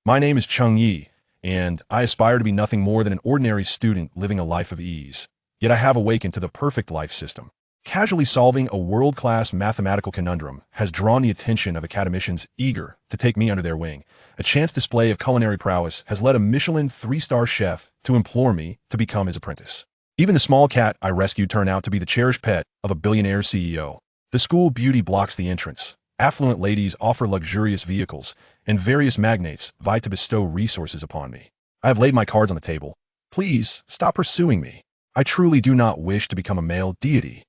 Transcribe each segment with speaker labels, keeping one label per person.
Speaker 1: My name is Chung Yi, and I aspire to be nothing more than an ordinary student living a life of ease. Yet I have awakened to the perfect life system. Casually solving a world-class mathematical conundrum has drawn the attention of academicians eager to take me under their wing. A chance display of culinary prowess has led a Michelin three-star chef to implore me to become his apprentice. Even the small cat I rescued turned out to be the cherished pet of a billionaire CEO. The school beauty blocks the entrance. Affluent ladies offer luxurious vehicles, and various magnates vie to bestow resources upon me. I have laid my cards on the table. Please stop pursuing me. I truly do not wish to become a male deity.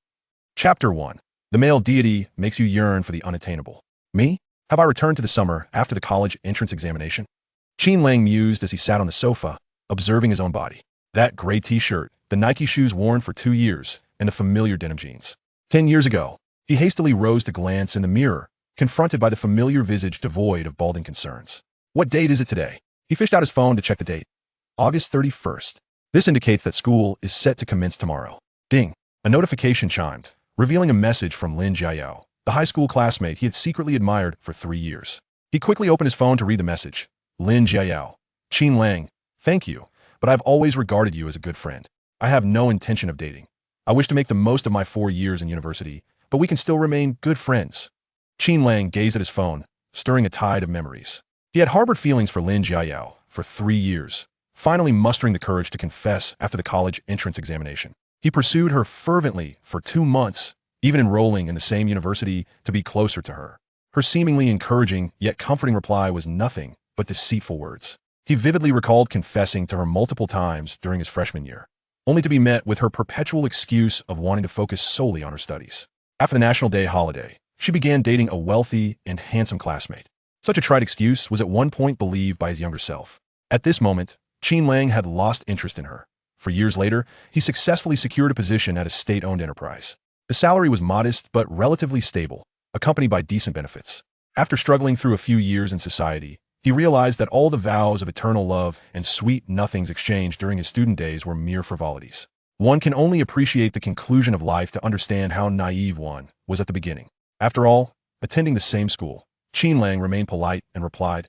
Speaker 1: Chapter 1. The male deity makes you yearn for the unattainable. Me? Have I returned to the summer after the college entrance examination? Qin Lang mused as he sat on the sofa, observing his own body. That gray t-shirt, the Nike shoes worn for 2 years, and the familiar denim jeans. 10 years ago, he hastily rose to glance in the mirror, confronted by the familiar visage devoid of balding concerns. What date is it today? He fished out his phone to check the date. August 31st. This indicates that school is set to commence tomorrow. Ding. A notification chimed, revealing a message from Lin Jiao, the high school classmate he had secretly admired for 3 years. He quickly opened his phone to read the message. Lin Jiao. Qin Lang. Thank you, but I've always regarded you as a good friend. I have no intention of dating. I wish to make the most of my 4 years in university, but we can still remain good friends. Qin Lang gazed at his phone, stirring a tide of memories. He had harbored feelings for Lin Jiao for 3 years, finally mustering the courage to confess after the college entrance examination. He pursued her fervently for 2 months, even enrolling in the same university to be closer to her. Her seemingly encouraging yet comforting reply was nothing but deceitful words. He vividly recalled confessing to her multiple times during his freshman year, only to be met with her perpetual excuse of wanting to focus solely on her studies. After the National Day holiday, she began dating a wealthy and handsome classmate. Such a trite excuse was at one point believed by his younger self. At this moment, Qin Lang had lost interest in her. For years later, he successfully secured a position at a state-owned enterprise. The salary was modest but relatively stable, accompanied by decent benefits. After struggling through a few years in society, he realized that all the vows of eternal love and sweet nothings exchanged during his student days were mere frivolities. One can only appreciate the conclusion of life to understand how naive one was at the beginning. After all, attending the same school, Qin Lang remained polite and replied,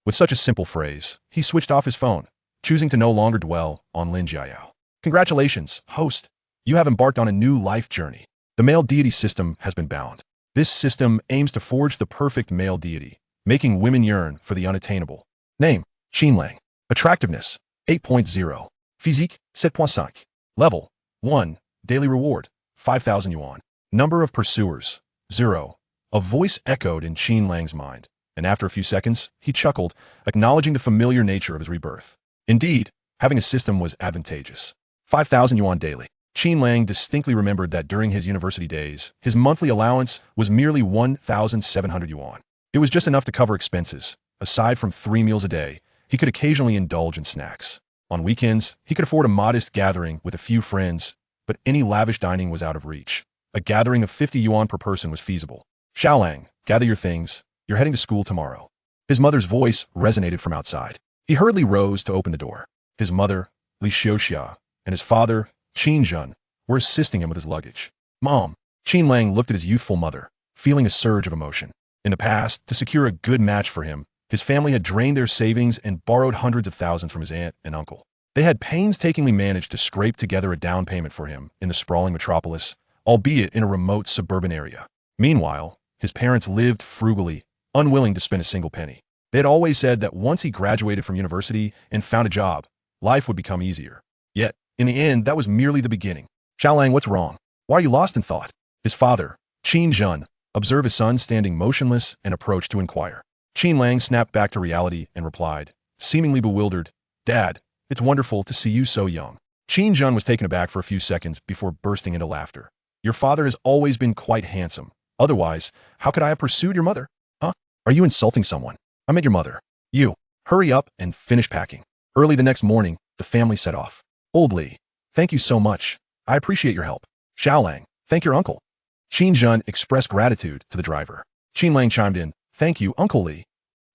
Speaker 1: With such a simple phrase, he switched off his phone, choosing to no longer dwell on Lin Jiao. Congratulations, host. You have embarked on a new life journey. The male deity system has been bound. This system aims to forge the perfect male deity, making women yearn for the unattainable. Name, Qin Lang. Attractiveness, 8.0. Physique, 7.5. Level, 1. Daily reward, 5,000 yuan. Number of pursuers, 0. A voice echoed in Qin Lang's mind, and after a few seconds, he chuckled, acknowledging the familiar nature of his rebirth. Indeed, having a system was advantageous. 5,000 yuan daily. Qin Lang distinctly remembered that during his university days, his monthly allowance was merely 1,700 yuan. It was just enough to cover expenses. Aside from 3 meals a day, he could occasionally indulge in snacks. On weekends, he could afford a modest gathering with a few friends, but any lavish dining was out of reach. A gathering of 50 yuan per person was feasible. Xiaolang, gather your things. You're heading to school tomorrow. His mother's voice resonated from outside. He hurriedly rose to open the door. His mother, Li Xiuxia, and his father, Qin Zhen, were assisting him with his luggage. Mom. Qin Lang looked at his youthful mother, feeling a surge of emotion. In the past, to secure a good match for him, his family had drained their savings and borrowed hundreds of thousands from his aunt and uncle. They had painstakingly managed to scrape together a down payment for him in the sprawling metropolis, albeit in a remote suburban area. Meanwhile, his parents lived frugally, unwilling to spend a single penny. They had always said that once he graduated from university and found a job, life would become easier. Yet, in the end, that was merely the beginning. Xiaolang, what's wrong? Why are you lost in thought? His father, Qin Zhen, observed his son standing motionless and approached to inquire. Qin Lang snapped back to reality and replied, seemingly bewildered, Dad, it's wonderful to see you so young. Qin Zhen was taken aback for a few seconds before bursting into laughter. Your father has always been quite handsome. Otherwise, how could I have pursued your mother? Huh? Are you insulting someone? I meant your mother. You. Hurry up and finish packing. Early the next morning, the family set off. Old Li, thank you so much. I appreciate your help. Xiaolang, thank your uncle. Qin Zhen expressed gratitude to the driver. Qin Lang chimed in, thank you, Uncle Li.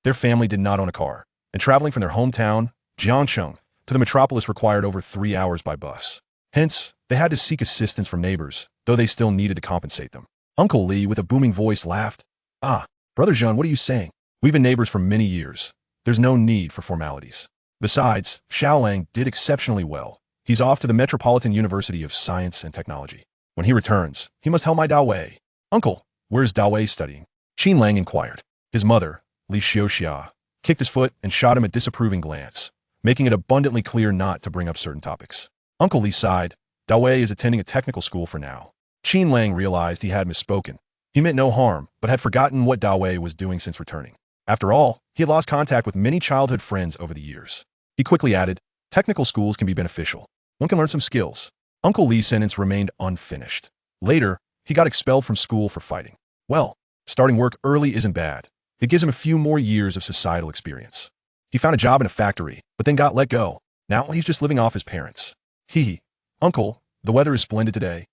Speaker 1: Their family did not own a car, and traveling from their hometown, Jiangcheng, to the metropolis required over 3 hours by bus. Hence, they had to seek assistance from neighbors, though they still needed to compensate them. Uncle Li, with a booming voice, laughed. Ah, Brother Zhen, what are you saying? We've been neighbors for many years. There's no need for formalities. Besides, Xiao Lang did exceptionally well. He's off to the Metropolitan University of Science and Technology. When he returns, he must help my Dao Wei. Uncle, where's Dao Wei studying? Qin Lang inquired. His mother, Li Xiaoxia, kicked his foot and shot him a disapproving glance, making it abundantly clear not to bring up certain topics. Uncle Li sighed. Dao Wei is attending a technical school for now. Qin Lang realized he had misspoken. He meant no harm, but had forgotten what Dao Wei was doing since returning. After all, he had lost contact with many childhood friends over the years. He quickly added, technical schools can be beneficial. One can learn some skills. Uncle Li's sentence remained unfinished. Later, he got expelled from school for fighting. Well, starting work early isn't bad. It gives him a few more years of societal experience. He found a job in a factory, but then got let go. Now he's just living off his parents. Uncle, the weather is splendid today.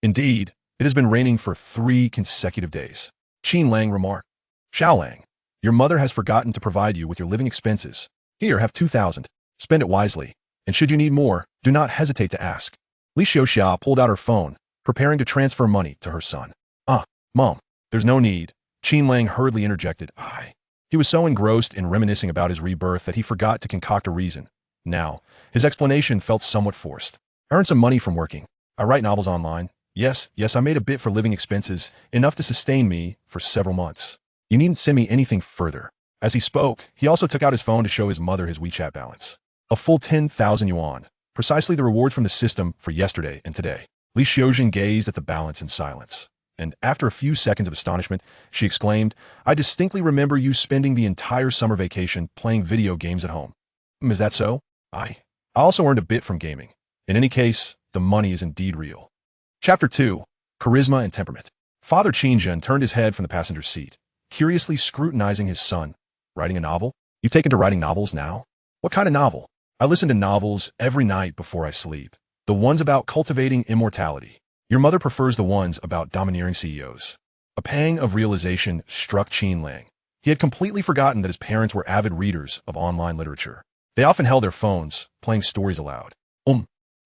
Speaker 1: Indeed, it has been raining for 3 consecutive days. Qin Lang remarked. Xiao Lang, your mother has forgotten to provide you with your living expenses. Here, have 2,000. Spend it wisely. And should you need more, do not hesitate to ask. Li Xiaoxia pulled out her phone, preparing to transfer money to her son. Mom, there's no need. Qin Lang hurriedly interjected. He was so engrossed in reminiscing about his rebirth that he forgot to concoct a reason. Now, his explanation felt somewhat forced. I earned some money from working. I write novels online. Yes, I made a bit for living expenses, enough to sustain me for several months. You needn't send me anything further. As he spoke, he also took out his phone to show his mother his WeChat balance. A full 10,000 yuan, precisely the rewards from the system for yesterday and today. Li Xiaojin gazed at the balance in silence, and after a few seconds of astonishment, she exclaimed, I distinctly remember you spending the entire summer vacation playing video games at home. Is that so? I also earned a bit from gaming. In any case, the money is indeed real. Chapter 2. Charisma and Temperament. Father Qinzhen turned his head from the passenger seat, curiously scrutinizing his son. Writing a novel? You've taken to writing novels now? What kind of novel? I listen to novels every night before I sleep. The ones about cultivating immortality. Your mother prefers the ones about domineering CEOs. A pang of realization struck Qin Lang. He had completely forgotten that his parents were avid readers of online literature. They often held their phones, playing stories aloud.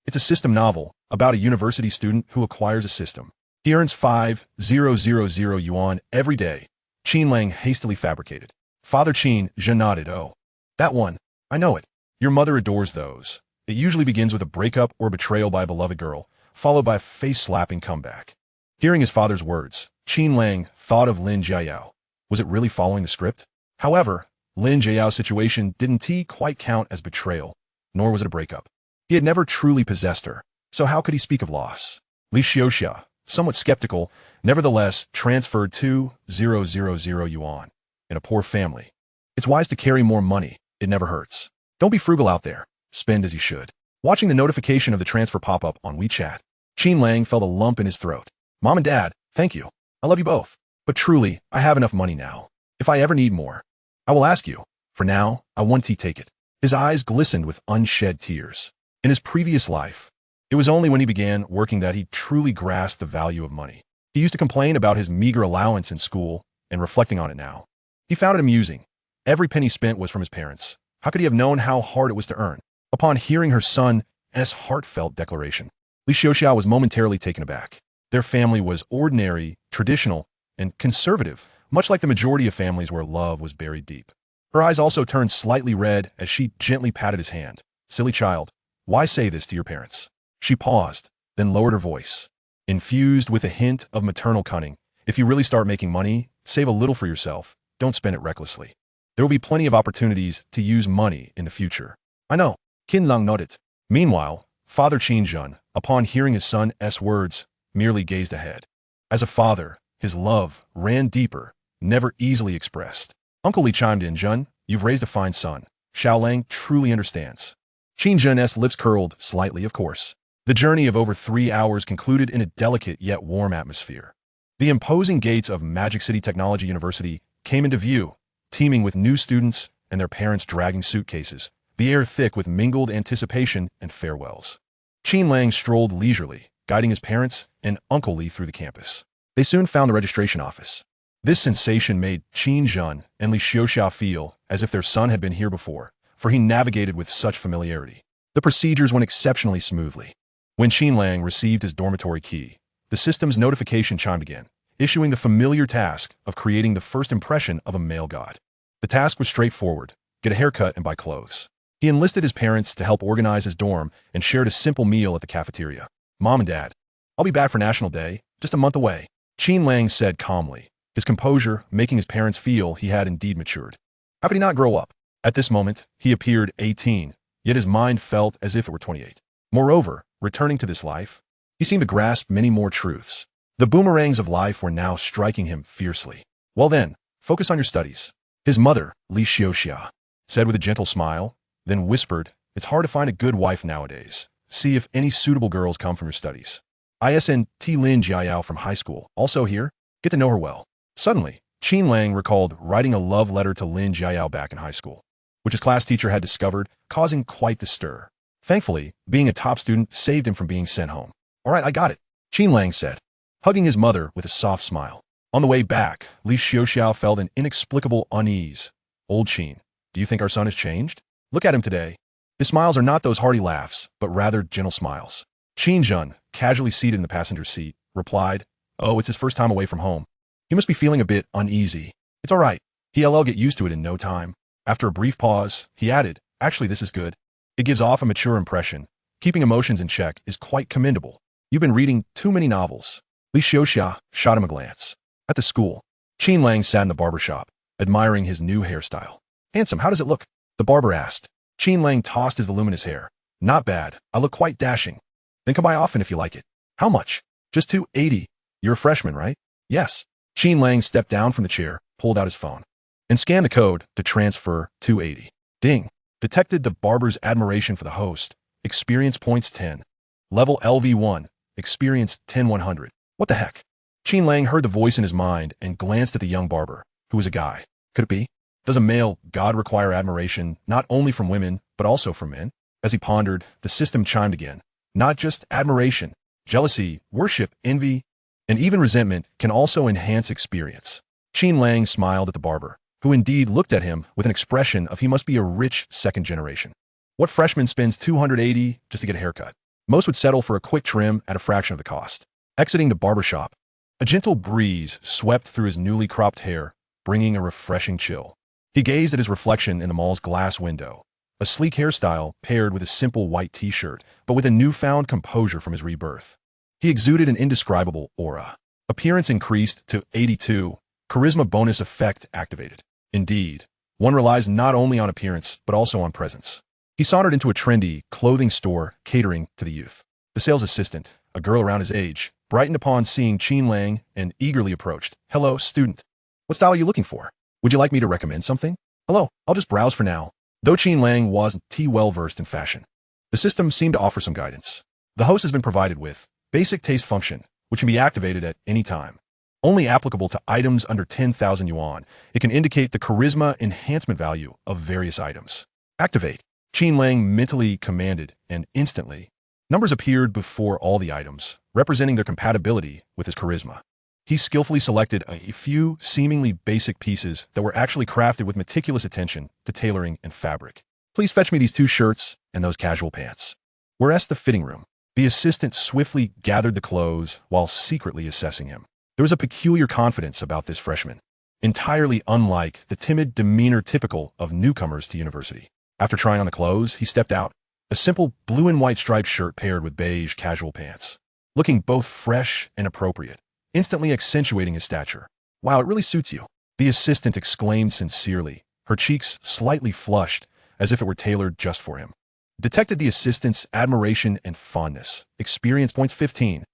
Speaker 1: It's a system novel about a university student who acquires a system. He earns 5,000 yuan every day. Qin Lang hastily fabricated. Father Qin nodded. Oh, that one. I know it. Your mother adores those. It usually begins with a breakup or betrayal by a beloved girl, followed by a face-slapping comeback. Hearing his father's words, Qin Lang thought of Lin Jiayao. Was it really following the script? However, Lin Jiayao's situation didn't quite count as betrayal, nor was it a breakup. He had never truly possessed her, so how could he speak of loss? Li Xiaoxia, somewhat skeptical, nevertheless transferred 2,000 yuan. In a poor family, it's wise to carry more money. It never hurts. Don't be frugal out there. Spend as you should. Watching the notification of the transfer pop up on WeChat, Qin Lang felt a lump in his throat. Mom and Dad, thank you. I love you both. But truly, I have enough money now. If I ever need more, I will ask you. For now, I want to take it. His eyes glistened with unshed tears. In his previous life, it was only when he began working that he truly grasped the value of money. He used to complain about his meager allowance in school, and reflecting on it now, he found it amusing. Every penny spent was from his parents. How could he have known how hard it was to earn? Upon hearing her son's heartfelt declaration, Li Xiaoxia was momentarily taken aback. Their family was ordinary, traditional, and conservative, much like the majority of families where love was buried deep. Her eyes also turned slightly red as she gently patted his hand. Silly child, why say this to your parents? She paused, then lowered her voice, infused with a hint of maternal cunning. If you really start making money, save a little for yourself. Don't spend it recklessly. There will be plenty of opportunities to use money in the future. I know. Qin Lang nodded. Meanwhile, Father Qinzhen, upon hearing his son's words, merely gazed ahead. As a father, his love ran deeper, never easily expressed. Uncle Li chimed in. Zhen, you've raised a fine son. Xiao Lang truly understands. Qinzhen's lips curled slightly, of course. The journey of over 3 hours concluded in a delicate yet warm atmosphere. The imposing gates of Magic City Technology University came into view, teeming with new students and their parents dragging suitcases, the air thick with mingled anticipation and farewells. Qin Lang strolled leisurely, guiding his parents and Uncle Li through the campus. They soon found the registration office. This sensation made Qinzhen and Li Xiaoxia feel as if their son had been here before, for he navigated with such familiarity. The procedures went exceptionally smoothly. When Qin Lang received his dormitory key, the system's notification chimed again, issuing the familiar task of creating the first impression of a male god. The task was straightforward. get a haircut, and buy clothes. He enlisted his parents to help organize his dorm and shared a simple meal at the cafeteria. Mom and Dad, I'll be back for National Day, just a month away, Qin Lang said calmly, his composure making his parents feel he had indeed matured. How could he not grow up? At this moment, he appeared 18, yet his mind felt as if it were 28. Moreover, returning to this life, he seemed to grasp many more truths. The boomerangs of life were now striking him fiercely. Well then, focus on your studies. His mother, Li Xiaoxia, said with a gentle smile, then whispered, it's hard to find a good wife nowadays. See if any suitable girls come from your studies. ISN T. Lin Jiayao from high school, also here, get to know her well. Suddenly, Qin Lang recalled writing a love letter to Lin Jiayao back in high school, which his class teacher had discovered, causing quite the stir. Thankfully, being a top student saved him from being sent home. All right, I got it, Qin Lang said, hugging his mother with a soft smile. On the way back, Li Xiaoxiao felt an inexplicable unease. Old Qin, do you think our son has changed? Look at him today. His smiles are not those hearty laughs, but rather gentle smiles. Qin Jun, casually seated in the passenger seat, replied, oh, it's his first time away from home. He must be feeling a bit uneasy. It's all right. He'll get used to it in no time. After a brief pause, he added, actually, this is good. It gives off a mature impression. Keeping emotions in check is quite commendable. You've been reading too many novels. Li Xiaoxia shot him a glance. At the school, Qin Lang sat in the barber shop, admiring his new hairstyle. Handsome, how does it look? The barber asked. Qin Lang tossed his voluminous hair. Not bad. I look quite dashing. Then come by often if you like it. How much? Just $2.80. You're a freshman, right? Yes. Qin Lang stepped down from the chair, pulled out his phone, and scanned the code to transfer $2.80. Ding. Detected the barber's admiration for the host. Experience points 10. Level LV1. Experience 10-100. What the heck? Qin Lang heard the voice in his mind and glanced at the young barber, who was a guy. Could it be? Does a male god require admiration not only from women, but also from men? As he pondered, the system chimed again. Not just admiration, jealousy, worship, envy, and even resentment can also enhance experience. Qin Lang smiled at the barber, who indeed looked at him with an expression of he must be a rich second generation. What freshman spends $280 just to get a haircut? Most would settle for a quick trim at a fraction of the cost. Exiting the barber shop, a gentle breeze swept through his newly cropped hair, bringing a refreshing chill. He gazed at his reflection in the mall's glass window, a sleek hairstyle paired with a simple white t-shirt, but with a newfound composure from his rebirth. He exuded an indescribable aura. Appearance increased to 82, charisma bonus effect activated. Indeed, one relies not only on appearance, but also on presence. He sauntered into a trendy clothing store catering to the youth. The sales assistant, a girl around his age, brightened upon seeing Qin Lang and eagerly approached. Hello, student. What style are you looking for? Would you like me to recommend something? Hello, I'll just browse for now. Though Qin Lang wasn't well versed in fashion, the system seemed to offer some guidance. The host has been provided with basic taste function, which can be activated at any time. Only applicable to items under 10,000 yuan, it can indicate the charisma enhancement value of various items. Activate. Qin Lang mentally commanded, and instantly, numbers appeared before all the items, representing their compatibility with his charisma. He skillfully selected a few seemingly basic pieces that were actually crafted with meticulous attention to tailoring and fabric. Please fetch me these 2 shirts and those casual pants. Whereas the fitting room, the assistant swiftly gathered the clothes while secretly assessing him. There was a peculiar confidence about this freshman, entirely unlike the timid demeanor typical of newcomers to university. After trying on the clothes, he stepped out, a simple blue and white striped shirt paired with beige casual pants, looking both fresh and appropriate, instantly accentuating his stature. Wow, it really suits you, the assistant exclaimed sincerely, her cheeks slightly flushed as if it were tailored just for him. Detected the assistant's admiration and fondness. Experience points 15.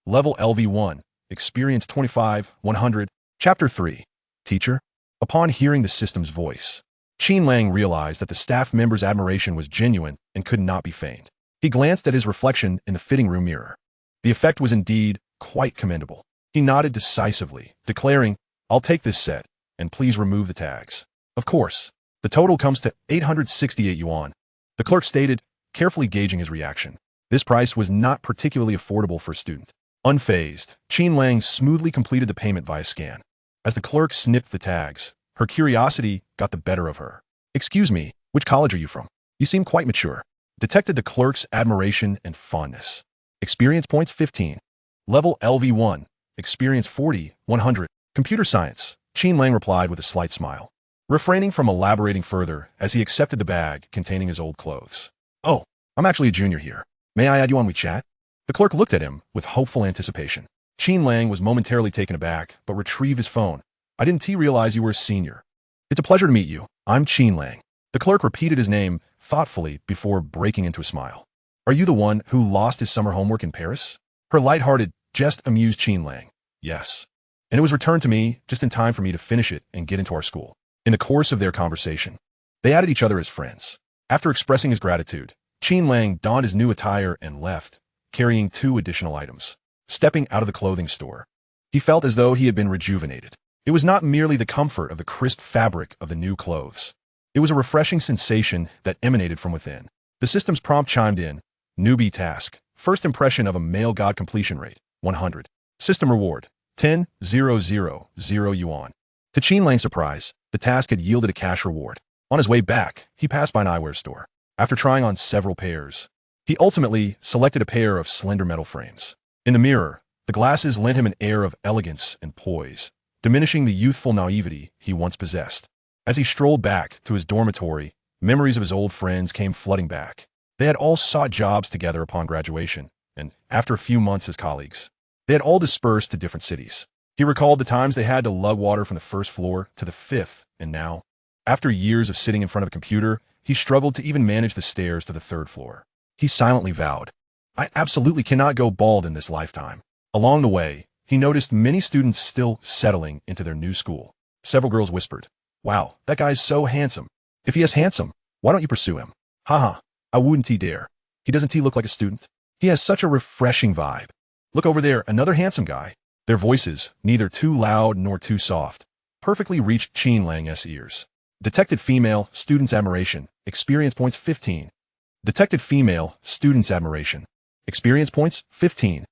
Speaker 1: Level LV1. Experience 25-100. Chapter 3. Teacher. Upon hearing the system's voice, Qin Lang realized that the staff member's admiration was genuine and could not be feigned. He glanced at his reflection in the fitting room mirror. The effect was indeed quite commendable. He nodded decisively, declaring, I'll take this set, and please remove the tags. Of course. The total comes to 868 yuan. The clerk stated, carefully gauging his reaction. This price was not particularly affordable for a student. Unfazed, Qin Lang smoothly completed the payment via scan. As the clerk snipped the tags, her curiosity got the better of her. Excuse me, which college are you from? You seem quite mature. Detected the clerk's admiration and fondness. Experience points 15. Level LV1. Experience 40-100. Computer science. Qin Lang replied with a slight smile. refraining from elaborating further as he accepted the bag containing his old clothes. "Oh, I'm actually a junior here. May I add you on WeChat?" The clerk looked at him with hopeful anticipation. Qin Lang was momentarily taken aback, but retrieved his phone. "I didn't realize you were a senior." "It's a pleasure to meet you. I'm Qin Lang." The clerk repeated his name thoughtfully before breaking into a smile. "Are you the one who lost his summer homework in Paris?" Her light-hearted jest amused Qin Lang. "Yes. And it was returned to me just in time for me to finish it and get into our school." In the course of their conversation, they added each other as friends. After expressing his gratitude, Qin Lang donned his new attire and left, carrying 2 additional items. Stepping out of the clothing store, he felt as though he had been rejuvenated. It was not merely the comfort of the crisp fabric of the new clothes. It was a refreshing sensation that emanated from within. The system's prompt chimed in. Newbie task. First impression of a male god completion rate, 100. System reward, 10,000 yuan. To Qin Lang's surprise, the task had yielded a cash reward. On his way back, he passed by an eyewear store. After trying on several pairs, he ultimately selected a pair of slender metal frames. In the mirror, the glasses lent him an air of elegance and poise, diminishing the youthful naivety he once possessed. As he strolled back to his dormitory, memories of his old friends came flooding back. They had all sought jobs together upon graduation, and after a few months as colleagues, they had all dispersed to different cities. He recalled the times they had to lug water from the 1st floor to the 5th, and now, after years of sitting in front of a computer, he struggled to even manage the stairs to the 3rd floor. He silently vowed, "I absolutely cannot go bald in this lifetime." Along the way, he noticed many students still settling into their new school. Several girls whispered, "Wow, that guy's so handsome. If he is handsome, why don't you pursue him?" "Haha, I wouldn't dare. He doesn't look like a student? He has such a refreshing vibe. Look over there, another handsome guy." Their voices, neither too loud nor too soft, perfectly reached Qin Lang's ears. Detected female, student's admiration, experience points 15. Detected female, student's admiration, experience points 15.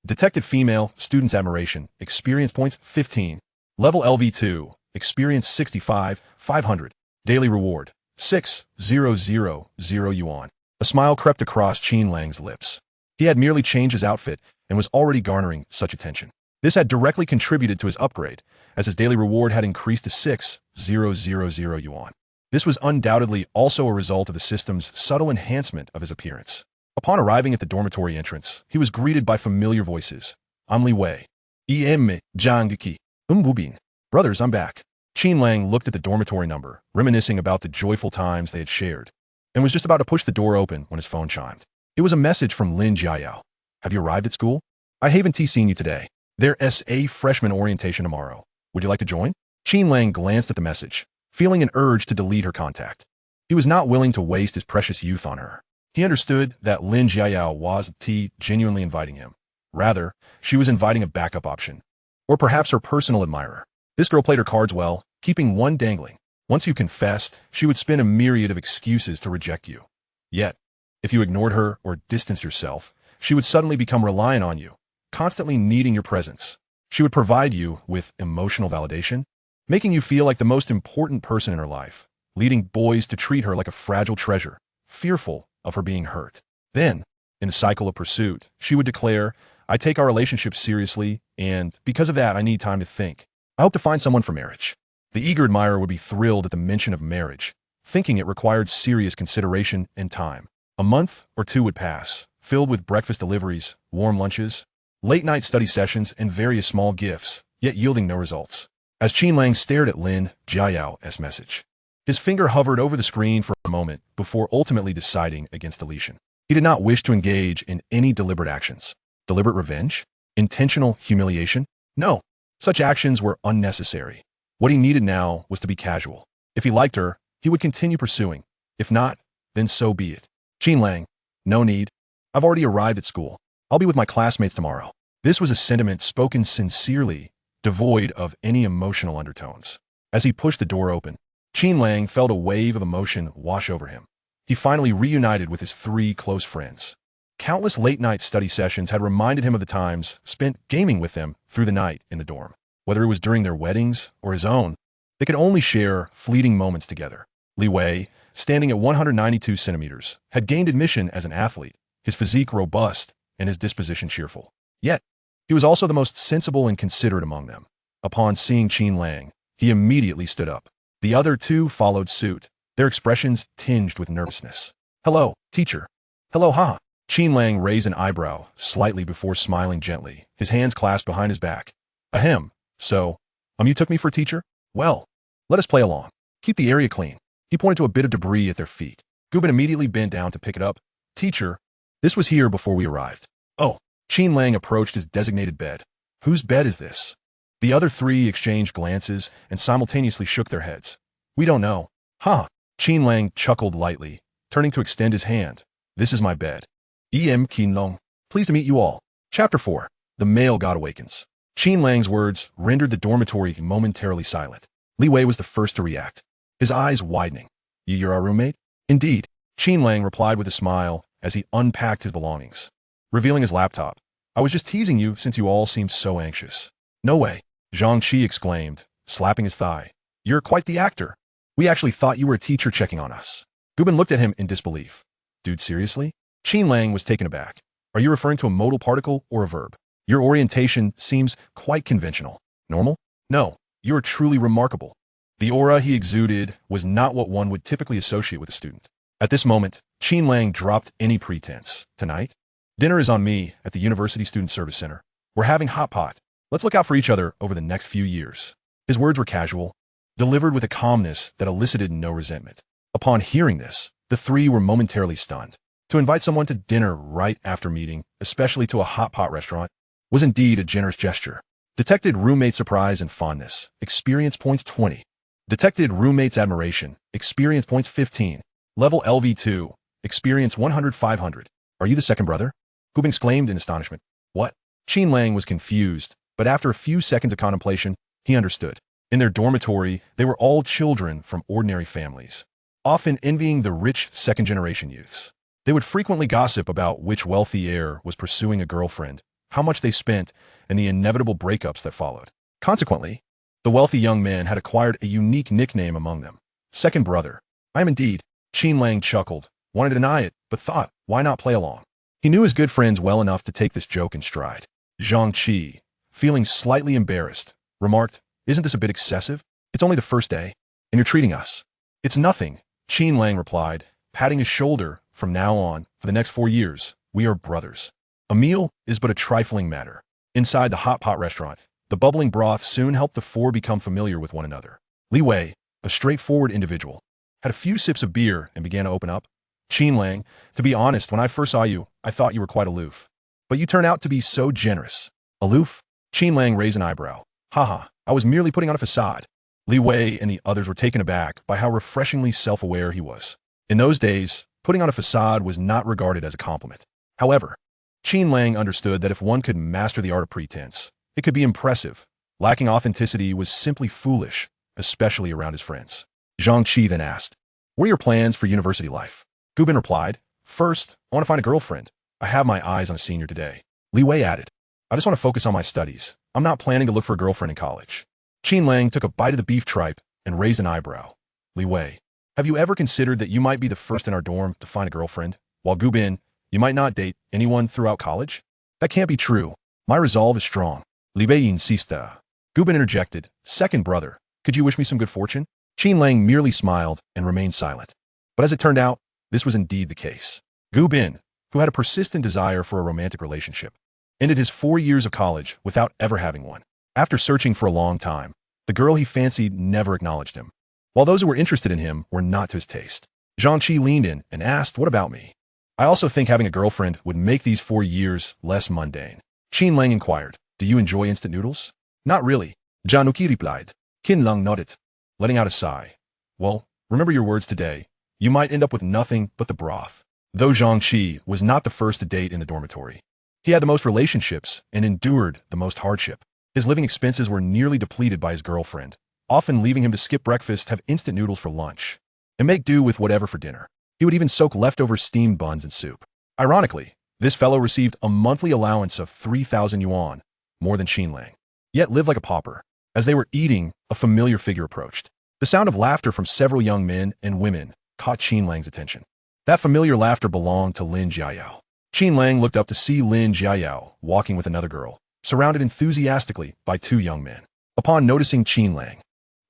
Speaker 1: Detected female, student's admiration, experience points 15. Level LV2, experience 65, 500. Daily reward, 6,000 yuan. A smile crept across Qin Lang's lips. He had merely changed his outfit and was already garnering such attention. This had directly contributed to his upgrade, as his daily reward had increased to 6,000 yuan. This was undoubtedly also a result of the system's subtle enhancement of his appearance. Upon arriving at the dormitory entrance, he was greeted by familiar voices. "I'm Li Wei. Em Zhangqi. Wubin. Brothers, I'm back." Qin Lang looked at the dormitory number, reminiscing about the joyful times they had shared, and was just about to push the door open when his phone chimed. It was a message from Lin Jiayao. "Have you arrived at school? I haven't seen you today. There's a freshman orientation tomorrow. Would you like to join?" Qin Lang glanced at the message, feeling an urge to delete her contact. He was not willing to waste his precious youth on her. He understood that Lin Jiayao wasn't genuinely inviting him. Rather, she was inviting a backup option, or perhaps her personal admirer. This girl played her cards well, keeping one dangling. Once you confessed, she would spin a myriad of excuses to reject you. Yet, if you ignored her or distanced yourself, she would suddenly become reliant on you, constantly needing your presence. She would provide you with emotional validation, making you feel like the most important person in her life, leading boys to treat her like a fragile treasure, fearful of her being hurt. Then, in a cycle of pursuit, she would declare, "I take our relationship seriously, and because of that, I need time to think. I hope to find someone for marriage." The eager admirer would be thrilled at the mention of marriage, thinking it required serious consideration and time. A month or 2 would pass, filled with breakfast deliveries, warm lunches, late-night study sessions, and various small gifts, yet yielding no results. As Qin Lang stared at Lin Jiayao's message, his finger hovered over the screen for a moment before ultimately deciding against deletion. He did not wish to engage in any deliberate actions. Deliberate revenge? Intentional humiliation? No. Such actions were unnecessary. What he needed now was to be casual. If he liked her, he would continue pursuing. If not, then so be it. "Qin Lang, no need. I've already arrived at school. I'll be with my classmates tomorrow." This was a sentiment spoken sincerely, devoid of any emotional undertones. As he pushed the door open, Qin Lang felt a wave of emotion wash over him. He finally reunited with his 3 close friends. Countless late-night study sessions had reminded him of the times spent gaming with them through the night in the dorm. Whether it was during their weddings or his own, they could only share fleeting moments together. Li Wei, standing at 192 centimeters, had gained admission as an athlete, his physique robust and his disposition cheerful. Yet, he was also the most sensible and considerate among them. Upon seeing Qin Lang, he immediately stood up. The other two followed suit, their expressions tinged with nervousness. Hello, teacher. Hello, haha. Qin Lang raised an eyebrow slightly before smiling gently, his hands clasped behind his back. Ahem. So, you took me for a teacher? Well, let us play along. Keep the area clean. He pointed to a bit of debris at their feet. Gubin immediately bent down to pick it up. Teacher, this was here before we arrived. Oh. Qin Lang approached his designated bed. Whose bed is this? The other three exchanged glances and simultaneously shook their heads. We don't know. Ha! Qin Lang chuckled lightly, turning to extend his hand. This is my bed. Qin Lang. Pleased to meet you all. Chapter 4. The Male God Awakens. Qin Lang's words rendered the dormitory momentarily silent. Li Wei was the first to react, his eyes widening. You're our roommate? Indeed. Qin Lang replied with a smile as he unpacked his belongings, revealing his laptop. I was just teasing you since you all seemed so anxious. No way, Zhang Qi exclaimed, slapping his thigh. You're quite the actor. We actually thought you were a teacher checking on us. Gubin looked at him in disbelief. Dude, seriously? Qin Lang was taken aback. Are you referring to a modal particle or a verb? Your orientation seems quite conventional. Normal? No, you're truly remarkable. The aura he exuded was not what one would typically associate with a student. At this moment, Qin Lang dropped any pretense. Tonight? Dinner is on me at the University Student Service Center. We're having hot pot. Let's look out for each other over the next few years. His words were casual, delivered with a calmness that elicited no resentment. Upon hearing this, the three were momentarily stunned. To invite someone to dinner right after meeting, especially to a hot pot restaurant, was indeed a generous gesture. Detected roommate surprise and fondness. Experience points 20. Detected roommate's admiration. Experience points 15. Level LV2. Experience 100-500. Are you the second brother? Gubin exclaimed in astonishment. What? Qin Lang was confused, but after a few seconds of contemplation, he understood. In their dormitory, they were all children from ordinary families, often envying the rich second-generation youths. They would frequently gossip about which wealthy heir was pursuing a girlfriend, how much they spent, and the inevitable breakups that followed. Consequently, the wealthy young man had acquired a unique nickname among them. Second brother. I am indeed. Qin Lang chuckled, wanted to deny it, but thought, why not play along? He knew his good friends well enough to take this joke in stride. Zhang Qi, feeling slightly embarrassed, remarked, isn't this a bit excessive? It's only the first day, and you're treating us. It's nothing, Qin Lang replied, patting his shoulder. From now on, for the next 4 years, we are brothers. A meal is but a trifling matter. Inside the hot pot restaurant, the bubbling broth soon helped the four become familiar with one another. Li Wei, a straightforward individual, had a few sips of beer and began to open up. Qin Lang, to be honest, when I first saw you, I thought you were quite aloof. But you turn out to be so generous. Aloof? Qin Lang raised an eyebrow. Haha, I was merely putting on a facade. Li Wei and the others were taken aback by how refreshingly self-aware he was. In those days, putting on a facade was not regarded as a compliment. However, Qin Lang understood that if one could master the art of pretense, it could be impressive. Lacking authenticity was simply foolish, especially around his friends. Zhang Qi then asked, what are your plans for university life? Gubin replied, first, I want to find a girlfriend. I have my eyes on a senior today. Li Wei added, I just want to focus on my studies. I'm not planning to look for a girlfriend in college. Qin Lang took a bite of the beef tripe and raised an eyebrow. Li Wei, have you ever considered that you might be the first in our dorm to find a girlfriend, while Gubin, you might not date anyone throughout college? That can't be true. My resolve is strong. Li Wei insisted. Gubin interjected, second brother, could you wish me some good fortune? Qin Lang merely smiled and remained silent. But as it turned out, this was indeed the case. Gubin, who had a persistent desire for a romantic relationship, ended his 4 years of college without ever having one. After searching for a long time, the girl he fancied never acknowledged him, while those who were interested in him were not to his taste. Zhang Qi leaned in and asked, what about me? I also think having a girlfriend would make these 4 years less mundane. Qin Lang inquired, do you enjoy instant noodles? Not really, Zhang Qi replied. Qin Lang nodded, letting out a sigh. Well, remember your words today. You might end up with nothing but the broth. Though Zhang Qi was not the first to date in the dormitory, he had the most relationships and endured the most hardship. His living expenses were nearly depleted by his girlfriend, often leaving him to skip breakfast, have instant noodles for lunch, and make do with whatever for dinner. He would even soak leftover steamed buns in soup. Ironically, this fellow received a monthly allowance of 3,000 yuan, more than Qin Lang, yet lived like a pauper. As they were eating, a familiar figure approached. The sound of laughter from several young men and women caught Qin Lang's attention. That familiar laughter belonged to Lin Jiayao. Qin Lang looked up to see Lin Jiayao walking with another girl, surrounded enthusiastically by 2 young men. Upon noticing Qin Lang,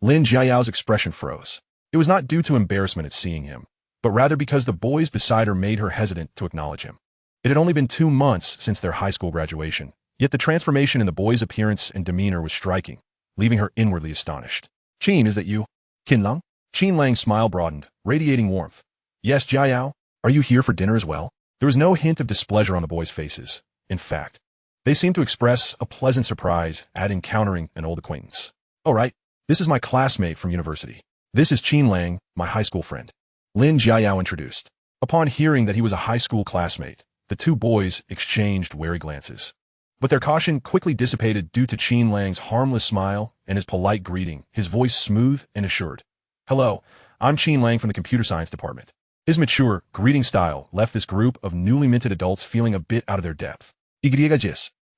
Speaker 1: Lin Jiao's expression froze. It was not due to embarrassment at seeing him, but rather because the boys beside her made her hesitant to acknowledge him. It had only been 2 months since their high school graduation, yet the transformation in the boy's appearance and demeanor was striking, leaving her inwardly astonished. Qin, is that you? Qin Lang? Qin Lang's smile broadened, radiating warmth. Yes, Jiao, are you here for dinner as well? There was no hint of displeasure on the boys' faces. In fact, they seemed to express a pleasant surprise at encountering an old acquaintance. All right, this is my classmate from university. This is Qin Lang, my high school friend. Lin Jiao introduced. Upon hearing that he was a high school classmate, the 2 boys exchanged wary glances. But their caution quickly dissipated due to Qin Lang's harmless smile and his polite greeting, his voice smooth and assured. Hello, I'm Qin Lang from the computer science department. His mature, greeting style left this group of newly minted adults feeling a bit out of their depth.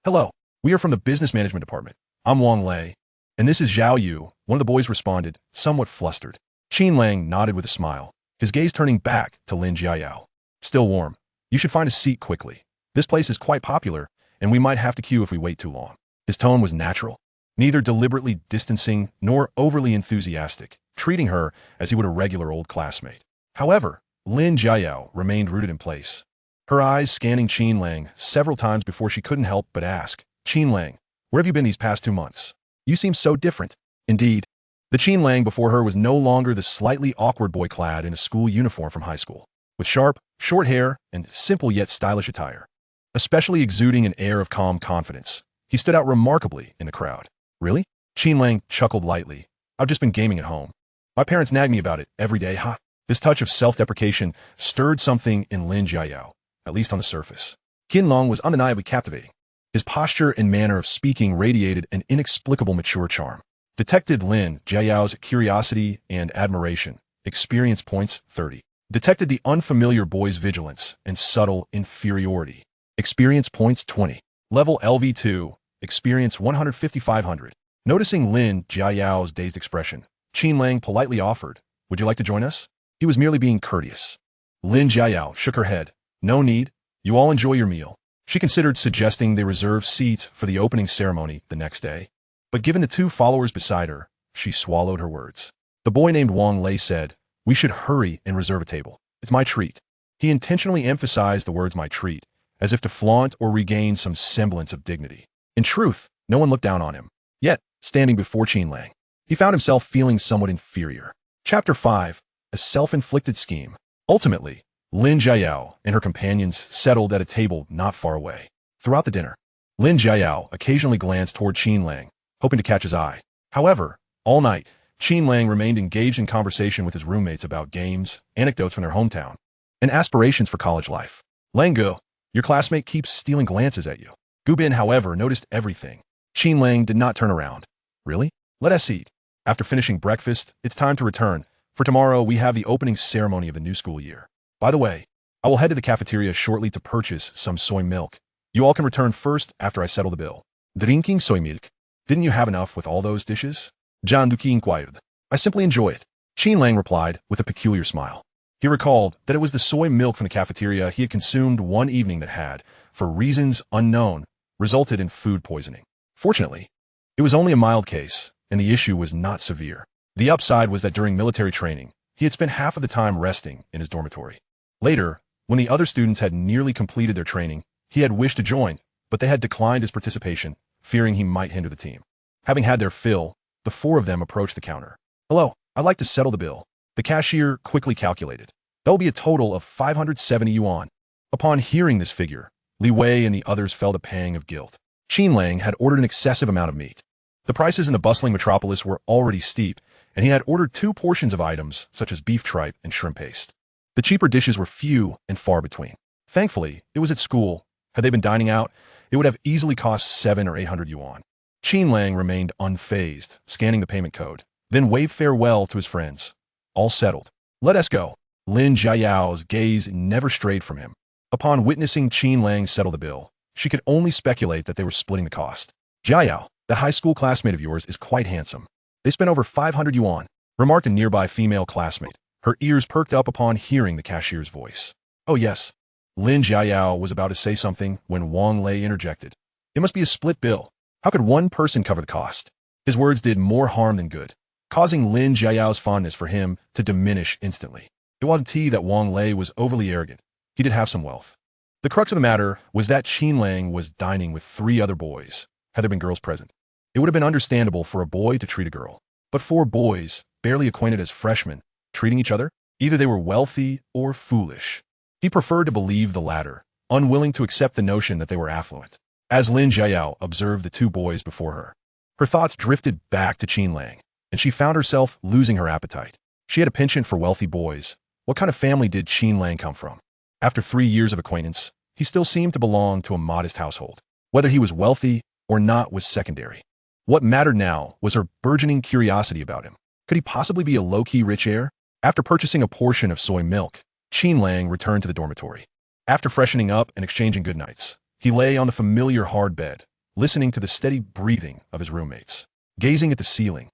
Speaker 1: Hello, we are from the business management department. I'm Wang Lei. And this is Zhao Yu, one of the boys responded, somewhat flustered. Qin Lang nodded with a smile, his gaze turning back to Lin Jiao. Still warm. You should find a seat quickly. This place is quite popular, and we might have to queue if we wait too long. His tone was natural, neither deliberately distancing nor overly enthusiastic, treating her as he would a regular old classmate. However, Lin Jiao remained rooted in place, her eyes scanning Qin Lang several times before she couldn't help but ask, Qin Lang, where have you been these past 2 months? You seem so different. Indeed, the Qin Lang before her was no longer the slightly awkward boy clad in a school uniform from high school, with sharp, short hair and simple yet stylish attire. Especially exuding an air of calm confidence, he stood out remarkably in the crowd. Really? Qin Lang chuckled lightly. I've just been gaming at home. My parents nag me about it every day, huh? This touch of self-deprecation stirred something in Lin Jiao, at least on the surface. Qin Lang was undeniably captivating. His posture and manner of speaking radiated an inexplicable mature charm. Detected Lin Jiao's curiosity and admiration. Experience points 30. Detected the unfamiliar boy's vigilance and subtle inferiority. Experience points 20. Level LV2. Experience 150-500. Noticing Lin Jiao's dazed expression, Qin Lang politely offered, would you like to join us? He was merely being courteous. Lin Jiao shook her head. No need. You all enjoy your meal. She considered suggesting they reserve seats for the opening ceremony the next day. But given the 2 followers beside her, she swallowed her words. The boy named Wang Lei said, we should hurry and reserve a table. It's my treat. He intentionally emphasized the words my treat, as if to flaunt or regain some semblance of dignity. In truth, no one looked down on him. Yet, standing before Qin Lang, he found himself feeling somewhat inferior. Chapter 5. A self-inflicted scheme. Ultimately, Lin Jiao and her companions settled at a table not far away. Throughout the dinner, Lin Jiao occasionally glanced toward Qin Lang, hoping to catch his eye. However, all night, Qin Lang remained engaged in conversation with his roommates about games, anecdotes from their hometown, and aspirations for college life. Lang Gu, your classmate keeps stealing glances at you. Gu Bin, however, noticed everything. Qin Lang did not turn around. Really? Let us eat. After finishing breakfast, it's time to return. For tomorrow, we have the opening ceremony of the new school year. By the way, I will head to the cafeteria shortly to purchase some soy milk. You all can return first after I settle the bill. Drinking soy milk. Didn't you have enough with all those dishes? Zhang Duqi inquired. I simply enjoy it. Qin Lang replied with a peculiar smile. He recalled that it was the soy milk from the cafeteria he had consumed one evening that had, for reasons unknown, resulted in food poisoning. Fortunately, it was only a mild case, and the issue was not severe. The upside was that during military training, he had spent half of the time resting in his dormitory. Later, when the other students had nearly completed their training, he had wished to join, but they had declined his participation, fearing he might hinder the team. Having had their fill, the 4 of them approached the counter. Hello, I'd like to settle the bill. The cashier quickly calculated. That will be a total of 570 yuan. Upon hearing this figure, Li Wei and the others felt a pang of guilt. Qin Lang had ordered an excessive amount of meat. The prices in the bustling metropolis were already steep, and he had ordered 2 portions of items such as beef tripe and shrimp paste. The cheaper dishes were few and far between. Thankfully, it was at school. Had they been dining out, it would have easily cost 700 or 800 yuan. Qin Lang remained unfazed, scanning the payment code, then waved farewell to his friends. All settled. Let us go. Lin Jiao's gaze never strayed from him. Upon witnessing Qin Lang settle the bill, she could only speculate that they were splitting the cost. Jiao, the high school classmate of yours, is quite handsome. They spent over 500 yuan, remarked a nearby female classmate. Her ears perked up upon hearing the cashier's voice. Oh yes. Lin Jiao was about to say something when Wang Lei interjected. It must be a split bill. How could one person cover the cost? His words did more harm than good. causing Lin Jiao's fondness for him to diminish instantly. It wasn't that Wang Lei was overly arrogant. He did have some wealth. The crux of the matter was that Qin Lang was dining with 3 other boys. Had there been girls present, it would have been understandable for a boy to treat a girl. But 4 boys, barely acquainted as freshmen, treating each other? Either they were wealthy or foolish. He preferred to believe the latter, unwilling to accept the notion that they were affluent. As Lin Jiao observed the 2 boys before her, her thoughts drifted back to Qin Lang, and she found herself losing her appetite. She had a penchant for wealthy boys. What kind of family did Qin Lang come from? After 3 years of acquaintance, he still seemed to belong to a modest household. Whether he was wealthy or not was secondary. What mattered now was her burgeoning curiosity about him. Could he possibly be a low-key rich heir? After purchasing a portion of soy milk, Qin Lang returned to the dormitory. After freshening up and exchanging goodnights, he lay on the familiar hard bed, listening to the steady breathing of his roommates. Gazing at the ceiling,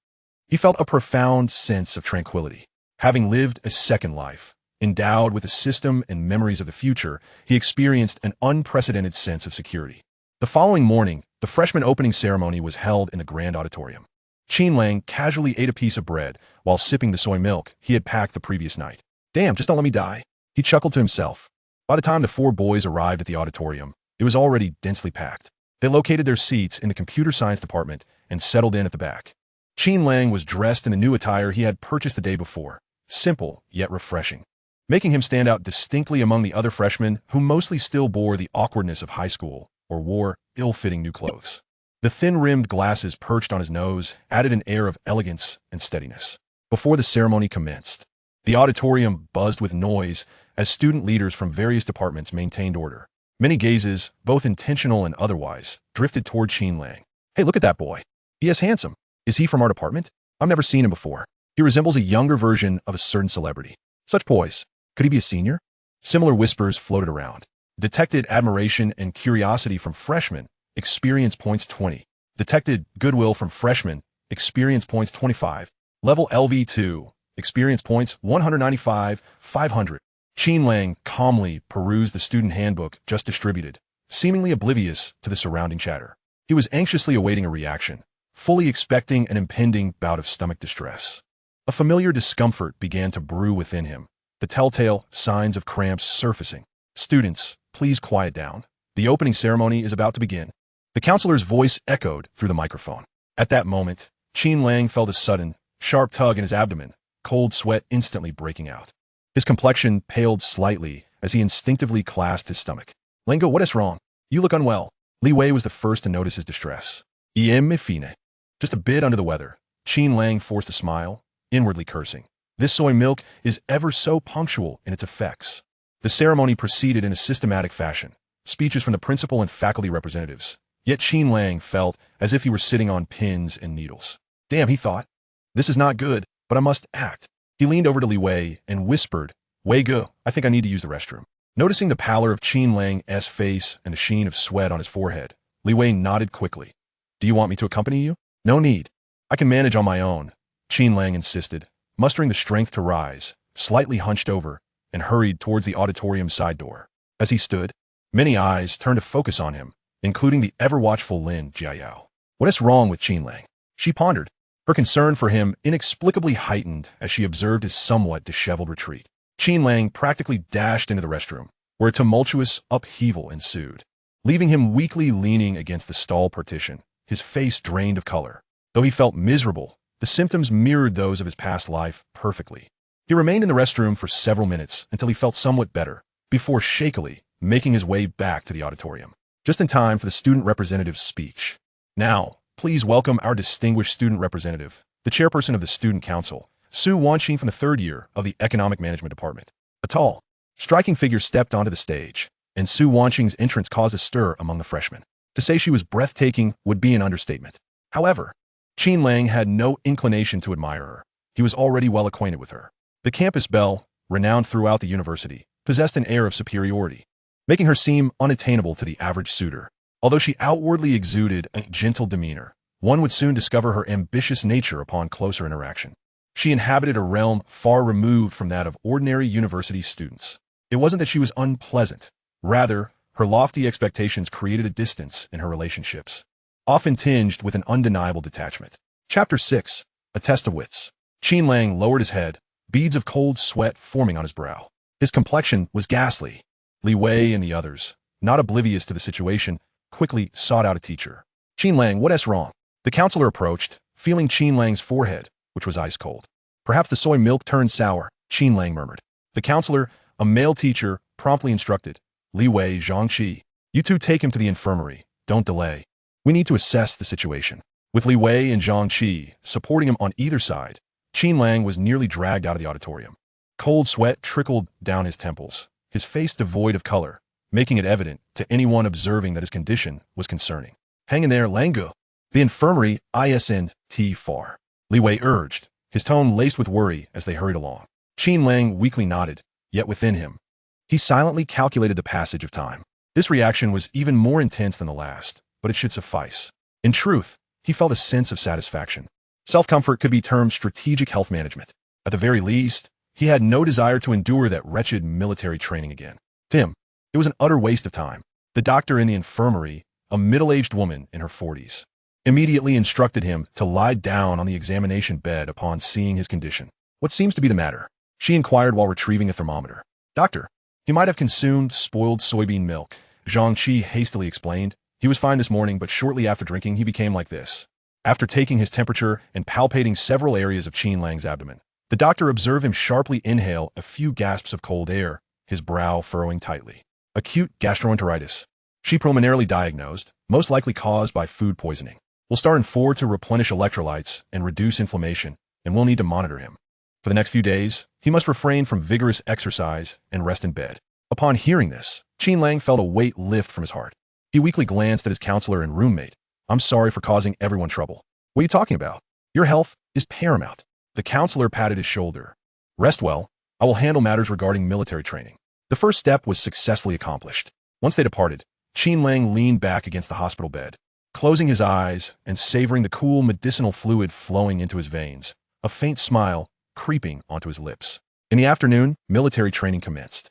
Speaker 1: he felt a profound sense of tranquility. Having lived a second life, endowed with a system and memories of the future, he experienced an unprecedented sense of security. The following morning, the freshman opening ceremony was held in the grand auditorium. Qin Lang casually ate a piece of bread while sipping the soy milk he had packed the previous night. Damn, just don't let me die, he chuckled to himself. By the time the 4 boys arrived at the auditorium, it was already densely packed. They located their seats in the computer science department and settled in at the back. Qin Lang was dressed in the new attire he had purchased the day before, simple yet refreshing, making him stand out distinctly among the other freshmen who mostly still bore the awkwardness of high school or wore ill-fitting new clothes. The thin-rimmed glasses perched on his nose added an air of elegance and steadiness. Before the ceremony commenced, the auditorium buzzed with noise as student leaders from various departments maintained order. Many gazes, both intentional and otherwise, drifted toward Qin Lang. Hey, look at that boy. He is handsome. Is he from our department? I've never seen him before. He resembles a younger version of a certain celebrity. Such poise. Could he be a senior? Similar whispers floated around. Detected admiration and curiosity from freshmen, experience points 20. Detected goodwill from freshmen, experience points 25. Level LV2, experience points 195, 500. Qin Lang calmly perused the student handbook just distributed, seemingly oblivious to the surrounding chatter. He was anxiously awaiting a reaction, fully expecting an impending bout of stomach distress. A familiar discomfort began to brew within him, the telltale signs of cramps surfacing. Students, please quiet down. The opening ceremony is about to begin. The counselor's voice echoed through the microphone. At that moment, Qin Lang felt a sudden, sharp tug in his abdomen, cold sweat instantly breaking out. His complexion paled slightly as he instinctively clasped his stomach. Lango, what is wrong? You look unwell. Li Wei was the first to notice his distress. Me fine. Just a bit under the weather. Qin Lang forced a smile, inwardly cursing. This soy milk is ever so punctual in its effects. The ceremony proceeded in a systematic fashion. Speeches from the principal and faculty representatives. Yet Qin Lang felt as if he were sitting on pins and needles. Damn, he thought. This is not good, but I must act. He leaned over to Li Wei and whispered, Wei Ge, I think I need to use the restroom. Noticing the pallor of Qin Lang's face and the sheen of sweat on his forehead, Li Wei nodded quickly. Do you want me to accompany you? No need. I can manage on my own, Qin Lang insisted, mustering the strength to rise, slightly hunched over, and hurried towards the auditorium's side door. As he stood, many eyes turned to focus on him, including the ever-watchful Lin Jiao. What is wrong with Qin Lang? She pondered, her concern for him inexplicably heightened as she observed his somewhat disheveled retreat. Qin Lang practically dashed into the restroom, where a tumultuous upheaval ensued, leaving him weakly leaning against the stall partition, his face drained of color. Though he felt miserable, the symptoms mirrored those of his past life perfectly. He remained in the restroom for several minutes until he felt somewhat better, before shakily making his way back to the auditorium, just in time for the student representative's speech. Now, please welcome our distinguished student representative, the chairperson of the Student Council, Su Wanqing from the 3rd year of the Economic Management Department. A tall, striking figure stepped onto the stage, and Su Wanqing's entrance caused a stir among the freshmen. To say she was breathtaking would be an understatement. However, Qin Lang had no inclination to admire her. He was already well acquainted with her. The campus belle, renowned throughout the university, possessed an air of superiority, making her seem unattainable to the average suitor. Although she outwardly exuded a gentle demeanor, one would soon discover her ambitious nature upon closer interaction. She inhabited a realm far removed from that of ordinary university students. It wasn't that she was unpleasant. Rather, her lofty expectations created a distance in her relationships, often tinged with an undeniable detachment. Chapter 6. A test of wits. Qin Lang lowered his head, beads of cold sweat forming on his brow. His complexion was ghastly. Li Wei and the others, not oblivious to the situation, quickly sought out a teacher. Qin Lang, what's wrong? The counselor approached, feeling Qin Lang's forehead, which was ice cold. Perhaps the soy milk turned sour, Qin Lang murmured. The counselor, a male teacher, promptly instructed, Li Wei, Zhangqi, you two take him to the infirmary. Don't delay. We need to assess the situation. With Li Wei and Zhangqi supporting him on either side, Qin Lang was nearly dragged out of the auditorium. Cold sweat trickled down his temples, his face devoid of color, making it evident to anyone observing that his condition was concerning. Hang in there, Langu. The infirmary, ISNT far. Li Wei urged, his tone laced with worry as they hurried along. Qin Lang weakly nodded, yet within him, he silently calculated the passage of time. This reaction was even more intense than the last, but it should suffice. In truth, he felt a sense of satisfaction. Self-comfort could be termed strategic health management. At the very least, he had no desire to endure that wretched military training again. To him, it was an utter waste of time. The doctor in the infirmary, a middle-aged woman in her 40s, immediately instructed him to lie down on the examination bed upon seeing his condition. What seems to be the matter? She inquired while retrieving a thermometer. Doctor, he might have consumed spoiled soybean milk. Zhangqi hastily explained. He was fine this morning, but shortly after drinking, he became like this. After taking his temperature and palpating several areas of Qin Lang's abdomen, the doctor observed him sharply inhale a few gasps of cold air, his brow furrowing tightly. Acute gastroenteritis. She preliminarily diagnosed, most likely caused by food poisoning. We'll start in 4 to replenish electrolytes and reduce inflammation, and we'll need to monitor him. For the next few days, he must refrain from vigorous exercise and rest in bed. Upon hearing this, Qin Lang felt a weight lift from his heart. He weakly glanced at his counselor and roommate. I'm sorry for causing everyone trouble. What are you talking about? Your health is paramount. The counselor patted his shoulder. Rest well. I will handle matters regarding military training. The first step was successfully accomplished. Once they departed, Qin Lang leaned back against the hospital bed, closing his eyes and savoring the cool medicinal fluid flowing into his veins, a faint smile creeping onto his lips. In the afternoon, military training commenced.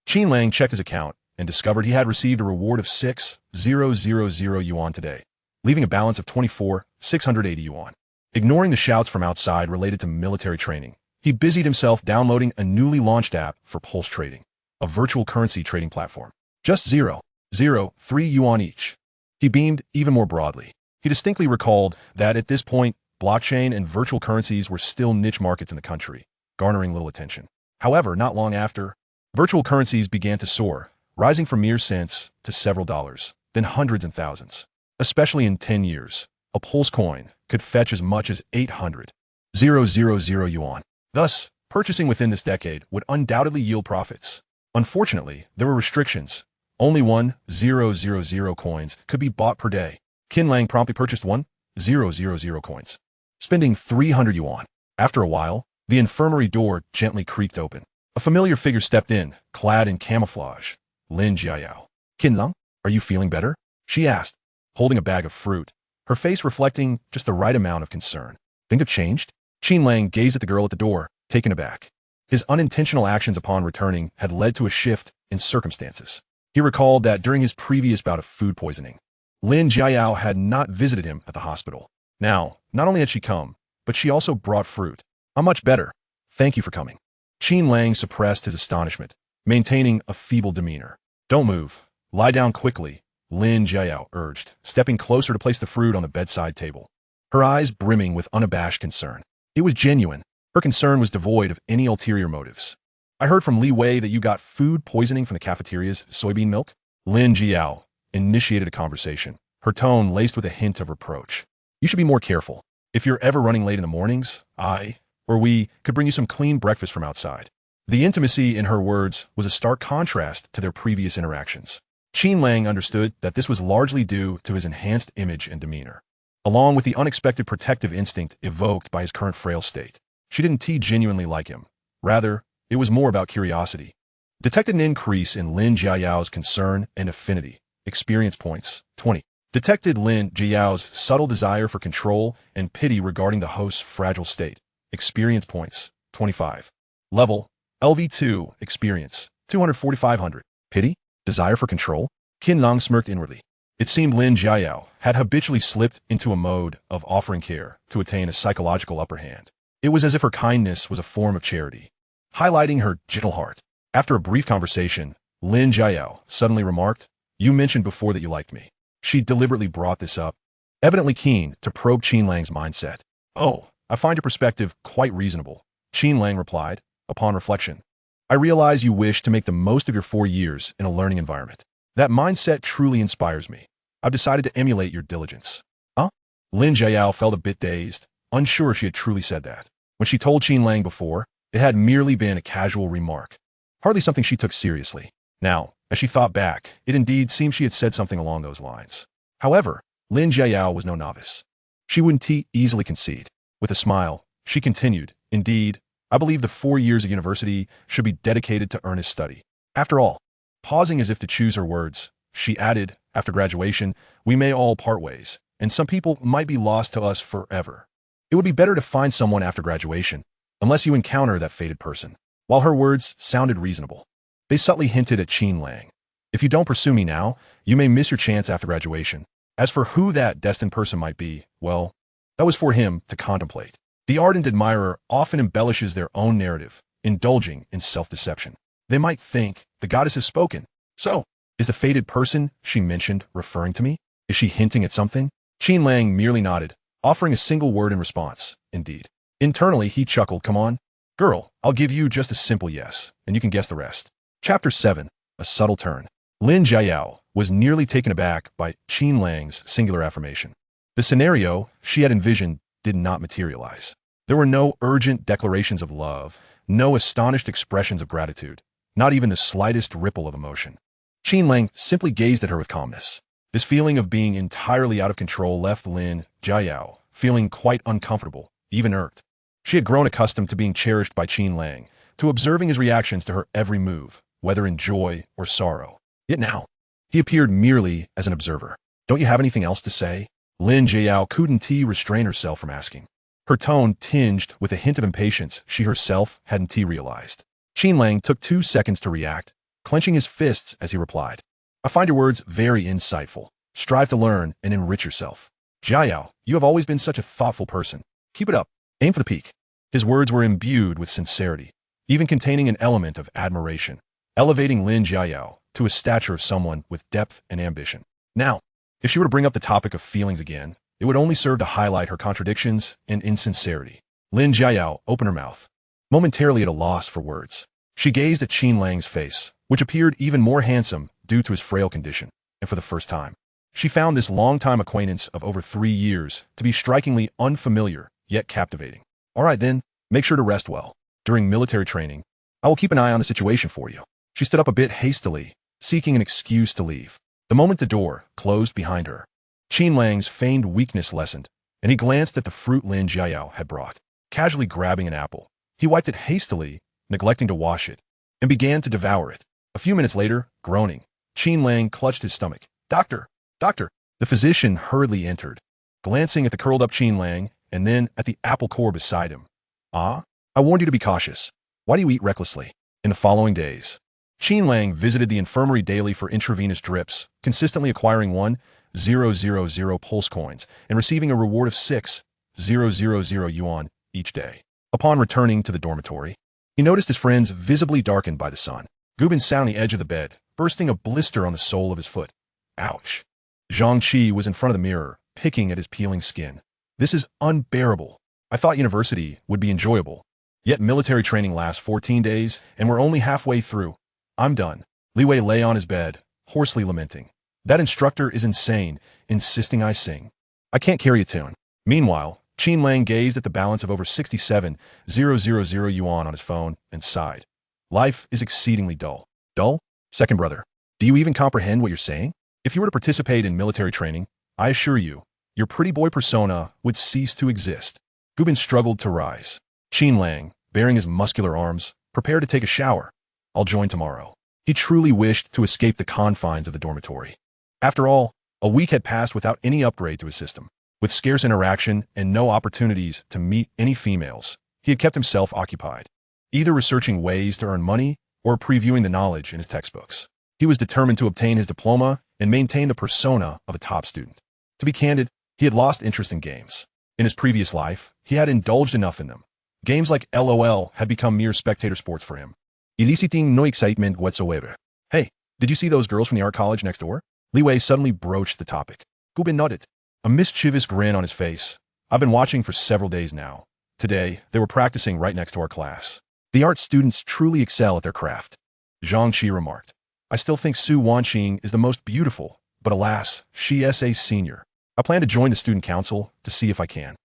Speaker 1: Qin Lang checked his account and discovered he had received a reward of 6,000 yuan today, leaving a balance of 24,680 yuan. Ignoring the shouts from outside related to military training, he busied himself downloading a newly launched app for pulse trading, a virtual currency trading platform. Just 0.03 yuan each. He beamed even more broadly. He distinctly recalled that at this point, blockchain and virtual currencies were still niche markets in the country, garnering little attention. However, not long after, virtual currencies began to soar, rising from mere cents to several dollars, then hundreds and thousands. Especially in 10 years, a pulse coin could fetch as much as 800,000 yuan. Thus, purchasing within this decade would undoubtedly yield profits. Unfortunately, there were restrictions. Only 1,000 coins could be bought per day. Qin Lang promptly purchased 1,000 coins, spending 300 yuan. After a while, the infirmary door gently creaked open. A familiar figure stepped in, clad in camouflage. Lin Jiayao. Qin Lang, are you feeling better? She asked, holding a bag of fruit, her face reflecting just the right amount of concern. Think have changed? Qin Lang gazed at the girl at the door, taken aback. His unintentional actions upon returning had led to a shift in circumstances. He recalled that during his previous bout of food poisoning, Lin Jiayao had not visited him at the hospital. Now, not only had she come, but she also brought fruit. I'm much better. Thank you for coming. Qin Lang suppressed his astonishment, maintaining a feeble demeanor. Don't move. Lie down quickly, Lin Jiayao urged, stepping closer to place the fruit on the bedside table, her eyes brimming with unabashed concern. It was genuine. Her concern was devoid of any ulterior motives. I heard from Li Wei that you got food poisoning from the cafeteria's soybean milk. Lin Jiao initiated a conversation, her tone laced with a hint of reproach. You should be more careful. If you're ever running late in the mornings, I, or we, could bring you some clean breakfast from outside. The intimacy in her words was a stark contrast to their previous interactions. Qin Lang understood that this was largely due to his enhanced image and demeanor, along with the unexpected protective instinct evoked by his current frail state. She didn't genuinely like him. Rather, it was more about curiosity. Detected an increase in Lin Jiao's concern and affinity. Experience points, 20. Detected Lin Jiao's subtle desire for control and pity regarding the host's fragile state. Experience points, 25. Level, LV2, experience, 200-4,500. Pity? Desire for control? Qin Lang smirked inwardly. It seemed Lin Jiayao had habitually slipped into a mode of offering care to attain a psychological upper hand. It was as if her kindness was a form of charity, highlighting her gentle heart. After a brief conversation, Lin Jiayao suddenly remarked, "You mentioned before that you liked me." She deliberately brought this up, evidently keen to probe Qin Lang's mindset. "Oh, I find your perspective quite reasonable," Qin Lang replied. "Upon reflection, I realize you wish to make the most of your 4 years in a learning environment. That mindset truly inspires me. I've decided to emulate your diligence." Huh? Lin Jiayao felt a bit dazed, unsure she had truly said that. When she told Qin Lang before, it had merely been a casual remark, hardly something she took seriously. Now, as she thought back, it indeed seemed she had said something along those lines. However, Lin Jiayao was no novice. She wouldn't easily concede. With a smile, she continued, "Indeed, I believe the 4 years of university should be dedicated to earnest study." After all, pausing as if to choose her words, she added, "After graduation, we may all part ways, and some people might be lost to us forever. It would be better to find someone after graduation, unless you encounter that fated person." While her words sounded reasonable, they subtly hinted at Qin Lang. "If you don't pursue me now, you may miss your chance after graduation." As for who that destined person might be, well, that was for him to contemplate. The ardent admirer often embellishes their own narrative, indulging in self-deception. They might think, the goddess has spoken. So, is the fated person she mentioned referring to me? Is she hinting at something? Qin Lang merely nodded, offering a single word in response, "Indeed." Internally, he chuckled, "Come on, girl, I'll give you just a simple yes, and you can guess the rest." Chapter 7. A Subtle Turn. Lin Jiayao was nearly taken aback by Qin Lang's singular affirmation. The scenario she had envisioned did not materialize. There were no urgent declarations of love, no astonished expressions of gratitude, not even the slightest ripple of emotion. Qin Lang simply gazed at her with calmness. This feeling of being entirely out of control left Lin Jiayao feeling quite uncomfortable, even irked. She had grown accustomed to being cherished by Qin Lang, to observing his reactions to her every move, whether in joy or sorrow. Yet now, he appeared merely as an observer. "Don't you have anything else to say?" Lin Jiayao couldn't restrain herself from asking. Her tone tinged with a hint of impatience she herself hadn't realized. Qin Lang took 2 seconds to react, clenching his fists as he replied, "I find your words very insightful. Strive to learn and enrich yourself. Jiayao, you have always been such a thoughtful person. Keep it up. Aim for the peak." His words were imbued with sincerity, even containing an element of admiration, elevating Lin Jiayao to a stature of someone with depth and ambition. Now, if she were to bring up the topic of feelings again, it would only serve to highlight her contradictions and insincerity. Lin Jiayao opened her mouth, momentarily at a loss for words. She gazed at Qin Lang's face, which appeared even more handsome due to his frail condition, and for the first time, she found this long-time acquaintance of over 3 years to be strikingly unfamiliar, yet captivating. "All right then, make sure to rest well. During military training, I will keep an eye on the situation for you." She stood up a bit hastily, seeking an excuse to leave. The moment the door closed behind her, Qin Lang's feigned weakness lessened, and he glanced at the fruit Lin Jiayao had brought. Casually grabbing an apple, he wiped it hastily, neglecting to wash it, and began to devour it. A few minutes later, groaning, Qin Lang clutched his stomach. "Doctor! Doctor!" The physician hurriedly entered, glancing at the curled-up Qin Lang and then at the apple core beside him. "Ah, I warned you to be cautious. Why do you eat recklessly?" In the following days, Qin Lang visited the infirmary daily for intravenous drips, consistently acquiring 1,000 pulse coins and receiving a reward of 6,000 yuan each day. Upon returning to the dormitory, he noticed his friends visibly darkened by the sun. Gubin sat on the edge of the bed, bursting a blister on the sole of his foot. Ouch. Zhang Qi was in front of the mirror, picking at his peeling skin. "This is unbearable. I thought university would be enjoyable. Yet military training lasts 14 days, and we're only halfway through. I'm done." Li Wei lay on his bed, hoarsely lamenting. "That instructor is insane, insisting I sing. I can't carry a tune." Meanwhile, Qin Lang gazed at the balance of over 67,000 yuan on his phone and sighed. "Life is exceedingly dull." "Dull? Second brother, do you even comprehend what you're saying? If you were to participate in military training, I assure you, your pretty boy persona would cease to exist." Gubin struggled to rise. Qin Lang, baring his muscular arms, prepared to take a shower. "I'll join tomorrow." He truly wished to escape the confines of the dormitory. After all, a week had passed without any upgrade to his system. With scarce interaction and no opportunities to meet any females, he had kept himself occupied, either researching ways to earn money or previewing the knowledge in his textbooks. He was determined to obtain his diploma and maintain the persona of a top student. To be candid, he had lost interest in games. In his previous life, he had indulged enough in them. Games like LOL had become mere spectator sports for him, eliciting no excitement whatsoever. Hey, did you see those girls from the art college next door? Li Wei suddenly broached the topic. Gu Bin nodded, a mischievous grin on his face. I've been watching for several days now. Today, they were practicing right next to our class. The art students truly excel at their craft. Zhang Qi remarked. I still think Su Wanqing is the most beautiful, but alas, she is a senior. I plan to join the student council to see if I can.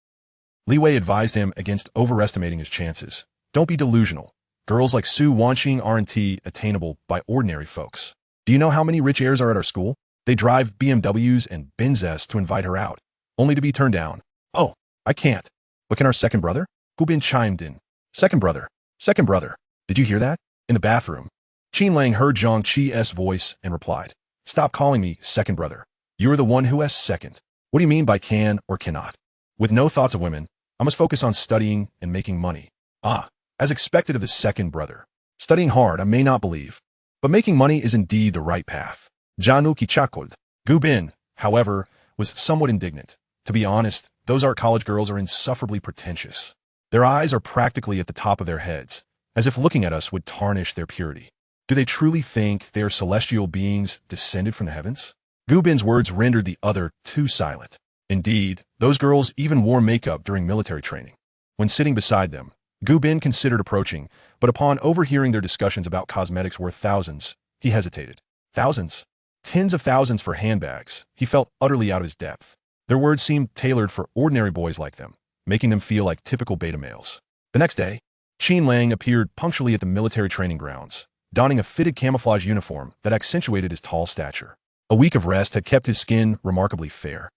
Speaker 1: Li Wei advised him against overestimating his chances. Don't be delusional. Girls like Su Wanqing aren't attainable by ordinary folks. Do you know how many rich heirs are at our school? They drive BMWs and Benzes to invite her out, only to be turned down. Oh, I can't. But can our second brother? Gu Bin chimed in. Second brother. Second brother. Did you hear that? In the bathroom. Qin Lang heard Zhang Qi's voice and replied. Stop calling me second brother. You're the one who has second. What do you mean by can or cannot? With no thoughts of women, I must focus on studying and making money. As expected of the second brother. Studying hard, I may not believe. But making money is indeed the right path. Janu Kichakud. Gu Bin, however, was somewhat indignant. To be honest, those art college girls are insufferably pretentious. Their eyes are practically at the top of their heads, as if looking at us would tarnish their purity. Do they truly think they are celestial beings descended from the heavens? Gu Bin's words rendered the other too silent. Indeed, those girls even wore makeup during military training. When sitting beside them, Gu Bin considered approaching, but upon overhearing their discussions about cosmetics worth thousands, he hesitated. Thousands? Tens of thousands for handbags. He felt utterly out of his depth. Their words seemed tailored for ordinary boys like them, making them feel like typical beta males. The next day, Qin Lang appeared punctually at the military training grounds, donning a fitted camouflage uniform that accentuated his tall stature. A week of rest had kept his skin remarkably fair,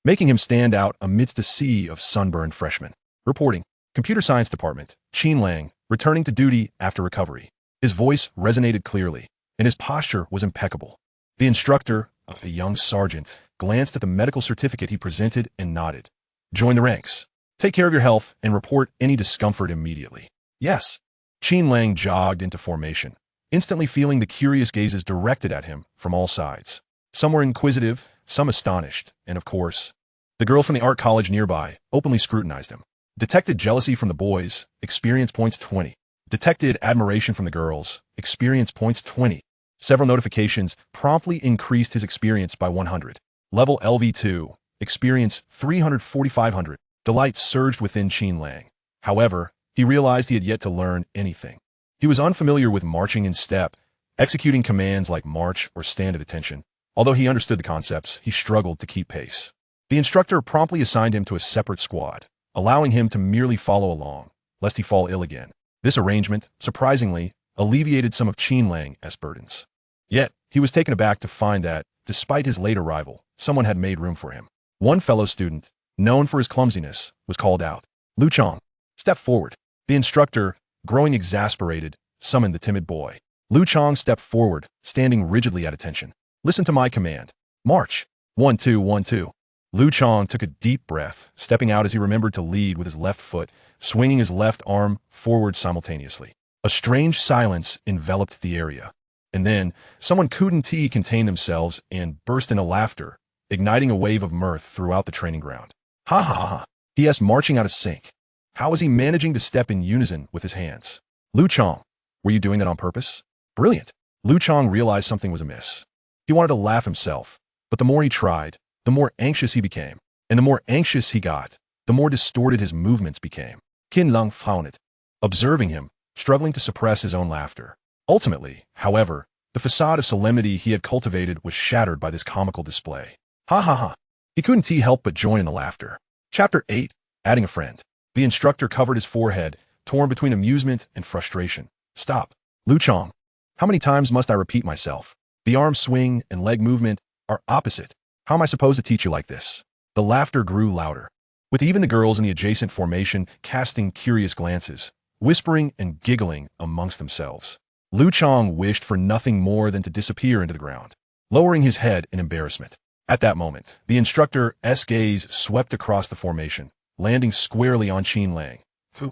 Speaker 1: making him stand out amidst a sea of sunburned freshmen. Reporting, Computer Science Department, Qin Lang, returning to duty after recovery. His voice resonated clearly, and his posture was impeccable. The instructor, a young sergeant, glanced at the medical certificate he presented and nodded. Join the ranks. Take care of your health and report any discomfort immediately. Yes. Qin Lang jogged into formation, instantly feeling the curious gazes directed at him from all sides. Some were inquisitive, some astonished, and of course, the girl from the art college nearby openly scrutinized him. Detected jealousy from the boys, experience points 20. Detected admiration from the girls, experience points 20. Several notifications promptly increased his experience by 100. Level LV2, experience 300-4,500. Delight surged within Qin Lang. However, he realized he had yet to learn anything. He was unfamiliar with marching in step, executing commands like march or stand at attention. Although he understood the concepts, he struggled to keep pace. The instructor promptly assigned him to a separate squad, allowing him to merely follow along, lest he fall ill again. This arrangement, surprisingly, alleviated some of Qin Lang's burdens. Yet, he was taken aback to find that, despite his late arrival, someone had made room for him. One fellow student, known for his clumsiness, was called out. Lu Chong, step forward. The instructor, growing exasperated, summoned the timid boy. Lu Chong stepped forward, standing rigidly at attention. Listen to my command. March. 1-2, 1-2. Lu Chong took a deep breath, stepping out as he remembered to lead with his left foot, swinging his left arm forward simultaneously. A strange silence enveloped the area. And then, someone couldn't contain themselves and burst into laughter, igniting a wave of mirth throughout the training ground. Ha ha ha. P.S. marching out of sync. How was he managing to step in unison with his hands? Lu Chong, were you doing that on purpose? Brilliant. Lu Chong realized something was amiss. He wanted to laugh himself, but the more he tried, the more anxious he became. And the more anxious he got, the more distorted his movements became. Qin Lang frowned, observing him, struggling to suppress his own laughter. Ultimately, however, the facade of solemnity he had cultivated was shattered by this comical display. Ha ha ha. He couldn't help but join in the laughter. Chapter 8, Adding a Friend. The instructor covered his forehead, torn between amusement and frustration. Stop. Lu Chong. How many times must I repeat myself? The arm swing and leg movement are opposite. How am I supposed to teach you like this? The laughter grew louder, with even the girls in the adjacent formation casting curious glances, whispering and giggling amongst themselves. Lu Chong wished for nothing more than to disappear into the ground, lowering his head in embarrassment. At that moment, the instructor's gaze swept across the formation, landing squarely on Qin Lang, who,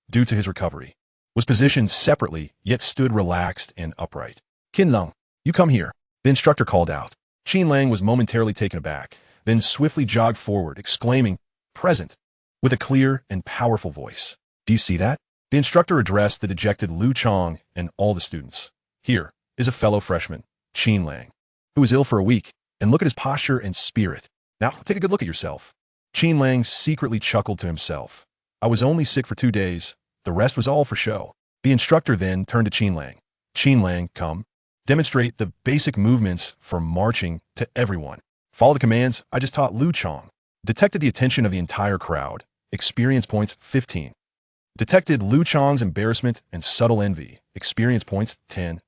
Speaker 1: due to his recovery, was positioned separately yet stood relaxed and upright. Qin Lang, You come here. The instructor called out. Qin Lang was momentarily taken aback, then swiftly jogged forward, exclaiming, "Present," with a clear and powerful voice. "Do you see that?" The instructor addressed the dejected Lu Chong and all the students. "Here is a fellow freshman, Qin Lang, who was ill for a week, and look at his posture and spirit. Now take a good look at yourself." Qin Lang secretly chuckled to himself. "I was only sick for 2 days. The rest was all for show." The instructor then turned to Qin Lang. "Qin Lang, come. Demonstrate the basic movements for marching to everyone. Follow the commands I just taught Lu Chong." Detected the attention of the entire crowd. Experience points 15. Detected Lu Chong's embarrassment and subtle envy. Experience points 10.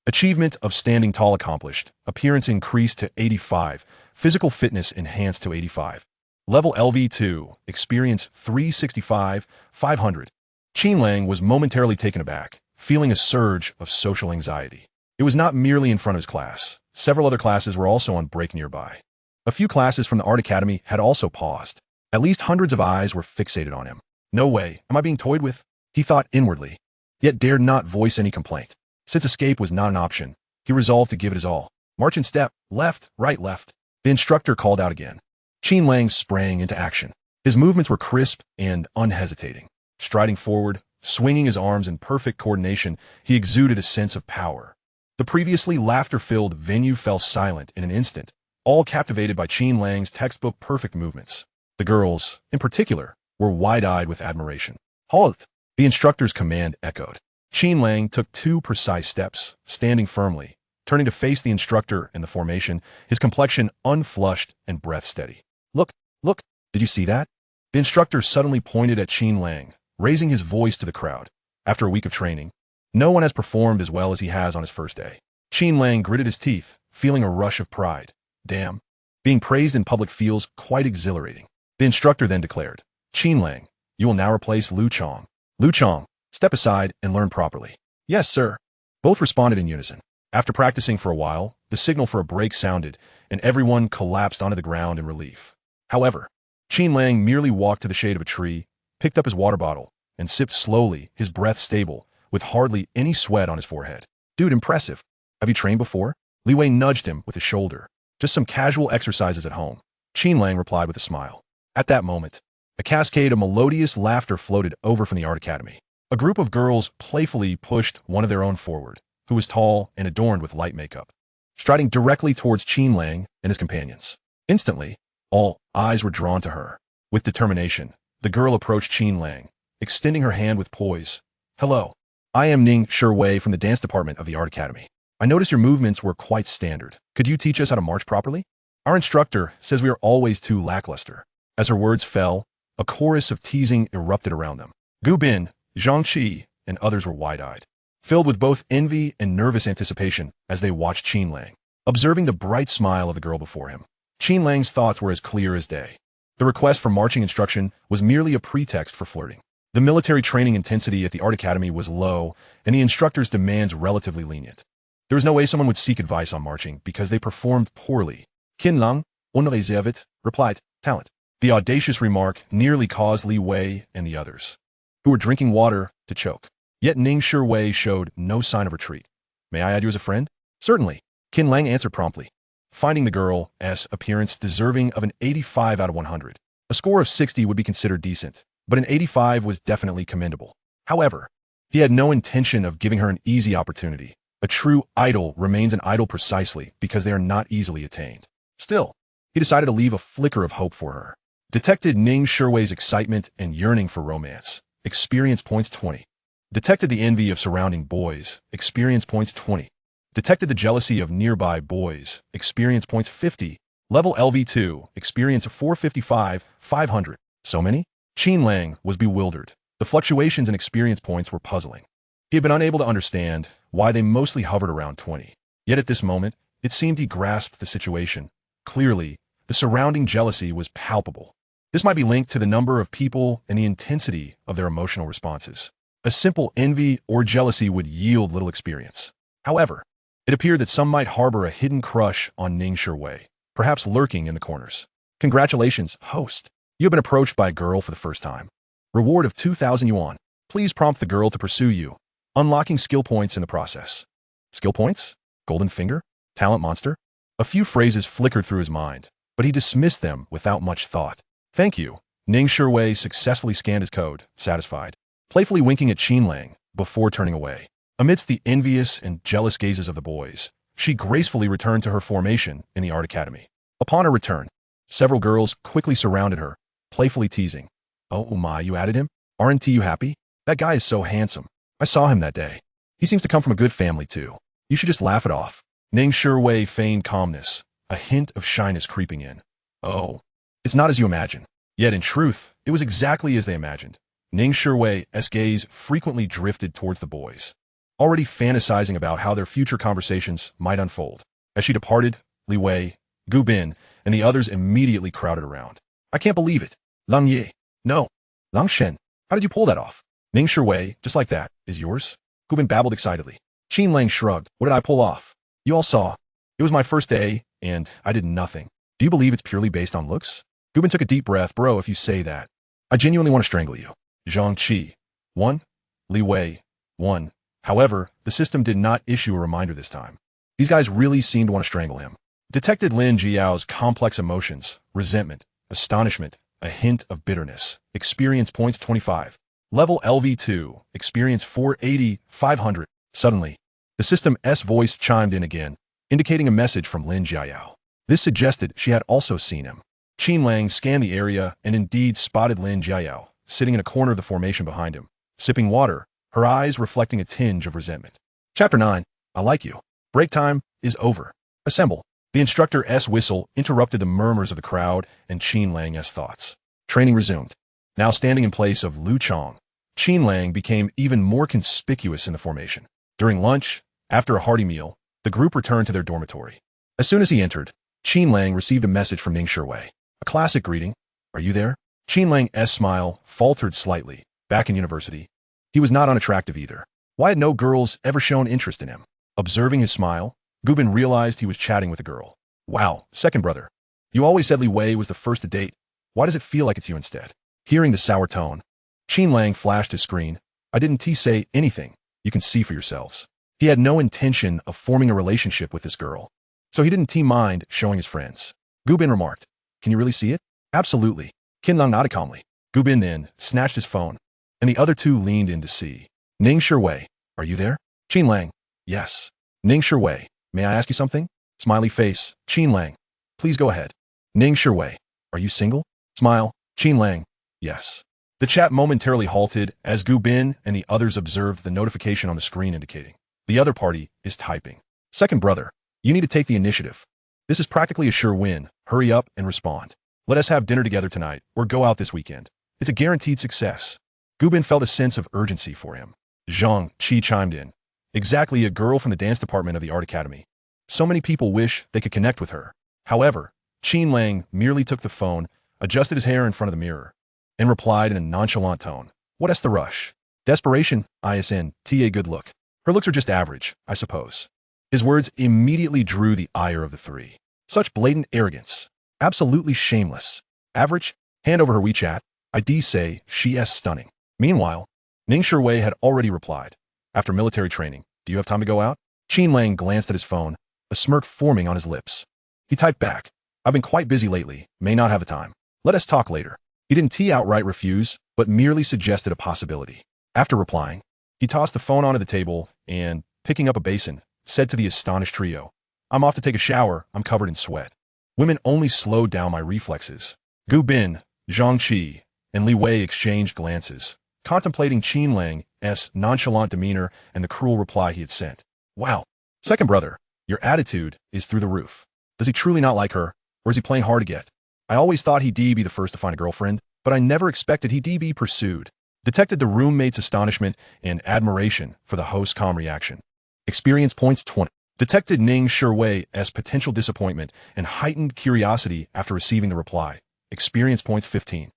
Speaker 1: Achievement of standing tall accomplished. Appearance increased to 85. Physical fitness enhanced to 85. Level LV2. Experience 365, 500. Qin Lang was momentarily taken aback, feeling a surge of social anxiety. It was not merely in front of his class. Several other classes were also on break nearby. A few classes from the Art Academy had also paused. At least hundreds of eyes were fixated on him. "No way, am I being toyed with?" he thought inwardly, yet dared not voice any complaint. Since escape was not an option, he resolved to give it his all. "March in step, left, right, left." The instructor called out again. Qin Lang sprang into action. His movements were crisp and unhesitating. Striding forward, swinging his arms in perfect coordination, he exuded a sense of power. The previously laughter-filled venue fell silent in an instant, all captivated by Qin Lang's textbook perfect movements. The girls, in particular, were wide-eyed with admiration. "Halt!" The instructor's command echoed. Qin Lang took 2 precise steps, standing firmly, turning to face the instructor and the formation, his complexion unflushed and breath steady. Look, did you see that?" The instructor suddenly pointed at Qin Lang, raising his voice to the crowd. "After a week of training, no one has performed as well as he has on his first day." Qin Lang gritted his teeth, feeling a rush of pride. "Damn, being praised in public feels quite exhilarating." The instructor then declared, "Qin Lang, you will now replace Lu Chong. Lu Chong, step aside and learn properly." "Yes, sir." Both responded in unison. After practicing for a while, the signal for a break sounded, and everyone collapsed onto the ground in relief. However, Qin Lang merely walked to the shade of a tree, picked up his water bottle, and sipped slowly, his breath stable, with hardly any sweat on his forehead. "Dude, impressive. Have you trained before?" Li Wei nudged him with his shoulder. "Just some casual exercises at home," Qin Lang replied with a smile. At that moment, a cascade of melodious laughter floated over from the Art Academy. A group of girls playfully pushed one of their own forward, who was tall and adorned with light makeup, striding directly towards Qin Lang and his companions. Instantly, all eyes were drawn to her. With determination, the girl approached Qin Lang, extending her hand with poise. "Hello. I am Ning Shiwei from the dance department of the Art Academy. I noticed your movements were quite standard. Could you teach us how to march properly? Our instructor says we are always too lackluster." As her words fell, a chorus of teasing erupted around them. Gu Bin, Zhang Qi, and others were wide-eyed, filled with both envy and nervous anticipation as they watched Qin Lang. Observing the bright smile of the girl before him, Qin Lang's thoughts were as clear as day. The request for marching instruction was merely a pretext for flirting. The military training intensity at the Art Academy was low, and the instructor's demands relatively lenient. There was no way someone would seek advice on marching because they performed poorly. Qin Lang, Onelezevit, replied, "Talent." The audacious remark nearly caused Li Wei and the others, who were drinking water, to choke. Yet Ning Shiwei showed no sign of retreat. "May I add you as a friend?" "Certainly," Qin Lang answered promptly, finding the girl's appearance deserving of an 85 out of 100. A score of 60 would be considered decent, but an 85 was definitely commendable. However, he had no intention of giving her an easy opportunity. A true idol remains an idol precisely because they are not easily attained. Still, he decided to leave a flicker of hope for her. Detected Ning Shiwei's excitement and yearning for romance. Experience points 20. Detected the envy of surrounding boys. Experience points 20. Detected the jealousy of nearby boys. Experience points 50. Level LV2. Experience of 455, 500. So many? Qin Lang was bewildered. The fluctuations in experience points were puzzling. He had been unable to understand why they mostly hovered around 20. Yet at this moment, it seemed he grasped the situation. Clearly, the surrounding jealousy was palpable. This might be linked to the number of people and the intensity of their emotional responses. A simple envy or jealousy would yield little experience. However, it appeared that some might harbor a hidden crush on Ning Shiwei, perhaps lurking in the corners. "Congratulations, host. You have been approached by a girl for the first time. Reward of 2,000 yuan. Please prompt the girl to pursue you, unlocking skill points in the process." "Skill points?" Golden finger? Talent monster? A few phrases flickered through his mind, but he dismissed them without much thought. Thank you. Ning Shiwei successfully scanned his code, satisfied, playfully winking at Qin Lang before turning away. Amidst the envious and jealous gazes of the boys, she gracefully returned to her formation in the art academy. Upon her return, several girls quickly surrounded her, playfully teasing. Oh my, you added him? Aren't you happy? That guy is so handsome. I saw him that day. He seems to come from a good family too. You should just laugh it off. Ning Shiwei feigned calmness, a hint of shyness creeping in. Oh, it's not as you imagine. Yet in truth, it was exactly as they imagined. Ning Shiwei's gaze frequently drifted towards the boys, already fantasizing about how their future conversations might unfold. As she departed, Li Wei, Gu Bin, and the others immediately crowded around. I can't believe it. Lang Ye. No. Lang Shen. How did you pull that off? Ning Shiwei, just like that, is yours? Gu Bin babbled excitedly. Qin Lang shrugged. What did I pull off? You all saw. It was my first day, and I did nothing. Do you believe it's purely based on looks? Gu Bin took a deep breath. Bro, if you say that. I genuinely want to strangle you. Zhang Qi. 1. Li Wei. 1. However, the system did not issue a reminder this time. These guys really seemed to want to strangle him. Detected Lin Jiao's complex emotions, resentment, astonishment, a hint of bitterness. Experience points 25. Level LV2, experience 480, 500. Suddenly, the system's voice chimed in again, indicating a message from Lin Jiao. This suggested she had also seen him. Qin Lang scanned the area and indeed spotted Lin Jiao, sitting in a corner of the formation behind him, sipping water, her eyes reflecting a tinge of resentment. Chapter 9. I like you. Break time is over. Assemble. The instructor's whistle interrupted the murmurs of the crowd and Qin Lang's thoughts. Training resumed. Now standing in place of Lu Chong, Qin Lang became even more conspicuous in the formation. During lunch, after a hearty meal, the group returned to their dormitory. As soon as he entered, Qin Lang received a message from Ning Shiwei. A classic greeting. Are you there? Qin Lang's smile faltered slightly. Back in university, he was not unattractive either. Why had no girls ever shown interest in him? Observing his smile, Gu Bin realized he was chatting with a girl. Wow, second brother. You always said Li Wei was the first to date. Why does it feel like it's you instead? Hearing the sour tone, Qin Lang flashed his screen. I didn't say anything. You can see for yourselves. He had no intention of forming a relationship with this girl, so he didn't mind showing his friends. Gu Bin remarked, can you really see it? Absolutely. Qin Lang nodded calmly. Gu Bin then snatched his phone, and the other two leaned in to see. Ning Shiwei, are you there? Qin Lang, yes. Ning Shiwei, may I ask you something? Smiley face, Qin Lang, please go ahead. Ning Shiwei, are you single? Smile, Qin Lang, yes. The chat momentarily halted as Gu Bin and the others observed the notification on the screen indicating the other party is typing. Second brother, you need to take the initiative. This is practically a sure win. Hurry up and respond. Let us have dinner together tonight or go out this weekend. It's a guaranteed success. Gu Bin felt a sense of urgency for him. Zhang Qi chimed in. Exactly, a girl from the dance department of the art academy. So many people wish they could connect with her. However, Qin Lang merely took the phone, adjusted his hair in front of the mirror, and replied in a nonchalant tone. What's the rush? Desperation, ISN, TA good look. Her looks are just average, I suppose. His words immediately drew the ire of the three. Such blatant arrogance. Absolutely shameless. Average? Hand over her WeChat. ID say she is stunning. Meanwhile, Ning Shiwei had already replied. After military training, do you have time to go out? Qin Lang glanced at his phone, a smirk forming on his lips. He typed back. I've been quite busy lately, may not have the time. Let us talk later. He didn't outright refuse, but merely suggested a possibility. After replying, he tossed the phone onto the table and, picking up a basin, said to the astonished trio, I'm off to take a shower, I'm covered in sweat. Women only slowed down my reflexes. Gu Bin, Zhang Qi, and Li Wei exchanged glances, contemplating Qin Lang's nonchalant demeanor and the cruel reply he had sent. Wow. Second brother, your attitude is through the roof. Does he truly not like her, or is he playing hard to get? I always thought he'd be the first to find a girlfriend, but I never expected he'd be pursued. Detected the roommate's astonishment and admiration for the host's calm reaction. Experience points 20. Detected Ning Shiwei's potential disappointment and heightened curiosity after receiving the reply. Experience points 15.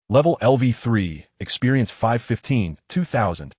Speaker 1: Level LV3, experience 515, 2000.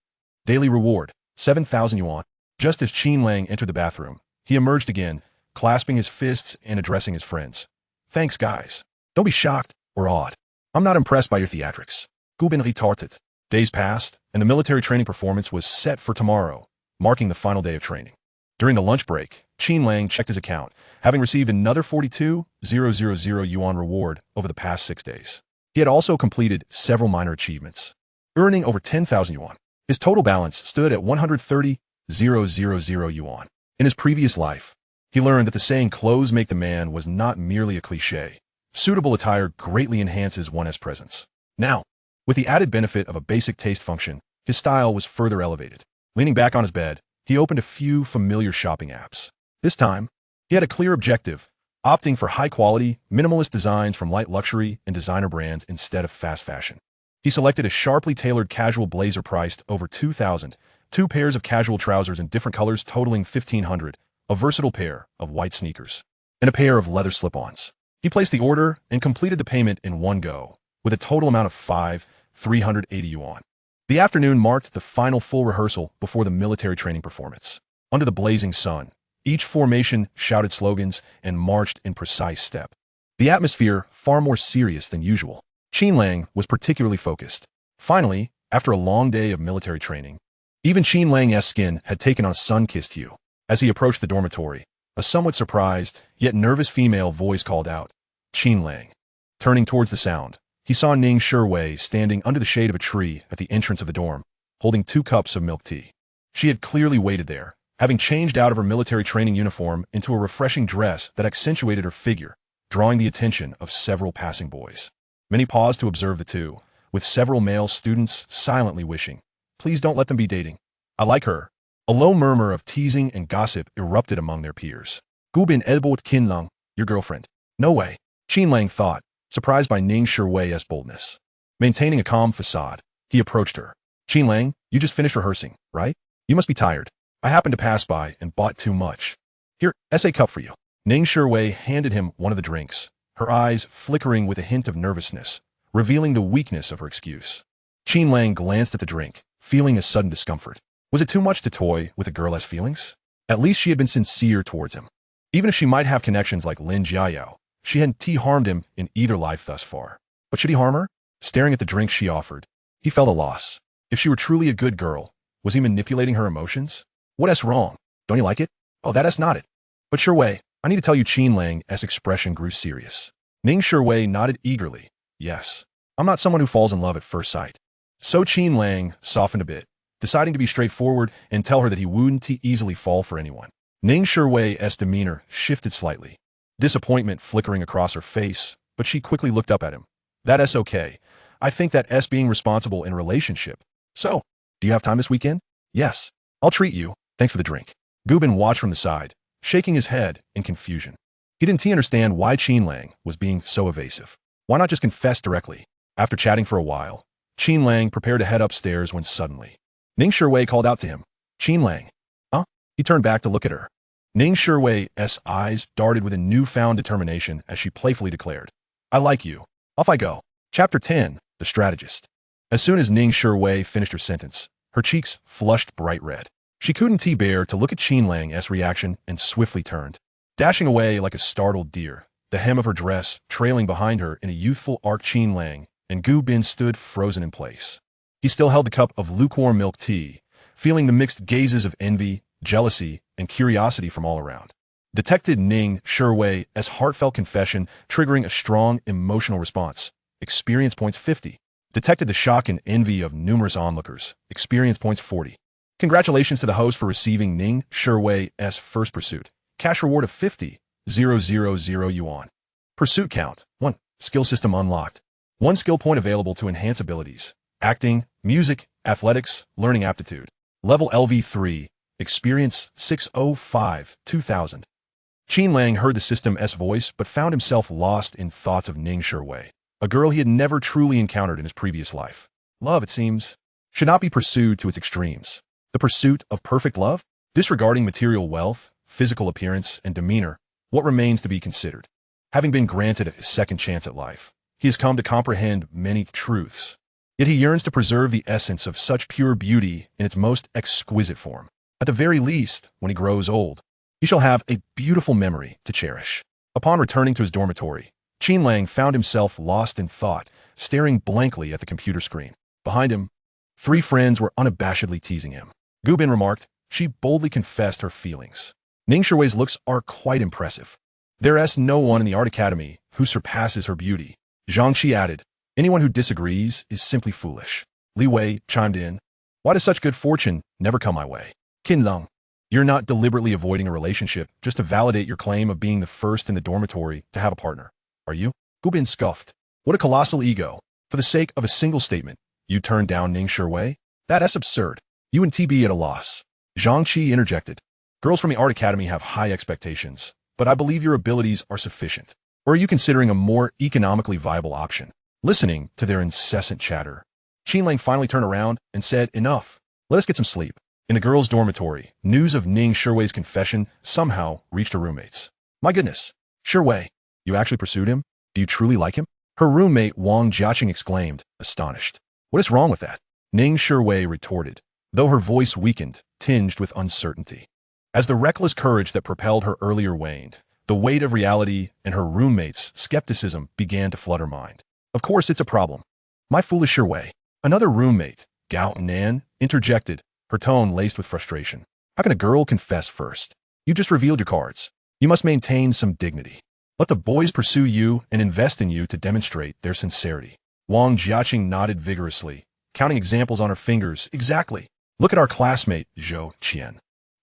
Speaker 1: Daily reward, 7,000 yuan. Just as Qin Lang entered the bathroom, he emerged again, clasping his fists and addressing his friends. Thanks, guys. Don't be shocked or awed. I'm not impressed by your theatrics. Gu Bin retorted. Days passed, and the military training performance was set for tomorrow, marking the final day of training. During the lunch break, Qin Lang checked his account, having received another 42,000 yuan reward over the past 6 days. He had also completed several minor achievements, earning over 10,000 yuan. His total balance stood at 130,000 yuan. In his previous life, he learned that the saying "clothes make the man" was not merely a cliché. Suitable attire greatly enhances one's presence. Now, with the added benefit of a basic taste function, his style was further elevated. Leaning back on his bed, he opened a few familiar shopping apps. This time, he had a clear objective, opting for high-quality, minimalist designs from light luxury and designer brands instead of fast fashion. He selected a sharply tailored casual blazer priced over 2,000, 2 pairs of casual trousers in different colors totaling 1,500, a versatile pair of white sneakers, and a pair of leather slip-ons. He placed the order and completed the payment in one go, with a total amount of 380 yuan. The afternoon marked the final full rehearsal before the military training performance. Under the blazing sun, each formation shouted slogans and marched in precise step. The atmosphere far more serious than usual. Qin Lang was particularly focused. Finally, after a long day of military training, even Qin Lang's skin had taken on a sun-kissed hue. As he approached the dormitory, a somewhat surprised, yet nervous female voice called out, "Qin Lang." Turning towards the sound, he saw Ning Shuwei standing under the shade of a tree at the entrance of the dorm, holding 2 cups of milk tea. She had clearly waited there, having changed out of her military training uniform into a refreshing dress that accentuated her figure, drawing the attention of several passing boys. Many paused to observe the two, with several male students silently wishing, "Please don't let them be dating. I like her." A low murmur of teasing and gossip erupted among their peers. "Gu bin elbowed Qin Lang, your girlfriend." "No way," Qin Lang thought, surprised by Ning Shuwei's boldness. Maintaining a calm facade, he approached her. "Qin Lang, you just finished rehearsing, right? You must be tired. I happened to pass by and bought too much. Here, a cup for you." Ning Shuwei handed him one of the drinks, her eyes flickering with a hint of nervousness, revealing the weakness of her excuse. Qin Lang glanced at the drink, feeling a sudden discomfort. Was it too much to toy with a girl's feelings? At least she had been sincere towards him. Even if she might have connections like Lin Jiayao, she hadn't harmed him in either life thus far. But should he harm her? Staring at the drink she offered, he felt a loss. If she were truly a good girl, was he manipulating her emotions? What's wrong? Don't you like it? Oh, that's not it. But Shuwei, I need to tell you. Qin Lang's expression grew serious. Ning Shuwei nodded eagerly. Yes. I'm not someone who falls in love at first sight. So Qin Lang softened a bit, deciding to be straightforward and tell her that he wouldn't easily fall for anyone. Ning Shuwei's demeanor shifted slightly, disappointment flickering across her face, but she quickly looked up at him. "That's okay. I think that's being responsible in a relationship. So, do you have time this weekend?" "Yes. I'll treat you. Thanks for the drink." Gubin watched from the side, shaking his head in confusion. He didn't understand why Qin Lang was being so evasive. Why not just confess directly? After chatting for a while, Qin Lang prepared to head upstairs when suddenly Ning Shuwei called out to him, "Qin Lang." "Huh?" He turned back to look at her. Ning Shuwei's eyes darted with a newfound determination as she playfully declared, "I like you. Off I go." Chapter 10, The Strategist. As soon as Ning Shuwei finished her sentence, her cheeks flushed bright red. She couldn't bear to look at Qin Lang's reaction and swiftly turned, dashing away like a startled deer, the hem of her dress trailing behind her in a youthful arc. Qin Lang and Gu Bin stood frozen in place. He still held the cup of lukewarm milk tea, feeling the mixed gazes of envy, jealousy, and curiosity from all around. Detected Ning Shuwei's heartfelt confession, triggering a strong emotional response. Experience points 50. Detected the shock and envy of numerous onlookers. Experience points 40. Congratulations to the host for receiving Ning Shuwei's first pursuit. Cash reward of 50,000 yuan. Pursuit count, 1. Skill system unlocked. 1 skill point available to enhance abilities. Acting, music, athletics, learning aptitude. Level LV3. Experience 605, 2000. Qin Lang heard the system's voice but found himself lost in thoughts of Ning Shuwei, a girl he had never truly encountered in his previous life. Love, it seems, should not be pursued to its extremes. The pursuit of perfect love? Disregarding material wealth, physical appearance, and demeanor, what remains to be considered? Having been granted a second chance at life, he has come to comprehend many truths. Yet he yearns to preserve the essence of such pure beauty in its most exquisite form. At the very least, when he grows old, he shall have a beautiful memory to cherish. Upon returning to his dormitory, Qin Lang found himself lost in thought, staring blankly at the computer screen. Behind him, 3 friends were unabashedly teasing him. Gu Bin remarked, she boldly confessed her feelings. Ning Shiwei's looks are quite impressive. There's no one in the art academy who surpasses her beauty. Zhang Qi added, anyone who disagrees is simply foolish. Li Wei chimed in, why does such good fortune never come my way? Qin Lang, you're not deliberately avoiding a relationship just to validate your claim of being the first in the dormitory to have a partner, are you? Gu Bin scoffed. What a colossal ego. For the sake of a single statement, you turned down Ning Shiwei? That's absurd. You and TB at a loss. Zhang Qi interjected. Girls from the art academy have high expectations, but I believe your abilities are sufficient. Or are you considering a more economically viable option? Listening to their incessant chatter, Qin Lang finally turned around and said, enough. Let us get some sleep. In the girls' dormitory, news of Ning Shiwei's confession somehow reached her roommates. My goodness, Shiwei, you actually pursued him? Do you truly like him? Her roommate Wang Jiaqing exclaimed, astonished. What is wrong with that? Ning Shiwei retorted, though her voice weakened, tinged with uncertainty. As the reckless courage that propelled her earlier waned, the weight of reality and her roommate's skepticism began to flood her mind. Of course it's a problem. My foolish Shiwei. Another roommate, Gao Nan, interjected, her tone laced with frustration. How can a girl confess first? You just revealed your cards. You must maintain some dignity. Let the boys pursue you and invest in you to demonstrate their sincerity. Wang Jiaqing nodded vigorously, counting examples on her fingers. Exactly. Look at our classmate, Zhou Qian.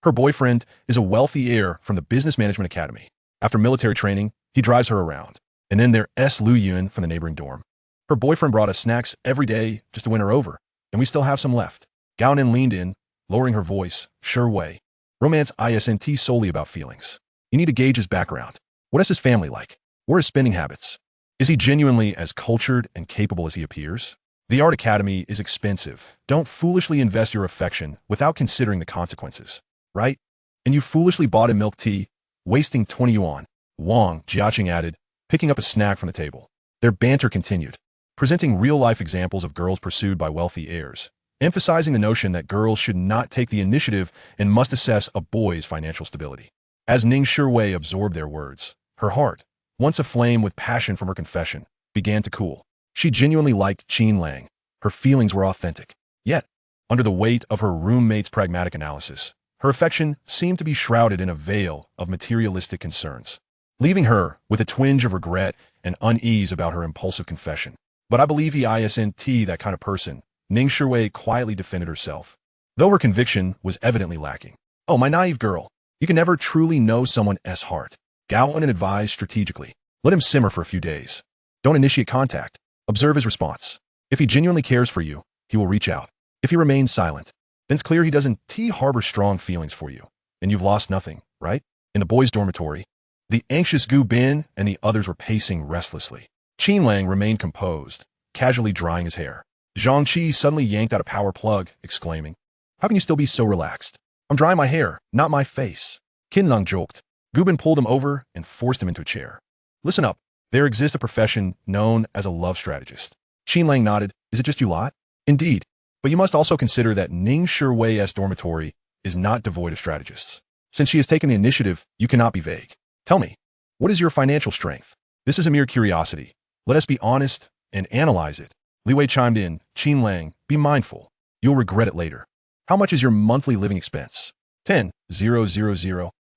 Speaker 1: Her boyfriend is a wealthy heir from the Business Management Academy. After military training, he drives her around. And then there's Lu Yun from the neighboring dorm. Her boyfriend brought us snacks every day just to win her over, and we still have some left. Gao Nin leaned in, lowering her voice. Sure way. Romance isn't solely about feelings. You need to gauge his background. What is his family like? What are his spending habits? Is he genuinely as cultured and capable as he appears? The art academy is expensive. Don't foolishly invest your affection without considering the consequences, right? And you foolishly bought him milk tea, wasting 20 yuan. Wang Jiaqing added, picking up a snack from the table. Their banter continued, presenting real-life examples of girls pursued by wealthy heirs, emphasizing the notion that girls should not take the initiative and must assess a boy's financial stability. As Ning Shiwei absorbed their words, her heart, once aflame with passion from her confession, began to cool. She genuinely liked Qin Lang. Her feelings were authentic. Yet, under the weight of her roommate's pragmatic analysis, her affection seemed to be shrouded in a veil of materialistic concerns, leaving her with a twinge of regret and unease about her impulsive confession. But I believe he isn't that kind of person, Ning Shiwei quietly defended herself, though her conviction was evidently lacking. Oh, my naive girl, you can never truly know someone's heart. Gao Nin advised strategically. Let him simmer for a few days. Don't initiate contact. Observe his response. If he genuinely cares for you, he will reach out. If he remains silent, then it's clear he doesn't harbor strong feelings for you, and you've lost nothing, right? In the boys' dormitory, the anxious Gu Bin and the others were pacing restlessly. Qin Lang remained composed, casually drying his hair. Zhang Qi suddenly yanked out a power plug, exclaiming, how can you still be so relaxed? I'm drying my hair, not my face. Qin Lang joked. Gu Bin pulled him over and forced him into a chair. Listen up. There exists a profession known as a love strategist. Qin Lang nodded. Is it just you lot? Indeed. But you must also consider that Ning Shiwei's dormitory is not devoid of strategists. Since she has taken the initiative, you cannot be vague. Tell me, what is your financial strength? This is a mere curiosity. Let us be honest and analyze it. Li Wei chimed in. Qin Lang, be mindful. You'll regret it later. How much is your monthly living expense? 10,000,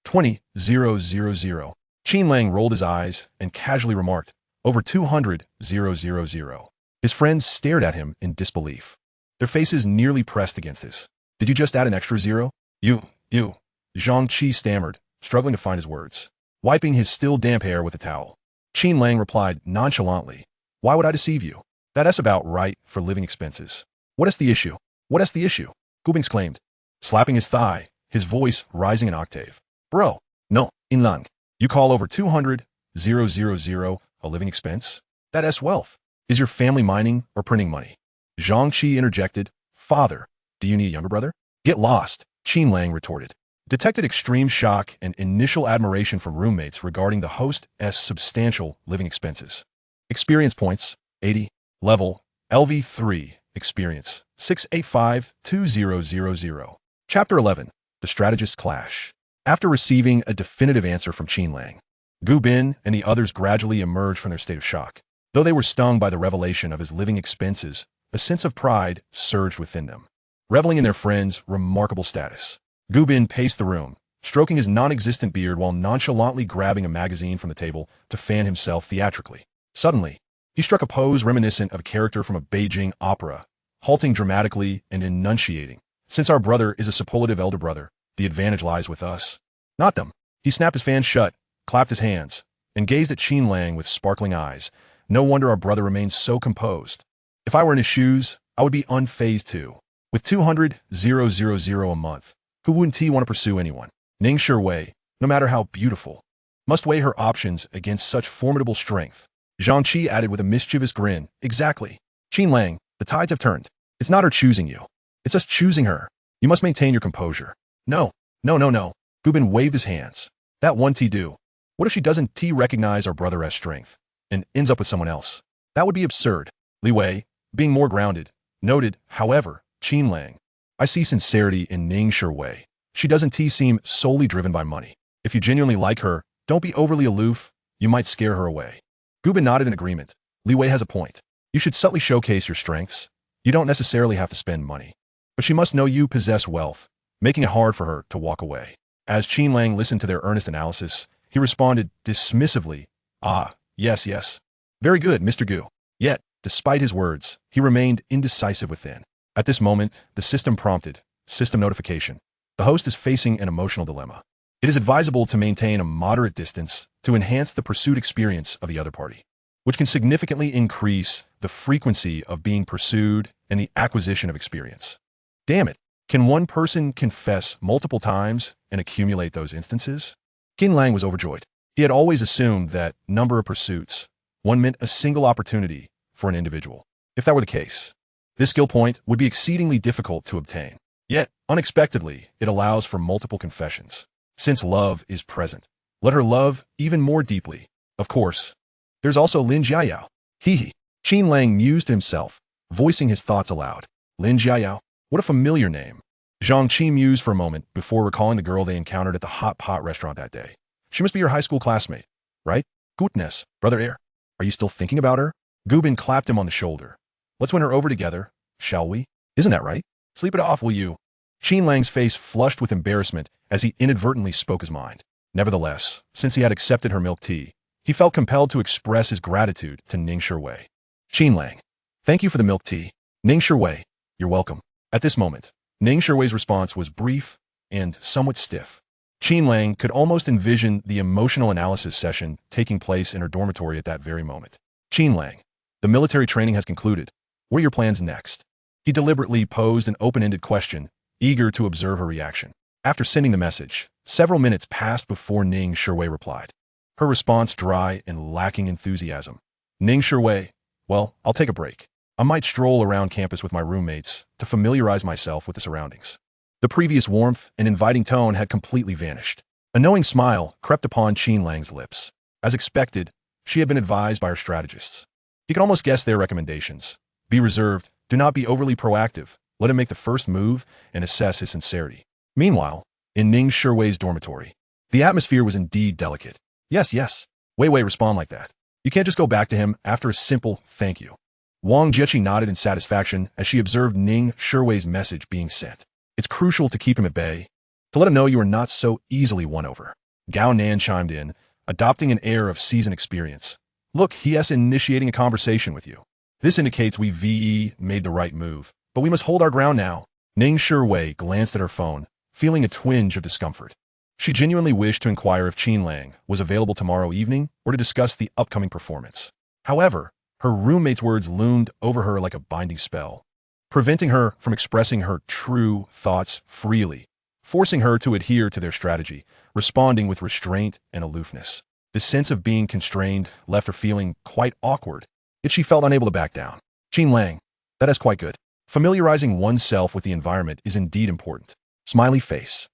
Speaker 1: 20,000. Qin Lang rolled his eyes and casually remarked, over 200,000. His friends stared at him in disbelief, their faces nearly pressed against his. Did you just add an extra zero? You. Zhang Qi stammered, struggling to find his words, wiping his still damp hair with a towel. Qin Lang replied nonchalantly, why would I deceive you? That's about right for living expenses. What is the issue? What is the issue? Gu Bin exclaimed, slapping his thigh, his voice rising an octave. Bro, no, Qin Lang. You call over 200,000 a living expense? That's wealth. Is your family mining or printing money? Zhang Qi interjected. Father, do you need a younger brother? Get lost, Qin Lang retorted. Detected extreme shock and initial admiration from roommates regarding the host's substantial living expenses. Experience points, 80. Level, LV3, experience, 6852000. Chapter 11, The Strategist's Clash. After receiving a definitive answer from Qin Lang, Gu Bin and the others gradually emerged from their state of shock. Though they were stung by the revelation of his living expenses, a sense of pride surged within them, reveling in their friend's remarkable status. Gu Bin paced the room, stroking his non-existent beard while nonchalantly grabbing a magazine from the table to fan himself theatrically. Suddenly, he struck a pose reminiscent of a character from a Beijing opera, halting dramatically and enunciating. Since our brother is a superlative elder brother, the advantage lies with us, not them. He snapped his fan shut, clapped his hands, and gazed at Qin Lang with sparkling eyes. No wonder our brother remains so composed. If I were in his shoes, I would be unfazed too. With 200,000 a month, who wouldn't he want to pursue anyone? Ning Shiwei, no matter how beautiful, must weigh her options against such formidable strength. Zhang Qi added with a mischievous grin, exactly. Qin Lang, the tides have turned. It's not her choosing you. It's us choosing her. You must maintain your composure. No. Gu Bin waved his hands. That one T do. What if she doesn't recognize our brother as strength, and ends up with someone else? That would be absurd. Li Wei, being more grounded, noted, however, Qin Lang, I see sincerity in Ning Shiwei. She doesn't seem solely driven by money. If you genuinely like her, don't be overly aloof. You might scare her away. Gu Bin nodded in agreement. Li Wei has a point. You should subtly showcase your strengths. You don't necessarily have to spend money. But she must know you possess wealth, making it hard for her to walk away. As Qin Lang listened to their earnest analysis, he responded dismissively, Ah, yes. Very good, Mr. Gu. Yet, despite his words, he remained indecisive within. At this moment, the system prompted, system notification. The host is facing an emotional dilemma. It is advisable to maintain a moderate distance to enhance the pursuit experience of the other party, which can significantly increase the frequency of being pursued and the acquisition of experience. Damn it, can one person confess multiple times and accumulate those instances? Qin Lang was overjoyed. He had always assumed that number of pursuits, one meant a single opportunity for an individual. If that were the case, this skill point would be exceedingly difficult to obtain. Yet, unexpectedly, it allows for multiple confessions. Since love is present, let her love even more deeply. Of course, there's also Lin Jiayao. Hee. Qin Lang mused to himself, voicing his thoughts aloud. Lin Jiayao? What a familiar name. Zhang Qi mused for a moment before recalling the girl they encountered at the hot pot restaurant that day. She must be your high school classmate, right? Goodness, brother Air. Are you still thinking about her? Gu Bin clapped him on the shoulder. Let's win her over together, shall we? Isn't that right? Sleep it off, will you? Qin Lang's face flushed with embarrassment as he inadvertently spoke his mind. Nevertheless, since he had accepted her milk tea, he felt compelled to express his gratitude to Ning Shiwei. Qin Lang, thank you for the milk tea. Ning Shiwei, you're welcome. At this moment, Ning Shiwei's response was brief and somewhat stiff. Qin Lang could almost envision the emotional analysis session taking place in her dormitory at that very moment. Qin Lang, the military training has concluded. What are your plans next? He deliberately posed an open-ended question, eager to observe her reaction. After sending the message, several minutes passed before Ning Shiwei replied. Her response dry and lacking enthusiasm. Ning Shiwei, well, I'll take a break. I might stroll around campus with my roommates to familiarize myself with the surroundings. The previous warmth and inviting tone had completely vanished. A knowing smile crept upon Qin Lang's lips. As expected, she had been advised by her strategists. He could almost guess their recommendations. Be reserved, do not be overly proactive, let him make the first move and assess his sincerity. Meanwhile, in Ning Shiwei's dormitory, the atmosphere was indeed delicate. Yes. Wei, respond like that. You can't just go back to him after a simple thank you. Wang Jiechi nodded in satisfaction as she observed Ning Shiwei's message being sent. It's crucial to keep him at bay, to let him know you are not so easily won over. Gao Nan chimed in, adopting an air of seasoned experience. Look, he's initiating a conversation with you. This indicates we made the right move, but we must hold our ground now. Ning Shiwei glanced at her phone, feeling a twinge of discomfort. She genuinely wished to inquire if Qin Lang was available tomorrow evening or to discuss the upcoming performance. However, her roommate's words loomed over her like a binding spell, preventing her from expressing her true thoughts freely, forcing her to adhere to their strategy, responding with restraint and aloofness. The sense of being constrained left her feeling quite awkward, yet she felt unable to back down. Qin Lang, that is quite good. Familiarizing oneself with the environment is indeed important. Smiley face.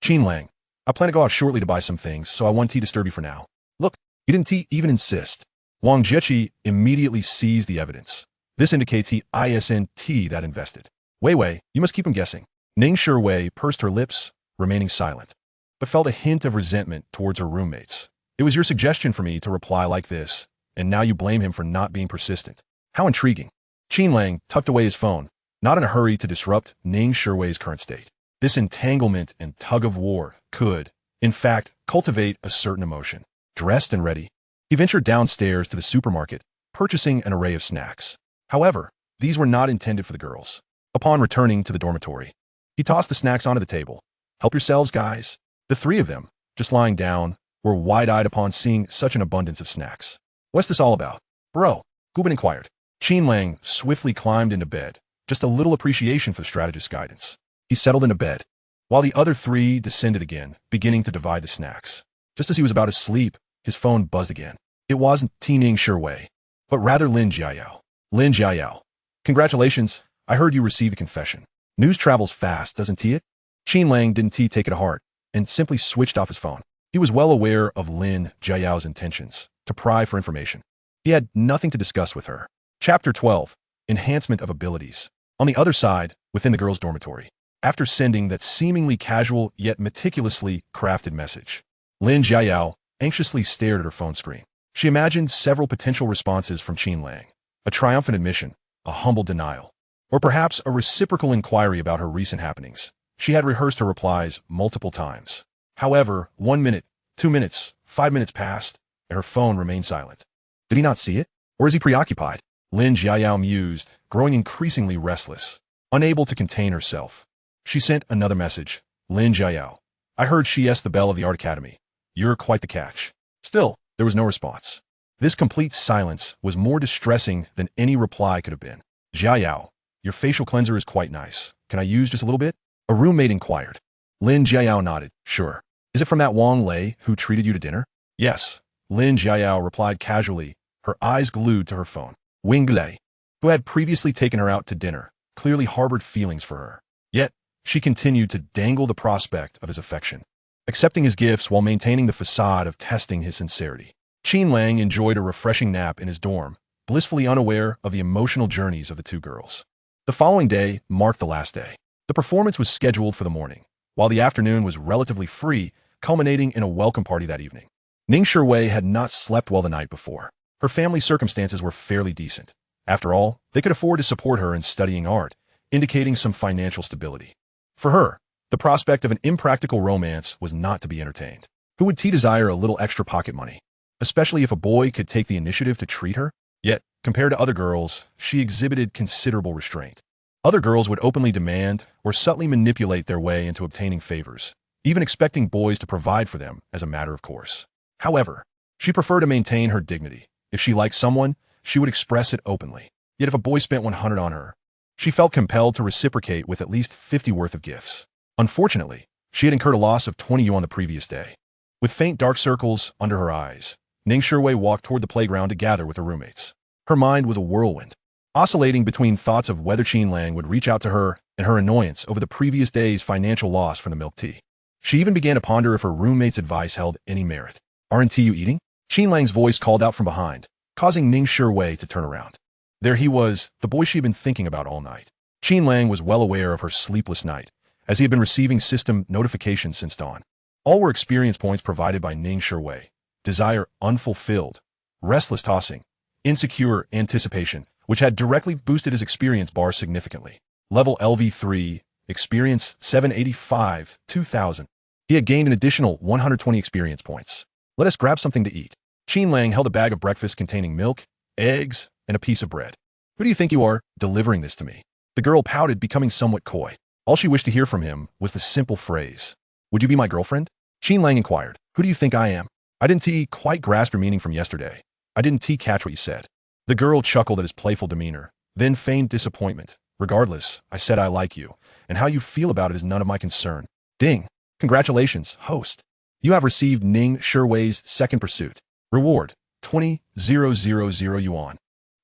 Speaker 1: Qin Lang, I plan to go out shortly to buy some things, so I won't disturb you for now. Look, you didn't even insist. Wang Jiechi immediately seized the evidence. This indicates he isn't that invested. Wei, you must keep him guessing. Ning Shiwei pursed her lips, remaining silent, but felt a hint of resentment towards her roommates. It was your suggestion for me to reply like this, and now you blame him for not being persistent. How intriguing. Qin Lang tucked away his phone, not in a hurry to disrupt Ning Shiwei's current state. This entanglement and tug-of-war could, in fact, cultivate a certain emotion. Dressed and ready, he ventured downstairs to the supermarket, purchasing an array of snacks. However, these were not intended for the girls. Upon returning to the dormitory, he tossed the snacks onto the table. "Help yourselves, guys." The three of them, just lying down, were wide-eyed upon seeing such an abundance of snacks. "What's this all about, bro?" Gubin inquired. Qin Lang swiftly climbed into bed, just a little appreciation for the strategist's guidance. He settled into bed, while the other three descended again, beginning to divide the snacks. Just as he was about to sleep, his phone buzzed again. It wasn't Ning Shuwei, but rather Lin Jiayao. "Lin Jiayao, congratulations, I heard you received a confession. News travels fast, doesn't it?" Qin Lang didn't take it to heart, and simply switched off his phone. He was well aware of Lin Jiayao's intentions, to pry for information. He had nothing to discuss with her. Chapter 12. Enhancement of Abilities. On the other side, within the girls' dormitory, after sending that seemingly casual yet meticulously crafted message, Lin Jiayao anxiously stared at her phone screen. She imagined several potential responses from Qin Lang: a triumphant admission, a humble denial, or perhaps a reciprocal inquiry about her recent happenings. She had rehearsed her replies multiple times. However, 1 minute, 2 minutes, 5 minutes passed, and her phone remained silent. Did he not see it? Or is he preoccupied? Lin Jiayao mused, growing increasingly restless. Unable to contain herself, she sent another message. "Lin Jiayao, I heard she's the belle of the art academy. You're quite the catch." Still, there was no response. This complete silence was more distressing than any reply could have been. "Jiayao, your facial cleanser is quite nice. Can I use just a little bit?" A roommate inquired. Lin Jiayao nodded. "Sure. Is it from that Wang Lei who treated you to dinner?" "Yes," Lin Jiayao replied casually, her eyes glued to her phone. Wang Lei, who had previously taken her out to dinner, clearly harbored feelings for her. Yet, she continued to dangle the prospect of his affection, accepting his gifts while maintaining the facade of testing his sincerity. Qin Lang enjoyed a refreshing nap in his dorm, blissfully unaware of the emotional journeys of the two girls. The following day marked the last day. The performance was scheduled for the morning, while the afternoon was relatively free, culminating in a welcome party that evening. Ning Shuwei had not slept well the night before. Her family circumstances were fairly decent. After all, they could afford to support her in studying art, indicating some financial stability. For her, the prospect of an impractical romance was not to be entertained. Who would desire a little extra pocket money? Especially if a boy could take the initiative to treat her? Yet, compared to other girls, she exhibited considerable restraint. Other girls would openly demand or subtly manipulate their way into obtaining favors, even expecting boys to provide for them as a matter of course. However, she preferred to maintain her dignity. If she liked someone, she would express it openly. Yet if a boy spent 100 on her, she felt compelled to reciprocate with at least 50 worth of gifts. Unfortunately, she had incurred a loss of 20 yuan the previous day. With faint dark circles under her eyes, Ning Shuwei walked toward the playground to gather with her roommates. Her mind was a whirlwind, oscillating between thoughts of whether Qin Lang would reach out to her and her annoyance over the previous day's financial loss from the milk tea. She even began to ponder if her roommate's advice held any merit. "Aren't you eating?" Qin Lang's voice called out from behind, causing Ning Shuwei to turn around. There he was, the boy she had been thinking about all night. Qin Lang was well aware of her sleepless night, as he had been receiving system notifications since dawn. All were experience points provided by Ning Shuwei. Desire unfulfilled, restless tossing, insecure anticipation, which had directly boosted his experience bar significantly. Level LV3, experience 785, 2000. He had gained an additional 120 experience points. "Let us grab something to eat." Qin Lang held a bag of breakfast containing milk, eggs, and a piece of bread. "Who do you think you are, delivering this to me?" The girl pouted, becoming somewhat coy. All she wished to hear from him was the simple phrase, "Would you be my girlfriend?" Qin Lang inquired. "Who do you think I am?" "I didn't quite grasp your meaning from yesterday. I didn't catch what you said." The girl chuckled at his playful demeanor, then feigned disappointment. "Regardless, I said I like you, and how you feel about it is none of my concern." Ding. Congratulations, host. You have received Ning Shuwei's second pursuit. Reward, 20,000 yuan.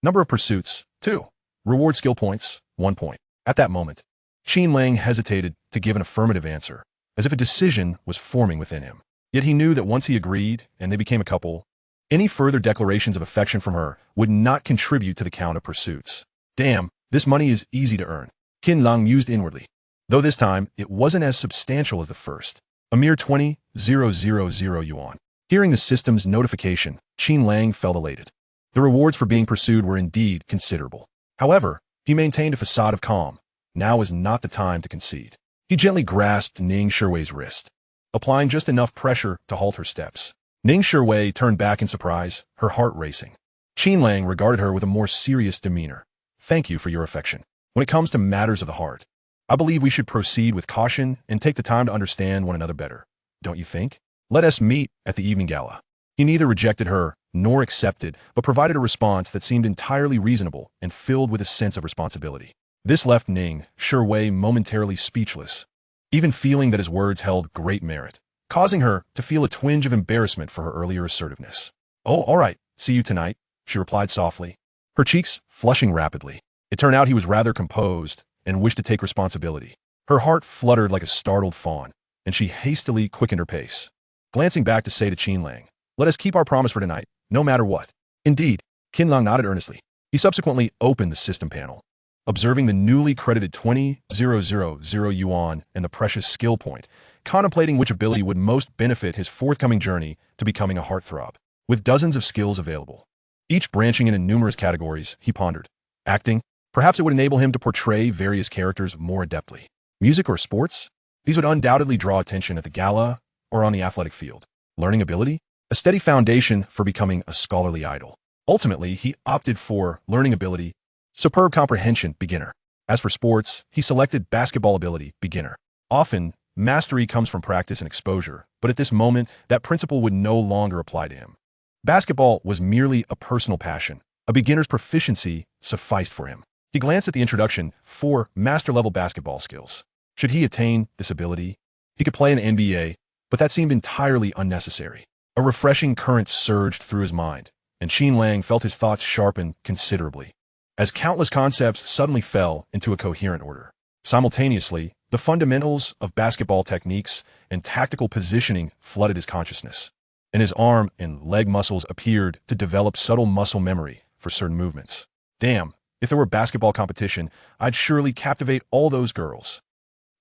Speaker 1: Number of pursuits, 2. Reward skill points, 1 point. At that moment, Qin Lang hesitated to give an affirmative answer, as if a decision was forming within him. Yet he knew that once he agreed and they became a couple, any further declarations of affection from her would not contribute to the count of pursuits. Damn, this money is easy to earn, Qin Lang mused inwardly. Though this time, it wasn't as substantial as the first. A mere 20,000 yuan. Hearing the system's notification, Qin Lang felt elated. The rewards for being pursued were indeed considerable. However, he maintained a facade of calm. Now is not the time to concede. He gently grasped Ning Shiwei's wrist, applying just enough pressure to halt her steps. Ning Shiwei turned back in surprise, her heart racing. Qin Lang regarded her with a more serious demeanor. Thank you for your affection. When it comes to matters of the heart, I believe we should proceed with caution and take the time to understand one another better. Don't you think? Let us meet at the evening gala. He neither rejected her nor accepted, but provided a response that seemed entirely reasonable and filled with a sense of responsibility. This left Ning Shiwei momentarily speechless, even feeling that his words held great merit, causing her to feel a twinge of embarrassment for her earlier assertiveness. Oh, all right, see you tonight, she replied softly, her cheeks flushing rapidly. It turned out he was rather composed and wished to take responsibility. Her heart fluttered like a startled fawn, and she hastily quickened her pace, glancing back to say to Qin Lang, let us keep our promise for tonight, no matter what. Indeed, Qin Lang nodded earnestly. He subsequently opened the system panel, observing the newly credited 20,000 yuan and the precious skill point, contemplating which ability would most benefit his forthcoming journey to becoming a heartthrob. With dozens of skills available, each branching into numerous categories, he pondered. Acting? Perhaps it would enable him to portray various characters more adeptly. Music or sports? These would undoubtedly draw attention at the gala or on the athletic field. Learning ability? A steady foundation for becoming a scholarly idol. Ultimately, he opted for learning ability, superb comprehension, beginner. As for sports, he selected basketball ability, beginner. Often, mastery comes from practice and exposure, but at this moment, that principle would no longer apply to him. Basketball was merely a personal passion. A beginner's proficiency sufficed for him. He glanced at the introduction for master-level basketball skills. Should he attain this ability, he could play in the NBA, but that seemed entirely unnecessary. A refreshing current surged through his mind, and Qin Lang felt his thoughts sharpen considerably, as countless concepts suddenly fell into a coherent order. Simultaneously, the fundamentals of basketball techniques and tactical positioning flooded his consciousness, and his arm and leg muscles appeared to develop subtle muscle memory for certain movements. Damn, if there were basketball competition, I'd surely captivate all those girls.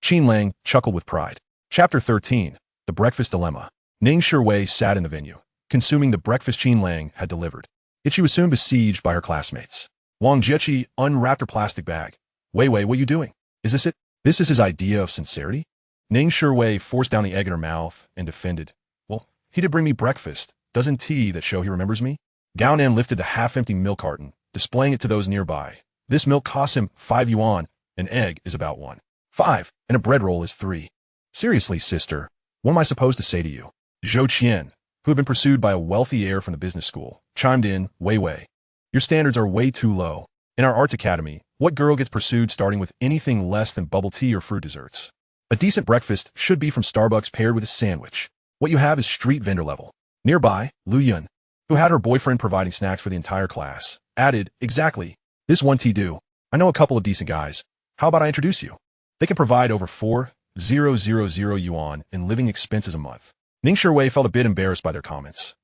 Speaker 1: Qin Lang chuckled with pride. Chapter 13, The Breakfast Dilemma. Ning Shiwei sat in the venue, consuming the breakfast Qin Lang had delivered. Yet she was soon besieged by her classmates. Wang Jieqi unwrapped her plastic bag. Wei, what are you doing? Is this it? This is his idea of sincerity? Ning Shiwei forced down the egg in her mouth and defended. Well, he did bring me breakfast. Doesn't tea that show he remembers me? Gao Nan lifted the half-empty milk carton, displaying it to those nearby. This milk costs him 5 yuan, an egg is about 1.5, and a bread roll is 3. Seriously, sister, what am I supposed to say to you? Zhou Qian, who had been pursued by a wealthy heir from the business school, chimed in, Wei, your standards are way too low. In our arts academy, what girl gets pursued starting with anything less than bubble tea or fruit desserts? A decent breakfast should be from Starbucks paired with a sandwich. What you have is street vendor level. Nearby, Lu Yun, who had her boyfriend providing snacks for the entire class, added, exactly. This one tea do. I know a couple of decent guys. How about I introduce you? They can provide over 4,000 yuan in living expenses a month. Ning Shiwei felt a bit embarrassed by their comments.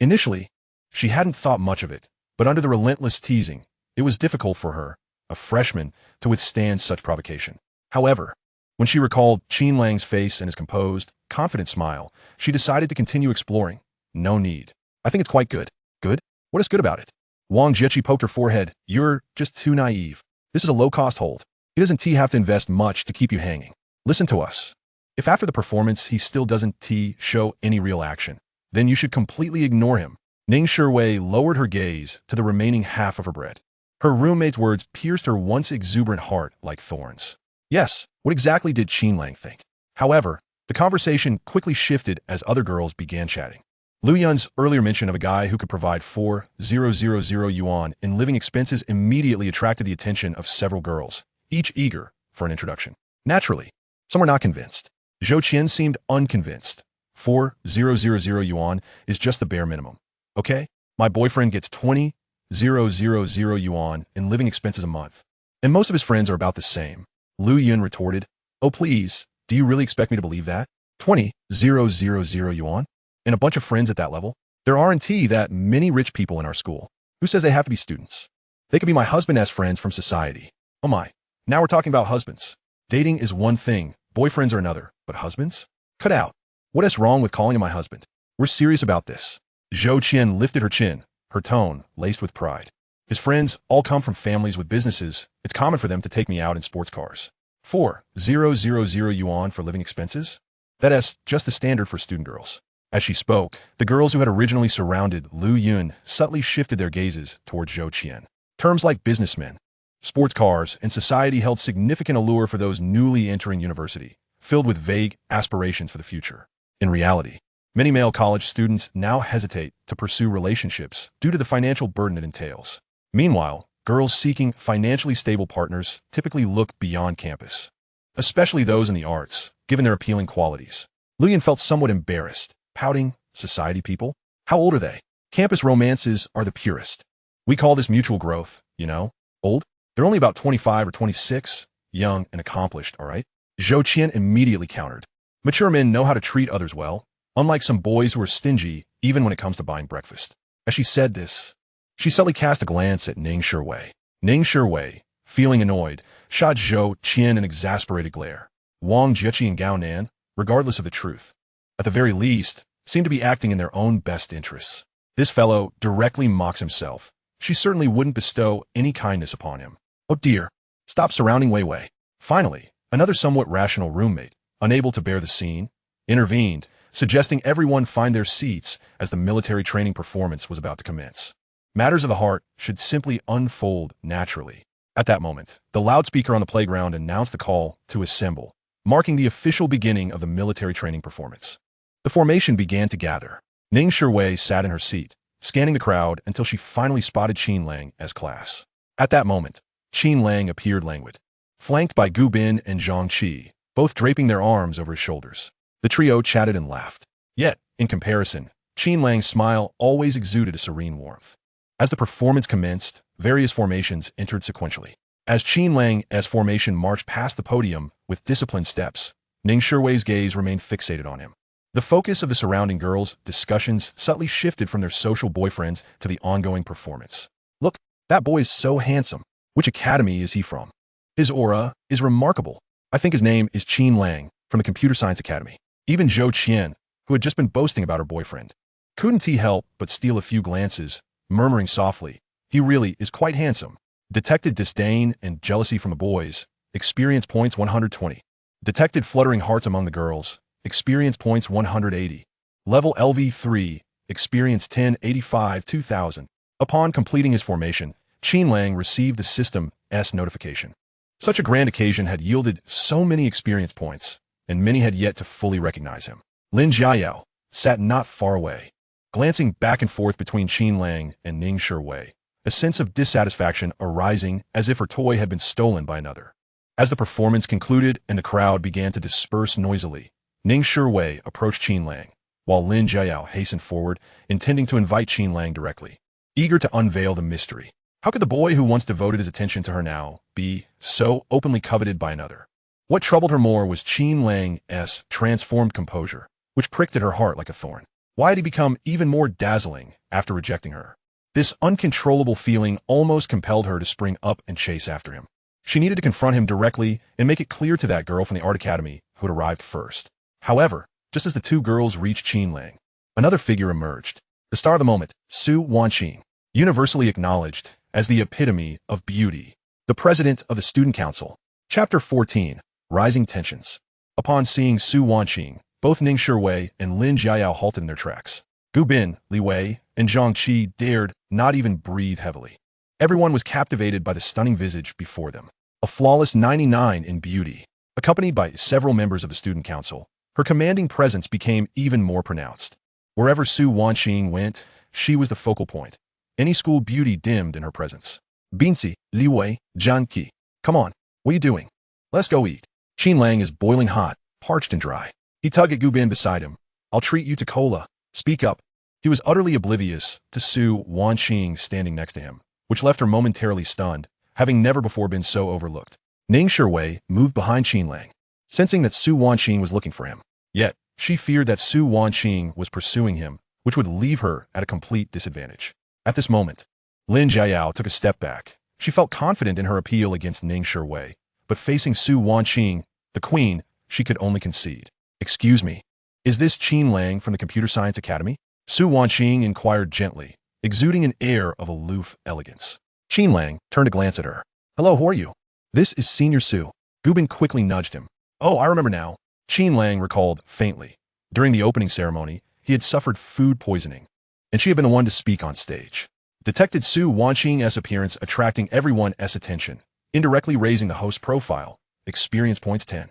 Speaker 1: Initially, she hadn't thought much of it, but under the relentless teasing, it was difficult for her, a freshman, to withstand such provocation. However, when she recalled Qin Lang's face and his composed, confident smile, she decided to continue exploring. No need. I think it's quite good. Good? What is good about it? Wang Jieqi poked her forehead. You're just too naive. This is a low-cost hold. He doesn't have to invest much to keep you hanging. Listen to us. If after the performance he still doesn't show any real action, then you should completely ignore him. Ning Shiwei lowered her gaze to the remaining half of her bread. Her roommate's words pierced her once exuberant heart like thorns. Yes, what exactly did Qin Lang think? However, the conversation quickly shifted as other girls began chatting. Lu Yun's earlier mention of a guy who could provide 4,000 yuan in living expenses immediately attracted the attention of several girls, each eager for an introduction. Naturally, some were not convinced. Zhou Qian seemed unconvinced. 4,000 yuan is just the bare minimum. Okay? My boyfriend gets 20,000 yuan in living expenses a month. And most of his friends are about the same. Lu Yun retorted, oh please, do you really expect me to believe that? 20,000 yuan? And a bunch of friends at that level? There aren't that many rich people in our school. Who says they have to be students? They could be my husband as friends from society. Oh my, now we're talking about husbands. Dating is one thing, boyfriends are another, but husbands? Cut out. What is wrong with calling him my husband? We're serious about this. Zhou Qian lifted her chin, her tone laced with pride. His friends all come from families with businesses. It's common for them to take me out in sports cars. 4,000 yuan for living expenses? That's just the standard for student girls. As she spoke, the girls who had originally surrounded Lu Yun subtly shifted their gazes towards Zhou Qian. Terms like businessmen, sports cars, and society held significant allure for those newly entering university, filled with vague aspirations for the future. In reality, many male college students now hesitate to pursue relationships due to the financial burden it entails. Meanwhile, girls seeking financially stable partners typically look beyond campus, especially those in the arts, given their appealing qualities. Luyan felt somewhat embarrassed, pouting, society people? How old are they? Campus romances are the purest. We call this mutual growth, you know? Old? They're only about 25 or 26, young and accomplished, all right? Zhou Qian immediately countered. Mature men know how to treat others well, unlike some boys who are stingy even when it comes to buying breakfast. As she said this, she subtly cast a glance at Ning Shiwei. Ning Shiwei, feeling annoyed, shot Zhou Qian an exasperated glare. Wang Jieqi and Gao Nan, regardless of the truth, at the very least, seem to be acting in their own best interests. This fellow directly mocks himself. She certainly wouldn't bestow any kindness upon him. Oh dear, stop surrounding Wei Wei. Finally, another somewhat rational roommate, unable to bear the scene, intervened, suggesting everyone find their seats as the military training performance was about to commence. Matters of the heart should simply unfold naturally. At that moment, the loudspeaker on the playground announced the call to assemble, marking the official beginning of the military training performance. The formation began to gather. Ning Shiwei sat in her seat, scanning the crowd until she finally spotted Qin Lang as class. At that moment, Qin Lang appeared languid, flanked by Gu Bin and Zhang Qi, both draping their arms over his shoulders. The trio chatted and laughed. Yet, in comparison, Qin Lang's smile always exuded a serene warmth. As the performance commenced, various formations entered sequentially. As Qin Lang's formation marched past the podium with disciplined steps, Ning Shiwei's gaze remained fixated on him. The focus of the surrounding girls' discussions subtly shifted from their social boyfriends to the ongoing performance. Look, that boy is so handsome. Which academy is he from? His aura is remarkable. I think his name is Qin Lang, from the Computer Science Academy. Even Zhou Qian, who had just been boasting about her boyfriend, couldn't he help but steal a few glances, murmuring softly, "He really is quite handsome." Detected disdain and jealousy from the boys, experience points 120. Detected fluttering hearts among the girls, experience points 180. Level LV3, experience 1085 2000. Upon completing his formation, Qin Lang received the system's notification. Such a grand occasion had yielded so many experience points, and many had yet to fully recognize him. Lin Jiayao sat not far away, glancing back and forth between Qin Lang and Ning Shiwei, a sense of dissatisfaction arising as if her toy had been stolen by another. As the performance concluded and the crowd began to disperse noisily, Ning Shiwei approached Qin Lang, while Lin Jiayao hastened forward, intending to invite Qin Lang directly, eager to unveil the mystery. How could the boy who once devoted his attention to her now be so openly coveted by another? What troubled her more was Qin Lang's transformed composure, which pricked at her heart like a thorn. Why had he become even more dazzling after rejecting her? This uncontrollable feeling almost compelled her to spring up and chase after him. She needed to confront him directly and make it clear to that girl from the art academy who had arrived first. However, just as the two girls reached Qin Lang, another figure emerged. The star of the moment, Su Wanqing, universally acknowledged as the epitome of beauty, the president of the student council. Chapter 14, Rising Tensions. Upon seeing Su Wanqing, both Ning Shiwei and Lin Jiayao halted in their tracks. Gu Bin, Li Wei, and Zhang Qi dared not even breathe heavily. Everyone was captivated by the stunning visage before them. A flawless 99 in beauty, accompanied by several members of the student council, her commanding presence became even more pronounced. Wherever Su Wanqing went, she was the focal point. Any school beauty dimmed in her presence. Binzi, Li Wei, Zhang Qi. Come on, what are you doing? Let's go eat. Qin Lang is boiling hot, parched and dry. He tugged at Gu Bin beside him. I'll treat you to cola. Speak up. He was utterly oblivious to Su Wanqing standing next to him, which left her momentarily stunned, having never before been so overlooked. Ning Shiwei moved behind Qin Lang, sensing that Su Wanqing was looking for him. Yet, she feared that Su Wanqing was pursuing him, which would leave her at a complete disadvantage. At this moment, Lin Jiayao took a step back. She felt confident in her appeal against Ning Shiwei, but facing Su Wanqing, the queen, she could only concede. Excuse me, is this Qin Lang from the Computer Science Academy? Su Wanqing inquired gently, exuding an air of aloof elegance. Qin Lang turned to glance at her. Hello, who are you? This is Senior Su. Gubin quickly nudged him. Oh, I remember now. Qin Lang recalled faintly. During the opening ceremony, he had suffered food poisoning, and she had been the one to speak on stage. Detected Su Wanqing's appearance attracting everyone's attention, indirectly raising the host profile. Experience points 10.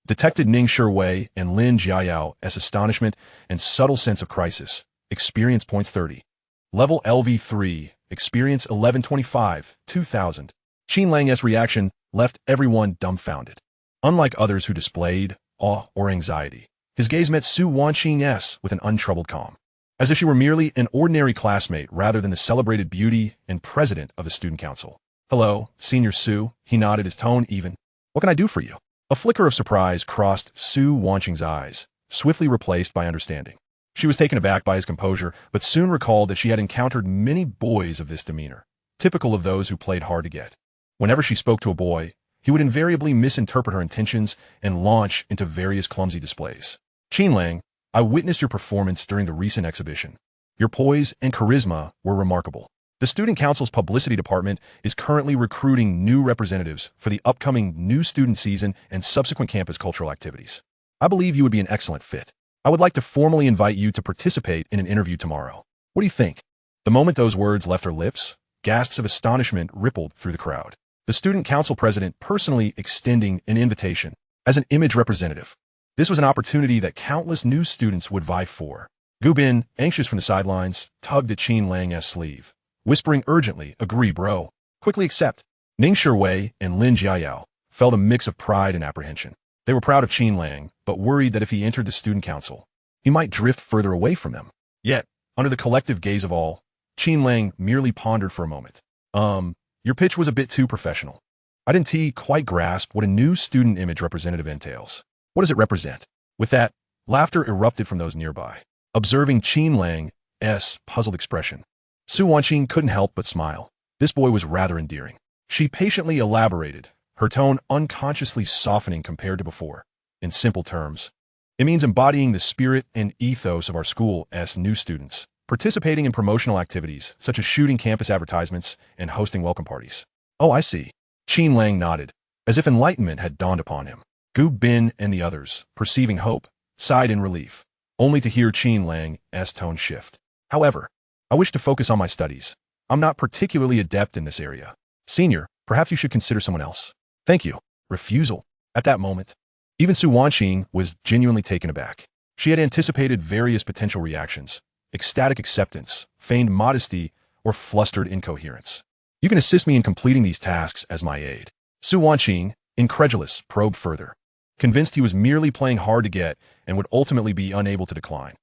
Speaker 1: Detected Ning Shiwei and Lin Jiao's astonishment and subtle sense of crisis. Experience points 30. Level LV3. Experience 1125, 2000. Qin Lang's reaction left everyone dumbfounded. Unlike others who displayed awe or anxiety, his gaze met Su Wanqing's with an untroubled calm, as if she were merely an ordinary classmate rather than the celebrated beauty and president of the student council. Hello, Senior Su, he nodded, his tone even. What can I do for you? A flicker of surprise crossed Su Wanqing's eyes, swiftly replaced by understanding. She was taken aback by his composure, but soon recalled that she had encountered many boys of this demeanor, typical of those who played hard to get. Whenever she spoke to a boy, he would invariably misinterpret her intentions and launch into various clumsy displays. Qin Lang, I witnessed your performance during the recent exhibition. Your poise and charisma were remarkable. The Student Council's publicity department is currently recruiting new representatives for the upcoming new student season and subsequent campus cultural activities. I believe you would be an excellent fit. I would like to formally invite you to participate in an interview tomorrow. What do you think? The moment those words left her lips, gasps of astonishment rippled through the crowd. The Student Council president personally extending an invitation as an image representative. This was an opportunity that countless new students would vie for. Gubin, anxious from the sidelines, tugged at Qin Lang's sleeve, whispering urgently, agree, bro. Quickly accept. Ning Shiwei and Lin Jiao felt a mix of pride and apprehension. They were proud of Qin Lang, but worried that if he entered the student council, he might drift further away from them. Yet, under the collective gaze of all, Qin Lang merely pondered for a moment. Your pitch was a bit too professional. I didn't quite grasp what a new student image representative entails. What does it represent? With that, laughter erupted from those nearby, observing Qin Lang's puzzled expression. Su Wanqing couldn't help but smile. This boy was rather endearing. She patiently elaborated, her tone unconsciously softening compared to before. In simple terms, it means embodying the spirit and ethos of our school as new students, participating in promotional activities such as shooting campus advertisements and hosting welcome parties. Oh, I see. Qin Lang nodded, as if enlightenment had dawned upon him. Gu Bin and the others, perceiving hope, sighed in relief, only to hear Qin Lang's tone shift. However, I wish to focus on my studies. I'm not particularly adept in this area. Senior, perhaps you should consider someone else. Thank you. Refusal. At that moment, even Su Wanqing was genuinely taken aback. She had anticipated various potential reactions: ecstatic acceptance, feigned modesty, or flustered incoherence. You can assist me in completing these tasks as my aide. Su Wanqing, incredulous, probed further, convinced he was merely playing hard to get and would ultimately be unable to decline.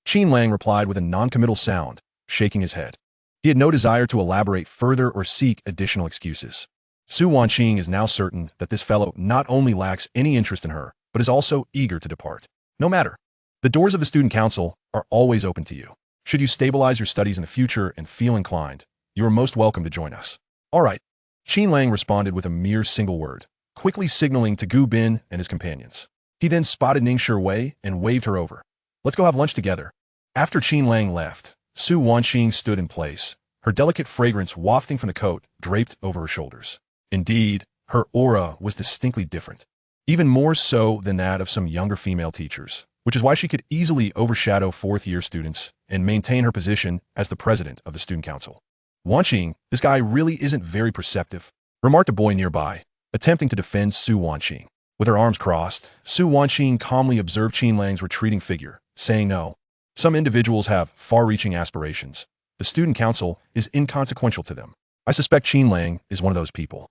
Speaker 1: Qin Lang replied with a noncommittal sound, shaking his head. He had no desire to elaborate further or seek additional excuses. Su Wanqing is now certain that this fellow not only lacks any interest in her, but is also eager to depart. No matter. The doors of the student council are always open to you. Should you stabilize your studies in the future and feel inclined, you are most welcome to join us. All right. Qin Lang responded with a mere single word, quickly signaling to Gu Bin and his companions. He then spotted Ning Shiwei and waved her over. Let's go have lunch together. After Qin Lang left, Su Wanqing stood in place, her delicate fragrance wafting from the coat draped over her shoulders. Indeed, her aura was distinctly different, even more so than that of some younger female teachers, which is why she could easily overshadow fourth-year students and maintain her position as the president of the student council. Wanqing, this guy really isn't very perceptive, remarked a boy nearby, attempting to defend Su Wanqing. With her arms crossed, Su Wanqing calmly observed Qin Lang's retreating figure, saying no. Some individuals have far-reaching aspirations. The student council is inconsequential to them. I suspect Qin Lang is one of those people.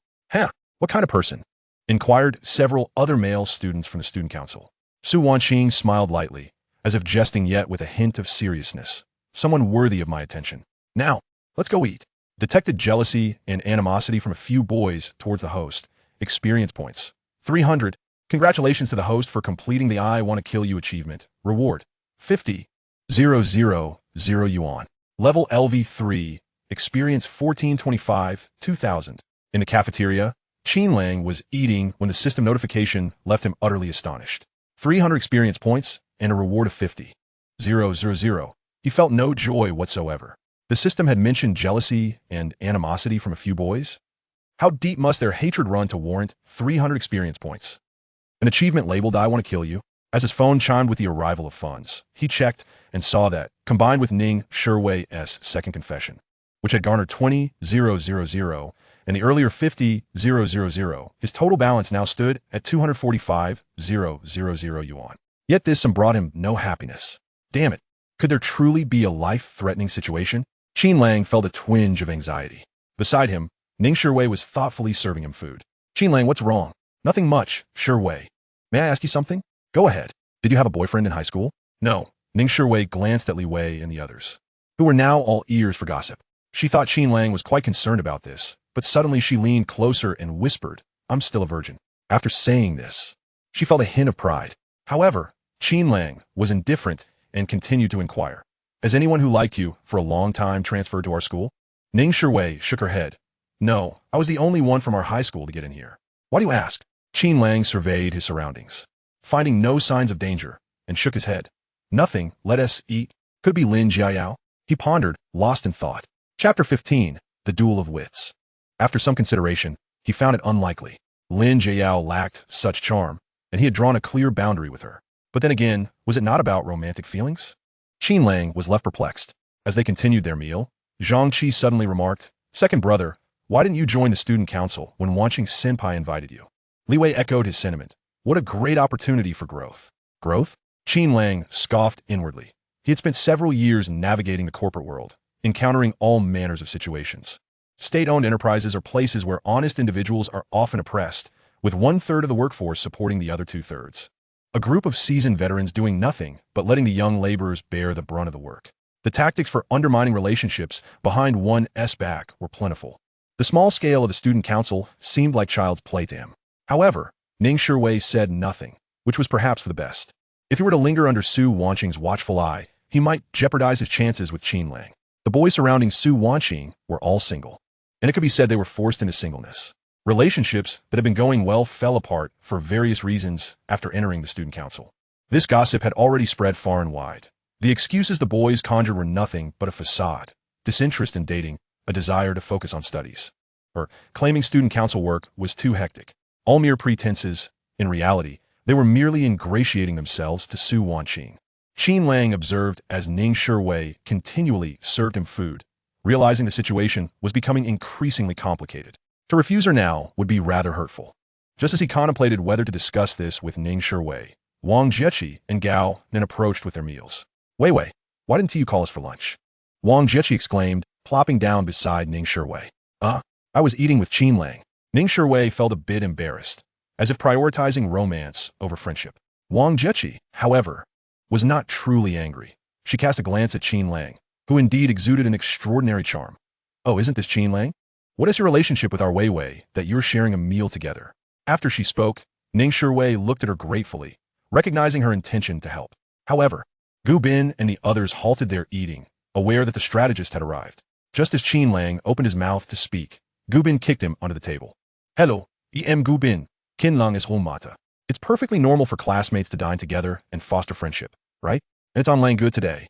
Speaker 1: What kind of person? Inquired several other male students from the student council. Su Wanqing smiled lightly, as if jesting yet with a hint of seriousness. Someone worthy of my attention. Now, let's go eat. Detected jealousy and animosity from a few boys towards the host. Experience points. 300. Congratulations to the host for completing the I Want to Kill You achievement. Reward. 50. 000 yuan. Level LV3. Experience 1425, 2000. In the cafeteria, Qin Lang was eating when the system notification left him utterly astonished. 300 experience points and a reward of 50. 000. He felt no joy whatsoever. The system had mentioned jealousy and animosity from a few boys. How deep must their hatred run to warrant 300 experience points? An achievement labeled "I want to kill you." As his phone chimed with the arrival of funds, he checked and saw that, combined with Ning Shiwei's second confession, which had garnered 20,000 and the earlier 50,000, his total balance now stood at 245,000 yuan. Yet this sum brought him no happiness. Damn it. Could there truly be a life-threatening situation? Qin Lang felt a twinge of anxiety. Beside him, Ning Shiwei was thoughtfully serving him food. Qin Lang, what's wrong? Nothing much, Shiwei. May I ask you something? Go ahead. Did you have a boyfriend in high school? No. Ning Shiwei glanced at Li Wei and the others, who were now all ears for gossip. She thought Qin Lang was quite concerned about this, but suddenly she leaned closer and whispered, "I'm still a virgin." After saying this, she felt a hint of pride. However, Qin Lang was indifferent and continued to inquire. Has anyone who liked you for a long time transferred to our school? Ning Shiwei shook her head. No, I was the only one from our high school to get in here. Why do you ask? Qin Lang surveyed his surroundings, finding no signs of danger, and shook his head. Nothing, let us eat. Could be Lin Jiayao. He pondered, lost in thought. Chapter 15, The Duel of Wits. After some consideration, he found it unlikely. Lin Jiayao lacked such charm, and he had drawn a clear boundary with her. But then again, was it not about romantic feelings? Qin Lang was left perplexed. As they continued their meal, Zhang Qi suddenly remarked, "Second brother, why didn't you join the student council when Wanqing Senpai invited you?" Li Wei echoed his sentiment. What a great opportunity for growth. Growth? Qin Lang scoffed inwardly. He had spent several years navigating the corporate world, encountering all manners of situations. State-owned enterprises are places where honest individuals are often oppressed, with 1/3 of the workforce supporting the other 2/3. A group of seasoned veterans doing nothing but letting the young laborers bear the brunt of the work. The tactics for undermining relationships behind one's back were plentiful. The small scale of the student council seemed like child's play to him. However, Ning Shiwei said nothing, which was perhaps for the best. If he were to linger under Su Wanqing's watchful eye, he might jeopardize his chances with Qin Lang. The boys surrounding Su Wanqing were all single, and it could be said they were forced into singleness. Relationships that had been going well fell apart for various reasons after entering the student council. This gossip had already spread far and wide. The excuses the boys conjured were nothing but a facade, disinterest in dating, a desire to focus on studies, or claiming student council work was too hectic. All mere pretenses. In reality, they were merely ingratiating themselves to Su Wanqing. Qin Lang observed as Ning Shiwei continually served him food, realizing the situation was becoming increasingly complicated. To refuse her now would be rather hurtful. Just as he contemplated whether to discuss this with Ning Shiwei, Wang Jieqi and Gao Nin approached with their meals. Wei, why didn't you call us for lunch? Wang Jieqi exclaimed, plopping down beside Ning Shiwei. I was eating with Qin Lang. Ning Shiwei felt a bit embarrassed, as if prioritizing romance over friendship. Wang Jieqi, however, was not truly angry. She cast a glance at Qin Lang, who indeed exuded an extraordinary charm. Oh, isn't this Qin Lang? What is your relationship with our Wei that you're sharing a meal together? After she spoke, Ning Shiwei looked at her gratefully, recognizing her intention to help. However, Gu Bin and the others halted their eating, aware that the strategist had arrived. Just as Qin Lang opened his mouth to speak, Gu Bin kicked him onto the table. Hello, Gu Bin. Qin Lang is Mata. It's perfectly normal for classmates to dine together and foster friendship, right? And it's on Lang good today.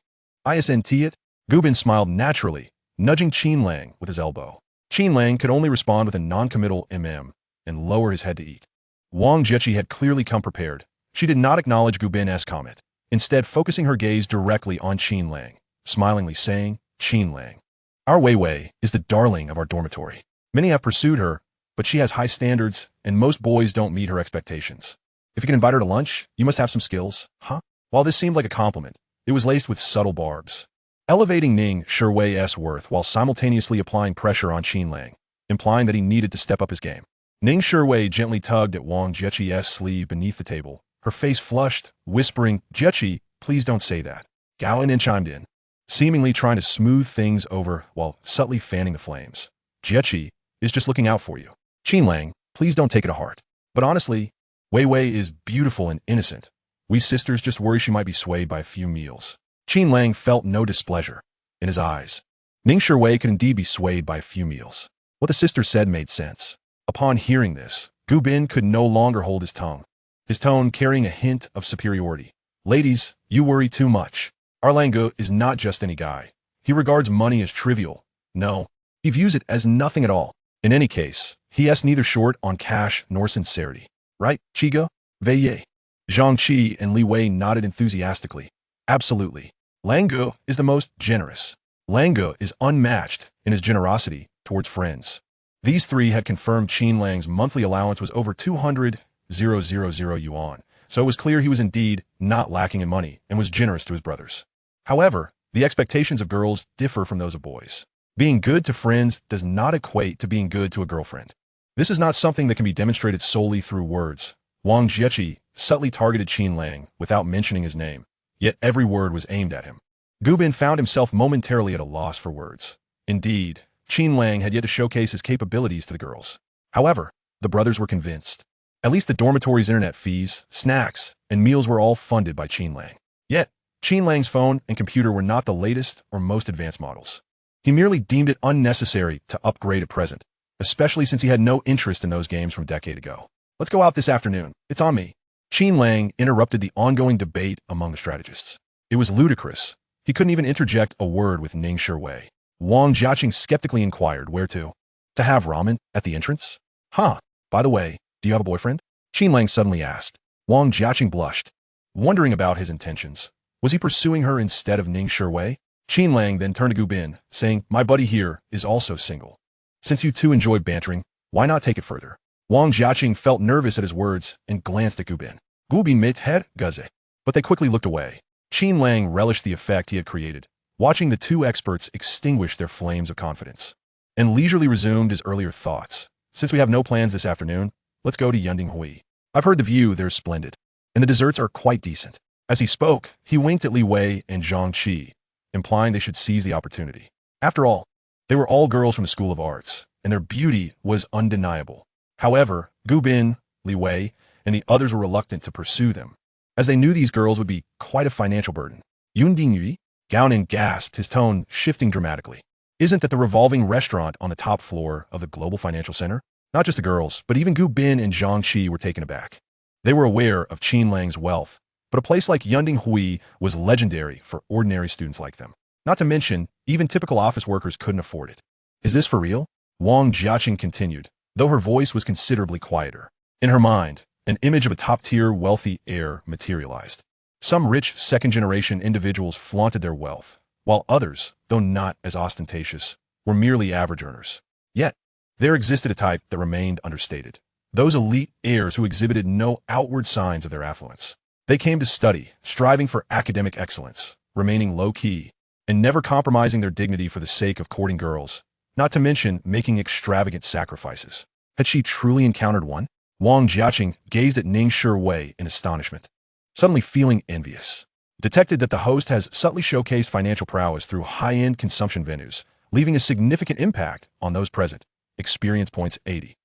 Speaker 1: Isn't it? Gu Bin smiled naturally, nudging Qin Lang with his elbow. Qin Lang could only respond with a non-committal and lower his head to eat. Wang Jieqi had clearly come prepared. She did not acknowledge Gu Bin's comment, instead focusing her gaze directly on Qin Lang, smilingly saying, Qin Lang. Our Wei is the darling of our dormitory. Many have pursued her, but she has high standards, and most boys don't meet her expectations. If you can invite her to lunch, you must have some skills, huh? While this seemed like a compliment, it was laced with subtle barbs, elevating Ning Shiwei's worth while simultaneously applying pressure on Qin Lang, implying that he needed to step up his game. Ning Shiwei gently tugged at Wang Jieqi's sleeve beneath the table, her face flushed, whispering, Jieqi, please don't say that. Gao Nin chimed in, seemingly trying to smooth things over while subtly fanning the flames. Jieqi is just looking out for you. Qin Lang, please don't take it to heart. But honestly, Wei is beautiful and innocent. We sisters just worry she might be swayed by a few meals. Qin Lang felt no displeasure in his eyes. Ning Shiwei could indeed be swayed by a few meals. What the sister said made sense. Upon hearing this, Gu Bin could no longer hold his tongue, his tone carrying a hint of superiority. Ladies, you worry too much. Our Lang is not just any guy. He regards money as trivial. No, he views it as nothing at all. In any case, He is neither short on cash nor sincerity. Right, Chiga? Veye. Zhang Qi and Li Wei nodded enthusiastically. Absolutely. Langu is the most generous. Langu is unmatched in his generosity towards friends. These three had confirmed Qin Lang's monthly allowance was over 200,000 yuan, so it was clear he was indeed not lacking in money and was generous to his brothers. However, the expectations of girls differ from those of boys. Being good to friends does not equate to being good to a girlfriend. This is not something that can be demonstrated solely through words. Wang Jieqi subtly targeted Qin Lang without mentioning his name, yet every word was aimed at him. Gu Bin found himself momentarily at a loss for words. Indeed, Qin Lang had yet to showcase his capabilities to the girls. However, the brothers were convinced. At least the dormitory's internet fees, snacks, and meals were all funded by Qin Lang. Yet, Qin Lang's phone and computer were not the latest or most advanced models. He merely deemed it unnecessary to upgrade at present, especially since he had no interest in those games from a decade ago. Let's go out this afternoon. It's on me. Qin Lang interrupted the ongoing debate among the strategists. It was ludicrous. He couldn't even interject a word with Ning Shiwei. Wang Jiaqing skeptically inquired, where to? To have ramen at the entrance? Huh. By the way, do you have a boyfriend? Qin Lang suddenly asked. Wang Jiaqing blushed, wondering about his intentions. Was he pursuing her instead of Ning Shiwei? Qin Lang then turned to Gu Bin, saying, my buddy here is also single. Since you two enjoy bantering, why not take it further? Wang Jiaqing felt nervous at his words and glanced at Gu Bin. Gu Bin mit head gaze. But they quickly looked away. Qin Lang relished the effect he had created, watching the two experts extinguish their flames of confidence, and leisurely resumed his earlier thoughts. Since we have no plans this afternoon, let's go to Yunding Hui. I've heard the view there's splendid, and the desserts are quite decent. As he spoke, he winked at Li Wei and Zhang Qi, implying they should seize the opportunity. After all, they were all girls from the School of Arts, and their beauty was undeniable. However, Gu Bin, Li Wei, and the others were reluctant to pursue them, as they knew these girls would be quite a financial burden. Yunding Hui? Gao gasped, his tone shifting dramatically. Isn't that the revolving restaurant on the top floor of the Global Financial Center? Not just the girls, but even Gu Bin and Zhang Qi were taken aback. They were aware of Qin Lang's wealth, but a place like Yunding Hui was legendary for ordinary students like them. Not to mention, even typical office workers couldn't afford it. Is this for real? Wang Jiaqing continued, though her voice was considerably quieter. In her mind, an image of a top-tier wealthy heir materialized. Some rich second-generation individuals flaunted their wealth, while others, though not as ostentatious, were merely average earners. Yet, there existed a type that remained understated. Those elite heirs who exhibited no outward signs of their affluence. They came to study, striving for academic excellence, remaining low-key, and never compromising their dignity for the sake of courting girls, not to mention making extravagant sacrifices. Had she truly encountered one? Wang Jiaqing gazed at Ning Shiwei in astonishment, suddenly feeling envious. Detected that the host has subtly showcased financial prowess through high-end consumption venues, leaving a significant impact on those present. Experience points 80.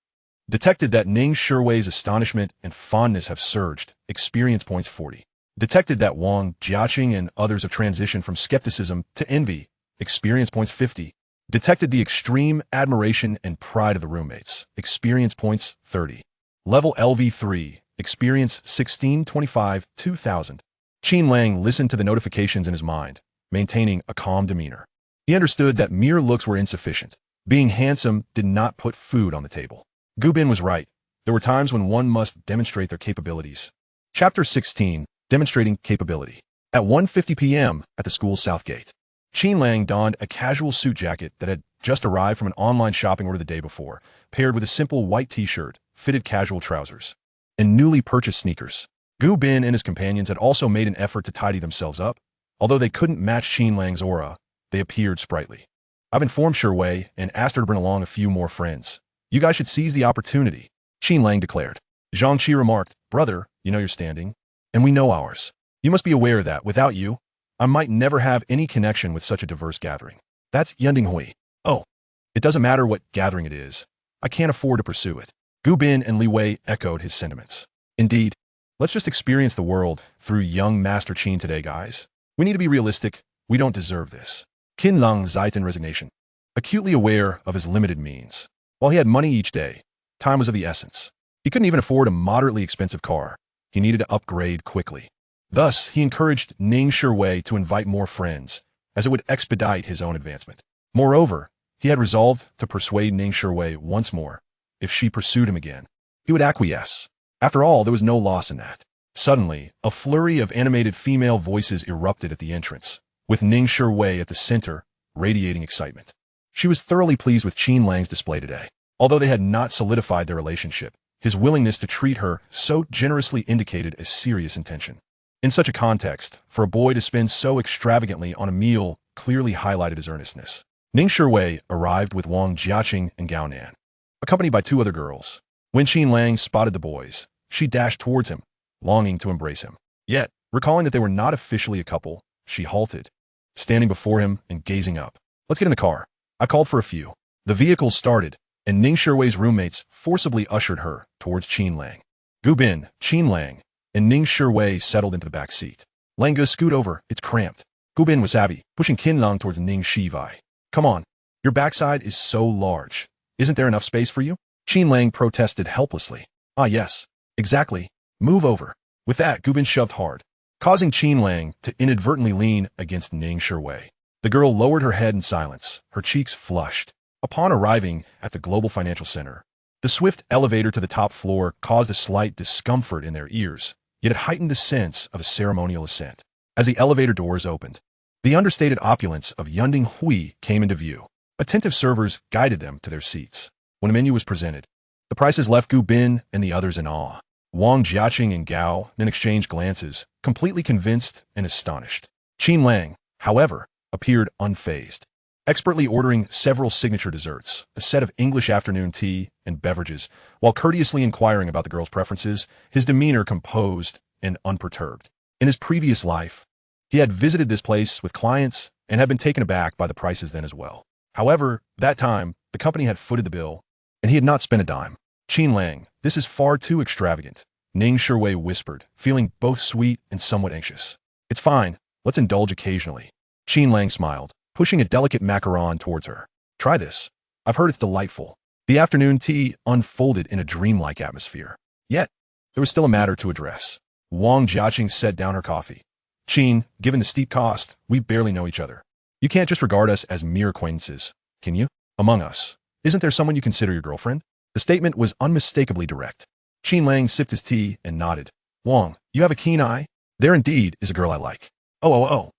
Speaker 1: Detected that Ning Shiwei's astonishment and fondness have surged. Experience points 40. Detected that Wang Jiaqing and others have transitioned from skepticism to envy. Experience points 50. Detected the extreme admiration and pride of the roommates. Experience points 30. Level LV3. Experience 1625 2000. Qin Lang listened to the notifications in his mind, maintaining a calm demeanor. He understood that mere looks were insufficient. Being handsome did not put food on the table. Gu Bin was right. There were times when one must demonstrate their capabilities. Chapter 16. Demonstrating Capability. At 1:50 p.m. at the school's south gate, Qin Lang donned a casual suit jacket that had just arrived from an online shopping order the day before, paired with a simple white t-shirt, fitted casual trousers, and newly purchased sneakers. Gu Bin and his companions had also made an effort to tidy themselves up. Although they couldn't match Qin Lang's aura, they appeared sprightly. I've informed Shiwei and asked her to bring along a few more friends. You guys should seize the opportunity, Qin Lang declared. Zhang Qi remarked, brother, you know your standing, and we know ours. You must be aware that, without you, I might never have any connection with such a diverse gathering. That's Yunding Hui. Oh, it doesn't matter what gathering it is. I can't afford to pursue it. Gu Bin and Li Wei echoed his sentiments. Indeed, let's just experience the world through young Master Qin today, guys. We need to be realistic. We don't deserve this. Qin Lang sighed in resignation, acutely aware of his limited means. While he had money each day, time was of the essence. He couldn't even afford a moderately expensive car. He needed to upgrade quickly. Thus, he encouraged Ning Shiwei to invite more friends, as it would expedite his own advancement. Moreover, he had resolved to persuade Ning Shiwei once more. if she pursued him again, he would acquiesce. After all, there was no loss in that. Suddenly, a flurry of animated female voices erupted at the entrance, with Ning Shiwei at the center, radiating excitement. She was thoroughly pleased with Qin Lang's display today. Although they had not solidified their relationship, his willingness to treat her so generously indicated a serious intention. In such a context, for a boy to spend so extravagantly on a meal clearly highlighted his earnestness. Ning Shiwei arrived with Wang Jiaqing and Gao Nan, accompanied by two other girls. When Qin Lang spotted the boys, she dashed towards him, longing to embrace him. Yet, recalling that they were not officially a couple, she halted, standing before him and gazing up. "Let's get in the car." I called for a few. The vehicle started, and Ning Shiwei's roommates forcibly ushered her towards Qin Lang. Gu Bin, Qin Lang, and Ning Shiwei settled into the back seat. "Lang, scoot over, it's cramped." Gu Bin was savvy, pushing Qin Lang towards Ning Shiwei. "Come on, your backside is so large. Isn't there enough space for you?" Qin Lang protested helplessly. "Ah yes, exactly. Move over." With that, Gu Bin shoved hard, causing Qin Lang to inadvertently lean against Ning Shiwei. The girl lowered her head in silence, her cheeks flushed. Upon arriving at the Global Financial Center, the swift elevator to the top floor caused a slight discomfort in their ears, yet it heightened the sense of a ceremonial ascent. As the elevator doors opened, the understated opulence of Yunding Hui came into view. Attentive servers guided them to their seats. When a menu was presented, the prices left Gu Bin and the others in awe. Wang Jiaqing and Gao then exchanged glances, completely convinced and astonished. Qin Lang, however, appeared unfazed, expertly ordering several signature desserts, a set of English afternoon tea and beverages, while courteously inquiring about the girl's preferences, his demeanor composed and unperturbed. In his previous life, he had visited this place with clients and had been taken aback by the prices then as well. However, that time, the company had footed the bill, and he had not spent a dime. "Qin Lang, this is far too extravagant," Ning Shiwei whispered, feeling both sweet and somewhat anxious. "It's fine, let's indulge occasionally." Qin Lang smiled, pushing a delicate macaron towards her. "Try this. I've heard it's delightful." The afternoon tea unfolded in a dreamlike atmosphere. Yet, there was still a matter to address. Wang Jiaqing set down her coffee. "Qin, given the steep cost, we barely know each other. You can't just regard us as mere acquaintances, can you? Among us, isn't there someone you consider your girlfriend?" The statement was unmistakably direct. Qin Lang sipped his tea and nodded. "Wang, you have a keen eye. There indeed is a girl I like." Oh.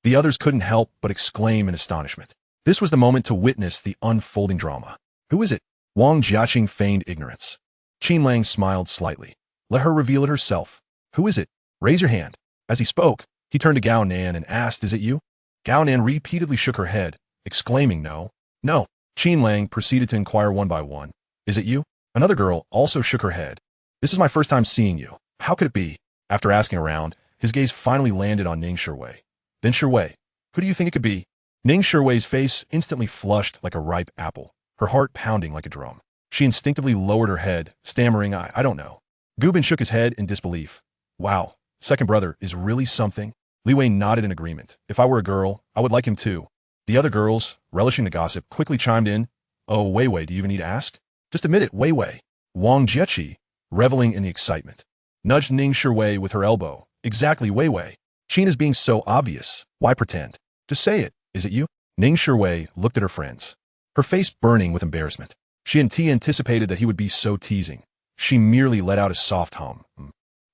Speaker 1: The others couldn't help but exclaim in astonishment. This was the moment to witness the unfolding drama. "Who is it?" Wang Jiaqing feigned ignorance. Qin Lang smiled slightly. "Let her reveal it herself. Who is it? Raise your hand." As he spoke, he turned to Gao Nan and asked, "Is it you?" Gao Nan repeatedly shook her head, exclaiming, "No." "No." Qin Lang proceeded to inquire one by one. "Is it you?" Another girl also shook her head. "This is my first time seeing you. How could it be?" After asking around, his gaze finally landed on Ning Shiwei. "Then Shiwei, who do you think it could be?" Ning Shiwei's face instantly flushed like a ripe apple, her heart pounding like a drum. She instinctively lowered her head, stammering, I don't know." Gu Bin shook his head in disbelief. "Wow, second brother is really something." Li Wei nodded in agreement. "If I were a girl, I would like him too." The other girls, relishing the gossip, quickly chimed in. "Oh, Wei Wei, do you even need to ask?" "Just admit it, Wei Wei." Wang Jiaqi, reveling in the excitement, nudged Ning Shiwei with her elbow. "Exactly, Wei Wei. Qin is being so obvious. Why pretend? Just say it. Is it you?" Ning Shiwei looked at her friends, her face burning with embarrassment. She hadn't anticipated that he would be so teasing. She merely let out a soft hum.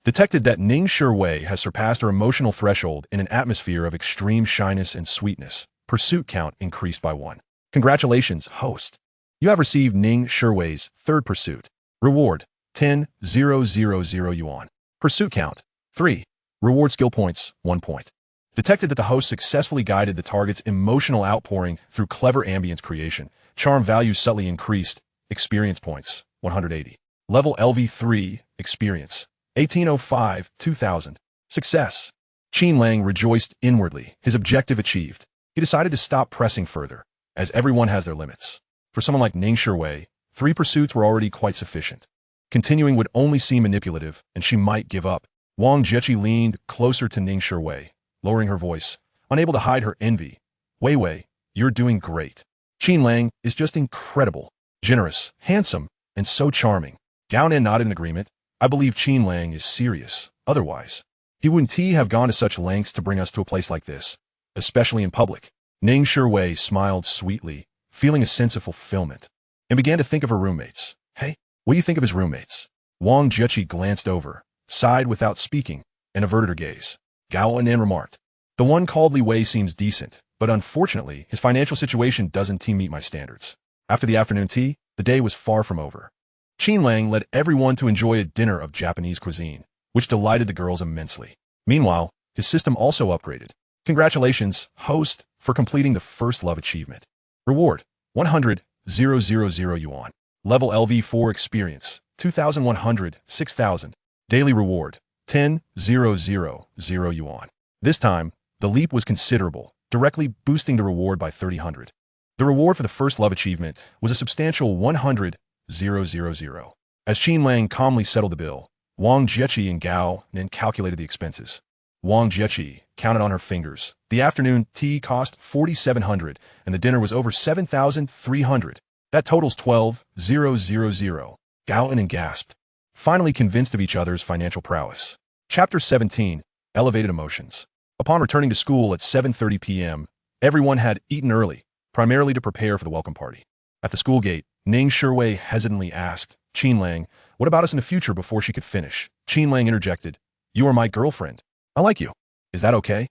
Speaker 1: Detected that Ning Shiwei has surpassed her emotional threshold in an atmosphere of extreme shyness and sweetness. Pursuit count increased by 1. "Congratulations, host. You have received Ning Shiwei's third pursuit. Reward, 10,000 yuan. Pursuit count, 3. Reward skill points, 1 point." Detected that the host successfully guided the target's emotional outpouring through clever ambience creation. Charm value subtly increased. Experience points, 180. Level LV3, experience, 1805, 2000. Success. Qin Lang rejoiced inwardly, his objective achieved. He decided to stop pressing further, as everyone has their limits. For someone like Ning Shiwei, 3 pursuits were already quite sufficient. Continuing would only seem manipulative, and she might give up. Wang Jiaqi leaned closer to Ning Shiwei, lowering her voice, unable to hide her envy. "Wei Wei, you're doing great. Qin Lang is just incredible, generous, handsome, and so charming." Gao Nan nodded in agreement. "I believe Qin Lang is serious. Otherwise, he wouldn't have gone to such lengths to bring us to a place like this, especially in public." Ning Shiwei smiled sweetly, feeling a sense of fulfillment, and began to think of her roommates. "Hey, What do you think of his roommates? Wang Jieqi glanced over, sighed without speaking, and averted her gaze. Gao Anan remarked, "The one called Li Wei seems decent, but unfortunately, his financial situation doesn't meet my standards." After the afternoon tea, the day was far from over. Qin Lang led everyone to enjoy a dinner of Japanese cuisine, which delighted the girls immensely. Meanwhile, his system also upgraded. Congratulations, host, for completing the first love achievement. Reward, 100,000 yuan. Level LV4 experience, 2,100, 6,000. Daily reward, 10,000 yuan. This time, the leap was considerable, directly boosting the reward by 3,000. The reward for the first love achievement was a substantial 100,000. As Qin Lang calmly settled the bill, Wang Jieqi and Gao Nin calculated the expenses. Wang Jieqi counted on her fingers. The afternoon tea cost 4,700, and the dinner was over 7,300. That totals 12,000. Gao Nin gasped, finally convinced of each other's financial prowess. Chapter 17, Elevated Emotions. Upon returning to school at 7:30 p.m., everyone had eaten early, primarily to prepare for the welcome party. At the school gate, Ning Shuwei hesitantly asked Qin Lang, "What about us in the future?" Before she could finish, Qin Lang interjected, "You are my girlfriend. I like you. Is that okay?"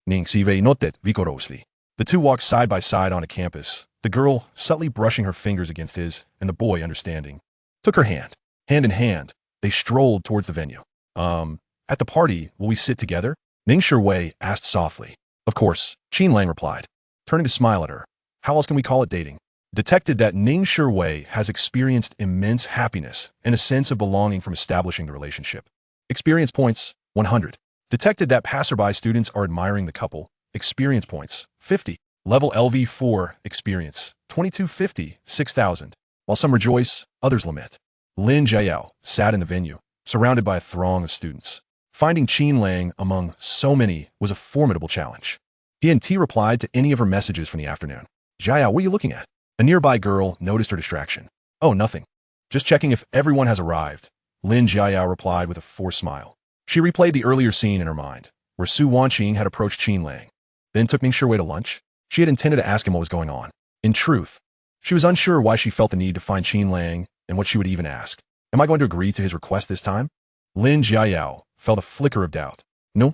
Speaker 1: Ning Siwei nodded vigorously. The two walked side by side on a campus, the girl subtly brushing her fingers against his, and the boy understanding. Took her hand. Hand in hand, they strolled towards the venue. At the party, will we sit together?" Ning Shuwei asked softly. "Of course," Qin Lang replied, turning to smile at her. How else can we call it dating? Detected that Ning Shuwei has experienced immense happiness and a sense of belonging from establishing the relationship. Experience points, 100. Detected that passerby students are admiring the couple. Experience points, 50. Level LV4 experience, 2250, 6,000. While some rejoice, others lament. Lin Jiao sat in the venue, surrounded by a throng of students. Finding Qin Lang among so many was a formidable challenge. He and T replied to any of her messages from the afternoon. "Jiao, what are you looking at?" A nearby girl noticed her distraction. "Oh, nothing. Just checking if everyone has arrived," Lin Jiao replied with a forced smile. She replayed the earlier scene in her mind, where Su Wanqing had approached Qin Lang, then took Ning Shuwei to lunch. She had intended to ask him what was going on. In truth, she was unsure why she felt the need to find Qin Lang and what she would even ask. Am I going to agree to his request this time? Lin Jiao felt a flicker of doubt. No.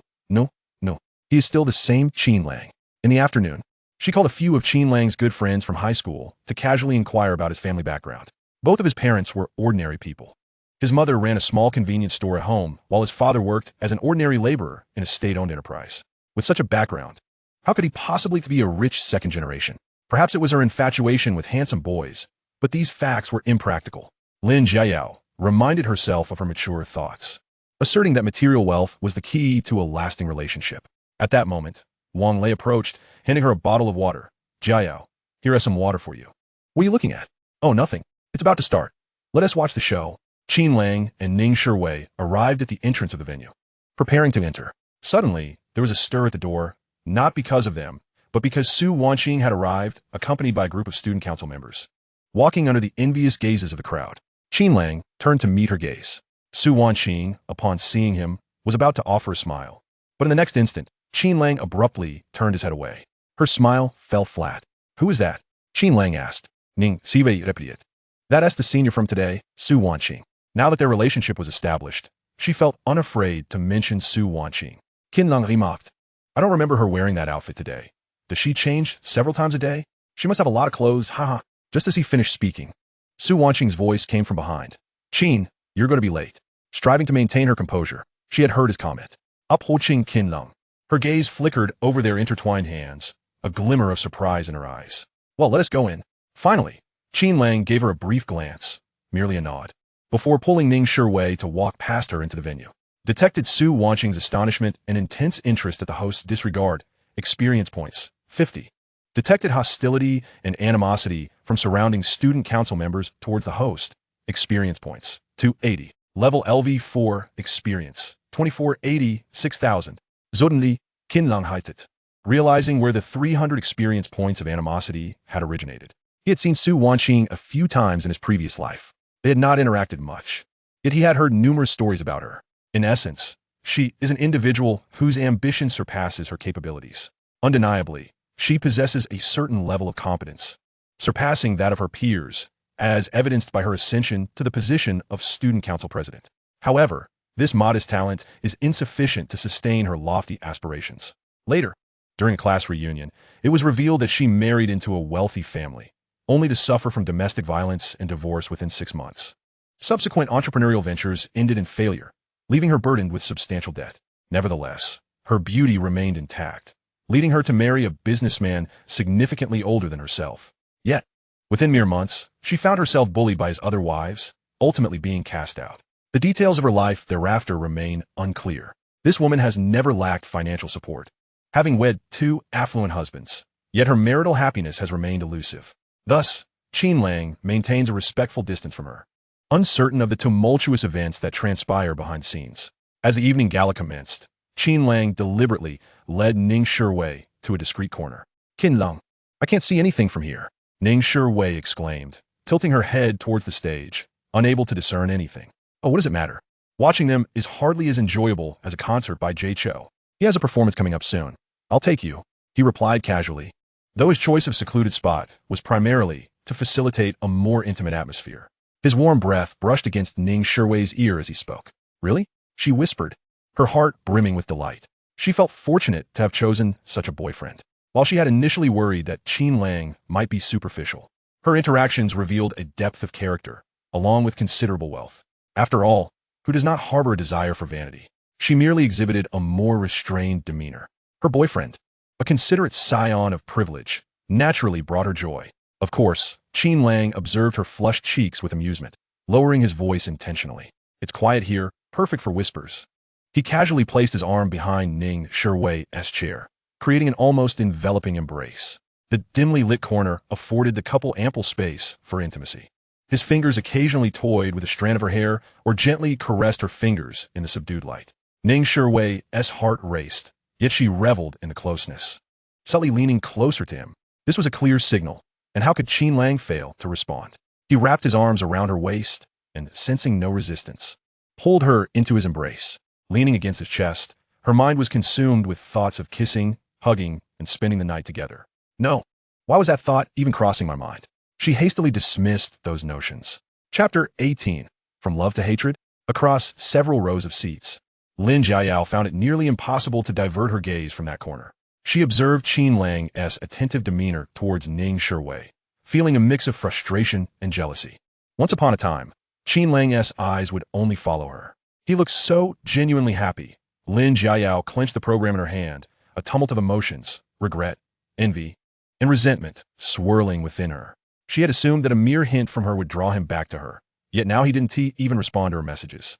Speaker 1: He is still the same Qin Lang. In the afternoon, she called a few of Qin Lang's good friends from high school to casually inquire about his family background. Both of his parents were ordinary people. His mother ran a small convenience store at home, while his father worked as an ordinary laborer in a state-owned enterprise. With such a background, how could he possibly be a rich second generation? Perhaps it was her infatuation with handsome boys, but these facts were impractical. Lin Jiao reminded herself of her mature thoughts, asserting that material wealth was the key to a lasting relationship. At that moment, Wang Lei approached, handing her a bottle of water. "Jiao, here is some water for you." "What are you looking at?" "Oh, nothing. It's about to start. Let us watch the show." Qin Lang and Ning Shuwei arrived at the entrance of the venue, preparing to enter. Suddenly, there was a stir at the door, not because of them, but because Su Wanqing had arrived, accompanied by a group of student council members. Walking under the envious gazes of the crowd, Qin Lang turned to meet her gaze. Su Wanqing, upon seeing him, was about to offer a smile. But in the next instant, Qin Lang abruptly turned his head away. Her smile fell flat. "Who is that?" Qin Lang asked. "Ning Siwei replied. That is the senior from today, Su Wanqing." Now that their relationship was established, she felt unafraid to mention Su Wanqing. Qin Lang remarked, "I don't remember her wearing that outfit today. Does she change several times a day? She must have a lot of clothes, haha." Just as he finished speaking, Su Wanqing's voice came from behind. "Qin, you're going to be late." Striving to maintain her composure, she had heard his comment. Approaching Qin Lang, her gaze flickered over their intertwined hands, a glimmer of surprise in her eyes. "Well, let us go in." Finally, Qin Lang gave her a brief glance, merely a nod, before pulling Ning Shuwei to walk past her into the venue. Detected Su Wanqing's astonishment and intense interest at the host's disregard. Experience points, 50. Detected hostility and animosity from surrounding student council members towards the host. Experience points, 280. Level LV4 experience, 2480, 6,000. Suddenly, Qin Lang heightened, realizing where the 300 experience points of animosity had originated. He had seen Su Wanqing a few times in his previous life. They had not interacted much, yet he had heard numerous stories about her. In essence, she is an individual whose ambition surpasses her capabilities. Undeniably, she possesses a certain level of competence, surpassing that of her peers, as evidenced by her ascension to the position of student council president. However, this modest talent is insufficient to sustain her lofty aspirations. Later, during a class reunion, it was revealed that she married into a wealthy family, only to suffer from domestic violence and divorce within 6 months. Subsequent entrepreneurial ventures ended in failure, leaving her burdened with substantial debt. Nevertheless, her beauty remained intact, leading her to marry a businessman significantly older than herself. Yet, within mere months, she found herself bullied by his other wives, ultimately being cast out. The details of her life thereafter remain unclear. This woman has never lacked financial support, having wed 2 affluent husbands, yet her marital happiness has remained elusive. Thus, Qin Lang maintains a respectful distance from her, uncertain of the tumultuous events that transpire behind scenes. As the evening gala commenced, Qin Lang deliberately led Ning Shiwei to a discreet corner. "Qin Lang, I can't see anything from here," Ning Shiwei exclaimed, tilting her head towards the stage, unable to discern anything. "Oh, what does it matter? Watching them is hardly as enjoyable as a concert by Jay Cho. He has a performance coming up soon. I'll take you," he replied casually, though his choice of secluded spot was primarily to facilitate a more intimate atmosphere. His warm breath brushed against Ning Shiwei's ear as he spoke. "Really?" she whispered, her heart brimming with delight. She felt fortunate to have chosen such a boyfriend. While she had initially worried that Qin Lang might be superficial, her interactions revealed a depth of character, along with considerable wealth. After all, who does not harbor a desire for vanity? She merely exhibited a more restrained demeanor. Her boyfriend, a considerate scion of privilege, naturally brought her joy. Of course, Qin Lang observed her flushed cheeks with amusement, lowering his voice intentionally. "It's quiet here, perfect for whispers." He casually placed his arm behind Ning Shiwei's chair, creating an almost enveloping embrace. The dimly lit corner afforded the couple ample space for intimacy. His fingers occasionally toyed with a strand of her hair or gently caressed her fingers in the subdued light. Ning Shiwei's heart raced, yet she reveled in the closeness. Subtly leaning closer to him, this was a clear signal, and how could Qin Lang fail to respond? He wrapped his arms around her waist and, sensing no resistance, pulled her into his embrace. Leaning against his chest, her mind was consumed with thoughts of kissing, hugging, and spending the night together. No, why was that thought even crossing my mind? She hastily dismissed those notions. Chapter 18. From Love to Hatred. Across several rows of seats, Lin Jiayao found it nearly impossible to divert her gaze from that corner. She observed Qin Lang's attentive demeanor towards Ning Shiwei, feeling a mix of frustration and jealousy. Once upon a time, Qin Lang's eyes would only follow her. He looked so genuinely happy. Lin Jiayao clenched the program in her hand, a tumult of emotions, regret, envy, and resentment swirling within her. She had assumed that a mere hint from her would draw him back to her, yet now he didn't even respond to her messages.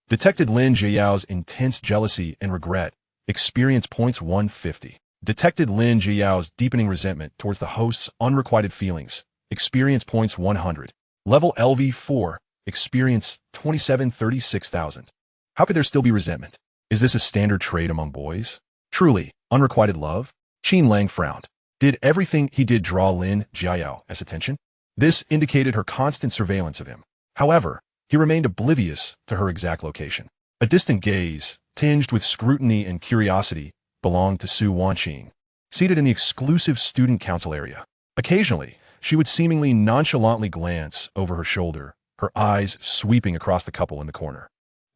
Speaker 1: Detected Lin Jiao's intense jealousy and regret. Experience points 150. Detected Lin Jiao's deepening resentment towards the host's unrequited feelings. Experience points 100. Level LV4. Experience 2736,000. How could there still be resentment? Is this a standard trait among boys? Truly, unrequited love? Qin Lang frowned. Did everything he did draw Lin Jiao's attention? This indicated her constant surveillance of him. However, he remained oblivious to her exact location. A distant gaze, tinged with scrutiny and curiosity, belonged to Su Wanqing, seated in the exclusive student council area. Occasionally, she would seemingly nonchalantly glance over her shoulder, her eyes sweeping across the couple in the corner.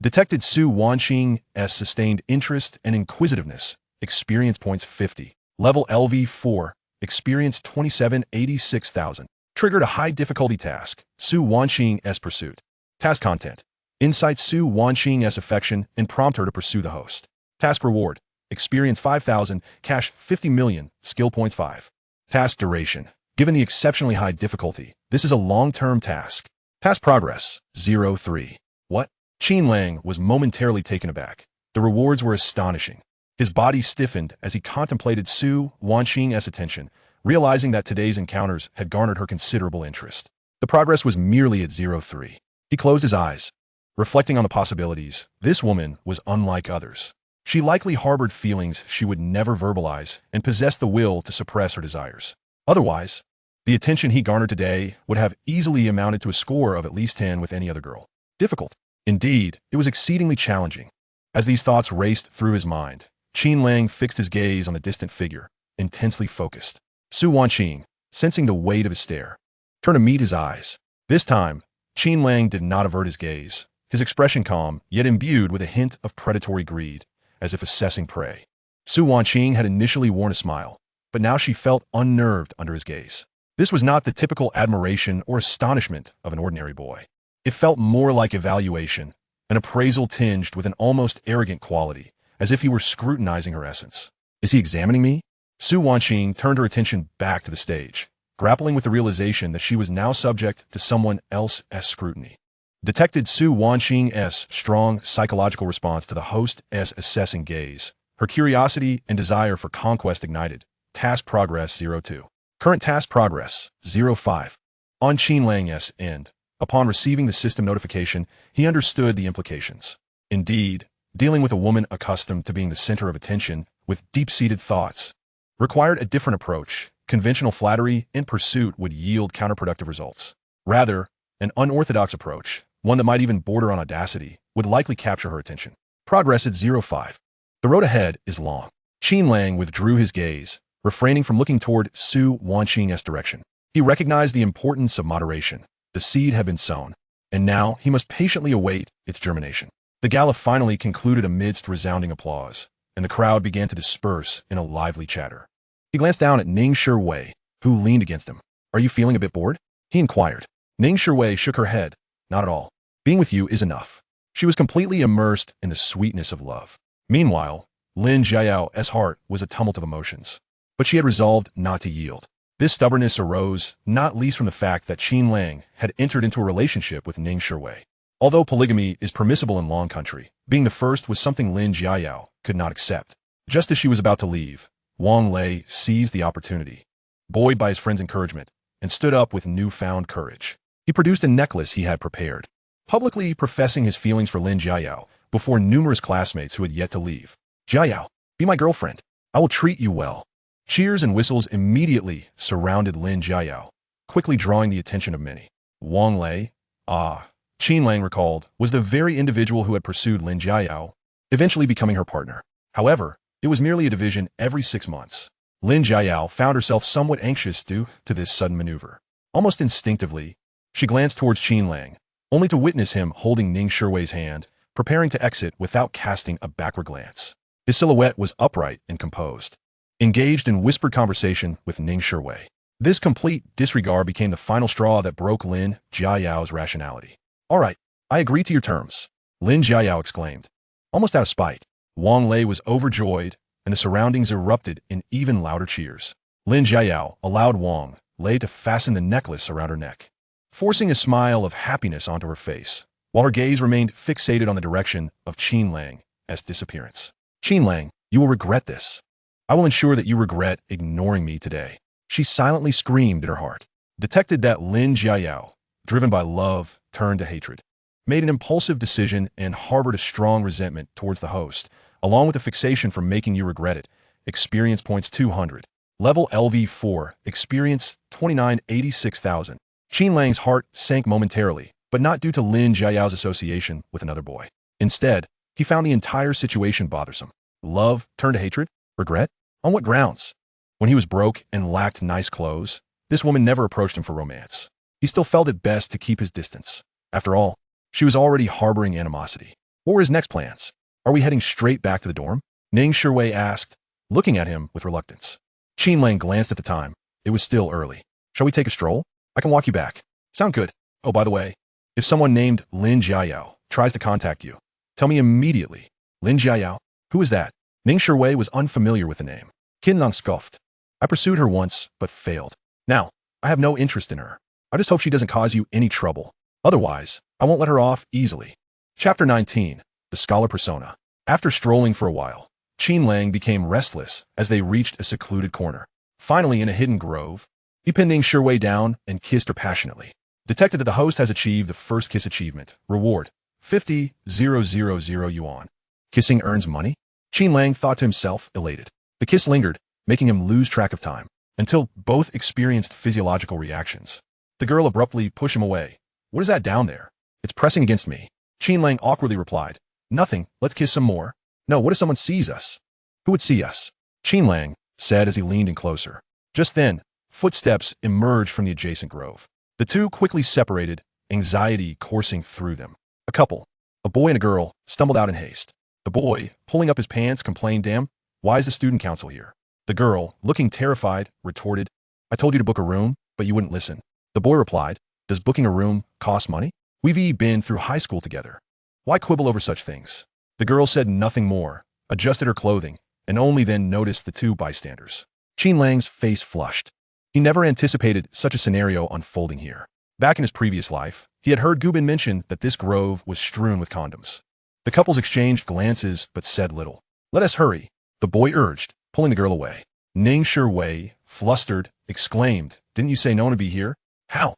Speaker 1: Detected Su Wanqing's sustained interest and inquisitiveness. Experience points 50. Level LV4. Experience 2786,000. Triggered a high difficulty task. Su Wanqing's pursuit. Task content. Incite Su Wanqing's affection and prompt her to pursue the host. Task reward. Experience 5,000. Cash 50 million. Skill points 5. Task duration. Given the exceptionally high difficulty, this is a long-term task. Task progress. 03. What? Qin Lang was momentarily taken aback. The rewards were astonishing. His body stiffened as he contemplated Su Wanqing's attention, realizing that today's encounters had garnered her considerable interest. The progress was merely at 03. He closed his eyes, reflecting on the possibilities. This woman was unlike others. She likely harbored feelings she would never verbalize and possessed the will to suppress her desires. Otherwise, the attention he garnered today would have easily amounted to a score of at least 10 with any other girl. Difficult. Indeed, it was exceedingly challenging. As these thoughts raced through his mind, Qin Lang fixed his gaze on the distant figure, intensely focused. Su Wanqing, sensing the weight of his stare, turned to meet his eyes. This time, Qin Lang did not avert his gaze, his expression calm, yet imbued with a hint of predatory greed, as if assessing prey. Su Wanqing had initially worn a smile, but now she felt unnerved under his gaze. This was not the typical admiration or astonishment of an ordinary boy. It felt more like evaluation, an appraisal tinged with an almost arrogant quality, as if he were scrutinizing her essence. Is he examining me? Su Wanqing turned her attention back to the stage, grappling with the realization that she was now subject to someone else's scrutiny. Detected Su Wanqing's strong psychological response to the host's assessing gaze. Her curiosity and desire for conquest ignited. Task progress 02. Current task progress 05. On Qin Lang's end, upon receiving the system notification, he understood the implications. Indeed, dealing with a woman accustomed to being the center of attention with deep-seated thoughts required a different approach. Conventional flattery in pursuit would yield counterproductive results. Rather, an unorthodox approach, one that might even border on audacity, would likely capture her attention. Progress at 05. The road ahead is long. Qin Lang withdrew his gaze, refraining from looking toward Su Wanqing's direction. He recognized the importance of moderation. The seed had been sown, and now he must patiently await its germination. The gala finally concluded amidst resounding applause, and the crowd began to disperse in a lively chatter. He glanced down at Ning Shiwei, who leaned against him. Are you feeling a bit bored? He inquired. Ning Shiwei shook her head. Not at all. Being with you is enough. She was completely immersed in the sweetness of love. Meanwhile, Lin Jiao's heart was a tumult of emotions. But she had resolved not to yield. This stubbornness arose not least from the fact that Qin Lang had entered into a relationship with Ning Shiwei. Although polygamy is permissible in Long Country, being the first was something Lin Jiao could not accept. Just as she was about to leave, Wang Lei seized the opportunity, buoyed by his friend's encouragement, and stood up with newfound courage. He produced a necklace he had prepared, publicly professing his feelings for Lin Jiao before numerous classmates who had yet to leave. Jiao, be my girlfriend. I will treat you well. Cheers and whistles immediately surrounded Lin Jiao, quickly drawing the attention of many. Wang Lei, Qin Lang recalled, was the very individual who had pursued Lin Jiao, eventually becoming her partner. However, it was merely a division every 6 months. Lin Jiao found herself somewhat anxious due to this sudden maneuver. Almost instinctively, she glanced towards Qin Lang, only to witness him holding Ning Shiwei's hand, preparing to exit without casting a backward glance. His silhouette was upright and composed, engaged in whispered conversation with Ning Shiwei. This complete disregard became the final straw that broke Lin Jiao's rationality. All right, I agree to your terms, Lin Jiao exclaimed. Almost out of spite, Wang Lei was overjoyed, and the surroundings erupted in even louder cheers. Lin Jiao allowed Wang Lei to fasten the necklace around her neck, forcing a smile of happiness onto her face, while her gaze remained fixated on the direction of Qin Lang's disappearance. Qin Lang, you will regret this. I will ensure that you regret ignoring me today. She silently screamed in her heart. Detected that Lin Jiao, driven by love, turned to hatred, made an impulsive decision and harbored a strong resentment towards the host, along with a fixation for making you regret it. Experience points 200. Level LV4, experience 2986,000. Qin Lang's heart sank momentarily, but not due to Lin Jiao's association with another boy. Instead, he found the entire situation bothersome. Love turned to hatred? Regret? On what grounds? When he was broke and lacked nice clothes, this woman never approached him for romance. He still felt it best to keep his distance. After all, she was already harboring animosity. What were his next plans? Are we heading straight back to the dorm? Ning Shiwei asked, looking at him with reluctance. Qin Lang glanced at the time. It was still early. Shall we take a stroll? I can walk you back. Sound good. Oh, by the way, if someone named Lin Jiao tries to contact you, tell me immediately. Lin Jiao? Who is that? Ning Shiwei was unfamiliar with the name. Qin Lang scoffed. I pursued her once, but failed. Now, I have no interest in her. I just hope she doesn't cause you any trouble. Otherwise, I won't let her off easily. Chapter 19. The Scholar Persona. After strolling for a while, Qin Lang became restless as they reached a secluded corner. Finally, in a hidden grove, he pinned Ning Shiwei down and kissed her passionately. Detected that the host has achieved the first kiss achievement. Reward, 50,000 yuan. Kissing earns money? Qin Lang thought to himself, elated. The kiss lingered, making him lose track of time, until both experienced physiological reactions. The girl abruptly pushed him away. What is that down there? It's pressing against me. Qin Lang awkwardly replied. Nothing, let's kiss some more. No, what if someone sees us? Who would see us? Qin Lang said as he leaned in closer. Just then, footsteps emerged from the adjacent grove. The two quickly separated, anxiety coursing through them. A couple, a boy and a girl, stumbled out in haste. The boy, pulling up his pants, complained, "Damn, why is the student council here?" The girl, looking terrified, retorted, "I told you to book a room, but you wouldn't listen." The boy replied, "Does booking a room cost money? We've been through high school together. Why quibble over such things?" The girl said nothing more, adjusted her clothing, and only then noticed the two bystanders. Qin Lang's face flushed. He never anticipated such a scenario unfolding here. Back in his previous life, he had heard Gubin mention that this grove was strewn with condoms. The couples exchanged glances but said little. "Let us hurry," the boy urged, pulling the girl away. Ning Shiwei, flustered, exclaimed, "Didn't you say no one would be here? How?"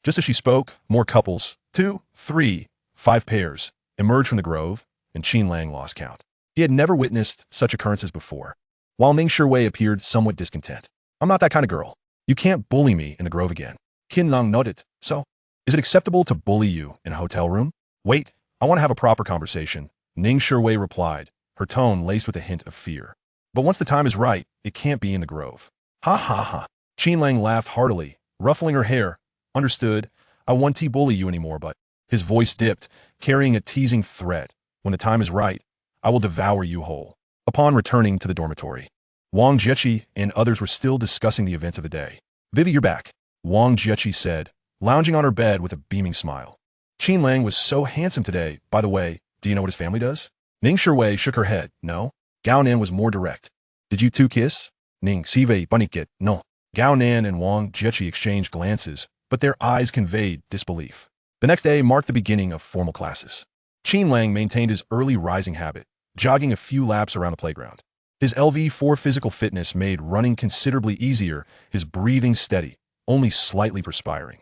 Speaker 1: Just as she spoke, more couples, 2, 3, 5 pairs, emerged from the grove, and Qin Lang lost count. He had never witnessed such occurrences before. While Ning Shiwei appeared somewhat discontent. "I'm not that kind of girl. You can't bully me in the grove again." Qin Lang nodded. "So, is it acceptable to bully you in a hotel room?" "Wait, I want to have a proper conversation," Ning Shiwei replied, her tone laced with a hint of fear. "But once the time is right, it can't be in the grove." "Ha ha ha." Qin Lang laughed heartily, ruffling her hair. "Understood. I won't bully you anymore, but..." His voice dipped, carrying a teasing threat. "When the time is right, I will devour you whole." Upon returning to the dormitory, Wang Jiechi and others were still discussing the events of the day. "Vivi, you're back," Wang Jiechi said, lounging on her bed with a beaming smile. "Qin Lang was so handsome today. By the way, do you know what his family does?" Ning Shiwei shook her head. "No." Gao Nan was more direct. "Did you two kiss?" Ning Siwei Bunikit. "No." Gao Nan and Wang Jiechi exchanged glances, but their eyes conveyed disbelief. The next day marked the beginning of formal classes. Qin Lang maintained his early rising habit, jogging a few laps around the playground. His LV4 physical fitness made running considerably easier, his breathing steady, only slightly perspiring.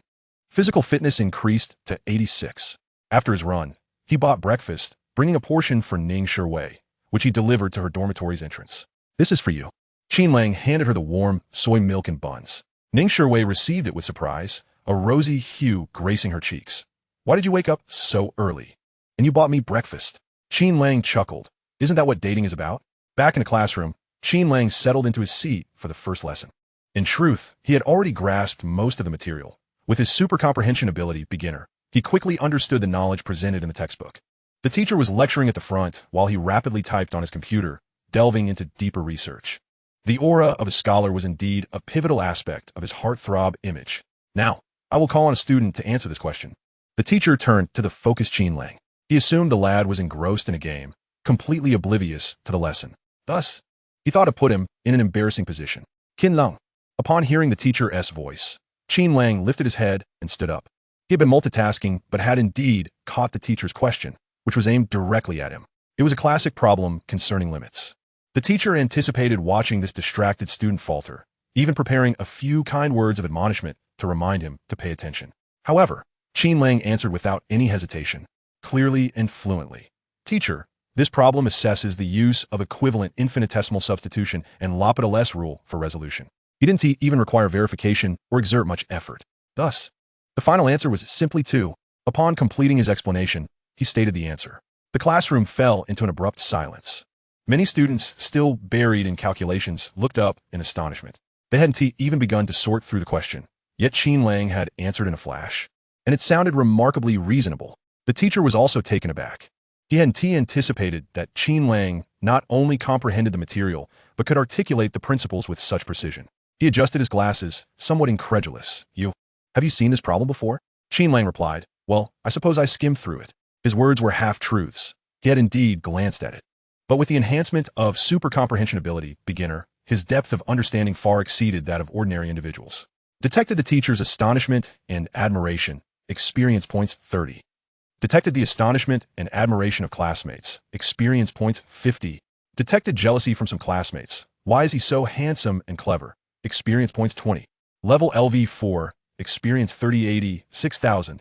Speaker 1: Physical fitness increased to 86. After his run, he bought breakfast, bringing a portion for Ning Shiwei, which he delivered to her dormitory's entrance. "This is for you." Qin Lang handed her the warm soy milk and buns. Ning Shiwei received it with surprise, a rosy hue gracing her cheeks. "Why did you wake up so early? And you bought me breakfast?" Qin Lang chuckled. "Isn't that what dating is about?" Back in the classroom, Qin Lang settled into his seat for the first lesson. In truth, he had already grasped most of the material. With his super comprehension ability, beginner, he quickly understood the knowledge presented in the textbook. The teacher was lecturing at the front while he rapidly typed on his computer, delving into deeper research. The aura of a scholar was indeed a pivotal aspect of his heartthrob image. "Now, I will call on a student to answer this question." The teacher turned to the focused Qin Lang. He assumed the lad was engrossed in a game, completely oblivious to the lesson. Thus, he thought it put him in an embarrassing position. "Qin Lang." Upon hearing the teacher's voice, Qin Lang lifted his head and stood up. He had been multitasking, but had indeed caught the teacher's question, which was aimed directly at him. It was a classic problem concerning limits. The teacher anticipated watching this distracted student falter, even preparing a few kind words of admonishment to remind him to pay attention. However, Qin Lang answered without any hesitation, clearly and fluently. "Teacher, this problem assesses the use of equivalent infinitesimal substitution and L'Hopital's rule for resolution." He didn't even require verification or exert much effort. Thus, the final answer was simply 2. Upon completing his explanation, he stated the answer. The classroom fell into an abrupt silence. Many students, still buried in calculations, looked up in astonishment. They hadn't even begun to sort through the question, yet Qin Lang had answered in a flash. And it sounded remarkably reasonable. The teacher was also taken aback. He hadn't anticipated that Qin Lang not only comprehended the material, but could articulate the principles with such precision. He adjusted his glasses, somewhat incredulous. Have you seen this problem before?" Qin Lang replied, "Well, I suppose I skimmed through it." His words were half-truths. He had indeed glanced at it. But with the enhancement of super comprehension ability, beginner, his depth of understanding far exceeded that of ordinary individuals. Detected the teacher's astonishment and admiration. Experience points 30. Detected the astonishment and admiration of classmates. Experience points 50. Detected jealousy from some classmates. Why is he so handsome and clever? Experience points 20. Level LV4. Experience 3080, 6000.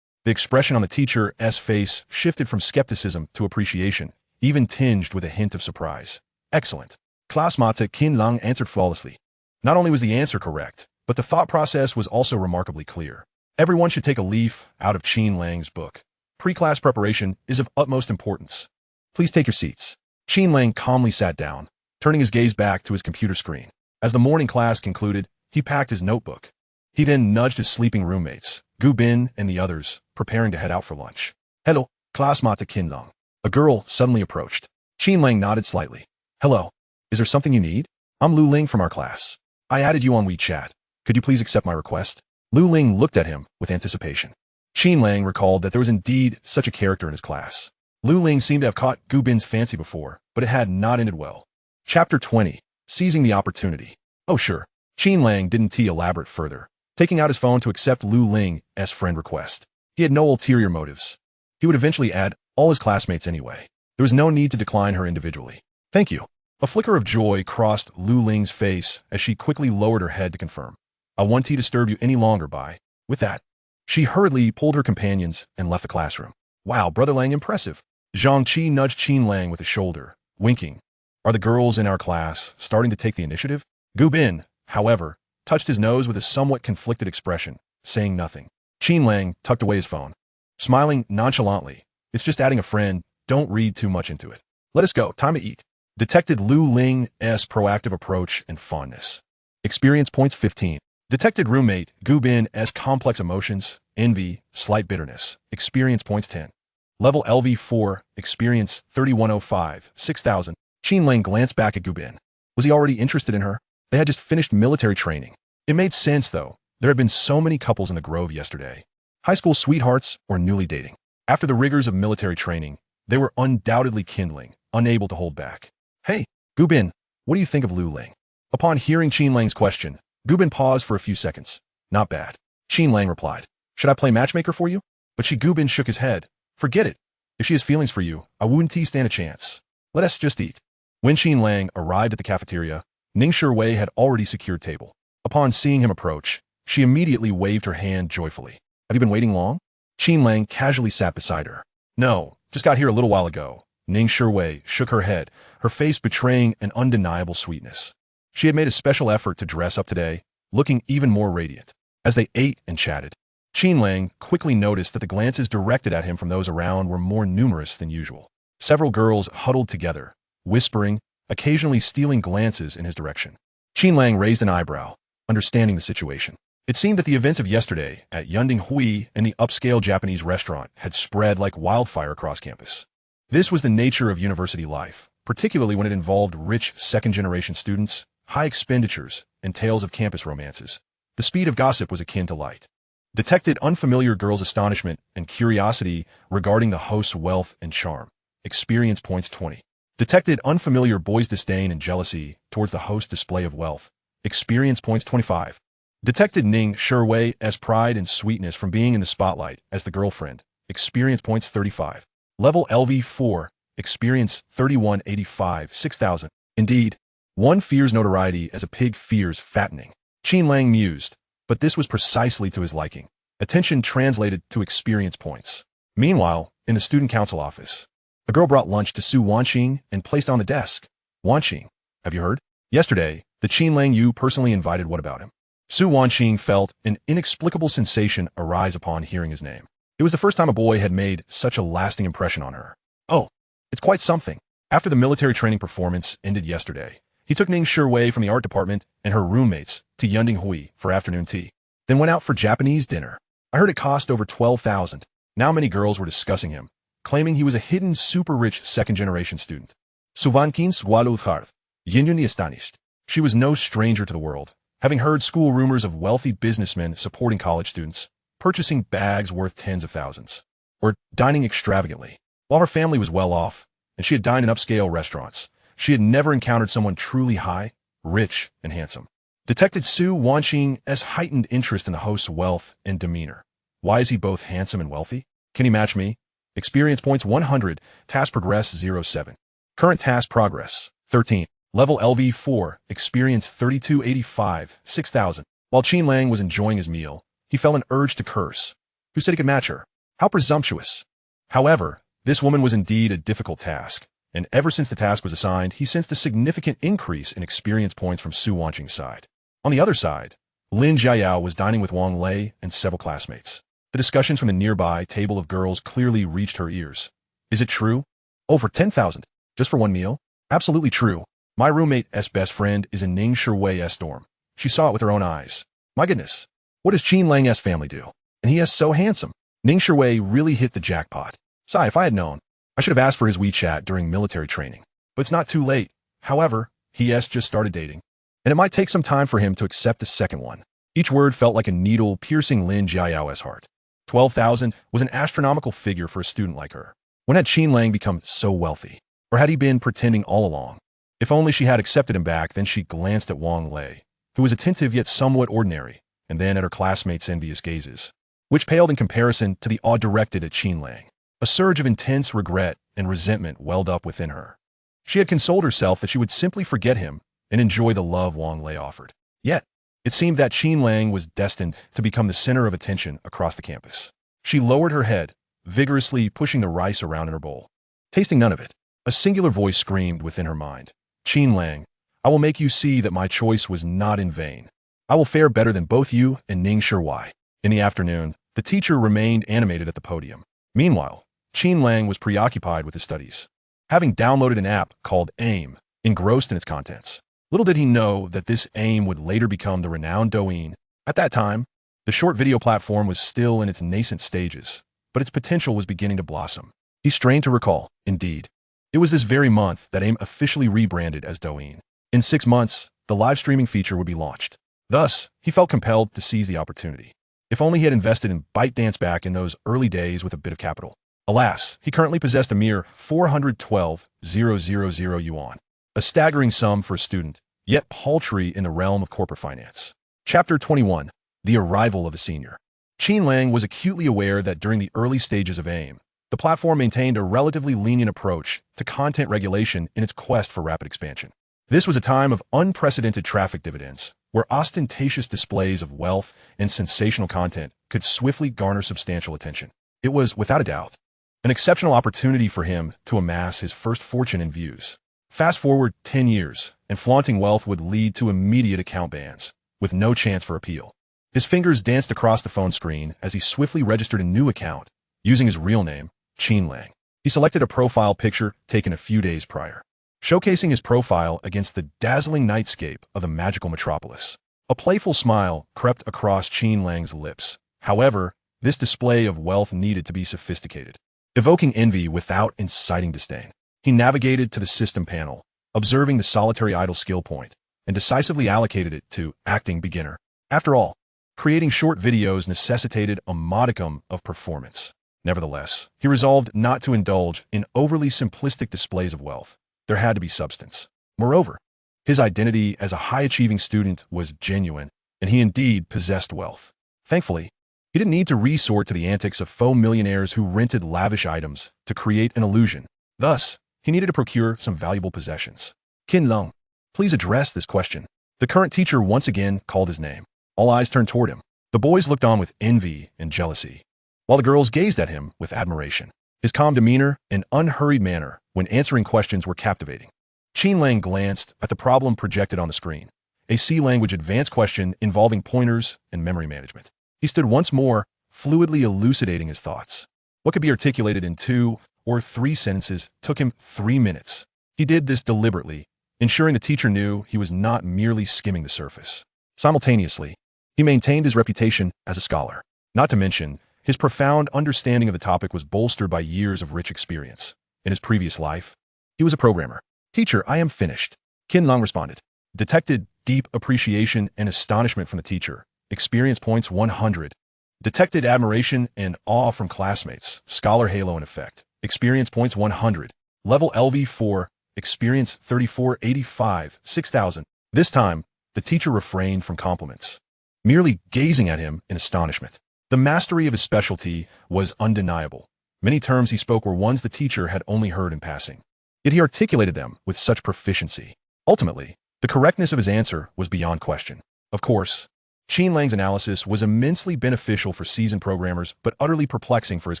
Speaker 1: The expression on the teacher's face shifted from skepticism to appreciation, even tinged with a hint of surprise. "Excellent." Classmate Qin Lang answered flawlessly. Not only was the answer correct, but the thought process was also remarkably clear. Everyone should take a leaf out of Qin Lang's book. Pre-class preparation is of utmost importance. Please take your seats. Qin Lang calmly sat down, turning his gaze back to his computer screen. As the morning class concluded, he packed his notebook. He then nudged his sleeping roommates, Gu Bin and the others, preparing to head out for lunch. Hello, classmate Qin Lang. A girl suddenly approached. Qin Lang nodded slightly. Hello. Is there something you need? I'm Lu Ling from our class. I added you on WeChat. Could you please accept my request? Lu Ling looked at him with anticipation. Qin Lang recalled that there was indeed such a character in his class. Lu Ling seemed to have caught Gu Bin's fancy before, but it had not ended well. Chapter 20. Seizing the Opportunity. Oh sure. Qin Lang didn't elaborate further, taking out his phone to accept Lu Ling's friend request. He had no ulterior motives. He would eventually add all his classmates anyway. There was no need to decline her individually. Thank you. A flicker of joy crossed Lu Ling's face as she quickly lowered her head to confirm. I won't disturb you any longer by. With that, she hurriedly pulled her companions and left the classroom. Wow, Brother Lang, impressive. Zhang Qi nudged Qin Lang with a shoulder, winking. Are the girls in our class starting to take the initiative? Gu Bin, however, touched his nose with a somewhat conflicted expression, saying nothing. Qin Lang tucked away his phone, smiling nonchalantly. It's just adding a friend. Don't read too much into it. Let us go. Time to eat. Detected Lu Ling's proactive approach and fondness. Experience points 15. Detected roommate Gu Bin's complex emotions, envy, slight bitterness. Experience points 10. Level LV4, experience 3105, 6000. Qin Lang glanced back at Gu Bin. Was he already interested in her? They had just finished military training. It made sense, though. There had been so many couples in the Grove yesterday. High school sweethearts or newly dating. After the rigors of military training, they were undoubtedly kindling, unable to hold back. Hey, Gu Bin, what do you think of Lu Ling? Upon hearing Qin Lang's question, Gu Bin paused for a few seconds. Not bad. Qin Lang replied. Should I play matchmaker for you? But Gu Bin shook his head. Forget it. If she has feelings for you, I wouldn't stand a chance. Let us just eat. When Qin Lang arrived at the cafeteria, Ning Shiwei had already secured table. Upon seeing him approach, she immediately waved her hand joyfully. Have you been waiting long? Qin Lang casually sat beside her. No, just got here a little while ago. Ning Shiwei shook her head, her face betraying an undeniable sweetness. She had made a special effort to dress up today, looking even more radiant. As they ate and chatted, Qin Lang quickly noticed that the glances directed at him from those around were more numerous than usual. Several girls huddled together, whispering, occasionally stealing glances in his direction. Qin Lang raised an eyebrow, understanding the situation. It seemed that the events of yesterday at Yunding Hui and the upscale Japanese restaurant had spread like wildfire across campus. This was the nature of university life, particularly when it involved rich second-generation students, high expenditures, and tales of campus romances. The speed of gossip was akin to light. Detected unfamiliar girls' astonishment and curiosity regarding the host's wealth and charm. Experience points 20. Detected unfamiliar boys' disdain and jealousy towards the host's display of wealth. Experience points 25. Detected Ning Shiwei's pride and sweetness from being in the spotlight as the girlfriend. Experience points 35. Level LV4. Experience 3185, 6000. Indeed, one fears notoriety as a pig fears fattening. Qin Lang mused, but this was precisely to his liking. Attention translated to experience points. Meanwhile, in the student council office, a girl brought lunch to Su Wanqing and placed on the desk. Wanqing, have you heard? Yesterday, the Qin Lang you personally invited. What about him? Su Wanqing felt an inexplicable sensation arise upon hearing his name. It was the first time a boy had made such a lasting impression on her. Oh, it's quite something. After the military training performance ended yesterday, he took Ning Shiwei from the art department and her roommates to Yunding Hui for afternoon tea, then went out for Japanese dinner. I heard it cost over 12,000. Now many girls were discussing him, claiming he was a hidden super-rich second-generation student. Su Wanqing swallowed hard. Yinjun astonished. She was no stranger to the world, having heard school rumors of wealthy businessmen supporting college students, purchasing bags worth tens of thousands, or dining extravagantly. While her family was well off, and she had dined in upscale restaurants, she had never encountered someone truly high, rich, and handsome. Detected Su Wanqing's heightened interest in the host's wealth and demeanor. Why is he both handsome and wealthy? Can he match me? Experience points 100, task progress 07. Current task progress 13. Level LV4, experience 3285, 6000. While Qin Lang was enjoying his meal, he felt an urge to curse. Who said he could match her? How presumptuous. However, this woman was indeed a difficult task, and ever since the task was assigned, he sensed a significant increase in experience points from Su Wanqing's side. On the other side, Lin Jiayao was dining with Wang Lei and several classmates. The discussions from the nearby table of girls clearly reached her ears. Is it true? Over 10,000, just for one meal? Absolutely true. My roommate's best friend is in Ning Shiwei's dorm. She saw it with her own eyes. My goodness. What does Qin Lang's family do? And he is so handsome. Ning Shui really hit the jackpot. Sigh, if I had known, I should have asked for his WeChat during military training. But it's not too late. However, he has just started dating. And it might take some time for him to accept the second one. Each word felt like a needle piercing Lin Jiao's heart. 12,000 was an astronomical figure for a student like her. When had Qin Lang become so wealthy? Or had he been pretending all along? If only she had accepted him back, then she glanced at Wang Lei, who was attentive yet somewhat ordinary, and then at her classmates' envious gazes, which paled in comparison to the awe directed at Qin Lang. A surge of intense regret and resentment welled up within her. She had consoled herself that she would simply forget him and enjoy the love Wang Lei offered. Yet, it seemed that Qin Lang was destined to become the center of attention across the campus. She lowered her head, vigorously pushing the rice around in her bowl. Tasting none of it, a singular voice screamed within her mind. Qin Lang, I will make you see that my choice was not in vain. I will fare better than both you and Ning Shui. In the afternoon, the teacher remained animated at the podium. Meanwhile, Qin Lang was preoccupied with his studies, having downloaded an app called AIM, engrossed in its contents. Little did he know that this AIM would later become the renowned Douyin. At that time, the short video platform was still in its nascent stages, but its potential was beginning to blossom. He strained to recall. Indeed, it was this very month that AIM officially rebranded as Douyin. In 6 months, the live streaming feature would be launched. Thus, he felt compelled to seize the opportunity. If only he had invested in ByteDance back in those early days with a bit of capital. Alas, he currently possessed a mere 412,000 yuan. A staggering sum for a student, yet paltry in the realm of corporate finance. Chapter 21. The Arrival of a Senior. Qin Lang was acutely aware that during the early stages of AIM, the platform maintained a relatively lenient approach to content regulation in its quest for rapid expansion. This was a time of unprecedented traffic dividends, where ostentatious displays of wealth and sensational content could swiftly garner substantial attention. It was, without a doubt, an exceptional opportunity for him to amass his first fortune in views. Fast forward 10 years, and flaunting wealth would lead to immediate account bans, with no chance for appeal. His fingers danced across the phone screen as he swiftly registered a new account, using his real name, Qin Lang. He selected a profile picture taken a few days prior, showcasing his profile against the dazzling nightscape of the magical metropolis. A playful smile crept across Qin Lang's lips. However, this display of wealth needed to be sophisticated, evoking envy without inciting disdain. He navigated to the system panel, observing the solitary idle skill point, and decisively allocated it to acting beginner. After all, creating short videos necessitated a modicum of performance. Nevertheless, he resolved not to indulge in overly simplistic displays of wealth. There had to be substance. Moreover, his identity as a high-achieving student was genuine, and he indeed possessed wealth. Thankfully, he didn't need to resort to the antics of faux millionaires who rented lavish items to create an illusion. Thus, he needed to procure some valuable possessions. Qin Lang, please address this question. The current teacher once again called his name. All eyes turned toward him. The boys looked on with envy and jealousy, while the girls gazed at him with admiration. His calm demeanor and unhurried manner when answering questions were captivating. Qin Lang glanced at the problem projected on the screen, a C-language advanced question involving pointers and memory management. He stood once more, fluidly elucidating his thoughts. What could be articulated in 2 or 3 sentences took him 3 minutes. He did this deliberately, ensuring the teacher knew he was not merely skimming the surface. Simultaneously, he maintained his reputation as a scholar. Not to mention, his profound understanding of the topic was bolstered by years of rich experience. In his previous life, he was a programmer. Teacher, I am finished. Qin Lang responded. Detected deep appreciation and astonishment from the teacher. Experience points 100. Detected admiration and awe from classmates. Scholar halo in effect. Experience points 100. Level LV4. Experience 3485. 6000. This time, the teacher refrained from compliments, merely gazing at him in astonishment. The mastery of his specialty was undeniable. Many terms he spoke were ones the teacher had only heard in passing, yet he articulated them with such proficiency. Ultimately, the correctness of his answer was beyond question. Of course, Qin Lang's analysis was immensely beneficial for seasoned programmers, but utterly perplexing for his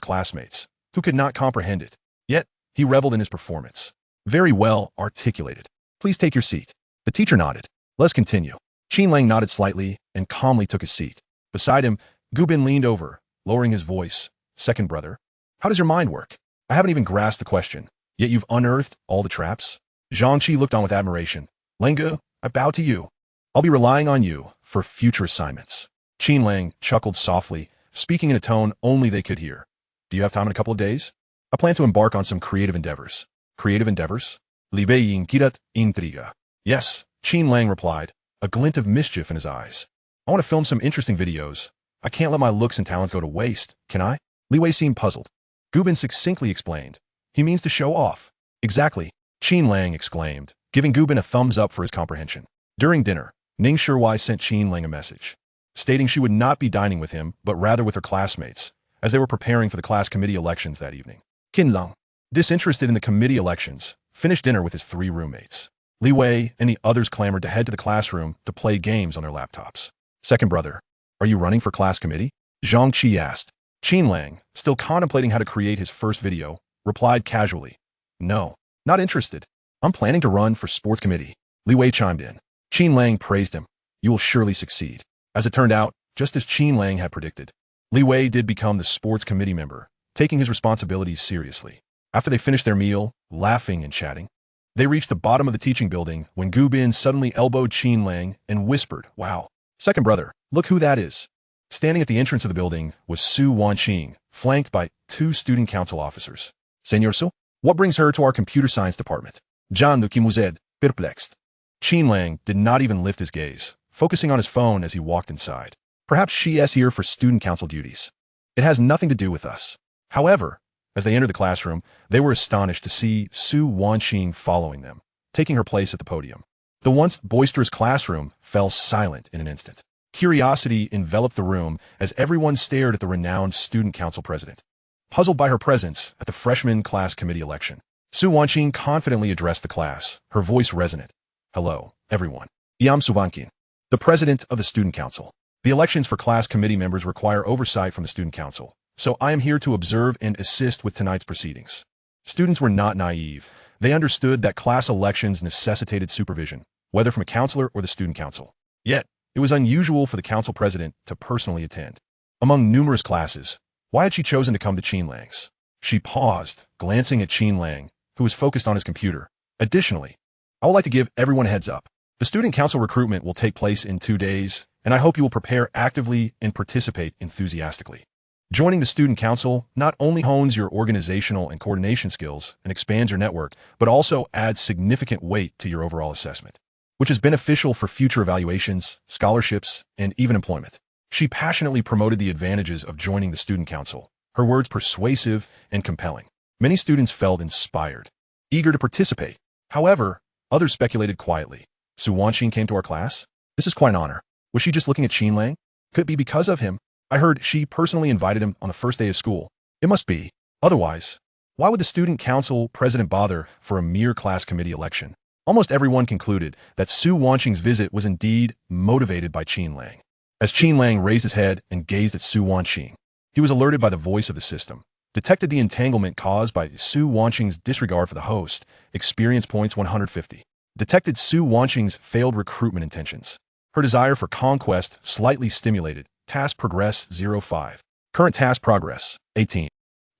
Speaker 1: classmates, who could not comprehend it. Yet, he reveled in his performance. Very well articulated. Please take your seat. The teacher nodded. Let's continue. Qin Lang nodded slightly and calmly took his seat. Beside him, Gubin leaned over, lowering his voice. Second brother, how does your mind work? I haven't even grasped the question, yet you've unearthed all the traps. Zhangqi looked on with admiration. Lengu, I bow to you. I'll be relying on you for future assignments. Qin Lang chuckled softly, speaking in a tone only they could hear. Do you have time in a couple of days? I plan to embark on some creative endeavors. Creative endeavors? Libei inquirat intriga. Yes, Qin Lang replied, a glint of mischief in his eyes. I want to film some interesting videos. I can't let my looks and talents go to waste, can I? Li Wei seemed puzzled. Gubin succinctly explained. He means to show off. Exactly, Qin Lang exclaimed, giving Gubin a thumbs up for his comprehension. During dinner, Ning Shuwei sent Qin Lang a message, stating she would not be dining with him, but rather with her classmates, as they were preparing for the class committee elections that evening. Qin Lang, disinterested in the committee elections, finished dinner with his 3 roommates. Li Wei and the others clamored to head to the classroom to play games on their laptops. Second brother, are you running for class committee? Zhang Qi asked. Qin Lang, still contemplating how to create his first video, replied casually. No, not interested. I'm planning to run for sports committee. Li Wei chimed in. Qin Lang praised him. You will surely succeed. As it turned out, just as Qin Lang had predicted, Li Wei did become the sports committee member, taking his responsibilities seriously. After they finished their meal, laughing and chatting, they reached the bottom of the teaching building when Gu Bin suddenly elbowed Qin Lang and whispered, Wow, second brother, look who that is. Standing at the entrance of the building was Su Wanqing, flanked by 2 student council officers. Senor Su, what brings her to our computer science department? Zhang Nukimuzed, perplexed. Qin Lang did not even lift his gaze, focusing on his phone as he walked inside. Perhaps she is here for student council duties. It has nothing to do with us. However, as they entered the classroom, they were astonished to see Su Wanqing following them, taking her place at the podium. The once boisterous classroom fell silent in an instant. Curiosity enveloped the room as everyone stared at the renowned student council president. Puzzled by her presence at the freshman class committee election, Su Wanqing confidently addressed the class, her voice resonant. Hello, everyone. Yam Su Wanqing, the president of the student council. The elections for class committee members require oversight from the student council, so I am here to observe and assist with tonight's proceedings. Students were not naive. They understood that class elections necessitated supervision, whether from a counselor or the student council. Yet, it was unusual for the council president to personally attend. Among numerous classes, why had she chosen to come to Qin Lang's? She paused, glancing at Qin Lang, who was focused on his computer. Additionally, I would like to give everyone a heads up. The student council recruitment will take place in 2 days, and I hope you will prepare actively and participate enthusiastically. Joining the student council not only hones your organizational and coordination skills and expands your network, but also adds significant weight to your overall assessment, which is beneficial for future evaluations, scholarships, and even employment. She passionately promoted the advantages of joining the student council, her words persuasive and compelling. Many students felt inspired, eager to participate. However, others speculated quietly. Su Wanqing came to our class? This is quite an honor. Was she just looking at Qin Lang? Could it be because of him? I heard she personally invited him on the first day of school. It must be. Otherwise, why would the student council president bother for a mere class committee election? Almost everyone concluded that Su Wanqing's visit was indeed motivated by Qin Lang. As Qin Lang raised his head and gazed at Su Wanqing, he was alerted by the voice of the system, detected the entanglement caused by Su Wanqing's disregard for the host, experience points 150. Detected Su Wanqing's failed recruitment intentions. Her desire for conquest slightly stimulated. Task progress 05. Current task progress 18.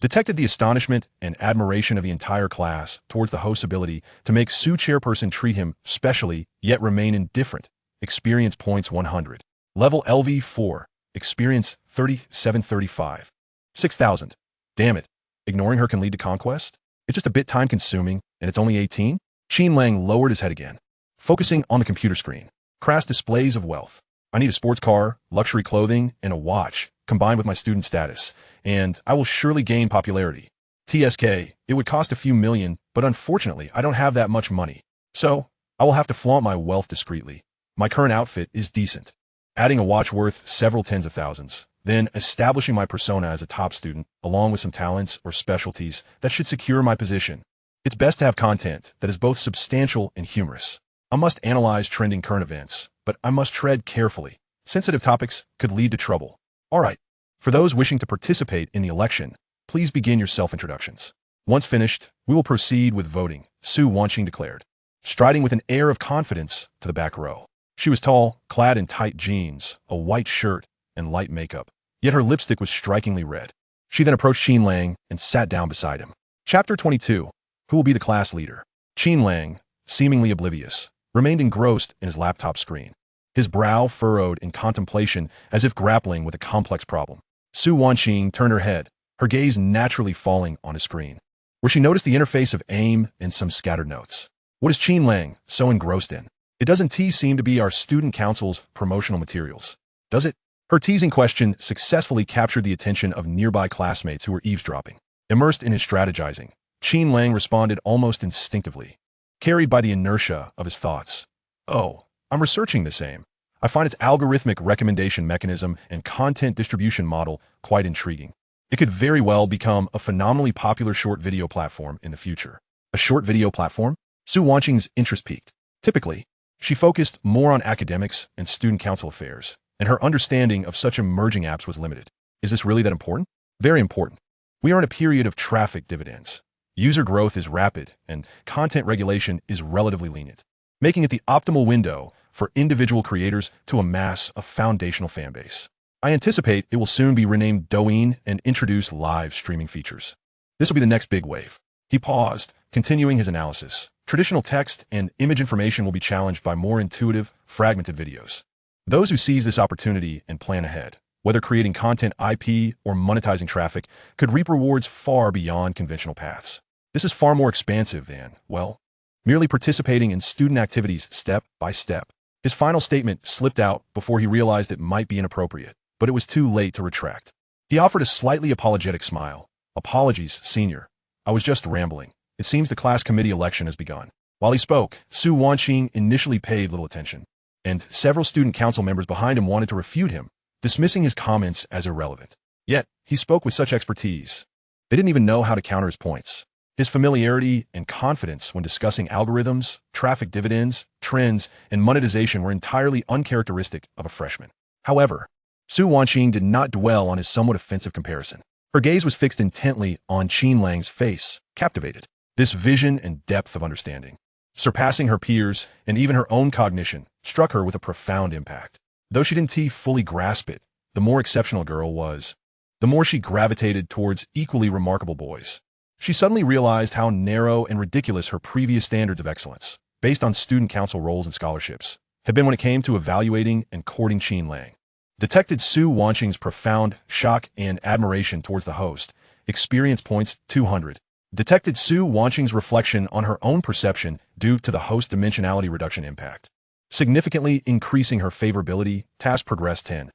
Speaker 1: Detected the astonishment and admiration of the entire class towards the host's ability to make Su chairperson treat him specially, yet remain indifferent. Experience points 100. Level LV4. Experience 3735. 6,000. Damn it. Ignoring her can lead to conquest? It's just a bit time-consuming, and it's only 18? Qin Lang lowered his head again, focusing on the computer screen. Crass displays of wealth. I need a sports car, luxury clothing, and a watch, combined with my student status, and I will surely gain popularity. TSK, it would cost a few million, but unfortunately, I don't have that much money. So, I will have to flaunt my wealth discreetly. My current outfit is decent. Adding a watch worth several tens of thousands, then establishing my persona as a top student, along with some talents or specialties that should secure my position. It's best to have content that is both substantial and humorous. I must analyze trending current events, but I must tread carefully. Sensitive topics could lead to trouble. All right. For those wishing to participate in the election, please begin your self-introductions. Once finished, we will proceed with voting, Su Wanqing declared, striding with an air of confidence to the back row. She was tall, clad in tight jeans, a white shirt, and light makeup, yet her lipstick was strikingly red. She then approached Qin Lang and sat down beside him. Chapter 22. Who will be the class leader? Qin Lang, seemingly oblivious, remained engrossed in his laptop screen. his brow furrowed in contemplation as if grappling with a complex problem. Su Wanqing turned her head, her gaze naturally falling on his screen, where she noticed the interface of AIM and some scattered notes. What is Qin Lang so engrossed in? It doesn't seem to be our student council's promotional materials, does it? Her teasing question successfully captured the attention of nearby classmates who were eavesdropping. Immersed in his strategizing, Qin Lang responded almost instinctively, carried by the inertia of his thoughts. Oh, I'm researching this AIM. I find its algorithmic recommendation mechanism and content distribution model quite intriguing. It could very well become a phenomenally popular short video platform in the future. A short video platform? Su Wanqing's interest peaked. Typically, she focused more on academics and student council affairs, and her understanding of such emerging apps was limited. Is this really that important? Very important. We are in a period of traffic dividends. User growth is rapid, and content regulation is relatively lenient, making it the optimal window for individual creators to amass a foundational fanbase. I anticipate it will soon be renamed Douyin and introduce live streaming features. This will be the next big wave. He paused, continuing his analysis. Traditional text and image information will be challenged by more intuitive, fragmented videos. Those who seize this opportunity and plan ahead, whether creating content IP or monetizing traffic, could reap rewards far beyond conventional paths. This is far more expansive than, well, merely participating in student activities step by step. His final statement slipped out before he realized it might be inappropriate, but it was too late to retract. He offered a slightly apologetic smile. Apologies, senior. I was just rambling. It seems the class committee election has begun. While he spoke, Su Wanqing initially paid little attention, and several student council members behind him wanted to refute him, dismissing his comments as irrelevant. Yet, he spoke with such expertise. They didn't even know how to counter his points. His familiarity and confidence when discussing algorithms, traffic dividends, trends, and monetization were entirely uncharacteristic of a freshman. However, Su Wanqing did not dwell on his somewhat offensive comparison. Her gaze was fixed intently on Qin Lang's face, captivated. This vision and depth of understanding, surpassing her peers and even her own cognition, struck her with a profound impact. Though she didn't fully grasp it, the more exceptional a girl was, the more she gravitated towards equally remarkable boys. She suddenly realized how narrow and ridiculous her previous standards of excellence, based on student council roles and scholarships, had been when it came to evaluating and courting Qin Lang. Detected Su Wanqing's profound shock and admiration towards the host. Experience points 200. Detected Su Wanqing's reflection on her own perception due to the host dimensionality reduction impact, significantly increasing her favorability. Task progress 10.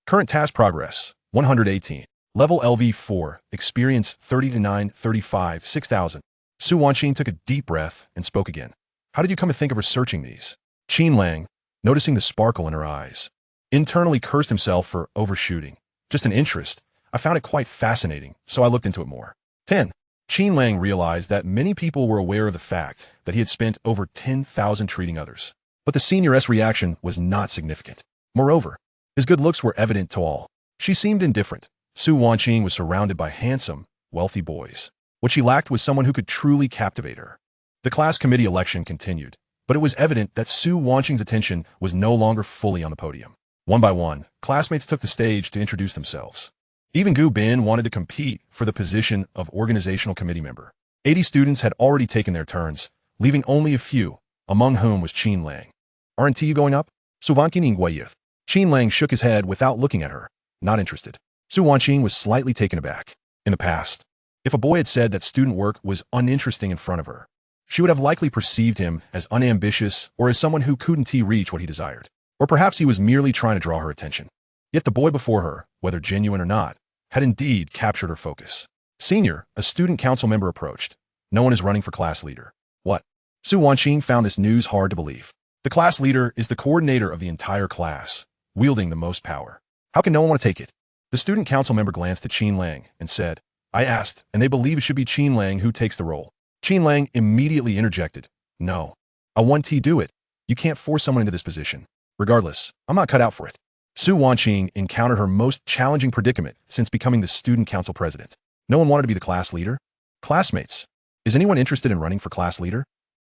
Speaker 1: Current task progress 118. Level LV4. Experience 30 to 9, 35, 6000. Su Wanqing took a deep breath and spoke again. How did you come to think of researching these? Qin Lang, noticing the sparkle in her eyes, internally cursed himself for overshooting. Just an interest. I found it quite fascinating, so I looked into it more. 10. Qin Lang realized that many people were aware of the fact that he had spent over 10,000 treating others. But the senior's reaction was not significant. Moreover, his good looks were evident to all. She seemed indifferent. Su Wanqing was surrounded by handsome, wealthy boys. What she lacked was someone who could truly captivate her. The class committee election continued, but it was evident that Su Wanqing's attention was no longer fully on the podium. One by one, classmates took the stage to introduce themselves. Even Gu Bin wanted to compete for the position of organizational committee member. 80 students had already taken their turns, leaving only a few, among whom was Qin Lang. Aren't you going up? Su Wanqing Nguayuth. Qin Lang shook his head without looking at her, not interested. Su Wanqing was slightly taken aback. In the past, if a boy had said that student work was uninteresting in front of her, she would have likely perceived him as unambitious or as someone who couldn't reach what he desired. Or perhaps he was merely trying to draw her attention. Yet the boy before her, whether genuine or not, had indeed captured her focus. Senior, a student council member approached. No one is running for class leader. What? Su Wanqing found this news hard to believe. The class leader is the coordinator of the entire class, wielding the most power. How can no one want to take it? The student council member glanced at Qin Lang and said, I asked, and they believe it should be Qin Lang who takes the role. Qin Lang immediately interjected. No. I want to do it. You can't force someone into this position. Regardless, I'm not cut out for it. Su Wanqing encountered her most challenging predicament since becoming the student council president. No one wanted to be the class leader. Classmates, is anyone interested in running for class leader?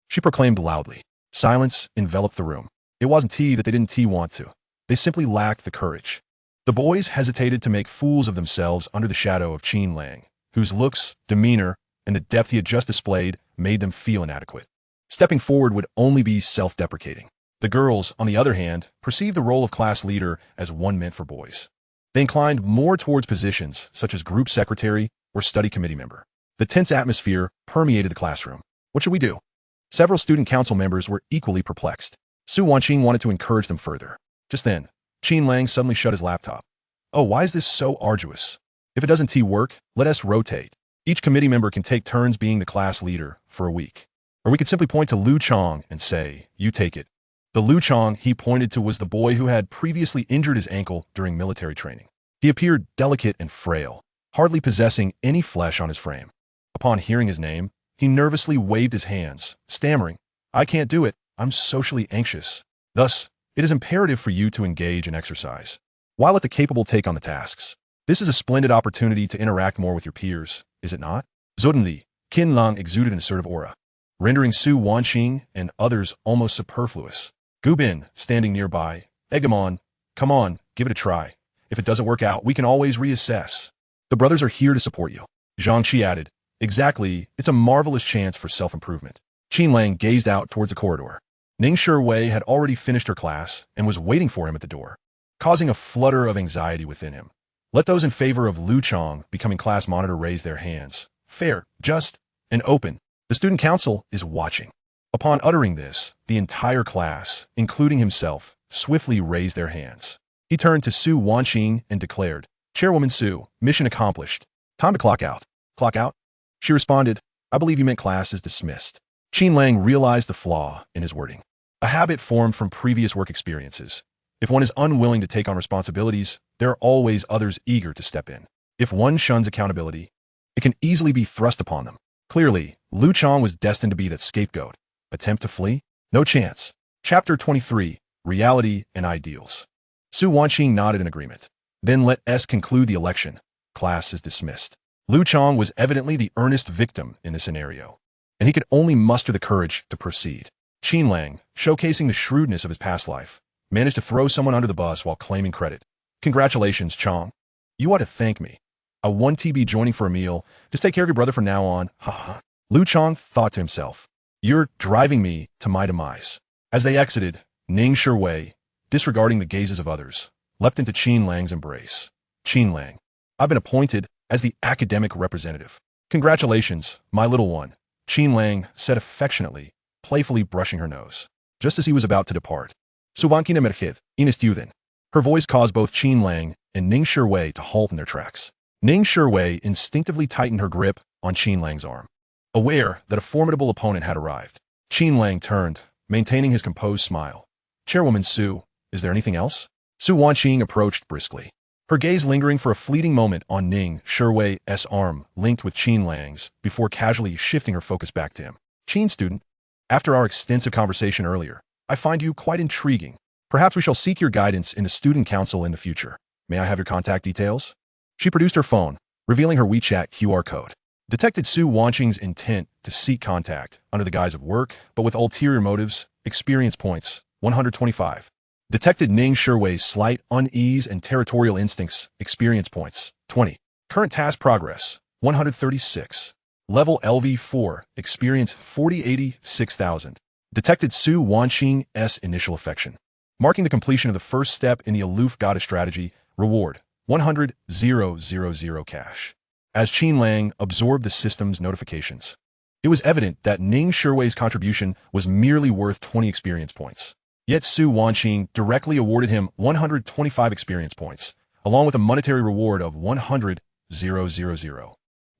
Speaker 1: She proclaimed loudly. Silence enveloped the room. It wasn't that they didn't want to. They simply lacked the courage. The boys hesitated to make fools of themselves under the shadow of Qin Lang, whose looks, demeanor, and the depth he had just displayed made them feel inadequate. Stepping forward would only be self-deprecating. The girls, on the other hand, perceived the role of class leader as one meant for boys. They inclined more towards positions such as group secretary or study committee member. The tense atmosphere permeated the classroom. What should we do? Several student council members were equally perplexed. Su Wanqing wanted to encourage them further. Just then, Qin Lang suddenly shut his laptop. Oh, why is this so arduous? If it doesn't work, let us rotate. Each committee member can take turns being the class leader for a week. Or we could simply point to Lu Chong and say, you take it. The Lu Chong he pointed to was the boy who had previously injured his ankle during military training. He appeared delicate and frail, hardly possessing any flesh on his frame. Upon hearing his name, he nervously waved his hands, stammering, I can't do it, I'm socially anxious. Thus, it is imperative for you to engage in exercise. While let the capable take on the tasks. This is a splendid opportunity to interact more with your peers, is it not? Suddenly, Qin Lang exuded an assertive aura, rendering Su Wanqing and others almost superfluous. Gu Bin, standing nearby, egged him on, come on, give it a try. If it doesn't work out, we can always reassess. The brothers are here to support you. Zhang Qi added, exactly, it's a marvelous chance for self-improvement. Qin Lang gazed out towards the corridor. Ning Shiwei had already finished her class and was waiting for him at the door, causing a flutter of anxiety within him. Let those in favor of Lu Chong becoming class monitor raise their hands. Fair, just, and open. The student council is watching. Upon uttering this, the entire class, including himself, swiftly raised their hands. He turned to Su Wanqing and declared, Chairwoman Su, mission accomplished. Time to clock out. Clock out? She responded, I believe you meant class is dismissed. Qin Lang realized the flaw in his wording. A habit formed from previous work experiences. If one is unwilling to take on responsibilities, there are always others eager to step in. If one shuns accountability, it can easily be thrust upon them. Clearly, Lu Chong was destined to be that scapegoat. Attempt to flee? No chance. Chapter 23, Reality and Ideals. Su Wanqing nodded in agreement. Then let us conclude the election. Class is dismissed. Lu Chong was evidently the earnest victim in this scenario, and he could only muster the courage to proceed. Qin Lang, showcasing the shrewdness of his past life, managed to throw someone under the bus while claiming credit. Congratulations, Chong. You ought to thank me. I won TB joining for a meal. Just take care of your brother from now on. Ha ha. Lu Chong thought to himself, you're driving me to my demise. As they exited, Ning Shiwei, disregarding the gazes of others, leapt into Qin Lang's embrace. Qin Lang, I've been appointed as the academic representative. Congratulations, my little one, Qin Lang said affectionately, playfully brushing her nose. Just as he was about to depart, Subankina Merkith, Inistuden. Her voice caused both Qin Lang and Ning Shiwei to halt in their tracks. Ning Shiwei instinctively tightened her grip on Qin Lang's arm, aware that a formidable opponent had arrived. Qin Lang turned, maintaining his composed smile. Chairwoman Su, is there anything else? Su Wanqing approached briskly, her gaze lingering for a fleeting moment on Ning Shiwei's arm linked with Qin Lang's before casually shifting her focus back to him. Qin student, after our extensive conversation earlier, I find you quite intriguing. Perhaps we shall seek your guidance in the student council in the future. May I have your contact details? She produced her phone, revealing her WeChat QR code. Detected Su Wanqing's intent to seek contact under the guise of work, but with ulterior motives. Experience points, 125. Detected Ning Shiwei's slight unease and territorial instincts. Experience points, 20. Current task progress, 136. Level LV4, experience 4086,000. Detected Su Wanqing's initial affection, marking the completion of the first step in the aloof goddess strategy. Reward, 100,000 cash. As Qin Lang absorbed the system's notifications, it was evident that Ning Shiwei's contribution was merely worth 20 experience points. Yet Su Wanqing directly awarded him 125 experience points, along with a monetary reward of 100,000.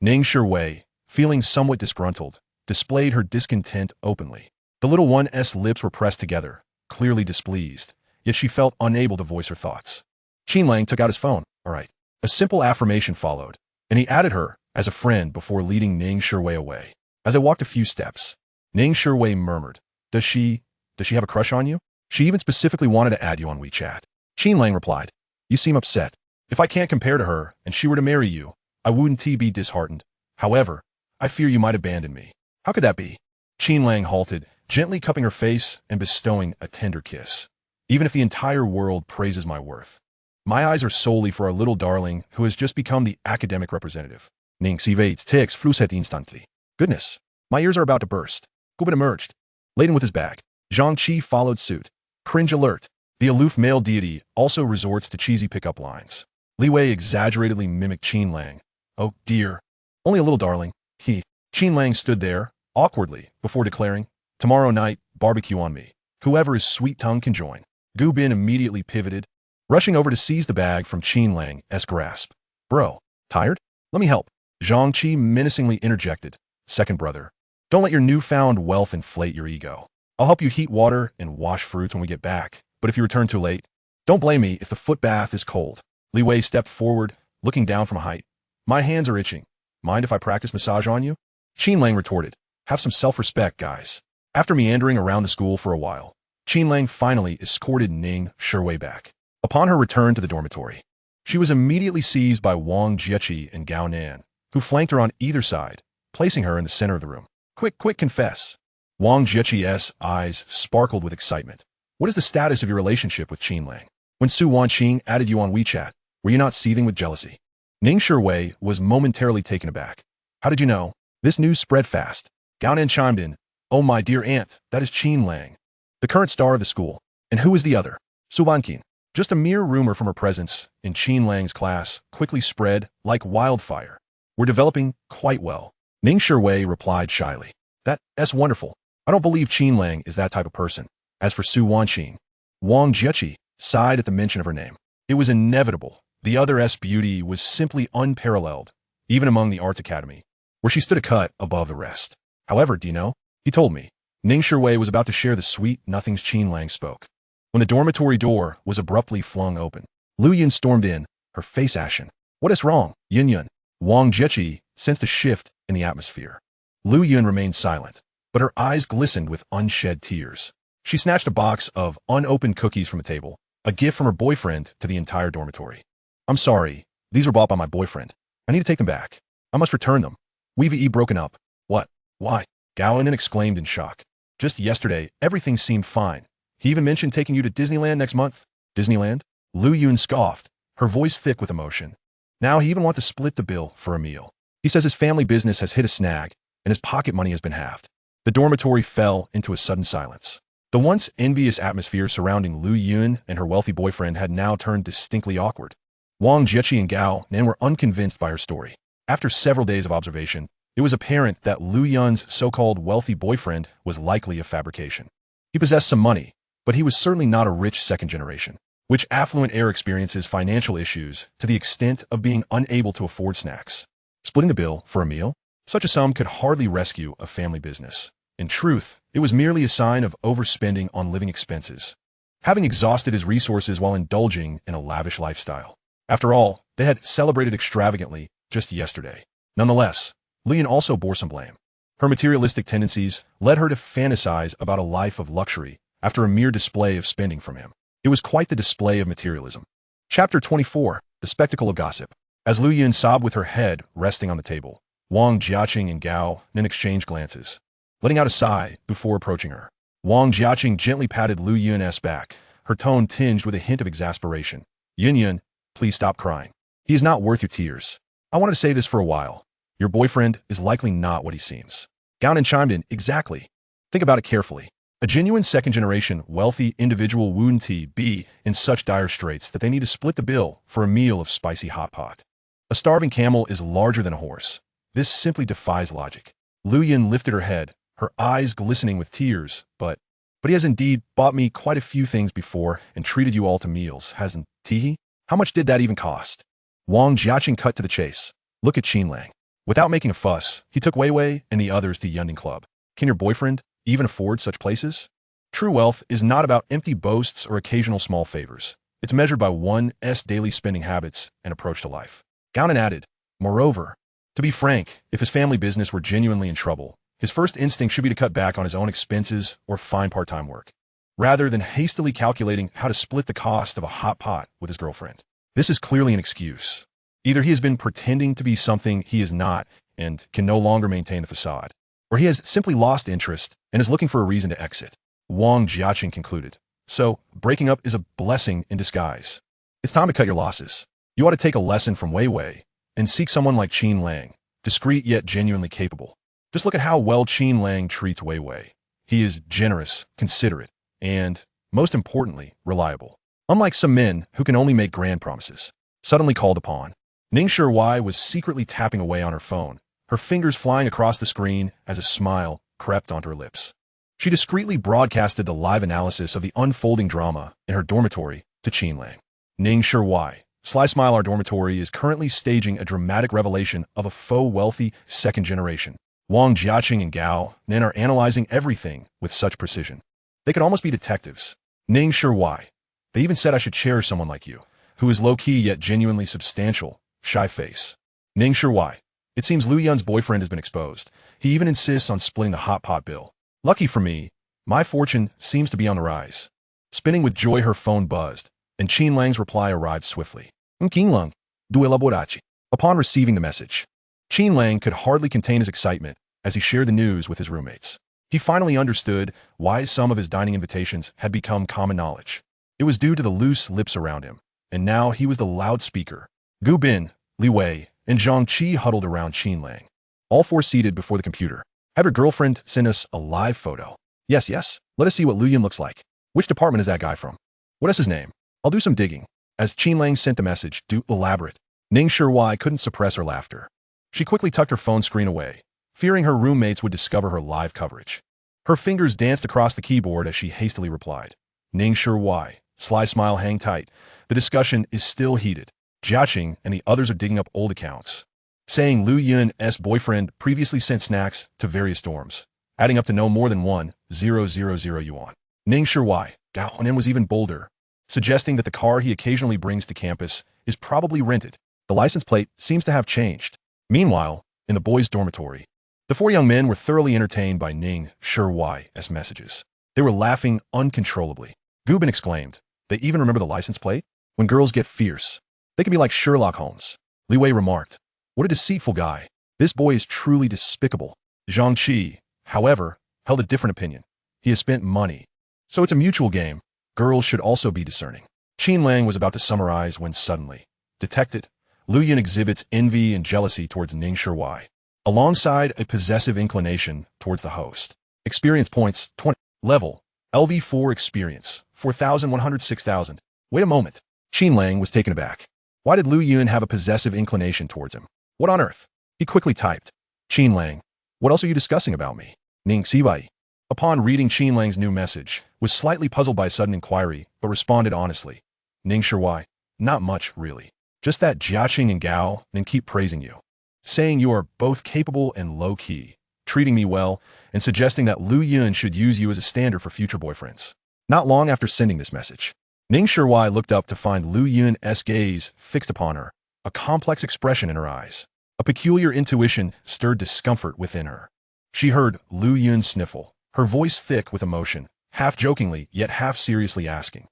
Speaker 1: Ning Shiwei, feeling somewhat disgruntled, displayed her discontent openly. The little one's lips were pressed together, clearly displeased, yet she felt unable to voice her thoughts. Qin Lang took out his phone. All right. A simple affirmation followed, and he added her as a friend before leading Ning Shiwei away. As they walked a few steps, Ning Shiwei murmured, Does she have a crush on you? She even specifically wanted to add you on WeChat. Qin Lang replied, You seem upset. If I can't compare to her and she were to marry you, I wouldn't be disheartened. However, I fear you might abandon me. How could that be? Qin Lang halted, gently cupping her face and bestowing a tender kiss. Even if the entire world praises my worth, my eyes are solely for our little darling who has just become the academic representative. Ning Sivates text fluset instantly. Goodness, my ears are about to burst. Gubin emerged, laden with his bag. Zhang Qi followed suit. Cringe alert. The aloof male deity also resorts to cheesy pickup lines. Li Wei exaggeratedly mimicked Qin Lang. Oh dear. Only a little darling. Qin Lang stood there, awkwardly, before declaring, tomorrow night, barbecue on me. Whoever is sweet-tongued can join. Gu Bin immediately pivoted, rushing over to seize the bag from Qin Lang's grasp. Bro, tired? Let me help. Zhang Qi menacingly interjected. Second brother. Don't let your newfound wealth inflate your ego. I'll help you heat water and wash fruits when we get back, but if you return too late, don't blame me if the foot bath is cold. Li Wei stepped forward, looking down from a height. My hands are itching. Mind if I practice massage on you? Qin Lang retorted. Have some self-respect, guys. After meandering around the school for a while, Qin Lang finally escorted Ning Shuwei back. Upon her return to the dormitory, she was immediately seized by Wang Jieqi and Gao Nan, who flanked her on either side, placing her in the center of the room. Quick, confess. Wang Jieqi's eyes sparkled with excitement. What is the status of your relationship with Qin Lang? When Su Wanqing added you on WeChat, were you not seething with jealousy? Ning Shuwei was momentarily taken aback. How did you know? This news spread fast. Gao Nan chimed in. Oh, my dear aunt, that is Qin Lang, the current star of the school. And who is the other? Su Wanqing. Just a mere rumor from her presence in Qin Lang's class quickly spread like wildfire. We're developing quite well. Ning Shuwei replied shyly. That's wonderful. I don't believe Qin Lang is that type of person. As for Su Wanqing, Wang Jieqi sighed at the mention of her name. It was inevitable. The other's beauty was simply unparalleled, even among the Arts Academy, where she stood a cut above the rest. However, do you know? He told me. Ning Shuwei was about to share the sweet nothings Qin Lang spoke, when the dormitory door was abruptly flung open. Lu Yun stormed in, her face ashen. What is wrong, Yun Yun? Wang Jieqi sensed a shift in the atmosphere. Lu Yun remained silent, but her eyes glistened with unshed tears. She snatched a box of unopened cookies from the table, a gift from her boyfriend to the entire dormitory. I'm sorry, these were bought by my boyfriend. I need to take them back. I must return them. We've broken up. What? Why? Gao Nan exclaimed in shock. Just yesterday, everything seemed fine. He even mentioned taking you to Disneyland next month. Disneyland? Lu Yun scoffed, her voice thick with emotion. Now he even wants to split the bill for a meal. He says his family business has hit a snag, and his pocket money has been halved. The dormitory fell into a sudden silence. The once envious atmosphere surrounding Lu Yun and her wealthy boyfriend had now turned distinctly awkward. Wang Jieqi and Gao Nan were unconvinced by her story. After several days of observation, it was apparent that Lu Yun's so-called wealthy boyfriend was likely a fabrication. He possessed some money, but he was certainly not a rich second generation, which affluent heir experiences financial issues to the extent of being unable to afford snacks. Splitting the bill for a meal? Such a sum could hardly rescue a family business. In truth, it was merely a sign of overspending on living expenses, having exhausted his resources while indulging in a lavish lifestyle. After all, they had celebrated extravagantly just yesterday. Nonetheless, Lu Yun also bore some blame. Her materialistic tendencies led her to fantasize about a life of luxury after a mere display of spending from him. It was quite the display of materialism. Chapter 24, The Spectacle of Gossip. As Lu Yun sobbed with her head resting on the table, Wang Jiaqing and Gao Nan exchanged glances, letting out a sigh before approaching her. Wang Jiaqing gently patted Lu Yun's back, her tone tinged with a hint of exasperation. Yun Yun, please stop crying. He is not worth your tears. I wanted to say this for a while. Your boyfriend is likely not what he seems. Gao Nan chimed in, exactly. Think about it carefully. A genuine second-generation, wealthy individual wouldn't be in such dire straits that they need to split the bill for a meal of spicy hot pot. A starving camel is larger than a horse. This simply defies logic. Lu Yun lifted her head, her eyes glistening with tears, but he has indeed bought me quite a few things before and treated you all to meals, hasn't he? How much did that even cost? Wang Jiaqing cut to the chase. Look at Qin Lang. Without making a fuss, he took Wei Wei and the others to Yunding Club. Can your boyfriend even afford such places? True wealth is not about empty boasts or occasional small favors. It's measured by one's daily spending habits and approach to life. Gao Nan added, moreover, to be frank, if his family business were genuinely in trouble, his first instinct should be to cut back on his own expenses or find part-time work, rather than hastily calculating how to split the cost of a hot pot with his girlfriend. This is clearly an excuse. Either he has been pretending to be something he is not and can no longer maintain the facade, or he has simply lost interest and is looking for a reason to exit. Wang Jiaqing concluded. So, breaking up is a blessing in disguise. It's time to cut your losses. You ought to take a lesson from Wei Wei and seek someone like Qin Lang, discreet yet genuinely capable. Just look at how well Qin Lang treats Wei Wei. He is generous, considerate, and most importantly, reliable. Unlike some men who can only make grand promises. Suddenly called upon. Ning Shuai was secretly tapping away on her phone, her fingers flying across the screen as a smile crept onto her lips. She discreetly broadcasted the live analysis of the unfolding drama in her dormitory to Qin Lang. Ning Shuai, Sly Smile, our dormitory is currently staging a dramatic revelation of a faux wealthy second generation. Wang Jiaqing and Gao Nin are analyzing everything with such precision. They could almost be detectives. Ning Shuai. They even said I should cherish someone like you, who is low-key yet genuinely substantial, shy face. Ning Shuai. It seems Lu Yun's boyfriend has been exposed. He even insists on splitting the hot pot bill. Lucky for me, my fortune seems to be on the rise. Spinning with joy, her phone buzzed, and Qin Lang's reply arrived swiftly. Qin Lang, du elaborachi. Upon receiving the message, Qin Lang could hardly contain his excitement as he shared the news with his roommates. He finally understood why some of his dining invitations had become common knowledge. It was due to the loose lips around him, and now he was the loudspeaker. Gu Bin, Li Wei, and Zhang Qi huddled around Qin Lang, all four seated before the computer. Have your girlfriend send us a live photo. Yes, let us see what Lu Yun looks like. Which department is that guy from? What is his name? I'll do some digging. As Qin Lang sent the message, do elaborate. Ning Shuai couldn't suppress her laughter. She quickly tucked her phone screen away, fearing her roommates would discover her live coverage. Her fingers danced across the keyboard as she hastily replied. Ning Shuai, Sly Smile, hang tight. The discussion is still heated. Jiaqing and the others are digging up old accounts, saying Lu Yun's boyfriend previously sent snacks to various dorms, adding up to no more than 1,000 yuan. Ning Shuai, Gao Nin was even bolder, suggesting that the car he occasionally brings to campus is probably rented. The license plate seems to have changed. Meanwhile, in the boys' dormitory, the four young men were thoroughly entertained by Ning Shuai's messages. They were laughing uncontrollably. Gu Bin exclaimed, they even remember the license plate? When girls get fierce, they can be like Sherlock Holmes. Li Wei remarked, what a deceitful guy. This boy is truly despicable. Zhang Qi, however, held a different opinion. He has spent money. So it's a mutual game. Girls should also be discerning. Qin Lang was about to summarize when suddenly, detected, Lu Yun exhibits envy and jealousy towards Ning Shuai, alongside a possessive inclination towards the host. Experience points, 20. Level, LV4 experience, 4,106,000. Wait a moment. Qin Lang was taken aback. Why did Lu Yun have a possessive inclination towards him? What on earth? He quickly typed. Qin Lang, what else are you discussing about me? Ning Sibai. Upon reading Qin Lang's new message, was slightly puzzled by sudden inquiry, but responded honestly. Ning Shuai, not much, really. Just that Jiaqing and Gao Nin keep praising you, saying you are both capable and low-key, treating me well, and suggesting that Lu Yun should use you as a standard for future boyfriends. Not long after sending this message, Ning Shuai looked up to find Lu Yun's gaze fixed upon her, a complex expression in her eyes. A peculiar intuition stirred discomfort within her. She heard Lu Yun sniffle, her voice thick with emotion, half jokingly yet half seriously asking,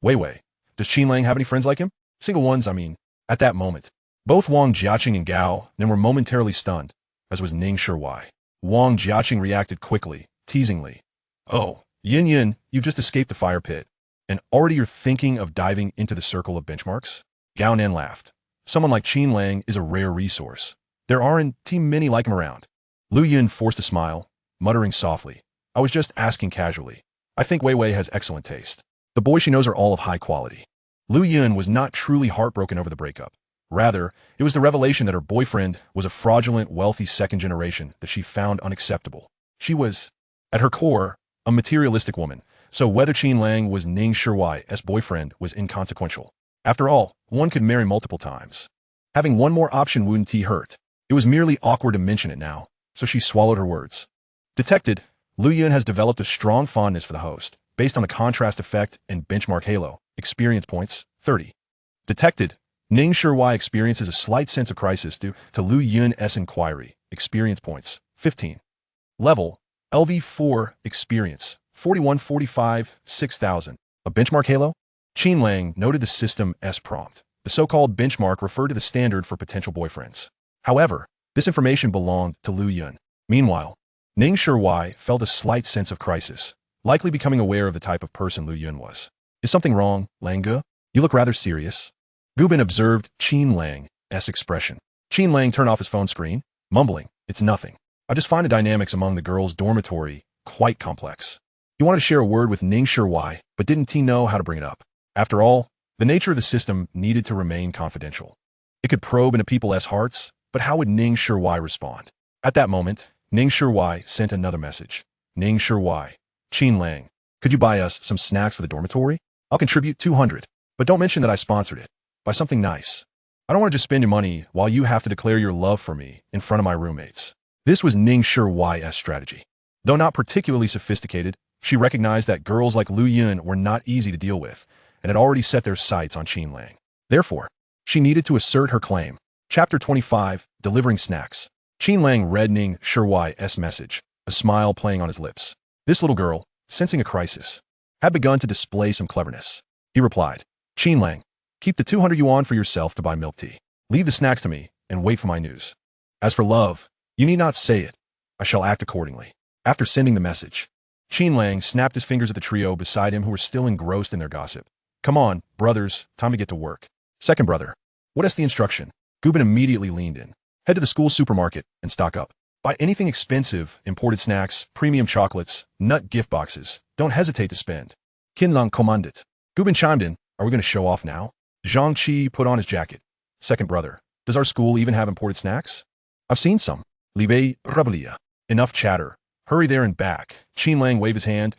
Speaker 1: Wei, does Qin Lang have any friends like him? Single ones, I mean. At that moment, both Wang Jiaqing and Gao Nin were momentarily stunned, as was Ning Shuai. Wang Jiaqing reacted quickly, teasingly. Oh, Yin, you've just escaped the fire pit, and already you're thinking of diving into the circle of benchmarks? Gao Nin laughed. Someone like Qin Lang is a rare resource. There aren't too many like him around. Lu Yun forced a smile, muttering softly. I was just asking casually. I think Wei has excellent taste. The boys she knows are all of high quality. Lu Yun was not truly heartbroken over the breakup. Rather, it was the revelation that her boyfriend was a fraudulent, wealthy second generation that she found unacceptable. She was, at her core, a materialistic woman, so whether Qin Lang was Ning Shuai's boyfriend was inconsequential. After all, one could marry multiple times. Having one more option wouldn't hurt. It was merely awkward to mention it now, so she swallowed her words. Detected, Lu Yun has developed a strong fondness for the host, based on the contrast effect and benchmark halo. Experience points, 30. Detected, Ning Shuai experiences a slight sense of crisis due to Lu Yun's inquiry. Experience points, 15. Level, LV4 experience, 4145, 6,000. A benchmark halo? Qin Lang noted the system's prompt. The so-called benchmark referred to the standard for potential boyfriends. However, this information belonged to Lu Yun. Meanwhile, Ning Shuai felt a slight sense of crisis, likely becoming aware of the type of person Lu Yun was. Is something wrong, Langge? You look rather serious. Gu Bin observed Qin Lang's expression. Qin Lang turned off his phone screen, mumbling, it's nothing. I just find the dynamics among the girls' dormitory quite complex. He wanted to share a word with Ning Shiwei, but didn't he know how to bring it up? After all, the nature of the system needed to remain confidential. It could probe into people's hearts, but how would Ning Shiwei respond? At that moment, Ning Shiwei sent another message. Ning Shiwei, Qin Lang, could you buy us some snacks for the dormitory? I'll contribute 200, but don't mention that I sponsored it. Buy something nice. I don't want to just spend your money while you have to declare your love for me in front of my roommates. This was Ning Shiwei's strategy. Though not particularly sophisticated, she recognized that girls like Lu Yun were not easy to deal with and had already set their sights on Qin Lang. Therefore, she needed to assert her claim. Chapter 25, Delivering Snacks. Qin Lang read Ning Shiwei's message, a smile playing on his lips. This little girl, sensing a crisis, had begun to display some cleverness. He replied, Qin Lang, keep the 200 yuan for yourself to buy milk tea. Leave the snacks to me and wait for my news. As for love, you need not say it. I shall act accordingly. After sending the message, Qin Lang snapped his fingers at the trio beside him who were still engrossed in their gossip. Come on, brothers, time to get to work. Second brother, what is the instruction? Gubin immediately leaned in. Head to the school supermarket and stock up. Buy anything expensive, imported snacks, premium chocolates, nut gift boxes. Don't hesitate to spend. Qin Lang commanded. Gubin chimed in. Are we going to show off now? Zhang Qi put on his jacket. Second brother, does our school even have imported snacks? I've seen some. Libe Rebellia. Enough chatter. Hurry there and back. Qin Lang waved his hand.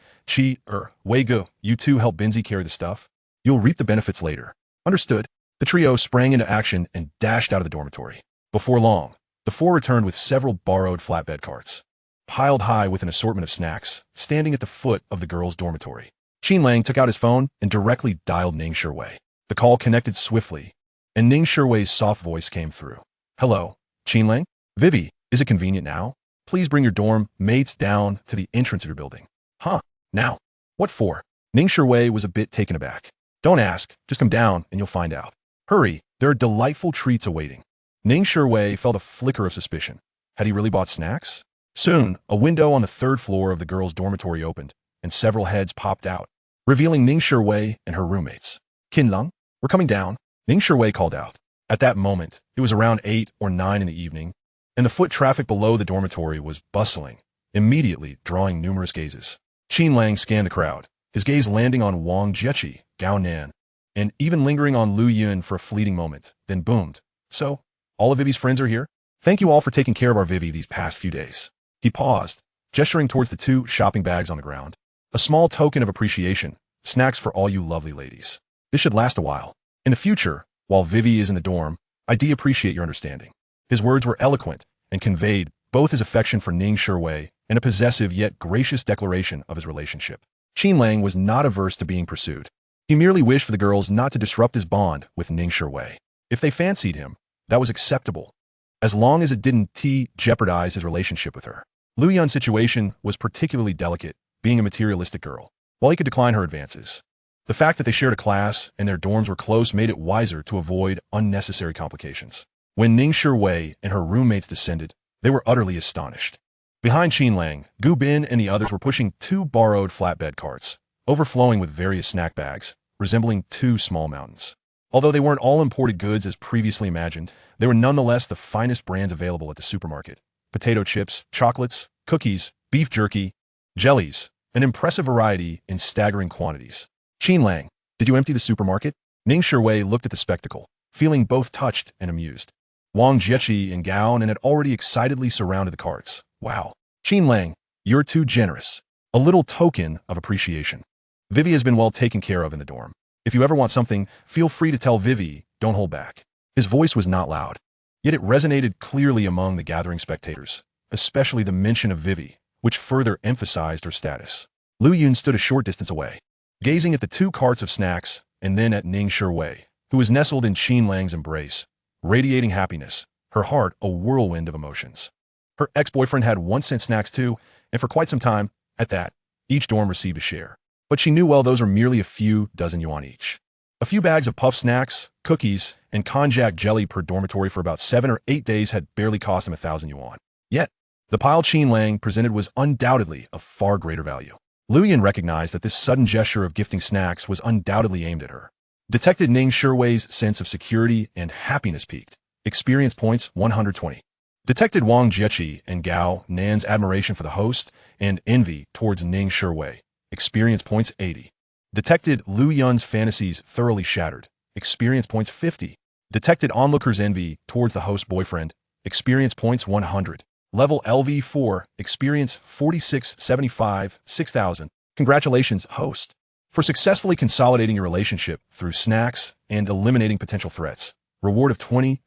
Speaker 1: Wei Gu, you two help Binzi carry the stuff. You'll reap the benefits later. Understood. The trio sprang into action and dashed out of the dormitory. Before long, the four returned with several borrowed flatbed carts, piled high with an assortment of snacks, standing at the foot of the girls' dormitory. Qin Lang took out his phone and directly dialed Ning Shiwei. The call connected swiftly, and Ning Shiwei's soft voice came through. Hello, Qin Lang? Vivi, is it convenient now? Please bring your dorm mates down to the entrance of your building. Huh, now? What for? Ning Shiwei was a bit taken aback. Don't ask, just come down and you'll find out. Hurry, there are delightful treats awaiting. Ning Shiwei felt a flicker of suspicion. Had he really bought snacks? Soon, a window on the third floor of the girls' dormitory opened, and several heads popped out, revealing Ning Shiwei and her roommates. Qin Lang, we're coming down, Ning Shiwei called out. At that moment, it was around 8 or 9 in the evening, and the foot traffic below the dormitory was bustling, immediately drawing numerous gazes. Qin Lang scanned the crowd, his gaze landing on Wang Jiechi, Gao Nan, and even lingering on Lu Yun for a fleeting moment, then boomed. So, all of Vivi's friends are here? Thank you all for taking care of our Vivi these past few days. He paused, gesturing towards the 2 shopping bags on the ground. A small token of appreciation, snacks for all you lovely ladies. This should last a while. In the future, while Vivi is in the dorm, I do appreciate your understanding. His words were eloquent and conveyed both his affection for Ning Shiwei and a possessive yet gracious declaration of his relationship. Qin Lang was not averse to being pursued. He merely wished for the girls not to disrupt his bond with Ning Shiwei. If they fancied him, that was acceptable, as long as it didn't jeopardize his relationship with her. Lu Yun's situation was particularly delicate, being a materialistic girl. While he could decline her advances, the fact that they shared a class and their dorms were close made it wiser to avoid unnecessary complications. When Ning Shiwei and her roommates descended, they were utterly astonished. Behind Qin Lang, Gu Bin and the others were pushing 2 borrowed flatbed carts, overflowing with various snack bags, resembling 2 small mountains. Although they weren't all imported goods as previously imagined, they were nonetheless the finest brands available at the supermarket. Potato chips, chocolates, cookies, beef jerky, jellies, an impressive variety in staggering quantities. Qin Lang, did you empty the supermarket? Ning Shiwei looked at the spectacle, feeling both touched and amused. Wang Jiechi and Gao Nan had already excitedly surrounded the carts. Wow. Qin Lang, you're too generous. A little token of appreciation. Vivi has been well taken care of in the dorm. If you ever want something, feel free to tell Vivi, don't hold back. His voice was not loud, yet it resonated clearly among the gathering spectators, especially the mention of Vivi, which further emphasized her status. Lu Yun stood a short distance away, gazing at the 2 carts of snacks and then at Ning Shiwei, who was nestled in Qin Lang's embrace, radiating happiness, her heart a whirlwind of emotions. Her ex-boyfriend had once sent snacks too, and for quite some time, at that, each dorm received a share. But she knew well those were merely a few dozen yuan each. A few bags of puff snacks, cookies, and konjac jelly per dormitory for about 7 or 8 days had barely cost him 1,000 yuan. Yet, the pile Qin Lang presented was undoubtedly of far greater value. Lu Yun recognized that this sudden gesture of gifting snacks was undoubtedly aimed at her. Detected Ning Shiwei's sense of security and happiness peaked. Experience points 120. Detected Wang Jiechi and Gao Nan's admiration for the host and envy towards Ning Shiwei. experience points 80. Detected Liu Yun's fantasies thoroughly shattered, experience points 50. Detected onlookers' envy towards the host boyfriend, experience points 100. Level LV4, experience 4675, 6000. Congratulations, host, for successfully consolidating your relationship through snacks and eliminating potential threats. Reward of 20,000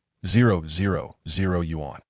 Speaker 1: yuan.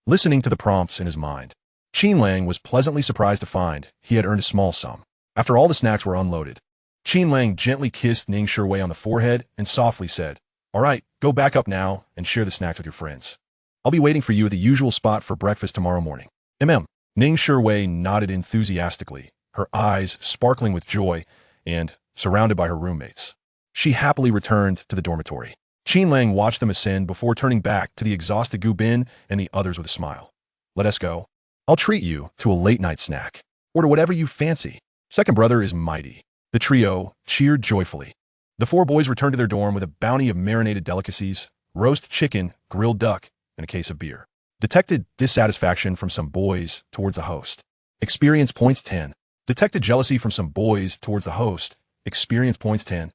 Speaker 1: Listening to the prompts in his mind, Qin Lang was pleasantly surprised to find he had earned a small sum. After all the snacks were unloaded, Qin Lang gently kissed Ning Shiwei on the forehead and softly said, "All right, go back up now and share the snacks with your friends. I'll be waiting for you at the usual spot for breakfast tomorrow morning." Ning Shiwei nodded enthusiastically, her eyes sparkling with joy and surrounded by her roommates. She happily returned to the dormitory. Qin Lang watched them ascend before turning back to the exhausted Gu Bin and the others with a smile. "Let us go. I'll treat you to a late-night snack. Order whatever you fancy. Second brother is mighty." The trio cheered joyfully. The four boys returned to their dorm with a bounty of marinated delicacies, roast chicken, grilled duck, and a case of beer. Detected dissatisfaction from some boys towards the host. Experience points 10. Detected jealousy from some boys towards the host. Experience points 10.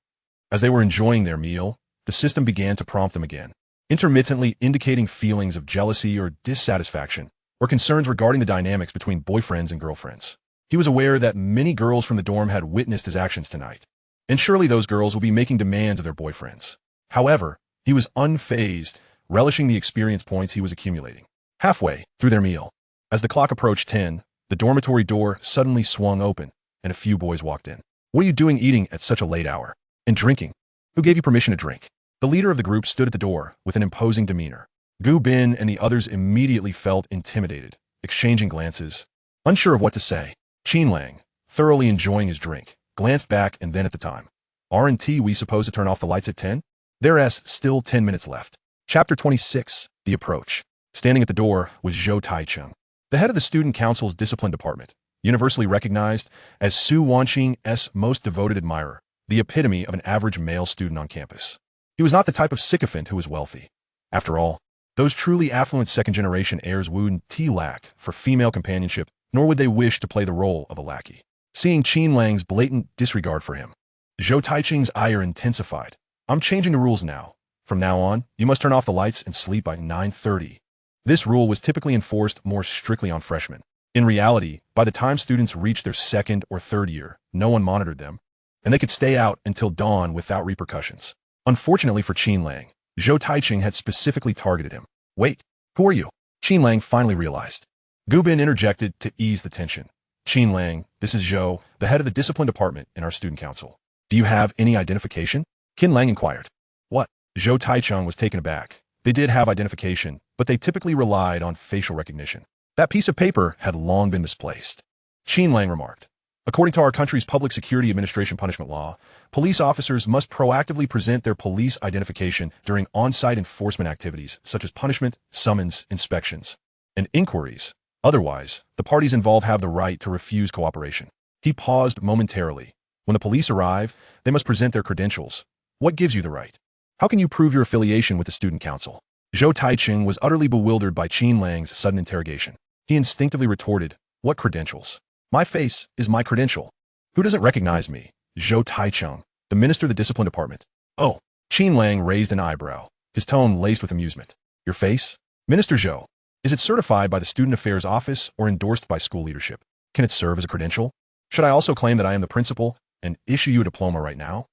Speaker 1: As they were enjoying their meal, the system began to prompt them again, intermittently indicating feelings of jealousy or dissatisfaction, or concerns regarding the dynamics between boyfriends and girlfriends. He was aware that many girls from the dorm had witnessed his actions tonight, and surely those girls will be making demands of their boyfriends. However, he was unfazed, relishing the experience points he was accumulating. Halfway through their meal, as the clock approached 10, the dormitory door suddenly swung open, and a few boys walked in. "What are you doing eating at such a late hour? And drinking? Who gave you permission to drink?" The leader of the group stood at the door with an imposing demeanor. Gu Bin and the others immediately felt intimidated, exchanging glances, unsure of what to say. Qin Lang, thoroughly enjoying his drink, glanced back and then at the time. "Aren't we supposed to turn off the lights at 10? There's still 10 minutes left." Chapter 26, The Approach. Standing at the door was Zhou Taichung, the head of the student council's discipline department, universally recognized as Su Wanqing's most devoted admirer, the epitome of an average male student on campus. He was not the type of sycophant who was wealthy. After all, those truly affluent second-generation heirs wouldn't lack for female companionship, nor would they wish to play the role of a lackey. Seeing Qin Lang's blatant disregard for him, Zhou Taichung's ire intensified. "I'm changing the rules now. From now on, you must turn off the lights and sleep by 9:30. This rule was typically enforced more strictly on freshmen. In reality, by the time students reached their second or third year, no one monitored them, and they could stay out until dawn without repercussions. Unfortunately for Qin Lang, Zhou Taichung had specifically targeted him. "Wait, who are you?" Qin Lang finally realized. Gu Bin interjected to ease the tension. "Qin Lang, this is Zhou, the head of the discipline department in our student council. Do you have any identification?" Qin Lang inquired. "What?" Zhou Taichung was taken aback. They did have identification, but they typically relied on facial recognition. That piece of paper had long been misplaced. Qin Lang remarked, "According to our country's Public Security Administration punishment law, police officers must proactively present their police identification during on-site enforcement activities such as punishment, summons, inspections, and inquiries. Otherwise, the parties involved have the right to refuse cooperation." He paused momentarily. "When the police arrive, they must present their credentials. What gives you the right? How can you prove your affiliation with the student council?" Zhou Taichung was utterly bewildered by Qin Lang's sudden interrogation. He instinctively retorted, "What credentials? My face is my credential. Who doesn't recognize me?" Zhou Taichung, the minister of the discipline department. "Oh." Qin Lang raised an eyebrow, his tone laced with amusement. "Your face? Minister Zhou. Is it certified by the Student Affairs Office or endorsed by school leadership? Can it serve as a credential? Should I also claim that I am the principal and issue you a diploma right now?"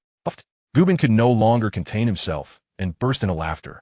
Speaker 1: Gu Bin could no longer contain himself and burst into laughter,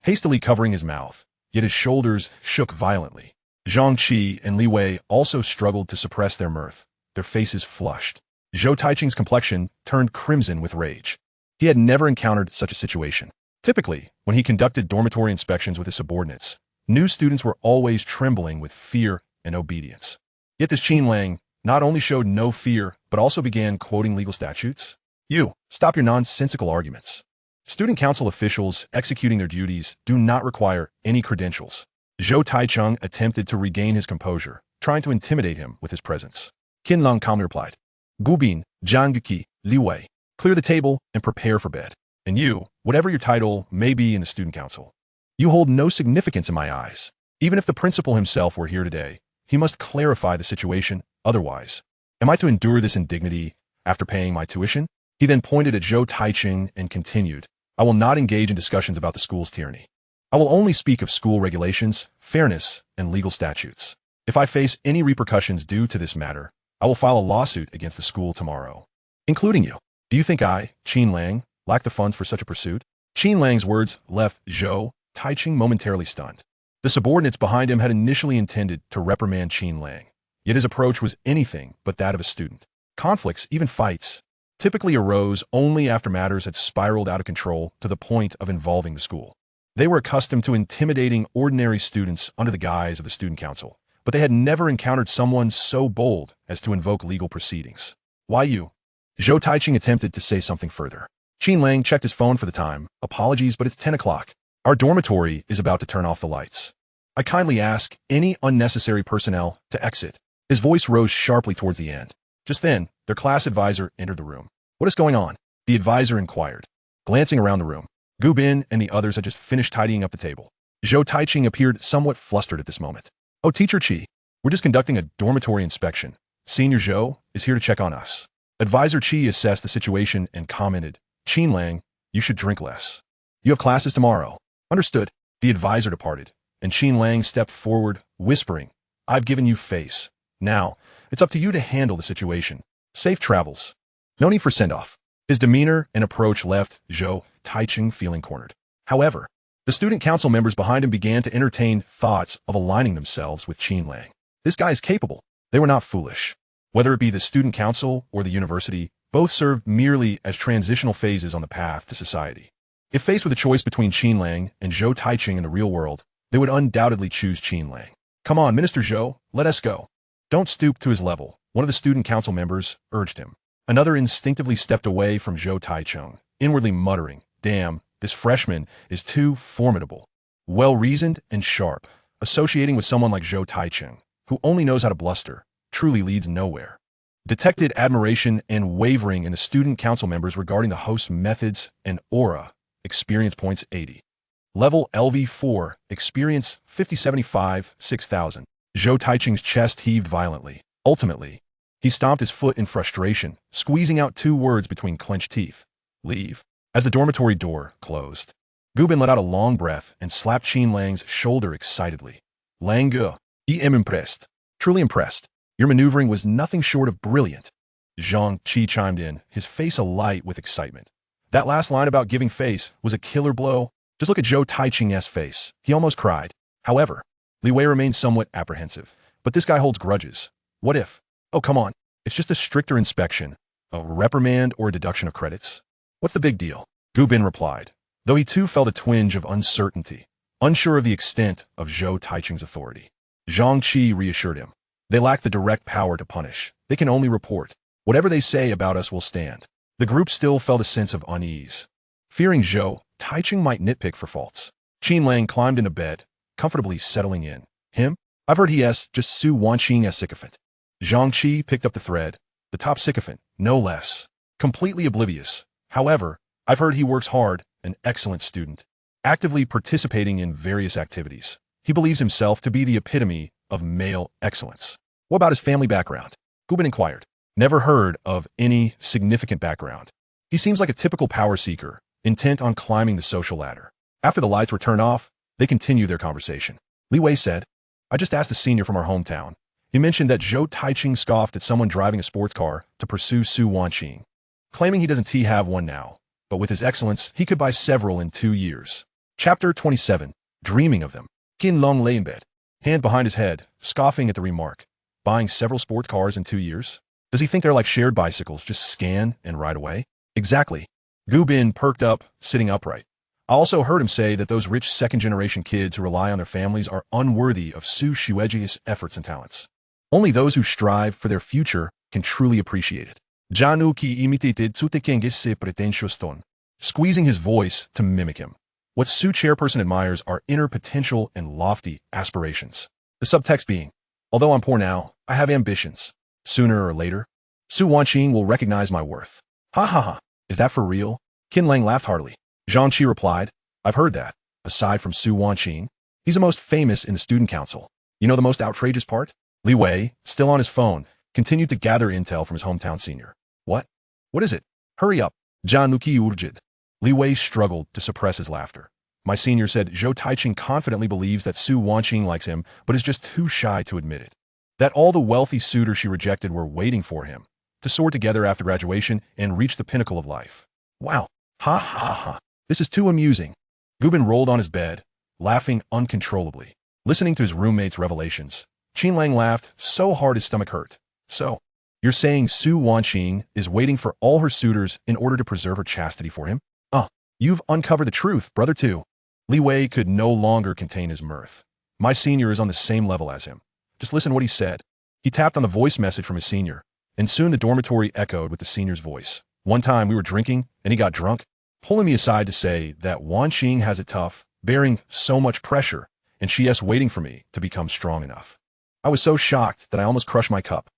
Speaker 1: hastily covering his mouth, yet his shoulders shook violently. Zhang Qi and Li Wei also struggled to suppress their mirth, their faces flushed. Zhou Taichung's complexion turned crimson with rage. He had never encountered such a situation. Typically, when he conducted dormitory inspections with his subordinates, new students were always trembling with fear and obedience. Yet this Qin Lang not only showed no fear, but also began quoting legal statutes. "You, stop your nonsensical arguments. Student council officials executing their duties do not require any credentials." Zhou Taichung attempted to regain his composure, trying to intimidate him with his presence. Qin Lang calmly replied, "Gu Bin, Zhang Qi, Li Wei, clear the table and prepare for bed. And you, whatever your title may be in the student council, you hold no significance in my eyes. Even if the principal himself were here today, he must clarify the situation, otherwise Am I to endure this indignity after paying my tuition? He then pointed at Zhou Taiching and continued, I will not engage in discussions about the school's tyranny. I will only speak of school regulations, fairness, and legal statutes. If I face any repercussions due to this matter, I will file a lawsuit against the school tomorrow, including you. Do you think I, Qin Lang, lack the funds for such a pursuit? Qin Lang's words left Zhou Taiching momentarily stunned. The subordinates behind him had initially intended to reprimand Qin Lang, yet his approach was anything but that of a student. Conflicts, even fights, typically arose only after matters had spiraled out of control to the point of involving the school. They were accustomed to intimidating ordinary students under the guise of the student council, but they had never encountered someone so bold as to invoke legal proceedings. Why you? Zhou Taiching attempted to say something further. Qin Lang checked his phone for the time. Apologies, but it's 10 o'clock. Our dormitory is about to turn off the lights. I kindly ask any unnecessary personnel to exit. His voice rose sharply towards the end. Just then, their class advisor entered the room. What is going on? The advisor inquired. Glancing around the room, Gu Bin and the others had just finished tidying up the table. Zhou Taiching appeared somewhat flustered at this moment. Oh, Teacher Qi, we're just conducting a dormitory inspection. Senior Zhou is here to check on us. Advisor Qi assessed the situation and commented, Qin Lang, you should drink less. You have classes tomorrow. Understood. The advisor departed, and Qin Lang stepped forward, whispering, I've given you face. Now, it's up to you to handle the situation. Safe travels. No need for send-off. His demeanor and approach left Zhou Taiching feeling cornered. However, the student council members behind him began to entertain thoughts of aligning themselves with Qin Lang. This guy is capable. They were not foolish. Whether it be the student council or the university, both served merely as transitional phases on the path to society. If faced with a choice between Qin Lang and Zhou Taiching in the real world, they would undoubtedly choose Qin Lang. Come on, Minister Zhou, let us go. Don't stoop to his level, one of the student council members urged him. Another instinctively stepped away from Zhou Taiching, inwardly muttering, damn, this freshman is too formidable. Well-reasoned and sharp, associating with someone like Zhou Taiching, who only knows how to bluster, truly leads nowhere. Detected admiration and wavering in the student council members regarding the host's methods and aura. Experience points 80. Level LV4, experience 5075, 6000. Zhou Taiching's chest heaved violently. Ultimately, he stomped his foot in frustration, squeezing out two words between clenched teeth. Leave. As the dormitory door closed, Gu Bin let out a long breath and slapped Qin Lang's shoulder excitedly. Lang Gu, I am impressed. Truly impressed. Your maneuvering was nothing short of brilliant. Zhang Qi chimed in, his face alight with excitement. That last line about giving face was a killer blow. Just look at Zhou Taiching's face. He almost cried. However, Li Wei remained somewhat apprehensive. But this guy holds grudges. What if? Oh, come on. It's just a stricter inspection. A reprimand or a deduction of credits. What's the big deal? Gu Bin replied, though he too felt a twinge of uncertainty, unsure of the extent of Zhou Taiching's authority. Zhang Qi reassured him. They lack the direct power to punish. They can only report. Whatever they say about us will stand. The group still felt a sense of unease, fearing Zhou Taiching might nitpick for faults. Qin Lang climbed into bed, comfortably settling in. Him? I've heard he has just Su Wanqing as sycophant. Zhang Qi picked up the thread. The top sycophant, no less. Completely oblivious. However, I've heard he works hard, an excellent student, actively participating in various activities. He believes himself to be the epitome of male excellence. What about his family background? Gu Bin inquired. Never heard of any significant background. He seems like a typical power seeker, intent on climbing the social ladder. After the lights were turned off, they continued their conversation. Li Wei said, I just asked a senior from our hometown. He mentioned that Zhou Taiching scoffed at someone driving a sports car to pursue Su Wanqing, claiming he doesn't have one now, but with his excellence, he could buy several in 2 years. Chapter 27, Dreaming of Them. Qin Lang lay in bed, hand behind his head, scoffing at the remark. Buying several sports cars in 2 years? Does he think they're like shared bicycles, just scan and ride away? Exactly. Gu Bin perked up, sitting upright. I also heard him say that those rich second-generation kids who rely on their families are unworthy of Su Xueji's efforts and talents. Only those who strive for their future can truly appreciate it. Janu ki imitated Tsutekengese pretentious ton, squeezing his voice to mimic him. What Su chairperson admires are inner potential and lofty aspirations. The subtext being, although I'm poor now, I have ambitions. Sooner or later, Su Wanqing will recognize my worth. Ha ha ha. Is that for real? Qin Lang laughed heartily. Zhang Qi replied, I've heard that. Aside from Su Wanqing, he's the most famous in the student council. You know the most outrageous part? Li Wei, still on his phone, continued to gather intel from his hometown senior. What? What is it? Hurry up. Januki urged. Li Wei struggled to suppress his laughter. My senior said Zhou Taiqing confidently believes that Su Wanqing likes him, but is just too shy to admit it. That all the wealthy suitors she rejected were waiting for him, to soar together after graduation and reach the pinnacle of life. Wow. Ha ha ha. This is too amusing. Gubin rolled on his bed, laughing uncontrollably. Listening to his roommate's revelations, Qin Lang laughed so hard his stomach hurt. So, you're saying Su Wanqing is waiting for all her suitors in order to preserve her chastity for him? You've uncovered the truth, brother too. Li Wei could no longer contain his mirth. My senior is on the same level as him. Just listen to what he said. He tapped on the voice message from his senior, and soon the dormitory echoed with the senior's voice. One time we were drinking, and he got drunk, pulling me aside to say that Wanqing has it tough, bearing so much pressure, and she's waiting for me to become strong enough. I was so shocked that I almost crushed my cup.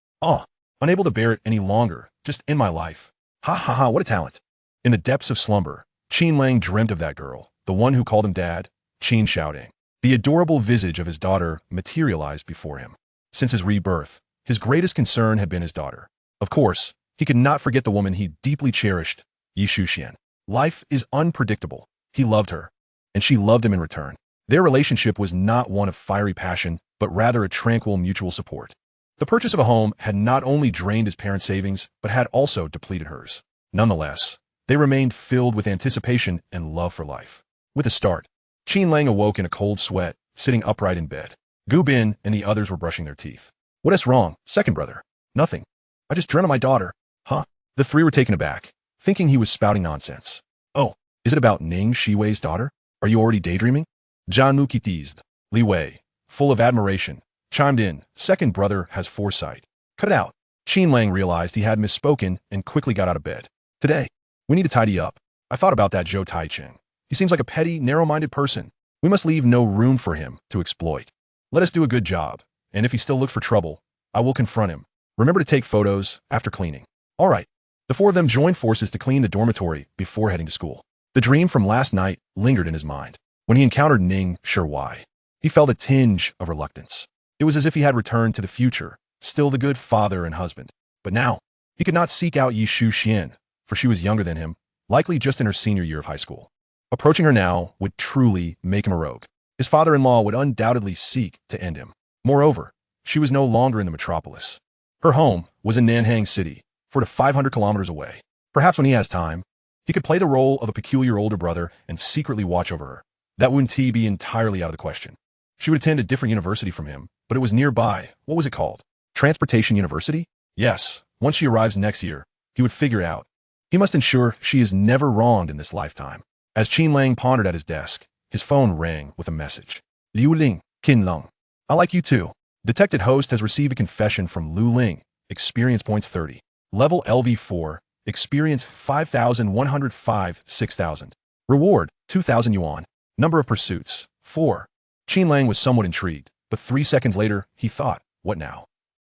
Speaker 1: Unable to bear it any longer, just in my life. Ha ha ha, what a talent. In the depths of slumber, Qin Lang dreamt of that girl, the one who called him dad, Qin shouting. The adorable visage of his daughter materialized before him. Since his rebirth, his greatest concern had been his daughter. Of course, he could not forget the woman he deeply cherished, Yi Shuxian. Life is unpredictable. He loved her, and she loved him in return. Their relationship was not one of fiery passion, but rather a tranquil mutual support. The purchase of a home had not only drained his parents' savings, but had also depleted hers. Nonetheless, they remained filled with anticipation and love for life. With a start, Qin Lang awoke in a cold sweat, sitting upright in bed. Gu Bin and the others were brushing their teeth. What is wrong, second brother? Nothing. I just dreamt of my daughter. Huh? The three were taken aback, thinking he was spouting nonsense. Oh, is it about Ning Shiwei's daughter? Are you already daydreaming? Zhan Luqi teased. Li Wei, full of admiration, chimed in. Second brother has foresight. Cut it out. Qin Lang realized he had misspoken and quickly got out of bed. Today, we need to tidy up. I thought about that Zhou Taiqing. He seems like a petty, narrow-minded person. We must leave no room for him to exploit. Let us do a good job, and if he still looks for trouble, I will confront him. Remember to take photos after cleaning. All right. The four of them joined forces to clean the dormitory before heading to school. The dream from last night lingered in his mind. When he encountered Ning Shiwei, he felt a tinge of reluctance. It was as if he had returned to the future, still the good father and husband. But now, he could not seek out Yi Shuxian, for she was younger than him, likely just in her senior year of high school. Approaching her now would truly make him a rogue. His father-in-law would undoubtedly seek to end him. Moreover, she was no longer in the metropolis. Her home was in Nanhang City, 400 to 500 kilometers away. Perhaps when he has time, he could play the role of a peculiar older brother and secretly watch over her. That wouldn't be entirely out of the question. She would attend a different university from him, but it was nearby. What was it called? Transportation University? Yes, once she arrives next year, he would figure out. He must ensure she is never wronged in this lifetime. As Qin Lang pondered at his desk, his phone rang with a message. Liu Ling, Qin Lang. I like you too. Detected host has received a confession from Liu Ling. Experience points 30. Level LV4. Experience 5,105, 6,000. Reward, 2,000 yuan. Number of pursuits, 4. Qin Lang was somewhat intrigued, but 3 seconds later, he thought, what now?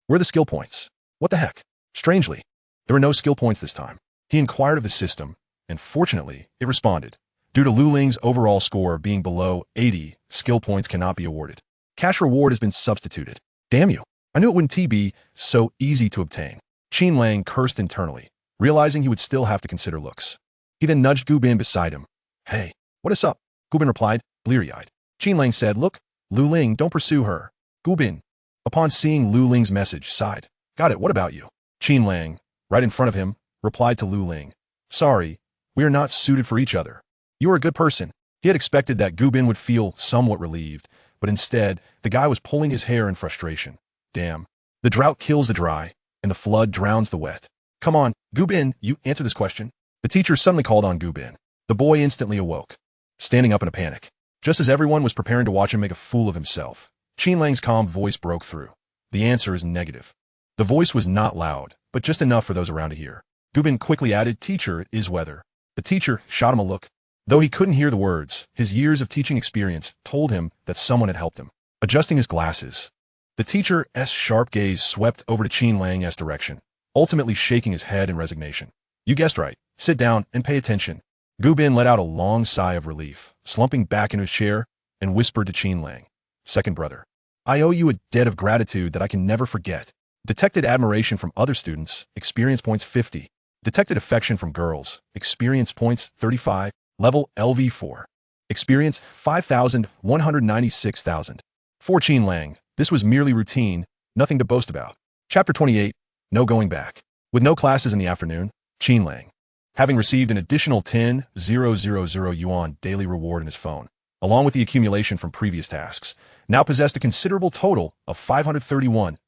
Speaker 1: Where are the skill points? What the heck? Strangely, there were no skill points this time. He inquired of the system, and fortunately, it responded. Due to Liu Ling's overall score being below 80, skill points cannot be awarded. Cash reward has been substituted. Damn you. I knew it wouldn't be so easy to obtain. Qin Lang cursed internally, realizing he would still have to consider looks. He then nudged Gu Bin beside him. Hey, what is up? Gu Bin replied, bleary-eyed. Qin Lang said, look, Liu Ling, don't pursue her. Gu Bin, upon seeing Liu Ling's message, sighed. Got it, what about you? Qin Lang, right in front of him, replied to Liu Ling. Sorry, we are not suited for each other. You are a good person. He had expected that Gu Bin would feel somewhat relieved, but instead, the guy was pulling his hair in frustration. Damn. The drought kills the dry, and the flood drowns the wet. Come on, Gu Bin, you answer this question. The teacher suddenly called on Gu Bin. The boy instantly awoke, standing up in a panic. Just as everyone was preparing to watch him make a fool of himself, Qin Lang's calm voice broke through. The answer is negative. The voice was not loud, but just enough for those around to hear. Gu Bin quickly added, teacher, it is weather. The teacher shot him a look. Though he couldn't hear the words, his years of teaching experience told him that someone had helped him. Adjusting his glasses, the teacher's sharp gaze swept over to Qin Lang's direction, ultimately shaking his head in resignation. You guessed right. Sit down and pay attention. Gu Bin let out a long sigh of relief, slumping back into his chair, and whispered to Qin Lang. Second brother, I owe you a debt of gratitude that I can never forget. Detected admiration from other students, experience points 50. Detected affection from girls, experience points 35, level LV4. Experience 5,196,000. For Qin Lang, this was merely routine, nothing to boast about. Chapter 28, No Going Back. With no classes in the afternoon, Qin Lang, having received an additional 10,000 yuan daily reward in his phone, along with the accumulation from previous tasks, now possessed a considerable total of 531,000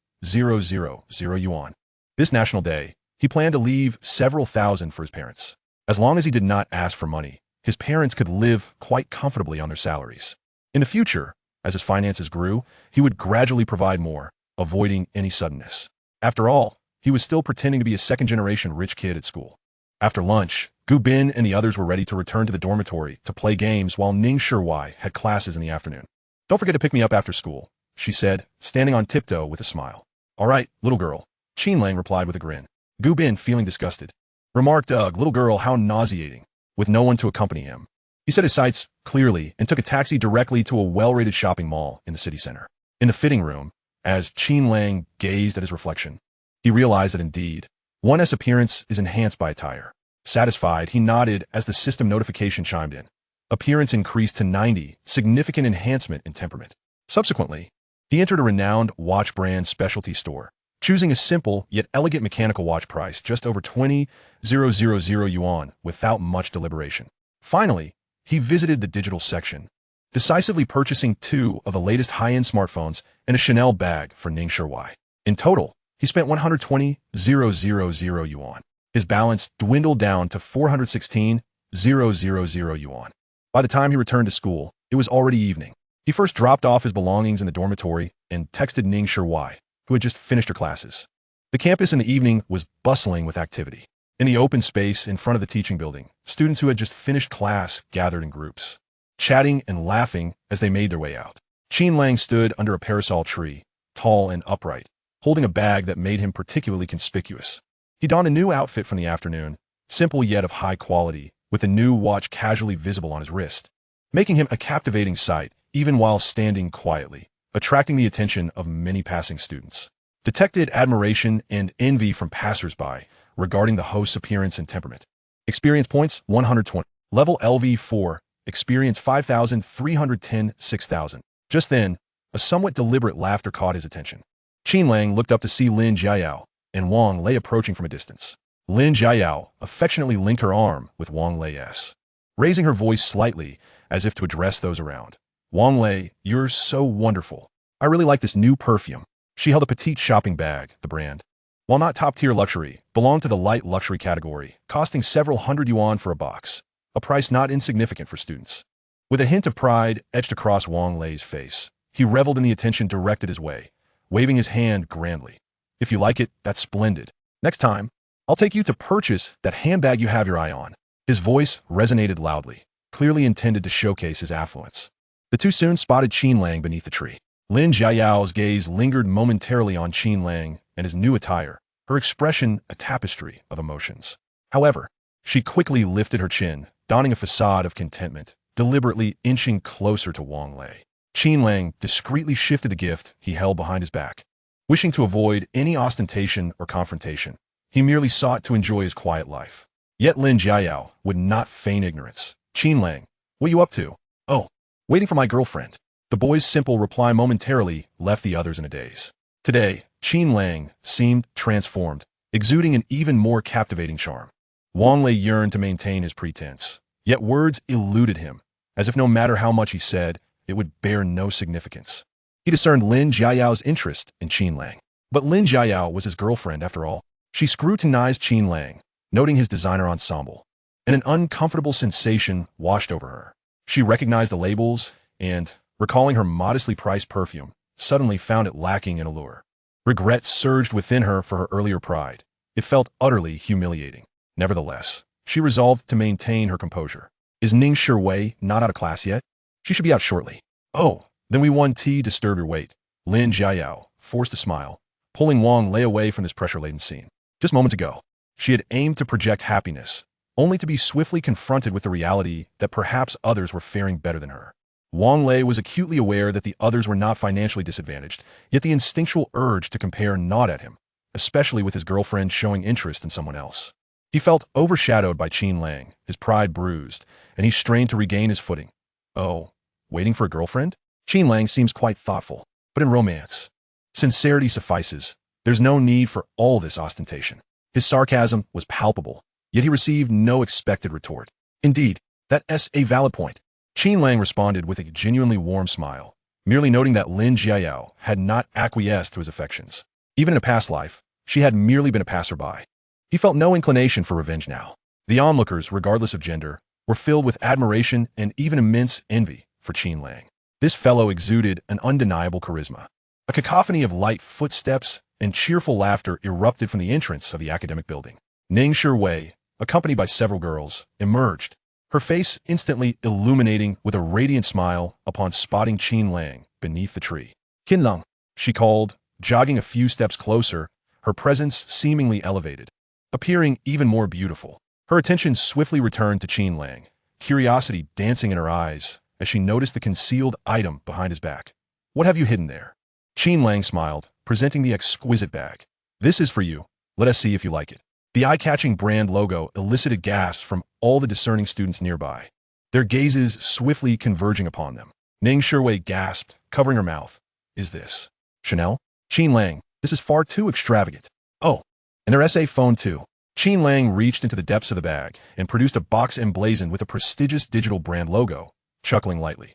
Speaker 1: yuan. This National Day, he planned to leave several thousand for his parents. As long as he did not ask for money, his parents could live quite comfortably on their salaries. In the future, as his finances grew, he would gradually provide more, avoiding any suddenness. After all, he was still pretending to be a second-generation rich kid at school. After lunch, Gu Bin and the others were ready to return to the dormitory to play games while Ning Shiwei had classes in the afternoon. "Don't forget to pick me up after school," she said, standing on tiptoe with a smile. "All right, little girl," Qin Lang replied with a grin. Gu Bin, feeling disgusted, remarked, "Ugh, little girl, how nauseating," with no one to accompany him. He set his sights clearly and took a taxi directly to a well-rated shopping mall in the city center. In the fitting room, as Qin Lang gazed at his reflection, he realized that indeed, one's appearance is enhanced by attire. Satisfied, he nodded as the system notification chimed in. Appearance increased to 90, significant enhancement in temperament. Subsequently, he entered a renowned watch brand specialty store, choosing a simple yet elegant mechanical watch price just over 20,000 yuan without much deliberation. Finally, he visited the digital section, decisively purchasing 2 of the latest high-end smartphones and a Chanel bag for Ning Shiwei. In total, he spent 120,000 yuan. His balance dwindled down to 416,000 yuan. By the time he returned to school, it was already evening. He first dropped off his belongings in the dormitory and texted Ning Shiwei, who had just finished her classes. The campus in the evening was bustling with activity. In the open space in front of the teaching building, students who had just finished class gathered in groups, chatting and laughing as they made their way out. Qin Lang stood under a parasol tree, tall and upright, holding a bag that made him particularly conspicuous. He donned a new outfit from the afternoon, simple yet of high quality, with a new watch casually visible on his wrist, making him a captivating sight even while standing quietly, attracting the attention of many passing students. Detected admiration and envy from passers-by regarding the host's appearance and temperament. Experience points 120. Level LV4. Experience 5,310, 6,000. Just then, a somewhat deliberate laughter caught his attention. Qin Lang looked up to see Lin Jiayao and Wang Lei approaching from a distance. Lin Jiayao affectionately linked her arm with Wang Lei's, raising her voice slightly as if to address those around. "Wang Lei, you're so wonderful. I really like this new perfume." She held a petite shopping bag, the brand, while not top-tier luxury, belonged to the light luxury category, costing several hundred yuan for a box, a price not insignificant for students. With a hint of pride etched across Wang Lei's face, he reveled in the attention directed his way, waving his hand grandly. "If you like it, that's splendid. Next time, I'll take you to purchase that handbag you have your eye on." His voice resonated loudly, clearly intended to showcase his affluence. The two soon spotted Qin Lang beneath the tree. Lin Jiayao's gaze lingered momentarily on Qin Lang and his new attire, her expression a tapestry of emotions. However, she quickly lifted her chin, donning a facade of contentment, deliberately inching closer to Wang Lei. Qin Lang discreetly shifted the gift he held behind his back. Wishing to avoid any ostentation or confrontation, he merely sought to enjoy his quiet life. Yet Lin Jiayao would not feign ignorance. "Qin Lang, what you up to?" "Oh, waiting for my girlfriend." The boy's simple reply momentarily left the others in a daze. Today, Qin Lang seemed transformed, exuding an even more captivating charm. Wang Lei yearned to maintain his pretense, yet words eluded him, as if no matter how much he said, it would bear no significance. He discerned Lin Jiayao's interest in Qin Lang. But Lin Jiayao was his girlfriend after all. She scrutinized Qin Lang, noting his designer ensemble, and an uncomfortable sensation washed over her. She recognized the labels and, recalling her modestly priced perfume, suddenly found it lacking in allure. Regret surged within her for her earlier pride. It felt utterly humiliating. Nevertheless, she resolved to maintain her composure. "Is Ning Shiwei not out of class yet? She should be out shortly." "Oh, then we won tea disturb your wait." Lin Jiayao forced a smile, pulling Wang Lei away from this pressure-laden scene. Just moments ago, she had aimed to project happiness, only to be swiftly confronted with the reality that perhaps others were faring better than her. Wang Lei was acutely aware that the others were not financially disadvantaged, yet the instinctual urge to compare gnawed at him, especially with his girlfriend showing interest in someone else. He felt overshadowed by Qin Lang, his pride bruised, and he strained to regain his footing. Oh, waiting for a girlfriend? Qin Lang seems quite thoughtful, but in romance, sincerity suffices. There's no need for all this ostentation. His sarcasm was palpable, yet he received no expected retort. Indeed, that's a valid point. Qin Lang responded with a genuinely warm smile, merely noting that Lin Jiayao had not acquiesced to his affections. Even in a past life, she had merely been a passerby. He felt no inclination for revenge now. The onlookers, regardless of gender, were filled with admiration and even immense envy for Qin Lang. This fellow exuded an undeniable charisma. A cacophony of light footsteps and cheerful laughter erupted from the entrance of the academic building. Ning Shiwei, accompanied by several girls, emerged, her face instantly illuminating with a radiant smile upon spotting Qin Lang beneath the tree. "Qin Lang," she called, jogging a few steps closer, her presence seemingly elevated, appearing even more beautiful. Her attention swiftly returned to Qin Lang, curiosity dancing in her eyes as she noticed the concealed item behind his back. "What have you hidden there?" Qin Lang smiled, presenting the exquisite bag. "This is for you. Let us see if you like it." The eye-catching brand logo elicited gasps from all the discerning students nearby, their gazes swiftly converging upon them. Ning Shiwei gasped, covering her mouth. "Is this Chanel?" "Qin Lang, this is far too extravagant." "Oh, and their SA phone too." Qin Lang reached into the depths of the bag and produced a box emblazoned with a prestigious digital brand logo, chuckling lightly.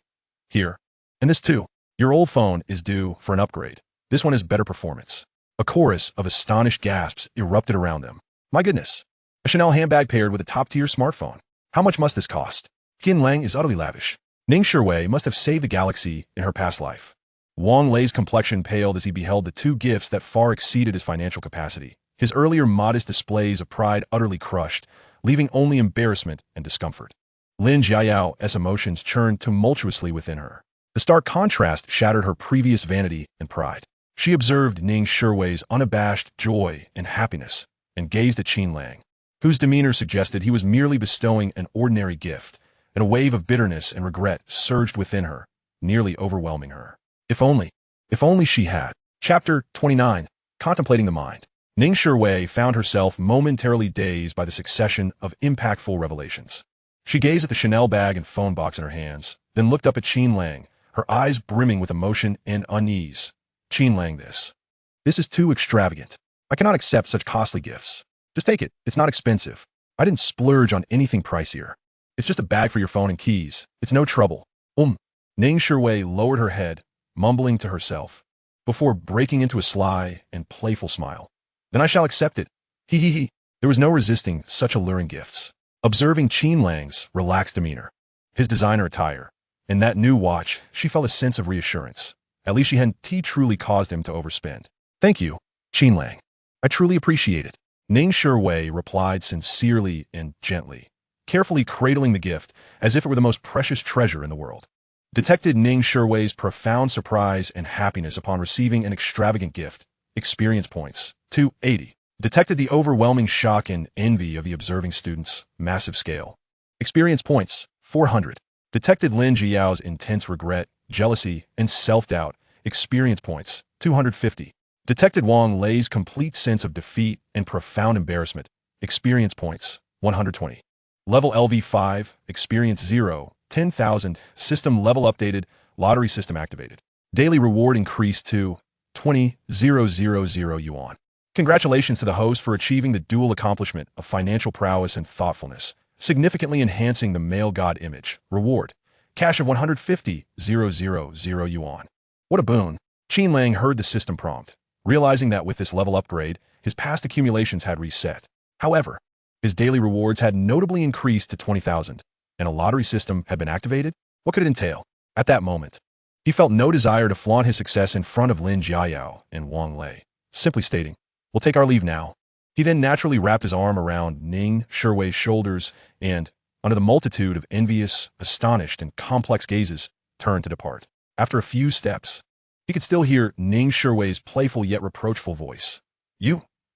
Speaker 1: "Here. And this too. Your old phone is due for an upgrade. This one has better performance." A chorus of astonished gasps erupted around them. "My goodness. A Chanel handbag paired with a top-tier smartphone. How much must this cost?" Qin Lang is utterly lavish. Ning Shiwei must have saved the galaxy in her past life. Wang Lei's complexion paled as he beheld the two gifts that far exceeded his financial capacity. His earlier modest displays of pride utterly crushed, leaving only embarrassment and discomfort. Lin Jiayao's emotions churned tumultuously within her. The stark contrast shattered her previous vanity and pride. She observed Ning Shiwei's unabashed joy and happiness, and gazed at Qin Lang, whose demeanor suggested he was merely bestowing an ordinary gift, and a wave of bitterness and regret surged within her, nearly overwhelming her. If only she had. Chapter 29. Contemplating the Mind. Ning Shiwei found herself momentarily dazed by the succession of impactful revelations. She gazed at the Chanel bag and phone box in her hands, then looked up at Qin Lang, her eyes brimming with emotion and unease. "Qin Lang, this is too extravagant. I cannot accept such costly gifts. Just take it. It's not expensive. I didn't splurge on anything pricier. It's just a bag for your phone and keys. It's no trouble." Ning Shiwei lowered her head, mumbling to herself, before breaking into a sly and playful smile. "Then I shall accept it. He. There was no resisting such alluring gifts. Observing Qin Lang's relaxed demeanor, his designer attire, and that new watch, she felt a sense of reassurance. At least she hadn't truly caused him to overspend. "Thank you, Qin Lang. I truly appreciate it." Ning Shiwei replied sincerely and gently, carefully cradling the gift as if it were the most precious treasure in the world. Detected Ning Shiwei's profound surprise and happiness upon receiving an extravagant gift. Experience points, 280. Detected the overwhelming shock and envy of the observing students. Massive scale. Experience points, 400. Detected Lin Jiao's intense regret, jealousy, and self-doubt. Experience points, 250. Detected Wang Lei's complete sense of defeat and profound embarrassment. Experience points, 120. Level LV5, experience 0, 10,000. System level updated, lottery system activated. Daily reward increased to 20,000 yuan. Congratulations to the host for achieving the dual accomplishment of financial prowess and thoughtfulness, significantly enhancing the male god image. Reward. Cash of 150,000 yuan. What a boon. Qin Lang heard the system prompt, realizing that with this level upgrade, his past accumulations had reset. However, his daily rewards had notably increased to 20,000, and a lottery system had been activated? What could it entail? At that moment, he felt no desire to flaunt his success in front of Lin Jiayao and Wang Lei, simply stating, "We'll take our leave now." He then naturally wrapped his arm around Ning Shiwei's shoulders and, under the multitude of envious, astonished, and complex gazes, turned to depart. After a few steps, he could still hear Ning Shiwei's playful yet reproachful voice.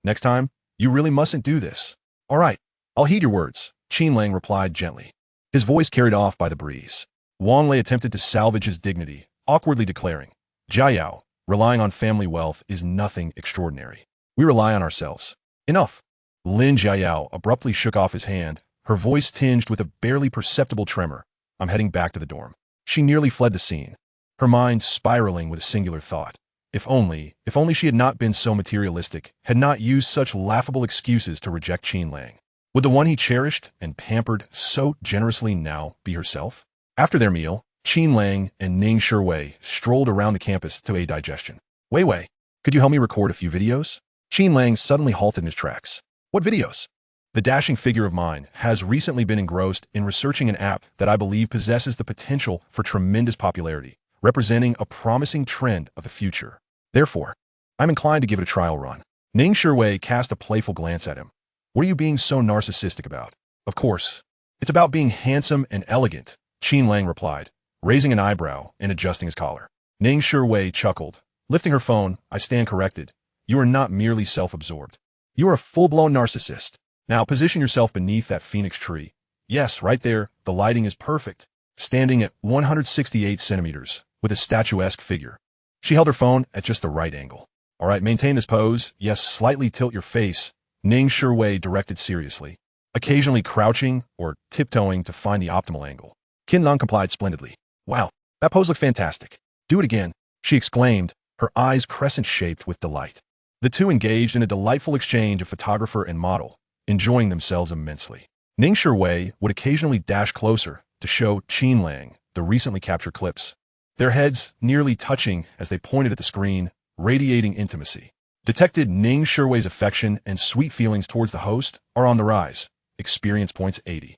Speaker 1: Next time, you really mustn't do this." "All right, I'll heed your words," Qin Lang replied gently, his voice carried off by the breeze. Wang Lei attempted to salvage his dignity, awkwardly declaring, "Jiayao, relying on family wealth is nothing extraordinary. We rely on ourselves. Enough. Lin Jiayao abruptly shook off his hand, her voice tinged with a barely perceptible tremor. I'm heading back to the dorm. She nearly fled the scene, her mind spiraling with a singular thought. If only she had not been so materialistic, had not used such laughable excuses to reject Qin Lang. Would the one he cherished and pampered so generously now be herself? After their meal, Qin Lang and Ning Shiwei strolled around the campus to aid digestion. Wei, could you help me record a few videos? Qin Lang suddenly halted in his tracks. What videos? The dashing figure of mine has recently been engrossed in researching an app that I believe possesses the potential for tremendous popularity, representing a promising trend of the future. Therefore, I'm inclined to give it a trial run. Ning Shiwei cast a playful glance at him. What are you being so narcissistic about? Of course, it's about being handsome and elegant, Qin Lang replied, raising an eyebrow and adjusting his collar. Ning Shiwei chuckled. Lifting her phone, I stand corrected. You are not merely self-absorbed. You are a full-blown narcissist. Now position yourself beneath that phoenix tree. Yes, right there, the lighting is perfect. Standing at 168 centimeters, with a statuesque figure. She held her phone at just the right angle. All right, maintain this pose. Yes, slightly tilt your face, Ning Shiwei directed seriously, occasionally crouching or tiptoeing to find the optimal angle. Qin Lang complied splendidly. Wow, that pose looked fantastic. Do it again, she exclaimed, her eyes crescent-shaped with delight. The two engaged in a delightful exchange of photographer and model, enjoying themselves immensely. Ning Shiwei would occasionally dash closer to show Qin Lang the recently captured clips, their heads nearly touching as they pointed at the screen, radiating intimacy. Detected Ning Shiwei's affection and sweet feelings towards the host are on the rise. Experience points 80.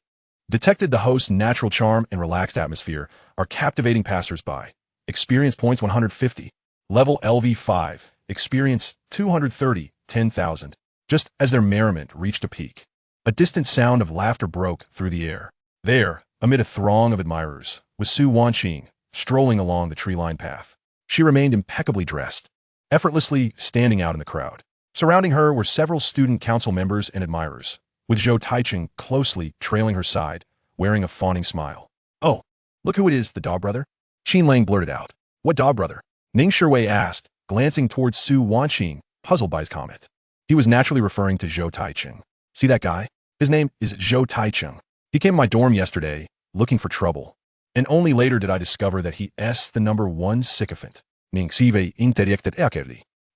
Speaker 1: Detected the host's natural charm and relaxed atmosphere are captivating passers-by. Experience points 150. Level LV5. Experience 230, 10,000. Just as their merriment reached a peak, a distant sound of laughter broke through the air. There, amid a throng of admirers, was Su Wanqing, strolling along the tree-lined path. She remained impeccably dressed, effortlessly standing out in the crowd. Surrounding her were several student council members and admirers, with Zhou Taichung closely trailing her side, wearing a fawning smile. Oh, look who it is, the dog brother? Qin Lang blurted out. What dog brother? Ning Shiwei asked, glancing towards Su Wanqing, puzzled by his comment. He was naturally referring to Zhou Taichung. See that guy? His name is Zhou Taichung. He came to my dorm yesterday, looking for trouble. And only later did I discover that he's the number one sycophant. You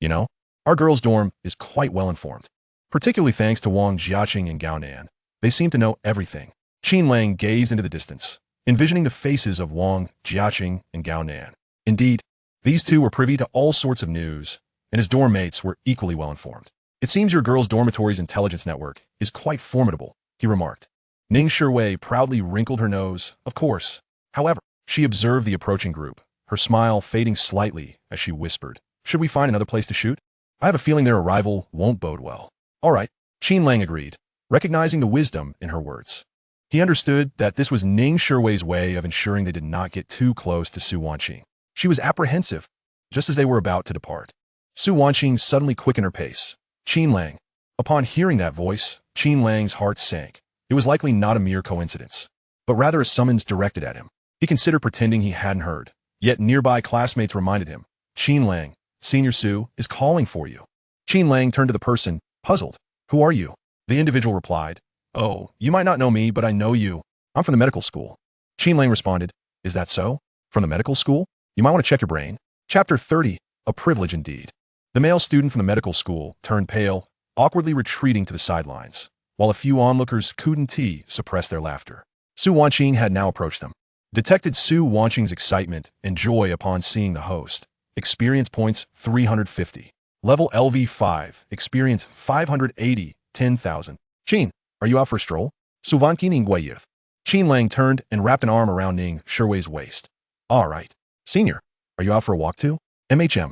Speaker 1: know, our girls' dorm is quite well informed. Particularly thanks to Wang Jiaqing and Gao Nan. They seem to know everything. Qin Lang gazed into the distance, envisioning the faces of Wang Jiaqing and Gao Nan. Indeed, these two were privy to all sorts of news, and his dorm mates were equally well informed. It seems your girls' dormitory's intelligence network is quite formidable, he remarked. Ning Shiwei proudly wrinkled her nose, of course. However, she observed the approaching group, her smile fading slightly as she whispered, should we find another place to shoot? I have a feeling their arrival won't bode well. All right, Qin Lang agreed, recognizing the wisdom in her words. He understood that this was Ning Shiwei's way of ensuring they did not get too close to Su Wanqing. She was apprehensive, just as they were about to depart. Su Wanqing suddenly quickened her pace. Qin Lang. Upon hearing that voice, Qin Lang's heart sank. It was likely not a mere coincidence, but rather a summons directed at him. He considered pretending he hadn't heard, yet nearby classmates reminded him, Qin Lang, Senior Su is calling for you. Qin Lang turned to the person, puzzled. Who are you? The individual replied, oh, you might not know me, but I know you. I'm from the medical school. Qin Lang responded, is that so? From the medical school? You might want to check your brain. Chapter 30, a privilege indeed. The male student from the medical school turned pale, awkwardly retreating to the sidelines, while a few onlookers couldn't suppress their laughter. Su Wanqing had now approached them. Detected Su Wanqing's excitement and joy upon seeing the host. Experience points 350. Level LV5. Experience 580, 10,000. Qin, are you out for a stroll? Su Wanqing Nguyen. Qin Lang turned and wrapped an arm around Ning Shiwei's waist. All right. Senior, are you out for a walk too? MHM.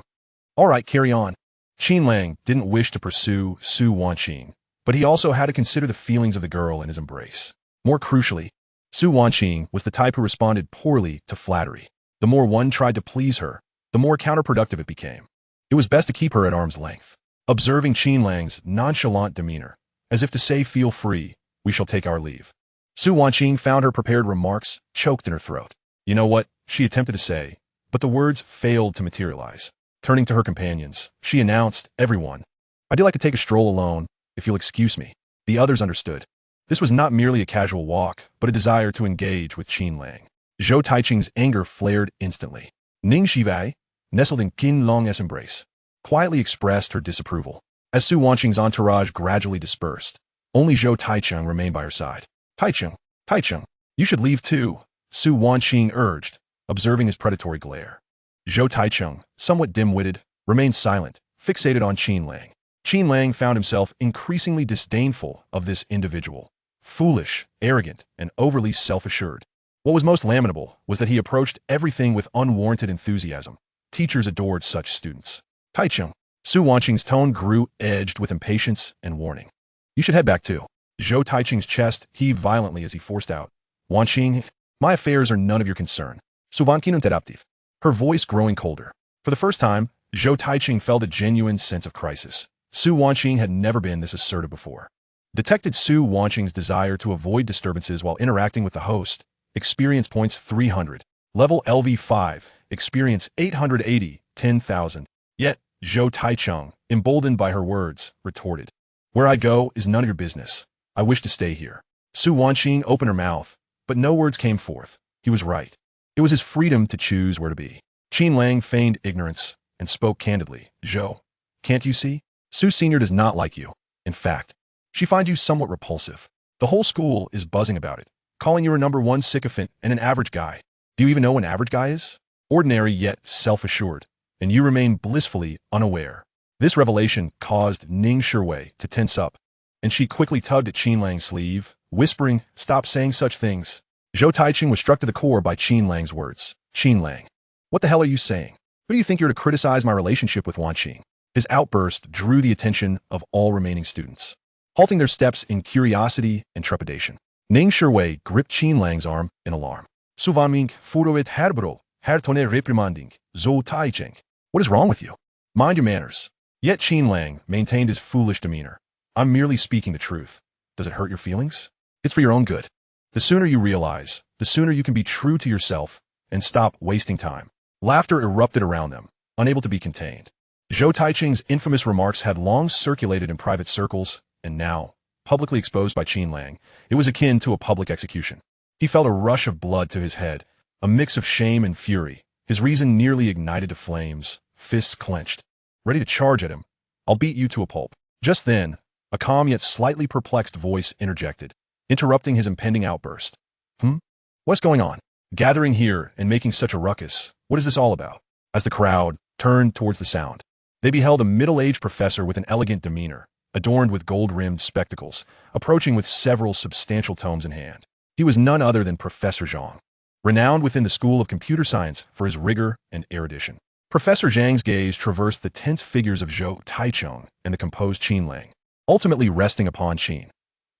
Speaker 1: All right, carry on. Qin Lang didn't wish to pursue Su Wanqing, but he also had to consider the feelings of the girl in his embrace. More crucially, Su Wanqing was the type who responded poorly to flattery. The more one tried to please her, the more counterproductive it became. It was best to keep her at arm's length. Observing Qin Lang's nonchalant demeanor, as if to say, feel free, we shall take our leave. Su Wanqing found her prepared remarks choked in her throat. You know what, she attempted to say, but the words failed to materialize. Turning to her companions, she announced, everyone, I'd like to take a stroll alone, if you'll excuse me. The others understood. This was not merely a casual walk, but a desire to engage with Qin Lang. Zhou Taiqing's anger flared instantly. Ning Shivai, nestled in Qin Lang's embrace, quietly expressed her disapproval. As Su Wanqing's entourage gradually dispersed, only Zhou Taiqing remained by her side. Taiqing, you should leave too, Su Wanqing urged, observing his predatory glare. Zhou Taiqing, somewhat dim-witted, remained silent, fixated on Qin Lang. Qin Lang found himself increasingly disdainful of this individual. Foolish, arrogant, and overly self-assured. What was most lamentable was that he approached everything with unwarranted enthusiasm. Teachers adored such students. Taiqing. Su Wanqing's tone grew edged with impatience and warning. You should head back too. Zhou Taiqing's chest heaved violently as he forced out. Wanqing, my affairs are none of your concern. Su Wanqing interrupted, her voice growing colder. For the first time, Zhou Taiqing felt a genuine sense of crisis. Su Wanqing had never been this assertive before. Detected Su Wanqing's desire to avoid disturbances while interacting with the host. Experience points 300. Level LV5. Experience 880, 10,000. Yet, Zhou Taiqing, emboldened by her words, retorted. Where I go is none of your business. I wish to stay here. Su Wanqing opened her mouth, but no words came forth. He was right. It was his freedom to choose where to be. Qin Lang feigned ignorance and spoke candidly. Zhou, can't you see? Su Senior does not like you. In fact, she finds you somewhat repulsive. The whole school is buzzing about it, calling you a number one sycophant and an average guy. Do you even know what an average guy is? Ordinary yet self-assured. And you remain blissfully unaware. This revelation caused Ning Shiwei to tense up, and she quickly tugged at Qin Lang's sleeve, whispering, stop saying such things. Zhou Taiqing was struck to the core by Qin Lang's words. Qin Lang, what the hell are you saying? Who do you think you're to criticize my relationship with Wanqing? His outburst drew the attention of all remaining students, halting their steps in curiosity and trepidation. Ning Shiwei gripped Qin Lang's arm in alarm. Suvanming furoet herbro, hertone reprimanding, Zhou Taiqing. What is wrong with you? Mind your manners. Yet Qin Lang maintained his foolish demeanor. I'm merely speaking the truth. Does it hurt your feelings? It's for your own good. The sooner you realize, the sooner you can be true to yourself and stop wasting time. Laughter erupted around them, unable to be contained. Zhou Taiqing's infamous remarks had long circulated in private circles, and now, publicly exposed by Qin Lang, it was akin to a public execution. He felt a rush of blood to his head, a mix of shame and fury. His reason nearly ignited to flames, fists clenched, ready to charge at him. I'll beat you to a pulp. Just then, a calm yet slightly perplexed voice interjected, interrupting his impending outburst. What's going on? Gathering here and making such a ruckus, what is this all about? As the crowd turned towards the sound, they beheld a middle-aged professor with an elegant demeanor, adorned with gold-rimmed spectacles, approaching with several substantial tomes in hand. He was none other than Professor Zhang, renowned within the School of Computer Science for his rigor and erudition. Professor Zhang's gaze traversed the tense figures of Zhou Taiqing and the composed Qin Lang, ultimately resting upon Qin.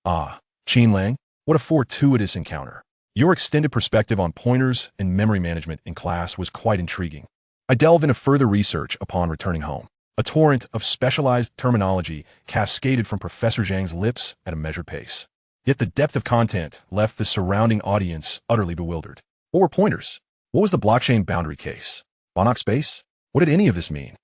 Speaker 1: Ah, Qin Lang, what a fortuitous encounter. Your extended perspective on pointers and memory management in class was quite intriguing. I delved into further research upon returning home. A torrent of specialized terminology cascaded from Professor Zhang's lips at a measured pace. Yet the depth of content left the surrounding audience utterly bewildered. What were pointers? What was the blockchain boundary case? Banach space? What did any of this mean?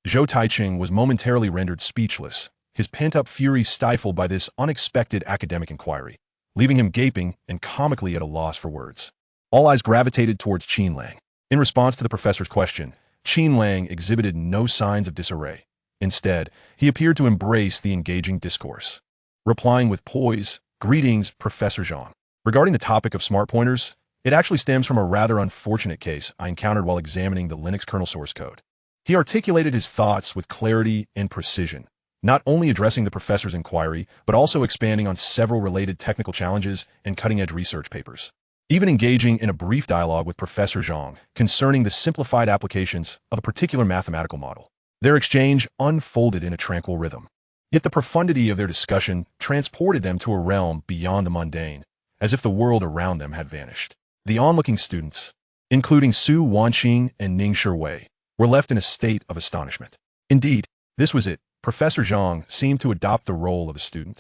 Speaker 1: Zhou Taiqing was momentarily rendered speechless, his pent-up fury stifled by this unexpected academic inquiry, leaving him gaping and comically at a loss for words. All eyes gravitated towards Qin Lang. In response to the professor's question, Qin Lang exhibited no signs of disarray. Instead, he appeared to embrace the engaging discourse, replying with poise, "Greetings, Professor Zhang. Regarding the topic of smart pointers, it actually stems from a rather unfortunate case I encountered while examining the Linux kernel source code." He articulated his thoughts with clarity and precision, not only addressing the professor's inquiry, but also expanding on several related technical challenges and cutting-edge research papers. Even engaging in a brief dialogue with Professor Zhang concerning the simplified applications of a particular mathematical model. Their exchange unfolded in a tranquil rhythm. Yet the profundity of their discussion transported them to a realm beyond the mundane, as if the world around them had vanished. The onlooking students, including Su Wanqing and Ning Shiwei, were left in a state of astonishment. Indeed, this was it. Professor Zhang seemed to adopt the role of a student,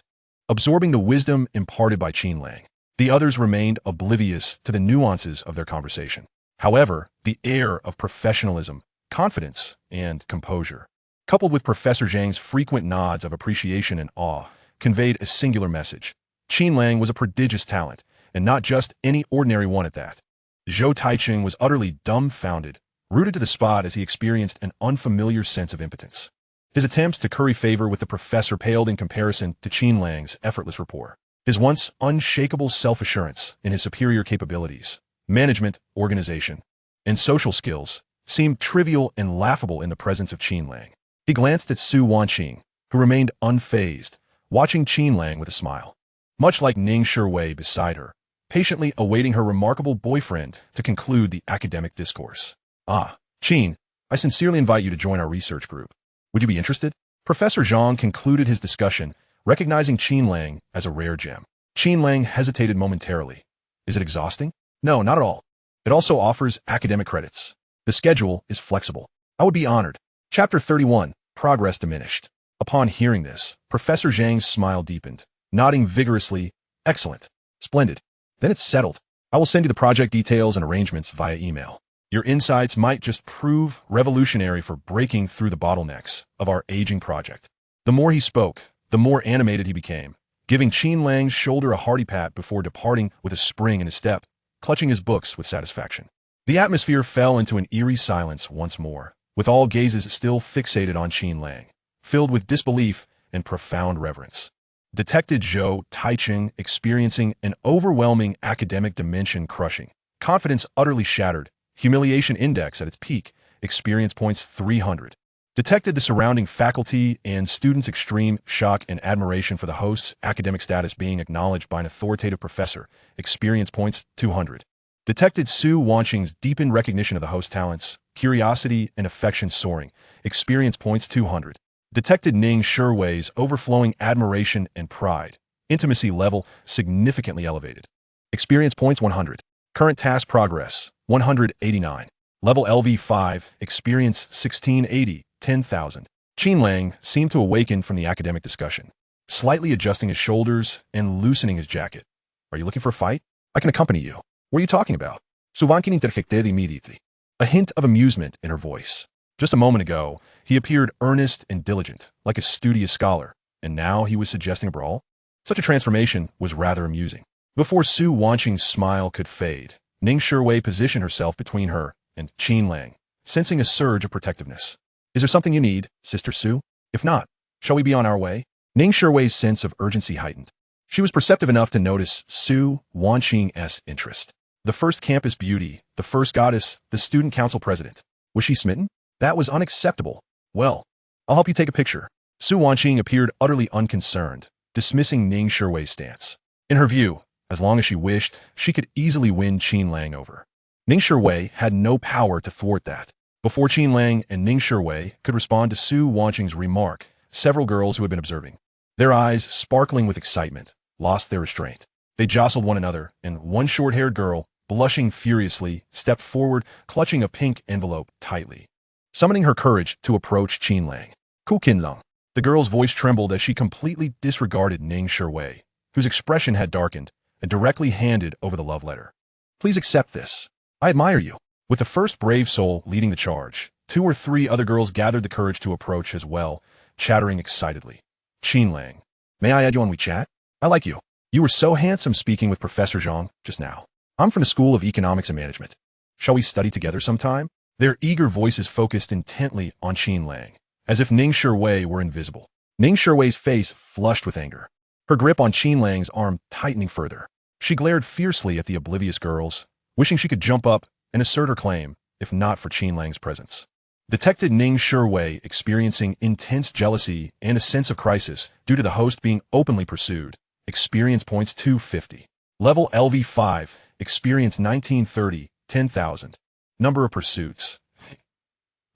Speaker 1: absorbing the wisdom imparted by Qin Lang. The others remained oblivious to the nuances of their conversation. However, the air of professionalism, confidence, and composure coupled with Professor Zhang's frequent nods of appreciation and awe, conveyed a singular message. Qin Lang was a prodigious talent, and not just any ordinary one at that. Zhou Taiching was utterly dumbfounded, rooted to the spot as he experienced an unfamiliar sense of impotence. His attempts to curry favor with the professor paled in comparison to Qin Lang's effortless rapport. His once unshakable self-assurance in his superior capabilities, management, organization, and social skills seemed trivial and laughable in the presence of Qin Lang. He glanced at Su Wanqing, who remained unfazed, watching Qin Lang with a smile. Much like Ning Shiwei beside her, patiently awaiting her remarkable boyfriend to conclude the academic discourse. Ah, Qin, I sincerely invite you to join our research group. Would you be interested? Professor Zhang concluded his discussion, recognizing Qin Lang as a rare gem. Qin Lang hesitated momentarily. Is it exhausting? No, not at all. It also offers academic credits. The schedule is flexible. I would be honored. Chapter 31, Progress Diminished. Upon hearing this, Professor Zhang's smile deepened, nodding vigorously. Excellent. Splendid. Then it's settled. I will send you the project details and arrangements via email. Your insights might just prove revolutionary for breaking through the bottlenecks of our aging project. The more he spoke, the more animated he became, giving Qin Lang's shoulder a hearty pat before departing with a spring in his step, clutching his books with satisfaction. The atmosphere fell into an eerie silence once more, with all gazes still fixated on Qin Lang, filled with disbelief and profound reverence. Detected Zhou Taiching experiencing an overwhelming academic dimension crushing, confidence utterly shattered, humiliation index at its peak, experience points 300. Detected the surrounding faculty and students' extreme shock and admiration for the host's academic status being acknowledged by an authoritative professor, experience points 200. Detected Su Wanqing's deepened recognition of the host's talents, curiosity and affection soaring, experience points 200. Detected Ning Shiwei's overflowing admiration and pride, intimacy level significantly elevated. Experience points 100. Current task progress, 189. Level LV5, experience 1680, 10,000. Qin Lang seemed to awaken from the academic discussion, slightly adjusting his shoulders and loosening his jacket. Are you looking for a fight? I can accompany you. What are you talking about? Su Wanqing interjected immediately, a hint of amusement in her voice. Just a moment ago, he appeared earnest and diligent, like a studious scholar, and now he was suggesting a brawl? Such a transformation was rather amusing. Before Su Wanqing's smile could fade, Ning Shiwei positioned herself between her and Qin Lang, sensing a surge of protectiveness. Is there something you need, Sister Su? If not, shall we be on our way? Ning Shiwei's sense of urgency heightened. She was perceptive enough to notice Su Wanqing's interest. The first campus beauty, the first goddess, the student council president. Was she smitten? That was unacceptable. Well, I'll help you take a picture. Su Wanqing appeared utterly unconcerned, dismissing Ning Shiwei's stance. In her view, as long as she wished, she could easily win Qin Lang over. Ning Shiwei had no power to thwart that. Before Qin Lang and Ning Shiwei could respond to Su Wanqing's remark, several girls who had been observing, their eyes sparkling with excitement, lost their restraint. They jostled one another, and one short-haired girl, blushing furiously, stepped forward, clutching a pink envelope tightly, summoning her courage to approach Qin Lang. Qin Lang. The girl's voice trembled as she completely disregarded Ning Shiwei, whose expression had darkened, and directly handed over the love letter. Please accept this. I admire you. With the first brave soul leading the charge, 2 or 3 other girls gathered the courage to approach as well, chattering excitedly. Qin Lang. May I add you on WeChat? I like you. You were so handsome speaking with Professor Zhang just now. I'm from the School of Economics and Management. Shall we study together sometime? Their eager voices focused intently on Qin Lang, as if Ning Shiwei were invisible. Ning Shiwei's face flushed with anger, her grip on Qin Lang's arm tightening further. She glared fiercely at the oblivious girls, wishing she could jump up and assert her claim, if not for Qin Lang's presence. Detected Ning Shiwei experiencing intense jealousy and a sense of crisis due to the host being openly pursued. Experience points 250. Level LV5, experience 1930, 10,000. Number of pursuits.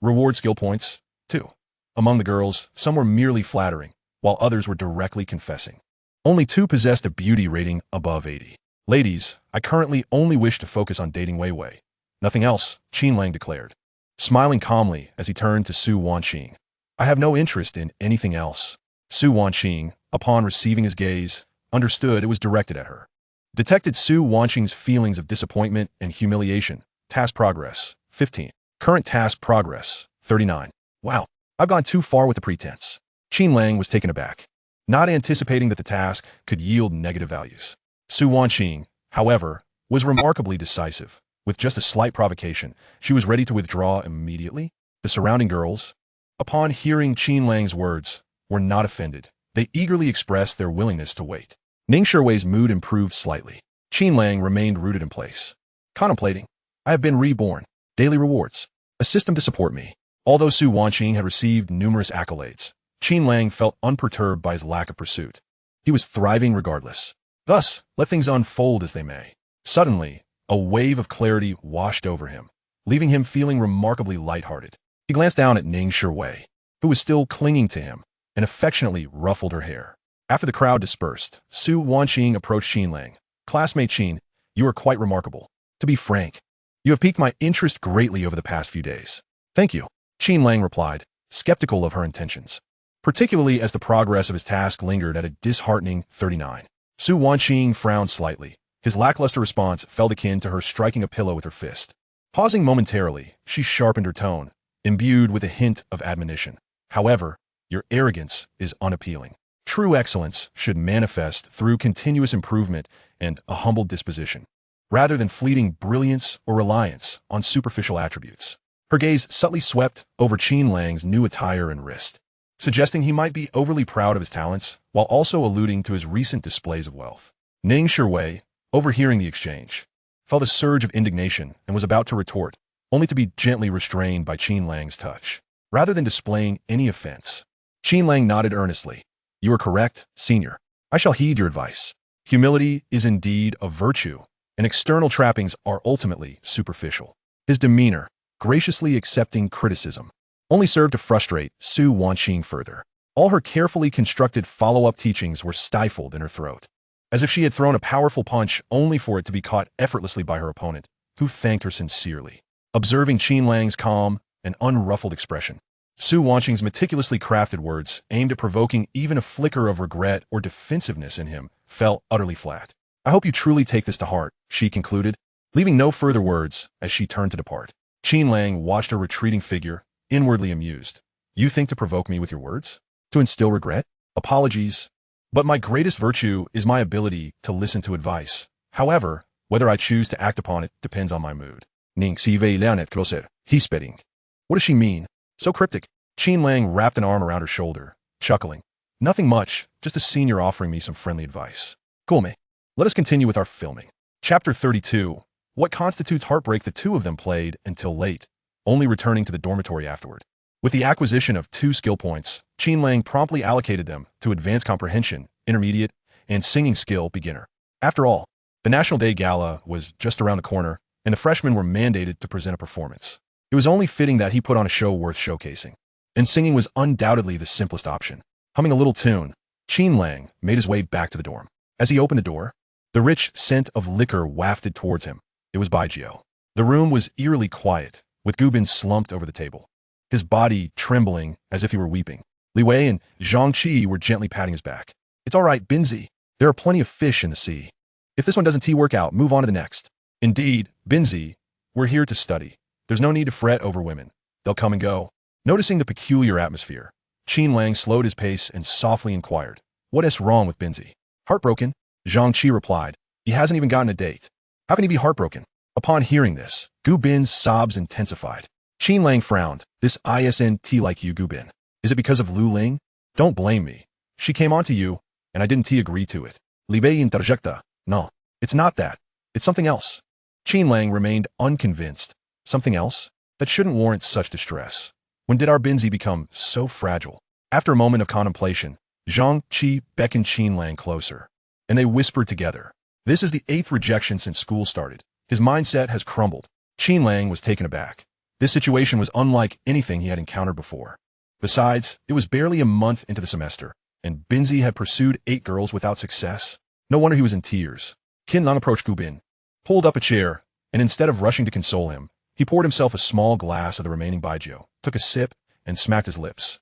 Speaker 1: Reward skill points, 2. Among the girls, some were merely flattering, while others were directly confessing. Only 2 possessed a beauty rating above 80. Ladies, I currently only wish to focus on dating Wei Wei. Nothing else, Qin Lang declared, smiling calmly as he turned to Su Wanqing. I have no interest in anything else. Su Wanqing, upon receiving his gaze, understood it was directed at her. Detected Su Wanqing's feelings of disappointment and humiliation. Task progress, 15. Current task progress, 39. Wow, I've gone too far with the pretense. Qin Lang was taken aback, not anticipating that the task could yield negative values. Su Wanqing, however, was remarkably decisive. With just a slight provocation, she was ready to withdraw immediately. The surrounding girls, upon hearing Qin Lang's words, were not offended. They eagerly expressed their willingness to wait. Ning Shiwei's mood improved slightly. Qin Lang remained rooted in place. Contemplating, I have been reborn. Daily rewards. A system to support me. Although Su Wanqing had received numerous accolades, Qin Lang felt unperturbed by his lack of pursuit. He was thriving regardless. Thus, let things unfold as they may. Suddenly, a wave of clarity washed over him, leaving him feeling remarkably lighthearted. He glanced down at Ning Shiwei, who was still clinging to him, and affectionately ruffled her hair. After the crowd dispersed, Su Wanqing approached Qin Lang. Classmate Qin, you are quite remarkable. To be frank, you have piqued my interest greatly over the past few days. Thank you, Qin Lang replied, skeptical of her intentions, particularly as the progress of his task lingered at a disheartening 39. Su Wanqing frowned slightly. His lackluster response felt akin to her striking a pillow with her fist. Pausing momentarily, she sharpened her tone, imbued with a hint of admonition. However, your arrogance is unappealing. True excellence should manifest through continuous improvement and a humble disposition, rather than fleeting brilliance or reliance on superficial attributes. Her gaze subtly swept over Qin Lang's new attire and wrist, suggesting he might be overly proud of his talents, while also alluding to his recent displays of wealth. Ning Shiwei, overhearing the exchange, felt a surge of indignation and was about to retort, only to be gently restrained by Qin Lang's touch. Rather than displaying any offense, Qin Lang nodded earnestly. You are correct, senior. I shall heed your advice. Humility is indeed a virtue, and external trappings are ultimately superficial. His demeanor, graciously accepting criticism, only served to frustrate Su Wanqing further. All her carefully constructed follow-up teachings were stifled in her throat, as if she had thrown a powerful punch only for it to be caught effortlessly by her opponent, who thanked her sincerely. Observing Qin Lang's calm and unruffled expression, Su Wanqing's meticulously crafted words, aimed at provoking even a flicker of regret or defensiveness in him, fell utterly flat. I hope you truly take this to heart, she concluded, leaving no further words as she turned to depart. Qin Lang watched her retreating figure, inwardly amused. You think to provoke me with your words? To instill regret? Apologies. But my greatest virtue is my ability to listen to advice. However, whether I choose to act upon it depends on my mood. Ning sive lernet grosser, hispering. What does she mean? So cryptic. Qin Lang wrapped an arm around her shoulder, chuckling. Nothing much, just a senior offering me some friendly advice. Cool me. Let us continue with our filming. Chapter 32. What constitutes heartbreak? The two of them played until late, only returning to the dormitory afterward. With the acquisition of 2 skill points, Qin Lang promptly allocated them to advanced comprehension, intermediate, and singing skill beginner. After all, the National Day Gala was just around the corner, and the freshmen were mandated to present a performance. It was only fitting that he put on a show worth showcasing, and singing was undoubtedly the simplest option. Humming a little tune, Qin Lang made his way back to the dorm. As he opened the door, the rich scent of liquor wafted towards him. It was Baijio. The room was eerily quiet, with Gubin slumped over the table, his body trembling as if he were weeping. Li Wei and Zhang Qi were gently patting his back. It's all right, Binzi. There are plenty of fish in the sea. If this one doesn't work out, move on to the next. Indeed, Binzi, we're here to study. There's no need to fret over women. They'll come and go. Noticing the peculiar atmosphere, Qin Lang slowed his pace and softly inquired, what is wrong with Binzi? Heartbroken? Zhang Qi replied, he hasn't even gotten a date. How can he be heartbroken? Upon hearing this, Gu Bin's sobs intensified. Qin Lang frowned. This isn't like you, Gu Bin. Is it because of Lu Ling? Don't blame me. She came on to you, and I didn't agree to it. Li Bei interjecta. No, it's not that. It's something else. Qin Lang remained unconvinced. Something else? That shouldn't warrant such distress. When did our Binzi become so fragile? After a moment of contemplation, Zhang Qi beckoned Qin Lang closer, and they whispered together. This is the 8th rejection since school started. His mindset has crumbled. Qin Lang was taken aback. This situation was unlike anything he had encountered before. Besides, it was barely a month into the semester, and Binzi had pursued 8 girls without success. No wonder he was in tears. Qin Lang approached Gu Bin, pulled up a chair, and instead of rushing to console him, he poured himself a small glass of the remaining baijiu, took a sip, and smacked his lips.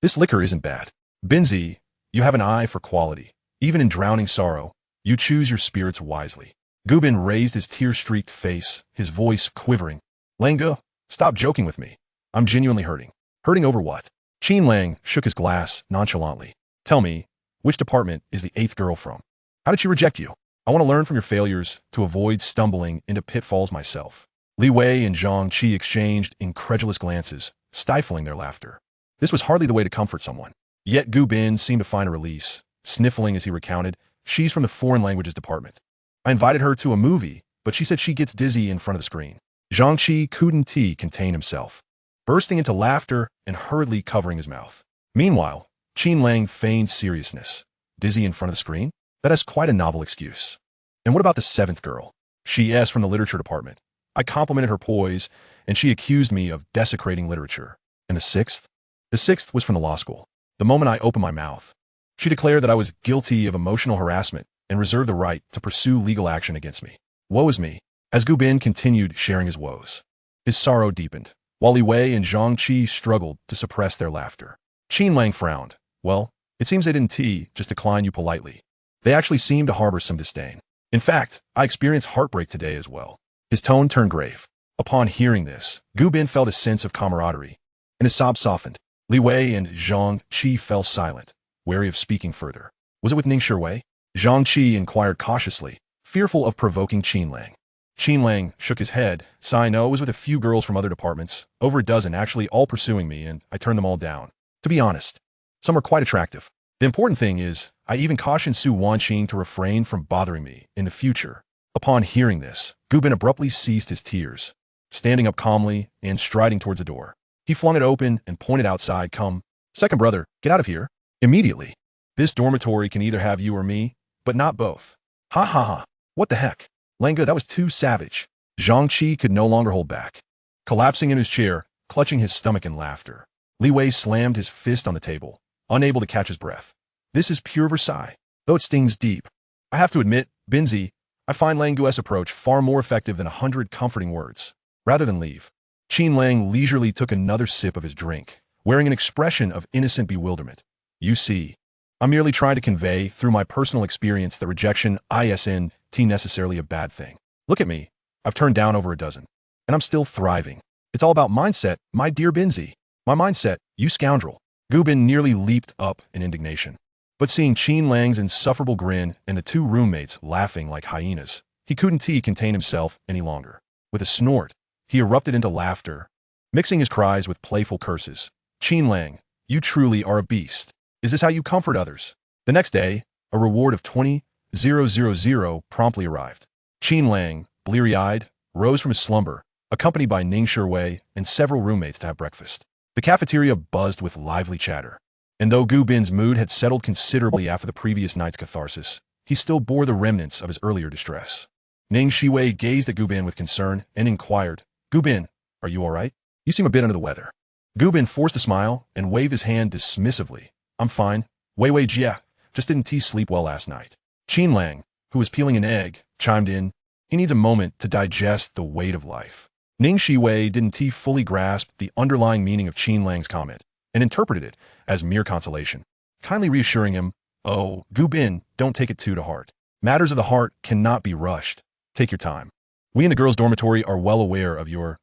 Speaker 1: This liquor isn't bad. Binzi, you have an eye for quality. Even in drowning sorrow, you choose your spirits wisely. Gu Bin raised his tear-streaked face, his voice quivering. Lango, stop joking with me. I'm genuinely hurting. Hurting over what? Qin Lang shook his glass nonchalantly. Tell me, which department is the 8th girl from? How did she reject you? I want to learn from your failures to avoid stumbling into pitfalls myself. Li Wei and Zhang Qi exchanged incredulous glances, stifling their laughter. This was hardly the way to comfort someone. Yet Gu Bin seemed to find a release, sniffling as he recounted, she's from the foreign languages department. I invited her to a movie, but she said she gets dizzy in front of the screen. Zhang Qi couldn't contain himself, bursting into laughter and hurriedly covering his mouth. Meanwhile, Qin Lang feigned seriousness. Dizzy in front of the screen? That is quite a novel excuse. And what about the 7th girl? She is from the literature department. I complimented her poise, and she accused me of desecrating literature. And the 6th? The 6th was from the law school. The moment I opened my mouth, she declared that I was guilty of emotional harassment and reserved the right to pursue legal action against me. Woe is me. As Gu Bin continued sharing his woes, his sorrow deepened, while Li Wei and Zhang Qi struggled to suppress their laughter. Qin Lang frowned. Well, it seems they didn't just decline you politely. They actually seemed to harbor some disdain. In fact, I experienced heartbreak today as well. His tone turned grave. Upon hearing this, Gu Bin felt a sense of camaraderie, and his sobs softened. Li Wei and Zhang Qi fell silent, wary of speaking further. Was it with Ning Shiwei? Zhang Qi inquired cautiously, fearful of provoking Qin Lang. Qin Lang shook his head, sighing. No, it was with a few girls from other departments, over a dozen actually, all pursuing me, and I turned them all down. To be honest, some were quite attractive. The important thing is, I even cautioned Su Wanqing to refrain from bothering me in the future. Upon hearing this, Gu Bin abruptly ceased his tears, standing up calmly and striding towards the door. He flung it open and pointed outside. Come, second brother, get out of here. Immediately. This dormitory can either have you or me, but not both. Ha ha ha. What the heck? Langa, that was too savage. Zhang Qi could no longer hold back. Collapsing in his chair, clutching his stomach in laughter, Li Wei slammed his fist on the table, unable to catch his breath. This is pure Versailles, though it stings deep. I have to admit, Binzi, I find Langu's approach far more effective than 100 comforting words. Rather than leave, Qin Lang leisurely took another sip of his drink, wearing an expression of innocent bewilderment. You see, I'm merely trying to convey through my personal experience that rejection isn't necessarily a bad thing. Look at me. I've turned down over a dozen, and I'm still thriving. It's all about mindset, my dear Binzi. My mindset, you scoundrel. Gu Bin nearly leaped up in indignation. But seeing Qin Lang's insufferable grin and the two roommates laughing like hyenas, he couldn't contain himself any longer. With a snort, he erupted into laughter, mixing his cries with playful curses. Qin Lang, you truly are a beast. Is this how you comfort others? The next day, a reward of 20,000 promptly arrived. Qin Lang, bleary-eyed, rose from his slumber, accompanied by Ning Shiwei and several roommates to have breakfast. The cafeteria buzzed with lively chatter. And though Gu Bin's mood had settled considerably after the previous night's catharsis, he still bore the remnants of his earlier distress. Ning Shiwei gazed at Gu Bin with concern and inquired, Gu Bin, are you all right? You seem a bit under the weather. Gu Bin forced a smile and waved his hand dismissively. I'm fine. Wei Jia, just didn't sleep well last night. Qin Lang, who was peeling an egg, chimed in. He needs a moment to digest the weight of life. Ning Shiwei didn't fully grasp the underlying meaning of Qin Lang's comment and interpreted it as mere consolation, kindly reassuring him, oh, Gu Bin, don't take it too to heart. Matters of the heart cannot be rushed. Take your time. We in the girls' dormitory are well aware of your,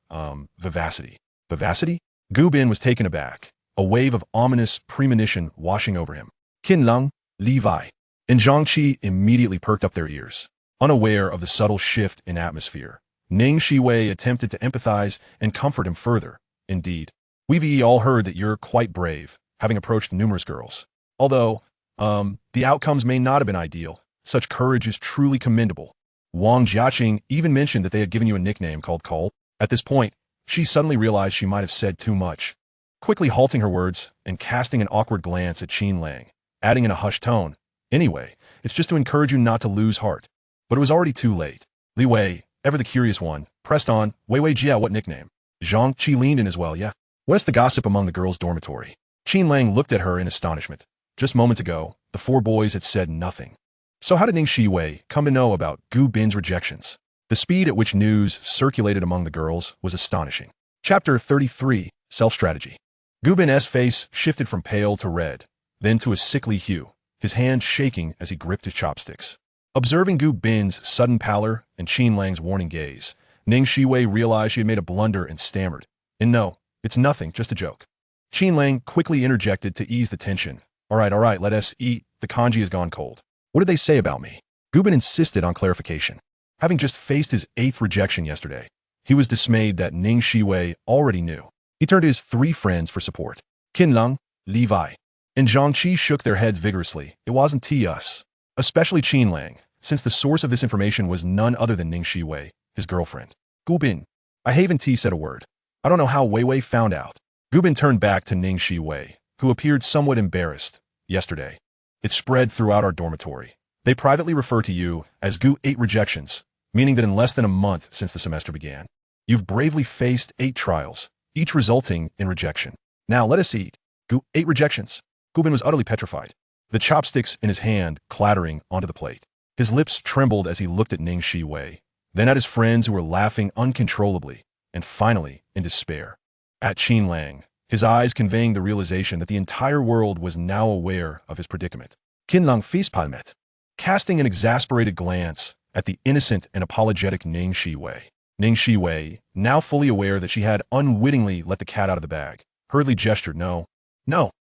Speaker 1: vivacity. Vivacity? Gu Bin was taken aback, a wave of ominous premonition washing over him. Qin Lang, Levi, and Zhang Qi immediately perked up their ears, unaware of the subtle shift in atmosphere. Ning Shiwei attempted to empathize and comfort him further. Indeed, we've all heard that you're quite brave, having approached numerous girls. Although, the outcomes may not have been ideal, such courage is truly commendable. Wang Jiaqing even mentioned that they had given you a nickname called Cole. At this point, she suddenly realized she might have said too much, quickly halting her words and casting an awkward glance at Qin Lang, adding in a hushed tone, anyway, it's just to encourage you not to lose heart. But it was already too late. Li Wei, ever the curious one, pressed on, Wei Jia, what nickname? Zhang Qi leaned in as well, yeah. What's the gossip among the girls' dormitory? Qin Lang looked at her in astonishment. Just moments ago, the four boys had said nothing. So how did Ning Shiwei come to know about Gu Bin's rejections? The speed at which news circulated among the girls was astonishing. Chapter 33, Self-Strategy. Gu Bin's face shifted from pale to red, then to a sickly hue, his hand shaking as he gripped his chopsticks. Observing Gu Bin's sudden pallor and Qin Lang's warning gaze, Ning Shiwei realized she had made a blunder and stammered, and no, it's nothing, just a joke. Qin Lang quickly interjected to ease the tension. All right, let us eat. The kanji has gone cold. What did they say about me? Gubin insisted on clarification. Having just faced his 8th rejection yesterday, he was dismayed that Ning Shiwei already knew. He turned to his 3 friends for support. Qin Lang, Levi, and Zhang Qi shook their heads vigorously. It wasn't us. Especially Qin Lang, since the source of this information was none other than Ning Shiwei, his girlfriend. Gubin. I haven't said a word. I don't know how Wei Wei found out. Gubin turned back to Ning Shiwei, who appeared somewhat embarrassed. Yesterday, it spread throughout our dormitory. They privately refer to you as Gu 8 rejections, meaning that in less than a month since the semester began, you've bravely faced 8 trials, each resulting in rejection. Now let us eat. Gu 8 rejections. Gubin was utterly petrified, the chopsticks in his hand clattering onto the plate. His lips trembled as he looked at Ning Shiwei, then at his friends who were laughing uncontrollably, and finally in despair. At Qin Lang, his eyes conveying the realization that the entire world was now aware of his predicament. Qin Lang facepalmet, casting an exasperated glance at the innocent and apologetic Ning Shiwei. Ning Shiwei, now fully aware that she had unwittingly let the cat out of the bag, hurriedly gestured, No,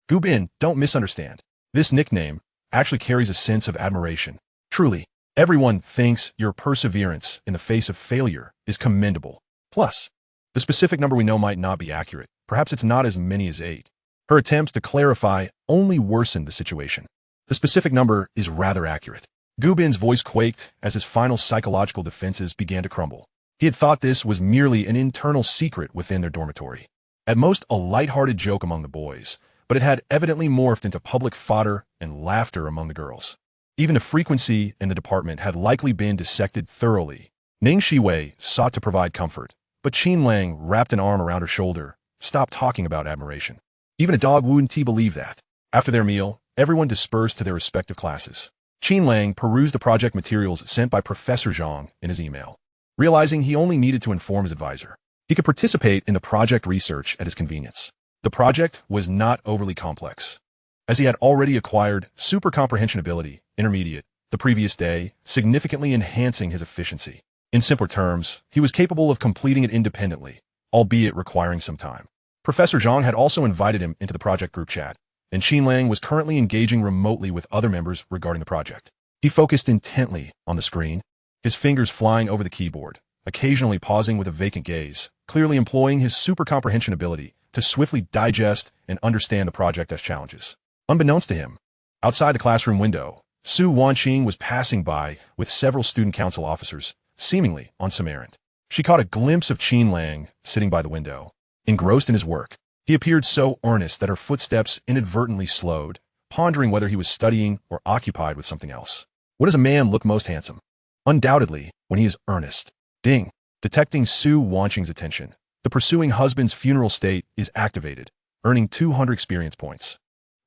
Speaker 1: Gubin, don't misunderstand. This nickname actually carries a sense of admiration. Truly, everyone thinks your perseverance in the face of failure is commendable. Plus, the specific number we know might not be accurate. Perhaps it's not as many as 8. Her attempts to clarify only worsened the situation. The specific number is rather accurate. Gubin's voice quaked as his final psychological defenses began to crumble. He had thought this was merely an internal secret within their dormitory. At most, a light-hearted joke among the boys, but it had evidently morphed into public fodder and laughter among the girls. Even the frequency in the department had likely been dissected thoroughly. Ning Shiwei sought to provide comfort, but Qin Lang wrapped an arm around her shoulder. Stop talking about admiration. Even a dog wouldn't believe that. After their meal, everyone dispersed to their respective classes. Qin Lang perused the project materials sent by Professor Zhang in his email. Realizing he only needed to inform his advisor, he could participate in the project research at his convenience. The project was not overly complex, as he had already acquired super comprehension ability, intermediate, the previous day, significantly enhancing his efficiency. In simpler terms, he was capable of completing it independently, albeit requiring some time. Professor Zhang had also invited him into the project group chat, and Qin Lang was currently engaging remotely with other members regarding the project. He focused intently on the screen, his fingers flying over the keyboard, occasionally pausing with a vacant gaze, clearly employing his super comprehension ability to swiftly digest and understand the project as challenges. Unbeknownst to him, outside the classroom window, Su Wanqing was passing by with several student council officers, seemingly on some errand. She caught a glimpse of Qin Lang sitting by the window. Engrossed in his work, he appeared so earnest that her footsteps inadvertently slowed, pondering whether he was studying or occupied with something else. What does a man look most handsome? Undoubtedly, when he is earnest. Ding. Detecting Su Wanqing's attention, the pursuing husband's funeral state is activated, earning 200 experience points.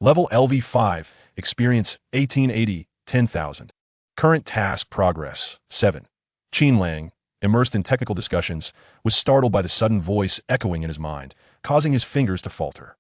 Speaker 1: Level LV5, experience 1880, 10,000. Current task progress, 7. Qin Lang, immersed in technical discussions, was startled by the sudden voice echoing in his mind, causing his fingers to falter.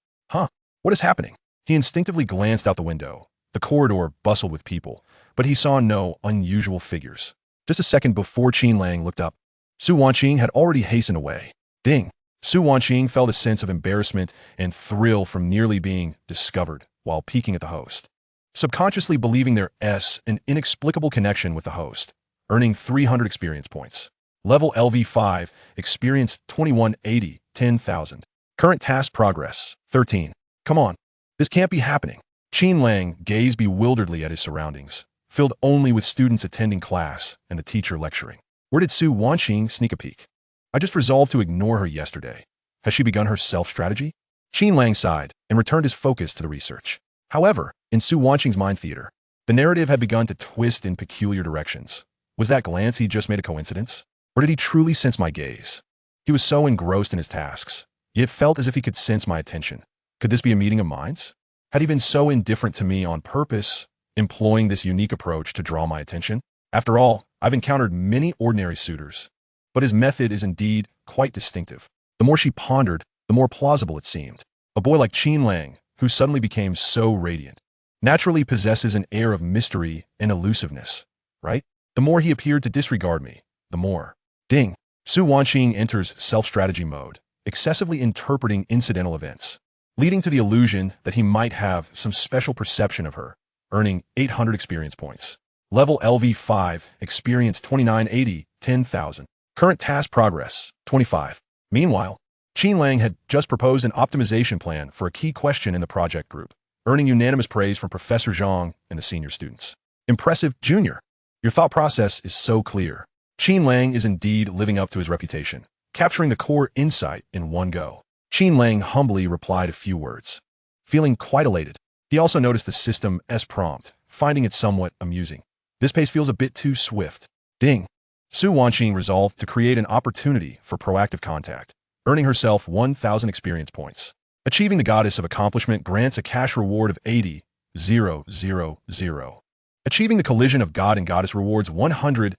Speaker 1: What is happening? He instinctively glanced out the window. The corridor bustled with people, but he saw no unusual figures. Just a second before Qin Lang looked up, Su Wanqing had already hastened away. Ding! Su Wanqing felt a sense of embarrassment and thrill from nearly being discovered while peeking at the host, subconsciously believing there is an inexplicable connection with the host, earning 300 experience points. Level LV5, experience 2180, 10,000. Current task progress, 13. Come on, this can't be happening. Qin Lang gazed bewilderedly at his surroundings, filled only with students attending class and the teacher lecturing. Where did Su Wanqing sneak a peek? I just resolved to ignore her yesterday. Has she begun her self-strategy? Qin Lang sighed and returned his focus to the research. However, in Su Wanqing's mind theater, the narrative had begun to twist in peculiar directions. Was that glance he just made a coincidence? Or did he truly sense my gaze? He was so engrossed in his tasks, yet felt as if he could sense my attention. Could this be a meeting of minds? Had he been so indifferent to me on purpose, employing this unique approach to draw my attention? After all, I've encountered many ordinary suitors, but his method is indeed quite distinctive. The more she pondered, the more plausible it seemed. A boy like Qin Lang, who suddenly became so radiant, naturally possesses an air of mystery and elusiveness, right? The more he appeared to disregard me, the more. Ding. Su Wanqing enters self-strategy mode, excessively interpreting incidental events. leading to the illusion that he might have some special perception of her, earning 800 experience points. Level LV5, experience 2980, 10,000. Current task progress, 25. Meanwhile, Qin Lang had just proposed an optimization plan for a key question in the project group, earning unanimous praise from Professor Zhang and the senior students. Impressive, Junior. Your thought process is so clear. Qin Lang is indeed living up to his reputation, capturing the core insight in one go. Qin Lang humbly replied a few words, feeling quite elated. He also noticed the system's prompt, finding it somewhat amusing. This pace feels a bit too swift. Ding. Su Wanqing resolved to create an opportunity for proactive contact, earning herself 1,000 experience points. Achieving the Goddess of Accomplishment grants a cash reward of 80,000. Achieving the Collision of God and Goddess rewards 100,000.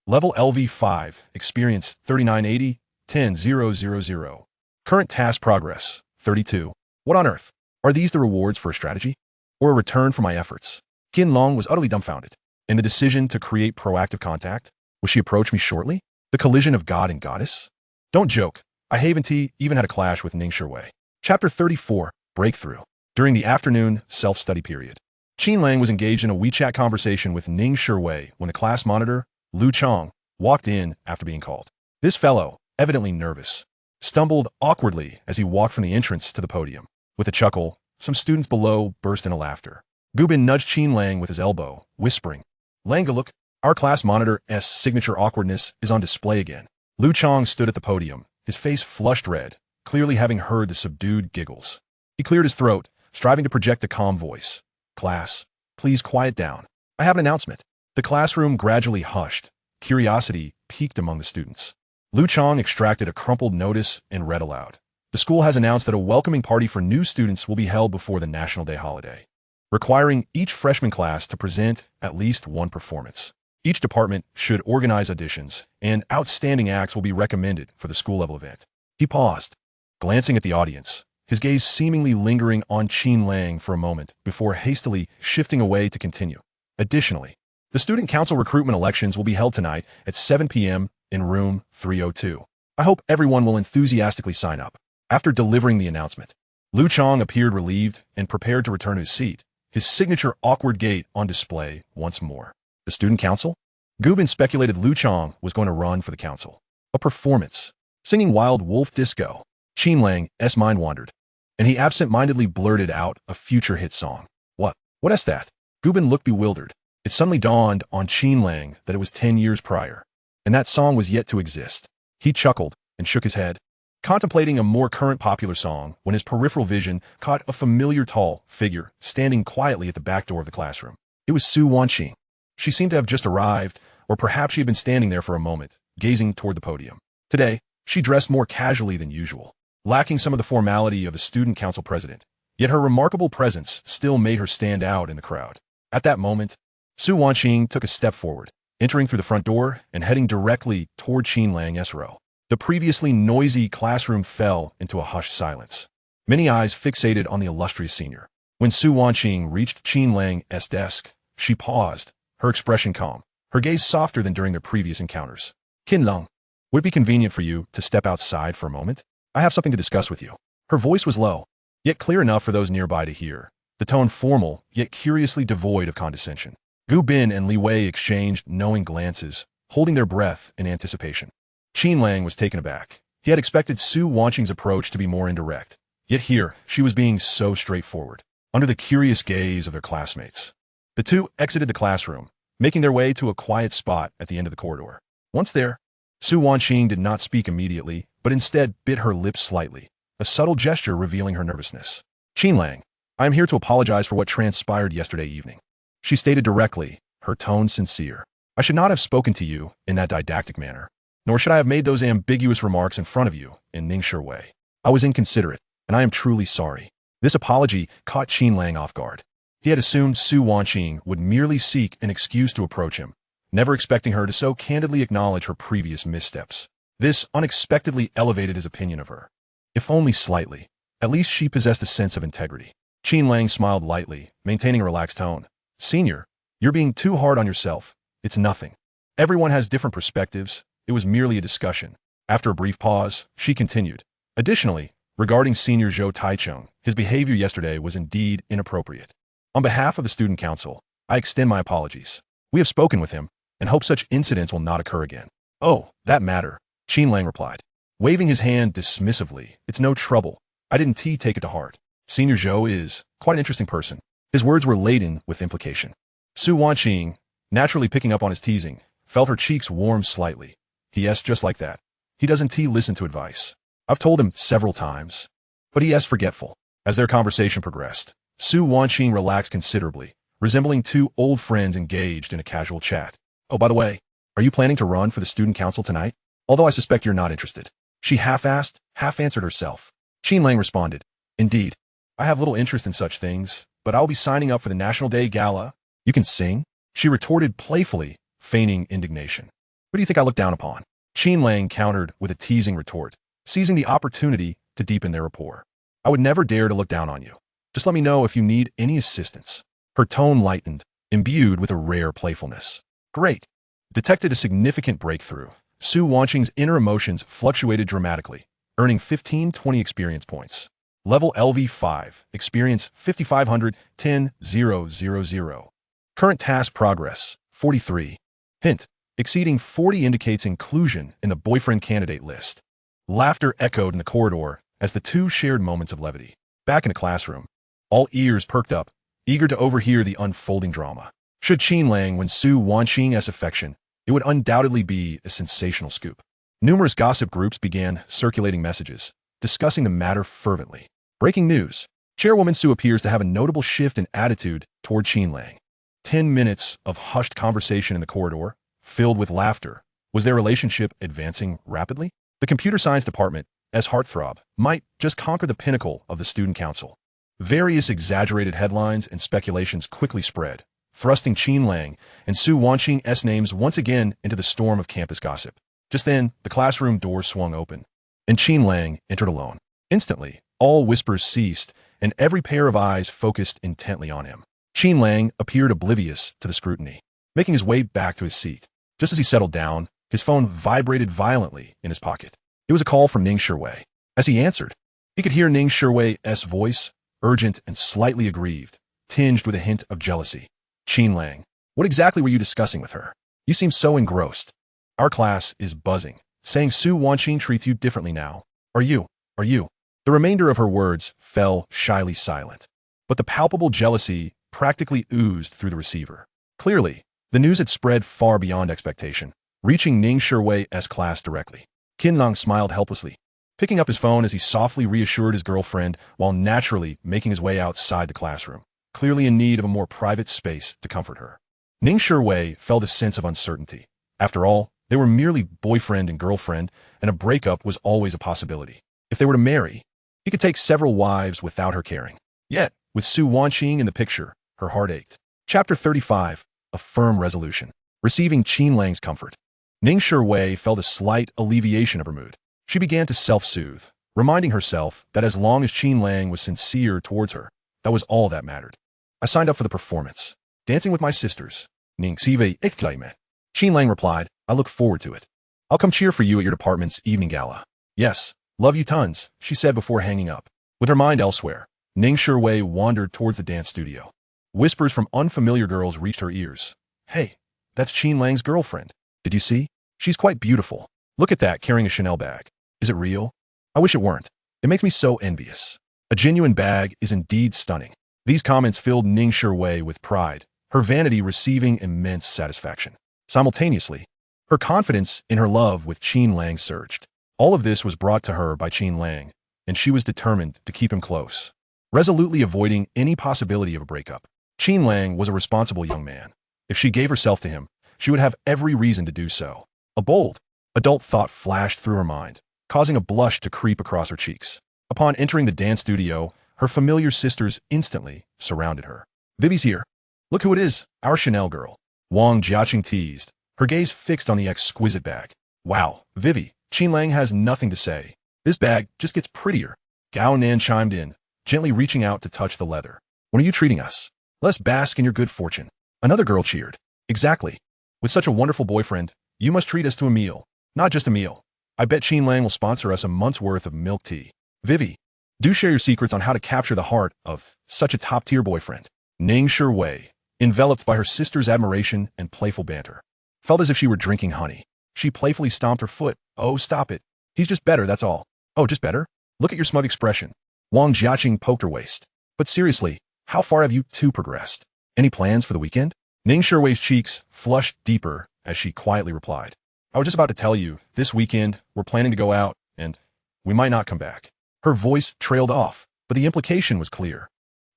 Speaker 1: Level LV5, experience 3980, 10,000. Current task progress, 32. What on earth? Are these the rewards for a strategy? Or a return for my efforts? Qin Lang was utterly dumbfounded. In the decision to create proactive contact, will she approach me shortly? The collision of God and Goddess? Don't joke. I Haven't even had a clash with Ning Shiwei. Chapter 34, Breakthrough. During the afternoon self-study period, Qin Lang was engaged in a WeChat conversation with Ning Shiwei when the class monitor, Lu Chang, walked in after being called. This fellow, evidently nervous, stumbled awkwardly as he walked from the entrance to the podium. With a chuckle, some students below burst into laughter. Gubin nudged Qin Lang with his elbow, whispering, "Langa, look, our class monitor's signature awkwardness is on display again." Lu Chang stood at the podium, his face flushed red, clearly having heard the subdued giggles. He cleared his throat, striving to project a calm voice. "Class, please quiet down. I have an announcement." The classroom gradually hushed. Curiosity piqued among the students. Lu Chang extracted a crumpled notice and read aloud. The school has announced that a welcoming party for new students will be held before the National Day holiday, requiring each freshman class to present at least one performance. Each department should organize auditions, and outstanding acts will be recommended for the school-level event. He paused, glancing at the audience, his gaze seemingly lingering on Qin Lang for a moment before hastily shifting away to continue. Additionally, the student council recruitment elections will be held tonight at 7 p.m. in room 302. I hope everyone will enthusiastically sign up. After delivering the announcement, Lu Chang appeared relieved and prepared to return to his seat, his signature awkward gait on display once more. The student council? Gubin speculated Lu Chang was going to run for the council. A performance. Singing Wild Wolf Disco. Qin Lang's mind wandered, and he absent-mindedly blurted out a future hit song. What is that? Gubin looked bewildered. It suddenly dawned on Qin Lang that it was 10 years prior, and that song was yet to exist. He chuckled and shook his head, contemplating a more current popular song when his peripheral vision caught a familiar tall figure standing quietly at the back door of the classroom. It was Su Wanqing. She seemed to have just arrived, or perhaps she had been standing there for a moment, gazing toward the podium. Today, she dressed more casually than usual, lacking some of the formality of the student council president, yet her remarkable presence still made her stand out in the crowd. At that moment, Su Wanqing took a step forward, entering through the front door and heading directly toward Qin Lang's row. The previously noisy classroom fell into a hushed silence. Many eyes fixated on the illustrious senior. When Su Wanqing reached Qin Lang's desk, she paused, her expression calm, her gaze softer than during their previous encounters. "Qin Lang, would it be convenient for you to step outside for a moment? I have something to discuss with you." Her voice was low, yet clear enough for those nearby to hear, the tone formal, yet curiously devoid of condescension. Gu Bin and Li Wei exchanged knowing glances, holding their breath in anticipation. Qin Lang was taken aback. He had expected Su Wanqing's approach to be more indirect, yet here she was being so straightforward, under the curious gaze of their classmates. The two exited the classroom, making their way to a quiet spot at the end of the corridor. Once there, Su Wanqing did not speak immediately, but instead bit her lips slightly, a subtle gesture revealing her nervousness. "Qin Lang, I am here to apologize for what transpired yesterday evening," she stated directly, her tone sincere. "I should not have spoken to you in that didactic manner, nor should I have made those ambiguous remarks in front of you in Ning Shiwei. I was inconsiderate, and I am truly sorry." This apology caught Qin Lang off guard. He had assumed Su Wanqing would merely seek an excuse to approach him, never expecting her to so candidly acknowledge her previous missteps. This unexpectedly elevated his opinion of her. If only slightly, at least she possessed a sense of integrity. Qin Lang smiled lightly, maintaining a relaxed tone. "Senior, you're being too hard on yourself. It's nothing. Everyone has different perspectives. It was merely a discussion." After a brief pause, she continued. "Additionally, Regarding Senior Zhou Taichung, his behavior yesterday was indeed inappropriate. On behalf of the student council, I extend my apologies. We have spoken with him and hope such incidents will not occur again. Oh, that matter, Qin Lang replied, waving his hand dismissively. It's no trouble. I didn't take it to heart. Senior Zhou is quite an interesting person. His words were laden with implication. Su Wanqing, naturally picking up on his teasing, felt her cheeks warm slightly. Yes, just like that. He doesn't listen to advice. I've told him several times. But he is forgetful. As their conversation progressed, Su Wanqing relaxed considerably, resembling two old friends engaged in a casual chat. Oh, by the way, are you planning to run for the student council tonight? Although I suspect you're not interested. She half-asked, half-answered herself. Qin Lang responded, Indeed, I have little interest in such things, but I'll be signing up for the National Day Gala. You can sing? She retorted playfully, feigning indignation. Who do you think I look down upon? Qin Lang countered with a teasing retort, seizing the opportunity to deepen their rapport. I would never dare to look down on you. Just let me know if you need any assistance. Her tone lightened, imbued with a rare playfulness. Great. Detected a significant breakthrough. Su Wanqing's inner emotions fluctuated dramatically, earning 15-20 experience points. Level LV5, experience 5500, 10,000. Current task progress, 43. Hint, exceeding 40 indicates inclusion in the boyfriend candidate list. Laughter echoed in the corridor as the two shared moments of levity. Back in the classroom, all ears perked up, eager to overhear the unfolding drama. Should Qin Lang win Su Wanqing's affection, it would undoubtedly be a sensational scoop. Numerous gossip groups began circulating messages, discussing the matter fervently. Breaking news. Chairwoman Su appears to have a notable shift in attitude toward Qin Lang. 10 minutes of hushed conversation in the corridor, filled with laughter. Was their relationship advancing rapidly? The computer science department, as heartthrob, might just conquer the pinnacle of the student council. Various exaggerated headlines and speculations quickly spread, thrusting Qin Lang and Su Wanqing's names once again into the storm of campus gossip. Just then, the classroom door swung open, and Qin Lang entered alone. Instantly, all whispers ceased, and every pair of eyes focused intently on him. Qin Lang appeared oblivious to the scrutiny, making his way back to his seat. Just as he settled down, his phone vibrated violently in his pocket. It was a call from Ning Shiwei. As he answered, he could hear Ning Shiwei's voice, urgent and slightly aggrieved, tinged with a hint of jealousy. Qin Lang, what exactly were you discussing with her? You seem so engrossed. Our class is buzzing, saying Su Wanqing treats you differently now. Are you? The remainder of her words fell shyly silent, but the palpable jealousy practically oozed through the receiver. Clearly, the news had spread far beyond expectation, reaching Ning Shiwei's class directly. Qin Lang smiled helplessly, picking up his phone as he softly reassured his girlfriend while naturally making his way outside the classroom, clearly in need of a more private space to comfort her. Ning Shiwei felt a sense of uncertainty. After all, they were merely boyfriend and girlfriend, and a breakup was always a possibility. If they were to marry, he could take several wives without her caring. Yet, with Su Wanqing in the picture, her heart ached. Chapter 35, A Firm Resolution. Receiving Qin Lang's comfort. Ning Shiwei felt a slight alleviation of her mood. She began to self-soothe, reminding herself that as long as Qin Lang was sincere towards her, that was all that mattered. I signed up for the performance. Dancing with my sisters. Ning Sive Ikklaime. Qin Lang replied, I look forward to it. I'll come cheer for you at your department's evening gala. Yes, love you tons, she said before hanging up. With her mind elsewhere, Ning Shiwei wandered towards the dance studio. Whispers from unfamiliar girls reached her ears. Hey, that's Qin Lang's girlfriend. Did you see? She's quite beautiful. Look at that, carrying a Chanel bag. Is it real? I wish it weren't. It makes me so envious. A genuine bag is indeed stunning. These comments filled Ning Shiwei with pride, her vanity receiving immense satisfaction. Simultaneously, her confidence in her love with Qin Lang surged. All of this was brought to her by Qin Lang, and she was determined to keep him close, resolutely avoiding any possibility of a breakup. Qin Lang was a responsible young man. If she gave herself to him, she would have every reason to do so. A bold, adult thought flashed through her mind, causing a blush to creep across her cheeks. Upon entering the dance studio, her familiar sisters instantly surrounded her. Vivi's here. Look who it is, our Chanel girl. Wang Jiaqing teased, her gaze fixed on the exquisite bag. Wow, Vivi, Qin Lang has nothing to say. This bag just gets prettier. Gao Nan chimed in, gently reaching out to touch the leather. When are you treating us? Let's bask in your good fortune. Another girl cheered. Exactly. With such a wonderful boyfriend, you must treat us to a meal. Not just a meal. I bet Qin Lang will sponsor us a month's worth of milk tea. Vivi, Do share your secrets on how to capture the heart of such a top-tier boyfriend. Ning Wei, enveloped by her sister's admiration and playful banter, felt as if she were drinking honey. She playfully stomped her foot. Oh, stop it. He's just better, that's all. Oh, just better? Look at your smug expression. Wang Jiaqing poked her waist. But seriously, how far have you two progressed? Any plans for the weekend? Ning Wei's cheeks flushed deeper as she quietly replied. I was just about to tell you, this weekend, we're planning to go out, and we might not come back. Her voice trailed off, but the implication was clear.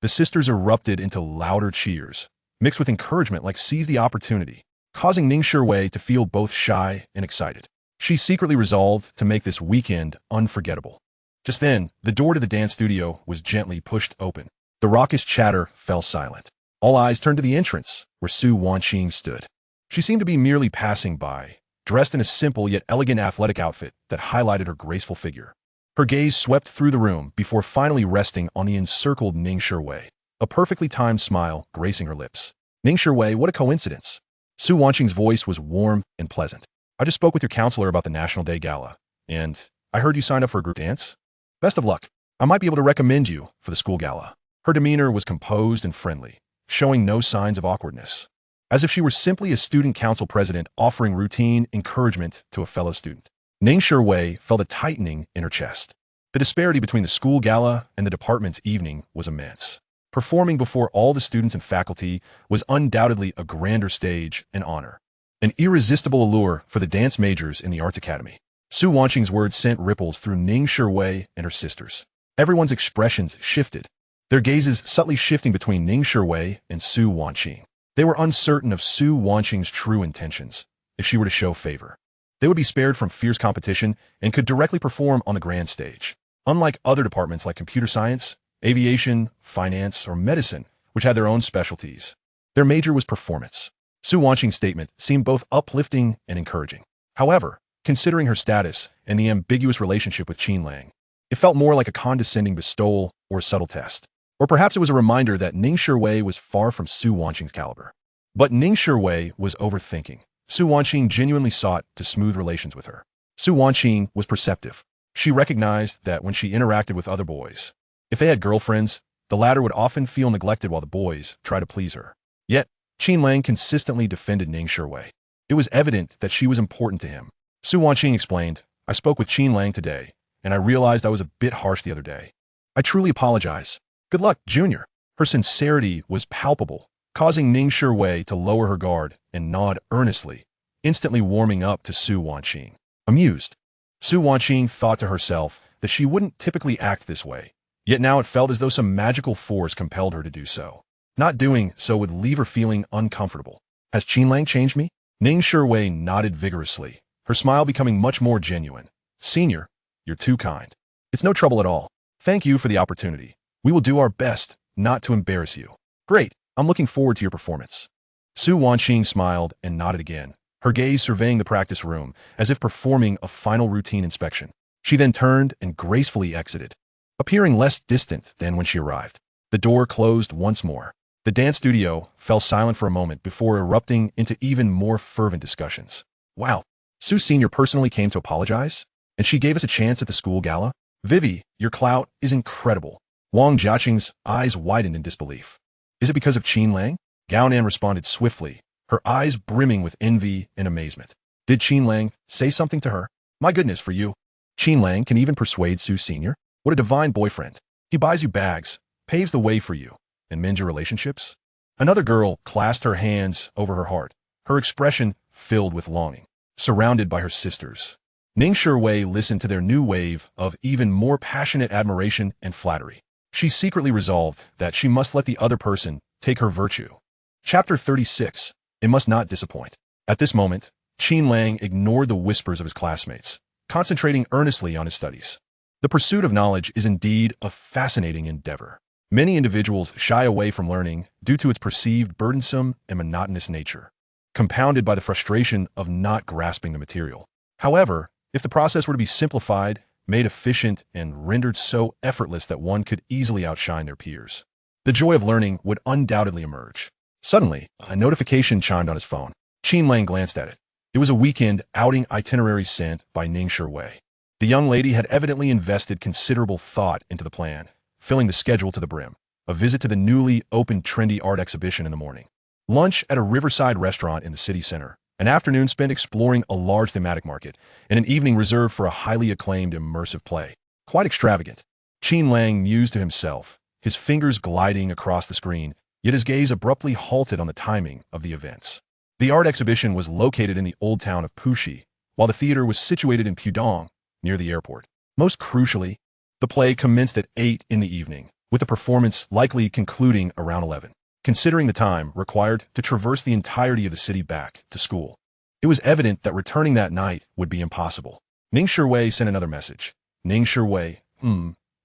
Speaker 1: The sisters erupted into louder cheers, mixed with encouragement like seize the opportunity, causing Ning Wei to feel both shy and excited. She secretly resolved to make this weekend unforgettable. Just then, the door to the dance studio was gently pushed open. The raucous chatter fell silent. All eyes turned to the entrance, where Su Wanqing stood. She seemed to be merely passing by, dressed in a simple yet elegant athletic outfit that highlighted her graceful figure. Her gaze swept through the room before finally resting on the encircled Ning Wei, a perfectly timed smile gracing her lips. Ning Wei, what a coincidence. Su Wanqing's voice was warm and pleasant. I just spoke with your counselor about the National Day Gala, and I heard you signed up for a group dance. Best of luck. I might be able to recommend you for the school gala. Her demeanor was composed and friendly, showing no signs of awkwardness, as if she were simply a student council president offering routine encouragement to a fellow student. Ning Wei felt a tightening in her chest. The disparity between the school gala and the department's evening was immense. Performing before all the students and faculty was undoubtedly a grander stage and honor, an irresistible allure for the dance majors in the Art Academy. Su Wanqing's words sent ripples through Ning Wei and her sisters. Everyone's expressions shifted, their gazes subtly shifting between Ning Wei and Su Wanqing. They were uncertain of Su Wanqing's true intentions. If she were to show favor, they would be spared from fierce competition and could directly perform on the grand stage. Unlike other departments like computer science, aviation, finance, or medicine, which had their own specialties, their major was performance. Su Wanqing's statement seemed both uplifting and encouraging. However, considering her status and the ambiguous relationship with Qin Lang, it felt more like a condescending bestowal or a subtle test. Or perhaps it was a reminder that Ning Wei was far from Su Wanqing's caliber. But Ning Wei was overthinking. Su Wanqing genuinely sought to smooth relations with her. Su Wanqing was perceptive. She recognized that when she interacted with other boys, if they had girlfriends, the latter would often feel neglected while the boys tried to please her. Yet, Qin Lang consistently defended Ning Wei. It was evident that she was important to him. Su Wanqing explained, I spoke with Qin Lang today, and I realized I was a bit harsh the other day. I truly apologize. Good luck, Junior. Her sincerity was palpable, causing Ning Wei to lower her guard and nod earnestly, instantly warming up to Su Wanqing. Amused, Su Wanqing thought to herself that she wouldn't typically act this way, yet now it felt as though some magical force compelled her to do so. Not doing so would leave her feeling uncomfortable. Has Qin Lang changed me? Ning Wei nodded vigorously, her smile becoming much more genuine. Senior, you're too kind. It's no trouble at all. Thank you for the opportunity. We will do our best not to embarrass you. Great, I'm looking forward to your performance. Su Wanqing smiled and nodded again, her gaze surveying the practice room as if performing a final routine inspection. She then turned and gracefully exited, appearing less distant than when she arrived. The door closed once more. The dance studio fell silent for a moment before erupting into even more fervent discussions. Wow, Su Senior personally came to apologize? And she gave us a chance at the school gala? Vivi, your clout is incredible. Wang Jiaqing's eyes widened in disbelief. Is it because of Qin Lang? Gao Nan responded swiftly, her eyes brimming with envy and amazement. Did Qin Lang say something to her? My goodness for you. Qin Lang can even persuade Su Senior? What a divine boyfriend. He buys you bags, paves the way for you, and mends your relationships? Another girl clasped her hands over her heart, her expression filled with longing. Surrounded by her sisters, Ning Wei listened to their new wave of even more passionate admiration and flattery. She secretly resolved that she must let the other person take her virtue. Chapter 36. It must not disappoint. At this moment, Qin Lang ignored the whispers of his classmates, concentrating earnestly on his studies. The pursuit of knowledge is indeed a fascinating endeavor. Many individuals shy away from learning due to its perceived burdensome and monotonous nature, compounded by the frustration of not grasping the material. However, if the process were to be simplified, made efficient, and rendered so effortless that one could easily outshine their peers, the joy of learning would undoubtedly emerge. Suddenly, a notification chimed on his phone. Qin Lang glanced at it. It was a weekend outing itinerary sent by Ning Wei. The young lady had evidently invested considerable thought into the plan, filling the schedule to the brim. A visit to the newly opened trendy art exhibition in the morning. Lunch at a riverside restaurant in the city center. An afternoon spent exploring a large thematic market, and an evening reserved for a highly acclaimed immersive play. Quite extravagant. Qin Lang mused to himself, his fingers gliding across the screen, yet his gaze abruptly halted on the timing of the events. The art exhibition was located in the old town of Puxi, while the theater was situated in Pudong, near the airport. Most crucially, the play commenced at 8 in the evening, with the performance likely concluding around 11. Considering the time required to traverse the entirety of the city back to school, it was evident that returning that night would be impossible. Ning Shiwei sent another message. Ning Shiwei,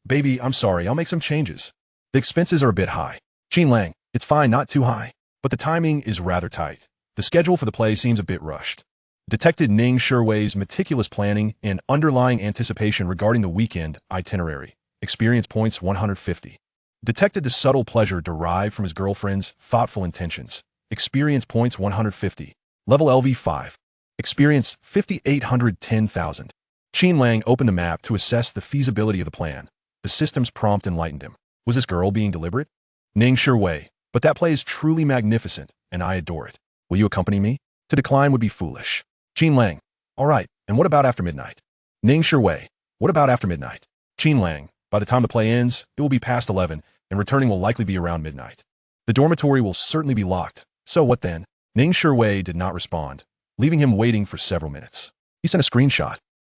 Speaker 1: baby, I'm sorry, I'll make some changes. The expenses are a bit high. Qin Lang, it's fine, not too high, but the timing is rather tight. The schedule for the play seems a bit rushed. Detected Ning Shiwei's meticulous planning and underlying anticipation regarding the weekend itinerary. Experience points 150. Detected the subtle pleasure derived from his girlfriend's thoughtful intentions. Experience points 150. Level LV5. Experience 5,810,000. Qin Lang opened the map to assess the feasibility of the plan. The system's prompt enlightened him. Was this girl being deliberate? Ning Shiwei, but that play is truly magnificent, and I adore it. Will you accompany me? To decline would be foolish. Qin Lang, all right, and what about after midnight? Ning Shiwei, what about after midnight? Qin Lang, by the time the play ends, it will be past 11, and returning will likely be around midnight. The dormitory will certainly be locked. So what then? Ning Shiwei did not respond, leaving him waiting for several minutes. He sent a screenshot.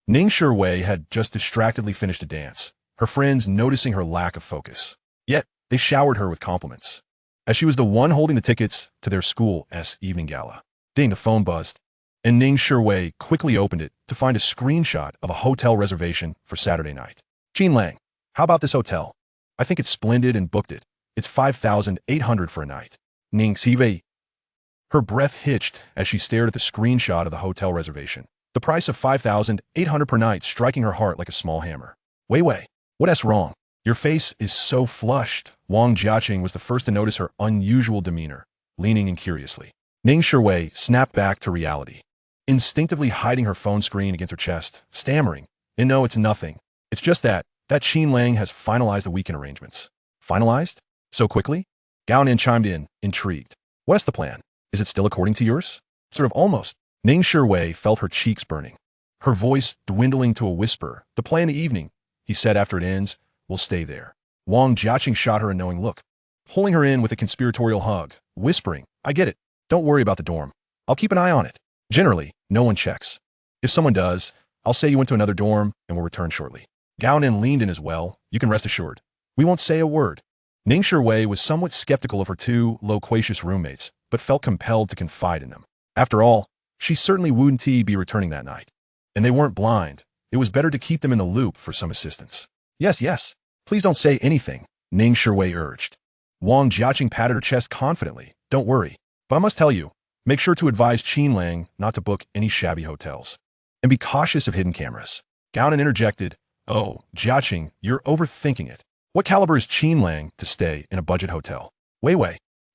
Speaker 1: Ning Shiwei had just distractedly finished a dance, her friends noticing her lack of focus. Yet, they showered her with compliments, as she was the one holding the tickets to their school's evening gala. Ding, the phone buzzed, and Ning Shiwei quickly opened it to find a screenshot of a hotel reservation for Saturday night. Qin Lang, how about this hotel? I think it's splendid and booked it. It's 5,800 for a night. Ning Shiwei. Her breath hitched as she stared at the screenshot of the hotel reservation. The price of 5,800 per night striking her heart like a small hammer. Wei, what's wrong? Your face is so flushed. Wang Jiaqing was the first to notice her unusual demeanor, leaning in curiously. Ning Shiwei snapped back to reality, instinctively hiding her phone screen against her chest, stammering, and no, it's nothing. It's just that Qin Lang has finalized the weekend arrangements. Finalized? So quickly? Gao Nin chimed in, intrigued. What's the plan? Is it still according to yours? Sort of almost. Ning Shiwei felt her cheeks burning, her voice dwindling to a whisper. The play in the evening, he said after it ends, will stay there. Wang Jiaqing shot her a knowing look, pulling her in with a conspiratorial hug, whispering, I get it. Don't worry about the dorm. I'll keep an eye on it. Generally, no one checks. If someone does, I'll say you went to another dorm and will return shortly. Gao Nin leaned in as well. You can rest assured. We won't say a word. Ning Shiwei was somewhat skeptical of her two loquacious roommates, but felt compelled to confide in them. After all, she certainly wouldn't be returning that night. And they weren't blind. It was better to keep them in the loop for some assistance. Yes. Please don't say anything, Ning Shiwei urged. Wang Jiaqing patted her chest confidently. Don't worry. But I must tell you, make sure to advise Qin Lang not to book any shabby hotels. And be cautious of hidden cameras. Gao Nin interjected, Oh, Jiaqing, you're overthinking it. What caliber is Qin Lang to stay in a budget hotel? Wei,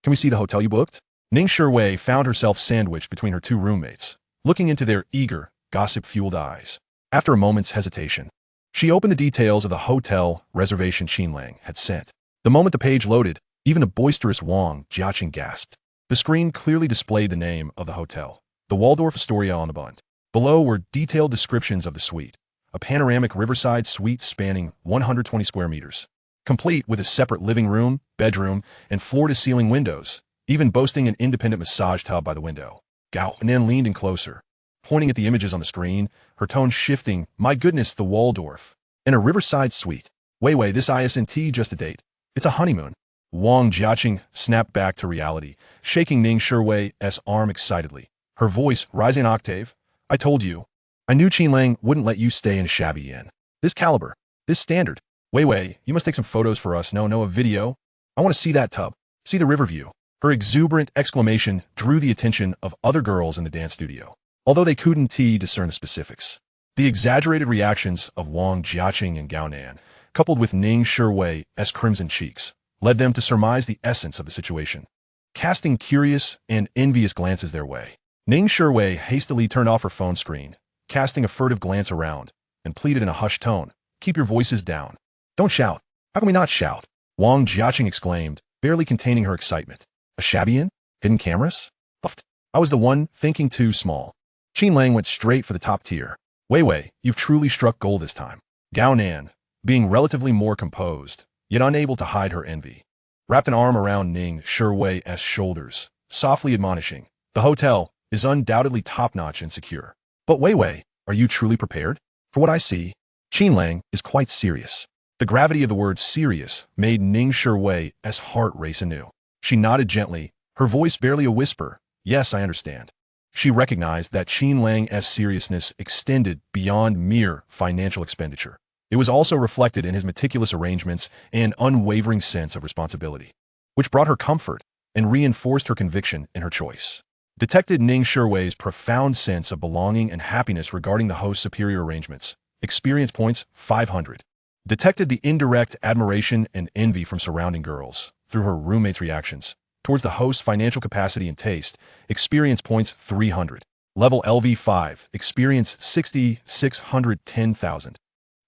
Speaker 1: can we see the hotel you booked? Ning Shiwei found herself sandwiched between her two roommates, looking into their eager, gossip-fueled eyes. After a moment's hesitation, she opened the details of the hotel reservation Qin Lang had sent. The moment the page loaded, even the boisterous Wang Jiaqing gasped. The screen clearly displayed the name of the hotel, the Waldorf Astoria on the Bund. Below were detailed descriptions of the suite, a panoramic riverside suite spanning 120 square meters, complete with a separate living room, bedroom, and floor-to-ceiling windows, even boasting an independent massage tub by the window. Gao Nin leaned in closer, pointing at the images on the screen, her tone shifting. My goodness, the Waldorf. In a riverside suite. Wei, this isn't just a date. It's a honeymoon. Wang Jiaqing snapped back to reality, shaking Ning Shiwei's arm excitedly, her voice rising an octave. I told you. I knew Qin Lang wouldn't let you stay in a shabby inn. This caliber. This standard. Wei, you must take some photos for us. No, a video. I want to see that tub. See the river view. Her exuberant exclamation drew the attention of other girls in the dance studio, although they couldn't discern the specifics. The exaggerated reactions of Wang Jiaqing and Gao Nin, coupled with Ning Shiwei's crimson cheeks, led them to surmise the essence of the situation. Casting curious and envious glances their way, Ning Shiwei hastily turned off her phone screen, casting a furtive glance around, and pleaded in a hushed tone, "Keep your voices down. Don't shout." "How can we not shout?" Wang Jiaqing exclaimed, barely containing her excitement. "A shabby inn? Hidden cameras?" Puffed. "I was the one thinking too small." Qin Lang went straight for the top tier. "Wei Wei, you've truly struck gold this time." Gao Nan, being relatively more composed, yet unable to hide her envy, wrapped an arm around Ning Shiwei's shoulders, softly admonishing, "The hotel is undoubtedly top-notch and secure. But Wei Wei, are you truly prepared? For what I see, Qin Lang is quite serious." The gravity of the word serious made Ning Shiwei's heart race anew. She nodded gently, her voice barely a whisper. "Yes, I understand." She recognized that Qin Lang's seriousness extended beyond mere financial expenditure. It was also reflected in his meticulous arrangements and unwavering sense of responsibility, which brought her comfort and reinforced her conviction in her choice. Detected Ning Shiwei's profound sense of belonging and happiness regarding the host's superior arrangements. Experience points 500. Detected the indirect admiration and envy from surrounding girls through her roommate's reactions towards the host's financial capacity and taste. Experience points 300. Level LV5. Experience 610,000.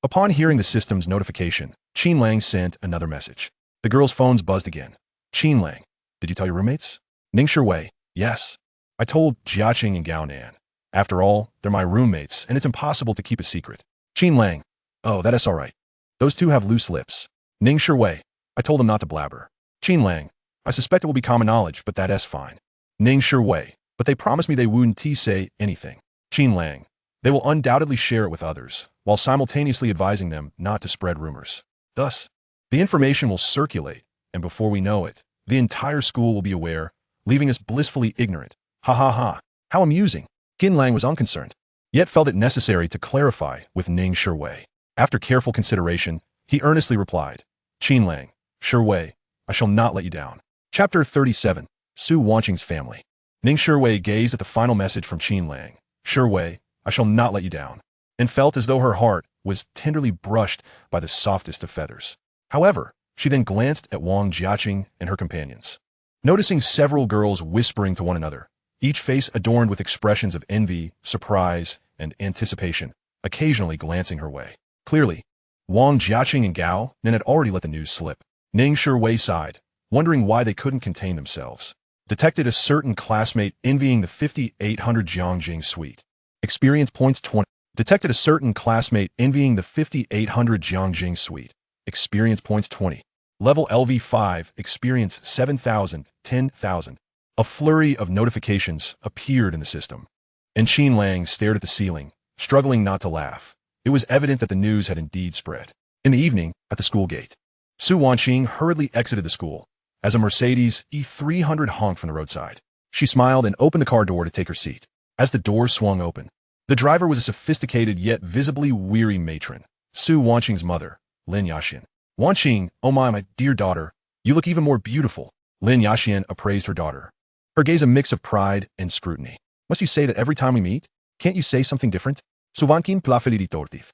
Speaker 1: Upon hearing the system's notification, Qin Lang sent another message. The girls' phones buzzed again. "Qin Lang, did you tell your roommates?" "Ning Shiwei, yes. I told Jiaqing and Gao Nan. After all, they're my roommates, and it's impossible to keep a secret." Qin Lang, "Oh, that is all right. Those two have loose lips." Ning Shiwei, "I told them not to blabber." Qin Lang, "I suspect it will be common knowledge, but that is fine." Ning Shiwei, "But they promised me they wouldn't say anything." Qin Lang, "They will undoubtedly share it with others, while simultaneously advising them not to spread rumors. Thus, the information will circulate, and before we know it, the entire school will be aware, leaving us blissfully ignorant. Ha ha ha. How amusing." Qin Lang was unconcerned, yet felt it necessary to clarify with Ning Shiwei. After careful consideration, he earnestly replied, "Qin Lang, Shiwei, I shall not let you down." Chapter 37. Su Wanqing's Family. Ning Shiwei gazed at the final message from Qin Lang. "Shiwei, I shall not let you down," and felt as though her heart was tenderly brushed by the softest of feathers. However, she then glanced at Wang Jiaqing and her companions, noticing several girls whispering to one another, each face adorned with expressions of envy, surprise, and anticipation, occasionally glancing her way. Clearly, Wang Jiaqing and Gao Nan had already let the news slip. Ning Shiwei sighed, wondering why they couldn't contain themselves. Detected a certain classmate envying the 5800 Jiangjing suite. Experience points 20. Detected a certain classmate envying the 5800 Jiangjing suite. Experience points 20. Level LV5. Experience 7,000, 10,000. A flurry of notifications appeared in the system, and Qin Lang stared at the ceiling, struggling not to laugh. It was evident that the news had indeed spread. In the evening, at the school gate, Su Wanqing hurriedly exited the school as a Mercedes E300 honked from the roadside. She smiled and opened the car door to take her seat. As the door swung open, the driver was a sophisticated yet visibly weary matron, Su Wanqing's mother, Lin Yaxian. "Wanqing, oh my dear daughter, you look even more beautiful." Lin Yaxian appraised her daughter, her gaze a mix of pride and scrutiny. "Must you say that every time we meet? Can't you say something different?" Su Wanqing plafilidi tortif,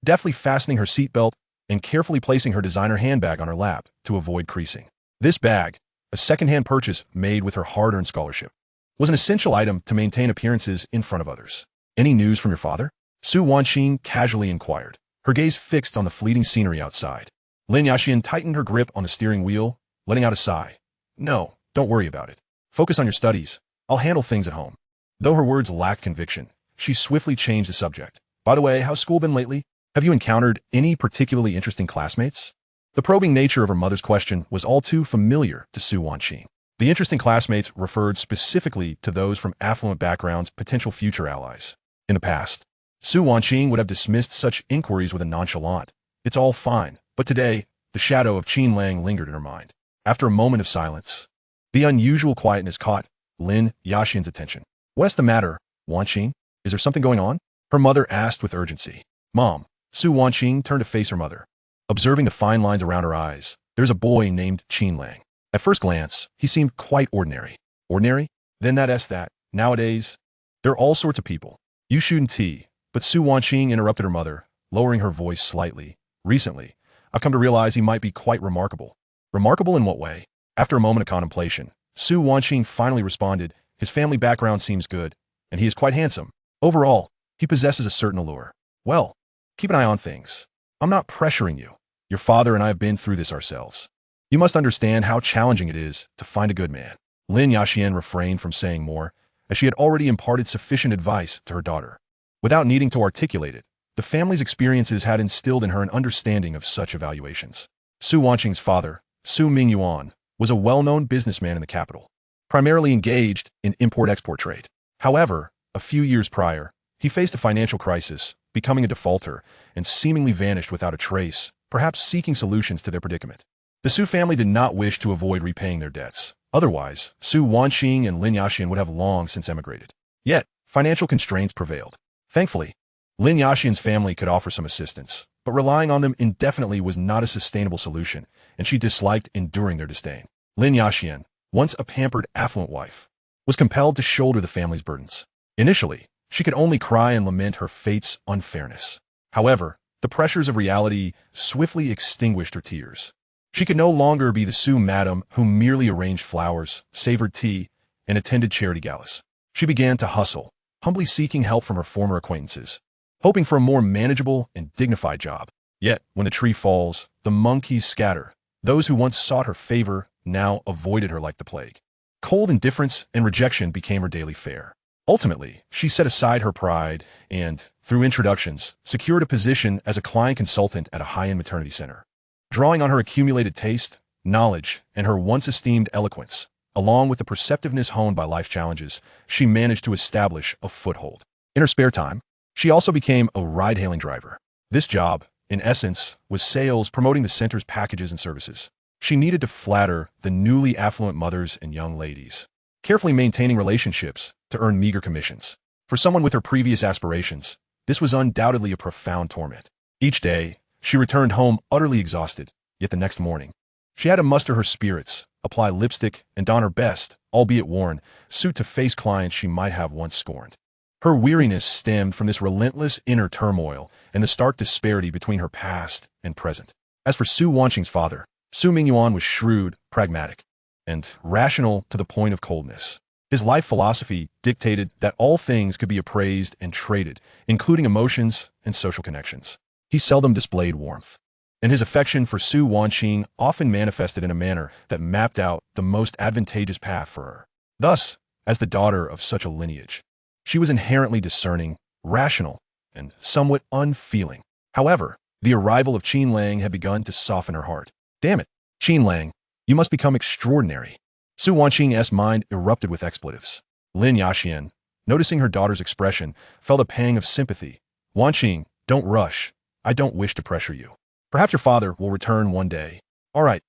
Speaker 1: deftly fastening her seatbelt and carefully placing her designer handbag on her lap to avoid creasing. This bag, a second-hand purchase made with her hard-earned scholarship, was an essential item to maintain appearances in front of others. "Any news from your father?" Su Wanqing casually inquired, her gaze fixed on the fleeting scenery outside. Lin Yaxian tightened her grip on the steering wheel, letting out a sigh. "No, don't worry about it. Focus on your studies. I'll handle things at home." Though her words lacked conviction, she swiftly changed the subject. "By the way, how's school been lately? Have you encountered any particularly interesting classmates?" The probing nature of her mother's question was all too familiar to Su Wanqing. The interesting classmates referred specifically to those from affluent backgrounds, potential future allies. In the past, Su Wanqing would have dismissed such inquiries with a nonchalant, "It's all fine," but today, the shadow of Qin Lang lingered in her mind. After a moment of silence, the unusual quietness caught Lin Yaxian's attention. "What's the matter, Wanqing? Is there something going on?" her mother asked with urgency. "Mom." Su Wanqing turned to face her mother. Observing the fine lines around her eyes, there's a boy named Qin Lang. At first glance, he seemed quite ordinary. Ordinary? Then that. Nowadays, there are all sorts of people. You shouldn't tea. But Su Wanqing interrupted her mother, lowering her voice slightly. "Recently, I've come to realize he might be quite remarkable." "Remarkable in what way?" After a moment of contemplation, Su Wanqing finally responded, "His family background seems good, and he is quite handsome. Overall, he possesses a certain allure." "Well, Keep an eye on things. I'm not pressuring you. Your father and I have been through this ourselves. You must understand how challenging it is to find a good man. Lin Yaxian refrained from saying more, as she had already imparted sufficient advice to her daughter. Without needing to articulate it, the family's experiences had instilled in her an understanding of such evaluations. Su Wanqing's father, Su Mingyuan, was a well-known businessman in the capital, primarily engaged in import-export trade. However, a few years prior, he faced a financial crisis, becoming a defaulter, and seemingly vanished without a trace, perhaps seeking solutions to their predicament. The Su family did not wish to avoid repaying their debts. Otherwise, Su Wanqing and Lin Yaxian would have long since emigrated. Yet, financial constraints prevailed. Thankfully, Lin Yaxian's family could offer some assistance, but relying on them indefinitely was not a sustainable solution, and she disliked enduring their disdain. Lin Yaxian, once a pampered, affluent wife, was compelled to shoulder the family's burdens. Initially, she could only cry and lament her fate's unfairness. However, the pressures of reality swiftly extinguished her tears. She could no longer be the Su madam who merely arranged flowers, savored tea, and attended charity galas. She began to hustle, humbly seeking help from her former acquaintances, hoping for a more manageable and dignified job. Yet, when the tree falls, the monkeys scatter. Those who once sought her favor now avoided her like the plague. Cold indifference and rejection became her daily fare. Ultimately, she set aside her pride and, through introductions, secured a position as a client consultant at a high-end maternity center. Drawing on her accumulated taste, knowledge, and her once-esteemed eloquence, along with the perceptiveness honed by life challenges, she managed to establish a foothold. In her spare time, she also became a ride-hailing driver. This job, in essence, was sales promoting the center's packages and services. She needed to flatter the newly affluent mothers and young ladies, carefully maintaining relationships to earn meager commissions. For someone with her previous aspirations, this was undoubtedly a profound torment. Each day, she returned home utterly exhausted, yet the next morning, she had to muster her spirits, apply lipstick, and don her best, albeit worn, suit to face clients she might have once scorned. Her weariness stemmed from this relentless inner turmoil and the stark disparity between her past and present. As for Su Wanqing's father, Su Mingyuan was shrewd, pragmatic, and rational to the point of coldness. His life philosophy dictated that all things could be appraised and traded, including emotions and social connections. He seldom displayed warmth, and his affection for Su Wanqing often manifested in a manner that mapped out the most advantageous path for her. Thus, as the daughter of such a lineage, she was inherently discerning, rational, and somewhat unfeeling. However, the arrival of Qin Lang had begun to soften her heart. Damn it, Qin Lang, you must become extraordinary. Su Wanqing's mind erupted with expletives. Lin Yaxian, noticing her daughter's expression, felt a pang of sympathy. Wanqing, don't rush. I don't wish to pressure you. Perhaps your father will return one day. All right,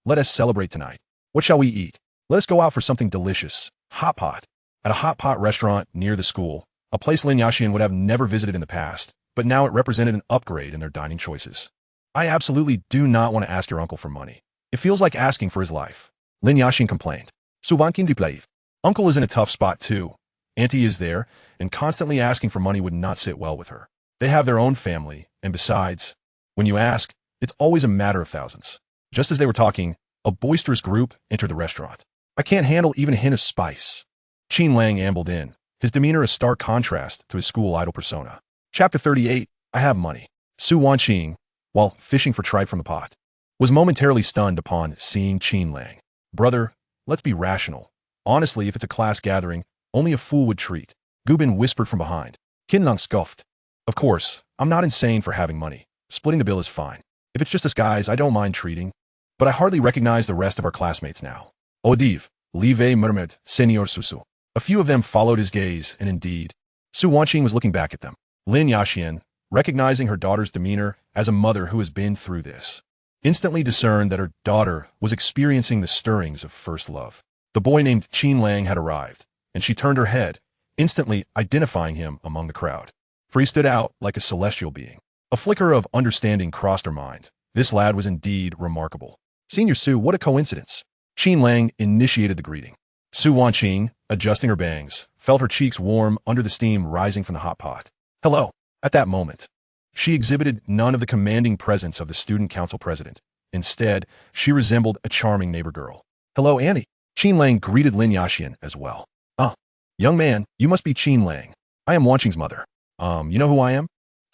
Speaker 1: let us celebrate tonight. What shall we eat? Let us go out for something delicious. Hot pot. At a hot pot restaurant near the school, a place Lin Yaxian would have never visited in the past, but now it represented an upgrade in their dining choices. I absolutely do not want to ask your uncle for money. It feels like asking for his life. Lin Yaxian complained. Su Wanqing duplaive. Uncle is in a tough spot too. Auntie is there, and constantly asking for money would not sit well with her. They have their own family, and besides, when you ask, it's always a matter of thousands. Just as they were talking, a boisterous group entered the restaurant. I can't handle even a hint of spice. Qin Lang ambled in, his demeanor a stark contrast to his school idol persona. Chapter 38, I have money. Su Wanqing, while fishing for tripe from the pot, was momentarily stunned upon seeing Qin Lang. Brother, let's be rational. Honestly, if it's a class gathering, only a fool would treat. Gubin whispered from behind. Qin Lang scoffed. Of course, I'm not insane for having money. Splitting the bill is fine. If it's just us guys, I don't mind treating. But I hardly recognize the rest of our classmates now. Odiv, Live murmured, Senor Susu. A few of them followed his gaze, and indeed, Su Wanqing was looking back at them. Lin Yaxian, recognizing her daughter's demeanor as a mother who has been through this, instantly discerned that her daughter was experiencing the stirrings of first love. The boy named Qin Lang had arrived, and she turned her head, instantly identifying him among the crowd. For he stood out like a celestial being. A flicker of understanding crossed her mind. This lad was indeed remarkable. Senior Su, what a coincidence. Qin Lang initiated the greeting. Su Wanqing, adjusting her bangs, felt her cheeks warm under the steam rising from the hot pot. Hello. At that moment, she exhibited none of the commanding presence of the student council president. Instead, she resembled a charming neighbor girl. Hello, Annie. Qin Lang greeted Lin Yaxian as well. Young man, you must be Qin Lang. I am Wanqing's mother. You know who I am?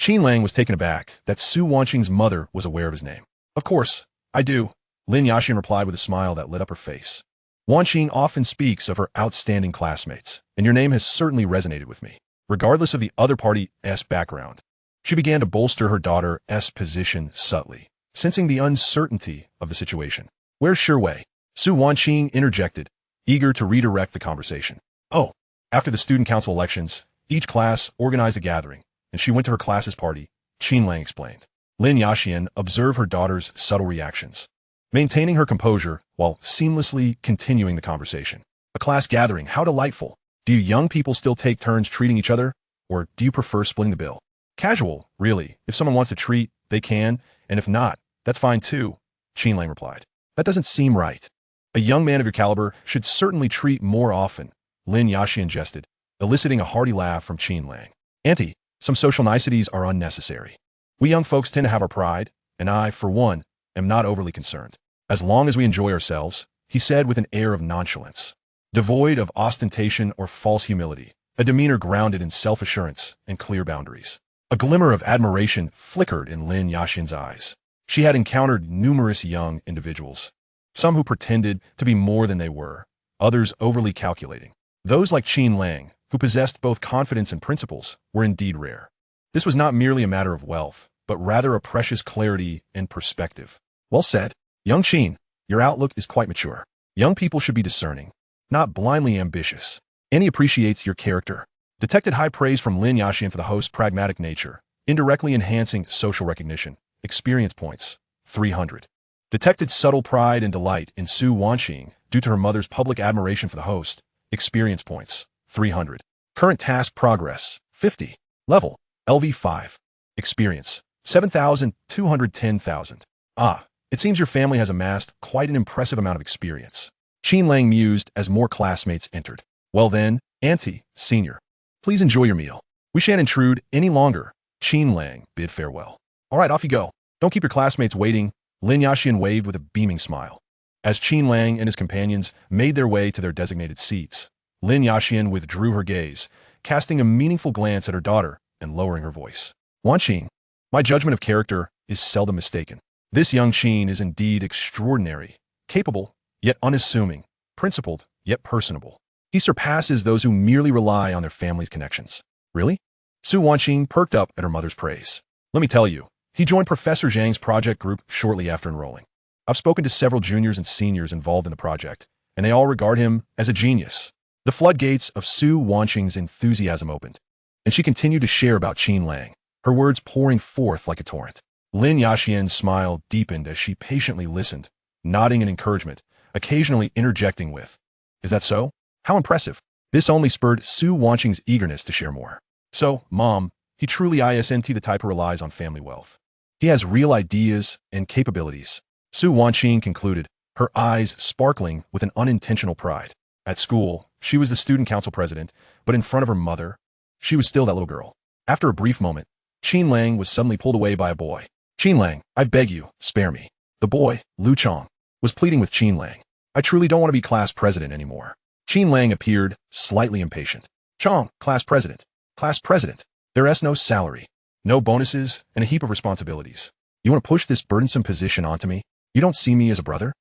Speaker 1: Qin Lang was taken aback that Su Wanqing's mother was aware of his name. Of course, I do, Lin Yaxian replied with a smile that lit up her face. Wanqing often speaks of her outstanding classmates, and your name has certainly resonated with me, regardless of the other party's background. She began to bolster her daughter's position subtly, sensing the uncertainty of the situation. Where's Shiwei? Su Wanqing interjected, eager to redirect the conversation. Oh, after the student council elections, each class organized a gathering, and she went to her class's party, Qin Lang explained. Lin Yaxian observed her daughter's subtle reactions, maintaining her composure while seamlessly continuing the conversation. A class gathering, how delightful. Do you young people still take turns treating each other, or do you prefer splitting the bill? Casual, really. If someone wants to treat, they can, and if not, that's fine too, Qin Lang replied. That doesn't seem right. A young man of your caliber should certainly treat more often, Lin Yaxian jested, eliciting a hearty laugh from Qin Lang. Auntie, some social niceties are unnecessary. We young folks tend to have our pride, and I, for one, am not overly concerned. As long as we enjoy ourselves, he said with an air of nonchalance, devoid of ostentation or false humility, a demeanor grounded in self-assurance and clear boundaries. A glimmer of admiration flickered in Lin Yaxian's eyes. She had encountered numerous young individuals, some who pretended to be more than they were, others overly calculating. Those like Qin Lang, who possessed both confidence and principles, were indeed rare. This was not merely a matter of wealth, but rather a precious clarity and perspective. Well said. Young Qin, your outlook is quite mature. Young people should be discerning, not blindly ambitious. Annie appreciates your character. Detected high praise from Lin Yaxian for the host's pragmatic nature, indirectly enhancing social recognition. Experience points, 300. Detected subtle pride and delight in Su Wanqing due to her mother's public admiration for the host. Experience points, 300. Current task progress, 50. Level, LV5. Experience, 7,210,000. Ah, it seems your family has amassed quite an impressive amount of experience. Qin Lang mused as more classmates entered. Well then, Auntie, Senior, please enjoy your meal. We shan't intrude any longer. Qin Lang bid farewell. All right, off you go. Don't keep your classmates waiting. Lin Yaxian waved with a beaming smile. As Qin Lang and his companions made their way to their designated seats, Lin Yaxian withdrew her gaze, casting a meaningful glance at her daughter and lowering her voice. Wanqing, my judgment of character is seldom mistaken. This young Qin is indeed extraordinary, capable, yet unassuming, principled, yet personable. He surpasses those who merely rely on their family's connections. Really? Su Wanqing perked up at her mother's praise. Let me tell you, he joined Professor Zhang's project group shortly after enrolling. I've spoken to several juniors and seniors involved in the project, and they all regard him as a genius. The floodgates of Su Wanqing's enthusiasm opened, and she continued to share about Qin Lang, her words pouring forth like a torrent. Lin Yaxian's smile deepened as she patiently listened, nodding in encouragement, occasionally interjecting with, "Is that so? How impressive." This only spurred Su Wanqing's eagerness to share more. So, Mom, he truly isn't the type who relies on family wealth. He has real ideas and capabilities. Su Wanqing concluded, her eyes sparkling with an unintentional pride. At school, she was the student council president, but in front of her mother, she was still that little girl. After a brief moment, Qin Lang was suddenly pulled away by a boy. "Qin Lang, I beg you, spare me." The boy, Lu Chong, was pleading with Qin Lang. "I truly don't want to be class president anymore." Qin Lang appeared slightly impatient. "Chong, class president. Class president. There's no salary, no bonuses, and a heap of responsibilities. You want to push this burdensome position onto me? You don't see me as a brother?"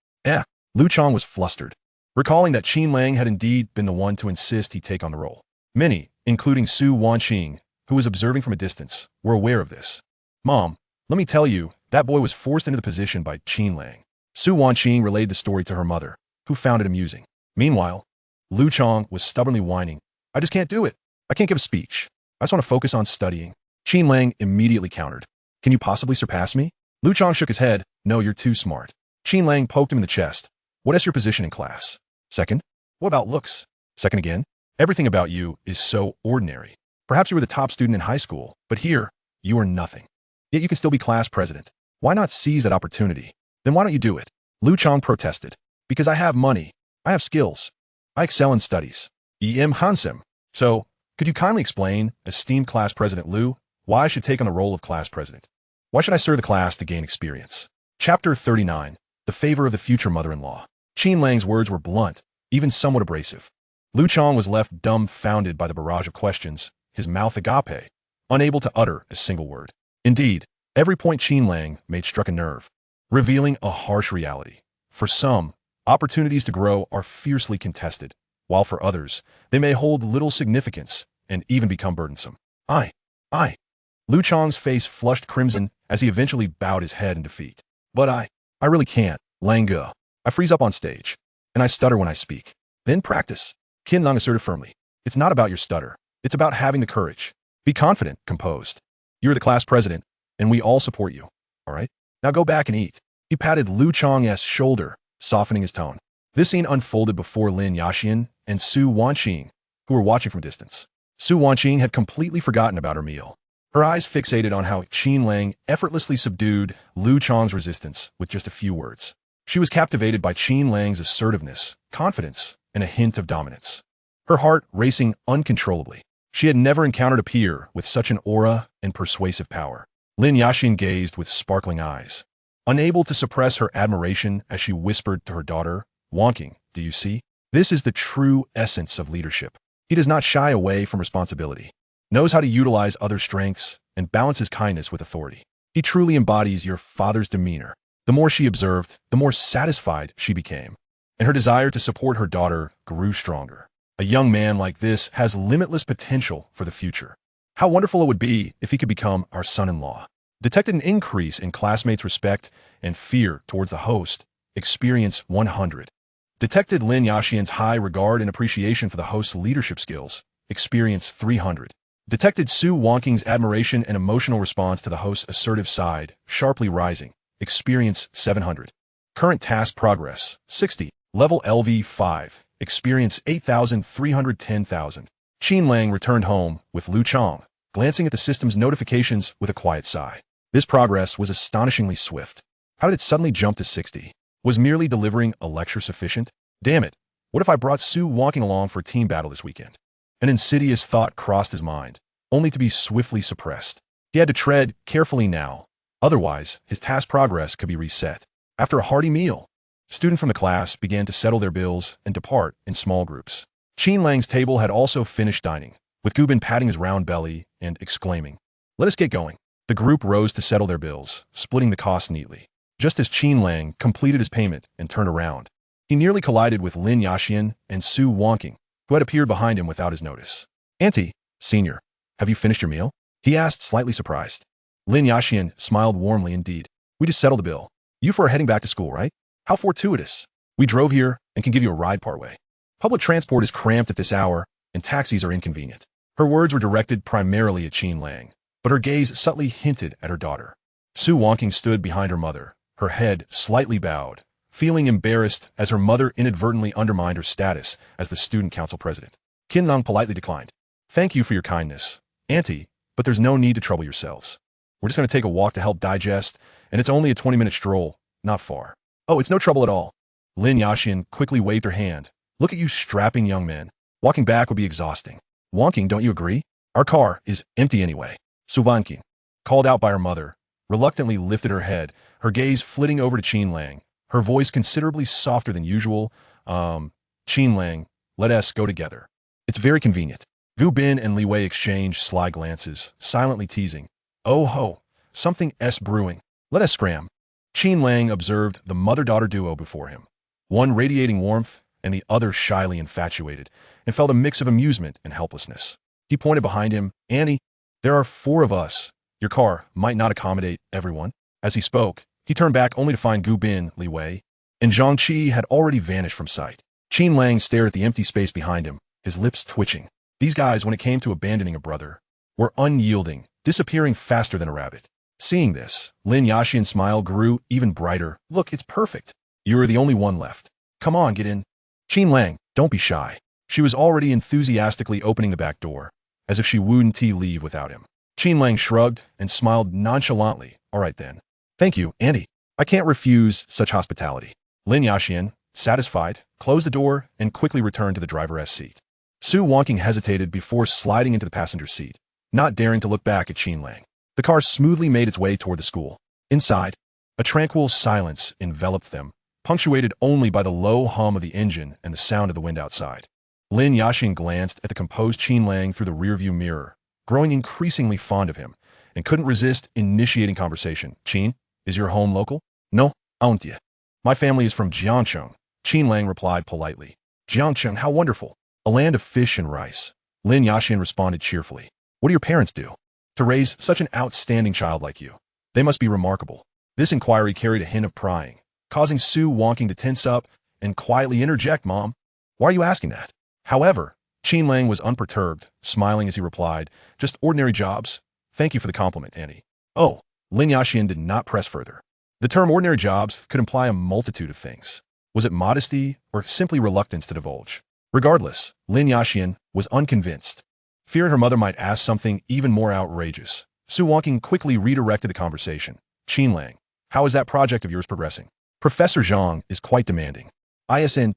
Speaker 1: Lu Chong was flustered, recalling that Qin Lang had indeed been the one to insist he take on the role. Many, including Su Wanqing, who was observing from a distance, were aware of this. "Mom, let me tell you, that boy was forced into the position by Qin Lang." Su Wanqing relayed the story to her mother, who found it amusing. Meanwhile, Lu Chong was stubbornly whining, "I just can't do it. I can't give a speech. I just want to focus on studying." Qin Lang immediately countered, "Can you possibly surpass me?" Lu Chong shook his head, "No, you're too smart." Qin Lang poked him in the chest. "What is your position in class? Second? What about looks? Second again? Everything about you is so ordinary. Perhaps you were the top student in high school, but here, you are nothing. Yet you can still be class president. Why not seize that opportunity? Then why don't you do it?" Lu Chong protested. "Because I have money. I have skills. I excel in studies. Handsome. So, could you kindly explain, esteemed class president Lu, why I should take on the role of class president? Why should I serve the class to gain experience?" Chapter 39. The Favor of the Future Mother-in-Law. Qin Lang's words were blunt, even somewhat abrasive. Lu Chong was left dumbfounded by the barrage of questions, his mouth agape, unable to utter a single word. Indeed, every point Qin Lang made struck a nerve, revealing a harsh reality. For some, opportunities to grow are fiercely contested, while for others, they may hold little significance and even become burdensome. I. Lu Chang's face flushed crimson as he eventually bowed his head in defeat. But I really can't, Lang Ge. I freeze up on stage, and I stutter when I speak. Then practice. Qin Lang asserted firmly. It's not about your stutter. It's about having the courage. Be confident, composed. You're the class president, and we all support you. All right? Now go back and eat. He patted Lu Chang's shoulder, softening his tone. This scene unfolded before Lin Yaxian and Su Wanqing, who were watching from a distance. Su Wanqing had completely forgotten about her meal. Her eyes fixated on how Qin Lang effortlessly subdued Lu Chang's resistance with just a few words. She was captivated by Qin Lang's assertiveness, confidence, and a hint of dominance. Her heart racing uncontrollably. She had never encountered a peer with such an aura and persuasive power. Lin Yaxian gazed with sparkling eyes, unable to suppress her admiration as she whispered to her daughter, Wanqing, do you see? This is the true essence of leadership. He does not shy away from responsibility, knows how to utilize other strengths, and balances kindness with authority. He truly embodies your father's demeanor. The more she observed, the more satisfied she became, and her desire to support her daughter grew stronger. A young man like this has limitless potential for the future. How wonderful it would be if he could become our son-in-law. Detected an increase in classmates' respect and fear towards the host. Experience 100. Detected Lin Yaxian's high regard and appreciation for the host's leadership skills. Experience 300. Detected Su Wanqing's admiration and emotional response to the host's assertive side, sharply rising. Experience 700. Current task progress, 60. Level LV 5. Experience 8,310,000. Qin Lang returned home with Lu Chang, glancing at the system's notifications with a quiet sigh. This progress was astonishingly swift. How did it suddenly jump to 60? Was merely delivering a lecture sufficient? Damn it, what if I brought Su Wanqing along for a team battle this weekend? An insidious thought crossed his mind, only to be swiftly suppressed. He had to tread carefully now. Otherwise, his task progress could be reset. After a hearty meal, students from the class began to settle their bills and depart in small groups. Qin Lang's table had also finished dining, with Gu Bin patting his round belly and exclaiming, "Let us get going." The group rose to settle their bills, splitting the costs neatly. Just as Qin Lang completed his payment and turned around, he nearly collided with Lin Yaxian and Su Wanqing, who had appeared behind him without his notice. "Auntie, senior, have you finished your meal?" he asked, slightly surprised. Lin Yaxian smiled warmly indeed. "We just settled the bill. You four are heading back to school, right? How fortuitous. We drove here and can give you a ride partway. Public transport is cramped at this hour, and taxis are inconvenient." Her words were directed primarily at Qin Lang, but her gaze subtly hinted at her daughter. Su Wanqing stood behind her mother, her head slightly bowed, feeling embarrassed as her mother inadvertently undermined her status as the student council president. Qin Lang politely declined. "Thank you for your kindness, Auntie, but there's no need to trouble yourselves. We're just going to take a walk to help digest, and it's only a 20-minute stroll, not far." "Oh, it's no trouble at all." Lin Yaxian quickly waved her hand. "Look at you strapping young men. Walking back would be exhausting. Wanqing, don't you agree? Our car is empty anyway." Su Wanqing, called out by her mother, reluctantly lifted her head, her gaze flitting over to Qin Lang, her voice considerably softer than usual. Qin Lang, let us go together. It's very convenient." Gu Bin and Li Wei exchanged sly glances, silently teasing. "Oh ho, something S brewing. Let us scram." Qin Lang observed the mother-daughter duo before him, one radiating warmth and the other shyly infatuated, and felt a mix of amusement and helplessness. He pointed behind him. "Annie, there are 4 of us. Your car might not accommodate everyone." As he spoke, he turned back only to find Gu Bin, Li Wei, and Zhang Qi had already vanished from sight. Qin Lang stared at the empty space behind him, his lips twitching. These guys, when it came to abandoning a brother, were unyielding, disappearing faster than a rabbit. Seeing this, Lin Yaxian's smile grew even brighter. "Look, it's perfect. You are the only one left. Come on, get in." "Qin Lang, don't be shy." She was already enthusiastically opening the back door, as if she wouldn't leave without him. Qin Lang shrugged and smiled nonchalantly. "All right then. Thank you, Auntie. I can't refuse such hospitality." Lin Yaxian, satisfied, closed the door and quickly returned to the driver's seat. Su Wanqing hesitated before sliding into the passenger seat, not daring to look back at Qin Lang. The car smoothly made its way toward the school. Inside, a tranquil silence enveloped them, punctuated only by the low hum of the engine and the sound of the wind outside. Lin Yaxian glanced at the composed Qin Lang through the rearview mirror, growing increasingly fond of him, and couldn't resist initiating conversation. Qin, is your home local? No, aren't you? My family is from Jiangcheng, Qin Lang replied politely. Jiangcheng, how wonderful. A land of fish and rice. Lin Yaxian responded cheerfully. What do your parents do to raise such an outstanding child like you? They must be remarkable. This inquiry carried a hint of prying, causing Su Wonking to tense up and quietly interject, Mom. Why are you asking that? However, Qin Lang was unperturbed, smiling as he replied, just ordinary jobs. Thank you for the compliment, Annie. Oh, Lin Yaxian did not press further. The term ordinary jobs could imply a multitude of things. Was it modesty or simply reluctance to divulge? Regardless, Lin Yaxian was unconvinced. Fearing her mother might ask something even more outrageous, Su Wonking quickly redirected the conversation. Qin Lang, how is that project of yours progressing? Professor Zhang is quite demanding. ISN,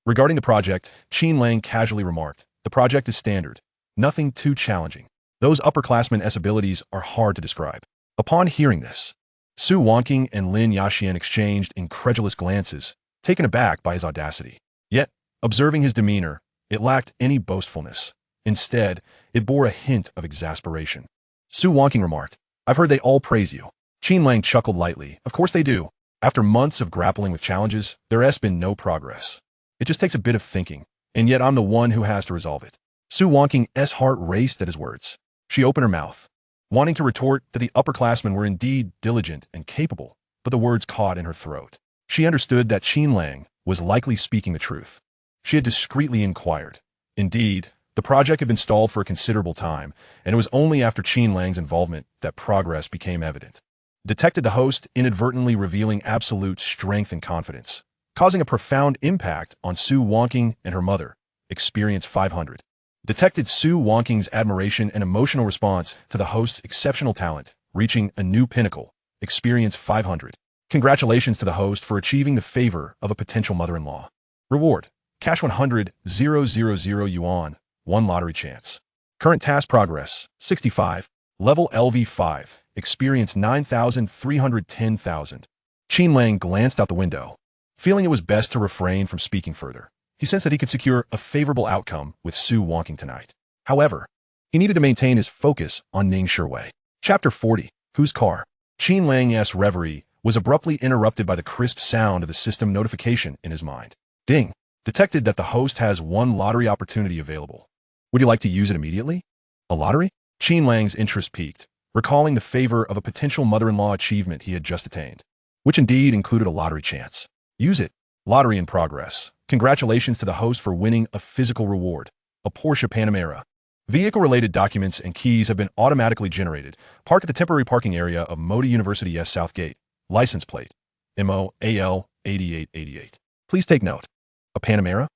Speaker 1: regarding the project, Qin Lang casually remarked, the project is standard. Nothing too challenging. Those upperclassmen' abilities are hard to describe. Upon hearing this, Su Wonking and Lin Yaxian exchanged incredulous glances, taken aback by his audacity. Yet, observing his demeanor, it lacked any boastfulness. Instead, it bore a hint of exasperation. Su Wonking remarked, I've heard they all praise you. Qin Lang chuckled lightly. Of course they do. After months of grappling with challenges, there has been no progress. It just takes a bit of thinking, and yet I'm the one who has to resolve it. Su Wonking's heart raced at his words. She opened her mouth, wanting to retort that the upperclassmen were indeed diligent and capable, but the words caught in her throat. She understood that Qin Lang was likely speaking the truth. She had discreetly inquired. Indeed, the project had been stalled for a considerable time, and it was only after Qin Lang's involvement that progress became evident. Detected the host inadvertently revealing absolute strength and confidence, causing a profound impact on Su Wonking and her mother. Experience 500. Detected Su Wonking's admiration and emotional response to the host's exceptional talent, reaching a new pinnacle. Experience 500. Congratulations to the host for achieving the favor of a potential mother-in-law. Reward. Cash 100,000 yuan. 1 lottery chance. Current task progress. 65. Level LV5. Experience 9,310,000. Qin Lang glanced out the window, feeling it was best to refrain from speaking further. He sensed that he could secure a favorable outcome with Su Wonking tonight. However, he needed to maintain his focus on Ning Shiwei. Chapter 40. Whose car? Qin Lang's reverie was abruptly interrupted by the crisp sound of the system notification in his mind. Ding. Detected that the host has 1 lottery opportunity available. Would you like to use it immediately? A lottery? Qin Lang's interest piqued, recalling the favor of a potential mother-in-law achievement he had just attained, which indeed included a lottery chance. Use it. Lottery in progress. Congratulations to the host for winning a physical reward, a Porsche Panamera. Vehicle-related documents and keys have been automatically generated. Park at the temporary parking area of Modi University's South Gate. License plate. MOAL 8888. Please take note. A Panamera?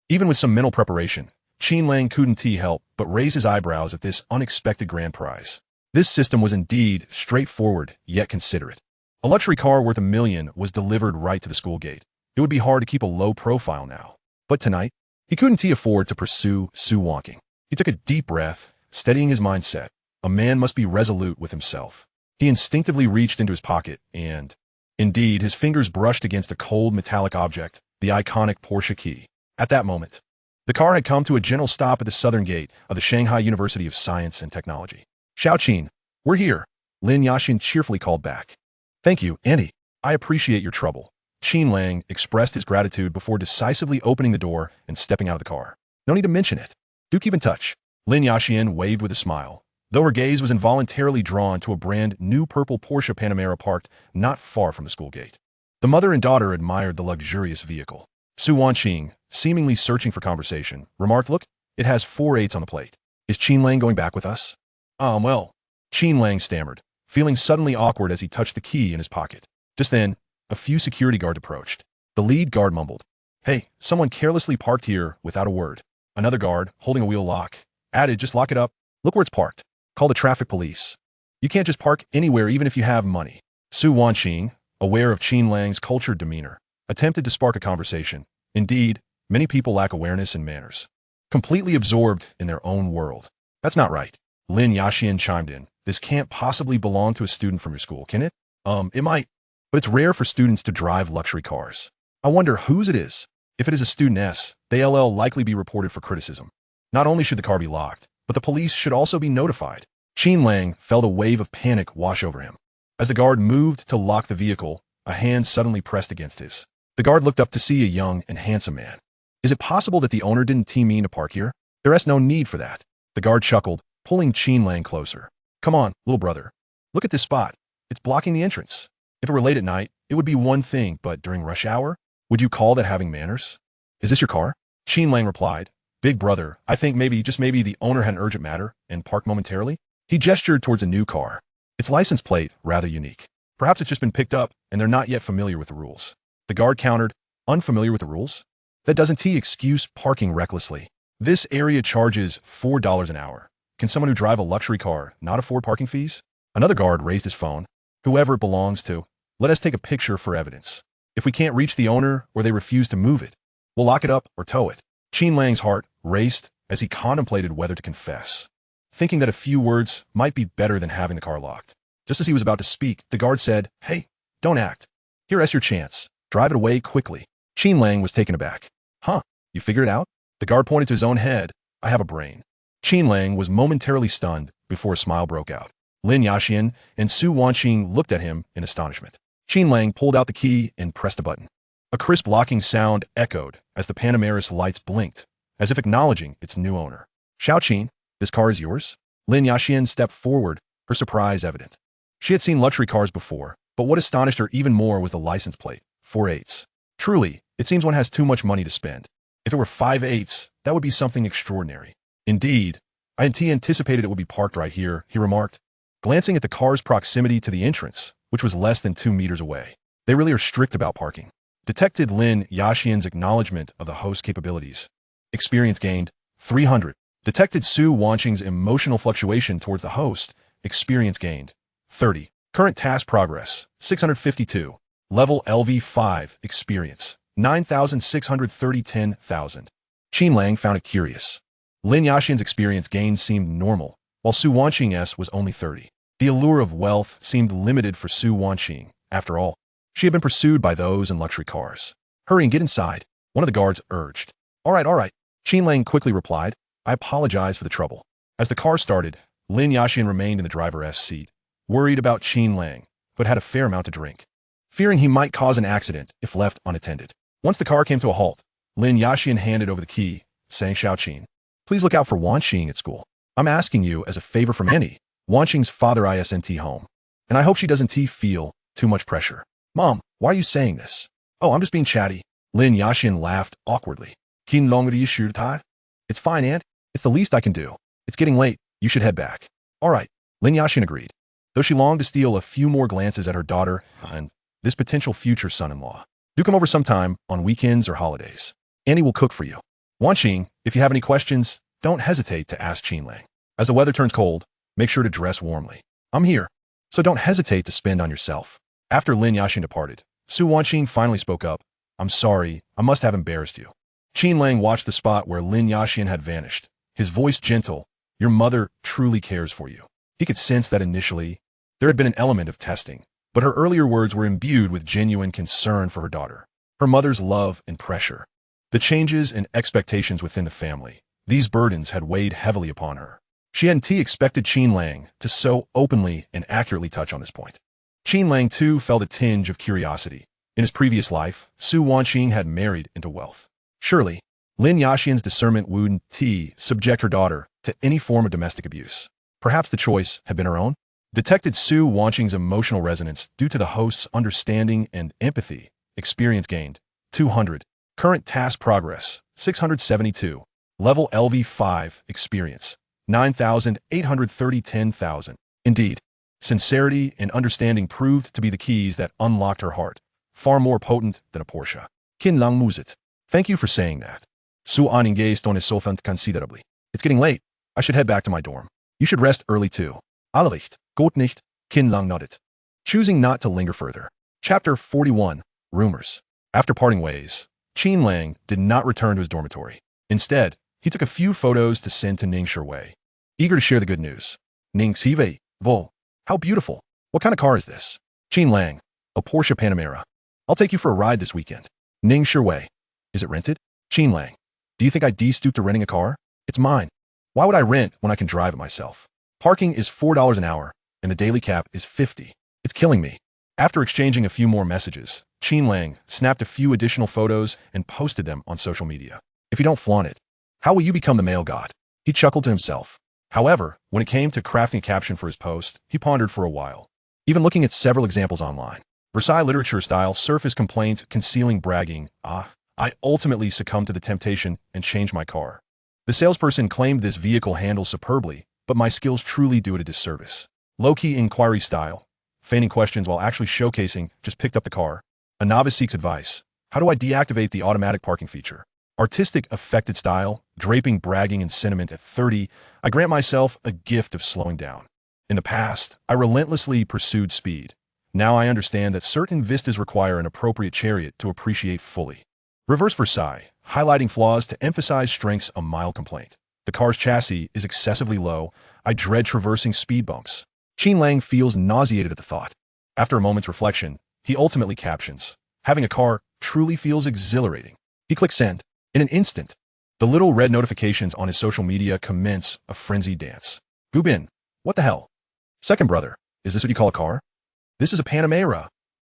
Speaker 1: Even with some mental preparation, Qin Lang couldn't help but raise his eyebrows at this unexpected grand prize. This system was indeed straightforward, yet considerate. A luxury car worth $1 million was delivered right to the school gate. It would be hard to keep a low profile now. But tonight, he couldn't afford to pursue Su Wonking. He took a deep breath, steadying his mindset. A man must be resolute with himself. He instinctively reached into his pocket and, indeed, his fingers brushed against a cold metallic object, the iconic Porsche key. At that moment, the car had come to a gentle stop at the southern gate of the Shanghai University of Science and Technology. Xiaoqin, we're here, Lin Yaxian cheerfully called back. Thank you, Annie. I appreciate your trouble. Qin Lang expressed his gratitude before decisively opening the door and stepping out of the car. No need to mention it. Do keep in touch. Lin Yaxian waved with a smile, though her gaze was involuntarily drawn to a brand new purple Porsche Panamera parked not far from the school gate. The mother and daughter admired the luxurious vehicle. Su Wonqing, seemingly searching for conversation, remarked, Look, it has 4 8s on the plate. Is Qin Lang going back with us? Well. Qin Lang stammered, feeling suddenly awkward as he touched the key in his pocket. Just then, a few security guards approached. The lead guard mumbled, Hey, someone carelessly parked here without a word. Another guard, holding a wheel lock, added, Just lock it up. Look where it's parked. Call the traffic police. You can't just park anywhere even if you have money. Su Wonqing, aware of Qin Lang's cultured demeanor, attempted to spark a conversation. Indeed, many people lack awareness and manners, completely absorbed in their own world. That's not right. Lin Yaxian chimed in. This can't possibly belong to a student from your school, can it? It might, but it's rare for students to drive luxury cars. I wonder whose it is. If it is a studentess, they'll likely be reported for criticism. Not only should the car be locked, but the police should also be notified. Qin Lang felt a wave of panic wash over him. As the guard moved to lock the vehicle, a hand suddenly pressed against his. The guard looked up to see a young and handsome man. Is it possible that the owner didn't team me to park here? There is no need for that. The guard chuckled, pulling Qin Lang closer. Come on, little brother. Look at this spot. It's blocking the entrance. If it were late at night, it would be one thing, but during rush hour, would you call that having manners? Is this your car? Qin Lang replied. Big brother, I think maybe, just maybe, the owner had an urgent matter and parked momentarily. He gestured towards a new car. Its license plate, rather unique. Perhaps it's just been picked up and they're not yet familiar with the rules. The guard countered, unfamiliar with the rules? That doesn't excuse parking recklessly. This area charges $4 an hour. Can someone who drive a luxury car not afford parking fees? Another guard raised his phone. Whoever it belongs to, let us take a picture for evidence. If we can't reach the owner or they refuse to move it, we'll lock it up or tow it. Qin Lang's heart raced as he contemplated whether to confess, thinking that a few words might be better than having the car locked. Just as he was about to speak, the guard said, Hey, don't act. Here's your chance. Drive it away quickly. Qin Lang was taken aback. Huh, you figured it out? The guard pointed to his own head. I have a brain. Qin Lang was momentarily stunned before a smile broke out. Lin Yaxian and Su Wanqing looked at him in astonishment. Qin Lang pulled out the key and pressed a button. A crisp locking sound echoed as the Panameras lights blinked, as if acknowledging its new owner. Xiaoqin, this car is yours? Lin Yaxian stepped forward, her surprise evident. She had seen luxury cars before, but what astonished her even more was the license plate, 4/8. Truly, it seems one has too much money to spend. If it were 5/8, that would be something extraordinary. Indeed, I anticipated it would be parked right here, he remarked, glancing at the car's proximity to the entrance, which was less than 2 meters away. They really are strict about parking. Detected Lin Yaxian's acknowledgement of the host's capabilities. Experience gained, 300. Detected Su Wanqing's emotional fluctuation towards the host. Experience gained, 30. Current task progress, 652. Level LV5, experience, 9,630, 10,000. Qin Lang found it curious. Lin Yaxian's experience gain seemed normal, while Su Wanqing's was only 30. The allure of wealth seemed limited for Su Wanqing. After all, she had been pursued by those in luxury cars. Hurry and get inside, one of the guards urged. All right. Qin Lang quickly replied, I apologize for the trouble. As the car started, Lin Yaxian remained in the driver's seat, worried about Qin Lang, who had had a fair amount to drink, fearing he might cause an accident if left unattended. Once the car came to a halt, Lin Yaxian handed over the key, saying, Xiaoqin, please look out for Wanqing at school. I'm asking you as a favor from Annie, Wanqing's father isn't home, and I hope she doesn't feel too much pressure. Mom, why are you saying this? Oh, I'm just being chatty. Lin Yaxian laughed awkwardly. Qin Lang ri. It's fine, Aunt. It's the least I can do. It's getting late. You should head back. All right. Lin Yaxian agreed, though she longed to steal a few more glances at her daughter and this potential future son-in-law. Do come over sometime on weekends or holidays. Annie will cook for you. Wanqing, if you have any questions, don't hesitate to ask Qin Lang. As the weather turns cold, make sure to dress warmly. I'm here, so don't hesitate to spend on yourself. After Lin Yaxian departed, Su Wanqing finally spoke up. I'm sorry, I must have embarrassed you. Qin Lang watched the spot where Lin Yaxian had vanished, his voice gentle. Your mother truly cares for you. He could sense that initially, there had been an element of testing, but her earlier words were imbued with genuine concern for her daughter, her mother's love and pressure. The changes and expectations within the family, these burdens had weighed heavily upon her. She hadn't expected Qin Lang to so openly and accurately touch on this point. Qin Lang, too, felt a tinge of curiosity. In his previous life, Su Wanqing had married into wealth. Surely, Lin Yaxian's discernment wouldn't subject her daughter to any form of domestic abuse. Perhaps the choice had been her own? Detected Su Wanqing's emotional resonance due to the host's understanding and empathy. Experience gained, 200. Current task progress, 672. Level LV5, experience, 9,830, 10,000. Indeed, sincerity and understanding proved to be the keys that unlocked her heart, far more potent than a Porsche. Qin Lang Musit. Thank you for saying that. Su An engaged on his sofa considerably. It's getting late. I should head back to my dorm. You should rest early too. Allericht, gut nicht, Qin Lang nodded, choosing not to linger further. Chapter 41, Rumors. After parting ways, Qin Lang did not return to his dormitory. Instead, he took a few photos to send to Ning Shui, eager to share the good news. Ning Xiwei, Vo. How beautiful. What kind of car is this? Qin Lang, a Porsche Panamera. I'll take you for a ride this weekend. Ning Shui. Is it rented? Qin Lang. Do you think I'd stoop to renting a car? It's mine. Why would I rent when I can drive it myself? Parking is $4 an hour, and the daily cap is 50. It's killing me. After exchanging a few more messages, Qin Lang snapped a few additional photos and posted them on social media. If you don't flaunt it, how will you become the male god? He chuckled to himself. However, when it came to crafting a caption for his post, he pondered for a while. Even looking at several examples online. Versailles literature style surface complaints concealing bragging. I ultimately succumbed to the temptation and changed my car. The salesperson claimed this vehicle handles superbly, but my skills truly do it a disservice. Low-key inquiry style. Feigning questions while actually showcasing, just picked up the car. A novice seeks advice. How do I deactivate the automatic parking feature? Artistic affected style, draping bragging and sentiment at 30, I grant myself a gift of slowing down. In the past, I relentlessly pursued speed. Now I understand that certain vistas require an appropriate chariot to appreciate fully. Reverse Versailles, highlighting flaws to emphasize strengths, a mild complaint. The car's chassis is excessively low. I dread traversing speed bumps. Qin Lang feels nauseated at the thought. After a moment's reflection, he ultimately captions, having a car truly feels exhilarating. He clicks send. In an instant, the little red notifications on his social media commence a frenzied dance. Gubin, what the hell? Second brother, is this what you call a car? This is a Panamera.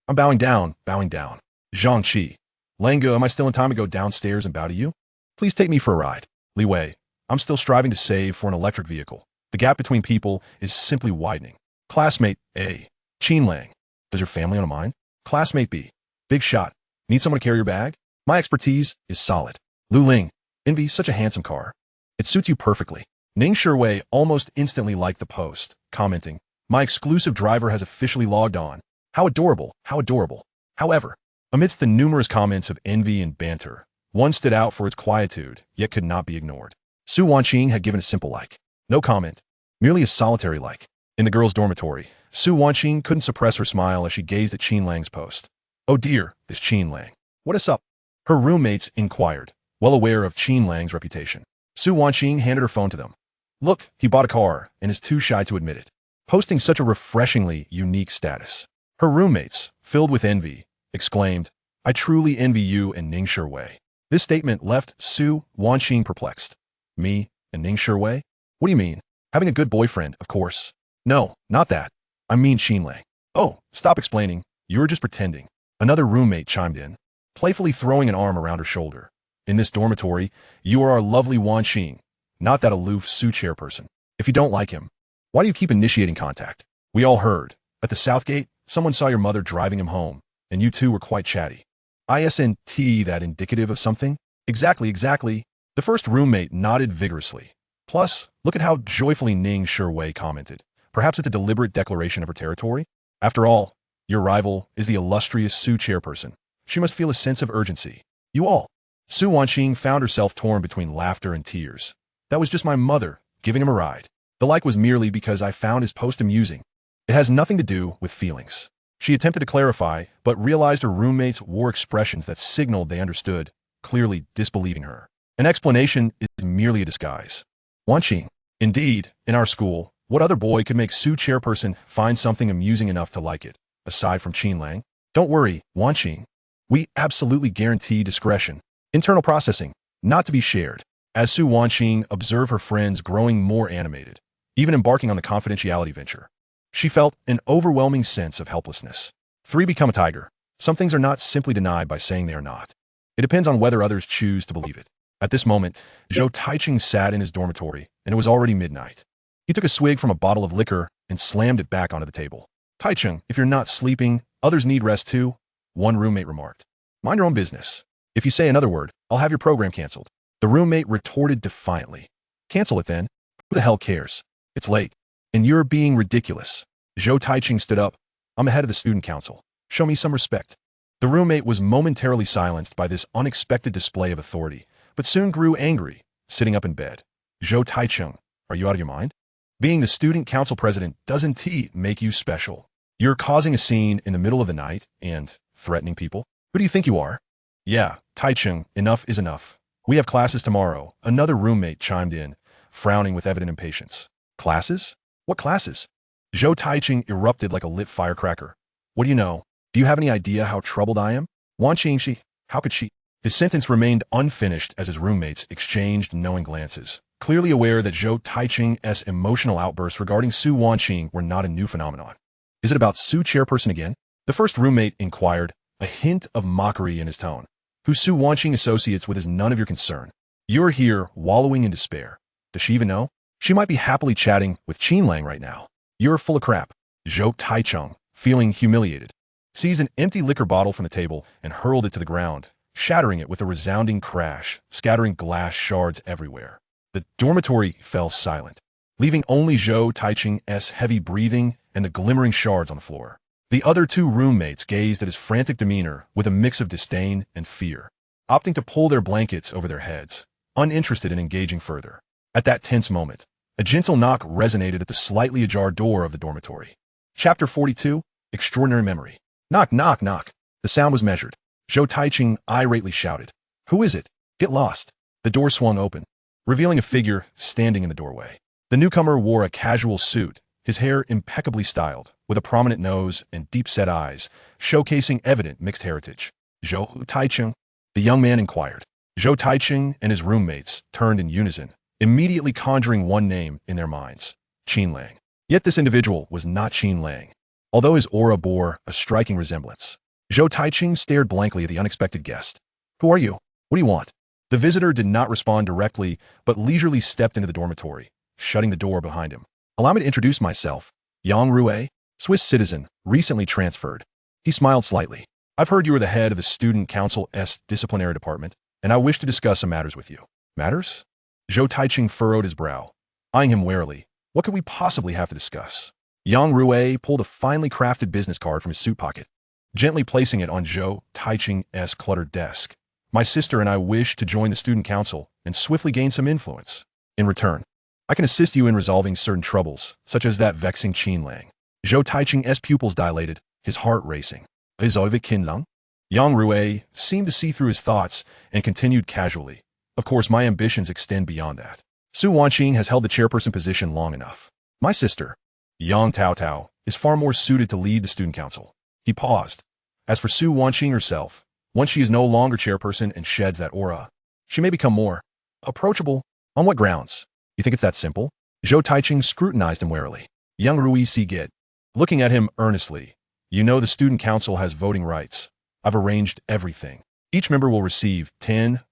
Speaker 1: I'm bowing down, bowing down. Zhangqi. Lango, am I still in time to go downstairs and bow to you? Please take me for a ride. Li Wei, I'm still striving to save for an electric vehicle. The gap between people is simply widening. Classmate A. Qin Lang. Does your family own a mind? Classmate B. Big shot. Need someone to carry your bag? My expertise is solid. Lu Ling. Envy such a handsome car. It suits you perfectly. Ning Sherwei almost instantly liked the post, commenting, my exclusive driver has officially logged on. How adorable, how adorable. However, amidst the numerous comments of envy and banter, one stood out for its quietude, yet could not be ignored. Su Wanqing had given a simple like. No comment. Merely a solitary like. In the girls' dormitory, Su Wanqing couldn't suppress her smile as she gazed at Qin Lang's post. Oh dear, this Qin Lang. What is up? Her roommates inquired, well aware of Qin Lang's reputation. Su Wanqing handed her phone to them. Look, he bought a car and is too shy to admit it. Posting such a refreshingly unique status. Her roommates, filled with envy, exclaimed, I truly envy you and Ning Sherwei. This statement left Su Wanqing perplexed. Me and Ning Sherwei? What do you mean? Having a good boyfriend, of course. No, not that. I mean Qin Lang. Oh, stop explaining. You were just pretending. Another roommate chimed in, playfully throwing an arm around her shoulder. In this dormitory, you are our lovely Wanqing, not that aloof Su chairperson. If you don't like him, why do you keep initiating contact? We all heard. At the South Gate, someone saw your mother driving him home, and you two were quite chatty. Isn't that indicative of something? Exactly. The first roommate nodded vigorously. Plus, look at how joyfully Ning Sherwei commented. Perhaps it's a deliberate declaration of her territory? After all, your rival is the illustrious Su chairperson. She must feel a sense of urgency. You all. Su Wanqing found herself torn between laughter and tears. That was just my mother, giving him a ride. The like was merely because I found his post amusing. It has nothing to do with feelings. She attempted to clarify, but realized her roommates wore expressions that signaled they understood, clearly disbelieving her. An explanation is merely a disguise. Wanqing. Indeed, in our school, what other boy could make Su chairperson find something amusing enough to like it, aside from Qin Lang? Don't worry, Wanqing. We absolutely guarantee discretion. Internal processing, not to be shared. As Su Wanqing observed her friends growing more animated, even embarking on the confidentiality venture, she felt an overwhelming sense of helplessness. 3. Become a tiger. Some things are not simply denied by saying they are not. It depends on whether others choose to believe it. At this moment, Zhou Taichung sat in his dormitory, and it was already midnight. He took a swig from a bottle of liquor and slammed it back onto the table. Taichung, if you're not sleeping, others need rest too, one roommate remarked. Mind your own business. If you say another word, I'll have your program canceled. The roommate retorted defiantly. Cancel it then. Who the hell cares? It's late. And you're being ridiculous. Zhou Taichung stood up. I'm the head of the student council. Show me some respect. The roommate was momentarily silenced by this unexpected display of authority, but soon grew angry, sitting up in bed. Zhou Taichung, are you out of your mind? Being the student council president doesn't make you special. You're causing a scene in the middle of the night and threatening people. Who do you think you are? Yeah, Taichung, enough is enough. We have classes tomorrow. Another roommate chimed in, frowning with evident impatience. Classes? What classes? Zhou Taichung erupted like a lit firecracker. What do you know? Do you have any idea how troubled I am? Wanqing, how could she? His sentence remained unfinished as his roommates exchanged knowing glances. clearly aware that Zhou Taiching's emotional outbursts regarding Su Wanqing were not a new phenomenon. Is it about Su chairperson again? The first roommate inquired, a hint of mockery in his tone. Who Su Wanqing associates with is none of your concern. You're here wallowing in despair. Does she even know? She might be happily chatting with Qin Lang right now. You're full of crap. Zhou Taichung, feeling humiliated, seized an empty liquor bottle from the table and hurled it to the ground, shattering it with a resounding crash, scattering glass shards everywhere. The dormitory fell silent, leaving only Zhou Taiching's heavy breathing and the glimmering shards on the floor. The other two roommates gazed at his frantic demeanor with a mix of disdain and fear, opting to pull their blankets over their heads, uninterested in engaging further. At that tense moment, a gentle knock resonated at the slightly ajar door of the dormitory. Chapter 42, Extraordinary Memory. Knock, knock, knock. The sound was measured. Zhou Taiching irately shouted, "Who is it? Get lost." The door swung open, revealing a figure standing in the doorway. The newcomer wore a casual suit, his hair impeccably styled, with a prominent nose and deep-set eyes, showcasing evident mixed heritage. "Zhou Taiching?" the young man inquired. Zhou Taiching and his roommates turned in unison, immediately conjuring one name in their minds, Qin Lang. Yet this individual was not Qin Lang, although his aura bore a striking resemblance. Zhou Taiching stared blankly at the unexpected guest. "Who are you? What do you want?" The visitor did not respond directly, but leisurely stepped into the dormitory, shutting the door behind him. "Allow me to introduce myself. Yang Rue, Swiss citizen, recently transferred." He smiled slightly. "I've heard you are the head of the Student Council's disciplinary department, and I wish to discuss some matters with you." "Matters?" Zhou Taiching furrowed his brow, eyeing him warily. What could we possibly have to discuss? Yang Rue pulled a finely crafted business card from his suit pocket, gently placing it on Zhou Taiching's cluttered desk. "My sister and I wish to join the student council and swiftly gain some influence. In return, I can assist you in resolving certain troubles, such as that vexing Qin Lang." Zhou Taiching's pupils dilated, his heart racing. "Resolve Qin Lang?" Yang Rue seemed to see through his thoughts and continued casually. "Of course, my ambitions extend beyond that. Su Wanqing has held the chairperson position long enough. My sister, Yang Tao Tao, is far more suited to lead the student council." He paused. As for Su Wanqing herself, once she is no longer chairperson and sheds that aura, she may become more approachable. On what grounds? You think it's that simple? Zhou Taiching scrutinized him warily. Yang Rui si get, looking at him earnestly. "You know the student council has voting rights. I've arranged everything. Each member will receive 10,000,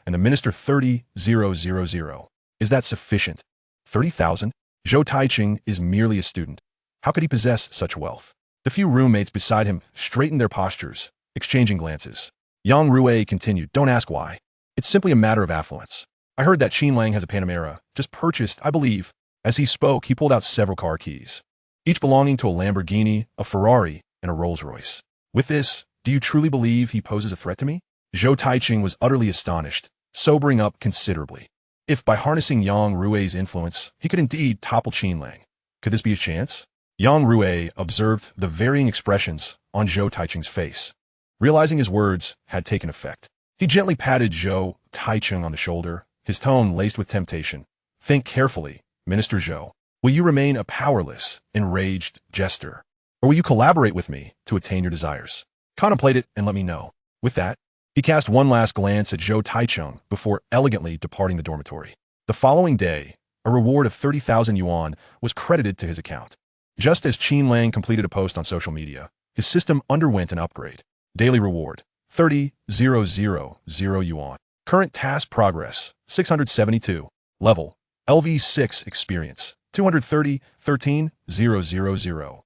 Speaker 1: and the minister 30,000. Is that sufficient? 30,000? Zhou Taiching is merely a student. How could he possess such wealth? The few roommates beside him straightened their postures, exchanging glances. Yang Rue continued, "Don't ask why. It's simply a matter of affluence. I heard that Qin Lang has a Panamera, just purchased, I believe." As he spoke, he pulled out several car keys, each belonging to a Lamborghini, a Ferrari, and a Rolls-Royce. "With this, do you truly believe he poses a threat to me?" Zhou Taiching was utterly astonished, sobering up considerably. If by harnessing Yang Rue's influence, he could indeed topple Qin Lang, could this be a chance? Yang Rue observed the varying expressions on Zhou Taiching's face, realizing his words had taken effect. He gently patted Zhou Taiching on the shoulder, his tone laced with temptation. "Think carefully, Minister Zhou. Will you remain a powerless, enraged jester, or will you collaborate with me to attain your desires? Contemplate it and let me know." With that, he cast one last glance at Zhou Taichung before elegantly departing the dormitory. The following day, a reward of 30,000 yuan was credited to his account. Just as Qin Lang completed a post on social media, his system underwent an upgrade. Daily reward, 30,000 yuan. Current task progress, 672. Level, LV6 experience, 230,13,000.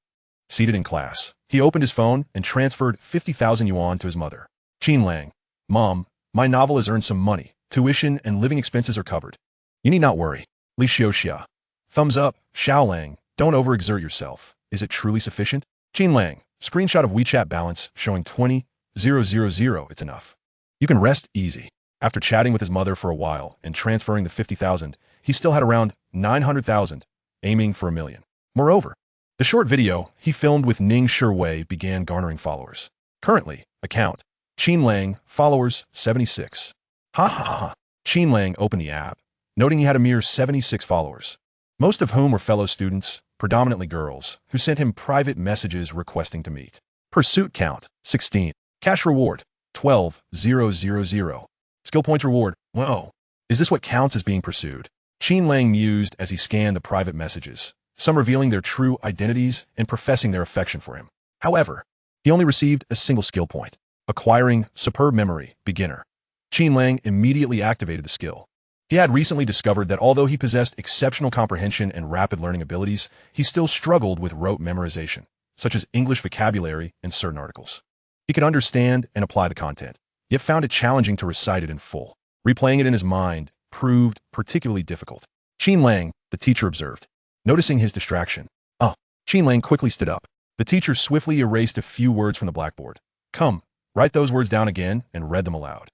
Speaker 1: Seated in class, he opened his phone and transferred 50,000 yuan to his mother. Qin Lang, "Mom, my novel has earned some money. Tuition and living expenses are covered. You need not worry." Li Xiaoxia. Thumbs up, Xiao Lang. "Don't overexert yourself. Is it truly sufficient?" Qin Lang, screenshot of WeChat balance showing 20,000. It's enough. You can rest easy. After chatting with his mother for a while and transferring the 50,000, he still had around 900,000, aiming for 1,000,000. Moreover, the short video he filmed with Ning Shiwei began garnering followers. Currently, account, Qin Lang, followers 76. Ha ha ha. Qin Lang opened the app, noting he had a mere 76 followers, most of whom were fellow students, predominantly girls, who sent him private messages requesting to meet. Pursuit count, 16. Cash reward, 12,000. Skill points reward, whoa. Is this what counts as being pursued? Qin Lang mused as he scanned the private messages, some revealing their true identities and professing their affection for him. However, he only received a single skill point. Acquiring superb memory, beginner. Qin Lang immediately activated the skill. He had recently discovered that although he possessed exceptional comprehension and rapid learning abilities, he still struggled with rote memorization, such as English vocabulary and certain articles. He could understand and apply the content, yet found it challenging to recite it in full. Replaying it in his mind proved particularly difficult. Qin Lang, the teacher, observed. Noticing his distraction, Qin Lang quickly stood up. The teacher swiftly erased a few words from the blackboard. Come, write those words down again and read them aloud.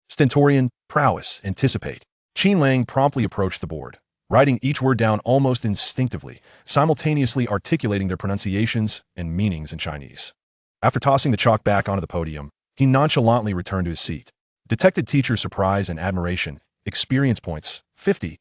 Speaker 1: Stentorian, prowess, anticipate. Qin Lang promptly approached the board, writing each word down almost instinctively, simultaneously articulating their pronunciations and meanings in Chinese. After tossing the chalk back onto the podium, he nonchalantly returned to his seat. Detected teacher surprise and admiration. Experience points, 50.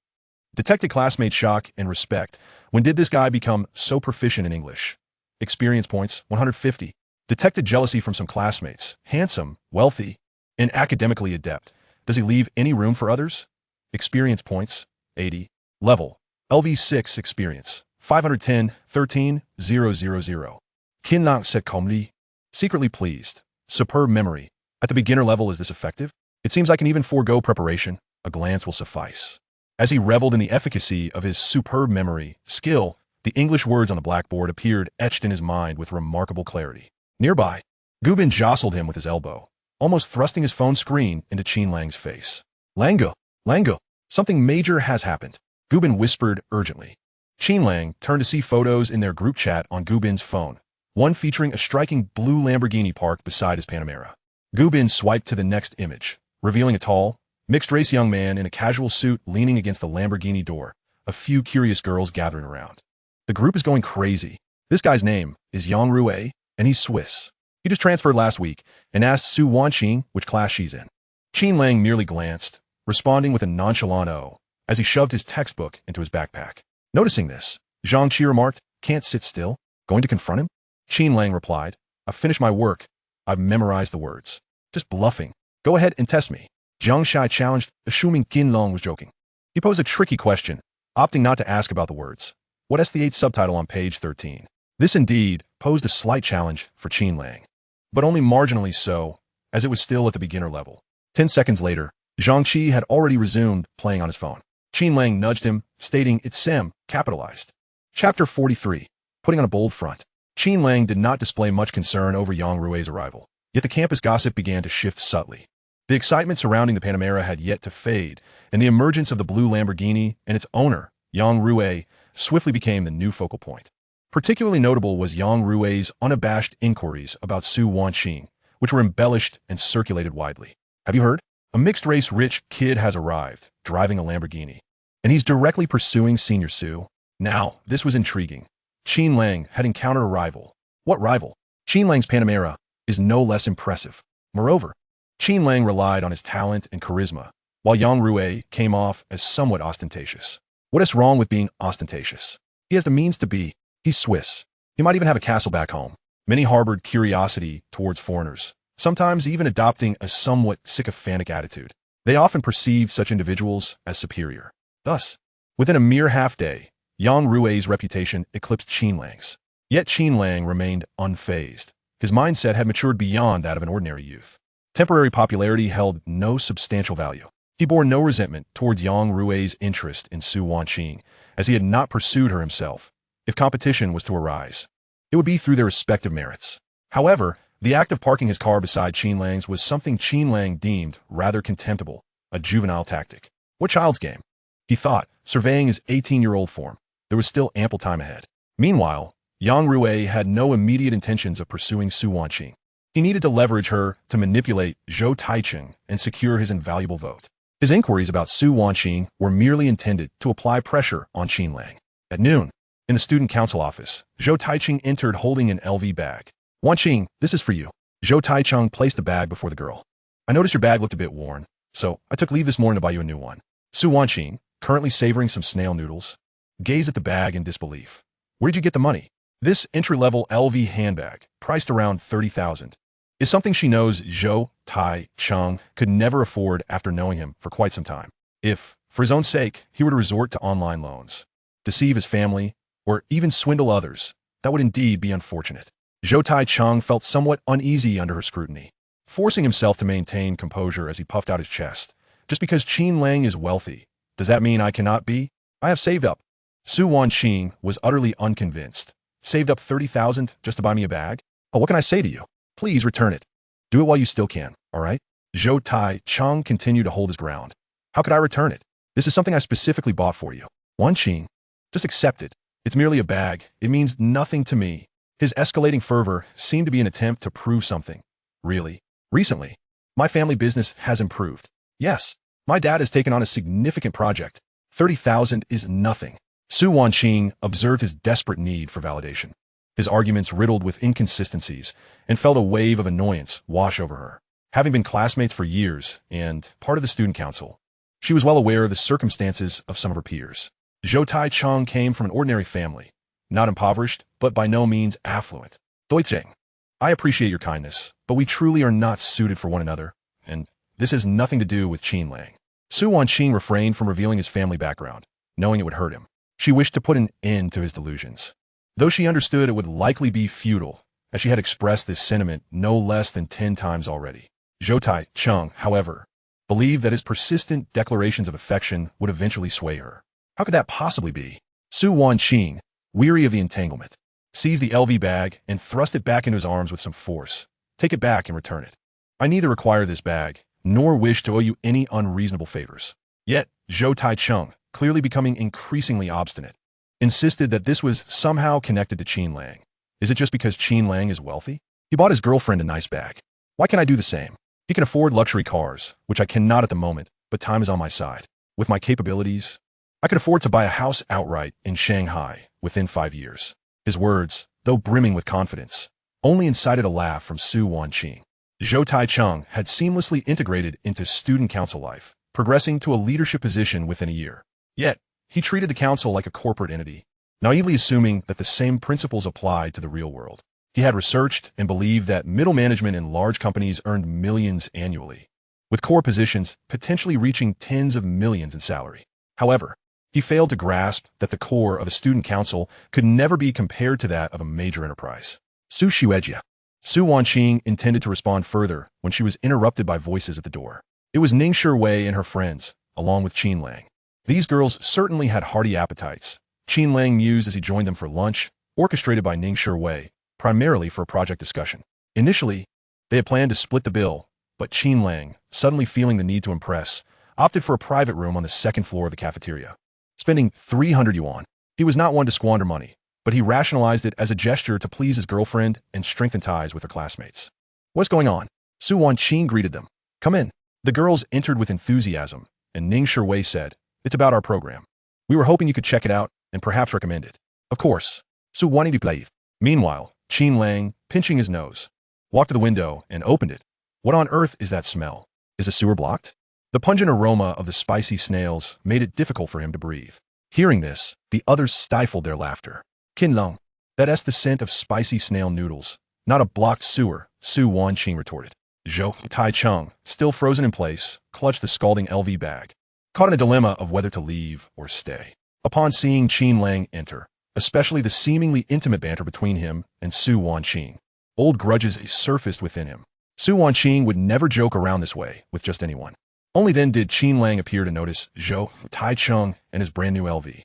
Speaker 1: Detected classmate shock and respect. When did this guy become so proficient in English? Experience points, 150. Detected jealousy from some classmates. Handsome, wealthy, and academically adept. Does he leave any room for others? Experience points, 80. Level, LV6 experience, 510, 13, 000. Qin Lang said calmly, secretly pleased. Superb memory. At the beginner level, is this effective? It seems I can even forego preparation. A glance will suffice. As he reveled in the efficacy of his superb memory skill, the English words on the blackboard appeared etched in his mind with remarkable clarity. Nearby, Gubin jostled him with his elbow, almost thrusting his phone screen into Qin Lang's face. Lango, something major has happened, Gubin whispered urgently. Qin Lang turned to see photos in their group chat on Gubin's phone, one featuring a striking blue Lamborghini parked beside his Panamera. Gubin swiped to the next image, revealing a tall, mixed-race young man in a casual suit leaning against the Lamborghini door, a few curious girls gathering around. The group is going crazy. This guy's name is Yang Rui, and he's Swiss. He just transferred last week and asked Su Wanqing which class she's in. Qin Lang merely glanced, responding with a nonchalant "oh," as he shoved his textbook into his backpack. Noticing this, Zhang Qi remarked, "Can't sit still? Going to confront him?" Qin Lang replied, "I've finished my work. I've memorized the words. Just bluffing. Go ahead and test me." Zhang Shai challenged, assuming Qin Lang was joking. He posed a tricky question, opting not to ask about the words. What's the 8th subtitle on page 13? This indeed posed a slight challenge for Qin Lang, but only marginally so, as it was still at the beginner level. 10 seconds later, Zhang Qi had already resumed playing on his phone. Qin Lang nudged him, stating it's Sem, capitalized. Chapter 43, putting on a bold front. Qin Lang did not display much concern over Yang Rui's arrival, yet the campus gossip began to shift subtly. The excitement surrounding the Panamera had yet to fade, and the emergence of the blue Lamborghini and its owner, Yang Rui, swiftly became the new focal point. Particularly notable was Yang Rui's unabashed inquiries about Su Wanqing, which were embellished and circulated widely. Have you heard? A mixed-race rich kid has arrived, driving a Lamborghini, and he's directly pursuing Senior Su. Now, this was intriguing. Qin Lang had encountered a rival. What rival? Qin Lang's Panamera is no less impressive. Moreover, Qin Lang relied on his talent and charisma, while Yang Rui came off as somewhat ostentatious. What is wrong with being ostentatious? He has the means to be. He's Swiss. He might even have a castle back home. Many harbored curiosity towards foreigners, sometimes even adopting a somewhat sycophantic attitude. They often perceived such individuals as superior. Thus, within a mere half-day, Yang Rui's reputation eclipsed Qin Lang's. Yet Qin Lang remained unfazed. His mindset had matured beyond that of an ordinary youth. Temporary popularity held no substantial value. He bore no resentment towards Yang Rui's interest in Su Wanqing, as he had not pursued her himself. If competition was to arise, it would be through their respective merits. However, the act of parking his car beside Qin Lang's was something Qin Lang deemed rather contemptible, a juvenile tactic. What child's game? He thought, surveying his 18-year-old form. There was still ample time ahead. Meanwhile, Yang Rui had no immediate intentions of pursuing Su Wanqing. He needed to leverage her to manipulate Zhou Taichung and secure his invaluable vote. His inquiries about Su Wanqing were merely intended to apply pressure on Qin Lang. At noon, in the student council office, Zhou Taichung entered holding an LV bag. "Wanqing, this is for you." Zhou Taichung placed the bag before the girl. "I noticed your bag looked a bit worn, so I took leave this morning to buy you a new one." Su Wanqing, currently savoring some snail noodles, gazed at the bag in disbelief. "Where did you get the money?" This entry-level LV handbag, priced around 30,000, is something she knows Zhou Taichung could never afford after knowing him for quite some time. If, for his own sake, he were to resort to online loans, deceive his family, or even swindle others, that would indeed be unfortunate. Zhou Tai-chung felt somewhat uneasy under her scrutiny, forcing himself to maintain composure as he puffed out his chest. Just because Qin Lang is wealthy, does that mean I cannot be? I have saved up. Su Wanqing was utterly unconvinced. Saved up 30,000 just to buy me a bag? Oh, what can I say to you? Please return it. Do it while you still can, all right? Zhou Tai-chung continued to hold his ground. How could I return it? This is something I specifically bought for you. Wanqing, just accept it. It's merely a bag. It means nothing to me. His escalating fervor seemed to be an attempt to prove something. Really? Recently, my family business has improved. Yes, my dad has taken on a significant project. 30,000 is nothing. Su Wanqing observed his desperate need for validation. His arguments riddled with inconsistencies and felt a wave of annoyance wash over her. Having been classmates for years and part of the student council, she was well aware of the circumstances of some of her peers. Zhou Tai-chung came from an ordinary family, not impoverished, but by no means affluent. Doicheng, I appreciate your kindness, but we truly are not suited for one another, and this has nothing to do with Qin Lang. Su Wanqing refrained from revealing his family background, knowing it would hurt him. She wished to put an end to his delusions, though she understood it would likely be futile, as she had expressed this sentiment no less than 10 times already. Zhou Tai-chung, however, believed that his persistent declarations of affection would eventually sway her. How could that possibly be? Su Wanqing, weary of the entanglement, seized the LV bag and thrust it back into his arms with some force. Take it back and return it. I neither require this bag, nor wish to owe you any unreasonable favors. Yet, Zhou Tai-chung, clearly becoming increasingly obstinate, insisted that this was somehow connected to Qin Lang. Is it just because Qin Lang is wealthy? He bought his girlfriend a nice bag. Why can't I do the same? He can afford luxury cars, which I cannot at the moment, but time is on my side. With my capabilities, I could afford to buy a house outright in Shanghai within 5 years. His words, though brimming with confidence, only incited a laugh from Su Wanqing. Zhou Tai-chung had seamlessly integrated into student council life, progressing to a leadership position within a year. Yet, he treated the council like a corporate entity, naively assuming that the same principles applied to the real world. He had researched and believed that middle management in large companies earned millions annually, with core positions potentially reaching tens of millions in salary. However, he failed to grasp that the core of a student council could never be compared to that of a major enterprise. Su Wanqing intended to respond further when she was interrupted by voices at the door. It was Ning Wei and her friends, along with Qin Lang. These girls certainly had hearty appetites. Qin Lang mused as he joined them for lunch, orchestrated by Ning Wei, primarily for a project discussion. Initially, they had planned to split the bill, but Qin Lang, suddenly feeling the need to impress, opted for a private room on the second floor of the cafeteria. Spending 300 yuan, he was not one to squander money, but he rationalized it as a gesture to please his girlfriend and strengthen ties with her classmates. What's going on? Su Wanqing greeted them. Come in. The girls entered with enthusiasm, and Ning Wei said, it's about our program. We were hoping you could check it out and perhaps recommend it. Of course. Su Wanqing. Meanwhile, Qin Lang, pinching his nose, walked to the window and opened it. What on earth is that smell? Is the sewer blocked? The pungent aroma of the spicy snails made it difficult for him to breathe. Hearing this, the others stifled their laughter. Qin Lang, that's the scent of spicy snail noodles, not a blocked sewer, Su Wanqing retorted. Zhou Tai-chung, still frozen in place, clutched the scalding LV bag, caught in a dilemma of whether to leave or stay. Upon seeing Qin Lang enter, especially the seemingly intimate banter between him and Su Wanqing, old grudges surfaced within him. Su Wanqing would never joke around this way with just anyone. Only then did Qin Lang appear to notice Zhou Tai-chung and his brand new LV.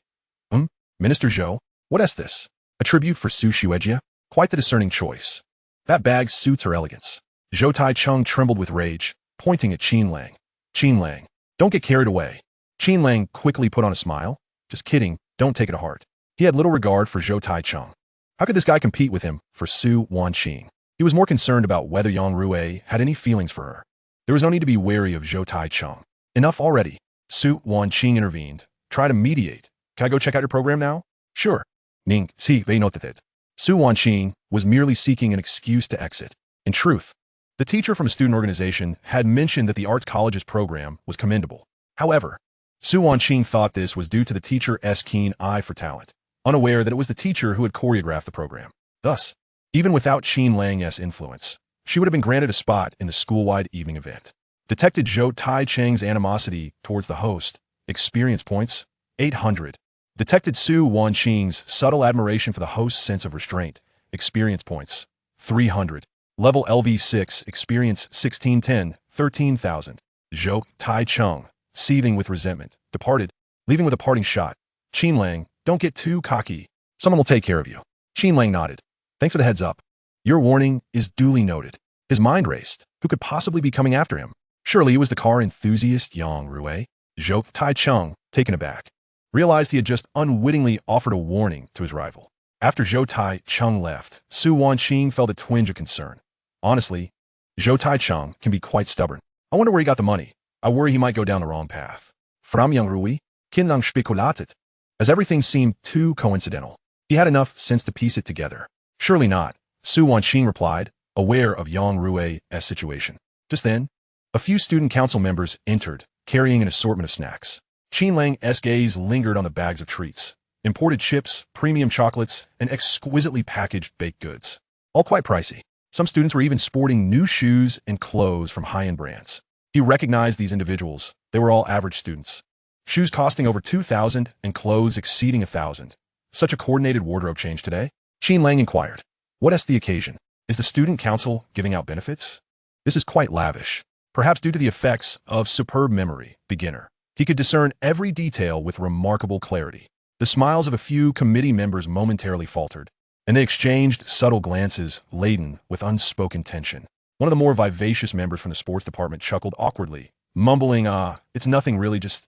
Speaker 1: Minister Zhou, what is this? A tribute for Su Xuejia? Quite the discerning choice. That bag suits her elegance. Zhou Tai-chung trembled with rage, pointing at Qin Lang. Qin Lang, don't get carried away. Qin Lang quickly put on a smile. Just kidding, don't take it to heart. He had little regard for Zhou Tai-chung. How could this guy compete with him for Su Wanqing? He was more concerned about whether Yang Rui had any feelings for her. There was no need to be wary of Zhou Tai-chung. Enough already. Su Wanqing intervened. Try to mediate. Can I go check out your program now? Sure. Ning, si, wei noted it. Su Wanqing was merely seeking an excuse to exit. In truth, the teacher from a student organization had mentioned that the arts college's program was commendable. However, Su Wanqing thought this was due to the teacher's keen eye for talent, unaware that it was the teacher who had choreographed the program. Thus, even without Qin Lang's influence, she would have been granted a spot in the school-wide evening event. Detected Zhou Tai-cheng's animosity towards the host, experience points 800. Detected Su Wanqing's subtle admiration for the host's sense of restraint, experience points 300. Level LV6, experience 1610, 13,000. Zhou Tai Chung, seething with resentment, departed, leaving with a parting shot. Qin Lang, don't get too cocky. Someone will take care of you. Qin Lang nodded. Thanks for the heads up. Your warning is duly noted. His mind raced. Who could possibly be coming after him? Surely it was the car enthusiast Yang Rui. Zhou Tai Chung, taken aback, realized he had just unwittingly offered a warning to his rival. After Zhou Tai Chung left, Su Wanqing felt a twinge of concern. Honestly, Zhou Tai Chung can be quite stubborn. I wonder where he got the money. I worry he might go down the wrong path. From Yang Rui, Qin Lang speculated. As everything seemed too coincidental, he had enough sense to piece it together. Surely not, Su Wanqing replied, aware of Yang Rui's situation. Just then, a few student council members entered, carrying an assortment of snacks. Qin Lang's gaze lingered on the bags of treats, imported chips, premium chocolates, and exquisitely packaged baked goods. All quite pricey. Some students were even sporting new shoes and clothes from high-end brands. He recognized these individuals. They were all average students. Shoes costing over 2,000 and clothes exceeding 1,000. Such a coordinated wardrobe change today? Qin Lang inquired. What is the occasion? Is the student council giving out benefits? This is quite lavish. Perhaps due to the effects of superb memory, beginner. He could discern every detail with remarkable clarity. The smiles of a few committee members momentarily faltered, and they exchanged subtle glances laden with unspoken tension. One of the more vivacious members from the sports department chuckled awkwardly, mumbling, it's nothing really, just,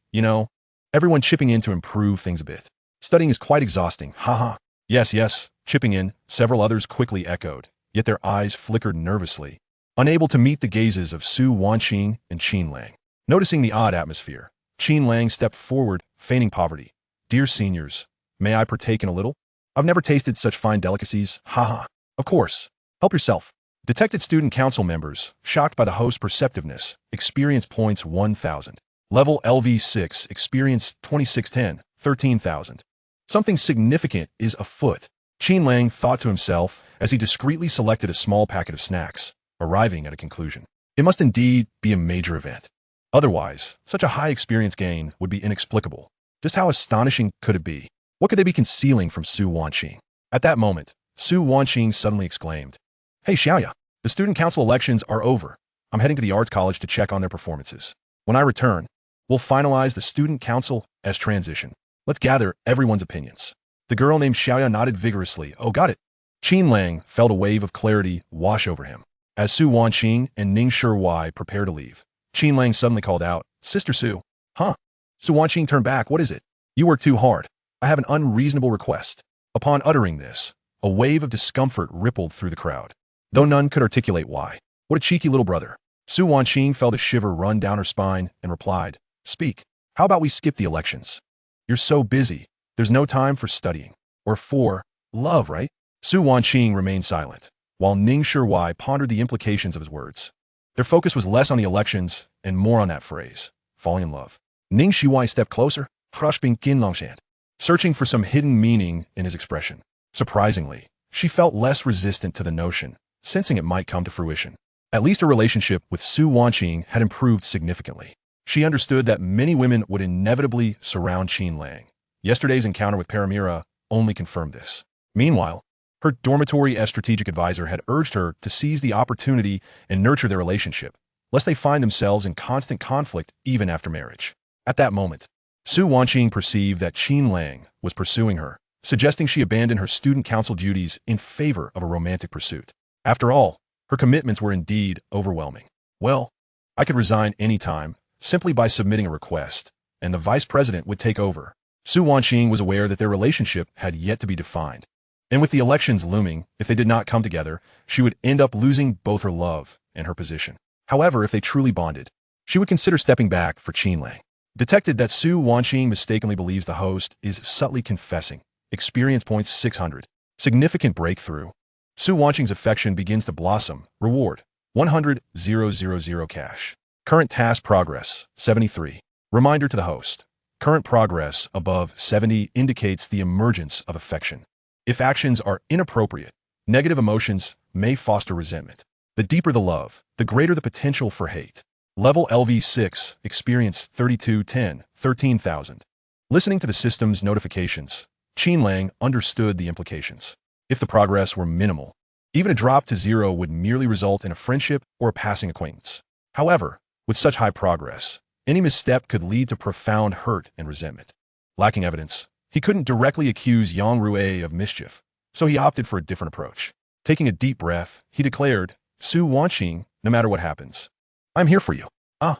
Speaker 1: everyone chipping in to improve things a bit. Studying is quite exhausting, haha. Yes, chipping in, several others quickly echoed, yet their eyes flickered nervously, unable to meet the gazes of Su Wanqing and Qin Lang. Noticing the odd atmosphere, Qin Lang stepped forward, feigning poverty. Dear seniors, may I partake in a little? I've never tasted such fine delicacies, haha. Of course. Help yourself. Detected student council members, shocked by the host's perceptiveness, experience points 1,000. Level LV6, experience 2610, 13,000. Something significant is afoot, Qin Lang thought to himself as he discreetly selected a small packet of snacks, arriving at a conclusion. It must indeed be a major event. Otherwise, such a high experience gain would be inexplicable. Just how astonishing could it be? What could they be concealing from Su Wanqing? At that moment, Su Wanqing suddenly exclaimed, Hey Xiaoya, the student council elections are over. I'm heading to the arts college to check on their performances. When I return, we'll finalize the student council as transition. Let's gather everyone's opinions. The girl named Xiaoya nodded vigorously. Oh, got it. Qin Lang felt a wave of clarity wash over him. As Su Wanqing and Ning Shuwei prepared to leave, Qin Lang suddenly called out, Sister Su. Huh? Su Wanqing turned back. What is it? You work too hard. I have an unreasonable request. Upon uttering this, a wave of discomfort rippled through the crowd, though none could articulate why. What a cheeky little brother. Su Wanqing felt a shiver run down her spine and replied, Speak. How about we skip the elections? You're so busy. There's no time for studying. Or for love, right? Su Wanqing remained silent, while Ning Shuwei pondered the implications of his words. Their focus was less on the elections and more on that phrase, falling in love. Ning Shuwei stepped closer, crushing Qin Lang's hand, searching for some hidden meaning in his expression. Surprisingly, she felt less resistant to the notion, sensing it might come to fruition. At least her relationship with Su Wanqing had improved significantly. She understood that many women would inevitably surround Qin Lang. Yesterday's encounter with Paramira only confirmed this. Meanwhile, her dormitory strategic advisor had urged her to seize the opportunity and nurture their relationship, lest they find themselves in constant conflict even after marriage. At that moment, Su Wanqing perceived that Qin Lang was pursuing her, suggesting she abandon her student council duties in favor of a romantic pursuit. After all, her commitments were indeed overwhelming. Well, I could resign any time, simply by submitting a request, and the vice president would take over. Su Wanqing was aware that their relationship had yet to be defined, and with the elections looming, if they did not come together, she would end up losing both her love and her position. However, if they truly bonded, she would consider stepping back for Qin Lang. Detected that Su Wanqing mistakenly believes the host is subtly confessing. Experience points 600. Significant breakthrough. Su Wanqing's affection begins to blossom. Reward 100,000 cash. Current task progress 73. Reminder to the host. Current progress above 70 indicates the emergence of affection. If actions are inappropriate, negative emotions may foster resentment. The deeper the love, the greater the potential for hate. Level LV6, experience 3210, 13,000. Listening to the system's notifications, Qin Lang understood the implications. If the progress were minimal, even a drop to zero would merely result in a friendship or a passing acquaintance. However, with such high progress, any misstep could lead to profound hurt and resentment. Lacking evidence, he couldn't directly accuse Yang Rui of mischief, so he opted for a different approach. Taking a deep breath, he declared, "Su Wanqing, no matter what happens, I'm here for you." Ah.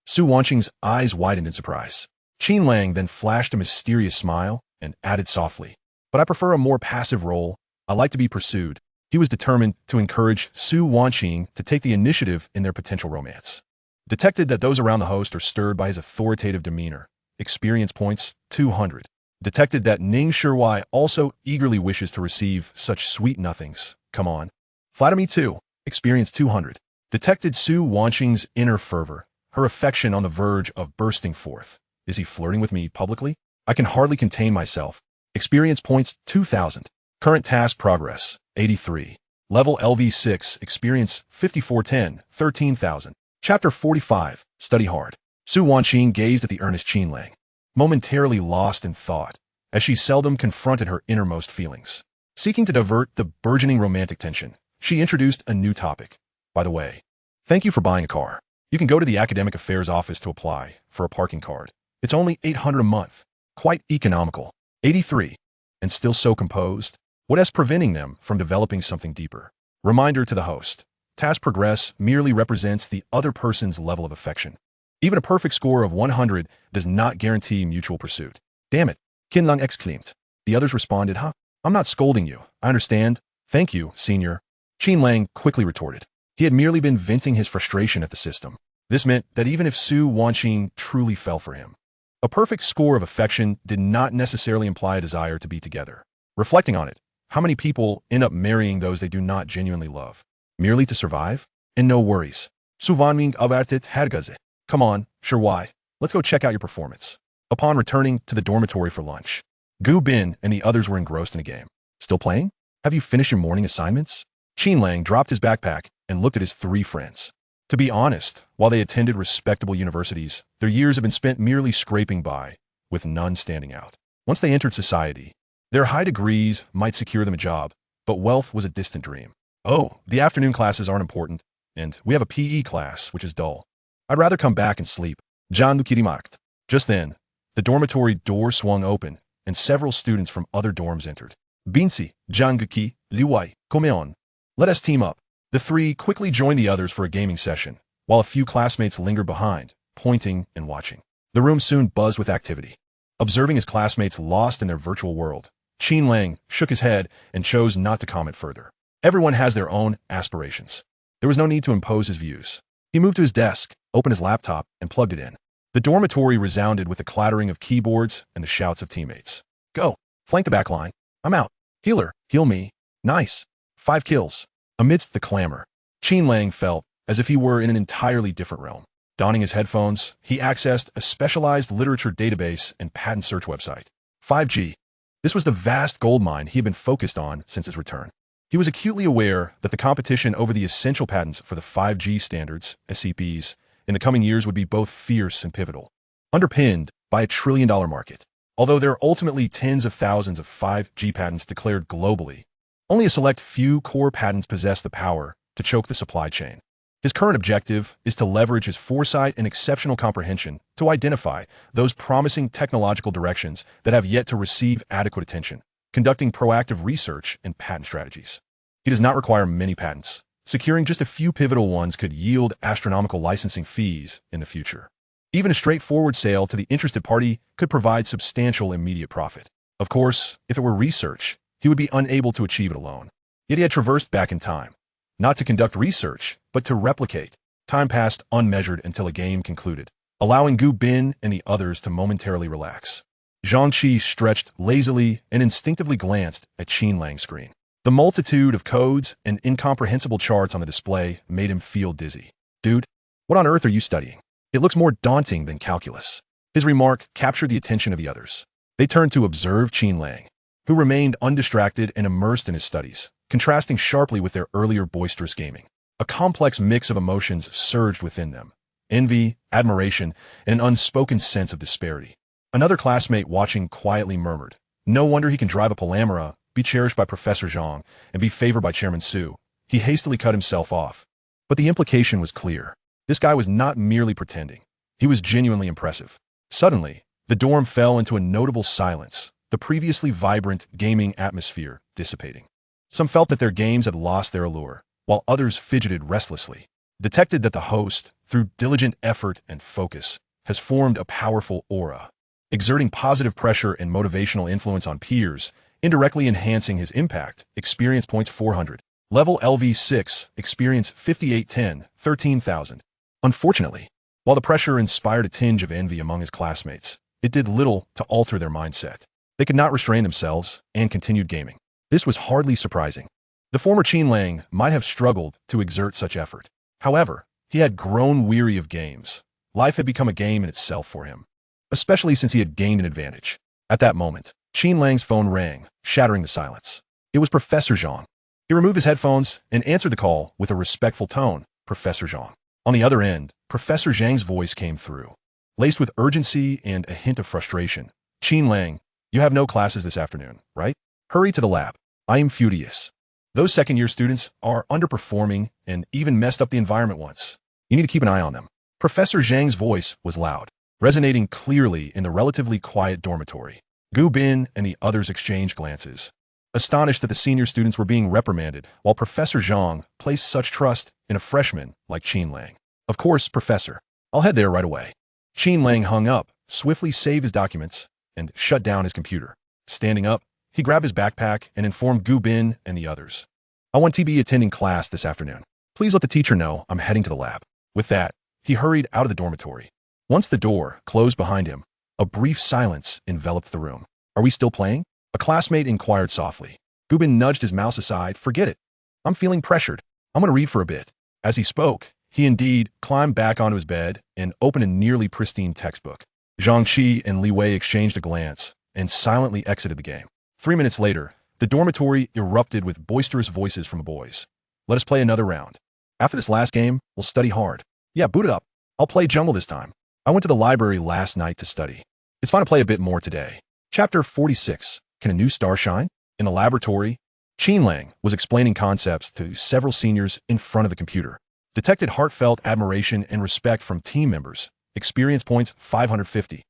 Speaker 1: Su Wanqing's eyes widened in surprise. Qin Lang then flashed a mysterious smile and added softly, "But I prefer a more passive role. I like to be pursued." He was determined to encourage Su Wanqing to take the initiative in their potential romance. Detected that those around the host are stirred by his authoritative demeanor. Experience points 200. Detected that Ning Shuwei also eagerly wishes to receive such sweet nothings. Come on. Flatter me too. Experience 200. Detected Su Wanqing's inner fervor, her affection on the verge of bursting forth. Is he flirting with me publicly? I can hardly contain myself. Experience points 2,000. Current task progress 83. Level LV6. Experience 5410. 13,000. Chapter 45. Study hard. Su Wanqing gazed at the earnest Qin Lang, momentarily lost in thought, as she seldom confronted her innermost feelings. Seeking to divert the burgeoning romantic tension, she introduced a new topic. By the way, thank you for buying a car. You can go to the Academic Affairs office to apply for a parking card. It's only 800 a month. Quite economical. 83. And still so composed? What is preventing them from developing something deeper? Reminder to the host. Task progress merely represents the other person's level of affection. Even a perfect score of 100 does not guarantee mutual pursuit. Damn it, Qin Lang exclaimed. The others responded, "Huh? I'm not scolding you. I understand. Thank you, senior." Qin Lang quickly retorted. He had merely been venting his frustration at the system. This meant that even if Su Wanqing truly fell for him, a perfect score of affection did not necessarily imply a desire to be together. Reflecting on it, how many people end up marrying those they do not genuinely love, merely to survive? And no worries. Su Wanqing averted hergaze. Come on, Shuwei. Let's go check out your performance. Upon returning to the dormitory for lunch, Gu Bin and the others were engrossed in a game. Still playing? Have you finished your morning assignments? Qin Lang dropped his backpack and looked at his three friends. To be honest, while they attended respectable universities, their years have been spent merely scraping by, with none standing out. Once they entered society, their high degrees might secure them a job, but wealth was a distant dream. Oh, the afternoon classes aren't important, and we have a PE class, which is dull. I'd rather come back and sleep. John Lukiri mocked. Just then, the dormitory door swung open, and several students from other dorms entered. Binsi, Janguki, Liuwei, Komeon. Let us team up. The three quickly joined the others for a gaming session, while a few classmates lingered behind, pointing and watching. The room soon buzzed with activity. Observing his classmates lost in their virtual world, Qin Lang shook his head and chose not to comment further. Everyone has their own aspirations. There was no need to impose his views. He moved to his desk, opened his laptop, and plugged it in. The dormitory resounded with the clattering of keyboards and the shouts of teammates. Go! Flank the back line. I'm out. Healer, heal me. Nice. 5 kills. Amidst the clamor, Qin Lang felt as if he were in an entirely different realm. Donning his headphones, he accessed a specialized literature database and patent search website. 5G. This was the vast goldmine he had been focused on since his return. He was acutely aware that the competition over the essential patents for the 5G standards, SCPs, in the coming years would be both fierce and pivotal, underpinned by a trillion-dollar market. Although there are ultimately tens of thousands of 5G patents declared globally, only a select few core patents possess the power to choke the supply chain. His current objective is to leverage his foresight and exceptional comprehension to identify those promising technological directions that have yet to receive adequate attention, conducting proactive research and patent strategies. He does not require many patents. Securing just a few pivotal ones could yield astronomical licensing fees in the future. Even a straightforward sale to the interested party could provide substantial immediate profit. Of course, if it were research, he would be unable to achieve it alone. Yet he had traversed back in time, not to conduct research, but to replicate. Time passed unmeasured until a game concluded, allowing Gu Bin and the others to momentarily relax. Zhang Qi stretched lazily and instinctively glanced at Qin Lang's screen. The multitude of codes and incomprehensible charts on the display made him feel dizzy. Dude, what on earth are you studying? It looks more daunting than calculus. His remark captured the attention of the others. They turned to observe Qin Lang, who remained undistracted and immersed in his studies, contrasting sharply with their earlier boisterous gaming. A complex mix of emotions surged within them. envy, admiration, and an unspoken sense of disparity. Another classmate watching quietly murmured, "No wonder he can drive a Palamara, be cherished by Professor Zhang, and be favored by Chairman Su." He hastily cut himself off. But the implication was clear. This guy was not merely pretending. He was genuinely impressive. Suddenly, the dorm fell into a notable silence, the previously vibrant gaming atmosphere dissipating. Some felt that their games had lost their allure, while others fidgeted restlessly. Detected that the host, through diligent effort and focus, has formed a powerful aura, exerting positive pressure and motivational influence on peers, indirectly enhancing his impact. Experience points 400. Level LV6, experience 5810, 13,000. Unfortunately, while the pressure inspired a tinge of envy among his classmates, it did little to alter their mindset. They could not restrain themselves and continued gaming. This was hardly surprising. The former Qin Lang might have struggled to exert such effort. However, he had grown weary of games. Life had become a game in itself for him, especially since he had gained an advantage. At that moment, Qin Lang's phone rang, shattering the silence. It was Professor Zhang. He removed his headphones and answered the call with a respectful tone. "Professor Zhang." On the other end, Professor Zhang's voice came through, laced with urgency and a hint of frustration. "Qin Lang, you have no classes this afternoon, right? Hurry to the lab. I am furious. Those second-year students are underperforming and even messed up the environment once. You need to keep an eye on them." Professor Zhang's voice was loud, resonating clearly in the relatively quiet dormitory. Gu Bin and the others exchanged glances, astonished that the senior students were being reprimanded, while Professor Zhang placed such trust in a freshman like Qin Lang. "Of course, Professor. I'll head there right away." Qin Lang hung up, swiftly saved his documents, and shut down his computer. Standing up, he grabbed his backpack and informed Gu Bin and the others. "I want to be attending class this afternoon. Please let the teacher know I'm heading to the lab." With that, he hurried out of the dormitory. Once the door closed behind him, a brief silence enveloped the room. "Are we still playing?" A classmate inquired softly. Gu Bin nudged his mouse aside. "Forget it. I'm feeling pressured. I'm going to read for a bit." As he spoke, he indeed climbed back onto his bed and opened a nearly pristine textbook. Zhang Qi and Li Wei exchanged a glance and silently exited the game. 3 minutes later, the dormitory erupted with boisterous voices from the boys. "Let us play another round. After this last game, we'll study hard." "Yeah, boot it up. I'll play jungle this time. I went to the library last night to study. It's fun to play a bit more today." Chapter 46. Can a new star shine? In the laboratory, Qin Lang was explaining concepts to several seniors in front of the computer. Detected heartfelt admiration and respect from team members. Experience points 550.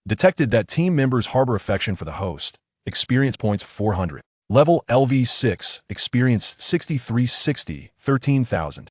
Speaker 1: Detected that team members harbor affection for the host. Experience points 400. Level LV6, experience 6360, 13,000.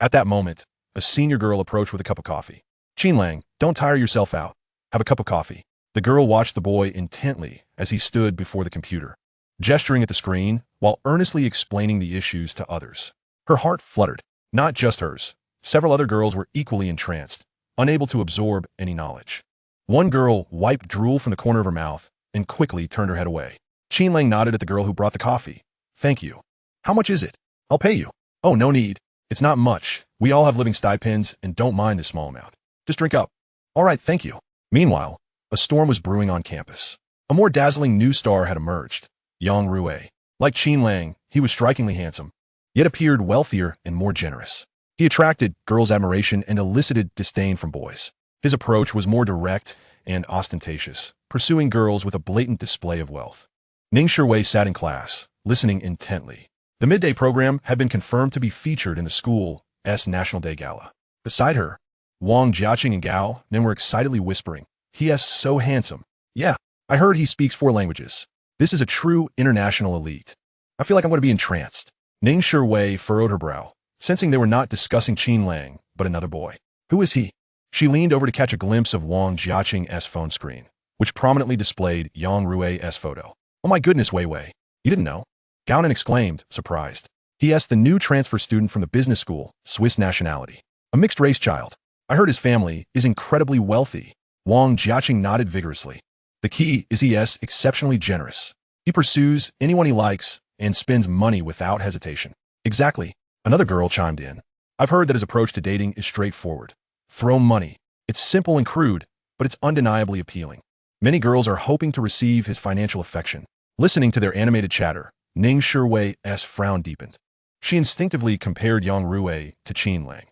Speaker 1: At that moment, a senior girl approached with a cup of coffee. "Qin Lang, don't tire yourself out. Have a cup of coffee." The girl watched the boy intently as he stood before the computer, gesturing at the screen while earnestly explaining the issues to others. Her heart fluttered. Not just hers. Several other girls were equally entranced, unable to absorb any knowledge. One girl wiped drool from the corner of her mouth and quickly turned her head away. Qin Lang nodded at the girl who brought the coffee. "Thank you. How much is it? I'll pay you." "Oh, no need. It's not much. We all have living stipends and don't mind this small amount. Just drink up." "All right, thank you." Meanwhile, a storm was brewing on campus. A more dazzling new star had emerged, Yang Rui. Like Qin Lang, he was strikingly handsome, yet appeared wealthier and more generous. He attracted girls' admiration and elicited disdain from boys. His approach was more direct and ostentatious, pursuing girls with a blatant display of wealth. Ning Shui sat in class, listening intently. The midday program had been confirmed to be featured in the school's National Day Gala. Beside her, Wang Jiaqing and Gao Ning were excitedly whispering, "He is so handsome. Yeah, I heard he speaks 4 languages. This is a true international elite. I feel like I'm going to be entranced." Ning Shui furrowed her brow, sensing they were not discussing Qin Lang, but another boy. "Who is he?" She leaned over to catch a glimpse of Wang Jiaqing's phone screen, which prominently displayed Yang Rui's photo. "Oh my goodness, Wei Wei. You didn't know?" Gao Ning exclaimed, surprised. He asked the new transfer student from the business school, Swiss nationality. "A mixed-race child. I heard his family is incredibly wealthy." Wang Jiaqing nodded vigorously. "The key is he is exceptionally generous. He pursues anyone he likes and spends money without hesitation." "Exactly," another girl chimed in. "I've heard that his approach to dating is straightforward. Throw money. It's simple and crude, but it's undeniably appealing. Many girls are hoping to receive his financial affection." Listening to their animated chatter, Ning Shui's frown deepened. She instinctively compared Yang Rui to Qin Lang.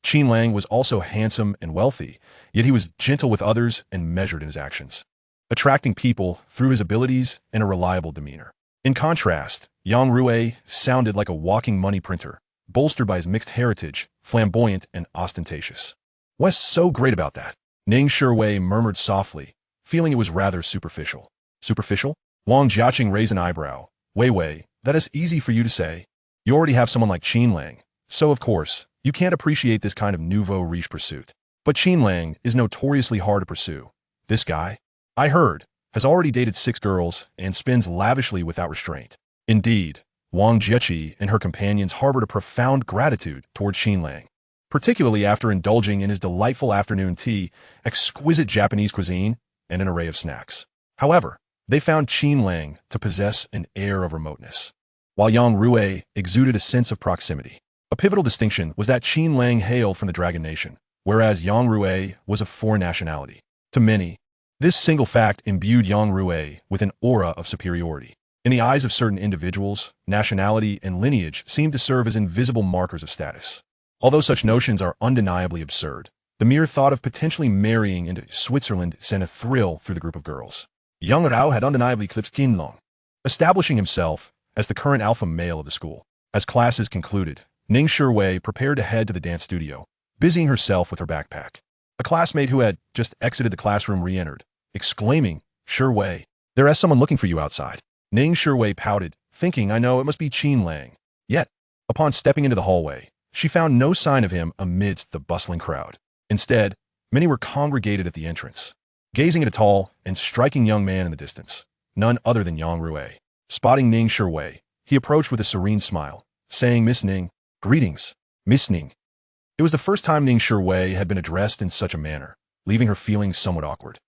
Speaker 1: Qin Lang was also handsome and wealthy, yet he was gentle with others and measured in his actions, attracting people through his abilities and a reliable demeanor. In contrast, Yang Rui sounded like a walking money printer, bolstered by his mixed heritage, flamboyant and ostentatious. What's so great about that? Ning Shiwei murmured softly, feeling it was rather superficial. Superficial? Wang Jiaqing raised an eyebrow. Wei, that is easy for you to say. You already have someone like Qin Lang, so of course, you can't appreciate this kind of nouveau riche pursuit. But Qin Lang is notoriously hard to pursue. This guy, I heard, has already dated 6 girls and spends lavishly without restraint. Indeed, Wang Jieqi and her companions harbored a profound gratitude toward Qin Lang, particularly after indulging in his delightful afternoon tea, exquisite Japanese cuisine, and an array of snacks. However, they found Qin Lang to possess an air of remoteness, while Yang Rui exuded a sense of proximity. A pivotal distinction was that Qin Lang hailed from the Dragon Nation, whereas Yang Rui was of foreign nationality. To many, this single fact imbued Yang Rui with an aura of superiority. In the eyes of certain individuals, nationality and lineage seemed to serve as invisible markers of status. Although such notions are undeniably absurd, the mere thought of potentially marrying into Switzerland sent a thrill through the group of girls. Young Rao had undeniably eclipsed Qin Lang, establishing himself as the current alpha male of the school. As classes concluded, Ning Shiwei prepared to head to the dance studio, busying herself with her backpack. A classmate who had just exited the classroom re-entered, exclaiming, "Shiwei, there is someone looking for you outside." Ning Shiwei pouted, thinking, I know it must be Qin Lang. Yet, upon stepping into the hallway, she found no sign of him amidst the bustling crowd. Instead, many were congregated at the entrance, gazing at a tall and striking young man in the distance, none other than Yang Rui. Spotting Ning Shiwei, he approached with a serene smile, saying, "Miss Ning, greetings, Miss Ning." It was the first time Ning Shiwei had been addressed in such a manner, leaving her feeling somewhat awkward.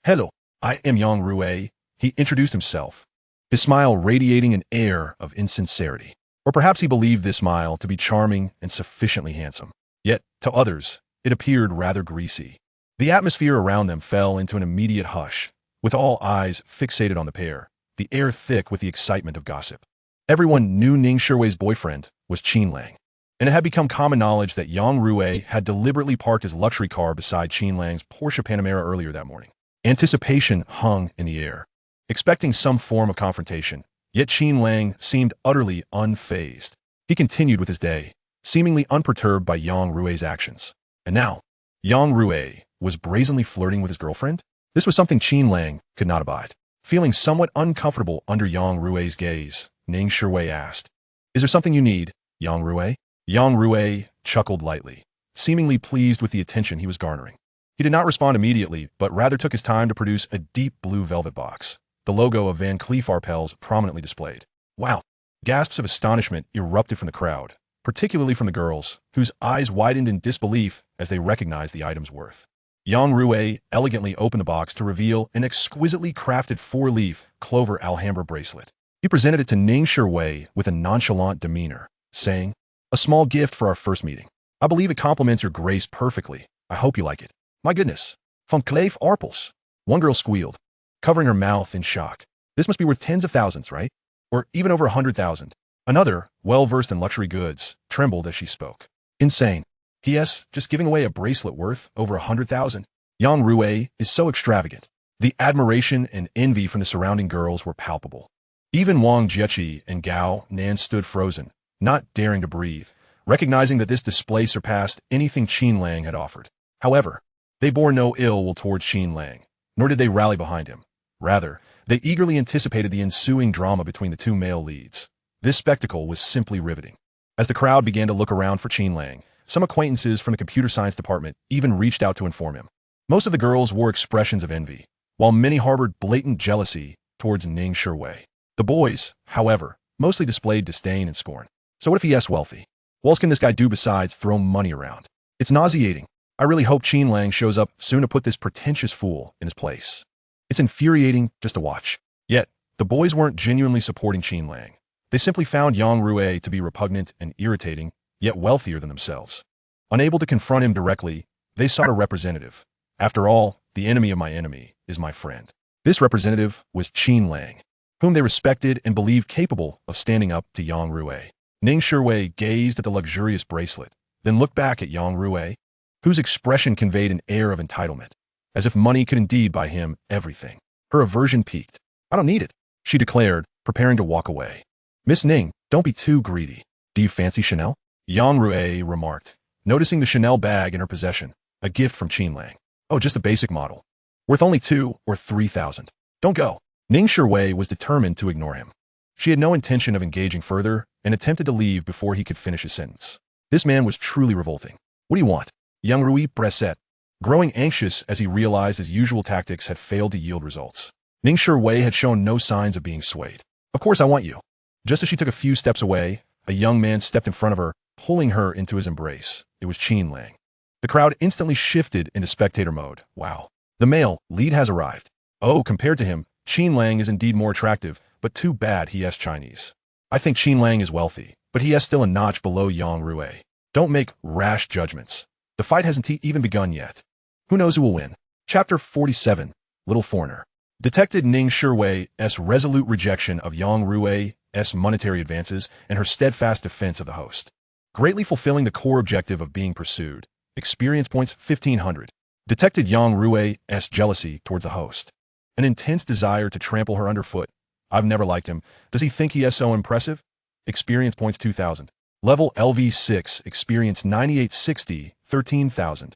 Speaker 1: Hello, I am Yang Rui," he introduced himself, his smile radiating an air of insincerity. Or perhaps he believed this smile to be charming and sufficiently handsome. Yet, to others, it appeared rather greasy. The atmosphere around them fell into an immediate hush, with all eyes fixated on the pair, the air thick with the excitement of gossip. Everyone knew Ning Shiwei's boyfriend was Qin Lang, and it had become common knowledge that Yang Rui had deliberately parked his luxury car beside Qin Lang's Porsche Panamera earlier that morning. Anticipation hung in the air, expecting some form of confrontation, yet Qin Lang seemed utterly unfazed. He continued with his day, seemingly unperturbed by Yang Rui's actions. And now, Yang Rui was brazenly flirting with his girlfriend? This was something Qin Lang could not abide. Feeling somewhat uncomfortable under Yang Rui's gaze, Ning Shiwei asked, "Is there something you need, Yang Rui?" Yang Rui chuckled lightly, seemingly pleased with the attention he was garnering. He did not respond immediately, but rather took his time to produce a deep blue velvet box, the logo of Van Cleef Arpels prominently displayed. Wow! Gasps of astonishment erupted from the crowd, particularly from the girls, whose eyes widened in disbelief as they recognized the item's worth. Yang Rui elegantly opened the box to reveal an exquisitely crafted 4-leaf clover Alhambra bracelet. He presented it to Ning Shiwei with a nonchalant demeanor, saying, "A small gift for our first meeting. I believe it complements your grace perfectly. I hope you like it." "My goodness, Van Cleef Arpels," one girl squealed, covering her mouth in shock. "This must be worth tens of thousands, right? Or even over 100,000. Another, well-versed in luxury goods, trembled as she spoke. "Insane. P.S. Just giving away a bracelet worth over 100,000. Yang Rui is so extravagant." The admiration and envy from the surrounding girls were palpable. Even Wang Jieqi and Gao Nan stood frozen, not daring to breathe, recognizing that this display surpassed anything Qin Lang had offered. However, they bore no ill will towards Qin Lang, nor did they rally behind him. Rather, they eagerly anticipated the ensuing drama between the two male leads. This spectacle was simply riveting. As the crowd began to look around for Qin Lang, some acquaintances from the computer science department even reached out to inform him. Most of the girls wore expressions of envy, while many harbored blatant jealousy towards Ning Shiwei. The boys, however, mostly displayed disdain and scorn. So what if he is wealthy? What else can this guy do besides throw money around? It's nauseating. I really hope Qin Lang shows up soon to put this pretentious fool in his place. It's infuriating just to watch. Yet, the boys weren't genuinely supporting Qin Lang. They simply found Yang Rui to be repugnant and irritating, yet wealthier than themselves. Unable to confront him directly, they sought a representative. After all, the enemy of my enemy is my friend. This representative was Qin Lang, whom they respected and believed capable of standing up to Yang Rui. Ning Shiwei gazed at the luxurious bracelet, then looked back at Yang Rui, whose expression conveyed an air of entitlement, as if money could indeed buy him everything. Her aversion peaked. "I don't need it," she declared, preparing to walk away. "Miss Ning, don't be too greedy. Do you fancy Chanel?" Yang Rui remarked, noticing the Chanel bag in her possession, a gift from Qin Lang. "Oh, just a basic model. Worth only 2,000 or 3,000. Don't go." Ning Shiwei was determined to ignore him. She had no intention of engaging further and attempted to leave before he could finish his sentence. This man was truly revolting. "What do you want?" Yang Rui bresset, growing anxious as he realized his usual tactics had failed to yield results. Ning Shiwei had shown no signs of being swayed. "Of course I want you." Just as she took a few steps away, a young man stepped in front of her, pulling her into his embrace. It was Qin Lang. The crowd instantly shifted into spectator mode. Wow. The male lead has arrived. Oh, compared to him, Qin Lang is indeed more attractive, but too bad he is Chinese. I think Qin Lang is wealthy, but he is still a notch below Yang Rui. Don't make rash judgments. The fight hasn't even begun yet. Who knows who will win? Chapter 47, Little Foreigner. Detected Ning Shiwei's resolute rejection of Yang Rui's monetary advances and her steadfast defense of the host, greatly fulfilling the core objective of being pursued. Experience points 1,500. Detected Yang Rui's jealousy towards the host, an intense desire to trample her underfoot. I've never liked him. Does he think he is so impressive? Experience points 2,000. Level LV6, experience 9860, 13,000.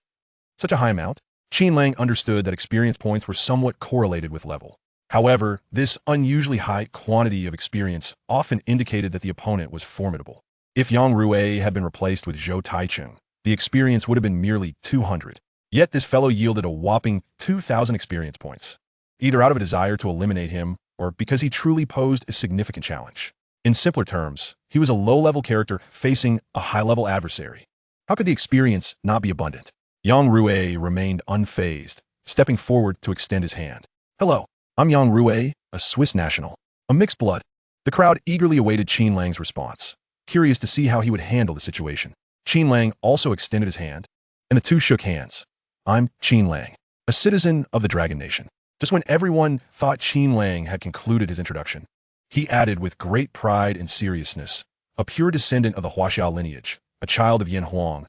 Speaker 1: Such a high amount? Qin Lang understood that experience points were somewhat correlated with level. However, this unusually high quantity of experience often indicated that the opponent was formidable. If Yang Rui had been replaced with Zhou Taichung, the experience would have been merely 200. Yet this fellow yielded a whopping 2,000 experience points, either out of a desire to eliminate him or because he truly posed a significant challenge. In simpler terms, he was a low-level character facing a high-level adversary. How could the experience not be abundant? Yang Rui remained unfazed, stepping forward to extend his hand. "Hello, I'm Yang Rui, a Swiss national, a mixed blood." The crowd eagerly awaited Qin Lang's response, curious to see how he would handle the situation. Qin Lang also extended his hand, and the two shook hands. "I'm Qin Lang, a citizen of the Dragon Nation." Just when everyone thought Qin Lang had concluded his introduction, he added with great pride and seriousness, "A pure descendant of the Huaxiao lineage, a child of Yin Huang,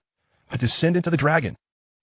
Speaker 1: a descendant of the dragon."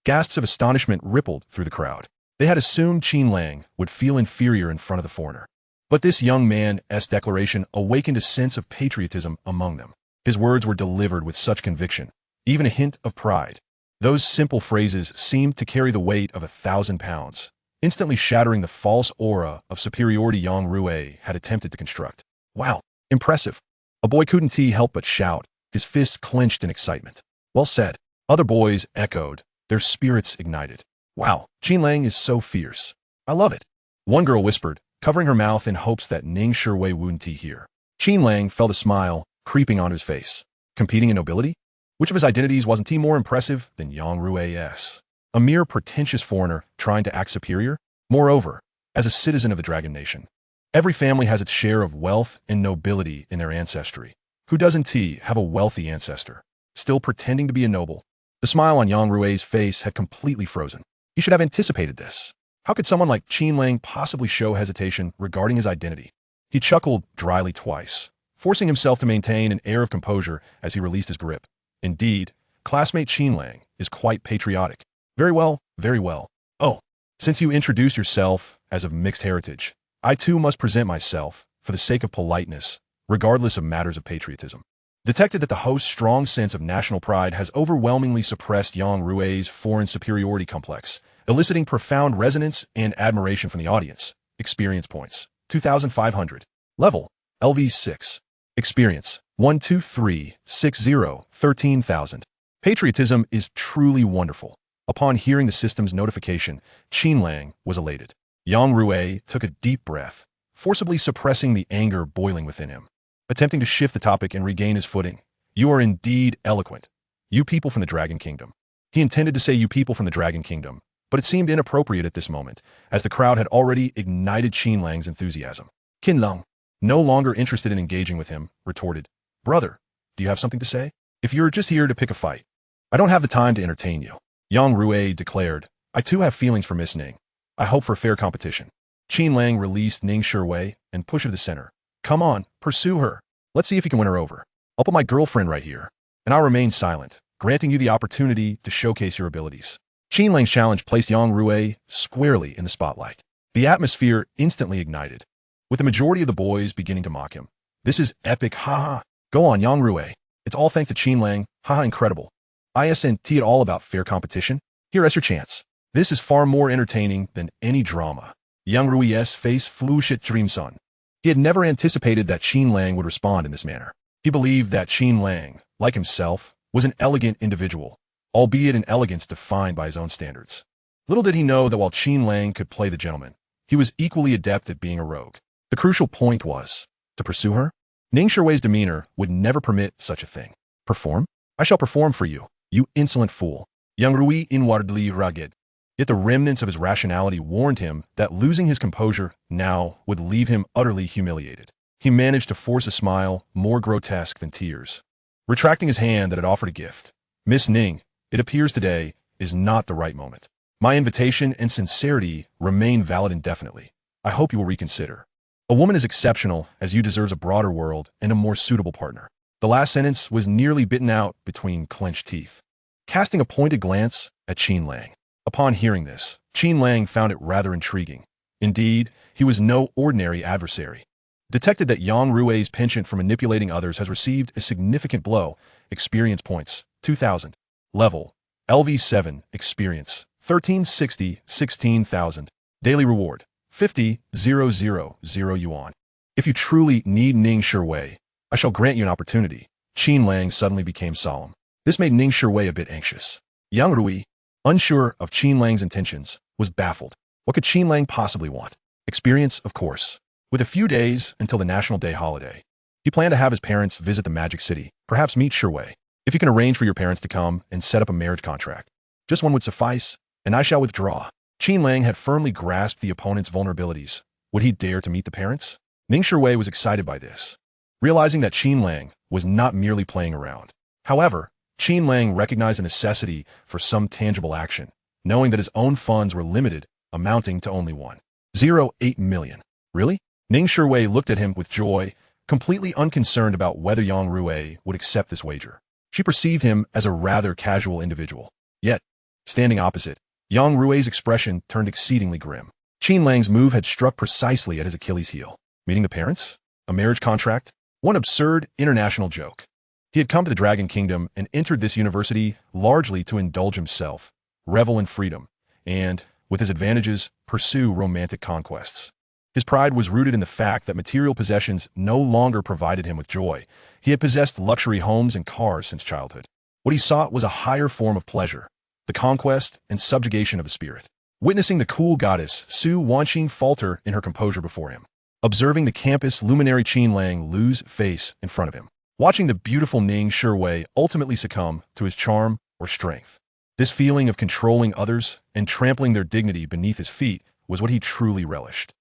Speaker 1: Gasps of astonishment rippled through the crowd. They had assumed Qin Lang would feel inferior in front of the foreigner. But this young man's declaration awakened a sense of patriotism among them. His words were delivered with such conviction, even a hint of pride. Those simple phrases seemed to carry the weight of 1,000 pounds, instantly shattering the false aura of superiority Yang Rui had attempted to construct. "Wow, impressive." A boy couldn't help but shout, his fists clenched in excitement. "Well said." Other boys echoed, their spirits ignited. "Wow, Qin Lang is so fierce. I love it." One girl whispered, covering her mouth in hopes that Ning Shiwei wouldn't hear. Qin Lang felt a smile creeping onto his face. Competing in nobility? Which of his identities wasn't he more impressive than Yang Rui's? A mere pretentious foreigner trying to act superior? Moreover, as a citizen of the Dragon Nation, every family has its share of wealth and nobility in their ancestry. Who doesn't have a wealthy ancestor, still pretending to be a noble? The smile on Yang Rui's face had completely frozen. He should have anticipated this. How could someone like Qin Lang possibly show hesitation regarding his identity? He chuckled dryly twice, forcing himself to maintain an air of composure as he released his grip. Indeed, classmate Qin Lang is quite patriotic. Very well, very well. Oh, since you introduce yourself as of mixed heritage, I too must present myself for the sake of politeness, regardless of matters of patriotism. Detected that the host's strong sense of national pride has overwhelmingly suppressed Yang Rui's foreign superiority complex, eliciting profound resonance and admiration from the audience. Experience points, 2,500. Level, LV6. Experience, 12360, 13,000. Patriotism is truly wonderful. Upon hearing the system's notification, Qin Lang was elated. Yang Rui took a deep breath, forcibly suppressing the anger boiling within him. Attempting to shift the topic and regain his footing. "You are indeed eloquent. You people from the Dragon Kingdom." He intended to say "you people from the Dragon Kingdom," but it seemed inappropriate at this moment, as the crowd had already ignited Qin Lang's enthusiasm. Qin Lang, no longer interested in engaging with him, retorted, "Brother, do you have something to say? If you're just here to pick a fight, I don't have the time to entertain you." Yang Rui declared, "I too have feelings for Miss Ning. I hope for fair competition." Qin Lang released Ning Shiwei and pushed her to the center. "Come on, pursue her. Let's see if you can win her over. I'll put my girlfriend right here, and I'll remain silent," granting you the opportunity to showcase your abilities. Qin Lang's challenge placed Yang Rui squarely in the spotlight. The atmosphere instantly ignited, with the majority of the boys beginning to mock him. This is epic, haha. Go on, Yang Rui. It's all thanks to Qin Lang, haha, incredible. Isn't it all about fair competition? Here's your chance. This is far more entertaining than any drama. Yang Rui's face flushed at Dreamson. He had never anticipated that Qin Lang would respond in this manner. He believed that Qin Lang, like himself, was an elegant individual, albeit an elegance defined by his own standards. Little did he know that while Qin Lang could play the gentleman, he was equally adept at being a rogue. The crucial point was, to pursue her? Ning Shiwei's demeanor would never permit such a thing. Perform? I shall perform for you, you insolent fool. Yang Rui inwardly rugged. Yet the remnants of his rationality warned him that losing his composure now would leave him utterly humiliated. He managed to force a smile more grotesque than tears. Retracting his hand that had offered a gift, Miss Ning, it appears today is not the right moment. My invitation and sincerity remain valid indefinitely. I hope you will reconsider. A woman as exceptional as you deserves a broader world and a more suitable partner. The last sentence was nearly bitten out between clenched teeth. Casting a pointed glance at Qin Lang. Upon hearing this, Qin Lang found it rather intriguing. Indeed, he was no ordinary adversary. Detected that Yang Rui's penchant for manipulating others has received a significant blow. Experience points, 2,000. Level, LV7, experience, 1360, 16,000. Daily reward, 50,000 yuan. If you truly need Ning Shiwei, I shall grant you an opportunity. Qin Lang suddenly became solemn. This made Ning Shiwei a bit anxious. Yang Rui, unsure of Qin Lang's intentions, was baffled. What could Qin Lang possibly want? Experience, of course. With a few days until the National Day holiday, he planned to have his parents visit the Magic City, perhaps meet Shiwei. If you can arrange for your parents to come and set up a marriage contract, just one would suffice, and I shall withdraw. Qin Lang had firmly grasped the opponent's vulnerabilities. Would he dare to meet the parents? Ning Shiwei was excited by this, realizing that Qin Lang was not merely playing around. However, Qin Lang recognized the necessity for some tangible action, knowing that his own funds were limited, amounting to only 1.08 million. Really? Ning Shiwei looked at him with joy, completely unconcerned about whether Yang Rui would accept this wager. She perceived him as a rather casual individual. Yet, standing opposite, Yang Rui's expression turned exceedingly grim. Qin Lang's move had struck precisely at his Achilles' heel. Meeting the parents? A marriage contract? One absurd international joke. He had come to the Dragon Kingdom and entered this university largely to indulge himself, revel in freedom, and, with his advantages, pursue romantic conquests. His pride was rooted in the fact that material possessions no longer provided him with joy. He had possessed luxury homes and cars since childhood. What he sought was a higher form of pleasure, the conquest and subjugation of the spirit. Witnessing the cool goddess Su Wanqing falter in her composure before him, observing the campus luminary Qin Lang lose face in front of him, watching the beautiful Ning Shiwei ultimately succumb to his charm or strength. This feeling of controlling others and trampling their dignity beneath his feet was what he truly relished.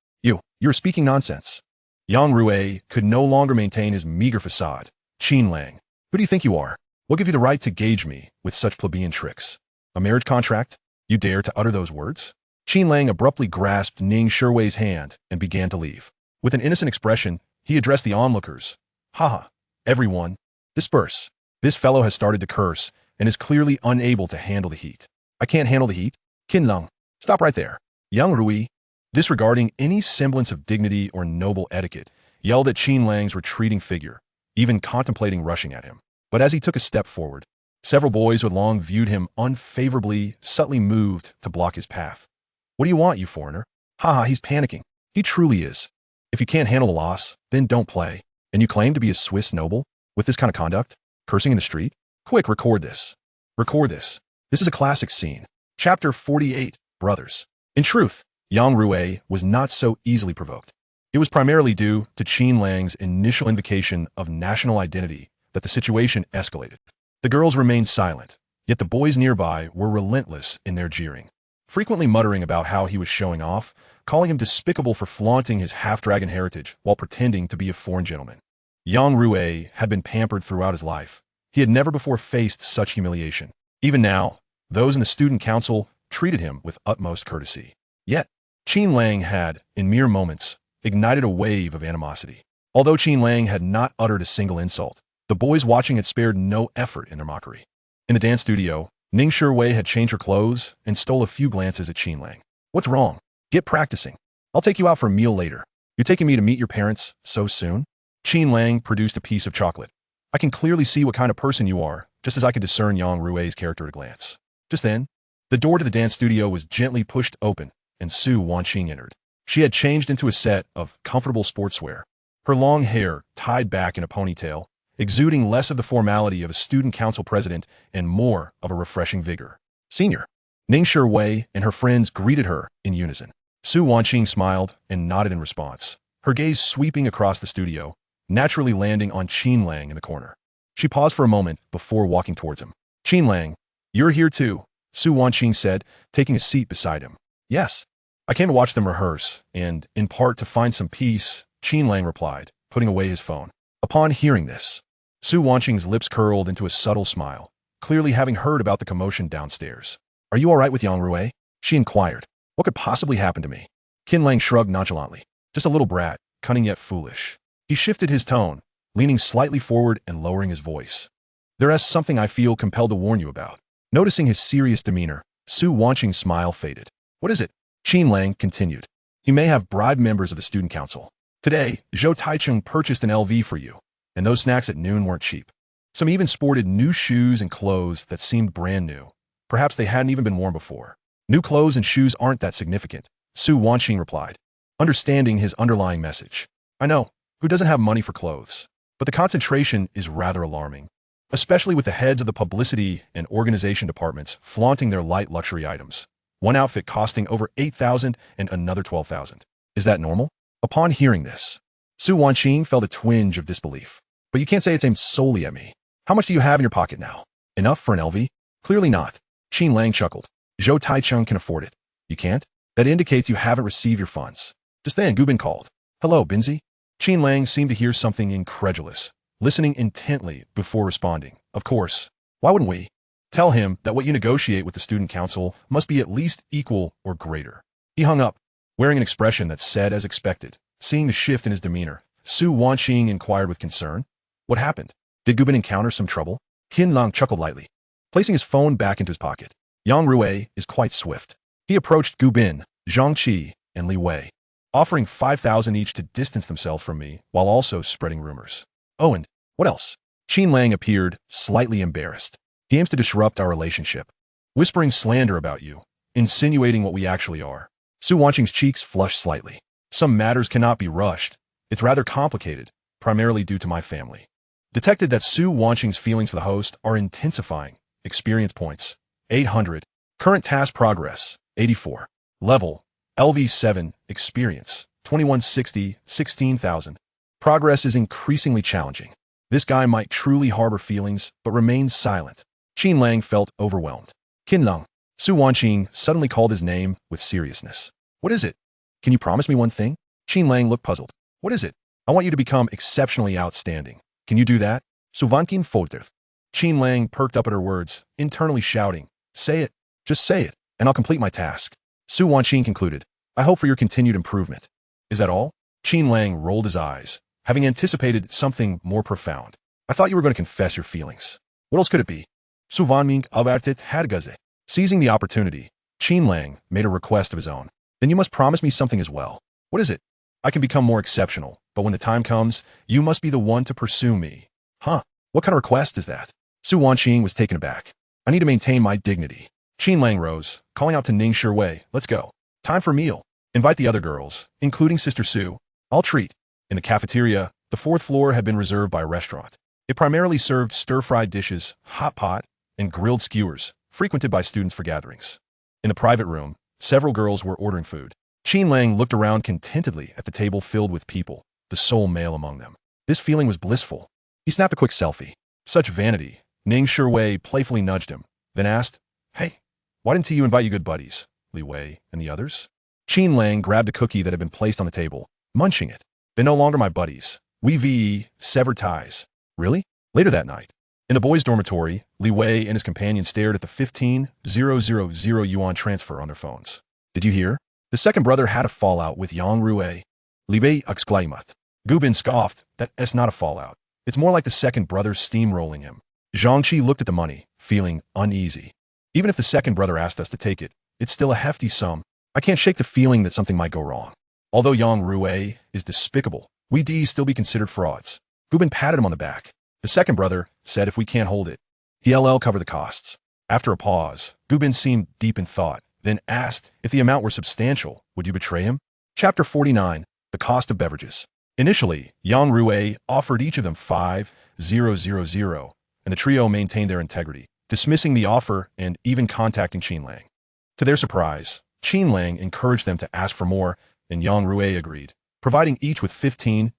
Speaker 1: You're speaking nonsense. Yang Rui could no longer maintain his meager facade. Qin Lang, who do you think you are? What gave you the right to gauge me with such plebeian tricks? A marriage contract? You dare to utter those words? Qin Lang abruptly grasped Ning Shiwei's hand and began to leave. With an innocent expression, he addressed the onlookers. Haha, everyone, disperse. This fellow has started to curse and is clearly unable to handle the heat. I can't handle the heat? Qin Lang, stop right there. Yang Rui, disregarding any semblance of dignity or noble etiquette, yelled at Qin Lang's retreating figure, even contemplating rushing at him. But as he took a step forward, several boys who had long viewed him unfavorably subtly moved to block his path. What do you want, you foreigner? Haha, he's panicking. He truly is. If you can't handle a loss, then don't play. And you claim to be a Swiss noble? With this kind of conduct? Cursing in the street? Quick, record this. Record this. This is a classic scene. Chapter 48, Brothers. In truth, Yang Rui was not so easily provoked. It was primarily due to Qin Lang's initial invocation of national identity that the situation escalated. The girls remained silent, yet the boys nearby were relentless in their jeering, frequently muttering about how he was showing off, calling him despicable for flaunting his half-dragon heritage while pretending to be a foreign gentleman. Yang Rui had been pampered throughout his life. He had never before faced such humiliation. Even now, those in the student council treated him with utmost courtesy. Yet, Qin Lang had, in mere moments, ignited a wave of animosity. Although Qin Lang had not uttered a single insult, the boys watching had spared no effort in their mockery. In the dance studio, Ning Shiwei had changed her clothes and stole a few glances at Qin Lang. What's wrong? Get practicing. I'll take you out for a meal later. You're taking me to meet your parents so soon? Qin Lang produced a piece of chocolate. I can clearly see what kind of person you are, just as I could discern Yang Rui's character at a glance. Just then, the door to the dance studio was gently pushed open, and Su Wanqing entered. She had changed into a set of comfortable sportswear, her long hair tied back in a ponytail, exuding less of the formality of a student council president and more of a refreshing vigor. Senior. Ning Shiwei and her friends greeted her in unison. Su Wanqing smiled and nodded in response, her gaze sweeping across the studio, naturally landing on Qin Lang in the corner. She paused for a moment before walking towards him. Qin Lang, you're here too, Su Wanqing said, taking a seat beside him. Yes. I came to watch them rehearse, and, in part to find some peace, Qin Lang replied, putting away his phone. Upon hearing this, Su Wanqing's lips curled into a subtle smile, clearly having heard about the commotion downstairs. Are you all right with Yang Rui? She inquired. What could possibly happen to me? Qin Lang shrugged nonchalantly. Just a little brat, cunning yet foolish. He shifted his tone, leaning slightly forward and lowering his voice. There is something I feel compelled to warn you about. Noticing his serious demeanor, Su Wanqing's smile faded. What is it? Qin Lang continued. He may have bribed members of the student council. Today, Zhou Taichung purchased an LV for you, and those snacks at noon weren't cheap. Some even sported new shoes and clothes that seemed brand new. Perhaps they hadn't even been worn before. New clothes and shoes aren't that significant, Su Wanqing replied, understanding his underlying message. I know, who doesn't have money for clothes? But the concentration is rather alarming, especially with the heads of the publicity and organization departments flaunting their light luxury items. One outfit costing over 8,000 and another 12,000. Is that normal? Upon hearing this, Su Wanqing felt a twinge of disbelief. But you can't say it's aimed solely at me. How much do you have in your pocket now? Enough for an LV? Clearly not. Qin Lang chuckled. Zhou Taichung can afford it. You can't? That indicates you haven't received your funds. Just then, Gubin called. Hello, Binzi? Qin Lang seemed to hear something incredulous, listening intently before responding. Of course. Why wouldn't we? Tell him that what you negotiate with the student council must be at least equal or greater. He hung up, wearing an expression that said as expected. Seeing the shift in his demeanor, Su Wanqing inquired with concern. What happened? Did Gubin encounter some trouble? Qin Lang chuckled lightly, placing his phone back into his pocket. Yang Rui is quite swift. He approached Gubin, Zhang Qi, and Li Wei, offering 5,000 each to distance themselves from me while also spreading rumors. Oh, and what else? Qin Lang appeared slightly embarrassed. He aims to disrupt our relationship, whispering slander about you, insinuating what we actually are. Su Wanqing's cheeks flushed slightly. Some matters cannot be rushed. It's rather complicated, primarily due to my family. Detected that Su Wanqing's feelings for the host are intensifying. Experience points, 800. Current task progress, 84. Level, LV7. Experience, 2160, 16,000. Progress is increasingly challenging. This guy might truly harbor feelings, but remains silent. Qin Lang felt overwhelmed. Qin Lang. Su Wanqing suddenly called his name with seriousness. What is it? Can you promise me one thing? Qin Lang looked puzzled. What is it? I want you to become exceptionally outstanding. Can you do that? Su Wanqing faltered. Qin Lang perked up at her words, internally shouting, Say it. Just say it, and I'll complete my task. Su Wanqing concluded. I hope for your continued improvement. Is that all? Qin Lang rolled his eyes, having anticipated something more profound. I thought you were going to confess your feelings. What else could it be? Su Wanqing averted hadgaze. Seizing the opportunity, Qin Lang made a request of his own. Then you must promise me something as well. What is it? I can become more exceptional, but when the time comes, you must be the one to pursue me. Huh? What kind of request is that? Su Wanqing was taken aback. I need to maintain my dignity. Qin Lang rose, calling out to Ning Shiwei, let's go. Time for meal. Invite the other girls, including Sister Su. I'll treat. In the cafeteria, the fourth floor had been reserved by a restaurant. It primarily served stir-fried dishes, hot pot, and grilled skewers, frequented by students for gatherings. In the private room, several girls were ordering food. Qin Lang looked around contentedly at the table filled with people, the sole male among them. This feeling was blissful. He snapped a quick selfie. Such vanity. Ning Shiwei playfully nudged him, then asked, Hey, why didn't you invite your good buddies, Li Wei and the others? Qin Lang grabbed a cookie that had been placed on the table, munching it. They're no longer my buddies. We severed ties. Really? Later that night, in the boys' dormitory, Li Wei and his companion stared at the 15,000 yuan transfer on their phones. Did you hear? The second brother had a fallout with Yang Rui. Li Wei exclaimed. Gubin scoffed. That's not a fallout. It's more like the second brother steamrolling him. Zhang Qi looked at the money, feeling uneasy. Even if the second brother asked us to take it, it's still a hefty sum. I can't shake the feeling that something might go wrong. Although Yang Rui is despicable, we D still be considered frauds. Gubin patted him on the back. The second brother said if we can't hold it, he'll cover the costs. After a pause, Gubin seemed deep in thought, then asked if the amount were substantial, would you betray him? Chapter 49, The Cost of Beverages. Initially, Yang Rui offered each of them 5,000, and the trio maintained their integrity, dismissing the offer and even contacting Qin Lang. To their surprise, Qin Lang encouraged them to ask for more, and Yang Rui agreed, providing each with 15,000.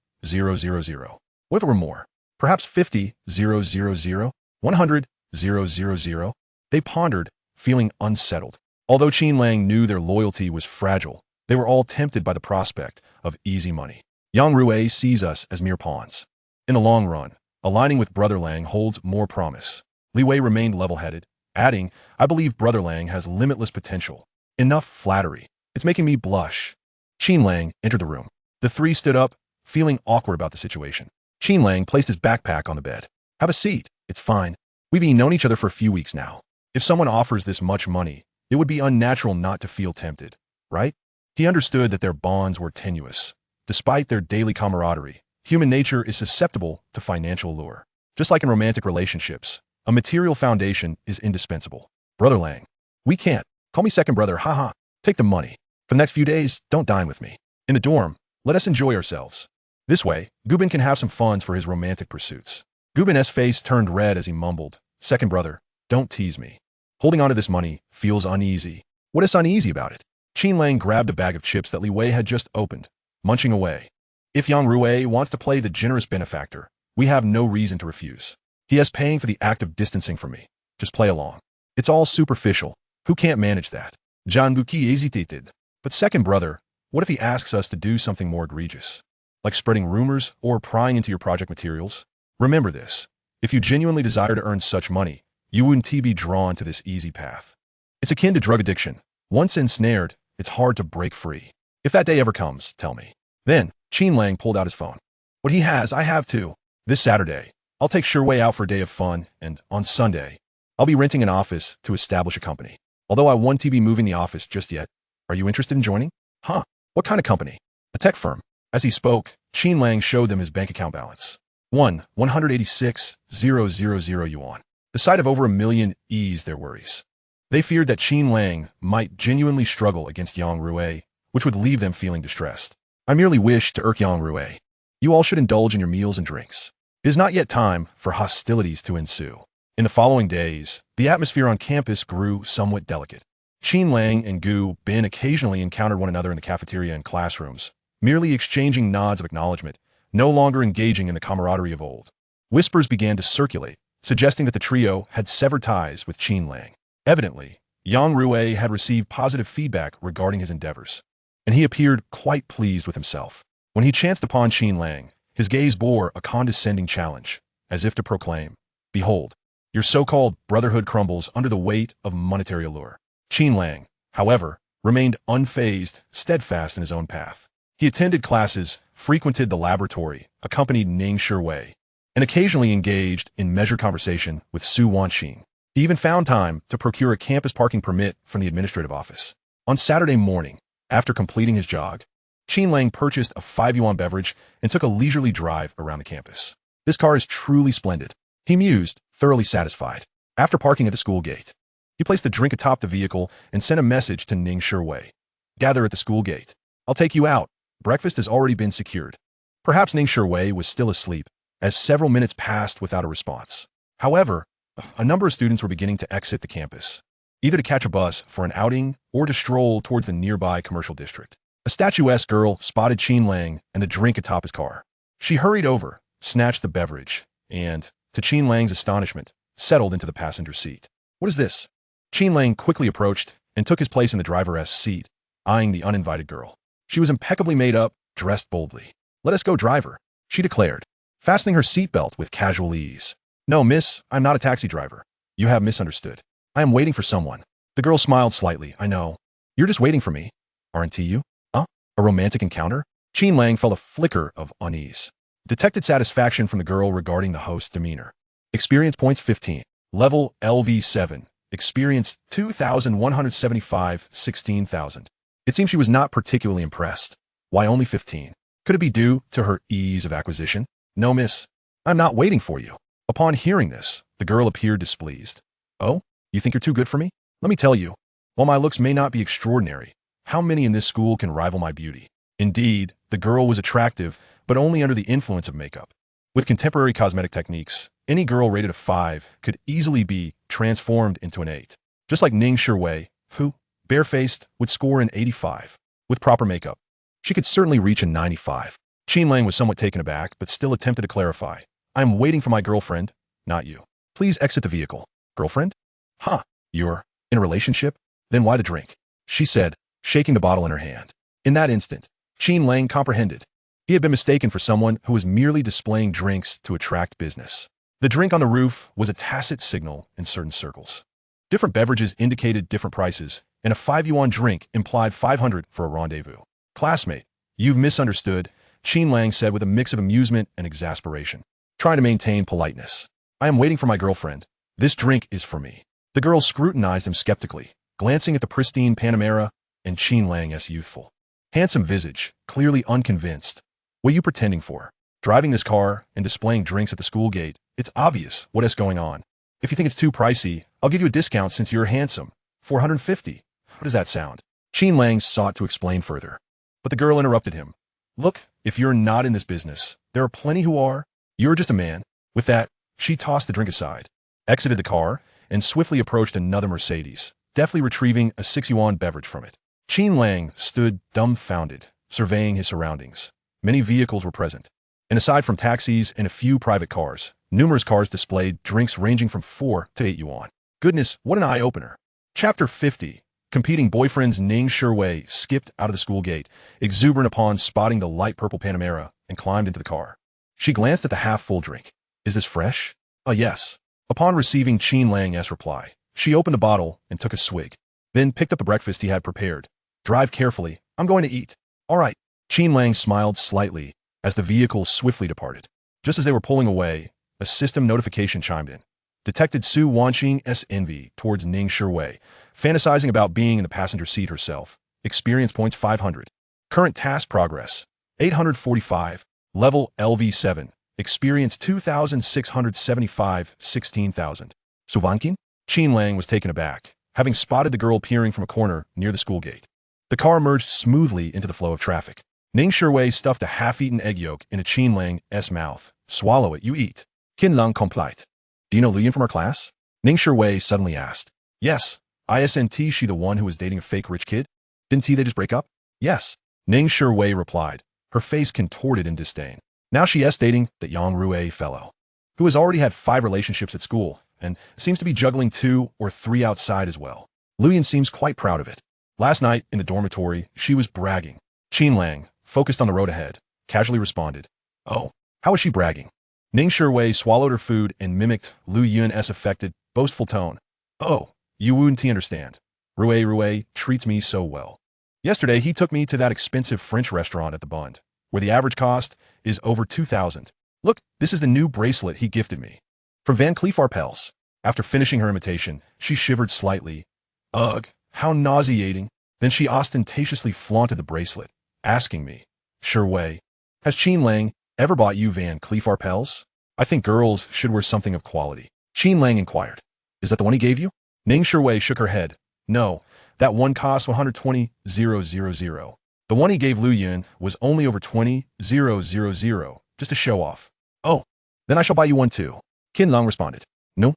Speaker 1: What if it were more? Perhaps 50,000? 100,000? They pondered, feeling unsettled. Although Qin Lang knew their loyalty was fragile, they were all tempted by the prospect of easy money. Yang Rui sees us as mere pawns. In the long run, aligning with Brother Lang holds more promise. Li Wei remained level-headed, adding, I believe Brother Lang has limitless potential. Enough flattery. It's making me blush. Qin Lang entered the room. The three stood up, feeling awkward about the situation. Qin Lang placed his backpack on the bed. Have a seat. It's fine. We've known each other for a few weeks now. If someone offers this much money, it would be unnatural not to feel tempted, right? He understood that their bonds were tenuous. Despite their daily camaraderie, human nature is susceptible to financial allure. Just like in romantic relationships, a material foundation is indispensable. Brother Lang. We can't. Call me second brother, haha. Take the money. For the next few days, don't dine with me. In the dorm, let us enjoy ourselves. This way, Gubin can have some funds for his romantic pursuits. Gubin's face turned red as he mumbled, second brother, don't tease me. Holding onto this money feels uneasy. What is uneasy about it? Qin Lang grabbed a bag of chips that Li Wei had just opened, munching away. If Yang Rui wants to play the generous benefactor, we have no reason to refuse. He is paying for the act of distancing from me. Just play along. It's all superficial. Who can't manage that? Zhang Buqi hesitated. But second brother, what if he asks us to do something more egregious? Like spreading rumors or prying into your project materials? Remember this. If you genuinely desire to earn such money, you wouldn't be drawn to this easy path. It's akin to drug addiction. Once ensnared, it's hard to break free. If that day ever comes, tell me. Then, Qin Lang pulled out his phone. What he has, I have too. This Saturday, I'll take Shuwei out for a day of fun, and on Sunday, I'll be renting an office to establish a company. Although I won't be moving the office just yet. Are you interested in joining? Huh? What kind of company? A tech firm. As he spoke, Qin Lang showed them his bank account balance. 186,000 yuan. The sight of over 1 million eased their worries. They feared that Qin Lang might genuinely struggle against Yang Rui, which would leave them feeling distressed. I merely wish to irk Yang Rui. You all should indulge in your meals and drinks. It is not yet time for hostilities to ensue. In the following days, the atmosphere on campus grew somewhat delicate. Qin Lang and Gu Bin occasionally encountered one another in the cafeteria and classrooms, merely exchanging nods of acknowledgement, no longer engaging in the camaraderie of old. Whispers began to circulate, suggesting that the trio had severed ties with Qin Lang. Evidently, Yang Rui had received positive feedback regarding his endeavors, and he appeared quite pleased with himself. When he chanced upon Qin Lang, his gaze bore a condescending challenge, as if to proclaim, behold, your so-called brotherhood crumbles under the weight of monetary allure. Qin Lang, however, remained unfazed, steadfast in his own path. He attended classes, frequented the laboratory, accompanied Ning Shuwei, and occasionally engaged in measured conversation with Su Wanxing. He even found time to procure a campus parking permit from the administrative office. On Saturday morning, after completing his jog, Qin Lang purchased a 5 yuan beverage and took a leisurely drive around the campus. This car is truly splendid, he mused, thoroughly satisfied. After parking at the school gate, he placed the drink atop the vehicle and sent a message to Ning Shuwei. Gather at the school gate. I'll take you out. Breakfast has already been secured. Perhaps Ning Shuwei was still asleep, as several minutes passed without a response. However, a number of students were beginning to exit the campus, either to catch a bus for an outing or to stroll towards the nearby commercial district. A statuesque girl spotted Qin Lang and the drink atop his car. She hurried over, snatched the beverage, and, to Qin Lang's astonishment, settled into the passenger seat. What is this? Qin Lang quickly approached and took his place in the driver's seat, eyeing the uninvited girl. She was impeccably made up, dressed boldly. Let us go, driver, she declared, fastening her seatbelt with casual ease. No, miss, I'm not a taxi driver. You have misunderstood. I am waiting for someone. The girl smiled slightly. I know. You're just waiting for me, aren't you? Huh? A romantic encounter? Qin Lang felt a flicker of unease. Detected satisfaction from the girl regarding the host's demeanor. Experience points 15. Level LV7. Experience 2,175, 16,000. It seems she was not particularly impressed. Why only 15? Could it be due to her ease of acquisition? No, miss. I'm not waiting for you. Upon hearing this, the girl appeared displeased. Oh, you think you're too good for me? Let me tell you, while my looks may not be extraordinary, how many in this school can rival my beauty? Indeed, the girl was attractive, but only under the influence of makeup. With contemporary cosmetic techniques, any girl rated a 5 could easily be transformed into an 8. Just like Ning Shiwei, who, barefaced, would score an 85. With proper makeup, she could certainly reach a 95. Qin Lang was somewhat taken aback, but still attempted to clarify. I'm waiting for my girlfriend, not you. Please exit the vehicle. Girlfriend? Huh, you're in a relationship? Then why the drink? She said, shaking the bottle in her hand. In that instant, Qin Lang comprehended. He had been mistaken for someone who was merely displaying drinks to attract business. The drink on the roof was a tacit signal in certain circles. Different beverages indicated different prices, and a 5 yuan drink implied 500 for a rendezvous. Classmate, you've misunderstood, Qin Lang said with a mix of amusement and exasperation, trying to maintain politeness. I am waiting for my girlfriend. This drink is for me. The girl scrutinized him skeptically, glancing at the pristine Panamera and Qin Lang's youthful, handsome visage, clearly unconvinced. What are you pretending for? Driving this car and displaying drinks at the school gate, it's obvious what is going on. If you think it's too pricey, I'll give you a discount since you're handsome. 450. How does that sound? Qin Lang sought to explain further, but the girl interrupted him. Look, if you're not in this business, there are plenty who are. You're just a man. With that, she tossed the drink aside, exited the car, and swiftly approached another Mercedes, deftly retrieving a 6 yuan beverage from it. Qin Lang stood dumbfounded, surveying his surroundings. Many vehicles were present, and aside from taxis and a few private cars, numerous cars displayed drinks ranging from 4 to 8 yuan. Goodness, what an eye-opener. Chapter 50. Competing boyfriends. Ning Shiwei skipped out of the school gate, exuberant upon spotting the light purple Panamera, and climbed into the car. She glanced at the half-full drink. Is this fresh? Yes. Upon receiving Qin Lang's reply, she opened the bottle and took a swig, then picked up the breakfast he had prepared. Drive carefully. I'm going to eat. All right. Qin Lang smiled slightly as the vehicle swiftly departed. Just as they were pulling away, a system notification chimed in. Detected Su Wanqing's envy towards Ning Shiwei, fantasizing about being in the passenger seat herself. Experience points 500. Current task progress 845. Level LV7. Experience 2,675, 16,000. Su Wanqing? Qin Lang was taken aback, having spotted the girl peering from a corner near the school gate. The car merged smoothly into the flow of traffic. Ning Shiwei stuffed a half-eaten egg yolk in a Qin Lang's mouth. Swallow it, you eat. Qin Lang complied. Do you know Lian from our class? Ning Shiwei suddenly asked. Yes. Isn't she the one who was dating a fake rich kid? Didn't they just break up? Yes. Ning Shiwei replied, her face contorted in disdain. Now she is dating that Yang Rue fellow, who has already had 5 relationships at school, and seems to be juggling 2 or 3 outside as well. Luyan seems quite proud of it. Last night, in the dormitory, she was bragging. Qin Lang, focused on the road ahead, casually responded. Oh, how is she bragging? Ning Shiwei swallowed her food and mimicked Lu Yun's affected, boastful tone. Oh, you wouldn't understand. Rue treats me so well. Yesterday, he took me to that expensive French restaurant at the Bund, where the average cost is over 2,000. Look, this is the new bracelet he gifted me. From Van Cleef Arpels. After finishing her imitation, she shivered slightly. Ugh, how nauseating. Then she ostentatiously flaunted the bracelet, asking me, Shiwei, has Qin Lang ever bought you Van Cleef Arpels? I think girls should wear something of quality. Qin Lang inquired. Is that the one he gave you? Ning Shiwei shook her head. No, that one cost 120,000. The one he gave Lu Yun was only over 20,000, just to show off. Oh, then I shall buy you one too. Qin Lang responded. No.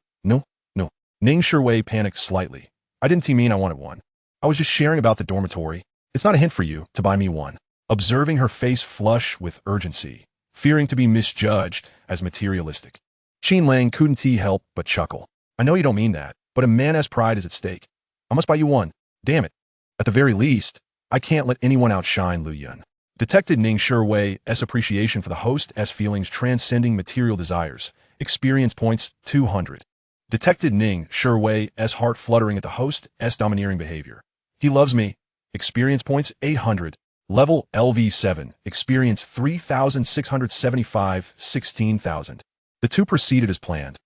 Speaker 1: Ning Shiwei panicked slightly. I didn't mean I wanted one. I was just sharing about the dormitory. It's not a hint for you to buy me one. Observing her face flush with urgency, fearing to be misjudged as materialistic, Qin Lang couldn't help but chuckle. I know you don't mean that, but a man's pride is at stake. I must buy you one. Damn it. At the very least, I can't let anyone outshine Lu Yun. Detected Ning Shiwei's appreciation for the host's feelings transcending material desires. Experience points 200. Detected Ning Shiwei's heart fluttering at the host's domineering behavior. He loves me. Experience points 800. Level LV7. Experience 3,675, 16,000. The two proceeded as planned.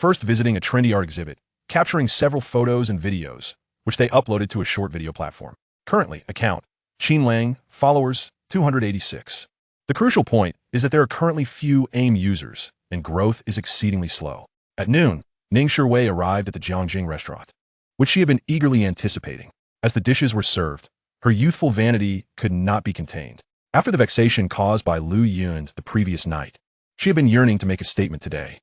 Speaker 1: first visiting a trendy art exhibit, capturing several photos and videos, which they uploaded to a short video platform. Currently, account, Qin Lang, followers, 286. The crucial point is that there are currently few AIM users, and growth is exceedingly slow. At noon, Ning Shiwei arrived at the Jiangjing restaurant, which she had been eagerly anticipating. As the dishes were served, her youthful vanity could not be contained. After the vexation caused by Lu Yun the previous night, she had been yearning to make a statement today.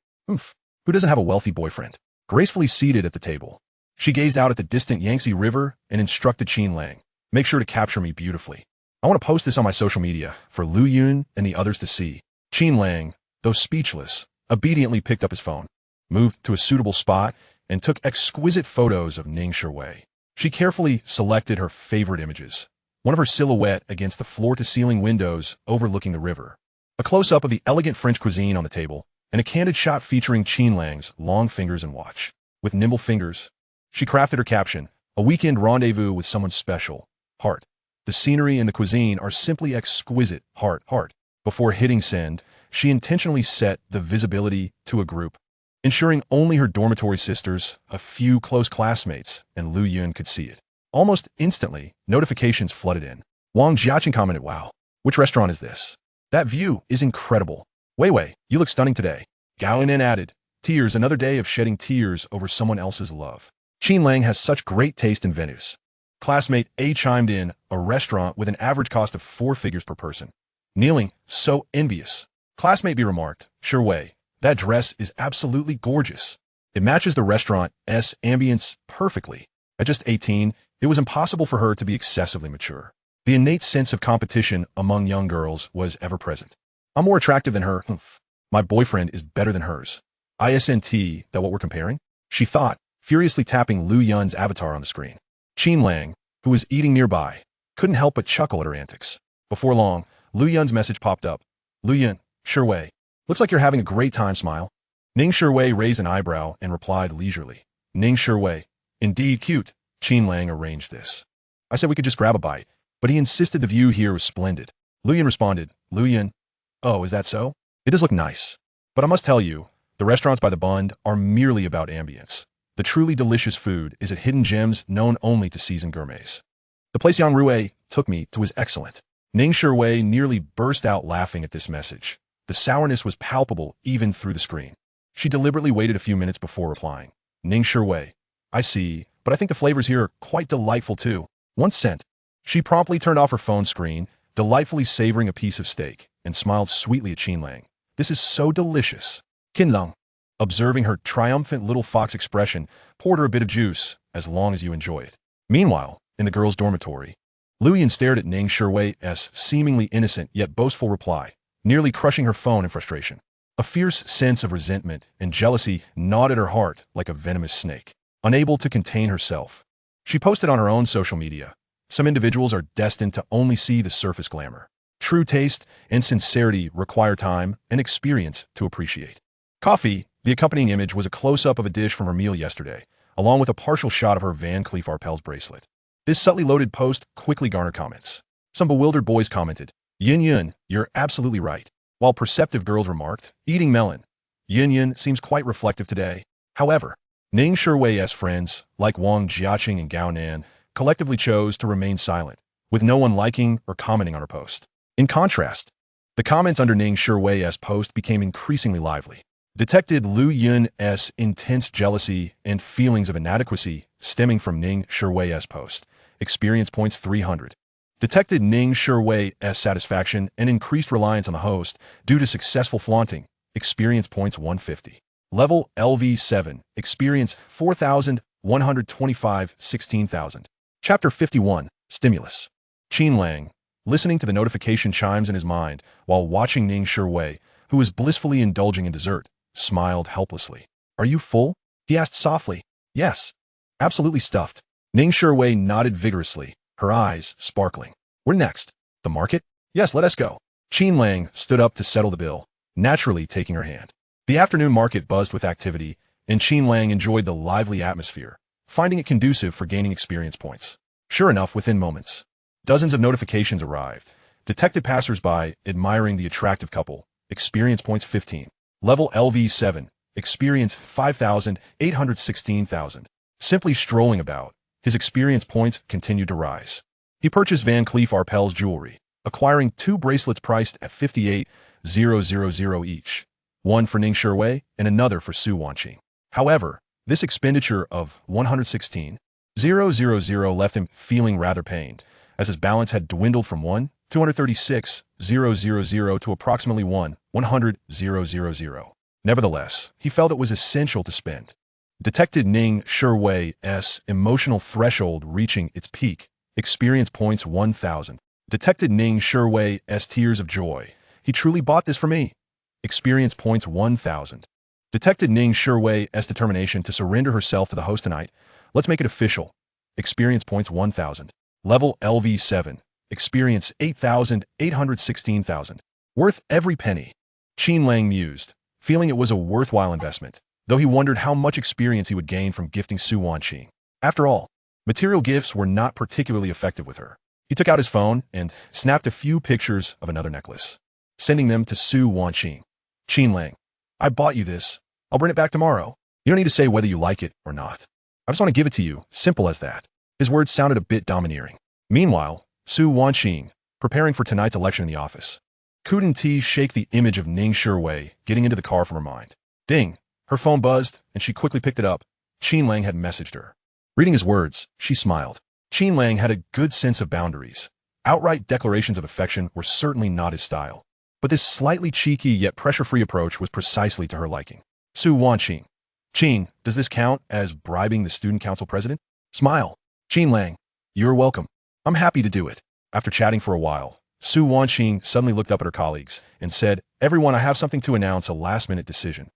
Speaker 1: Who doesn't have a wealthy boyfriend? Gracefully seated at the table, she gazed out at the distant Yangtze River and instructed Qin Lang, "Make sure to capture me beautifully. I want to post this on my social media for Lu Yun and the others to see." Qin Lang, though speechless, obediently picked up his phone, moved to a suitable spot, and took exquisite photos of Ning Shiwei. She carefully selected her favorite images, one of her silhouette against the floor-to-ceiling windows overlooking the river, a close-up of the elegant French cuisine on the table, and a candid shot featuring Qin Lang's long fingers and watch. With nimble fingers, she crafted her caption, "A weekend rendezvous with someone special. Heart. The scenery and the cuisine are simply exquisite. Heart, heart." Before hitting send, she intentionally set the visibility to a group, ensuring only her dormitory sisters, a few close classmates, and Lu Yun could see it. Almost instantly, notifications flooded in. Wang Jiaqing commented, "Wow, which restaurant is this? That view is incredible. Wei Wei, you look stunning today." Gao Nen added, "Tears, another day of shedding tears over someone else's love. Qin Lang has such great taste in venues." Classmate A chimed in, "A restaurant with an average cost of 4 figures per person. Kneeling, so envious." Classmate B remarked, "Sure Wei, that dress is absolutely gorgeous. It matches the restaurant's ambience perfectly." At just 18, it was impossible for her to be excessively mature. The innate sense of competition among young girls was ever present. "I'm more attractive than her. My boyfriend is better than hers. Isn't that what we're comparing?" she thought, furiously tapping Lu Yun's avatar on the screen. Qin Lang, who was eating nearby, couldn't help but chuckle at her antics. Before long, Lu Yun's message popped up. "Lu Yun, Shiwei, looks like you're having a great time, smile." Ning Shiwei raised an eyebrow and replied leisurely, "Ning Shiwei, indeed cute." Qin Lang arranged this. "I said we could just grab a bite, but he insisted the view here was splendid." Lu Yun responded, "Lu Yun, oh, is that so? It does look nice. But I must tell you, the restaurants by the Bund are merely about ambience. The truly delicious food is at hidden gems known only to seasoned gourmets. The place Yang Rui took me to was excellent." Ning Shiwei nearly burst out laughing at this message. The sourness was palpable even through the screen. She deliberately waited a few minutes before replying. "Ning Shiwei, I see, but I think the flavors here are quite delightful too. 1 cent. She promptly turned off her phone screen, delightfully savoring a piece of steak, and smiled sweetly at Qin Lang. "This is so delicious." Qin Lang, observing her triumphant little fox expression, poured her a bit of juice, "As long as you enjoy it." Meanwhile, in the girls' dormitory, Lu Yun stared at Ning Shiwei's seemingly innocent yet boastful reply, nearly crushing her phone in frustration. A fierce sense of resentment and jealousy gnawed at her heart like a venomous snake. Unable to contain herself, she posted on her own social media, "Some individuals are destined to only see the surface glamour. True taste and sincerity require time and experience to appreciate." Coffee, the accompanying image, was a close-up of a dish from her meal yesterday, along with a partial shot of her Van Cleef Arpels bracelet. This subtly loaded post quickly garnered comments. Some bewildered boys commented, "Yin Yun, you're absolutely right," while perceptive girls remarked, "Eating melon. Yin Yun seems quite reflective today." However, Ning Shiwei's friends, like Wang Jiaqing and Gao Nan, collectively chose to remain silent, with no one liking or commenting on her post. In contrast, the comments under Ning Shiwei's post became increasingly lively. Detected Lu Yun's intense jealousy and feelings of inadequacy stemming from Ning Shiwei's post. Experience points 300. Detected Ning Shiwei's satisfaction and increased reliance on the host due to successful flaunting. Experience points 150. Level LV7. Experience 4,125, 16,000. Chapter 51. Stimulus. Qin Lang, listening to the notification chimes in his mind while watching Ning Shiwei, who was blissfully indulging in dessert, smiled helplessly. "Are you full?" he asked softly. "Yes. Absolutely stuffed." Ning Shiwei nodded vigorously, her eyes sparkling. "Where next? The market?" "Yes, let us go." Qin Lang stood up to settle the bill, naturally taking her hand. The afternoon market buzzed with activity, and Qin Lang enjoyed the lively atmosphere, finding it conducive for gaining experience points. Sure enough, within moments, dozens of notifications arrived, detected passers-by admiring the attractive couple. Experience points 15. Level LV7. experience 5,816,000. Simply strolling about, his experience points continued to rise. He purchased Van Cleef Arpels jewelry, acquiring 2 bracelets priced at 58,000 each, one for Ning Shiwei and another for Su Wanqing. However, this expenditure of 116,000 left him feeling rather pained, as his balance had dwindled from 1,236,000 to approximately 100,000. Nevertheless, he felt it was essential to spend. Detected Ning Shiwei's emotional threshold reaching its peak, experience points 1,000. Detected Ning Shiwei's tears of joy. He truly bought this for me. Experience points 1,000. Detected Ning Shiwei's determination to surrender herself to the host tonight. Let's make it official. Experience points 1,000. Level LV7. Experience 8,816,000. Worth every penny. Qin Lang mused, feeling it was a worthwhile investment, though he wondered how much experience he would gain from gifting Su Wanqing. After all, material gifts were not particularly effective with her. He took out his phone and snapped a few pictures of another necklace, sending them to Su Wanqing. Qin Lang, I bought you this. I'll bring it back tomorrow. You don't need to say whether you like it or not. I just want to give it to you, simple as that. His words sounded a bit domineering. Meanwhile, Su Wanqing, preparing for tonight's election in the office, couldn't shake the image of Ning Shiwei getting into the car from her mind. Ding! Her phone buzzed, and she quickly picked it up. Qin Lang had messaged her. Reading his words, she smiled. Qin Lang had a good sense of boundaries. Outright declarations of affection were certainly not his style. But this slightly cheeky yet pressure-free approach was precisely to her liking. Su Wanqing. Qin, does this count as bribing the student council president? Smile. Qin Lang. You're welcome. I'm happy to do it. After chatting for a while, Su Wanqing suddenly looked up at her colleagues and said, Everyone, I have something to announce, a last-minute decision.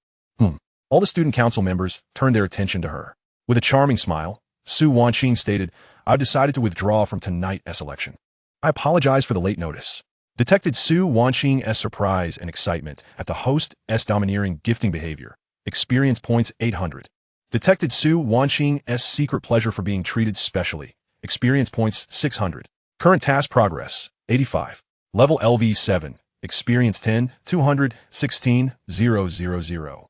Speaker 1: All the student council members turned their attention to her. With a charming smile, Su Wanqing stated, I've decided to withdraw from tonight's election. I apologize for the late notice. Detected Su Wanqing's surprise and excitement at the host's domineering gifting behavior. Experience points 800. Detected Su Wanqing's secret pleasure for being treated specially. Experience points 600. Current task progress, 85. Level LV7. Experience 10,216,000.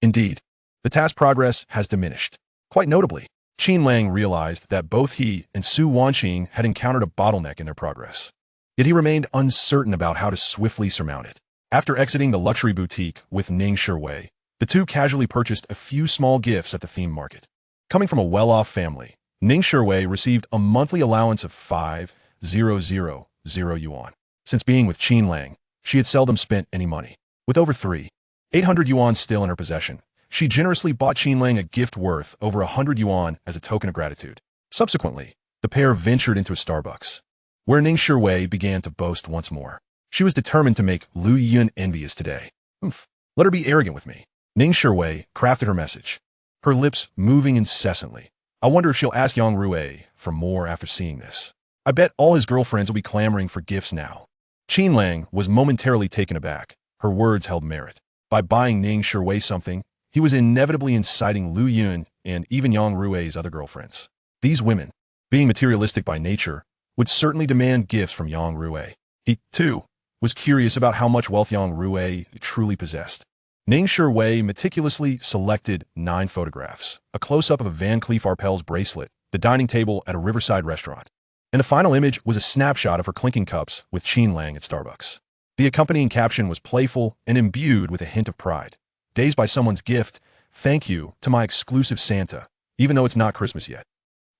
Speaker 1: Indeed, the task progress has diminished. Quite notably, Qin Lang realized that both he and Su Wanqing had encountered a bottleneck in their progress. Yet he remained uncertain about how to swiftly surmount it. After exiting the luxury boutique with Ning Shiwei, the two casually purchased a few small gifts at the theme market. Coming from a well-off family, Ning Shiwei received a monthly allowance of 5,000 yuan. Since being with Qin Lang, she had seldom spent any money. With over 3,800 yuan still in her possession, she generously bought Qin Lang a gift worth over 100 yuan as a token of gratitude. Subsequently, the pair ventured into a Starbucks, where Ning Shiwei began to boast once more. She was determined to make Lu Yun envious today. Let her be arrogant with me. Ning Shiwei crafted her message, her lips moving incessantly. I wonder if she'll ask Yang Rui for more after seeing this. I bet all his girlfriends will be clamoring for gifts now. Qin Lang was momentarily taken aback. Her words held merit. By buying Ning Shiwei something, he was inevitably inciting Lu Yun and even Yang Rui's other girlfriends. These women, being materialistic by nature, would certainly demand gifts from Yang Rui. He, too, was curious about how much wealth Yang Rui truly possessed. Ning Shiwei meticulously selected 9 photographs, a close-up of a Van Cleef Arpels bracelet, the dining table at a riverside restaurant, and the final image was a snapshot of her clinking cups with Qin Lang at Starbucks. The accompanying caption was playful and imbued with a hint of pride. Dazed by someone's gift, thank you to my exclusive Santa, even though it's not Christmas yet.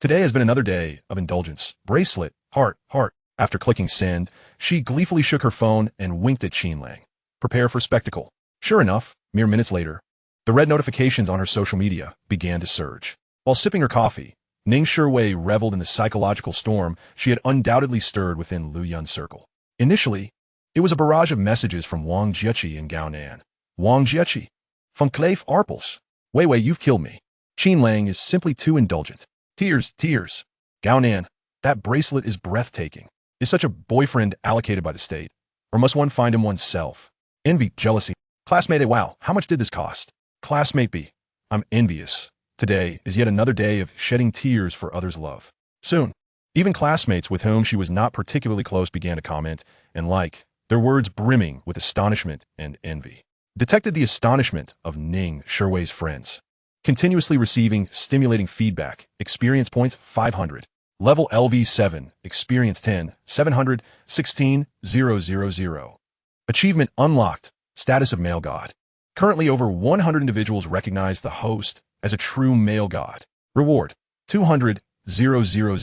Speaker 1: Today has been another day of indulgence. Bracelet, heart, heart. After clicking send, she gleefully shook her phone and winked at Qin Lang. Prepare for spectacle. Sure enough, mere minutes later, the red notifications on her social media began to surge. While sipping her coffee, Ning Shiwei reveled in the psychological storm she had undoubtedly stirred within Lu Yun's circle. Initially, it was a barrage of messages from Wang Jieqi and Gao Nan. Wang Jieqi. Van Cleef Arpels. Wei, you've killed me. Qin Lang is simply too indulgent. Tears, tears. Gao Nan. That bracelet is breathtaking. Is such a boyfriend allocated by the state? Or must one find him oneself? Envy, jealousy. Classmate A, wow, how much did this cost? Classmate B, I'm envious. Today is yet another day of shedding tears for others' love. Soon, even classmates with whom she was not particularly close began to comment and like, their words brimming with astonishment and envy. detected the astonishment of Ning Sherwei's friends. Continuously receiving stimulating feedback, experience points 500. Level LV7, experience 10, 716, 000. Achievement unlocked, status of male god. Currently over 100 individuals recognize the host as a true male god. Reward, 200,000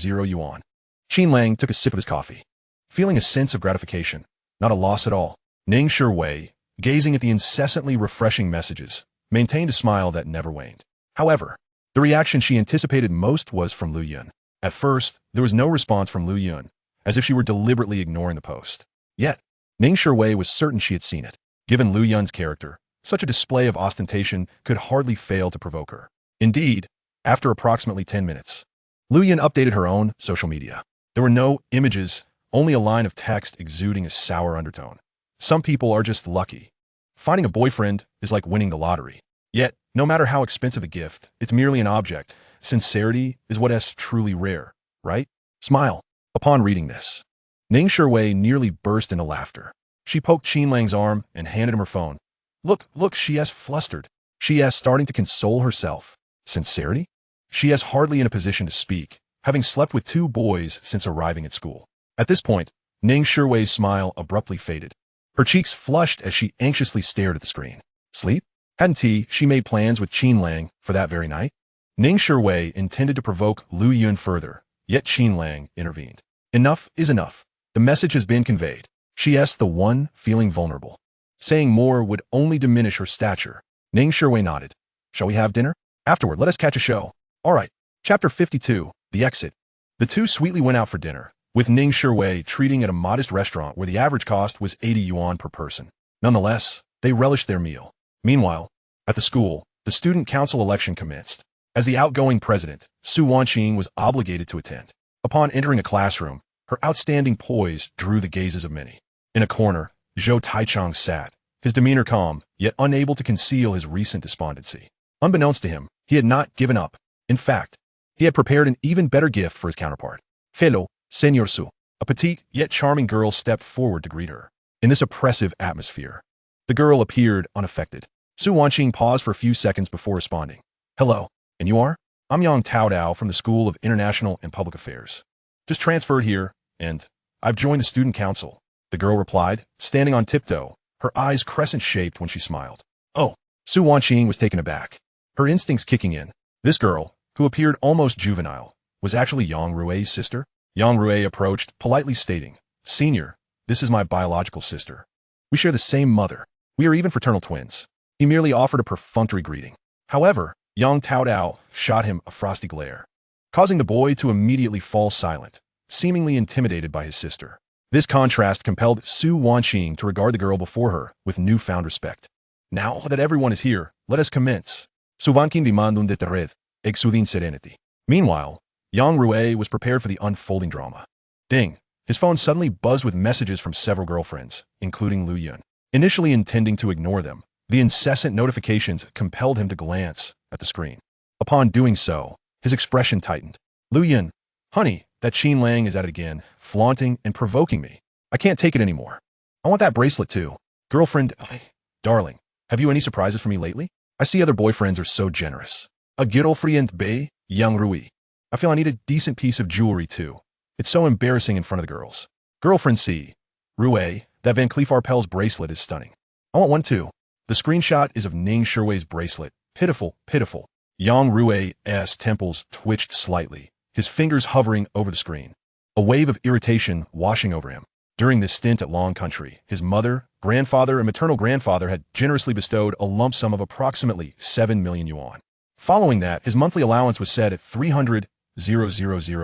Speaker 1: yuan. Qin Lang took a sip of his coffee, feeling a sense of gratification, not a loss at all. Ning Sherwei, gazing at the incessantly refreshing messages, maintained a smile that never waned. However, the reaction she anticipated most was from Lu Yun. At first, there was no response from Lu Yun, as if she were deliberately ignoring the post. Yet, Ning Sherwei was certain she had seen it. Given Lu Yun's character, such a display of ostentation could hardly fail to provoke her. Indeed, after approximately 10 minutes, Lu Yun updated her own social media. There were no images, only a line of text exuding a sour undertone. Some people are just lucky. Finding a boyfriend is like winning the lottery. Yet, no matter how expensive the gift, it's merely an object. Sincerity is what is truly rare, right? Smile. Upon reading this, Ning Sherwei nearly burst into laughter. She poked Qin Lang's arm and handed him her phone. Look, she is flustered. She is starting to console herself. Sincerity? She is hardly in a position to speak, having slept with 2 boys since arriving at school. At this point, Ning Sherwei's smile abruptly faded. Her cheeks flushed as she anxiously stared at the screen. Sleep? Hadn't she made plans with Qin Lang for that very night? Ning Sherwei intended to provoke Lu Yun further, yet Qin Lang intervened. Enough is enough. The message has been conveyed. She is the one feeling vulnerable. Saying more would only diminish her stature. Ning Sherwei nodded. Shall we have dinner? Afterward, let us catch a show. All right. Chapter 52, The Exit. The two sweetly went out for dinner, with Ning Sherwei treating at a modest restaurant where the average cost was 80 yuan per person. Nonetheless, they relished their meal. Meanwhile, at the school, the student council election commenced. As the outgoing president, Su Wanqing was obligated to attend. Upon entering a classroom, her outstanding poise drew the gazes of many. In a corner, Zhou Taichang sat, his demeanor calm, yet unable to conceal his recent despondency. Unbeknownst to him, he had not given up. In fact, he had prepared an even better gift for his counterpart. Hello, Senor Su. A petite yet charming girl stepped forward to greet her. In this oppressive atmosphere, the girl appeared unaffected. Su Wanqing paused for a few seconds before responding. Hello, and you are? I'm Yang Taodao from the School of International and Public Affairs. Just transferred here, and I've joined the student council. The girl replied, standing on tiptoe, her eyes crescent-shaped when she smiled. Oh, Su Wanqing was taken aback, her instincts kicking in. This girl, who appeared almost juvenile, was actually Yang Rui's sister. Yang Rui approached, politely stating, Senior, this is my biological sister. We share the same mother. We are even fraternal twins. He merely offered a perfunctory greeting. However, Yang Taodao shot him a frosty glare, causing the boy to immediately fall silent, seemingly intimidated by his sister. This contrast compelled Su Wanqing to regard the girl before her with newfound respect. Now that everyone is here, let us commence. Su Wanqing demandun de terred, exudin serenity. Meanwhile, Yang Rui was prepared for the unfolding drama. Ding! His phone suddenly buzzed with messages from several girlfriends, including Lu Yun. Initially intending to ignore them, the incessant notifications compelled him to glance at the screen. Upon doing so, his expression tightened. Lu Yun, honey, that Qin Lang is at it again, flaunting and provoking me. I can't take it anymore. I want that bracelet too. Girlfriend, darling, have you any surprises for me lately? I see other boyfriends are so generous. A girlfriend bay, Yang Rui. I feel I need a decent piece of jewelry too. It's so embarrassing in front of the girls. Girlfriend C. Rui, that Van Cleef Arpels bracelet is stunning. I want one too. The screenshot is of Ning Sherwei's bracelet. Pitiful, pitiful. Yang Rui's temples twitched slightly, his fingers hovering over the screen. A wave of irritation washing over him. During this stint at Long Country, his mother, grandfather, and maternal grandfather had generously bestowed a lump sum of approximately 7 million yuan. Following that, his monthly allowance was set at 300,000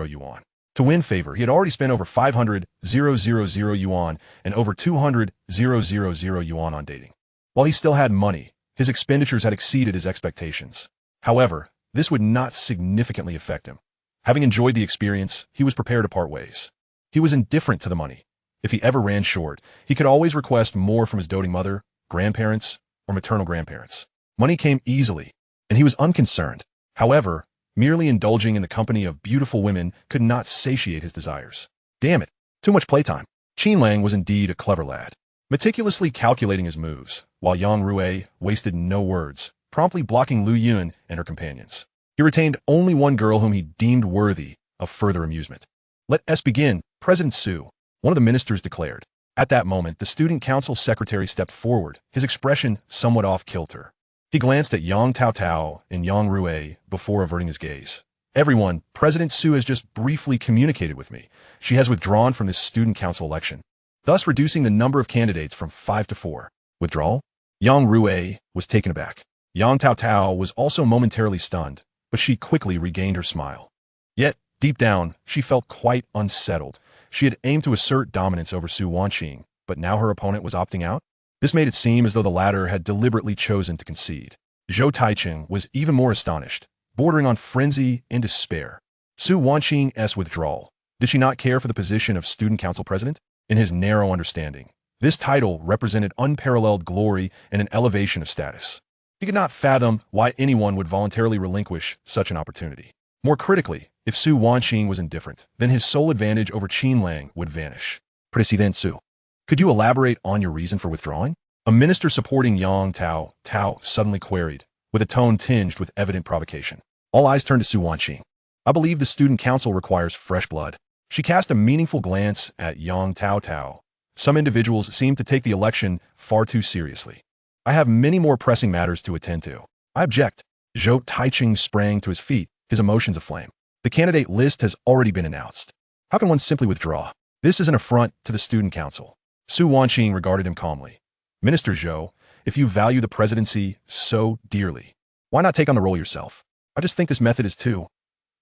Speaker 1: yuan. To win favor, he had already spent over 500,000 yuan and over 200,000 yuan on dating. While he still had money, his expenditures had exceeded his expectations. However, this would not significantly affect him. Having enjoyed the experience, he was prepared to part ways. He was indifferent to the money. If he ever ran short, he could always request more from his doting mother, grandparents, or maternal grandparents. Money came easily, and he was unconcerned. However, merely indulging in the company of beautiful women could not satiate his desires. Damn it, too much playtime. Qin Lang was indeed a clever lad. meticulously calculating his moves, while Yang Rui wasted no words, promptly blocking Lu Yun and her companions. He retained only one girl whom he deemed worthy of further amusement. "Let us begin," President Su, one of the ministers, declared. At that moment, the student council secretary stepped forward, his expression somewhat off-kilter. He glanced at Yang Taotao and Yang Rui before averting his gaze. "Everyone, President Su has just briefly communicated with me. She has withdrawn from this student council election, thus reducing the number of candidates from 5 to 4. Withdrawal? Yang Rui was taken aback. Yang Taotao was also momentarily stunned, but she quickly regained her smile. Yet, deep down, she felt quite unsettled. She had aimed to assert dominance over Su Wanqing, but now her opponent was opting out? This made it seem as though the latter had deliberately chosen to concede. Zhou Taicheng was even more astonished, bordering on frenzy and despair. Su Wanqing's withdrawal. Did she not care for the position of student council president? In his narrow understanding, this title represented unparalleled glory and an elevation of status. He could not fathom why anyone would voluntarily relinquish such an opportunity. More critically, if Su Wanqing was indifferent, then his sole advantage over Qin Lang would vanish. President Su, could you elaborate on your reason for withdrawing? A minister supporting Yang Tao suddenly queried, with a tone tinged with evident provocation. All eyes turned to Su Wanqing. "I believe the student council requires fresh blood." She cast a meaningful glance at Yang Tao. "Some individuals seem to take the election far too seriously. I have many more pressing matters to attend to. I object." Zhou Taicheng sprang to his feet, his emotions aflame. "The candidate list has already been announced. How can one simply withdraw? This is an affront to the student council." Su Wanqing regarded him calmly. "Minister Zhou, if you value the presidency so dearly, why not take on the role yourself? I just think this method is too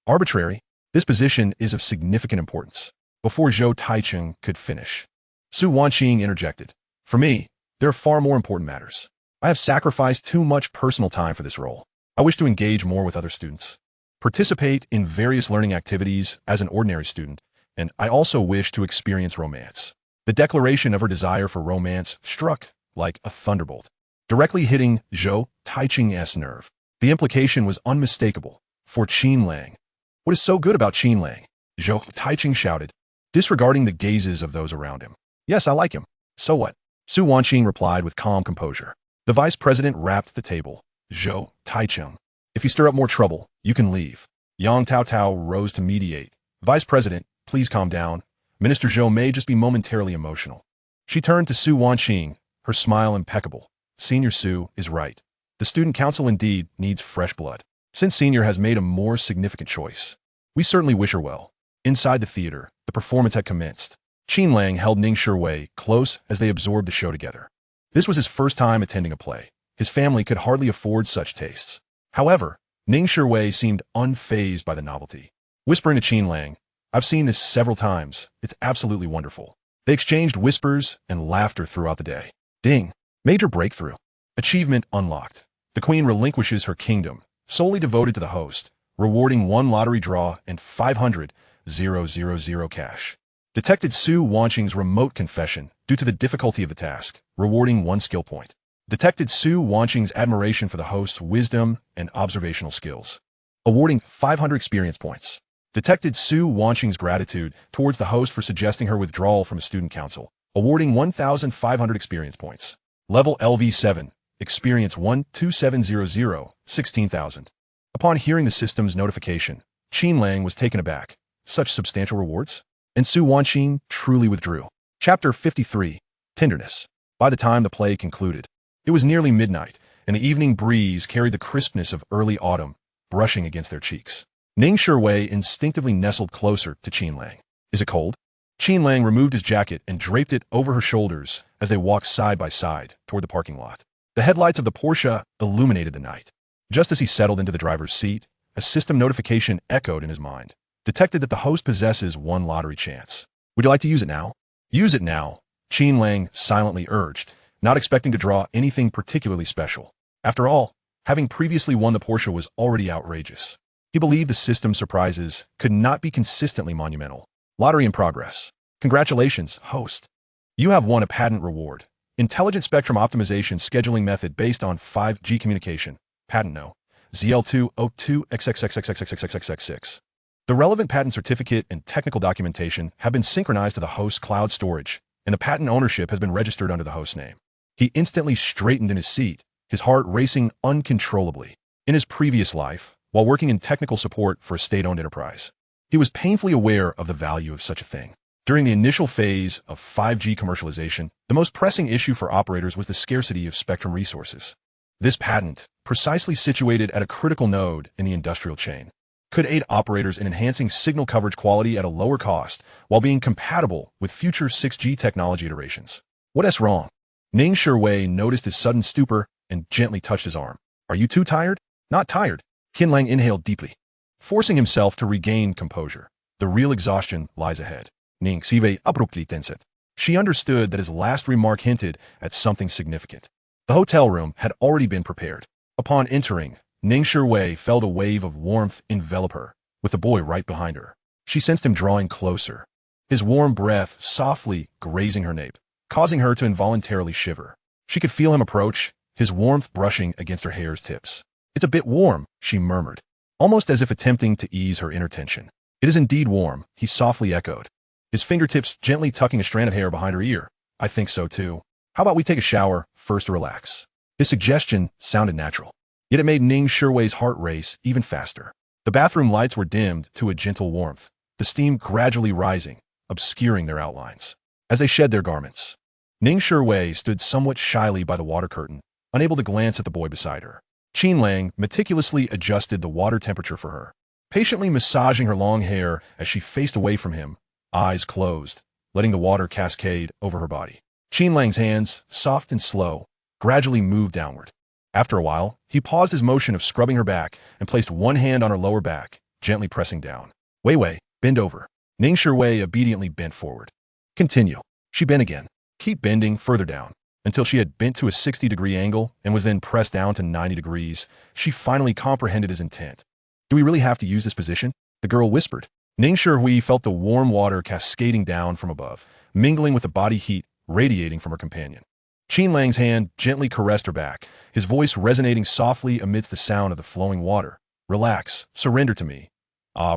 Speaker 1: arbitrary. This position is of significant importance." Before Zhou Taicheng could finish, Su Wanqing interjected. "For me, there are far more important matters. I have sacrificed too much personal time for this role. I wish to engage more with other students, participate in various learning activities as an ordinary student, and I also wish to experience romance." The declaration of her desire for romance struck like a thunderbolt, directly hitting Zhou Taicheng's nerve. The implication was unmistakable. For Qin Lang. "What is so good about Qin Lang?" Zhou Taicheng shouted, disregarding the gazes of those around him. "Yes, I like him. So what?" Su Wanqing replied with calm composure. The vice president rapped the table. "Zhou Taicheng, if you stir up more trouble, you can leave." Yang Taotao rose to mediate. "Vice president, please calm down. Minister Zhou may just be momentarily emotional." She turned to Su Wanqing, her smile impeccable. "Senior Su is right. The student council indeed needs fresh blood. Since Senior has made a more significant choice, we certainly wish her well." Inside the theater, the performance had commenced. Qin Lang held Ning Shiwei close as they absorbed the show together. This was his first time attending a play. His family could hardly afford such tastes. However, Ning Shiwei seemed unfazed by the novelty. Whispering to Qin Lang, "I've seen this several times. It's absolutely wonderful." They exchanged whispers and laughter throughout the day. Ding! Major breakthrough. Achievement unlocked. The queen relinquishes her kingdom, solely devoted to the host, rewarding 1 lottery draw and 500,000 cash. Detected Su Wanqing's remote confession due to the difficulty of the task, rewarding 1 skill point. Detected Su Wanqing's admiration for the host's wisdom and observational skills, awarding 500 experience points. Detected Su Wanqing's gratitude towards the host for suggesting her withdrawal from a student council, awarding 1,500 experience points. Level LV7, experience 12700, 16,000. Upon hearing the system's notification, Qin Lang was taken aback. Such substantial rewards? And Su Wanqing truly withdrew. Chapter 53, Tenderness. By the time the play concluded, it was nearly midnight, and the evening breeze carried the crispness of early autumn, brushing against their cheeks. Ning Shiwei instinctively nestled closer to Qin Lang. "Is it cold?" Qin Lang removed his jacket and draped it over her shoulders as they walked side by side toward the parking lot. The headlights of the Porsche illuminated the night. Just as he settled into the driver's seat, a system notification echoed in his mind. Detected that the host possesses 1 lottery chance. "Would you like to use it now?" "Use it now," Qin Lang silently urged, not expecting to draw anything particularly special. After all, having previously won the Porsche was already outrageous. He believed the system's surprises could not be consistently monumental. Lottery in progress. "Congratulations, host. You have won a patent reward. Intelligent Spectrum Optimization Scheduling Method based on 5G Communication. Patent No. ZL202XXXXXXXXX. The relevant patent certificate and technical documentation have been synchronized to the host's cloud storage. and the patent ownership has been registered under the host name. He instantly straightened in his seat, his heart racing uncontrollably. In his previous life, while working in technical support for a state-owned enterprise, he was painfully aware of the value of such a thing. During the initial phase of 5G commercialization, the most pressing issue for operators was the scarcity of spectrum resources. This patent, precisely situated at a critical node in the industrial chain, could aid operators in enhancing signal coverage quality at a lower cost while being compatible with future 6G technology iterations. What's wrong? Ning Shiwei noticed his sudden stupor and gently touched his arm. Are you too tired? Not tired. Qin Lang inhaled deeply, forcing himself to regain composure. The real exhaustion lies ahead. Ning Shiwei abruptly tensed. She understood that his last remark hinted at something significant. The hotel room had already been prepared. Upon entering, Ning Shiwei felt a wave of warmth envelop her, with the boy right behind her. She sensed him drawing closer, his warm breath softly grazing her nape, causing her to involuntarily shiver. She could feel him approach, his warmth brushing against her hair's tips. It's a bit warm, she murmured, almost as if attempting to ease her inner tension. It is indeed warm, he softly echoed, his fingertips gently tucking a strand of hair behind her ear. I think so too. How about we take a shower first to relax? His suggestion sounded natural, yet it made Ning Shiwei's heart race even faster. The bathroom lights were dimmed to a gentle warmth, the steam gradually rising, obscuring their outlines. As they shed their garments, Ning Shiwei stood somewhat shyly by the water curtain, unable to glance at the boy beside her. Qin Lang meticulously adjusted the water temperature for her, patiently massaging her long hair as she faced away from him, eyes closed, letting the water cascade over her body. Qin Lang's hands, soft and slow, gradually moved downward. After a while, he paused his motion of scrubbing her back and placed one hand on her lower back, gently pressing down. Wei, bend over. Ning Shiwei obediently bent forward. Continue. She bent again. Keep bending further down, until she had bent to a 60-degree angle and was then pressed down to 90 degrees. She finally comprehended his intent. Do we really have to use this position? The girl whispered. Ning Shiwei felt the warm water cascading down from above, mingling with the body heat radiating from her companion. Qin Lang's hand gently caressed her back, his voice resonating softly amidst the sound of the flowing water. Relax, surrender to me.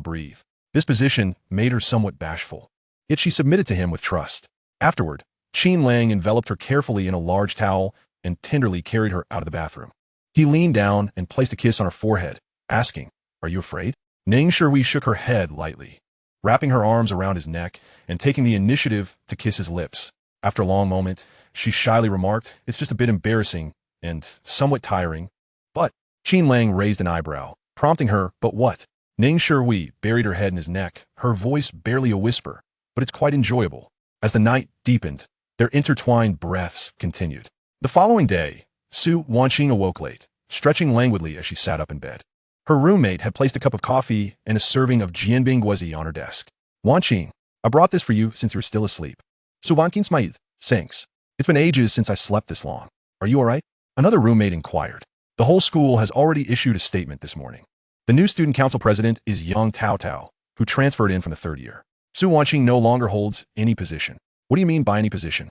Speaker 1: Breathe. This position made her somewhat bashful, yet she submitted to him with trust. Afterward, Qin Lang enveloped her carefully in a large towel and tenderly carried her out of the bathroom. He leaned down and placed a kiss on her forehead, asking, Are you afraid? Ning Shiwei shook her head lightly, wrapping her arms around his neck and taking the initiative to kiss his lips. After a long moment, she shyly remarked, It's just a bit embarrassing and somewhat tiring. But Qin Lang raised an eyebrow, prompting her, But what? Ning Shiwei buried her head in his neck, her voice barely a whisper, but it's quite enjoyable. As the night deepened, their intertwined breaths continued. The following day, Su Wanqing awoke late, stretching languidly as she sat up in bed. Her roommate had placed a cup of coffee and a serving of jianbing guozi on her desk. Wanqing, I brought this for you since you're still asleep. Su Wanqing smiled. Thanks. It's been ages since I slept this long. Are you all right? Another roommate inquired. The whole school has already issued a statement this morning. The new student council president is Young Tao, who transferred in from the third year. Su Wanqing no longer holds any position. What do you mean by any position?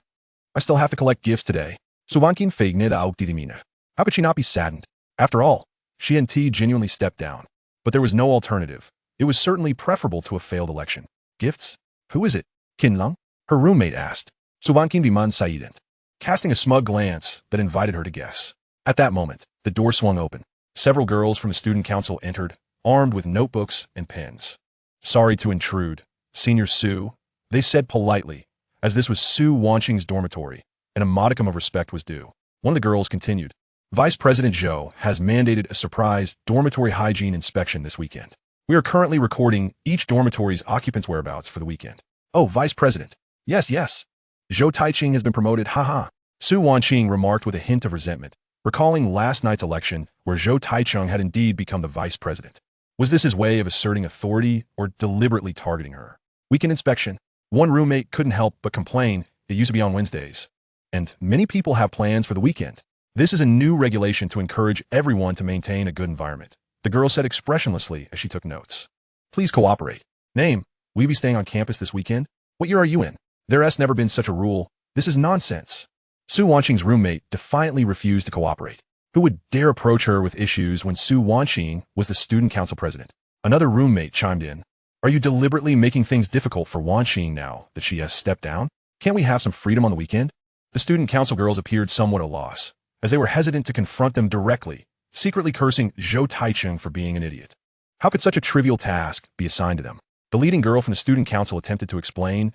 Speaker 1: I still have to collect gifts today. Su Wanqing feigned aukdidimina. How could she not be saddened? After all, she and T genuinely stepped down. But there was no alternative. It was certainly preferable to a failed election. Gifts? Who is it? Qin Lang? Her roommate asked. Su Wanqing biman saident, casting a smug glance that invited her to guess. At that moment, the door swung open. Several girls from the student council entered, armed with notebooks and pens. Sorry to intrude, Senior Su, they said politely, as this was Su Wanqing's dormitory, and a modicum of respect was due. One of the girls continued. Vice President Zhou has mandated a surprise dormitory hygiene inspection this weekend. We are currently recording each dormitory's occupants' whereabouts for the weekend. Oh, Vice President. Yes. Zhou Taiqing has been promoted, haha. Su Wanqing remarked with a hint of resentment, recalling last night's election where Zhou Taichung had indeed become the vice president. Was this his way of asserting authority or deliberately targeting her? Weekend inspection. One roommate couldn't help but complain it used to be on Wednesdays. And many people have plans for the weekend. This is a new regulation to encourage everyone to maintain a good environment. The girl said expressionlessly as she took notes. Please cooperate. Name, will you be staying on campus this weekend? What year are you in? There has never been such a rule. This is nonsense. Su Wanqing's roommate defiantly refused to cooperate. Who would dare approach her with issues when Su Wanqing was the student council president? Another roommate chimed in. Are you deliberately making things difficult for Wanqing now that she has stepped down? Can't we have some freedom on the weekend? The student council girls appeared somewhat at a loss, as they were hesitant to confront them directly, secretly cursing Zhou Taichung for being an idiot. How could such a trivial task be assigned to them? The leading girl from the student council attempted to explain,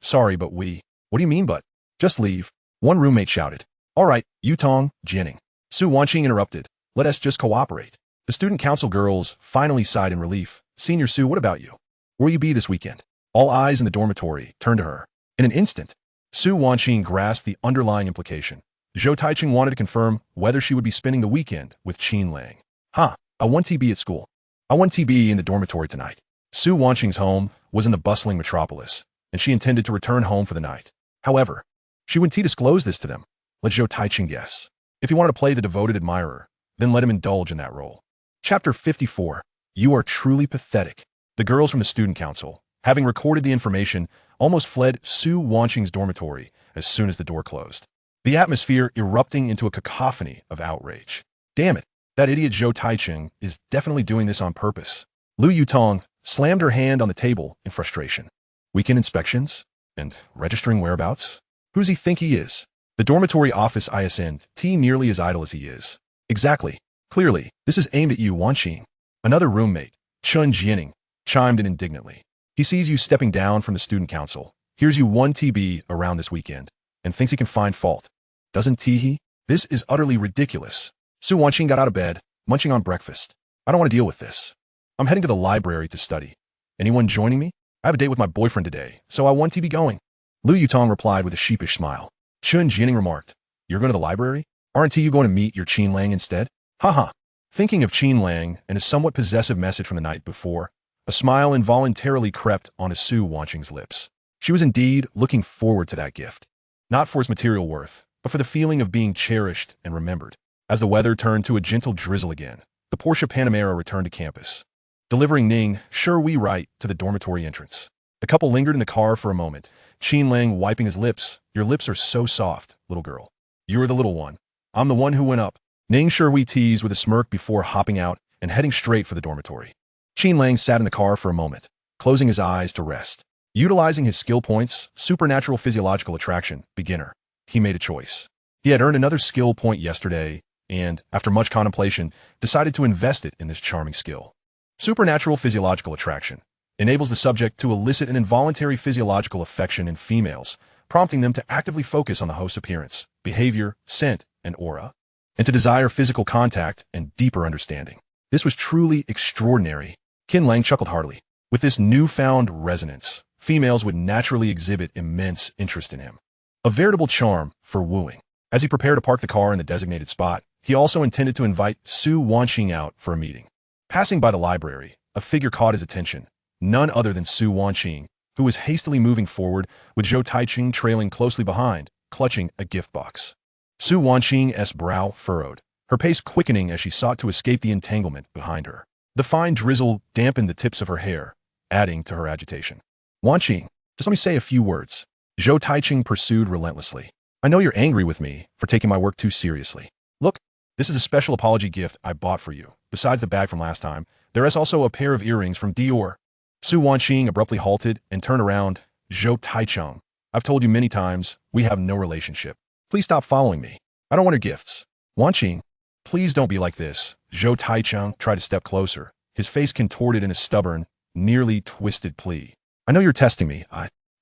Speaker 1: sorry, but what do you mean but? Just leave. One roommate shouted. All right, Yutong, Jinning. Su Wanqing interrupted. Let us just cooperate. The student council girls finally sighed in relief. Senior Su, what about you? Where will you be this weekend? All eyes in the dormitory turned to her. In an instant, Su Wanqing grasped the underlying implication. Zhou Taichung wanted to confirm whether she would be spending the weekend with Qin Lang. I want TB at school. I want TB in the dormitory tonight. Su Wanqing's home was in the bustling metropolis, and she intended to return home for the night. However, she wouldn't disclose this to them. Let Zhou Taichung guess. If he wanted to play the devoted admirer, then let him indulge in that role. Chapter 54. You are truly pathetic. The girls from the student council, having recorded the information, almost fled Su Wanqing's dormitory as soon as the door closed, the atmosphere erupting into a cacophony of outrage. Damn it, that idiot Zhou Taichung is definitely doing this on purpose. Lu Yutong slammed her hand on the table in frustration. Weekend inspections? And registering whereabouts? Who does he think he is? The dormitory office isn't nearly as idle as he is. Exactly. Clearly, this is aimed at you, Wanqing. Another roommate, Chun Jining, chimed in indignantly. He sees you stepping down from the student council, hears you 1 TB around this weekend, and thinks he can find fault. Doesn't he? This is utterly ridiculous. Su Wanqing got out of bed, munching on breakfast. I don't want to deal with this. I'm heading to the library to study. Anyone joining me? I have a date with my boyfriend today, so I want to be going. Lu Yutong replied with a sheepish smile. Chun Jining remarked, You're going to the library? Aren't you going to meet your Qin Lang instead? Haha. Thinking of Qin Lang and his somewhat possessive message from the night before, a smile involuntarily crept onto Su Wanqing's lips. She was indeed looking forward to that gift. Not for its material worth, but for the feeling of being cherished and remembered. As the weather turned to a gentle drizzle again, the Porsche Panamera returned to campus, delivering Ning, sure we right, to the dormitory entrance. The couple lingered in the car for a moment, Qin Lang wiping his lips. Your lips are so soft, little girl. You're the little one. I'm the one who went up. Ning sure we teased with a smirk before hopping out and heading straight for the dormitory. Qin Lang sat in the car for a moment, closing his eyes to rest. Utilizing his skill points, supernatural physiological attraction, beginner, he made a choice. He had earned another skill point yesterday and, after much contemplation, decided to invest it in this charming skill. Supernatural physiological attraction enables the subject to elicit an involuntary physiological affection in females, prompting them to actively focus on the host's appearance, behavior, scent, and aura, and to desire physical contact and deeper understanding. This was truly extraordinary. Qin Lang chuckled heartily. With this newfound resonance, females would naturally exhibit immense interest in him. A veritable charm for wooing. As he prepared to park the car in the designated spot, he also intended to invite Su Wanqing out for a meeting. Passing by the library, a figure caught his attention, none other than Su Wanqing, who was hastily moving forward, with Zhou Taichung trailing closely behind, clutching a gift box. Su Wanqing's brow furrowed, her pace quickening as she sought to escape the entanglement behind her. The fine drizzle dampened the tips of her hair, adding to her agitation. Wanqing, just let me say a few words. Zhou Taichung pursued relentlessly. I know you're angry with me for taking my work too seriously. Look, this is a special apology gift I bought for you. Besides the bag from last time, there is also a pair of earrings from Dior. Su Wanqing abruptly halted and turned around. Zhou Taichung, I've told you many times, we have no relationship. Please stop following me. I don't want your gifts. Wanqing, please don't be like this. Zhou Taichung tried to step closer, his face contorted in a stubborn, nearly twisted plea. I know you're testing me.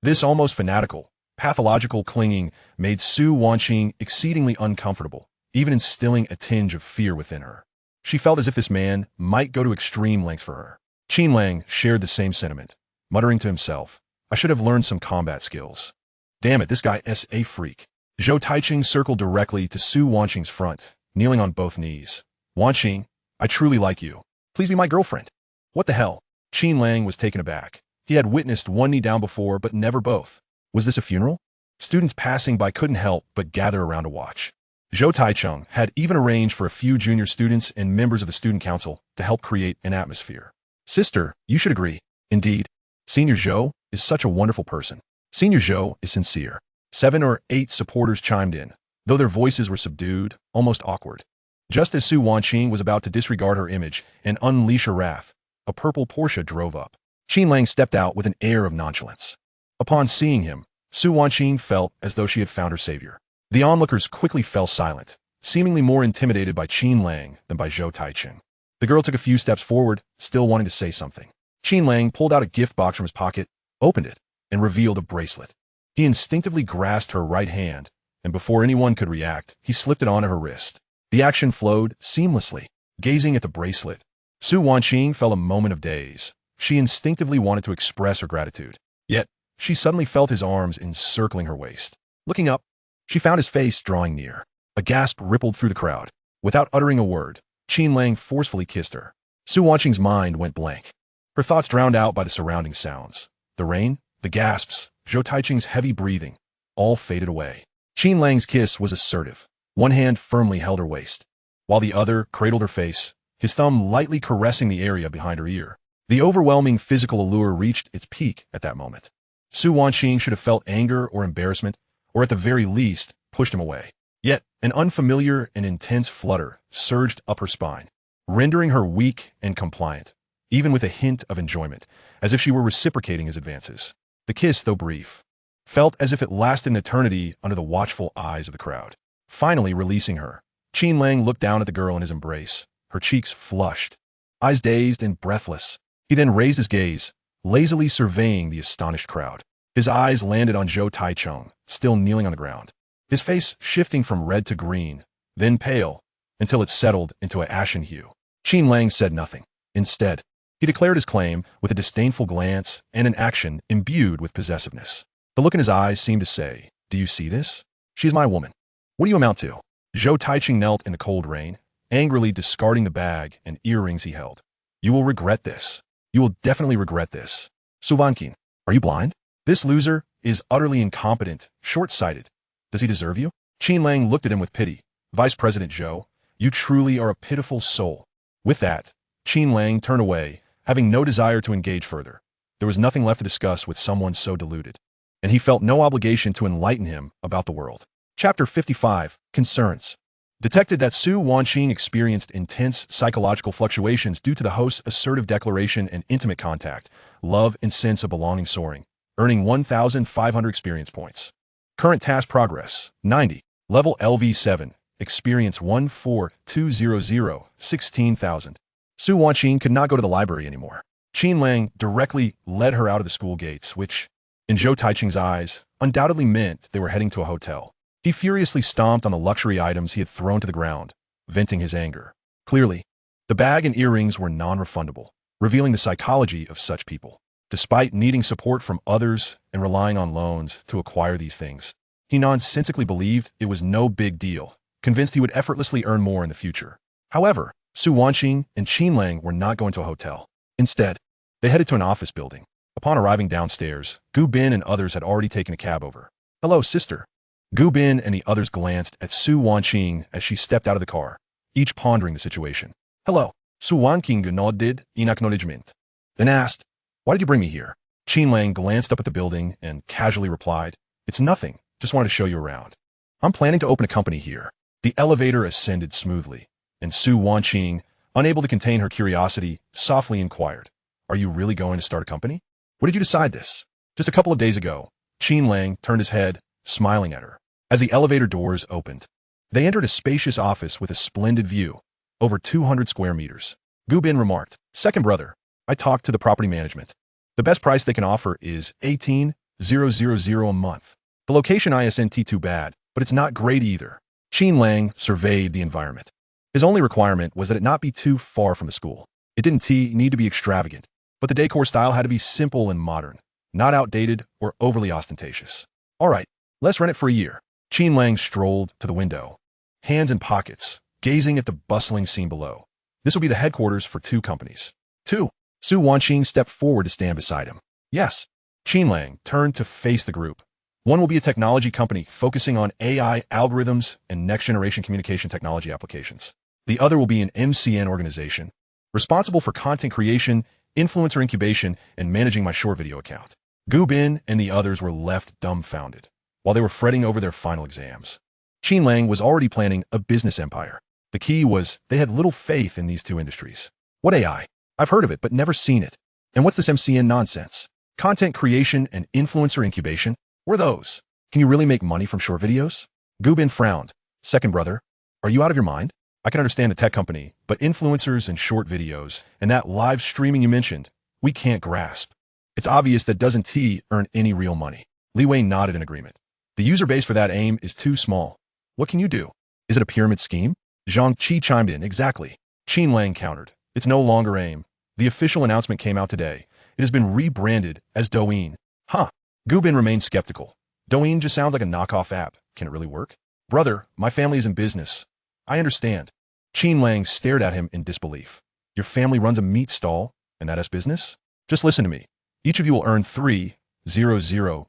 Speaker 1: This almost fanatical, pathological clinging made Su Wanqing exceedingly uncomfortable, even instilling a tinge of fear within her. She felt as if this man might go to extreme lengths for her. Qin Lang shared the same sentiment, muttering to himself, I should have learned some combat skills. Damn it, this guy is a freak. Zhou Taichung circled directly to Su Wanqing's front, kneeling on both knees. Wanqing, I truly like you. Please be my girlfriend. What the hell? Qin Lang was taken aback. He had witnessed one knee down before, but never both. Was this a funeral? Students passing by couldn't help but gather around to watch. Zhou Taichung had even arranged for a few junior students and members of the student council to help create an atmosphere. Sister, you should agree. Indeed, Senior Zhou is such a wonderful person. Senior Zhou is sincere. 7 or 8 supporters chimed in, though their voices were subdued, almost awkward. Just as Su Wanqing was about to disregard her image and unleash her wrath, a purple Porsche drove up. Qin Lang stepped out with an air of nonchalance. Upon seeing him, Su Wanqing felt as though she had found her savior. The onlookers quickly fell silent, seemingly more intimidated by Qin Lang than by Zhou Taicheng. The girl took a few steps forward, still wanting to say something. Qin Lang pulled out a gift box from his pocket, opened it, and revealed a bracelet. He instinctively grasped her right hand, and before anyone could react, he slipped it onto her wrist. The action flowed seamlessly. Gazing at the bracelet, Su Wanqing felt a moment of daze. She instinctively wanted to express her gratitude. Yet, she suddenly felt his arms encircling her waist. Looking up, she found his face drawing near. A gasp rippled through the crowd. Without uttering a word, Qin Lang forcefully kissed her. Su Wanqing's mind went blank. Her thoughts drowned out by the surrounding sounds. The rain, the gasps, Zhou Taicheng's heavy breathing, all faded away. Qin Lang's kiss was assertive. One hand firmly held her waist, while the other cradled her face, his thumb lightly caressing the area behind her ear. The overwhelming physical allure reached its peak at that moment. Su Wanqing should have felt anger or embarrassment, or at the very least, pushed him away. Yet, an unfamiliar and intense flutter surged up her spine, rendering her weak and compliant, even with a hint of enjoyment, as if she were reciprocating his advances. The kiss, though brief, felt as if it lasted an eternity under the watchful eyes of the crowd. Finally releasing her, Qin Lang looked down at the girl in his embrace, her cheeks flushed, eyes dazed and breathless. He then raised his gaze, lazily surveying the astonished crowd. His eyes landed on Zhou Taicheng, still kneeling on the ground, his face shifting from red to green, then pale, until it settled into an ashen hue. Qin Lang said nothing. Instead, he declared his claim with a disdainful glance and an action imbued with possessiveness. The look in his eyes seemed to say, "Do you see this? She is my woman. What do you amount to?" Zhou Taicheng knelt in the cold rain, angrily discarding the bag and earrings he held. "You will regret this. You will definitely regret this. Su Wanqing, are you blind? This loser is utterly incompetent, short-sighted. Does he deserve you?" Qin Lang looked at him with pity. "Vice President Zhou, you truly are a pitiful soul." With that, Qin Lang turned away, having no desire to engage further. There was nothing left to discuss with someone so deluded, and he felt no obligation to enlighten him about the world. Chapter 55, Concerns. Detected that Su Wanqing experienced intense psychological fluctuations due to the host's assertive declaration and intimate contact, love and sense of belonging soaring, earning 1,500 experience points. Current task progress, 90. Level LV7, experience 14200, 16,000. Su Wanqing could not go to the library anymore. Qin Lang directly led her out of the school gates, which, in Zhou Taicheng's eyes, undoubtedly meant they were heading to a hotel. He furiously stomped on the luxury items he had thrown to the ground, venting his anger. Clearly, the bag and earrings were non-refundable, revealing the psychology of such people. Despite needing support from others and relying on loans to acquire these things, he nonsensically believed it was no big deal, convinced he would effortlessly earn more in the future. However, Su Wanqing and Qin Lang were not going to a hotel. Instead, they headed to an office building. Upon arriving downstairs, Gu Bin and others had already taken a cab over. "Hello, sister." Gu Bin and the others glanced at Su Wanqing as she stepped out of the car, each pondering the situation. "Hello." Su Wanqing nodded in acknowledgement, then asked, "Why did you bring me here?" Qin Lang glanced up at the building and casually replied, "It's nothing, just wanted to show you around. I'm planning to open a company here." The elevator ascended smoothly, and Su Wanqing, unable to contain her curiosity, softly inquired, "Are you really going to start a company? When did you decide this?" Just a couple of days ago, Qin Lang turned his head, smiling at her. As the elevator doors opened, they entered a spacious office with a splendid view, over 200 square meters. Gu Bin remarked, "Second brother, I talked to the property management. The best price they can offer is 18,000 a month. The location isn't too bad, but it's not great either." Qin Lang surveyed the environment. His only requirement was that it not be too far from the school. It didn't need to be extravagant, but the decor style had to be simple and modern, not outdated or overly ostentatious. "All right, let's rent it for a year." Qin Lang strolled to the window, hands in pockets, gazing at the bustling scene below. This will be the headquarters for 2 companies. 2. Su Wanqing stepped forward to stand beside him. "Yes." Qin Lang turned to face the group. "One will be a technology company focusing on AI algorithms and next-generation communication technology applications. The other will be an MCN organization, responsible for content creation, influencer incubation, and managing my short video account." Gu Bin and the others were left dumbfounded, while they were fretting over their final exams. Qin Lang was already planning a business empire. The key was they had little faith in these 2 industries. "What AI? I've heard of it, but never seen it. And what's this MCN nonsense? Content creation and influencer incubation?" What are those? Can you really make money from short videos? Gubin frowned. Second brother, are you out of your mind? I can understand the tech company, but influencers and short videos, and that live streaming you mentioned, we can't grasp. It's obvious that doesn't T earn any real money. Li Wei nodded in agreement. The user base for that aim is too small. What can you do? Is it a pyramid scheme? Zhang Qi chimed in. Exactly. Qin Lang countered. It's no longer AIM. The official announcement came out today. It has been rebranded as Douyin. Huh. Gubin remained skeptical. Douyin just sounds like a knockoff app. Can it really work? Brother, my family is in business. I understand. Qin Lang stared at him in disbelief. Your family runs a meat stall, and that is business? Just listen to me. Each of you will earn 3,000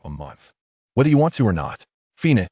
Speaker 1: a month. Whether you want to or not. Fine.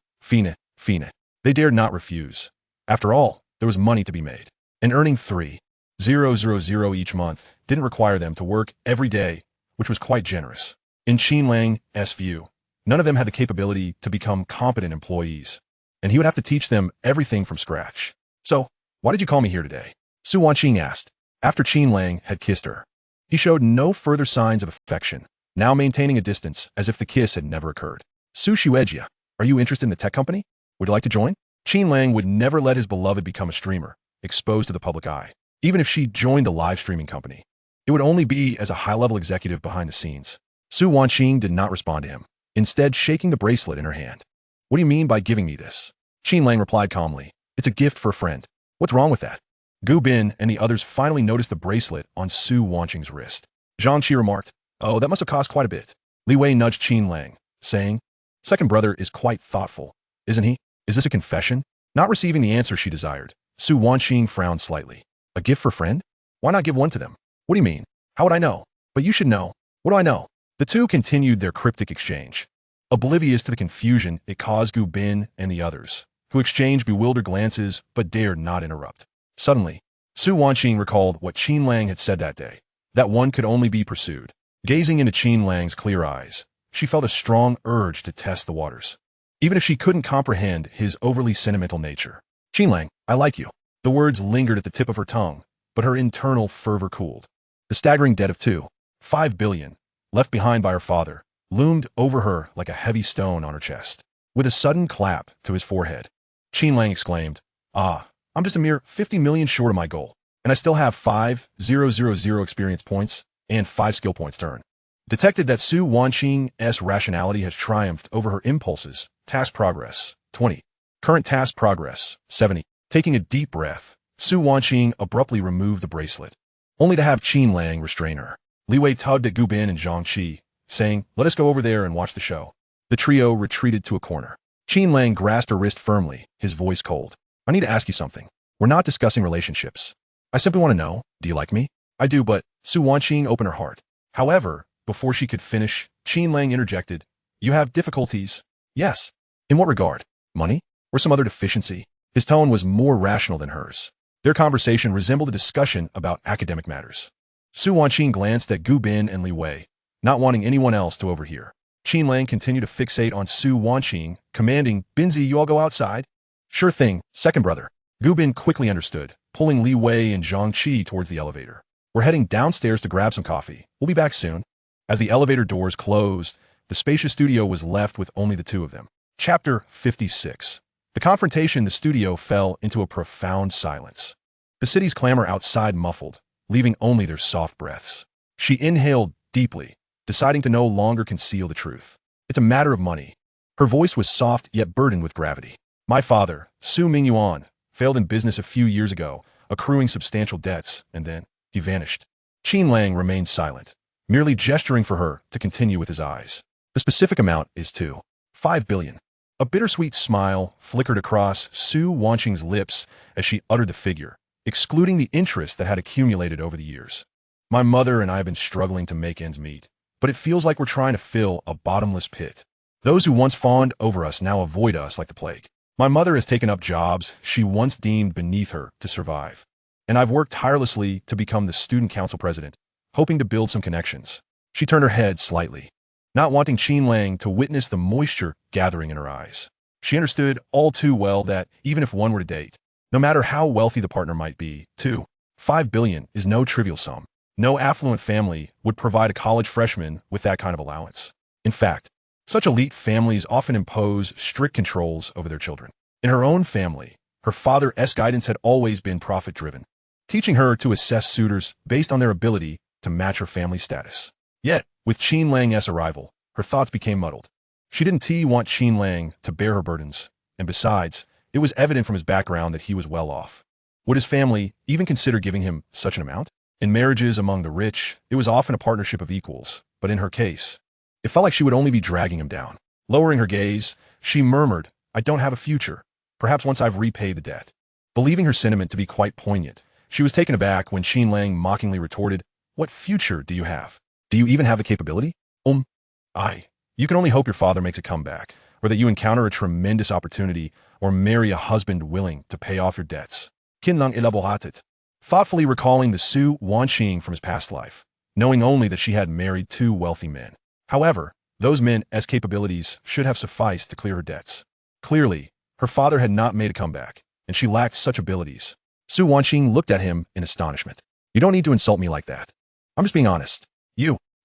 Speaker 1: They dared not refuse. After all, there was money to be made. And earning 3,000 each month didn't require them to work every day, which was quite generous. In Qin Lang's view, none of them had the capability to become competent employees, and he would have to teach them everything from scratch. So, why did you call me here today? Su Wanqing asked, after Qin Lang had kissed her. He showed no further signs of affection, now maintaining a distance as if the kiss had never occurred. Su Shuejia, are you interested in the tech company? Would you like to join? Qin Lang would never let his beloved become a streamer, exposed to the public eye. Even if she joined the live streaming company, it would only be as a high-level executive behind the scenes. Su Wanqing did not respond to him, instead shaking the bracelet in her hand. What do you mean by giving me this? Qin Lang replied calmly. It's a gift for a friend. What's wrong with that? Gu Bin and the others finally noticed the bracelet on Su Wanqing's wrist. Zhang Qi remarked, oh, that must have cost quite a bit. Li Wei nudged Qin Lang, saying, second brother is quite thoughtful, isn't he? Is this a confession? Not receiving the answer she desired, Su Wanqing frowned slightly. A gift for a friend? Why not give one to them? What do you mean? How would I know? But you should know. What do I know? The two continued their cryptic exchange, oblivious to the confusion it caused Gu Bin and the others, who exchanged bewildered glances but dared not interrupt. Suddenly, Su Wanqing recalled what Qin Lang had said that day, that one could only be pursued. Gazing into Qin Lang's clear eyes, she felt a strong urge to test the waters, even if she couldn't comprehend his overly sentimental nature. Qin Lang, I like you. The words lingered at the tip of her tongue, but her internal fervor cooled. The staggering debt of 2.5 billion, left behind by her father, loomed over her like a heavy stone on her chest. With a sudden clap to his forehead, Qin Lang exclaimed, ah, I'm just a mere 50 million short of my goal, and I still have 5,000 experience points and 5 skill points to earn. Detected that Su Wanqing's rationality has triumphed over her impulses. Task progress, 20. Current task progress, 70. Taking a deep breath, Su Wanqing abruptly removed the bracelet, only to have Qin Lang restrain her. Li Wei tugged at Gu Bin and Zhang Qi, saying, let us go over there and watch the show. The trio retreated to a corner. Qin Lang grasped her wrist firmly, his voice cold. I need to ask you something. We're not discussing relationships. I simply want to know, do you like me? I do, but Su Wanqing opened her heart. However, before she could finish, Qin Lang interjected, you have difficulties? Yes. In what regard? Money? Or some other deficiency? His tone was more rational than hers. Their conversation resembled a discussion about academic matters. Su Wanqing glanced at Gu Bin and Li Wei, not wanting anyone else to overhear. Qin Lang continued to fixate on Su Wanqing, commanding, Binzi, you all go outside? Sure thing, second brother. Gu Bin quickly understood, pulling Li Wei and Zhang Qi towards the elevator. We're heading downstairs to grab some coffee. We'll be back soon. As the elevator doors closed, the spacious studio was left with only the two of them. Chapter 56. The confrontation in the studio fell into a profound silence. The city's clamor outside muffled, leaving only their soft breaths. She inhaled deeply, deciding to no longer conceal the truth. It's a matter of money. Her voice was soft yet burdened with gravity. My father, Su Mingyuan, failed in business a few years ago, accruing substantial debts, and then he vanished. Qin Lang remained silent, merely gesturing for her to continue with his eyes. The specific amount is 2.5 billion. A bittersweet smile flickered across Su Wanqing's lips as she uttered the figure, excluding the interest that had accumulated over the years. My mother and I have been struggling to make ends meet, but it feels like we're trying to fill a bottomless pit. Those who once fawned over us now avoid us like the plague. My mother has taken up jobs she once deemed beneath her to survive, and I've worked tirelessly to become the student council president, hoping to build some connections. She turned her head slightly, not wanting Qin Lang to witness the moisture gathering in her eyes. She understood all too well that even if one were to date, no matter how wealthy the partner might be, 2.5 billion is no trivial sum. No affluent family would provide a college freshman with that kind of allowance. In fact, Such elite families often impose strict controls over their children. In her own family, her father's guidance had always been profit-driven, teaching her to assess suitors based on their ability to match her family status. Yet, with Qin Lang's arrival, her thoughts became muddled. She didn't want Qin Lang to bear her burdens, and besides, it was evident from his background that he was well off. Would his family even consider giving him such an amount? In marriages among the rich, it was often a partnership of equals, but in her case, it felt like she would only be dragging him down. Lowering her gaze, she murmured, "I don't have a future. Perhaps once I've repaid the debt." Believing her sentiment to be quite poignant, she was taken aback when Qin Lang mockingly retorted, "What future do you have? Do you even have the capability?" You can only hope your father makes a comeback, or that you encounter a tremendous opportunity, or marry a husband willing to pay off your debts. Qin Lang elaborated, thoughtfully recalling the Su Wanqing from his past life, knowing only that she had married 2 wealthy men. However, those men's capabilities should have sufficed to clear her debts. Clearly, her father had not made a comeback, and she lacked such abilities. Su Wanqing looked at him in astonishment. "You don't need to insult me like that. I'm just being honest."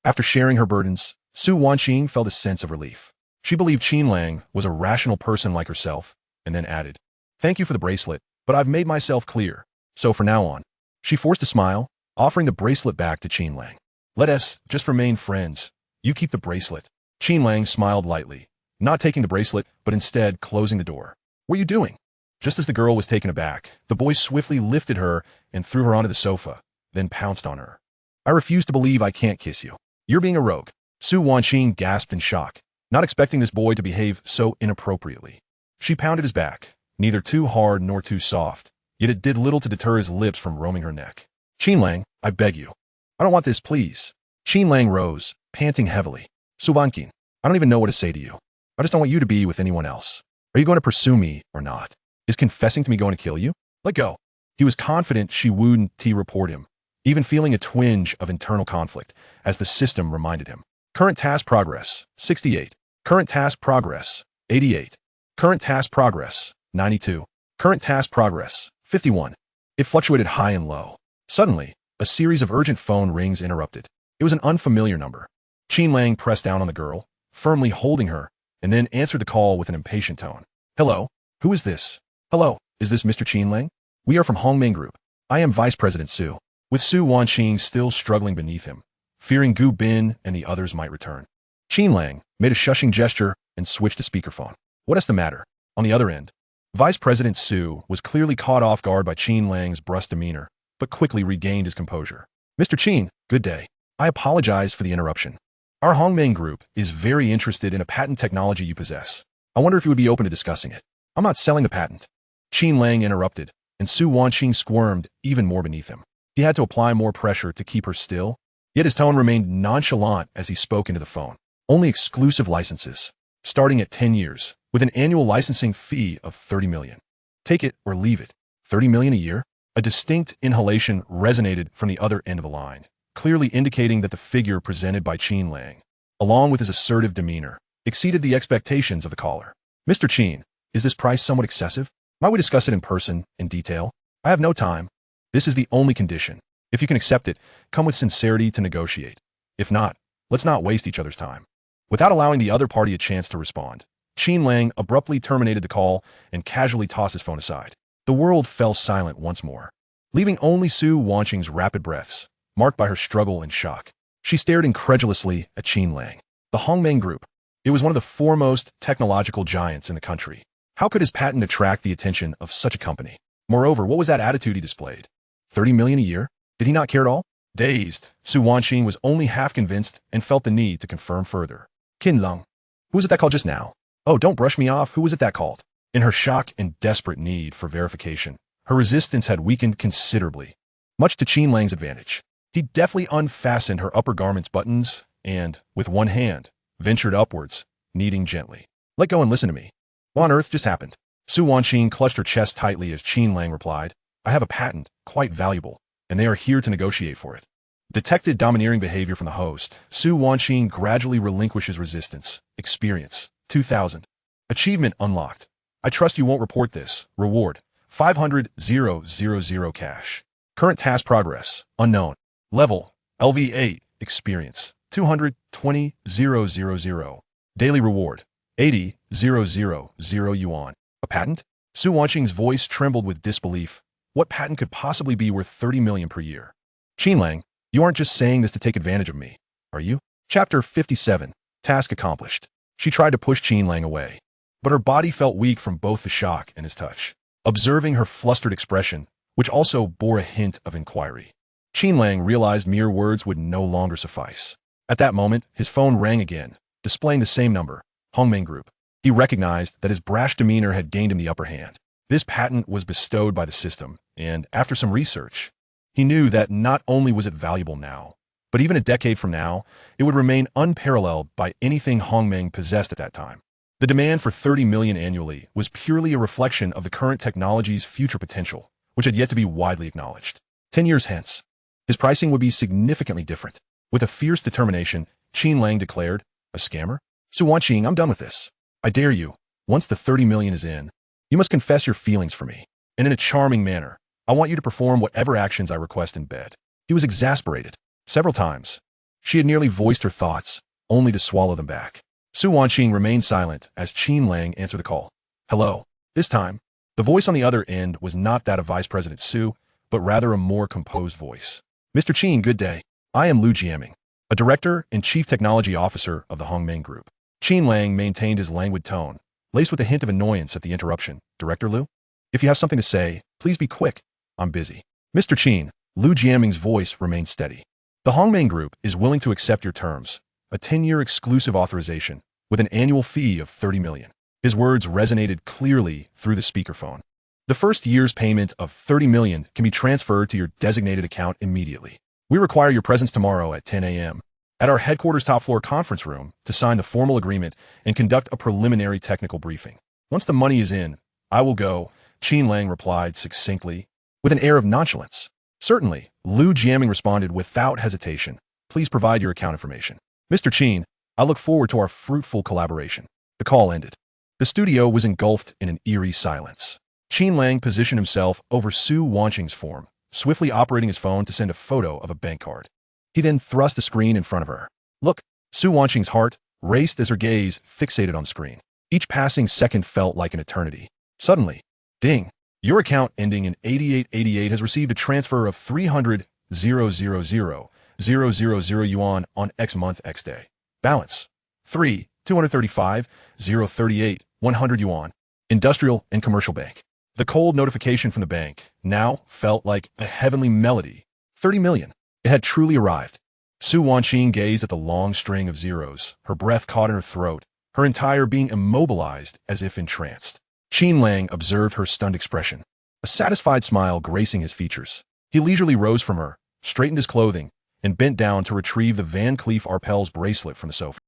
Speaker 1: After sharing her burdens, Su Wanqing felt a sense of relief. She believed Qin Lang was a rational person like herself, and then added, "Thank you for the bracelet, but I've made myself clear, so from now on." She forced a smile, offering the bracelet back to Qin Lang. "Let us just remain friends. You keep the bracelet." Qin Lang smiled lightly, not taking the bracelet, but instead closing the door. "What are you doing?" Just as the girl was taken aback, the boy swiftly lifted her and threw her onto the sofa, then pounced on her. "I refuse to believe I can't kiss you. You're being a rogue." Su Wanqing gasped in shock, not expecting this boy to behave so inappropriately. She pounded his back, neither too hard nor too soft, yet it did little to deter his lips from roaming her neck. "Qin Lang, I beg you. I don't want this, please." Qin Lang rose, panting heavily. "Su Wanqing, I don't even know what to say to you. I just don't want you to be with anyone else. Are you going to pursue me or not? Is confessing to me going to kill you? Let go." He was confident she wouldn't report him, even feeling a twinge of internal conflict, as the system reminded him. Current task progress, 68. Current task progress, 88. Current task progress, 92. Current task progress, 51. It fluctuated high and low. Suddenly, a series of urgent phone rings interrupted. It was an unfamiliar number. Qin Lang pressed down on the girl, firmly holding her, and then answered the call with an impatient tone. "Hello? Who is this?" "Hello, is this Mr. Qin Lang? We are from Hongmeng Group. I am Vice President Su." With Su Wanqing still struggling beneath him, fearing Gu Bin and the others might return, Qin Lang made a shushing gesture and switched to speakerphone. "What is the matter?" On the other end, Vice President Su was clearly caught off guard by Qin Lang's brusque demeanor, but quickly regained his composure. "Mr. Qin, good day. I apologize for the interruption. Our Hongmeng Group is very interested in a patent technology you possess. I wonder if you would be open to discussing it." "I'm not selling the patent." Qin Lang interrupted, and Su Wanqing squirmed even more beneath him. He had to apply more pressure to keep her still, yet his tone remained nonchalant as he spoke into the phone. "Only exclusive licenses, starting at 10 years, with an annual licensing fee of 30 million. Take it or leave it." 30 million a year? A distinct inhalation resonated from the other end of the line, clearly indicating that the figure presented by Qin Lang, along with his assertive demeanor, exceeded the expectations of the caller. "Mr. Qin, is this price somewhat excessive? Might we discuss it in person, in detail? I have no time. This is the only condition. If you can accept it, come with sincerity to negotiate. If not, let's not waste each other's time." Without allowing the other party a chance to respond, Qin Lang abruptly terminated the call and casually tossed his phone aside. The world fell silent once more, leaving only Su Wanqing's rapid breaths, marked by her struggle and shock. She stared incredulously at Qin Lang. The Hongmeng Group. It was one of the foremost technological giants in the country. How could his patent attract the attention of such a company? Moreover, what was that attitude he displayed? 30 million a year? Did he not care at all? Dazed, Su Wanqing was only half convinced and felt the need to confirm further. "Qin Lang. Who was it that called just now? Oh, don't brush me off. Who was it that called?" In her shock and desperate need for verification, her resistance had weakened considerably, much to Qin Lang's advantage. He deftly unfastened her upper garment's buttons and, with one hand, ventured upwards, kneading gently. "Let go and listen to me. What on earth just happened?" Su Wanqing clutched her chest tightly as Qin Lang replied, "I have a patent, quite valuable, and they are here to negotiate for it." Detected domineering behavior from the host, Su Wanqing gradually relinquishes resistance. Experience, 2000. Achievement unlocked. "I trust you won't report this." Reward, 500,000 cash. Current task progress, unknown. Level, LV8. Experience, 220,000. Daily reward, 80,000 yuan. A patent? Su Wanqing's voice trembled with disbelief. What patent could possibly be worth 30 million per year? Qin Lang, you aren't just saying this to take advantage of me, are you? Chapter 57. Task accomplished. She tried to push Qin Lang away, but her body felt weak from both the shock and his touch. Observing her flustered expression, which also bore a hint of inquiry, Qin Lang realized mere words would no longer suffice. At that moment, his phone rang again, displaying the same number, Hongmeng Group. He recognized that his brash demeanor had gained him the upper hand. This patent was bestowed by the system, and after some research, he knew that not only was it valuable now, but even a decade from now, it would remain unparalleled by anything Hongmeng possessed at that time. The demand for 30 million annually was purely a reflection of the current technology's future potential, which had yet to be widely acknowledged. 10 years hence, his pricing would be significantly different. With a fierce determination, Qin Lang declared, "A scammer? Su Wanqing, I'm done with this. I dare you, once the 30 million is in, you must confess your feelings for me, and in a charming manner, I want you to perform whatever actions I request in bed." He was exasperated. Several times, she had nearly voiced her thoughts, only to swallow them back. Su Wanqing remained silent as Qin Lang answered the call. "Hello." This time, the voice on the other end was not that of Vice President Su, but rather a more composed voice. "Mr. Qin, good day. I am Lu Jiaming, a director and chief technology officer of the Hongmeng Group." Qin Lang maintained his languid tone, laced with a hint of annoyance at the interruption. "Director Lu? If you have something to say, please be quick. I'm busy." "Mr. Qin," Lu Jiaming's voice remained steady. "The Hongmeng Group is willing to accept your terms, a 10-year exclusive authorization with an annual fee of 30 million. His words resonated clearly through the speakerphone. "The first year's payment of 30 million can be transferred to your designated account immediately. We require your presence tomorrow at 10 a.m. at our headquarters top-floor conference room to sign the formal agreement and conduct a preliminary technical briefing. Once the money is in, I will go," Qin Lang replied succinctly, with an air of nonchalance. "Certainly," Lu Jiaming responded without hesitation. "Please provide your account information." "Mr. Qin, I look forward to our fruitful collaboration." The call ended. The studio was engulfed in an eerie silence. Qin Lang positioned himself over Su Wanqing's form, swiftly operating his phone to send a photo of a bank card. He then thrust the screen in front of her. "Look." Su Wanqing's heart raced as her gaze fixated on the screen. Each passing second felt like an eternity. Suddenly, ding! "Your account ending in 8888 has received a transfer of 300,000 yuan on X month X day. Balance, 235,038, 100 yuan. Industrial and Commercial Bank." The cold notification from the bank now felt like a heavenly melody. 30 million. It had truly arrived. Su Wanqing gazed at the long string of zeros, her breath caught in her throat, her entire being immobilized as if entranced. Qin Lang observed her stunned expression, a satisfied smile gracing his features. He leisurely rose from her, straightened his clothing, and bent down to retrieve the Van Cleef Arpels bracelet from the sofa.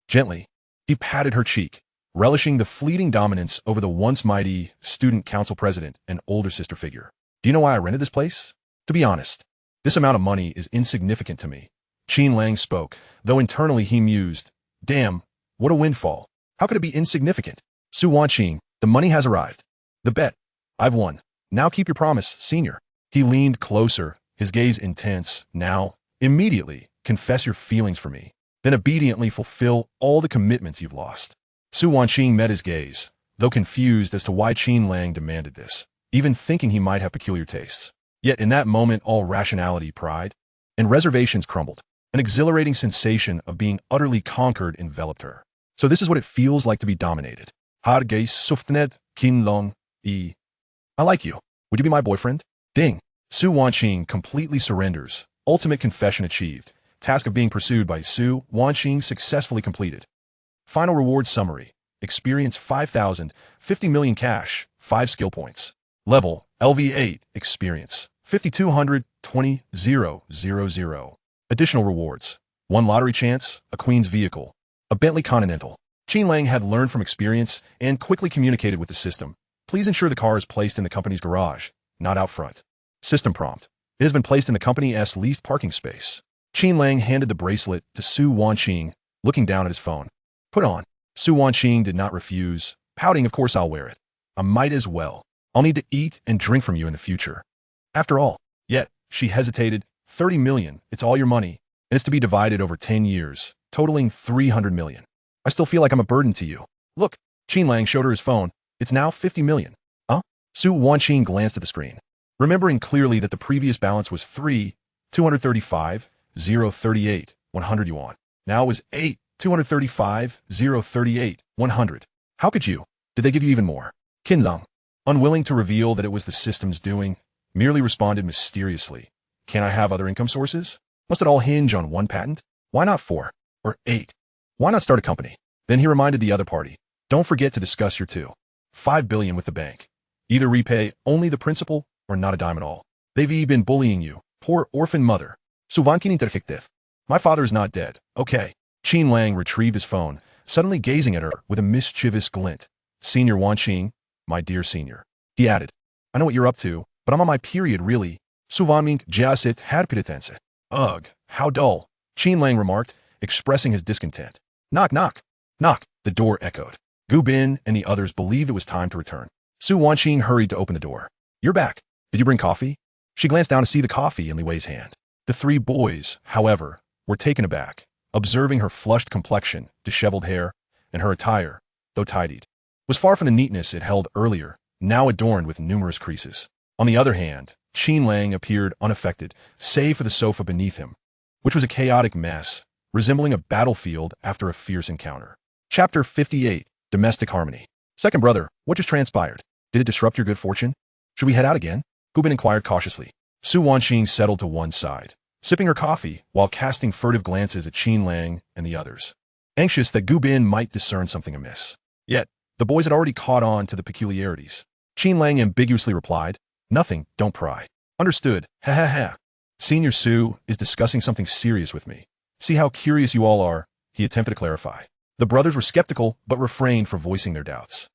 Speaker 1: Gently, he patted her cheek, relishing the fleeting dominance over the once mighty student council president and older sister figure. "Do you know why I rented this place? To be honest, this amount of money is insignificant to me." Qin Lang spoke, though internally he mused, "Damn, what a windfall. How could it be insignificant?" "Su Wanqing, the money has arrived. The bet. I've won. Now keep your promise, senior." He leaned closer, his gaze intense. "Now, immediately, confess your feelings for me. Then obediently fulfill all the commitments you've lost." Su Wanqing met his gaze, though confused as to why Qin Lang demanded this, even thinking he might have peculiar tastes. Yet in that moment all rationality, pride, and reservations crumbled. An exhilarating sensation of being utterly conquered enveloped her. So this is what it feels like to be dominated. "Har geis suftnet Qin Lang I like you. Would you be my boyfriend?" Ding. Su Wanqing completely surrenders. Ultimate confession achieved. Task of being pursued by Su Wanqing successfully completed. Final reward summary. Experience 5,000, 50 million cash, 5 skill points. Level, LV8, experience, 5,220,000. Additional rewards. 1 lottery chance, a Queen's vehicle, a Bentley Continental. Qin Lang had learned from experience and quickly communicated with the system. "Please ensure the car is placed in the company's garage, not out front." System prompt. "It has been placed in the company's leased parking space." Qin Lang handed the bracelet to Su Wanqing, looking down at his phone. "Put on." Su Wanqing did not refuse, pouting, "Of course I'll wear it. I might as well. I'll need to eat and drink from you in the future. After all." Yet, she hesitated. 30 million, it's all your money, and it's to be divided over 10 years, totaling 300 million. I still feel like I'm a burden to you. Look, Qin Lang showed her his phone. It's now 50 million. Huh? Su Wanqing glanced at the screen, remembering clearly that the previous balance was 3,235,038, 100 yuan. Now it was 8,235,038, 100. How could you? Did they give you even more? Qin Lang, unwilling to reveal that it was the system's doing, merely responded mysteriously. Can I have other income sources? Must it all hinge on one patent? Why not 4? Or 8? Why not start a company? Then he reminded the other party, don't forget to discuss your 5 billion with the bank. Either repay only the principal or not a dime at all. They've been bullying you, poor orphan mother. Suvankin interjected. My father is not dead. Okay. Qin Lang retrieved his phone, suddenly gazing at her with a mischievous glint. Senior Wanqing, my dear senior. He added, I know what you're up to, but I'm on my period really. Suvanming jiasit had pitatense. Ugh, how dull. Qin Lang remarked, expressing his discontent. Knock, knock. Knock, the door echoed. Gu Bin and the others believed it was time to return. Su Wanqing hurried to open the door. You're back. Did you bring coffee? She glanced down to see the coffee in Li Wei's hand. The 3 boys, however, were taken aback, observing her flushed complexion, disheveled hair, and her attire, though tidied, was far from the neatness it held earlier, now adorned with numerous creases. On the other hand, Qin Lang appeared unaffected, save for the sofa beneath him, which was a chaotic mess, resembling a battlefield after a fierce encounter. Chapter 58, Domestic Harmony. Second brother, what just transpired? Did it disrupt your good fortune? Should we head out again? Gu Bin inquired cautiously. Su Wanqing settled to one side, sipping her coffee while casting furtive glances at Qin Lang and the others, anxious that Gu Bin might discern something amiss. Yet, the boys had already caught on to the peculiarities. Qin Lang ambiguously replied, Nothing, don't pry. Understood, ha ha ha. Senior Su is discussing something serious with me. See how curious you all are, he attempted to clarify. The brothers were skeptical, but refrained from voicing their doubts.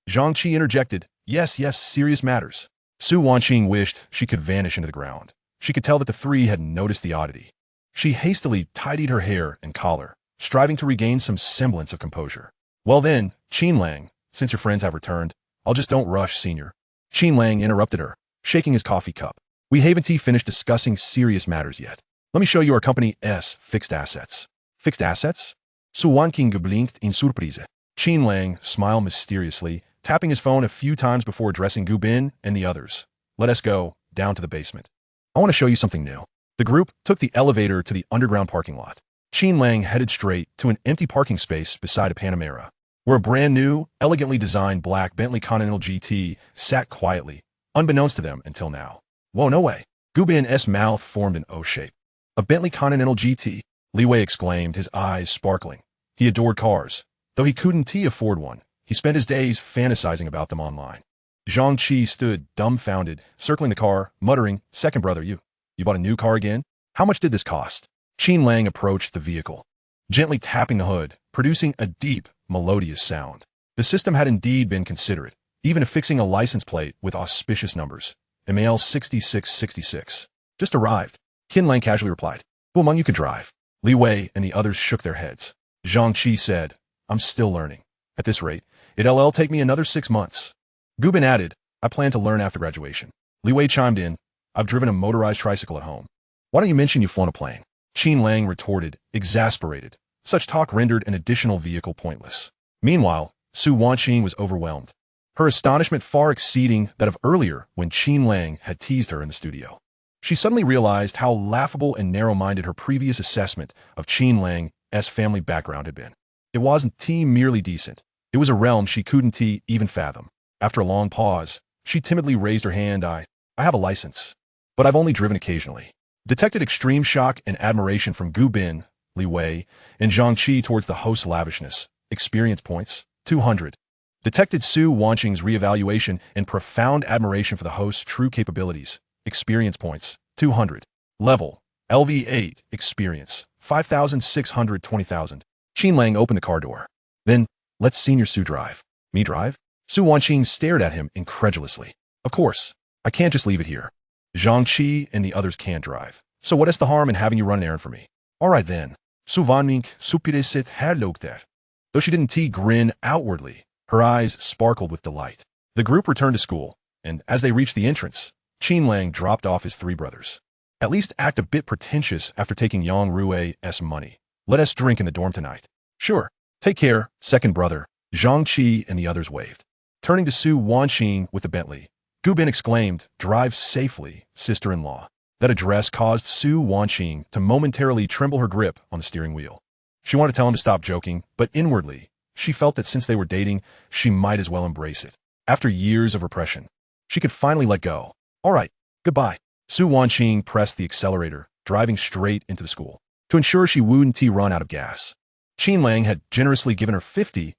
Speaker 1: Zhang Qi interjected, Yes, serious matters. Su Wanqing wished she could vanish into the ground. She could tell that the 3 had noticed the oddity. She hastily tidied her hair and collar, striving to regain some semblance of composure. Well then, Qin Lang, since your friends have returned, I'll just don't rush, senior. Qin Lang interrupted her, shaking his coffee cup. We haven't finished discussing serious matters yet. Let me show you our company's fixed assets. Fixed assets? Su Wanqing blinked in surprise. Qin Lang smiled mysteriously, tapping his phone a few times before addressing Gu Bin and the others. Let us go down to the basement. I want to show you something new. The group took the elevator to the underground parking lot. Qin Lang headed straight to an empty parking space beside a Panamera, where a brand new, elegantly designed black Bentley Continental GT sat quietly, unbeknownst to them until now. Whoa, no way. Gu Bin's mouth formed an O shape. A Bentley Continental GT, Li Wei exclaimed, his eyes sparkling. He adored cars. Though he couldn't afford one, he spent his days fantasizing about them online. Zhang Qi stood dumbfounded, circling the car, muttering, Second brother, you bought a new car again? How much did this cost? Qin Lang approached the vehicle, gently tapping the hood, producing a deep, melodious sound. The system had indeed been considerate, even affixing a license plate with auspicious numbers. MAL 6666. Just arrived. Qin Lang casually replied. Who among you could drive? Li Wei and the others shook their heads. Zhang Qi said, I'm still learning. At this rate, it'll take me another 6 months. Gu Bin added, I plan to learn after graduation. Li Wei chimed in, I've driven a motorized tricycle at home. Why don't you mention you've flown a plane? Qin Lang retorted, exasperated. Such talk rendered an additional vehicle pointless. Meanwhile, Su Wanqing was overwhelmed, her astonishment far exceeding that of earlier when Qin Lang had teased her in the studio. She suddenly realized how laughable and narrow-minded her previous assessment of Qin Lang's family background had been. It wasn't merely decent. It was a realm she couldn't even fathom. After a long pause, she timidly raised her hand. I have a license, but I've only driven occasionally. Detected extreme shock and admiration from Gu Bin, Li Wei, and Zhang Qi towards the host's lavishness. Experience points, 200. Detected Su Wanqing's reevaluation and profound admiration for the host's true capabilities. Experience points, 200. Level, LV8, experience, 5,600, 20,000. Qin Lang opened the car door. Then, let's Senior Su drive. Me drive? Su Wanqing stared at him incredulously. Of course, I can't just leave it here. Zhang Qi and the others can't drive. So what is the harm in having you run an errand for me? All right then. Su Vanming supiresit had looked at. Though she didn't grin outwardly, her eyes sparkled with delight. The group returned to school, and as they reached the entrance, Qin Lang dropped off his 3 brothers. At least act a bit pretentious after taking Yang Rui's money. Let us drink in the dorm tonight. Sure. Take care, second brother. Zhang Qi and the others waved. Turning to Su Wanqing with the Bentley, Gu Bin exclaimed, "Drive safely, sister-in-law." That address caused Su Wanqing to momentarily tremble her grip on the steering wheel. She wanted to tell him to stop joking, but inwardly, she felt that since they were dating, she might as well embrace it. After years of repression, she could finally let go. All right, goodbye. Su Wanqing pressed the accelerator, driving straight into the school. To ensure she wouldn't run out of gas, Qin Lang had generously given her 50,000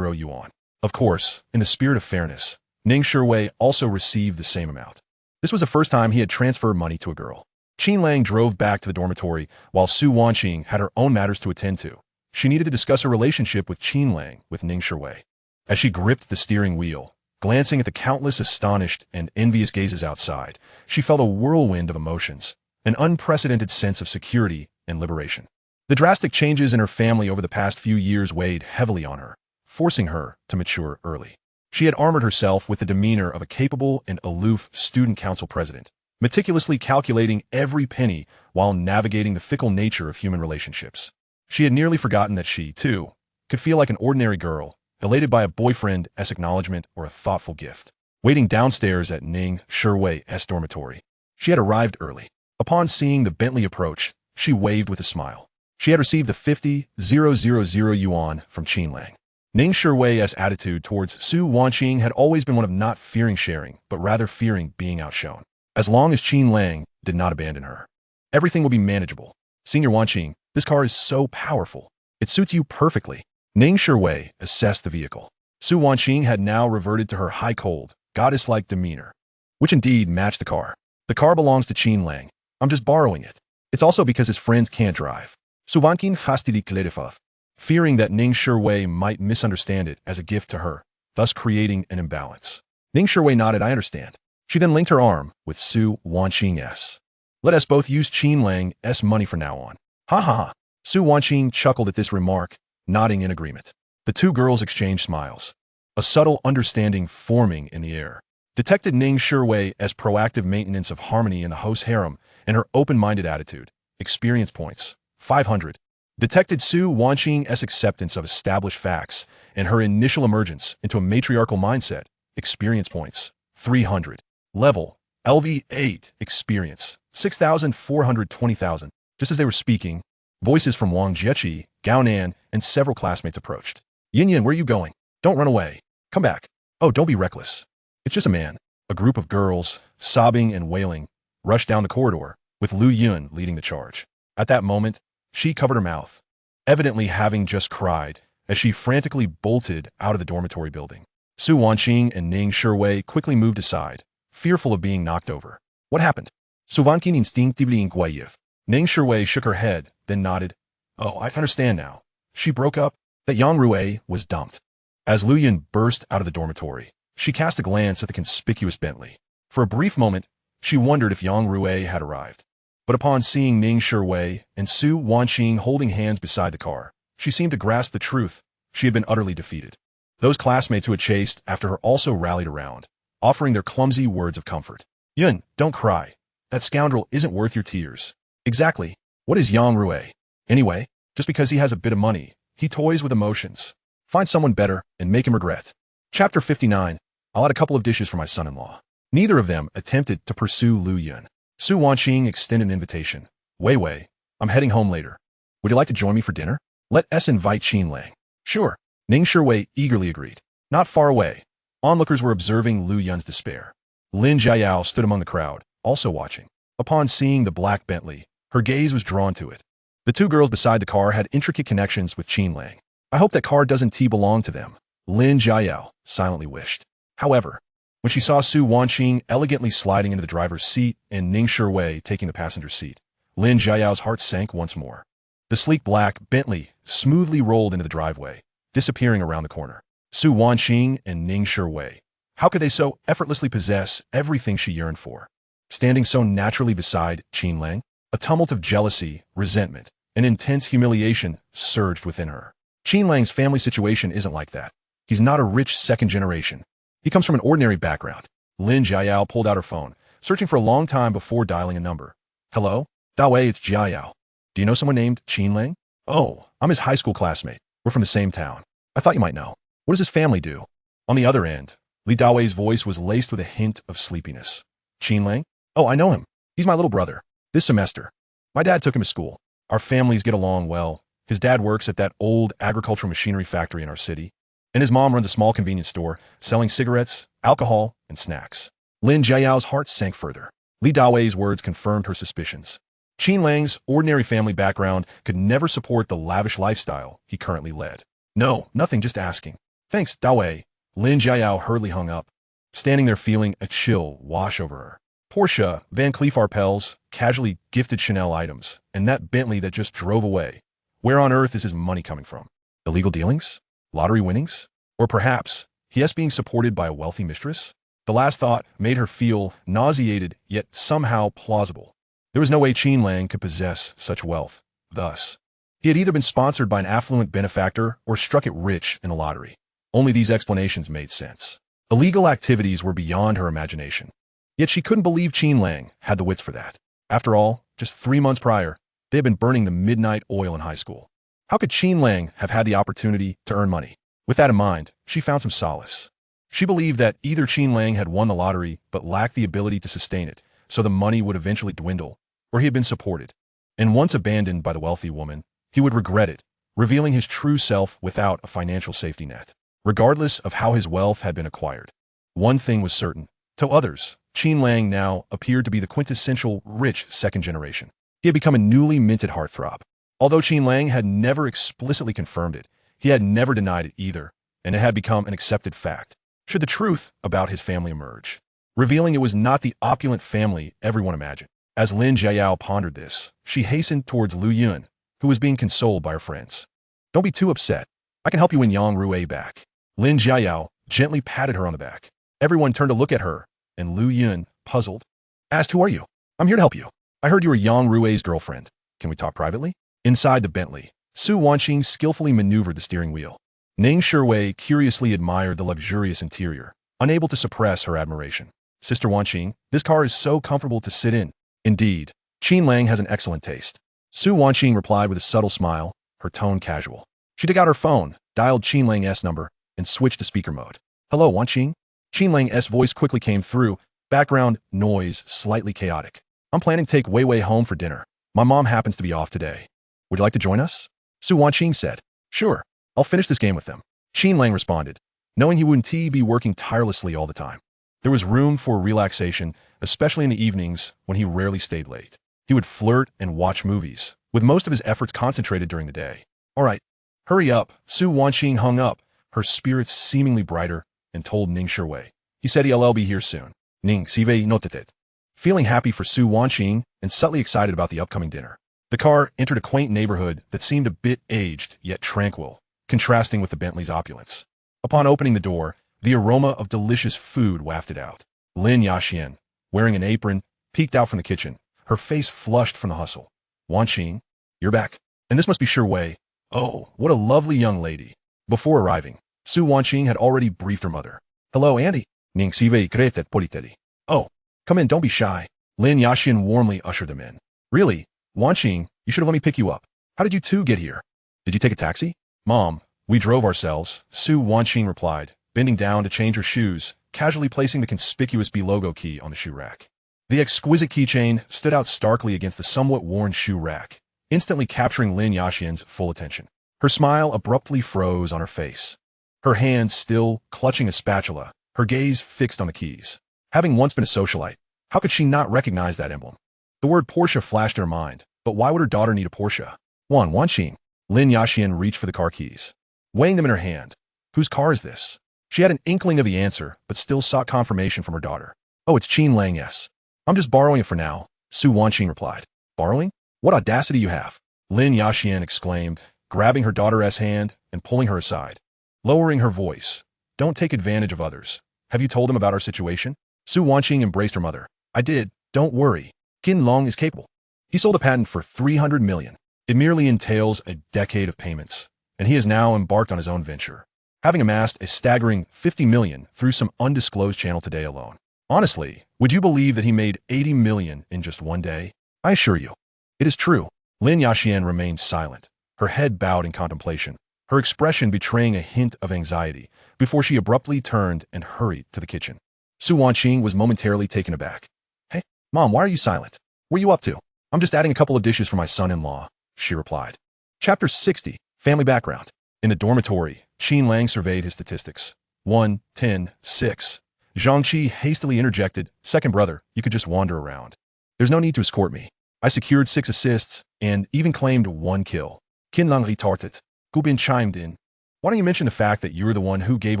Speaker 1: yuan. Of course, in the spirit of fairness, Ning Shiwei also received the same amount. This was the first time he had transferred money to a girl. Qin Lang drove back to the dormitory while Su Wanqing had her own matters to attend to. She needed to discuss her relationship with Qin Lang with Ning Shiwei. As she gripped the steering wheel, glancing at the countless astonished and envious gazes outside, she felt a whirlwind of emotions, an unprecedented sense of security and liberation. The drastic changes in her family over the past few years weighed heavily on her, forcing her to mature early. She had armored herself with the demeanor of a capable and aloof student council president, meticulously calculating every penny while navigating the fickle nature of human relationships. She had nearly forgotten that she, too, could feel like an ordinary girl, elated by a boyfriend's acknowledgement or a thoughtful gift. Waiting downstairs at Ning Shiwei's dormitory, she had arrived early. Upon seeing the Bentley approach, she waved with a smile. She had received the 50,000 yuan from Qin Lang. Ning Shiwei's attitude towards Su Wanqing had always been one of not fearing sharing, but rather fearing being outshone. As long as Qin Lang did not abandon her, everything will be manageable. Senior Wanqing, this car is so powerful. It suits you perfectly. Ning Shiwei assessed the vehicle. Su Wanqing had now reverted to her high-cold, goddess-like demeanor, which indeed matched the car. The car belongs to Qin Lang. I'm just borrowing it. It's also because his friends can't drive. Su Wanqing fastidi kledefuth, fearing that Ning Shiwei might misunderstand it as a gift to her, thus creating an imbalance. Ning Shiwei nodded, I understand. She then linked her arm with Su Wanqing's. Let us both use Qin Lang's money from now on. Ha ha ha. Su Wanqing chuckled at this remark, nodding in agreement. The two girls exchanged smiles. A subtle understanding forming in the air. Detected Ning Shiwei's proactive maintenance of harmony in the host harem and her open-minded attitude. Experience points, 500. Detected Su Wanqing's acceptance of established facts and her initial emergence into a matriarchal mindset. Experience points, 300. Level, LV8. Experience, 6,420,000. Just as they were speaking, voices from Wang Jiechi, Gao Nan, and several classmates approached. Yin Yin, where are you going? Don't run away. Come back. Oh, don't be reckless. It's just a man. A group of girls, sobbing and wailing, rushed down the corridor, with Lu Yun leading the charge. At that moment, she covered her mouth, evidently having just cried, as she frantically bolted out of the dormitory building. Su Wanqing and Ning Shiwei quickly moved aside, fearful of being knocked over. What happened? Su Wanqing instinctively inquired. Ning Shiwei shook her head, then nodded. Oh, I understand now. She broke up. That Yang Rui was dumped. As Lu Yun burst out of the dormitory, she cast a glance at the conspicuous Bentley. For a brief moment, she wondered if Yang Rui had arrived. But upon seeing Ning Shiwei and Su Wanqing holding hands beside the car, she seemed to grasp the truth. She had been utterly defeated. Those classmates who had chased after her also rallied around, offering their clumsy words of comfort. Yun, don't cry. That scoundrel isn't worth your tears. Exactly. What is Yang Rui? Anyway, just because he has a bit of money, he toys with emotions. Find someone better and make him regret. Chapter 59. I'll add a couple of dishes for my son-in-law. Neither of them attempted to pursue Lu Yun. Su Wanqing extended an invitation. Wei Wei, I'm heading home later. Would you like to join me for dinner? Let us invite Qin Lang. Sure. Ning Shiwei eagerly agreed. Not far away, onlookers were observing Lu Yun's despair. Lin Jiayao stood among the crowd, also watching. Upon seeing the black Bentley, her gaze was drawn to it. The two girls beside the car had intricate connections with Qin Lang. I hope that car doesn't belong to them, Lin Jiayao silently wished. However, when she saw Su Wanqing elegantly sliding into the driver's seat and Ning Shiwei taking the passenger seat, Lin Jiayao's heart sank once more. The sleek black Bentley smoothly rolled into the driveway, disappearing around the corner. Su Wanqing and Ning Shiwei. How could they so effortlessly possess everything she yearned for? Standing so naturally beside Qin Lang, a tumult of jealousy, resentment, and intense humiliation surged within her. Qin Lang's family situation isn't like that. He's not a rich second generation. He comes from an ordinary background. Lin Jiayao pulled out her phone, searching for a long time before dialing a number. Hello? Dawei, it's Jiayao. Do you know someone named Qin Lang? Oh, I'm his high school classmate. We're from the same town. I thought you might know. What does his family do? On the other end, Li Dawei's voice was laced with a hint of sleepiness. Qin Lang? Oh, I know him. He's my little brother. This semester. My dad took him to school. Our families get along well. His dad works at that old agricultural machinery factory in our city, and his mom runs a small convenience store selling cigarettes, alcohol, and snacks. Lin Jiao's heart sank further. Li Dawei's words confirmed her suspicions. Qin Lang's ordinary family background could never support the lavish lifestyle he currently led. No, nothing, just asking. Thanks, Dawei. Lin Jiao hurriedly hung up, standing there feeling a chill wash over her. Portia, Van Cleef Arpels, casually gifted Chanel items, and that Bentley that just drove away. Where on earth is his money coming from? Illegal dealings? Lottery winnings? Or perhaps he is being supported by a wealthy mistress? The last thought made her feel nauseated, yet somehow plausible. There was no way Qin Lang could possess such wealth. Thus, he had either been sponsored by an affluent benefactor or struck it rich in a lottery. Only these explanations made sense. Illegal activities were beyond her imagination. Yet she couldn't believe Qin Lang had the wits for that. After all, just 3 months prior, they had been burning the midnight oil in high school. How could Qin Lang have had the opportunity to earn money? With that in mind, she found some solace. She believed that either Qin Lang had won the lottery but lacked the ability to sustain it, so the money would eventually dwindle, or he had been supported. And once abandoned by the wealthy woman, he would regret it, revealing his true self without a financial safety net. Regardless of how his wealth had been acquired, one thing was certain. To others, Qin Lang now appeared to be the quintessential rich second generation. He had become a newly minted heartthrob. Although Qin Lang had never explicitly confirmed it, he had never denied it either, and it had become an accepted fact. Should the truth about his family emerge, revealing it was not the opulent family everyone imagined. As Lin Jiao pondered this, she hastened towards Lu Yun, who was being consoled by her friends. Don't be too upset. I can help you win Yang Rui back. Lin Jiao gently patted her on the back. Everyone turned to look at her, and Lu Yun, puzzled, asked, "Who are you?" "I'm here to help you. I heard you were Yang Rui's girlfriend. Can we talk privately?" Inside the Bentley, Su Wanqing skillfully maneuvered the steering wheel. Ning Shuwei curiously admired the luxurious interior, unable to suppress her admiration. "Sister Wanqing, this car is so comfortable to sit in." "Indeed, Qin Lang has an excellent taste." Su Wanqing replied with a subtle smile, her tone casual. She took out her phone, dialed Qin Lang's number, and switched to speaker mode. "Hello, Wanqing?" Qin Lang's voice quickly came through, background noise slightly chaotic. "I'm planning to take Wei Wei home for dinner. My mom happens to be off today. Would you like to join us?" Su Wanqing said. "Sure, I'll finish this game with them." Qin Lang responded, knowing he wouldn't be working tirelessly all the time. There was room for relaxation, especially in the evenings when he rarely stayed late. He would flirt and watch movies, with most of his efforts concentrated during the day. "All right, hurry up." Su Wanqing hung up, her spirits seemingly brighter, and told Ning Shuwei. He said he'll be here soon. Ning Sivei noted. Feeling happy for Su Wanqing and subtly excited about the upcoming dinner, the car entered a quaint neighborhood that seemed a bit aged yet tranquil, contrasting with the Bentley's opulence. Upon opening the door, the aroma of delicious food wafted out. Lin Yaxian, wearing an apron, peeked out from the kitchen, her face flushed from the hustle. "Wanqing, you're back. And this must be Shuwei. Oh, what a lovely young lady." Before arriving, Su Wanqing had already briefed her mother. "Hello, Andy." Ning Sivei kretet politeli. "Oh, come in, don't be shy." Lin Yaxian warmly ushered them in. "Really, Wanqing, you should have let me pick you up. How did you two get here? Did you take a taxi?" "Mom, we drove ourselves," Su Wanqing replied, bending down to change her shoes, casually placing the conspicuous B logo key on the shoe rack. The exquisite keychain stood out starkly against the somewhat worn shoe rack, instantly capturing Lin Yaxian's full attention. Her smile abruptly froze on her face. Her hand still clutching a spatula, her gaze fixed on the keys. Having once been a socialite, how could she not recognize that emblem? The word Porsche flashed in her mind, but why would her daughter need a Porsche? Wanqing. Lin Yaxian reached for the car keys, weighing them in her hand. Whose car is this? She had an inkling of the answer, but still sought confirmation from her daughter. "Oh, it's Qin Lang, yes. I'm just borrowing it for now," Su Wanqing replied. "Borrowing? What audacity you have!" Lin Yaxian exclaimed, grabbing her daughter's hand and pulling her aside. Lowering her voice, "Don't take advantage of others. Have you told him about our situation?" Su Wanqing embraced her mother. "I did. Don't worry. Qin Lang is capable. He sold a patent for 300 million. It merely entails a decade of payments, and he has now embarked on his own venture, having amassed a staggering 50 million through some undisclosed channel today alone. Honestly, would you believe that he made 80 million in just one day? I assure you, it is true." Lin Yaxian remained silent, her head bowed in contemplation, her expression betraying a hint of anxiety, before she abruptly turned and hurried to the kitchen. Su Wanqing was momentarily taken aback. "Hey, Mom, why are you silent? What are you up to?" "I'm just adding a couple of dishes for my son-in-law," she replied. Chapter 60, Family Background. In the dormitory, Qin Lang surveyed his statistics. 1, 10, 6. Zhang Qi hastily interjected, "Second brother, you could just wander around. There's no need to escort me. I secured 6 assists and even claimed 1 kill." Qin Lang retorted. Gu Bin chimed in. "Why don't you mention the fact that you're the one who gave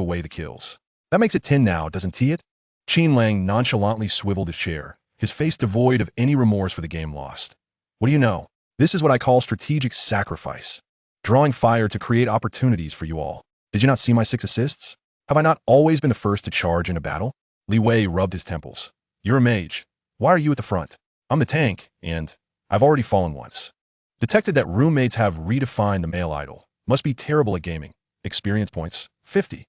Speaker 1: away the kills? That makes it 10 now, doesn't it?" Qin Lang nonchalantly swiveled his chair, his face devoid of any remorse for the game lost. "What do you know? This is what I call strategic sacrifice. Drawing fire to create opportunities for you all. Did you not see my 6 assists? Have I not always been the first to charge in a battle?" Li Wei rubbed his temples. "You're a mage. Why are you at the front? I'm the tank, and I've already fallen once." Detected that roommates have redefined the male idol. Must be terrible at gaming. Experience points, 50.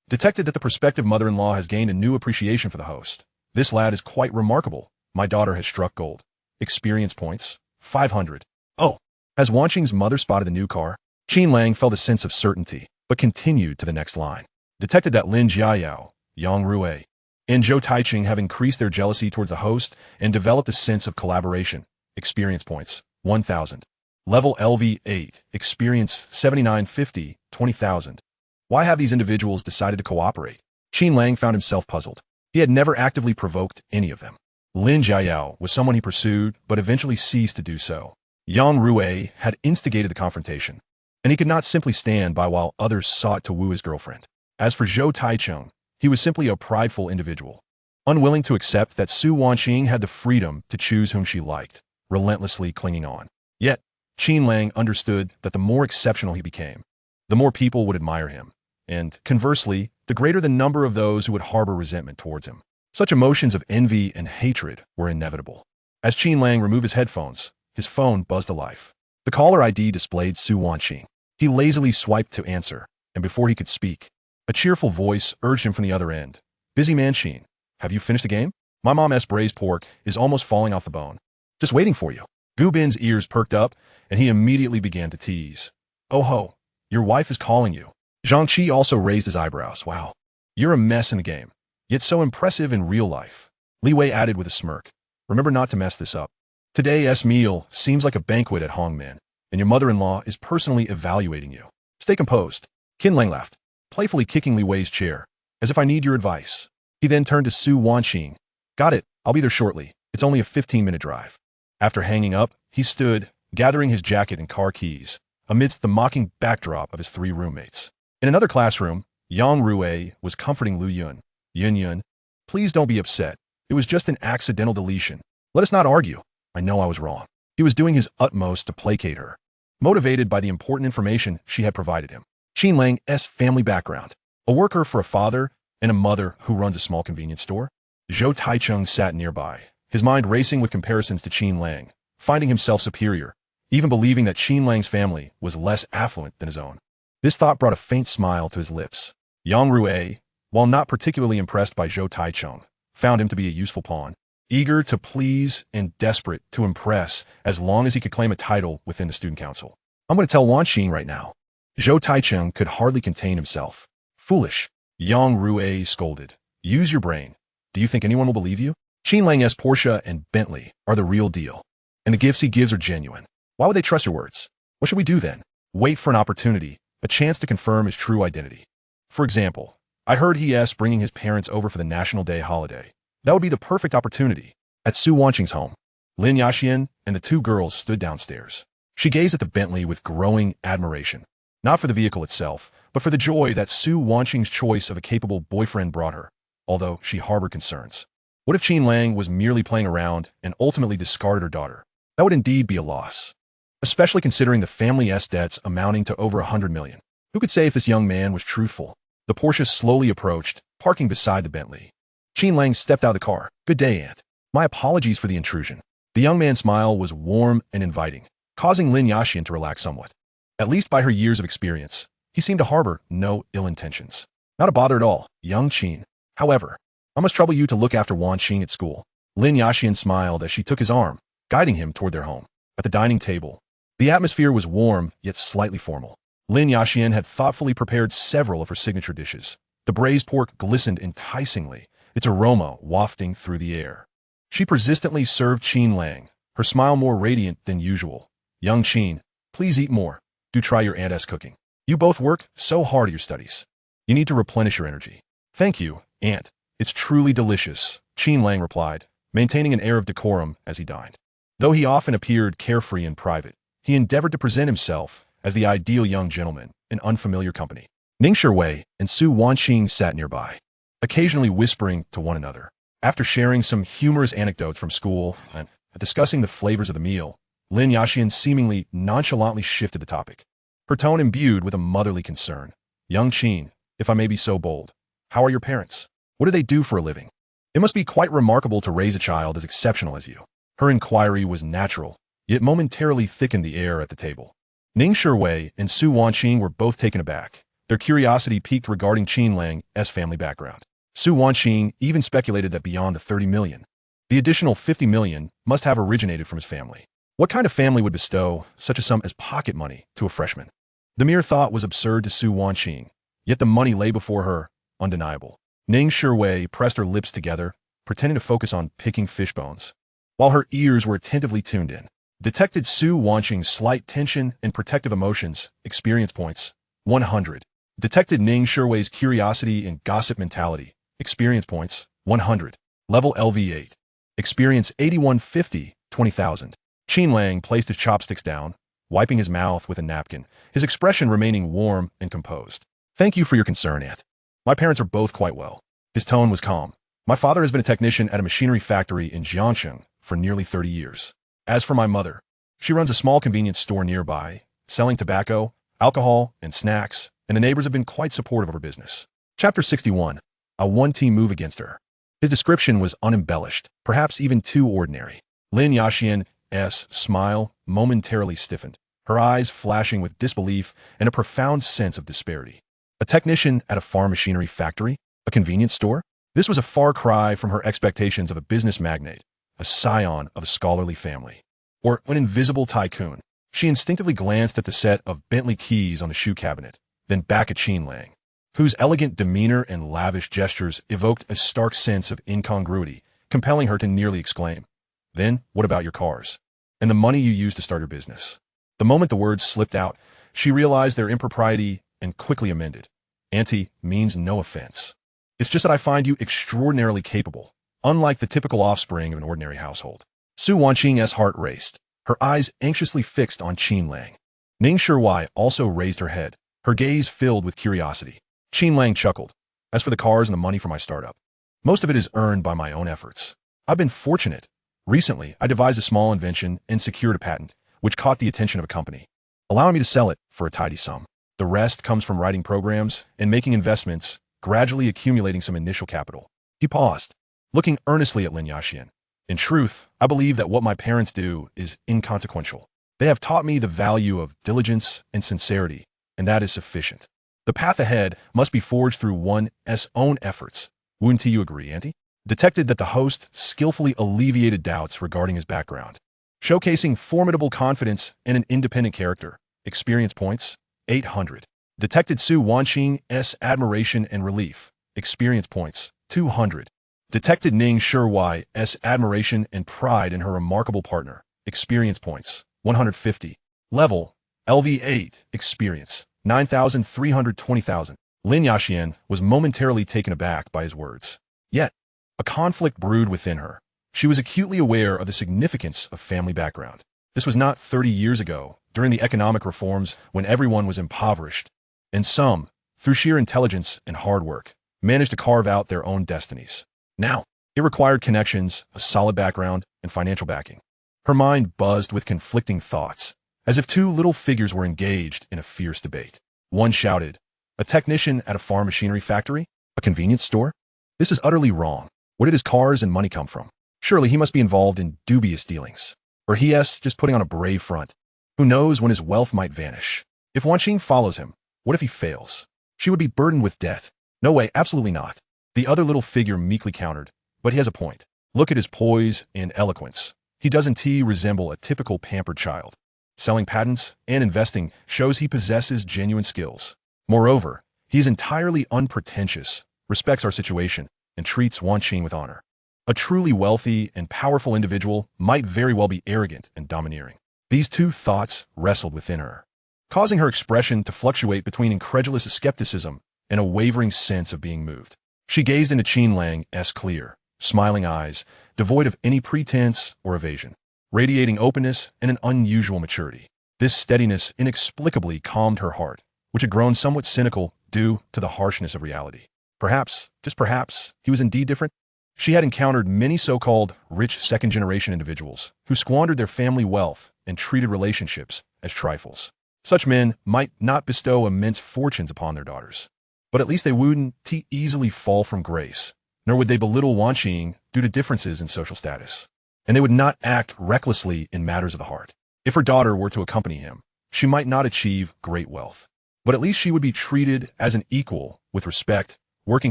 Speaker 1: Detected that the prospective mother-in-law has gained a new appreciation for the host. This lad is quite remarkable. My daughter has struck gold. Experience points, 500. Oh, has Wanqing's mother spotted the new car? Qin Lang felt a sense of certainty, but continued to the next line. Detected that Lin Jiayao, Yang Rui, and Zhou Taiching have increased their jealousy towards the host and developed a sense of collaboration. Experience points, 1,000. Level LV8, experience 7950, 20,000. Why have these individuals decided to cooperate? Qin Lang found himself puzzled. He had never actively provoked any of them. Lin Jiayao was someone he pursued, but eventually ceased to do so. Yang Rui had instigated the confrontation, and he could not simply stand by while others sought to woo his girlfriend. As for Zhou Taichung, he was simply a prideful individual, unwilling to accept that Su Wanqing had the freedom to choose whom she liked, relentlessly clinging on. Yet, Qin Lang understood that the more exceptional he became, the more people would admire him, and, conversely, the greater the number of those who would harbor resentment towards him. Such emotions of envy and hatred were inevitable. As Qin Lang removed his headphones, his phone buzzed to life. The caller ID displayed Su Wanqing. He lazily swiped to answer, and before he could speak, a cheerful voice urged him from the other end. "Busy man Qin, have you finished the game? My mom's braised pork is almost falling off the bone. Just waiting for you." Gu Bin's ears perked up, and he immediately began to tease. "Oh ho, your wife is calling you." Zhang Qi also raised his eyebrows. "Wow, you're a mess in the game, yet so impressive in real life." Li Wei added with a smirk. "Remember not to mess this up. Today's meal seems like a banquet at Hongmen, and your mother-in-law is personally evaluating you. Stay composed." Qin Lang laughed, playfully kicking Li Wei's chair, "As if I need your advice." He then turned to Su Wanqing. "Got it, I'll be there shortly. It's only a 15-minute drive." After hanging up, he stood, gathering his jacket and car keys, amidst the mocking backdrop of his 3 roommates. In another classroom, Yang Rui was comforting Lu Yun. "Yun Yun, please don't be upset. It was just an accidental deletion. Let us not argue. I know I was wrong." He was doing his utmost to placate her, motivated by the important information she had provided him. Qin Lang's family background. A worker for a father and a mother who runs a small convenience store. Zhou Taichung sat nearby, his mind racing with comparisons to Qin Lang, finding himself superior, even believing that Qin Lang's family was less affluent than his own. This thought brought a faint smile to his lips. Yang Rui, while not particularly impressed by Zhou Taichung, found him to be a useful pawn, eager to please and desperate to impress as long as he could claim a title within the student council. "I'm going to tell Wanqing right now." Zhou Taichung could hardly contain himself. "Foolish," Yang Rui scolded. "Use your brain. Do you think anyone will believe you? Qin Lang's Porsche and Bentley are the real deal, and the gifts he gives are genuine. Why would they trust your words? What should we do then? Wait for an opportunity, a chance to confirm his true identity. For example, I heard he's bringing his parents over for the National Day holiday. That would be the perfect opportunity." At Su Wanqing's home, Lin Yaxian and the 2 girls stood downstairs. She gazed at the Bentley with growing admiration, not for the vehicle itself, but for the joy that Su Wanqing's choice of a capable boyfriend brought her, although she harbored concerns. What if Qin Lang was merely playing around and ultimately discarded her daughter? That would indeed be a loss, especially considering the family's debts amounting to over 100 million. Who could say if this young man was truthful? The Porsche slowly approached, parking beside the Bentley. Qin Lang stepped out of the car. "Good day, Aunt. My apologies for the intrusion." The young man's smile was warm and inviting, causing Lin Yaxian to relax somewhat. At least by her years of experience, he seemed to harbor no ill intentions. "Not a bother at all, young Qin. However, I must trouble you to look after Wanqing at school." Lin Yaxian smiled as she took his arm, guiding him toward their home. At the dining table, The atmosphere was warm, yet slightly formal. Lin Yaxian had thoughtfully prepared several of her signature dishes. The braised pork glistened enticingly, its aroma wafting through the air. She persistently served Qin Lang, her smile more radiant than usual. Young Qin, please eat more. Do try your aunt's cooking. You both work so hard at your studies. You need to replenish your energy. Thank you, Aunt. It's truly delicious, Qin Lang replied, maintaining an air of decorum as he dined. Though he often appeared carefree in private, he endeavored to present himself as the ideal young gentleman in unfamiliar company. Ning Shiwei and Su Wanqing sat nearby, occasionally whispering to one another. After sharing some humorous anecdotes from school and discussing the flavors of the meal, Lin Yaxian seemingly nonchalantly shifted the topic, her tone imbued with a motherly concern. Young Qin, if I may be so bold, how are your parents? What do they do for a living? It must be quite remarkable to raise a child as exceptional as you. Her inquiry was natural, yet momentarily thickened the air at the table. Ning Shiwei and Su Wanqing were both taken aback. Their curiosity piqued regarding Qin Lang's family background. Su Wanqing even speculated that beyond the 30 million, the additional 50 million must have originated from his family. What kind of family would bestow such a sum as pocket money to a freshman? The mere thought was absurd to Su Wanqing, yet the money lay before her, undeniable. Ning Shiwei pressed her lips together, pretending to focus on picking fish bones, while her ears were attentively tuned in. Detected Su Wanqing's slight tension and protective emotions, experience points, 100. Detected Ning Shiwei's curiosity and gossip mentality, experience points, 100. Level LV8. Experience 8150, 20,000. Qin Lang placed his chopsticks down, wiping his mouth with a napkin, his expression remaining warm and composed. Thank you for your concern, Aunt. My parents are both quite well. His tone was calm. My father has been a technician at a machinery factory in Jiangsheng for nearly 30 years. As for my mother, she runs a small convenience store nearby, selling tobacco, alcohol, and snacks, and the neighbors have been quite supportive of her business. Chapter 61. A one-team move against her. His description was unembellished, perhaps even too ordinary. Lin Yaxian's smile momentarily stiffened, her eyes flashing with disbelief and a profound sense of disparity. A technician at a farm machinery factory? A convenience store? This was a far cry from her expectations of a business magnate, a scion of a scholarly family, or an invisible tycoon. She instinctively glanced at the set of Bentley keys on the shoe cabinet, then back at Qin Lang, whose elegant demeanor and lavish gestures evoked a stark sense of incongruity, compelling her to nearly exclaim, "Then, what about your cars? And the money you used to start your business?" The moment the words slipped out, she realized their impropriety and quickly amended. "Auntie means no offense. It's just that I find you extraordinarily capable, unlike the typical offspring of an ordinary household." Su Wanqing's heart raced, her eyes anxiously fixed on Qin Lang. Ning Shiwei also raised her head, her gaze filled with curiosity. Qin Lang chuckled. "As for the cars and the money for my startup, most of it is earned by my own efforts. I've been fortunate. Recently, I devised a small invention and secured a patent, which caught the attention of a company, allowing me to sell it for a tidy sum. The rest comes from writing programs and making investments, gradually accumulating some initial capital." He paused, looking earnestly at Lin Yaxian. "In truth, I believe that what my parents do is inconsequential. They have taught me the value of diligence and sincerity, and that is sufficient. The path ahead must be forged through one's own efforts. Wouldn't you agree, Auntie?" Detected that the host skillfully alleviated doubts regarding his background, showcasing formidable confidence and an independent character. Experience points, 800. Detected Su Wanqing's admiration and relief. Experience points, 200. Detected Ning Shiwei's admiration and pride in her remarkable partner. Experience points, 150. Level, LV8, experience, 9,320,000. Lin Yaxian was momentarily taken aback by his words. Yet, a conflict brewed within her. She was acutely aware of the significance of family background. This was not 30 years ago, during the economic reforms when everyone was impoverished, and some, through sheer intelligence and hard work, managed to carve out their own destinies. Now, it required connections, a solid background, and financial backing. Her mind buzzed with conflicting thoughts, as if two little figures were engaged in a fierce debate. One shouted, "A technician at a farm machinery factory? A convenience store? This is utterly wrong. Where did his cars and money come from? Surely he must be involved in dubious dealings. Or he is just putting on a brave front. Who knows when his wealth might vanish? If Wanqing follows him, what if he fails? She would be burdened with debt. No way, absolutely not." The other little figure meekly countered, "But he has a point. Look at his poise and eloquence. He doesn't resemble a typical pampered child." selling patents, and investing shows he possesses genuine skills. Moreover, he is entirely unpretentious, respects our situation, and treats Qin with honor. A truly wealthy and powerful individual might very well be arrogant and domineering. These two thoughts wrestled within her, causing her expression to fluctuate between incredulous skepticism and a wavering sense of being moved. She gazed into Qin Lang's clear, smiling eyes, devoid of any pretense or evasion, radiating openness and an unusual maturity. This steadiness inexplicably calmed her heart, which had grown somewhat cynical due to the harshness of reality. Perhaps, just perhaps, he was indeed different. She had encountered many so-called rich second-generation individuals who squandered their family wealth and treated relationships as trifles. Such men might not bestow immense fortunes upon their daughters, but at least they wouldn't easily fall from grace, nor would they belittle Qin due to differences in social status. And they would not act recklessly in matters of the heart. If her daughter were to accompany him, she might not achieve great wealth, but at least she would be treated as an equal with respect, working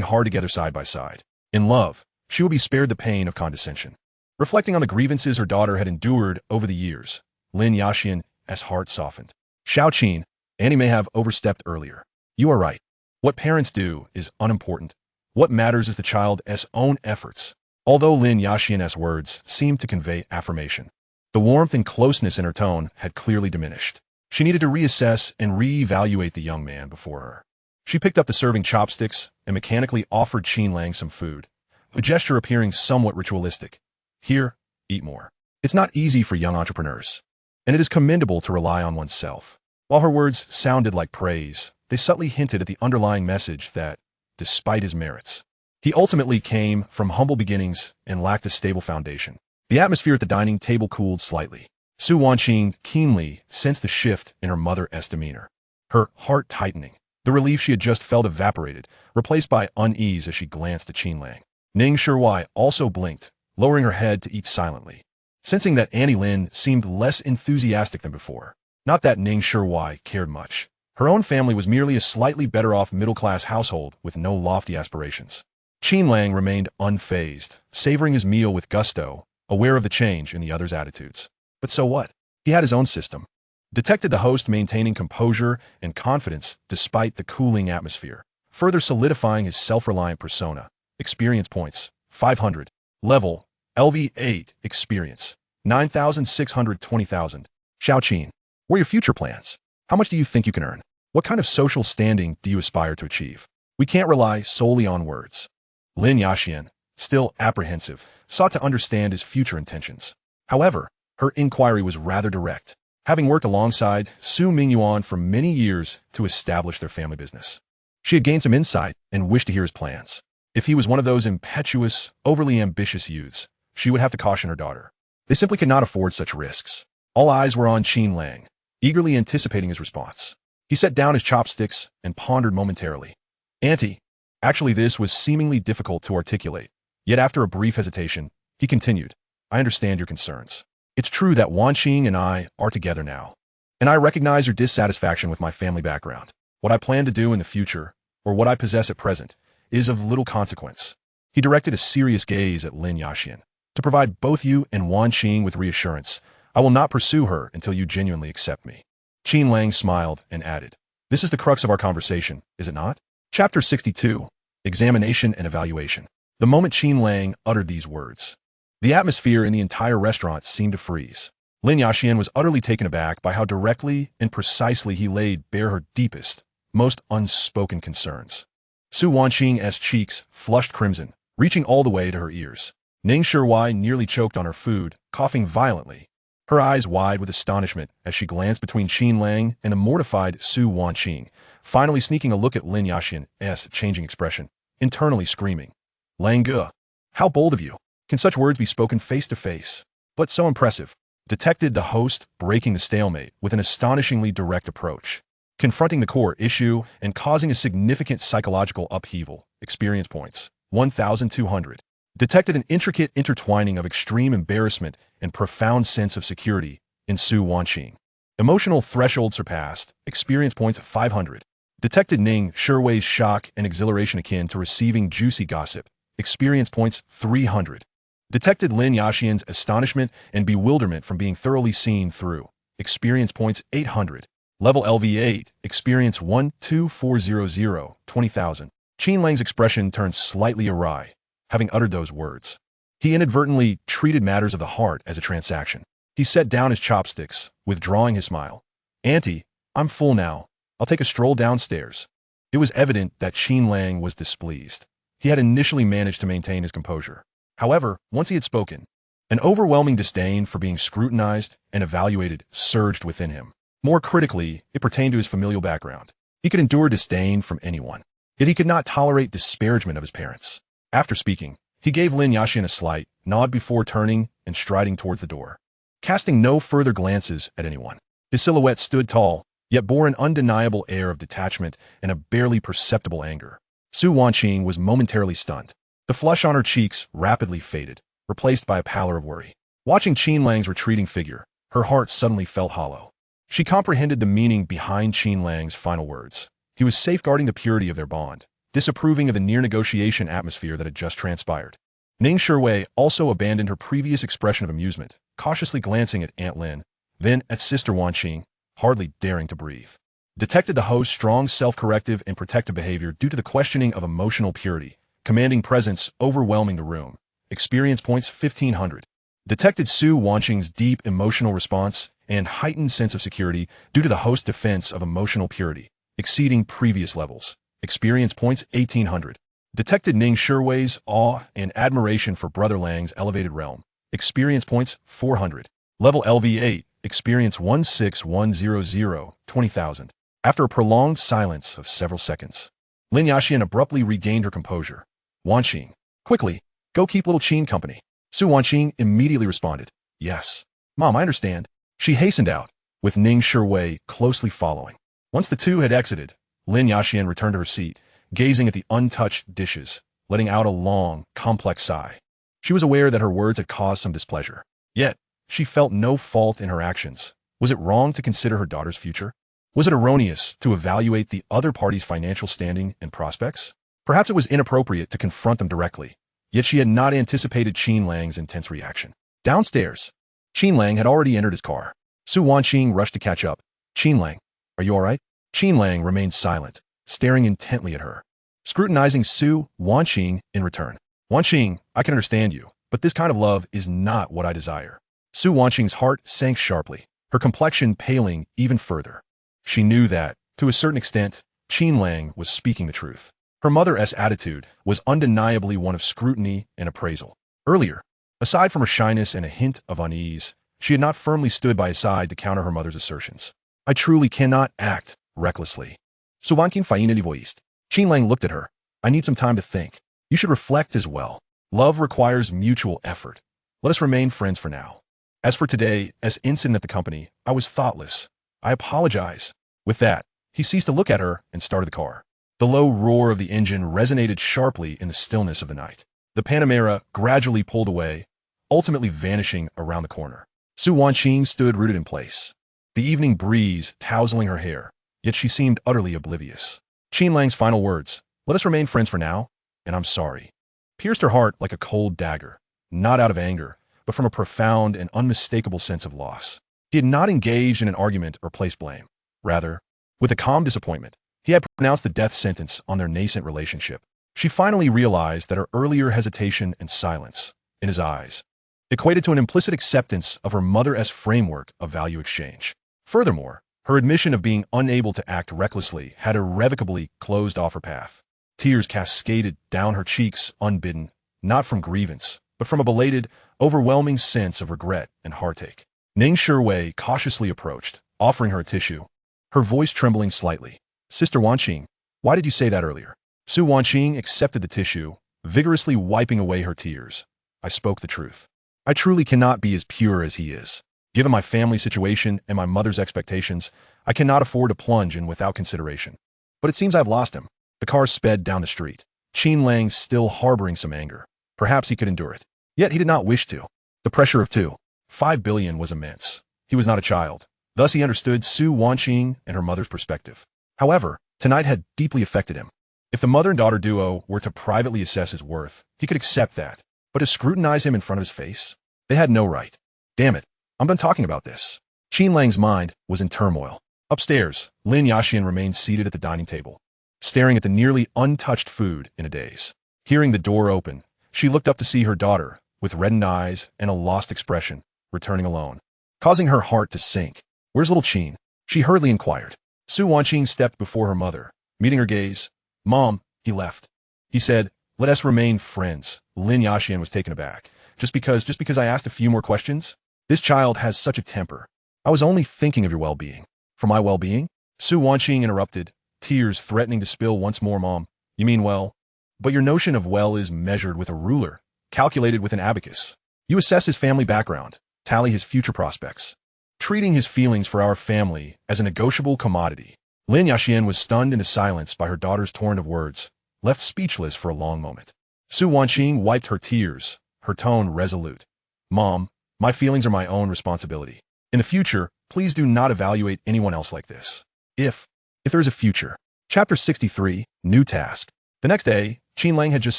Speaker 1: hard together side by side. In love, she would be spared the pain of condescension. Reflecting on the grievances her daughter had endured over the years, Lin Yaxian's heart softened. Qin, Annie may have overstepped earlier. You are right. What parents do is unimportant. What matters is the child's own efforts. Although Lin Yaxian's words seemed to convey affirmation, the warmth and closeness in her tone had clearly diminished. She needed to reassess and re-evaluate the young man before her. She picked up the serving chopsticks and mechanically offered Qin Lang some food, a gesture appearing somewhat ritualistic. Here, eat more. It's not easy for young entrepreneurs, and it is commendable to rely on oneself. While her words sounded like praise, they subtly hinted at the underlying message that, despite his merits, he ultimately came from humble beginnings and lacked a stable foundation. The atmosphere at the dining table cooled slightly. Su Qin keenly sensed the shift in her mother's demeanor, her heart tightening. The relief she had just felt evaporated, replaced by unease as she glanced at Qin Lang. Ning Shuai also blinked, lowering her head to eat silently, sensing that Annie Lin seemed less enthusiastic than before. Not that Ning Shuai cared much. Her own family was merely a slightly better-off middle-class household with no lofty aspirations. Qin Lang remained unfazed, savoring his meal with gusto, aware of the change in the other's attitudes. But so what? He had his own system. Detected the host maintaining composure and confidence despite the cooling atmosphere, further solidifying his self-reliant persona. Experience points, 500. Level, LV8, experience, 9,620,000. Qin, what are your future plans? How much do you think you can earn? What kind of social standing do you aspire to achieve? We can't rely solely on words. Lin Yaxian, still apprehensive, sought to understand his future intentions. However, her inquiry was rather direct, having worked alongside Su Mingyuan for many years to establish their family business. She had gained some insight and wished to hear his plans. If he was one of those impetuous, overly ambitious youths, she would have to caution her daughter. They simply could not afford such risks. All eyes were on Qin Lang, eagerly anticipating his response. He set down his chopsticks and pondered momentarily. Auntie, actually this was seemingly difficult to articulate. Yet after a brief hesitation, he continued, I understand your concerns. It's true that Qin and I are together now, and I recognize your dissatisfaction with my family background. What I plan to do in the future, or what I possess at present, is of little consequence. He directed a serious gaze at Lin Yaxian. To provide both you and Qin with reassurance, I will not pursue her until you genuinely accept me. Qin Lang smiled and added, This is the crux of our conversation, is it not? Chapter 62, Examination and Evaluation. The moment Qin Lang uttered these words, the atmosphere in the entire restaurant seemed to freeze. Lin Yaxian was utterly taken aback by how directly and precisely he laid bare her deepest, most unspoken concerns. Su Qin's cheeks flushed crimson, reaching all the way to her ears. Ning Shuai nearly choked on her food, coughing violently, her eyes wide with astonishment as she glanced between Qin Lang and the mortified Su Qin, finally sneaking a look at Lin Yaxian's changing expression, internally screaming, Lang Ge, how bold of you! Can such words be spoken face to face? But so impressive. Detected the host breaking the stalemate with an astonishingly direct approach, confronting the core issue and causing a significant psychological upheaval. Experience points, 1,200. Detected an intricate intertwining of extreme embarrassment and profound sense of security in Su Qin. Emotional threshold surpassed. Experience points, 500. Detected Ning Shui's shock and exhilaration akin to receiving juicy gossip. Experience points, 300. Detected Lin Yaxian's astonishment and bewilderment from being thoroughly seen through. experience points 800. Level LV8, experience 12400, 20,000. Qin Lang's expression turned slightly awry, having uttered those words. He inadvertently treated matters of the heart as a transaction. He set down his chopsticks, withdrawing his smile. Auntie, I'm full now. I'll take a stroll downstairs. It was evident that Qin Lang was displeased. He had initially managed to maintain his composure. However, once he had spoken, an overwhelming disdain for being scrutinized and evaluated surged within him. More critically, it pertained to his familial background. He could endure disdain from anyone, yet he could not tolerate disparagement of his parents. After speaking, he gave Lin Yaxian a slight nod before turning and striding towards the door, casting no further glances at anyone. His silhouette stood tall, yet bore an undeniable air of detachment and a barely perceptible anger. Su Wanqing was momentarily stunned. The flush on her cheeks rapidly faded, replaced by a pallor of worry. Watching Qin Lang's retreating figure, her heart suddenly felt hollow. She comprehended the meaning behind Qin Lang's final words. He was safeguarding the purity of their bond, disapproving of the near-negotiation atmosphere that had just transpired. Ning Shiwei also abandoned her previous expression of amusement, cautiously glancing at Aunt Lin, then at Sister Wanqing, hardly daring to breathe. Detected the host's strong self-corrective and protective behavior due to the questioning of emotional purity, commanding presence overwhelming the room. Experience points 1500. Detected Su Wanqing's deep emotional response and heightened sense of security due to the host's defense of emotional purity, exceeding previous levels. Experience points 1800. Detected Ning Shiwei's awe and admiration for Brother Lang's elevated realm. Experience points 400. Level LV8, experience 16100, 20,000. After a prolonged silence of several seconds, Lin Yaxian abruptly regained her composure. Wanqing, quickly, go keep little Qin company. Su Wanqing immediately responded, yes. Mom, I understand. She hastened out, with Ning Shiwei closely following. Once the two had exited, Lin Yaxian returned to her seat, gazing at the untouched dishes, letting out a long, complex sigh. She was aware that her words had caused some displeasure. Yet, she felt no fault in her actions. Was it wrong to consider her daughter's future? Was it erroneous to evaluate the other party's financial standing and prospects? Perhaps it was inappropriate to confront them directly, yet she had not anticipated Qin Lang's intense reaction. Downstairs, Qin Lang had already entered his car. Su Wanqing rushed to catch up. Qin Lang, are you all right? Qin Lang remained silent, staring intently at her, scrutinizing Su Wanqing in return. Wanqing, I can understand you, but this kind of love is not what I desire. Su Wanqing's heart sank sharply, her complexion paling even further. She knew that, to a certain extent, Qin Lang was speaking the truth. Her mother's attitude was undeniably one of scrutiny and appraisal. Earlier, aside from her shyness and a hint of unease, she had not firmly stood by his side to counter her mother's assertions. I truly cannot act recklessly. Su Wanqing fainted voiced. Qin Lang looked at her. I need some time to think. You should reflect as well. Love requires mutual effort. Let us remain friends for now. As for today, as incident at the company, I was thoughtless. I apologize. With that, he ceased to look at her and started the car. The low roar of the engine resonated sharply in the stillness of the night. The Panamera gradually pulled away, ultimately vanishing around the corner. Su Wanqing stood rooted in place, the evening breeze tousling her hair, yet she seemed utterly oblivious. Qin Lang's final words, let us remain friends for now, and I'm sorry, pierced her heart like a cold dagger, not out of anger, but from a profound and unmistakable sense of loss. He had not engaged in an argument or placed blame. Rather, with a calm disappointment, he had pronounced the death sentence on their nascent relationship. She finally realized that her earlier hesitation and silence, in his eyes, equated to an implicit acceptance of her mother's framework of value exchange. Furthermore, her admission of being unable to act recklessly had irrevocably closed off her path. Tears cascaded down her cheeks unbidden, not from grievance, but from a belated, overwhelming sense of regret and heartache. Ning Shiwei cautiously approached, offering her a tissue, her voice trembling slightly. Sister Wanqing, why did you say that earlier? Su Wanqing accepted the tissue, vigorously wiping away her tears. I spoke the truth. I truly cannot be as pure as he is. Given my family situation and my mother's expectations, I cannot afford to plunge in without consideration. But it seems I've lost him. The car sped down the street. Qin Lang still harboring some anger. Perhaps he could endure it. Yet he did not wish to. The pressure of 2.5 billion was immense. He was not a child. Thus he understood Su Wanqing and her mother's perspective. However, tonight had deeply affected him. If the mother and daughter duo were to privately assess his worth, he could accept that. But to scrutinize him in front of his face? They had no right. Damn it, I'm done talking about this. Qin Lang's mind was in turmoil. Upstairs, Lin Yashian remained seated at the dining table, staring at the nearly untouched food in a daze. Hearing the door open, she looked up to see her daughter, with reddened eyes and a lost expression, returning alone, causing her heart to sink. "Where's little Qin?" she hurriedly inquired. Su Wanqing stepped before her mother, meeting her gaze. "Mom, he left. He said, let us remain friends." Lin Yashian was taken aback. Just because I asked a few more questions? This child has such a temper. I was only thinking of your well-being." "For my well-being?" Su Wanqing interrupted, tears threatening to spill once more. "Mom, you mean well? But your notion of well is measured with a ruler, calculated with an abacus. You assess his family background, tally his future prospects, treating his feelings for our family as a negotiable commodity." Lin Yashian was stunned into silence by her daughter's torrent of words, left speechless for a long moment. Su Wanqing wiped her tears, her tone resolute. "Mom, my feelings are my own responsibility. In the future, please do not evaluate anyone else like this. If there is a future." Chapter 63, New Task. The next day, Qin Lang had just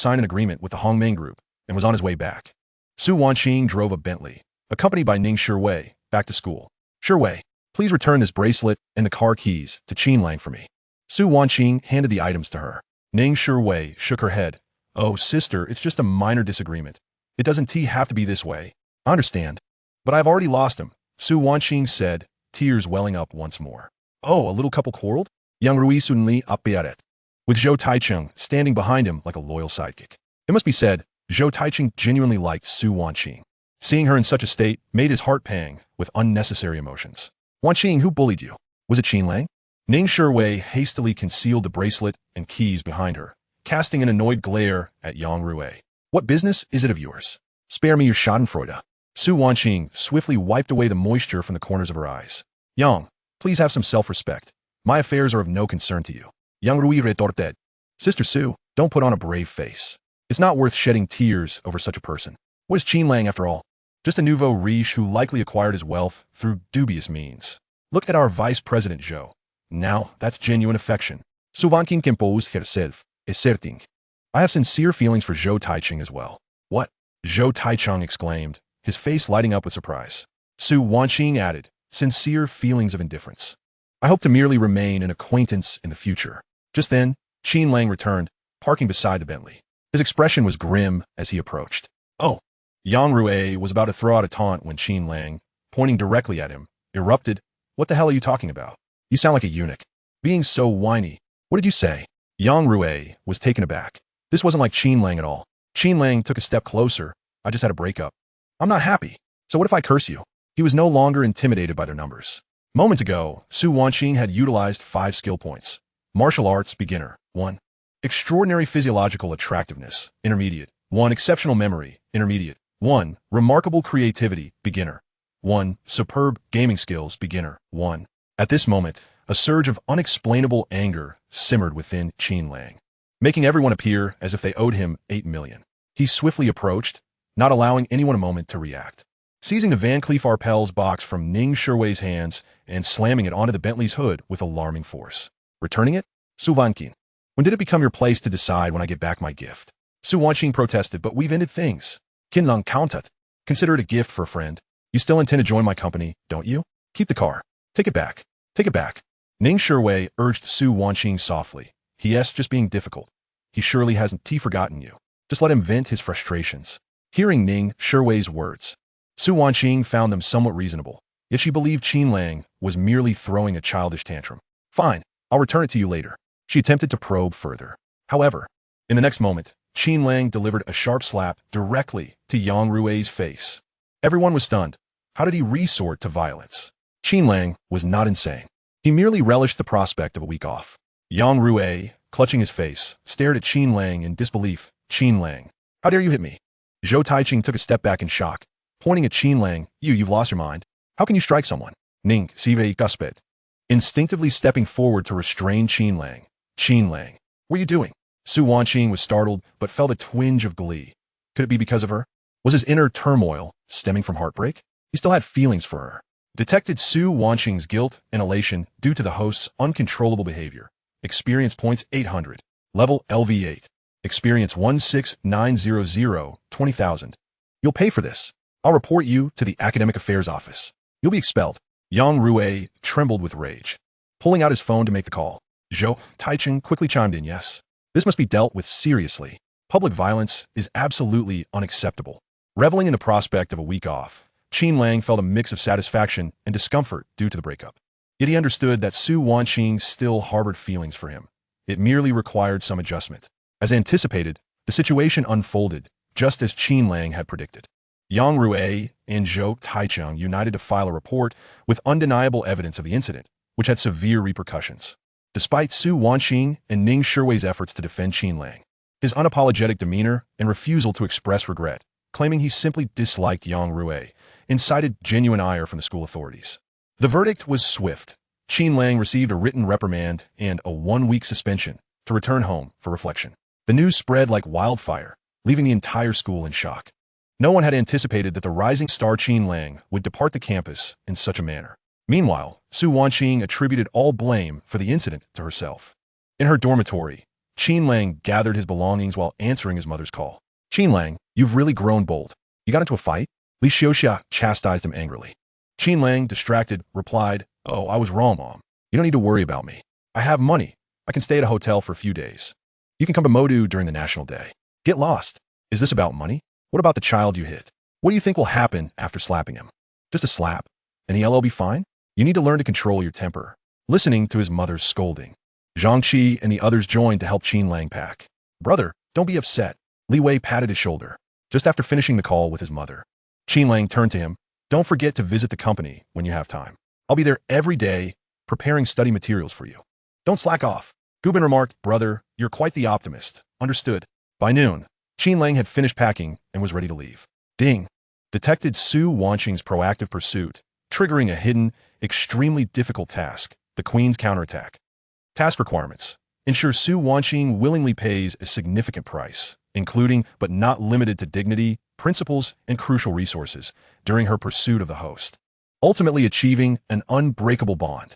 Speaker 1: signed an agreement with the Hongmeng Group and was on his way back. Su Wanqing drove a Bentley, accompanied by Ning Shiwei, back to school. "Shiwei, please return this bracelet and the car keys to Qin Lang for me." Su Wanqing handed the items to her. Ning Shiwei shook her head. "Oh, sister, it's just a minor disagreement. It doesn't have to be this way. I understand. But I've already lost him," Su Wanqing said, tears welling up once more. "Oh, a little couple quarreled?" Yang Rui suddenly appeared, with Zhou Taichung standing behind him like a loyal sidekick. It must be said, Zhou Taichung genuinely liked Su Wanqing. Seeing her in such a state made his heart pang with unnecessary emotions. "Wanqing, who bullied you? Was it Qin Lang?" Ning Shiwei hastily concealed the bracelet and keys behind her, casting an annoyed glare at Yang Rui. "What business is it of yours? Spare me your schadenfreude." Su Wanqing swiftly wiped away the moisture from the corners of her eyes. "Yang, please have some self-respect. My affairs are of no concern to you." Yang Rui retorted. "Sister Su, don't put on a brave face. It's not worth shedding tears over such a person. What is Qin Lang after all? Just a nouveau riche who likely acquired his wealth through dubious means. Look at our vice president Zhou. Now, that's genuine affection." Su Wanqing composed herself, asserting, "I have sincere feelings for Zhou Taichung as well." "What?" Zhou Taichung exclaimed, his face lighting up with surprise. Su Wanqing added, "Sincere feelings of indifference. I hope to merely remain an acquaintance in the future." Just then, Qin Lang returned, parking beside the Bentley. His expression was grim as he approached. "Oh." Yang Rui was about to throw out a taunt when Qin Lang, pointing directly at him, erupted, "What the hell are you talking about? You sound like a eunuch. Being so whiny. What did you say?" Yang Rui was taken aback. This wasn't like Qin Lang at all. Qin Lang took a step closer. "I just had a breakup. I'm not happy. So what if I curse you?" He was no longer intimidated by their numbers. Moments ago, Su Wanqing had utilized 5 skill points. Martial Arts, Beginner, 1. Extraordinary Physiological Attractiveness, Intermediate, 1. Exceptional Memory, Intermediate, 1. Remarkable Creativity, Beginner, 1. Superb Gaming Skills, Beginner, 1. At this moment, a surge of unexplainable anger simmered within Qin Lang, making everyone appear as if they owed him 8 million. He swiftly approached, not allowing anyone a moment to react. Seizing the Van Cleef Arpels box from Ning Shiwei's hands and slamming it onto the Bentley's hood with alarming force. "Returning it? Su Wanqing, when did it become your place to decide when I get back my gift?" Su Wanqing protested, "But we've ended things. Qin Lang counted. Consider it a gift for a friend. You still intend to join my company, don't you? Keep the car. Take it back. Take it back." Ning Shiwei urged Su Wanqing softly. "Yes, just being difficult. He surely hasn't forgotten you. Just let him vent his frustrations." Hearing Ning Shiwei's words, Su Wanqing found them somewhat reasonable, yet she believed Qin Lang was merely throwing a childish tantrum. "Fine, I'll return it to you later." She attempted to probe further. However, in the next moment, Qin Lang delivered a sharp slap directly to Yang Rui's face. Everyone was stunned. How did he resort to violence? Qin Lang was not insane. He merely relished the prospect of a week off. Yang Rui, clutching his face, stared at Qin Lang in disbelief. "Qin Lang, how dare you hit me?" Zhou Taichung took a step back in shock, pointing at Qin Lang. You've lost your mind. How can you strike someone?" Ning Sive Guspet, instinctively stepping forward to restrain Qin Lang. "Qin Lang, what are you doing?" Su Wanqing was startled, but felt a twinge of glee. Could it be because of her? Was his inner turmoil stemming from heartbreak? He still had feelings for her. Detected Su Wanqing's guilt and elation due to the host's uncontrollable behavior. Experience points 800. Level LV8. Experience 16900, 20,000. "You'll pay for this. I'll report you to the Academic Affairs Office. You'll be expelled." Yang Rui trembled with rage. Pulling out his phone to make the call, Zhou Taichung quickly chimed in, yes. This must be dealt with seriously. Public violence is absolutely unacceptable. Reveling in the prospect of a week off, Qin Lang felt a mix of satisfaction and discomfort due to the breakup. Yet he understood that Su Wanqing still harbored feelings for him. It merely required some adjustment. As anticipated, the situation unfolded just as Qin Lang had predicted. Yang Rui and Zhou Taichung united to file a report with undeniable evidence of the incident, which had severe repercussions. Despite Su Wanqing and Ning Shiwei's efforts to defend Qin Lang, his unapologetic demeanor and refusal to express regret, claiming he simply disliked Yang Rui, incited genuine ire from the school authorities. The verdict was swift. Qin Lang received a written reprimand and a 1-week suspension to return home for reflection. The news spread like wildfire, leaving the entire school in shock. No one had anticipated that the rising star Qin Lang would depart the campus in such a manner. Meanwhile, Su Wanqing attributed all blame for the incident to herself. In her dormitory, Qin Lang gathered his belongings while answering his mother's call. Qin Lang, you've really grown bold. You got into a fight? Li Xiuxia chastised him angrily. Qin Lang, distracted, replied, Oh, I was wrong, Mom. You don't need to worry about me. I have money. I can stay at a hotel for a few days. You can come to Modu during the National Day. Get lost. Is this about money? What about the child you hit? What do you think will happen after slapping him? Just a slap. And he'll be fine? You need to learn to control your temper. Listening to his mother's scolding, Zhang Qi and the others joined to help Qin Lang pack. Brother, don't be upset. Li Wei patted his shoulder, just after finishing the call with his mother. Qin Lang turned to him. Don't forget to visit the company when you have time. I'll be there every day, preparing study materials for you. Don't slack off. Gubin remarked, Brother, you're quite the optimist. Understood. By noon, Qin Lang had finished packing and was ready to leave. Ding! Detected Su Wanqing's proactive pursuit, triggering a hidden, extremely difficult task, the Queen's counterattack. Task requirements. Ensure Su Wanqing willingly pays a significant price, including but not limited to dignity, principles, and crucial resources, during her pursuit of the host, ultimately achieving an unbreakable bond.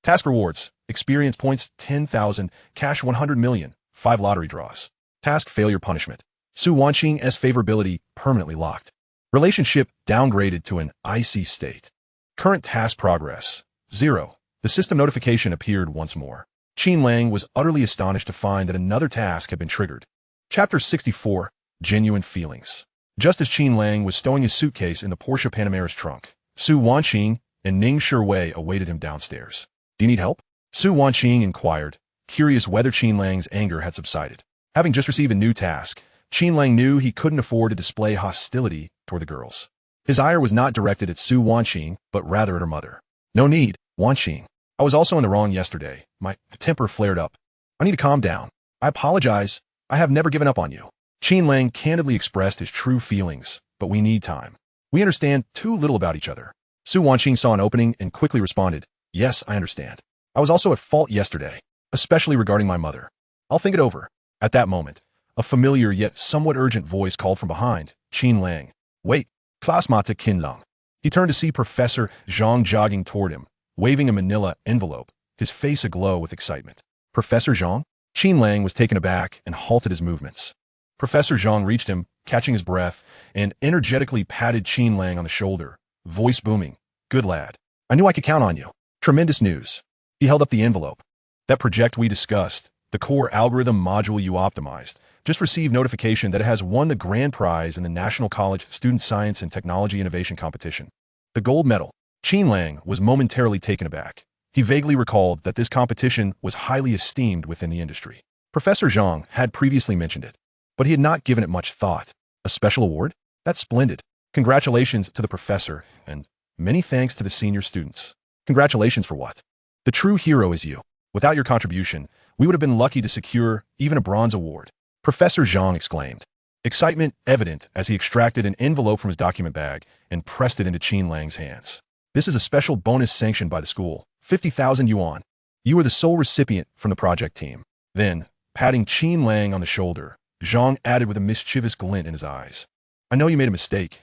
Speaker 1: Task rewards. Experience points 10,000, cash 100 million, 5 lottery draws. Task failure punishment. Su Wanqing's favorability permanently locked. Relationship downgraded to an icy state. Current task progress, 0. The system notification appeared once more. Qin Lang was utterly astonished to find that another task had been triggered. Chapter 64, Genuine Feelings. Just as Qin Lang was stowing his suitcase in the Porsche Panameра's trunk, Su Wanqing and Ning Shiwei awaited him downstairs. Do you need help? Su Wanqing inquired, curious whether Qin Lang's anger had subsided. Having just received a new task, Qin Lang knew he couldn't afford to display hostility toward the girls. His ire was not directed at Su Wanqing, but rather at her mother. No need, Wanqing. I was also in the wrong yesterday. My temper flared up. I need to calm down. I apologize. I have never given up on you. Qin Lang candidly expressed his true feelings, but we need time. We understand too little about each other. Su Wanqing saw an opening and quickly responded, Yes, I understand. I was also at fault yesterday, especially regarding my mother. I'll think it over. At that moment, a familiar yet somewhat urgent voice called from behind, Qin Lang. Wait, Classmate Qin Lang. He turned to see Professor Zhang jogging toward him, waving a manila envelope, his face aglow with excitement. Professor Zhang? Qin Lang was taken aback and halted his movements. Professor Zhang reached him, catching his breath, and energetically patted Qin Lang on the shoulder, voice booming. Good lad. I knew I could count on you. Tremendous news. He held up the envelope. That project we discussed, the core algorithm module you optimized, just received notification that it has won the grand prize in the National College Student Science and Technology Innovation Competition. The gold medal. Qin Lang was momentarily taken aback. He vaguely recalled that this competition was highly esteemed within the industry. Professor Zhang had previously mentioned it, but he had not given it much thought. A special award? That's splendid. Congratulations to the professor, and many thanks to the senior students. Congratulations for what? The true hero is you. Without your contribution, we would have been lucky to secure even a bronze award. Professor Zhang exclaimed, excitement evident as he extracted an envelope from his document bag and pressed it into Qin Lang's hands. This is a special bonus sanctioned by the school, 50,000 yuan. You are the sole recipient from the project team. Then, patting Qin Lang on the shoulder, Zhang added with a mischievous glint in his eyes. I know you made a mistake.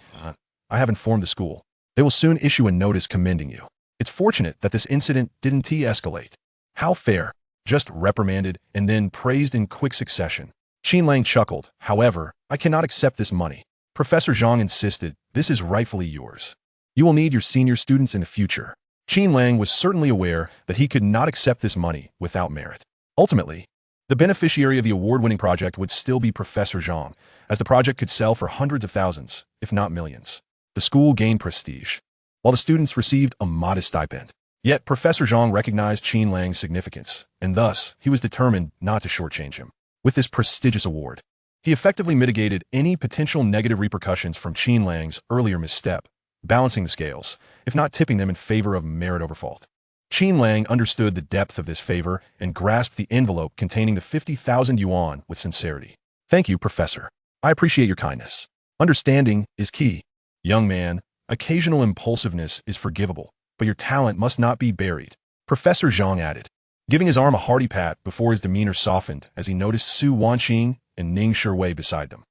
Speaker 1: I have informed the school. They will soon issue a notice commending you. It's fortunate that this incident didn't de-escalate. How fair. Just reprimanded and then praised in quick succession. Qin Lang chuckled. However, I cannot accept this money. Professor Zhang insisted, this is rightfully yours. You will need your senior students in the future. Qin Lang was certainly aware that he could not accept this money without merit. Ultimately, the beneficiary of the award-winning project would still be Professor Zhang, as the project could sell for hundreds of thousands, if not millions. The school gained prestige, while the students received a modest stipend. Yet Professor Zhang recognized Qin Lang's significance, and thus he was determined not to shortchange him. With this prestigious award, he effectively mitigated any potential negative repercussions from Qin Lang's earlier misstep, balancing the scales, if not tipping them in favor of merit over fault. Qin Lang understood the depth of this favor and grasped the envelope containing the 50,000 yuan with sincerity. "Thank you, Professor. I appreciate your kindness. Understanding is key. Young man, occasional impulsiveness is forgivable, but your talent must not be buried," Professor Zhang added, giving his arm a hearty pat before his demeanor softened as he noticed Su Wanqing and Ning Shiwei beside them.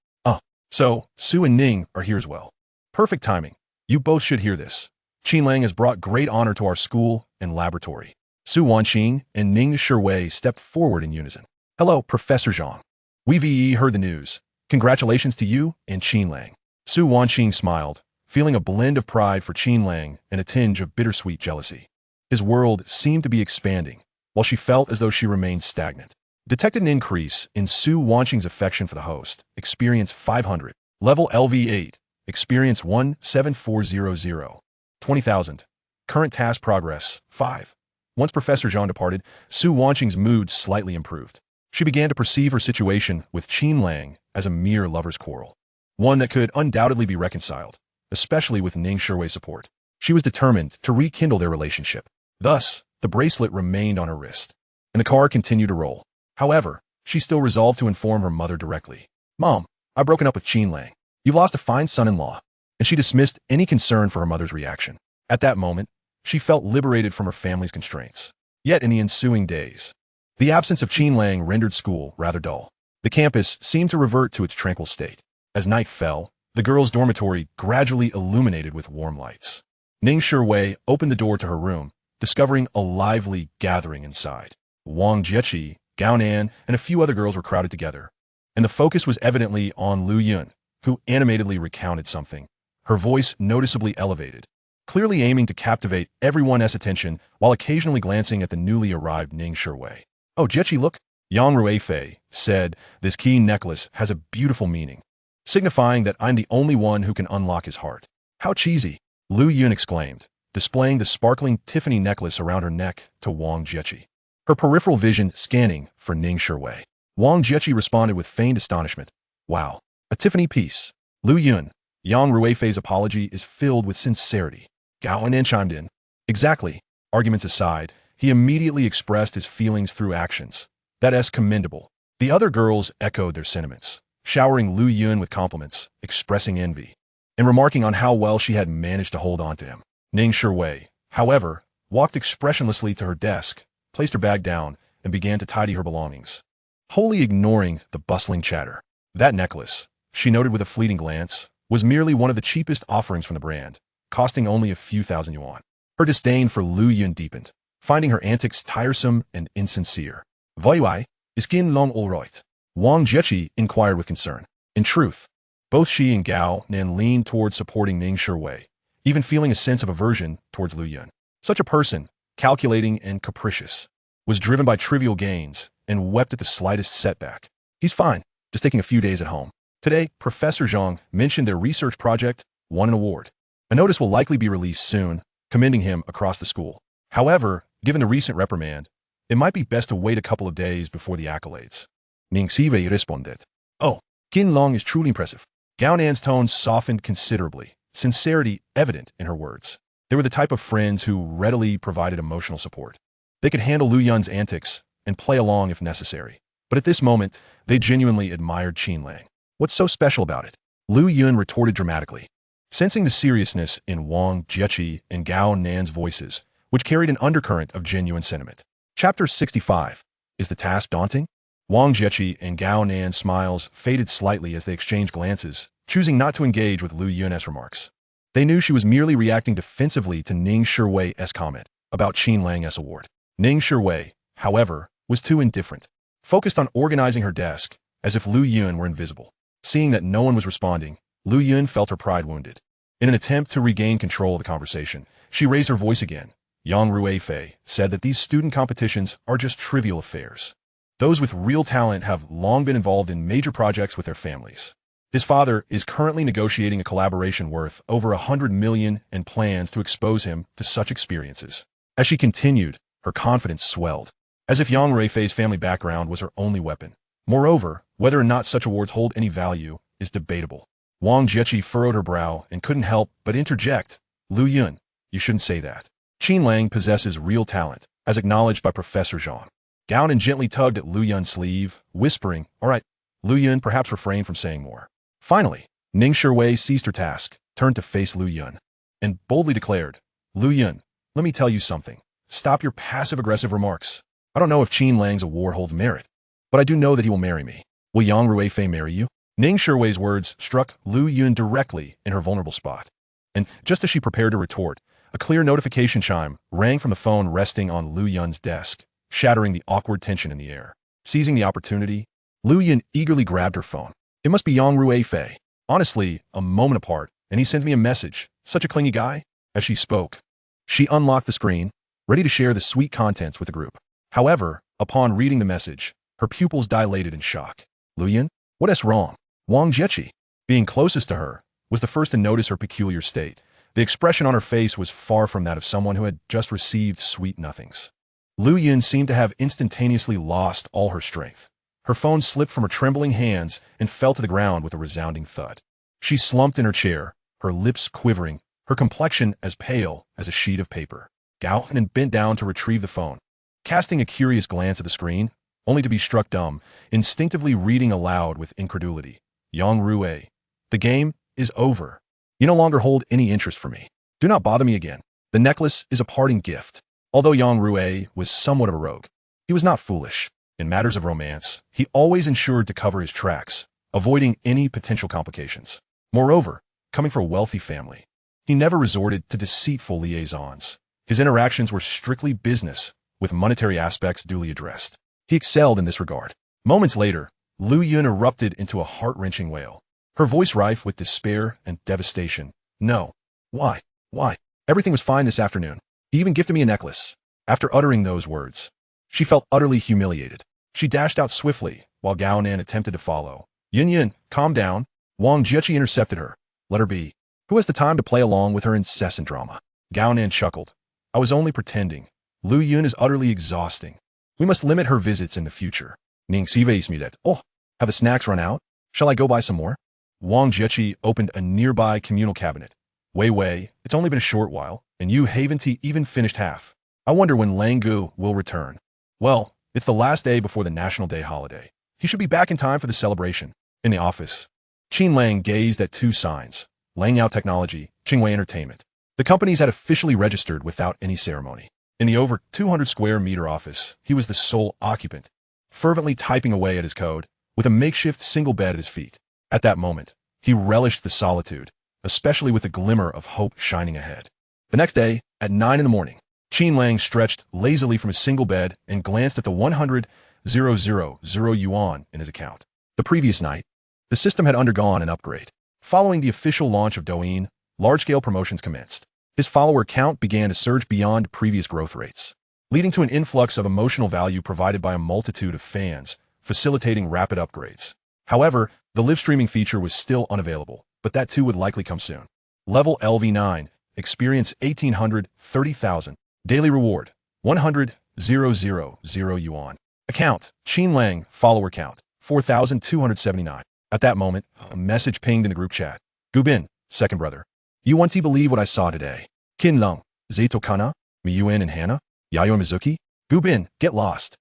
Speaker 1: So Su and Ning are here as well. Perfect timing. You both should hear this. Qin Lang has brought great honor to our school and laboratory." Su Wanqing and Ning Shiwei stepped forward in unison. "Hello, Professor Zhang. We've heard the news. Congratulations to you and Qin Lang." Su Wanqing smiled, feeling a blend of pride for Qin Lang and a tinge of bittersweet jealousy. His world seemed to be expanding, while she felt as though she remained stagnant. Detected an increase in Su Wanqing's affection for the host. Experience 500. Level LV8. Experience 17400. 20,000. Current task progress 5. Once Professor Zhang departed, Su Wanqing's mood slightly improved. She began to perceive her situation with Qin Lang as a mere lover's quarrel, one that could undoubtedly be reconciled, especially with Ning Shiwei's support. She was determined to rekindle their relationship. Thus, the bracelet remained on her wrist, and the car continued to roll. However, she still resolved to inform her mother directly. "Mom, I've broken up with Qin Lang. You've lost a fine son-in-law," and she dismissed any concern for her mother's reaction. At that moment, she felt liberated from her family's constraints. Yet in the ensuing days, the absence of Qin Lang rendered school rather dull. The campus seemed to revert to its tranquil state. As night fell, the girls' dormitory gradually illuminated with warm lights. Ning Shiwei opened the door to her room, discovering a lively gathering inside. Wang Jieqi, Gao Nan, and a few other girls were crowded together, and the focus was evidently on Lu Yun, who animatedly recounted something, her voice noticeably elevated, clearly aiming to captivate everyone's attention while occasionally glancing at the newly arrived Ning Shiwei. "Oh, Jieqi, look," Yang Ruifei said, "this key necklace has a beautiful meaning, signifying that I'm the only one who can unlock his heart." "How cheesy," Lu Yun exclaimed, displaying the sparkling Tiffany necklace around her neck to Wang Jieqi, her peripheral vision scanning for Ning Shiwei. Wang Jieqi responded with feigned astonishment. "Wow, a Tiffany piece." Lu Yun, Yang Ruifei's apology is filled with sincerity. Gao Nan chimed in. "Exactly. Arguments aside, he immediately expressed his feelings through actions. That's commendable." The other girls echoed their sentiments, showering Lu Yun with compliments, expressing envy, and remarking on how well she had managed to hold on to him. Ning Shiwei, however, walked expressionlessly to her desk, placed her bag down, and began to tidy her belongings, wholly ignoring the bustling chatter. That necklace, she noted with a fleeting glance, was merely one of the cheapest offerings from the brand, costing only a few thousand yuan. Her disdain for Lu Yun deepened, finding her antics tiresome and insincere. "Voiwai, is Qin Lang all right?" Wang Jieqi inquired with concern. In truth, both she and Gao Nan leaned towards supporting Ning Shiwei, even feeling a sense of aversion towards Lu Yun. Such a person, calculating and capricious, was driven by trivial gains and wept at the slightest setback. "He's fine, just taking a few days at home." Today, Professor Zhang mentioned their research project won an award. A notice will likely be released soon, commending him across the school. However, given the recent reprimand, it might be best to wait a couple of days before the accolades. Ning Shiwei responded. "Oh, Qin Lang is truly impressive." Gao Nan's tone softened considerably, sincerity evident in her words. They were the type of friends who readily provided emotional support. They could handle Lu Yun's antics and play along if necessary. But at this moment, they genuinely admired Qin Lang. "What's so special about it?" Lu Yun retorted dramatically, sensing the seriousness in Wang Jieqi and Gao Nan's voices, which carried an undercurrent of genuine sentiment. Chapter 65. Is the task daunting? Wang Jieqi and Gao Nan's smiles faded slightly as they exchanged glances, choosing not to engage with Lu Yun's remarks. They knew she was merely reacting defensively to Ning Shiwei's comment about Qin Lang's award. Ning Shiwei, however, was too indifferent, focused on organizing her desk, as if Lu Yun were invisible. Seeing that no one was responding, Lu Yun felt her pride wounded. In an attempt to regain control of the conversation, she raised her voice again, Yang Ruifei, said that these student competitions are just trivial affairs. Those with real talent have long been involved in major projects with their families. His father is currently negotiating a collaboration worth over 100 million and plans to expose him to such experiences. As she continued, her confidence swelled, as if Yang Ruifei's family background was her only weapon. Moreover, whether or not such awards hold any value is debatable. Wang Jiechi furrowed her brow and couldn't help but interject. Lu Yun, you shouldn't say that. Qin Lang possesses real talent, as acknowledged by Professor Zhang. Gao-nen gently tugged at Lu Yun's sleeve, whispering, all right. Lu Yun perhaps refrained from saying more. Finally, Ning Shiwei ceased her task, turned to face Lu Yun, and boldly declared, Lu Yun, let me tell you something. Stop your passive-aggressive remarks. I don't know if Qin Lang's award holds merit, but I do know that he will marry me. Will Yang Ruifei marry you? Ning Shiwei's words struck Lu Yun directly in her vulnerable spot. And just as she prepared to retort, a clear notification chime rang from the phone resting on Lu Yun's desk, shattering the awkward tension in the air. Seizing the opportunity, Lu Yun eagerly grabbed her phone. It must be Yang Ruifei. Honestly, a moment apart, and he sends me a message. Such a clingy guy. As she spoke, she unlocked the screen, ready to share the sweet contents with the group. However, upon reading the message, her pupils dilated in shock. Lu Yun? What's wrong? Wang Jiechi, being closest to her, was the first to notice her peculiar state. The expression on her face was far from that of someone who had just received sweet nothings. Lu Yun seemed to have instantaneously lost all her strength. Her phone slipped from her trembling hands and fell to the ground with a resounding thud. She slumped in her chair, her lips quivering, her complexion as pale as a sheet of paper. Gao-nen bent down to retrieve the phone, casting a curious glance at the screen, only to be struck dumb, instinctively reading aloud with incredulity. Yang Ruei, the game is over. You no longer hold any interest for me. Do not bother me again. The necklace is a parting gift. Although Yang Ruei was somewhat of a rogue, he was not foolish. In matters of romance, he always ensured to cover his tracks, avoiding any potential complications. Moreover, coming from a wealthy family, he never resorted to deceitful liaisons. His interactions were strictly business, with monetary aspects duly addressed. He excelled in this regard. Moments later, Lu Yun erupted into a heart-wrenching wail, her voice rife with despair and devastation. No. Why? Why? Everything was fine this afternoon. He even gifted me a necklace. After uttering those words, she felt utterly humiliated. She dashed out swiftly, while Gao-nen attempted to follow. Yun, calm down. Wang Jiechi intercepted her. Let her be. Who has the time to play along with her incessant drama? Gao-nen chuckled. I was only pretending. Lu Yun is utterly exhausting. We must limit her visits in the future. Ning Siveis me that. Oh, have the snacks run out? Shall I go buy some more? Wang Jiechi opened a nearby communal cabinet. Wei, it's only been a short while, and you haven't even finished half. I wonder when Lang Gu will return. Well, it's the last day before the National Day holiday. He should be back in time for the celebration. In the office, Qin Lang gazed at two signs, Lang Yao Technology, Qingwei Entertainment. The companies had officially registered without any ceremony. In the over 200 square meter office, he was the sole occupant, fervently typing away at his code, with a makeshift single bed at his feet. At that moment, he relished the solitude, especially with a glimmer of hope shining ahead. The next day, at 9 in the morning, Qin Lang stretched lazily from his single bed and glanced at the 100,000 yuan in his account. The previous night, the system had undergone an upgrade. Following the official launch of Douyin, large-scale promotions commenced. His follower count began to surge beyond previous growth rates, leading to an influx of emotional value provided by a multitude of fans, facilitating rapid upgrades. However, the live streaming feature was still unavailable, but that too would likely come soon. Level LV9, experience 1830,000. Daily reward, 100,000 yuan. Account, Qin Lang, follower count, 4,279. At that moment, a message pinged in the group chat. Gubin, second brother. You want to believe what I saw today? Qin Lang, Zato Kana, Miyuan and Hana, Yayo Mizuki? Gubin, get lost.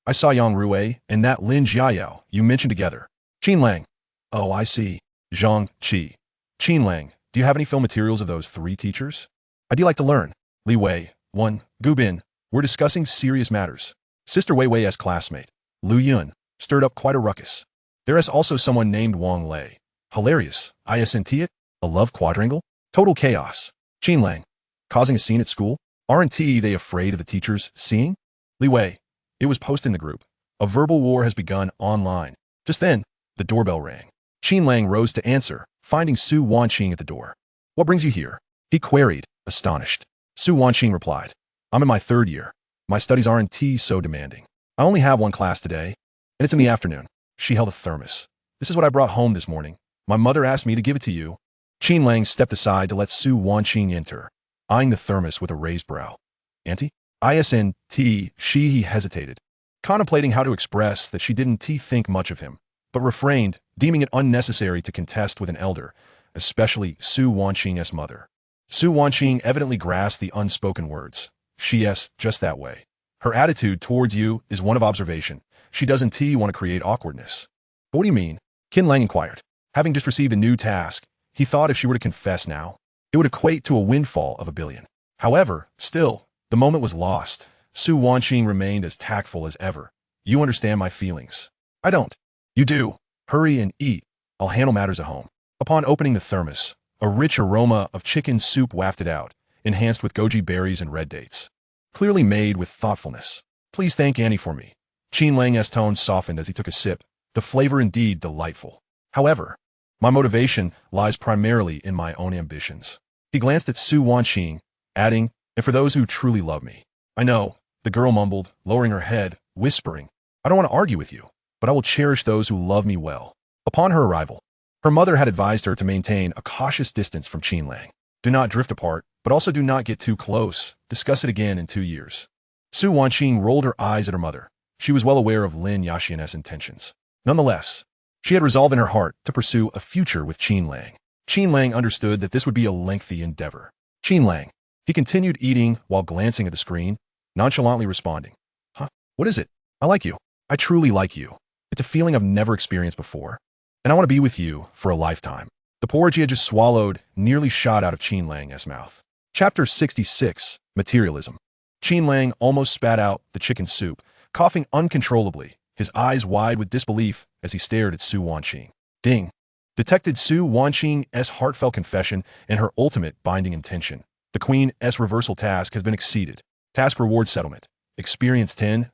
Speaker 1: I saw Yang Ruei and that Lin Jiayao you mentioned together. Qin Lang. Oh, I see. Zhang Qi. Qin Lang, do you have any film materials of those three teachers? I'd like to learn. Li Wei. 1. Gubin, we're discussing serious matters. Sister Wei Wei's classmate, Lu Yun, stirred up quite a ruckus. There is also someone named Wang Lei. Hilarious. Isn't it? A love quadrangle? Total chaos. Qin Lang, causing a scene at school? Aren't they afraid of the teachers seeing? Li Wei, it was posted in the group. A verbal war has begun online. Just then, the doorbell rang. Qin Lang rose to answer, finding Su Wanqing at the door. What brings you here? He queried, astonished. Su Wanqing replied. I'm in my third year. My studies aren't so demanding. I only have one class today, and it's in the afternoon. She held a thermos. This is what I brought home this morning. My mother asked me to give it to you. Qin Lang stepped aside to let Su Wanqing enter, eyeing the thermos with a raised brow. Auntie? ISNT, he hesitated, contemplating how to express that she didn't think much of him, but refrained, deeming it unnecessary to contest with an elder, especially Su Wanqing's mother. Su Wanqing evidently grasped the unspoken words. Yes, just that way. Her attitude towards you is one of observation. She doesn't want to create awkwardness. But what do you mean? Qin Lang inquired. Having just received a new task, he thought if she were to confess now, it would equate to a windfall of $1 billion. However, still, the moment was lost. Su Wanqing remained as tactful as ever. You understand my feelings. I don't. You do. Hurry and eat. I'll handle matters at home. Upon opening the thermos, a rich aroma of chicken soup wafted out, enhanced with goji berries and red dates. Clearly made with thoughtfulness. Please thank Annie for me. Qin Lang's tone softened as he took a sip, the flavor indeed delightful. However, my motivation lies primarily in my own ambitions. He glanced at Su Wanqing, adding, and for those who truly love me. I know, the girl mumbled, lowering her head, whispering, I don't want to argue with you, but I will cherish those who love me well. Upon her arrival, her mother had advised her to maintain a cautious distance from Qin Lang. Do not drift apart, but also do not get too close. Discuss it again in 2 years. Su Wanqing rolled her eyes at her mother. She was well aware of Lin Yaxian's intentions. Nonetheless, she had resolved in her heart to pursue a future with Qin Lang. Qin Lang understood that this would be a lengthy endeavor. Qin Lang. He continued eating while glancing at the screen, nonchalantly responding. Huh? What is it? I like you. I truly like you. It's a feeling I've never experienced before. And I want to be with you for a lifetime. The porridge he had just swallowed nearly shot out of Qin Lang's mouth. Chapter 66, Materialism. Qin Lang almost spat out the chicken soup, coughing uncontrollably, his eyes wide with disbelief as he stared at Su Wanqing. Ding. Detected Su Wanqing's heartfelt confession and her ultimate binding intention. The Queen's reversal task has been exceeded. Task reward settlement. Experience 10,000.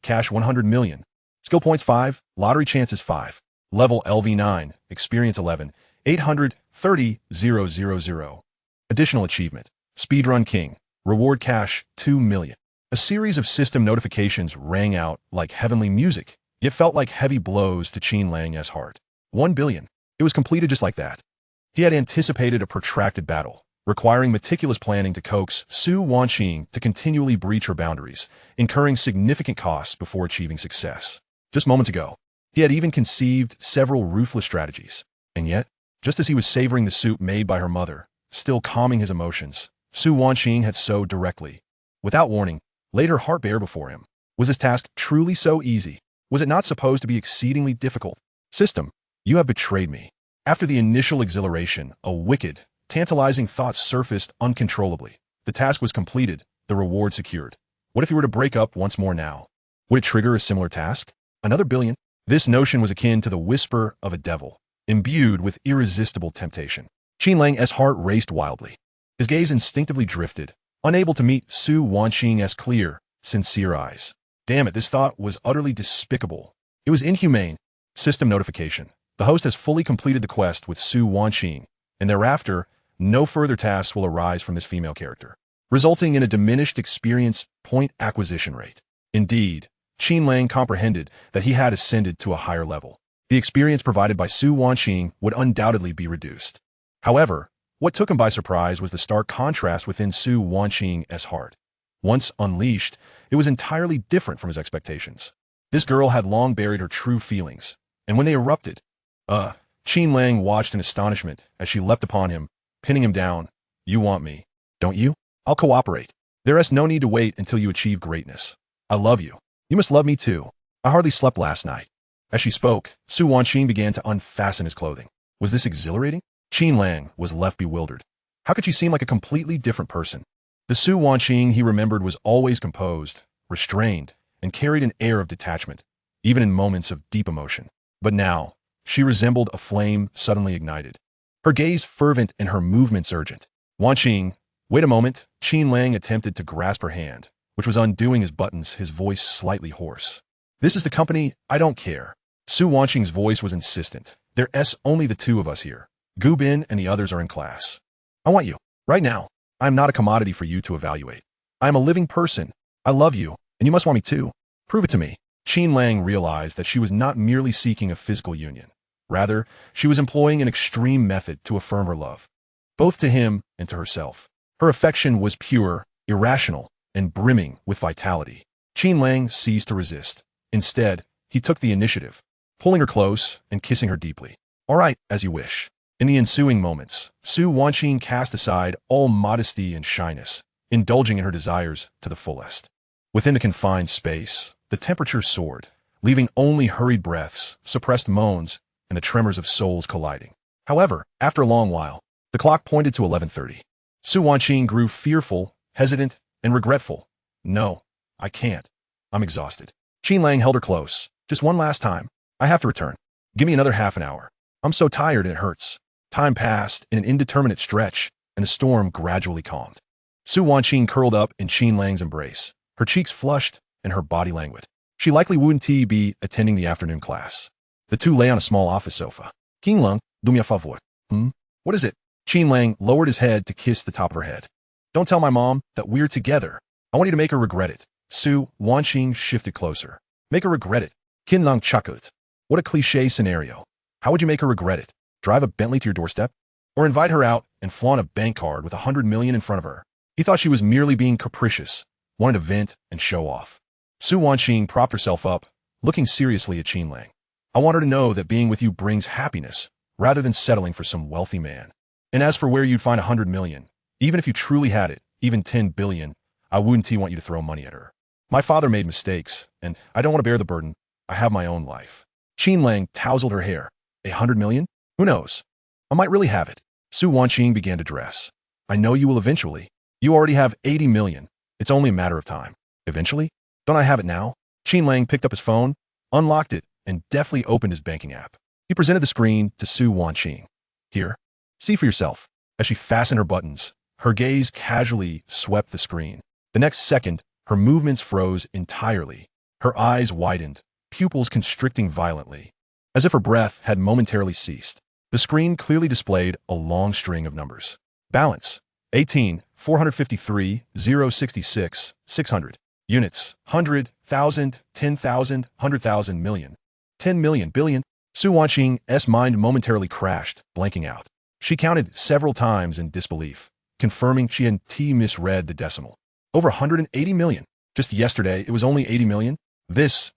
Speaker 1: Cash 100 million. Skill points 5. Lottery chances 5. Level LV 9. Experience 11. 830,000. Additional achievement. Speedrun King. Reward cash 2 million. A series of system notifications rang out like heavenly music, yet felt like heavy blows to Qin Lang's heart. 1 billion. It was completed just like that. He had anticipated a protracted battle, requiring meticulous planning to coax Su Wanqing to continually breach her boundaries, incurring significant costs before achieving success. Just moments ago, he had even conceived several ruthless strategies. And yet, just as he was savoring the soup made by her mother, still calming his emotions, Su Wanqing had so directly, without warning, laid her heart bare before him. Was this task truly so easy? Was it not supposed to be exceedingly difficult? System, you have betrayed me. After the initial exhilaration, a wicked, tantalizing thought surfaced uncontrollably. The task was completed, the reward secured. What if he were to break up once more now? Would it trigger a similar task? Another billion? This notion was akin to the whisper of a devil, imbued with irresistible temptation. Qin Lang's heart raced wildly. His gaze instinctively drifted, unable to meet Su Wanqing's clear, sincere eyes. Damn it, this thought was utterly despicable. It was inhumane. System notification. The host has fully completed the quest with Su Wanqing, and thereafter, no further tasks will arise from this female character, resulting in a diminished experience point acquisition rate. Indeed, Qin Lang comprehended that he had ascended to a higher level. The experience provided by Su Wanqing would undoubtedly be reduced. However, what took him by surprise was the stark contrast within Su Wanqing's heart. Once unleashed, it was entirely different from his expectations. This girl had long buried her true feelings, and when they erupted, Qin Lang watched in astonishment as she leapt upon him, pinning him down. You want me, don't you? I'll cooperate. There is no need to wait until you achieve greatness. I love you. You must love me too. I hardly slept last night. As she spoke, Su Wanqing began to unfasten his clothing. Was this exhilarating? Qin Lang was left bewildered. How could she seem like a completely different person? The Su Wanqing he remembered was always composed, restrained, and carried an air of detachment, even in moments of deep emotion. But now, she resembled a flame suddenly ignited. Her gaze fervent and her movements urgent. Wanqing, wait a moment. Qin Lang attempted to grasp her hand, which was undoing his buttons, his voice slightly hoarse. This is the company, I don't care. Su Wanqing's voice was insistent. There's only the two of us here. Gu Bin and the others are in class. I want you, right now. I am not a commodity for you to evaluate. I am a living person. I love you, and you must want me too. Prove it to me. Qin Lang realized that she was not merely seeking a physical union. Rather, she was employing an extreme method to affirm her love, both to him and to herself. Her affection was pure, irrational, and brimming with vitality. Qin Lang ceased to resist. Instead, he took the initiative, pulling her close and kissing her deeply. All right, as you wish. In the ensuing moments, Su Wanqing cast aside all modesty and shyness, indulging in her desires to the fullest. Within the confined space, the temperature soared, leaving only hurried breaths, suppressed moans, and the tremors of souls colliding. However, after a long while, the clock pointed to 11:30. Su Wanqing grew fearful, hesitant, and regretful. No, I can't. I'm exhausted. Qin Lang held her close. Just one last time. I have to return. Give me another half an hour. I'm so tired and it hurts. Time passed in an indeterminate stretch, and the storm gradually calmed. Su Wanqing curled up in Qin Lang's embrace. Her cheeks flushed and her body languid. She likely wouldn't be attending the afternoon class. The two lay on a small office sofa. Qin Lang, do me a favor. What is it? Qin Lang lowered his head to kiss the top of her head. Don't tell my mom that we're together. I want you to make her regret it. Su Wanqing shifted closer. Make her regret it. Qin Lang chuckled. What a cliché scenario. How would you make her regret it? Drive a Bentley to your doorstep? Or invite her out and flaunt a bank card with 100 million in front of her? He thought she was merely being capricious, wanted to vent and show off. Su Wanqing propped herself up, looking seriously at Qin Lang. I want her to know that being with you brings happiness, rather than settling for some wealthy man. And as for where you'd find 100 million, even if you truly had it, even 10 billion, I wouldn't want you to throw money at her. My father made mistakes, and I don't want to bear the burden. I have my own life. Qin Lang tousled her hair. 100 million? Who knows? I might really have it. Su Wanqing began to dress. I know you will eventually. You already have 80 million. It's only a matter of time. Eventually? Don't I have it now? Qin Lang picked up his phone, unlocked it, and deftly opened his banking app. He presented the screen to Su Wanqing. Here, see for yourself. As she fastened her buttons, her gaze casually swept the screen. The next second, her movements froze entirely. Her eyes widened, pupils constricting violently, as if her breath had momentarily ceased. The screen clearly displayed a long string of numbers. Balance: 18, 453, 066, 600. Units: 100, 1,000, 10,000, 100,000, million. 10 million, billion. Su Wanqing's mind momentarily crashed, blanking out. She counted several times in disbelief, confirming she had misread the decimal. Over 180 million. Just yesterday, it was only 80 million. This.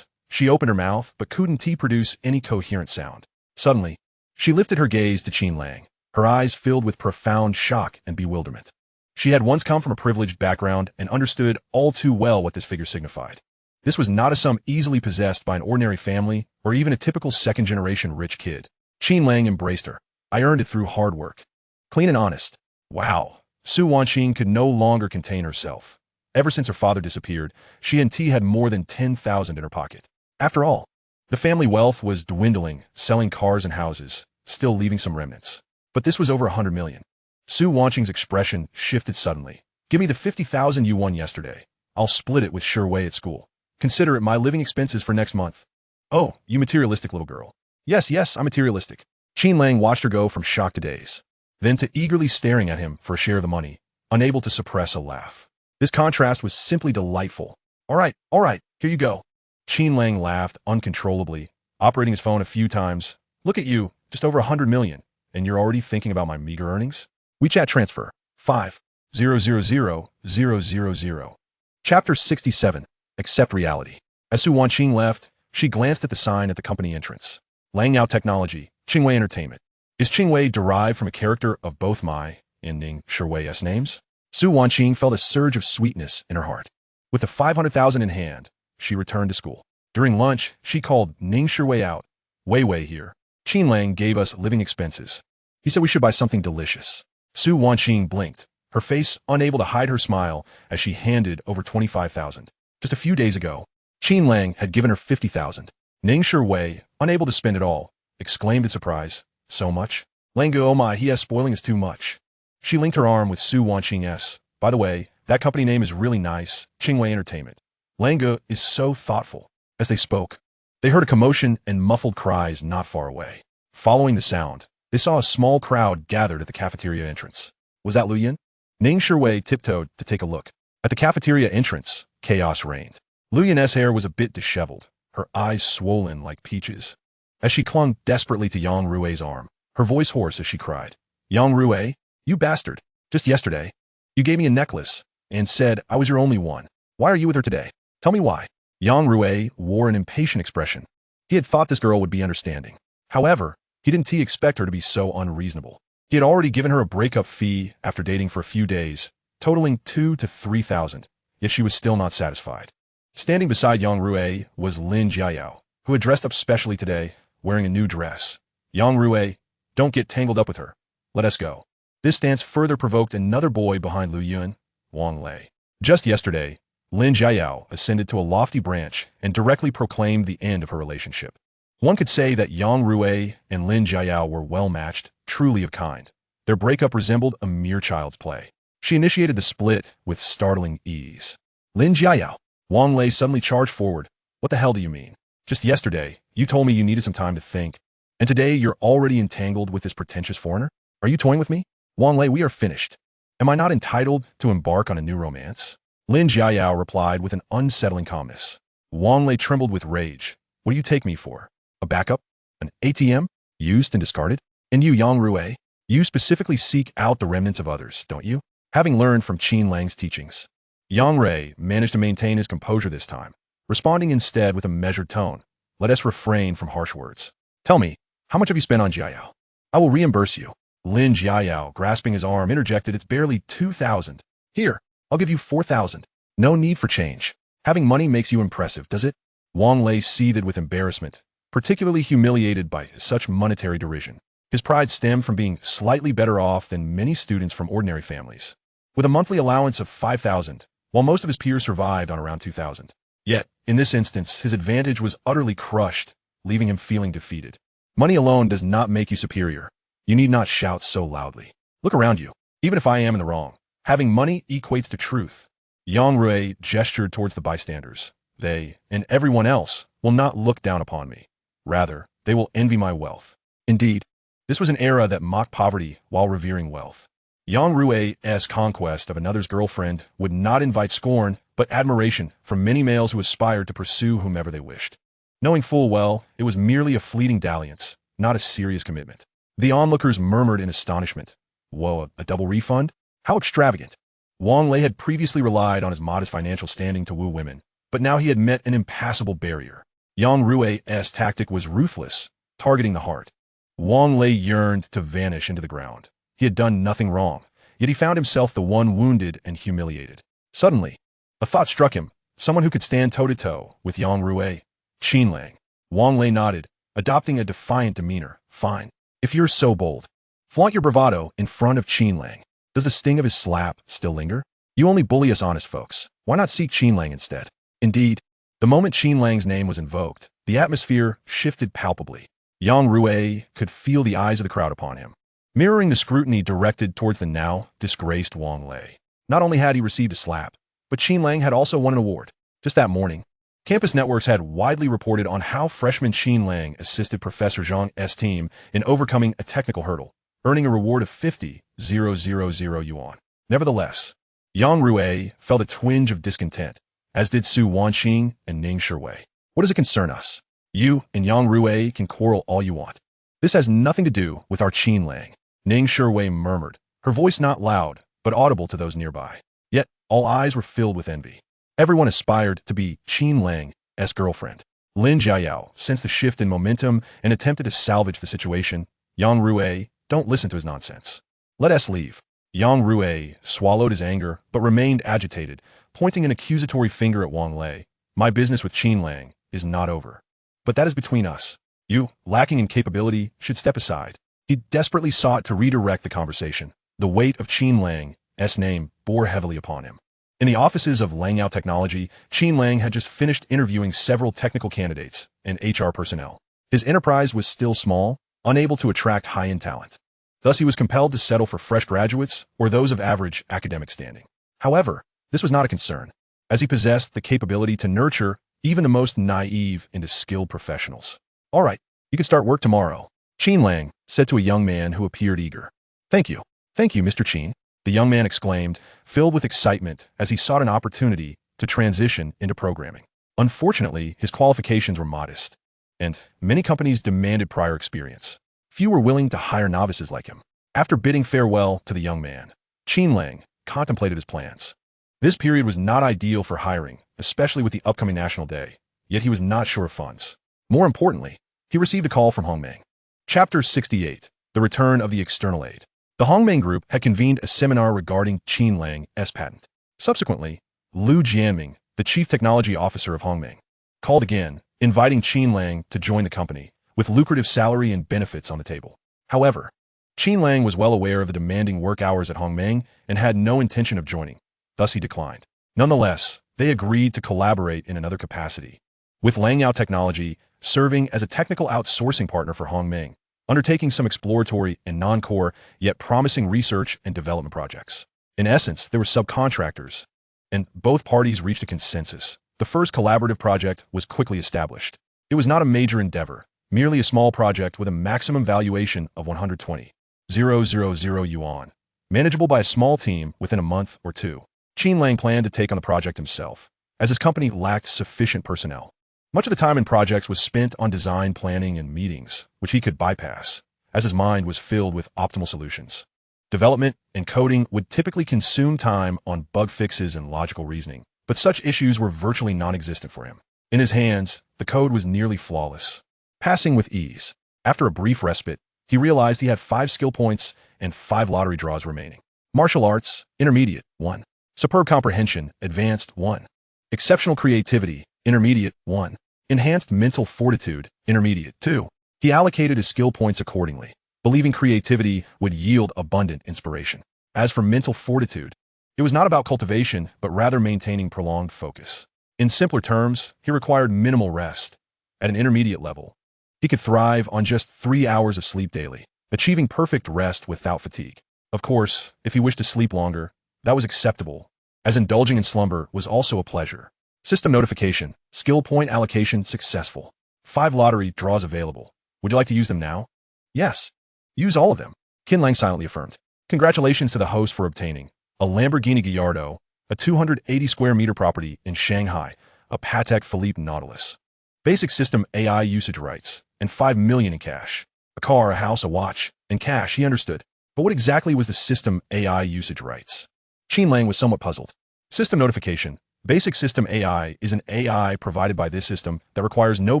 Speaker 1: She opened her mouth, but couldn't produce any coherent sound. Suddenly, she lifted her gaze to Qin Lang, her eyes filled with profound shock and bewilderment. She had once come from a privileged background and understood all too well what this figure signified. This was not a sum easily possessed by an ordinary family or even a typical second-generation rich kid. Qin Lang embraced her. I earned it through hard work. Clean and honest. Wow. Su Wanqing could no longer contain herself. Ever since her father disappeared, she and T had more than 10,000 in her pocket. After all, the family wealth was dwindling, selling cars and houses, still leaving some remnants. But this was over 100 million. Su Wanqing's expression shifted suddenly. Give me the 50,000 you won yesterday. I'll split it with Shui at school. Consider it my living expenses for next month. Oh, you materialistic little girl. Yes, I'm materialistic. Qin Lang watched her go from shock to daze, then to eagerly staring at him for a share of the money, unable to suppress a laugh. This contrast was simply delightful. All right, here you go. Qin Lang laughed uncontrollably, operating his phone a few times. Look at you, just over 100 million, and you're already thinking about my meager earnings? WeChat transfer, 5000000. Chapter 67, Accept Reality. As Su Wanqing left, she glanced at the sign at the company entrance. Langyao Technology, Qingwei Entertainment. Is Qingwei derived from a character of both Mai and Ning Shui's names? Su Wanqing felt a surge of sweetness in her heart. With the 500,000 in hand, she returned to school. During lunch, she called Ning Shui out. Wei here. Qin Lang gave us living expenses. He said we should buy something delicious. Su Wanqing blinked, her face unable to hide her smile as she handed over 25,000. Just a few days ago, Qin Lang had given her 50,000. Ning Shui, unable to spend it all, exclaimed in surprise, so much? Lango, oh my, spoiling is too much. She linked her arm with Su Wanqing's. By the way, that company name is really nice, Qingwei Entertainment. Lango is so thoughtful. As they spoke, they heard a commotion and muffled cries not far away. Following the sound, they saw a small crowd gathered at the cafeteria entrance. Was that Lu Yin? Ning Shiwei tiptoed to take a look. At the cafeteria entrance, chaos reigned. Lu Yun's hair was a bit disheveled, her eyes swollen like peaches. As she clung desperately to Yang Rui's arm, her voice hoarse as she cried, "Yang Rui, you bastard! Just yesterday, you gave me a necklace and said I was your only one. Why are you with her today? Tell me why." Yang Rui wore an impatient expression. He had thought this girl would be understanding. However, he didn't expect her to be so unreasonable. He had already given her a breakup fee after dating for a few days, totaling 2,000 to 3,000, yet she was still not satisfied. Standing beside Yang Rui was Lin Jiayao, who had dressed up specially today, wearing a new dress. "Yang Rui, don't get tangled up with her. Let us go." This stance further provoked another boy behind Lu Yun, Wang Lei. Just yesterday, Lin Jiayao ascended to a lofty branch and directly proclaimed the end of her relationship. One could say that Yang Rui and Lin Jiayao were well-matched, truly of kind. Their breakup resembled a mere child's play. She initiated the split with startling ease. "Lin Jiayao," Wang Lei suddenly charged forward. "What the hell do you mean? Just yesterday, you told me you needed some time to think, and today you're already entangled with this pretentious foreigner? Are you toying with me? Wang Lei, we are finished. Am I not entitled to embark on a new romance?" Lin Jiayao replied with an unsettling calmness. Wang Lei trembled with rage. "What do you take me for? A backup? An ATM? Used and discarded? And you, Yang Rui, you specifically seek out the remnants of others, don't you? Having learned from Qin Lang's teachings." Yang Rui managed to maintain his composure this time, responding instead with a measured tone. "Let us refrain from harsh words. Tell me, how much have you spent on Jiayao? I will reimburse you." Lin Jiayao, grasping his arm, interjected, "It's barely 2,000. Here, I'll give you 4,000. No need for change. Having money makes you impressive, does it?" Wang Lei seethed with embarrassment, particularly humiliated by such monetary derision. His pride stemmed from being slightly better off than many students from ordinary families, with a monthly allowance of 5,000, while most of his peers survived on around 2,000. Yet, in this instance, his advantage was utterly crushed, leaving him feeling defeated. Money alone does not make you superior. You need not shout so loudly. Look around you. Even if I am in the wrong, having money equates to truth. Yang Rui gestured towards the bystanders. They, and everyone else, will not look down upon me. Rather, they will envy my wealth. Indeed, this was an era that mocked poverty while revering wealth. Yang Rui's conquest of another's girlfriend would not invite scorn, but admiration from many males who aspired to pursue whomever they wished, knowing full well it was merely a fleeting dalliance, not a serious commitment. The onlookers murmured in astonishment. Whoa, a double refund? How extravagant! Wang Lei had previously relied on his modest financial standing to woo women, but now he had met an impassable barrier. Yang Rui's tactic was ruthless, targeting the heart. Wang Lei yearned to vanish into the ground. He had done nothing wrong, yet he found himself the one wounded and humiliated. Suddenly, a thought struck him, someone who could stand toe-to-toe with Yang Rui. Qin Lang. Wang Lei nodded, adopting a defiant demeanor. "Fine. If you're so bold, flaunt your bravado in front of Qin Lang. Does the sting of his slap still linger? You only bully us honest folks. Why not seek Qin Lang instead?" Indeed, the moment Qin Lang's name was invoked, the atmosphere shifted palpably. Yang Rui could feel the eyes of the crowd upon him, mirroring the scrutiny directed towards the now disgraced Wang Lei. Not only had he received a slap, but Qin Lang had also won an award. Just that morning, campus networks had widely reported on how freshman Qin Lang assisted Professor Zhang's team in overcoming a technical hurdle, earning a reward of 50,000 yuan. Nevertheless, Yang Rui felt a twinge of discontent, as did Su Wanqing and Ning Shiwei. "What does it concern us? You and Yang Rui can quarrel all you want. This has nothing to do with our Qin Lang," Ning Shiwei murmured, her voice not loud, but audible to those nearby. Yet, all eyes were filled with envy. Everyone aspired to be Qin Lang's girlfriend. Lin Jiayao sensed the shift in momentum and attempted to salvage the situation. "Yang Rui, don't listen to his nonsense. Let us leave." Yang Rui swallowed his anger, but remained agitated, pointing an accusatory finger at Wang Lei. "My business with Qin Lang is not over. But that is between us. You, lacking in capability, should step aside." He desperately sought to redirect the conversation. The weight of Qin Lang's name bore heavily upon him. In the offices of Langyao Technology, Qin Lang had just finished interviewing several technical candidates and HR personnel. His enterprise was still small, unable to attract high-end talent. Thus, he was compelled to settle for fresh graduates or those of average academic standing. However, this was not a concern, as he possessed the capability to nurture even the most naive into skilled professionals. "All right, you can start work tomorrow," Qin Lang said to a young man who appeared eager. Thank you, Mr. Qin." the young man exclaimed, filled with excitement as he sought an opportunity to transition into programming. Unfortunately, his qualifications were modest, and many companies demanded prior experience. Few were willing to hire novices like him. After bidding farewell to the young man, Qin Lang contemplated his plans. This period was not ideal for hiring, especially with the upcoming National Day, yet he was not sure of funds. More importantly, he received a call from Hongmeng. Chapter 68. The Return of the External Aid. The Hongmeng Group had convened a seminar regarding Qin Lang's patent. Subsequently, Lu Jianming, the chief technology officer of Hongmeng, called again, inviting Qin Lang to join the company, with lucrative salary and benefits on the table. However, Qin Lang was well aware of the demanding work hours at Hongmeng and had no intention of joining, thus he declined. Nonetheless, they agreed to collaborate in another capacity, with Langyao Technology serving as a technical outsourcing partner for Hongmeng, undertaking some exploratory and non-core yet promising research and development projects. In essence, they were subcontractors, and both parties reached a consensus. The first collaborative project was quickly established. It was not a major endeavor, merely a small project with a maximum valuation of 120,000 yuan, manageable by a small team within a month or two. Qin Lang planned to take on the project himself, as his company lacked sufficient personnel. Much of the time in projects was spent on design planning and meetings, which he could bypass, as his mind was filled with optimal solutions. Development and coding would typically consume time on bug fixes and logical reasoning, but such issues were virtually non-existent for him. In his hands, the code was nearly flawless, passing with ease. After a brief respite, he realized he had 5 skill points and 5 lottery draws remaining. Martial arts, intermediate, 1. Superb comprehension, advanced, 1. Exceptional creativity, intermediate, 1. Enhanced mental fortitude, intermediate, 2. He allocated his skill points accordingly, believing creativity would yield abundant inspiration. As for mental fortitude, it was not about cultivation, but rather maintaining prolonged focus. In simpler terms, he required minimal rest. At an intermediate level, he could thrive on just 3 hours of sleep daily, achieving perfect rest without fatigue. Of course, if he wished to sleep longer, that was acceptable, as indulging in slumber was also a pleasure. System notification, skill point allocation successful. 5 lottery draws available. Would you like to use them now? Yes. Use all of them, Qin Lang silently affirmed. Congratulations to the host for obtaining a Lamborghini Gallardo, a 280 square meter property in Shanghai, a Patek Philippe Nautilus, basic system AI usage rights, and 5 million in cash. A car, a house, a watch, and cash, he understood. But what exactly was the system AI usage rights? Qin Lang was somewhat puzzled. System notification. Basic system AI is an AI provided by this system that requires no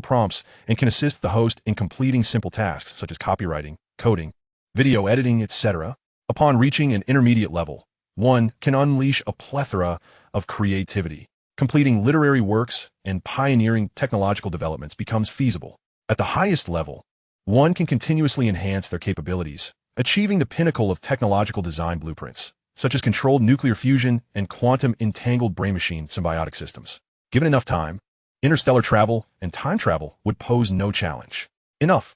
Speaker 1: prompts and can assist the host in completing simple tasks such as copywriting, coding, video editing, etc. Upon reaching an intermediate level, one can unleash a plethora of creativity. Completing literary works and pioneering technological developments becomes feasible. At the highest level, one can continuously enhance their capabilities, achieving the pinnacle of technological design blueprints, such as controlled nuclear fusion and quantum entangled brain-machine symbiotic systems. Given enough time, interstellar travel and time travel would pose no challenge. Enough.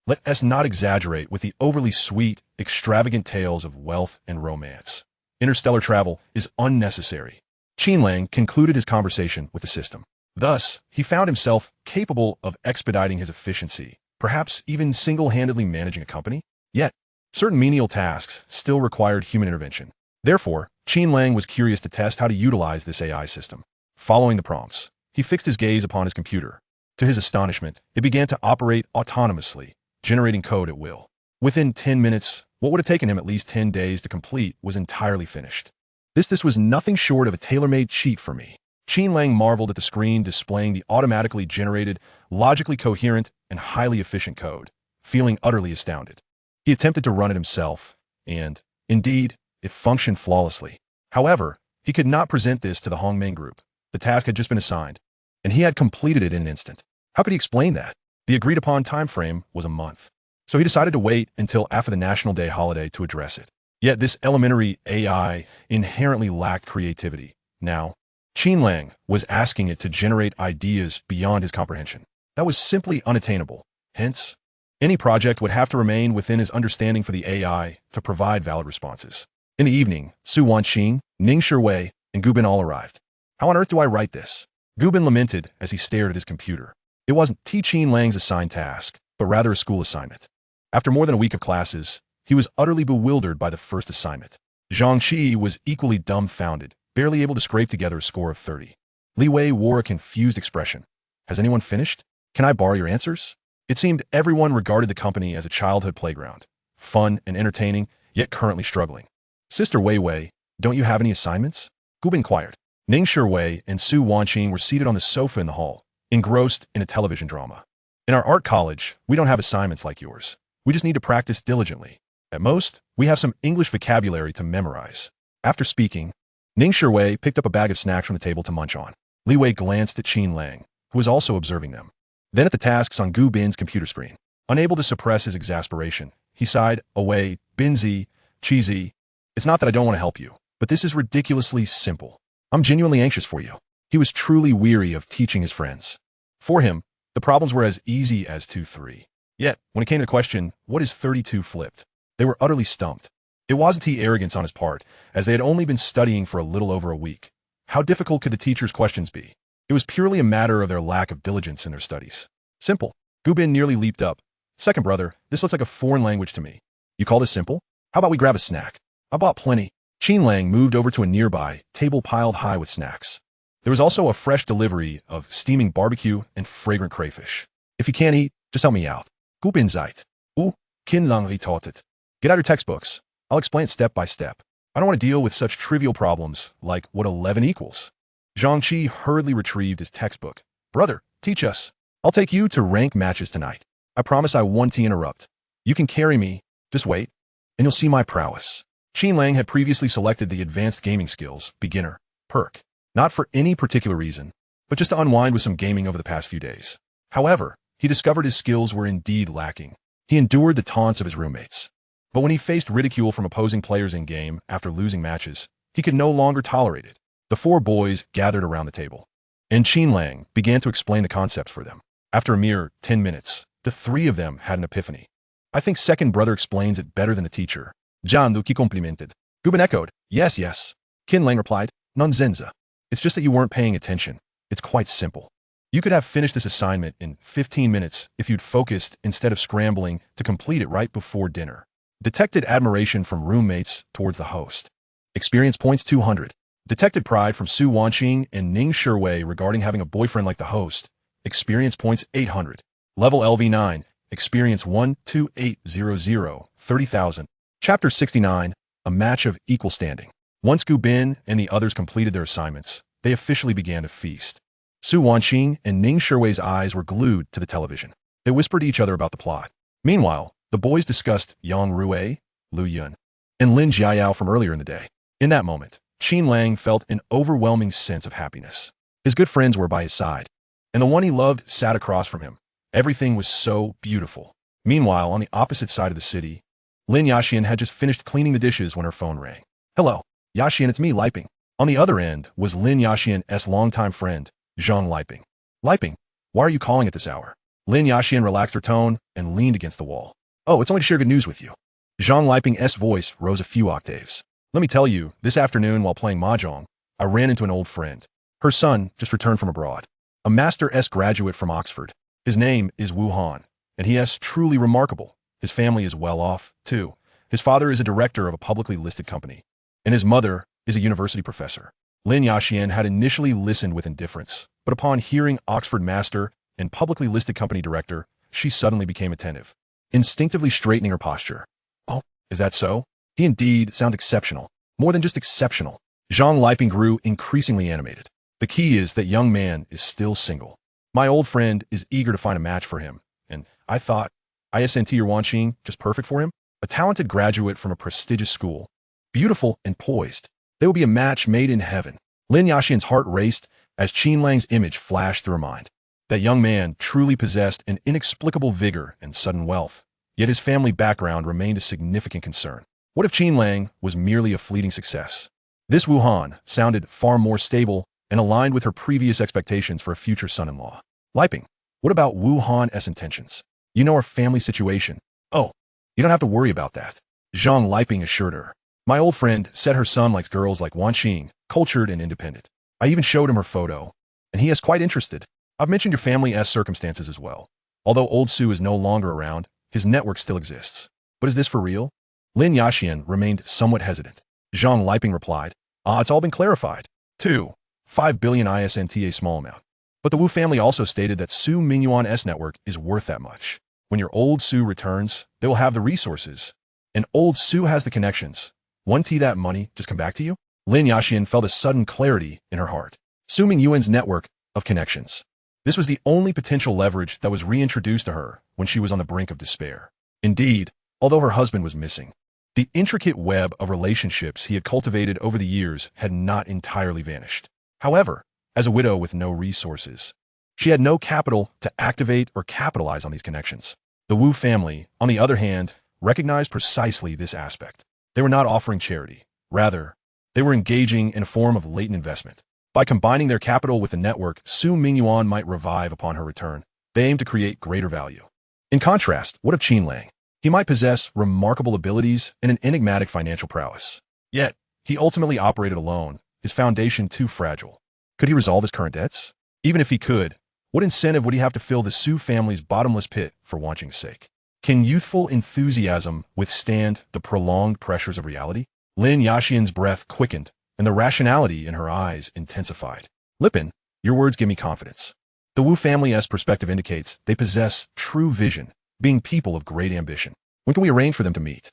Speaker 1: Let us not exaggerate with the overly sweet, extravagant tales of wealth and romance. Interstellar travel is unnecessary. Qin Lang concluded his conversation with the system. Thus, he found himself capable of expediting his efficiency, perhaps even single-handedly managing a company. Yet, certain menial tasks still required human intervention. Therefore, Qin Lang was curious to test how to utilize this AI system. Following the prompts, he fixed his gaze upon his computer. To his astonishment, it began to operate autonomously, generating code at will. Within 10 minutes, what would have taken him at least 10 days to complete was entirely finished. This was nothing short of a tailor-made cheat for me. Qin Lang marveled at the screen displaying the automatically generated, logically coherent, and highly efficient code, feeling utterly astounded. He attempted to run it himself, and, indeed, it functioned flawlessly. However, he could not present this to the Hongmeng Group. The task had just been assigned, and he had completed it in an instant. How could he explain that? The agreed-upon time frame was a month, so he decided to wait until after the National Day holiday to address it. Yet this elementary AI inherently lacked creativity. Now, Qin Lang was asking it to generate ideas beyond his comprehension. That was simply unattainable. Hence, any project would have to remain within his understanding for the AI to provide valid responses. In the evening, Su Wanqing, Ning Shiwei, and Gubin all arrived. How on earth do I write this? Gubin lamented as he stared at his computer. It wasn't Qin Lang's assigned task, but rather a school assignment. After more than a week of classes, he was utterly bewildered by the first assignment. Zhang Qi was equally dumbfounded, barely able to scrape together a score of 30. Li Wei wore a confused expression. Has anyone finished? Can I borrow your answers? It seemed everyone regarded the company as a childhood playground, fun and entertaining, yet currently struggling. Sister Wei Wei, don't you have any assignments? Gu Bin inquired. Ning Shiwei and Su Wanqing were seated on the sofa in the hall, engrossed in a television drama. In our art college, we don't have assignments like yours. We just need to practice diligently. At most, we have some English vocabulary to memorize. After speaking, Ning Shiwei picked up a bag of snacks from the table to munch on. Li Wei glanced at Qin Lang, who was also observing them. Then at the tasks on Gu Bin's computer screen. Unable to suppress his exasperation, he sighed, away, Binzi, cheesy. It's not that I don't want to help you, but this is ridiculously simple. I'm genuinely anxious for you. He was truly weary of teaching his friends. For him, the problems were as easy as 2-3. Yet, when it came to the question, what is 32 flipped? They were utterly stumped. It wasn't arrogance on his part, as they had only been studying for a little over a week. How difficult could the teacher's questions be? It was purely a matter of their lack of diligence in their studies. Simple. Gu Bin nearly leaped up. Second brother, this looks like a foreign language to me. You call this simple? How about we grab a snack? I bought plenty. Qin Lang moved over to a nearby table piled high with snacks. There was also a fresh delivery of steaming barbecue and fragrant crayfish. If you can't eat, just help me out. Gu Bin Zeit. Qin Lang retorted. Get out your textbooks. I'll explain it step by step. I don't want to deal with such trivial problems like what 11 equals. Zhang Qi hurriedly retrieved his textbook. Brother, teach us. I'll take you to rank matches tonight. I promise I won't interrupt. You can carry me. Just wait, and you'll see my prowess. Qin Lang had previously selected the advanced gaming skills, beginner, perk, not for any particular reason, but just to unwind with some gaming over the past few days. However, he discovered his skills were indeed lacking. He endured the taunts of his roommates. But when he faced ridicule from opposing players in-game after losing matches, he could no longer tolerate it. The four boys gathered around the table, and Qin Lang began to explain the concepts for them. After a mere 10 minutes, the three of them had an epiphany. I think second brother explains it better than the teacher. Zhang Luqi complimented. Gu Bin echoed, yes, yes. Qin Lang replied, nonsenza. It's just that you weren't paying attention. It's quite simple. You could have finished this assignment in 15 minutes if you'd focused instead of scrambling to complete it right before dinner. Detected admiration from roommates towards the host. Experience points 200. Detected pride from Su Wanqing and Ning Shiwei regarding having a boyfriend like the host. Experience points 800. Level LV9. Experience 12800. 30,000. Chapter 69. A match of equal standing. Once Gu Bin and the others completed their assignments, they officially began to feast. Su Wanqing and Ning Shiwei's eyes were glued to the television. They whispered to each other about the plot. Meanwhile, the boys discussed Yang Rui, Lu Yun, and Lin Jiayao from earlier in the day. In that moment, Qin Lang felt an overwhelming sense of happiness. His good friends were by his side, and the one he loved sat across from him. Everything was so beautiful. Meanwhile, on the opposite side of the city, Lin Yaxian had just finished cleaning the dishes when her phone rang. Hello, Yaxian, it's me, Liping. On the other end was Lin Yaxian's longtime friend, Zhang Liping. Liping, why are you calling at this hour? Lin Yaxian relaxed her tone and leaned against the wall. Oh, it's only to share good news with you. Zhang Liping's voice rose a few octaves. Let me tell you, this afternoon while playing mahjong, I ran into an old friend. Her son just returned from abroad. A Master graduate from Oxford. His name is Wu Han, and he is truly remarkable. His family is well off, too. His father is a director of a publicly listed company, and his mother is a university professor. Lin Yaxian had initially listened with indifference, but upon hearing Oxford Master and publicly listed company director, she suddenly became attentive, instinctively straightening her posture. Oh, is that so? He indeed sounds exceptional. More than just exceptional. Zhang Liping grew increasingly animated. The key is that young man is still single. My old friend is eager to find a match for him, and I thought, ISNT or Wanqing just perfect for him? A talented graduate from a prestigious school. Beautiful and poised. They will be a match made in heaven. Lin Yaxian's heart raced as Qin Lang's image flashed through her mind. That young man truly possessed an inexplicable vigor and sudden wealth, yet his family background remained a significant concern. What if Qin Lang was merely a fleeting success? This Wu Han sounded far more stable and aligned with her previous expectations for a future son-in-law. Liping, what about Wu Han's intentions? You know her family situation. Oh, you don't have to worry about that. Zhang Liping assured her. My old friend said her son likes girls like Wanqing, cultured and independent. I even showed him her photo, and he is quite interested. I've mentioned your family's circumstances as well. Although old Su is no longer around, his network still exists. But is this for real? Lin Yaxian remained somewhat hesitant. Zhang Liping replied. Ah, it's all been clarified. 2. 5 billion isn't a small amount. But the Wu family also stated that Su Mingyuan's network is worth that much. When your old Su returns, they will have the resources. And old Su has the connections. Won't that money just come back to you? Lin Yaxian felt a sudden clarity in her heart. Su Mingyuan's network of connections. This was the only potential leverage that was reintroduced to her when she was on the brink of despair. Indeed, although her husband was missing, the intricate web of relationships he had cultivated over the years had not entirely vanished. However, as a widow with no resources, she had no capital to activate or capitalize on these connections. The Wu family, on the other hand, recognized precisely this aspect. They were not offering charity. Rather, they were engaging in a form of latent investment. By combining their capital with the network Su Mingyuan might revive upon her return, they aimed to create greater value. In contrast, what of Qin Lang? He might possess remarkable abilities and an enigmatic financial prowess. Yet, he ultimately operated alone, his foundation too fragile. Could he resolve his current debts? Even if he could, what incentive would he have to fill the Su family's bottomless pit for Wanqing's sake? Can youthful enthusiasm withstand the prolonged pressures of reality? Lin Yaxian's breath quickened, and the rationality in her eyes intensified. Lipin, your words give me confidence. The Wu family's perspective indicates they possess true vision, being people of great ambition. When can we arrange for them to meet?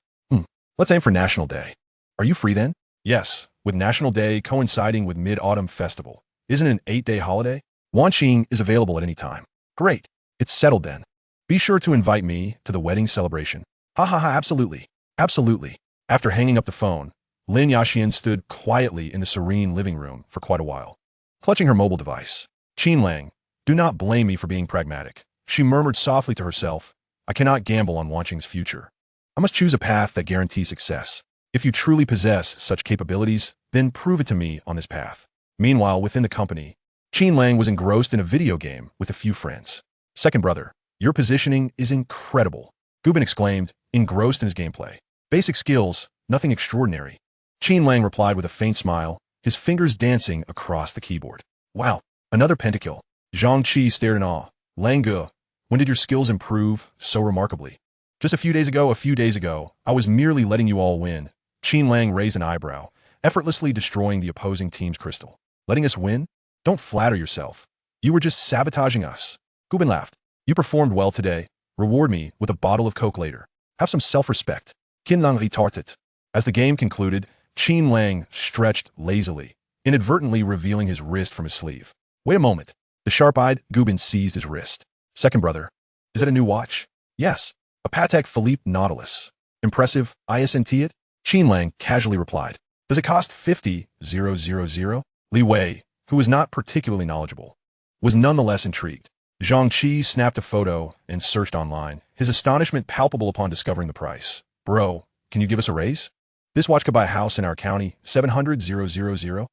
Speaker 1: Let's aim for National Day. Are you free then? Yes, with National Day coinciding with Mid-Autumn Festival. Isn't it an 8-day holiday? Wanqing is available at any time. Great. It's settled then. Be sure to invite me to the wedding celebration. Ha ha ha, absolutely. Absolutely. After hanging up the phone, Lin Yaxian stood quietly in the serene living room for quite a while, clutching her mobile device. Qin Lang, do not blame me for being pragmatic. She murmured softly to herself, I cannot gamble on Wanqing's future. I must choose a path that guarantees success. If you truly possess such capabilities, then prove it to me on this path. Meanwhile, within the company, Qin Lang was engrossed in a video game with a few friends. Second brother, your positioning is incredible, Gubin exclaimed, engrossed in his gameplay. Basic skills, nothing extraordinary. Qin Lang replied with a faint smile, his fingers dancing across the keyboard. Wow, another pentakill. Zhang Qi stared in awe. Lang Ge, when did your skills improve so remarkably? Just a few days ago, I was merely letting you all win. Qin Lang raised an eyebrow, effortlessly destroying the opposing team's crystal. Letting us win? Don't flatter yourself. You were just sabotaging us. Gubin laughed. You performed well today. Reward me with a bottle of Coke later. Have some self-respect. Qin Lang retorted. As the game concluded, Qin Lang stretched lazily, inadvertently revealing his wrist from his sleeve. Wait a moment. The sharp-eyed Gubin seized his wrist. Second brother, is that a new watch? Yes. A Patek Philippe Nautilus. Impressive, isn't it? Qin Lang casually replied. Does it cost 50,000? Li Wei, who was not particularly knowledgeable, was nonetheless intrigued. Zhang Qi snapped a photo and searched online, his astonishment palpable upon discovering the price. Bro, can you give us a raise? This watch could buy a house in our county, 700,000.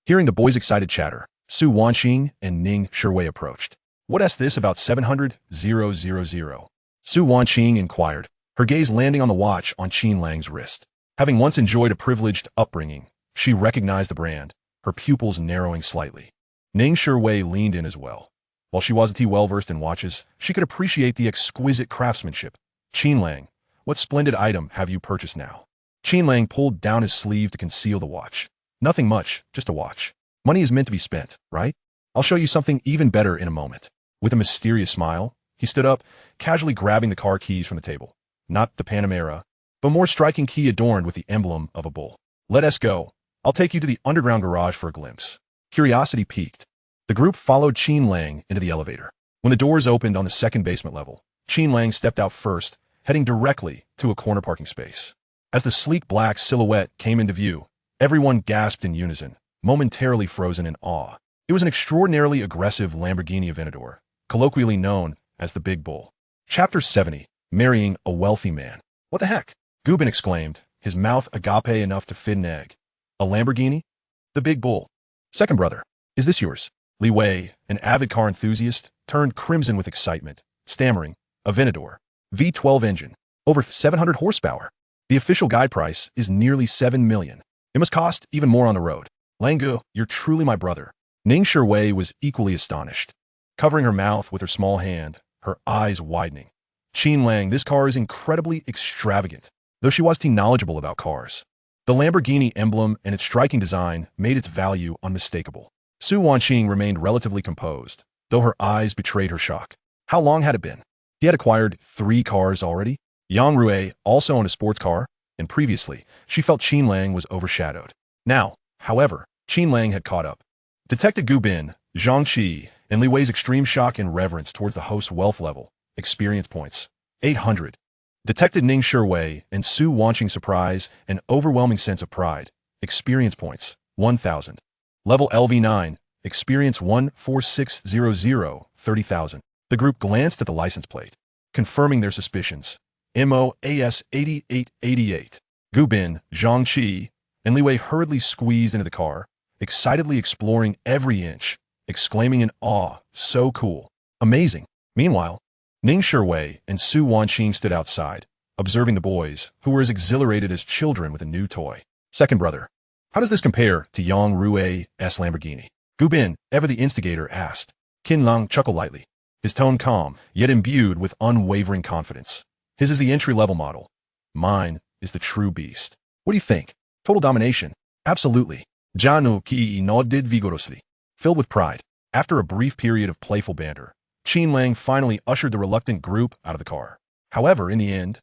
Speaker 1: Hearing the boys' excited chatter, Su Wanqing and Ning Shiwei approached. What's this about 700,000? Su Wanqing inquired, her gaze landing on the watch on Qin Lang's wrist. Having once enjoyed a privileged upbringing, she recognized the brand, her pupils narrowing slightly. Ning Shiwei leaned in as well. While she wasn't well-versed in watches, she could appreciate the exquisite craftsmanship. Qin Lang, what splendid item have you purchased now? Qin Lang pulled down his sleeve to conceal the watch. Nothing much, just a watch. Money is meant to be spent, right? I'll show you something even better in a moment. With a mysterious smile, he stood up, casually grabbing the car keys from the table. Not the Panamera, but more striking key adorned with the emblem of a bull. Let us go. I'll take you to the underground garage for a glimpse. Curiosity piqued. The group followed Qin Lang into the elevator. When the doors opened on the second basement level, Qin Lang stepped out first, heading directly to a corner parking space. As the sleek black silhouette came into view, everyone gasped in unison, momentarily frozen in awe. It was an extraordinarily aggressive Lamborghini Aventador, colloquially known as the Big Bull. Chapter 70, Marrying a Wealthy Man. What the heck? Gubin exclaimed, his mouth agape enough to fit an egg. A Lamborghini? The Big Bull. Second brother, is this yours? Li Wei, an avid car enthusiast, turned crimson with excitement, stammering, Aventador, V12 engine, over 700 horsepower. The official guide price is nearly 7 million. It must cost even more on the road. Lang Ge, you're truly my brother. Ning Shiwei was equally astonished, covering her mouth with her small hand, her eyes widening. Qin Lang, this car is incredibly extravagant, though she was knowledgeable about cars. The Lamborghini emblem and its striking design made its value unmistakable. Su Wanqing remained relatively composed, though her eyes betrayed her shock. How long had it been? He had acquired 3 cars already? Yang Rui also owned a sports car, and previously, she felt Qin Lang was overshadowed. Now, however, Qin Lang had caught up. Detected Gu Bin, Zhang Qi, and Li Wei's extreme shock and reverence towards the host's wealth level, experience points, 800. Detected Ning Shiwei and Su Wanqing's surprise and overwhelming sense of pride, experience points, 1,000. Level LV9, experience 14600, 30,000. The group glanced at the license plate, confirming their suspicions. MOAS 8888. Gu Bin, Zhang Qi, and Li Wei hurriedly squeezed into the car, excitedly exploring every inch, exclaiming in awe, so cool, amazing. Meanwhile, Ning Shiwei and Su Wanqing stood outside, observing the boys, who were as exhilarated as children with a new toy. Second brother, how does this compare to Yang Rui's Lamborghini? Gu Bin, ever the instigator, asked. Qin Lang chuckled lightly, his tone calm, yet imbued with unwavering confidence. His is the entry-level model. Mine is the true beast. What do you think? Total domination? Absolutely. Janu Ki nodded vigorously. Filled with pride, after a brief period of playful banter, Qin Lang finally ushered the reluctant group out of the car. However, in the end,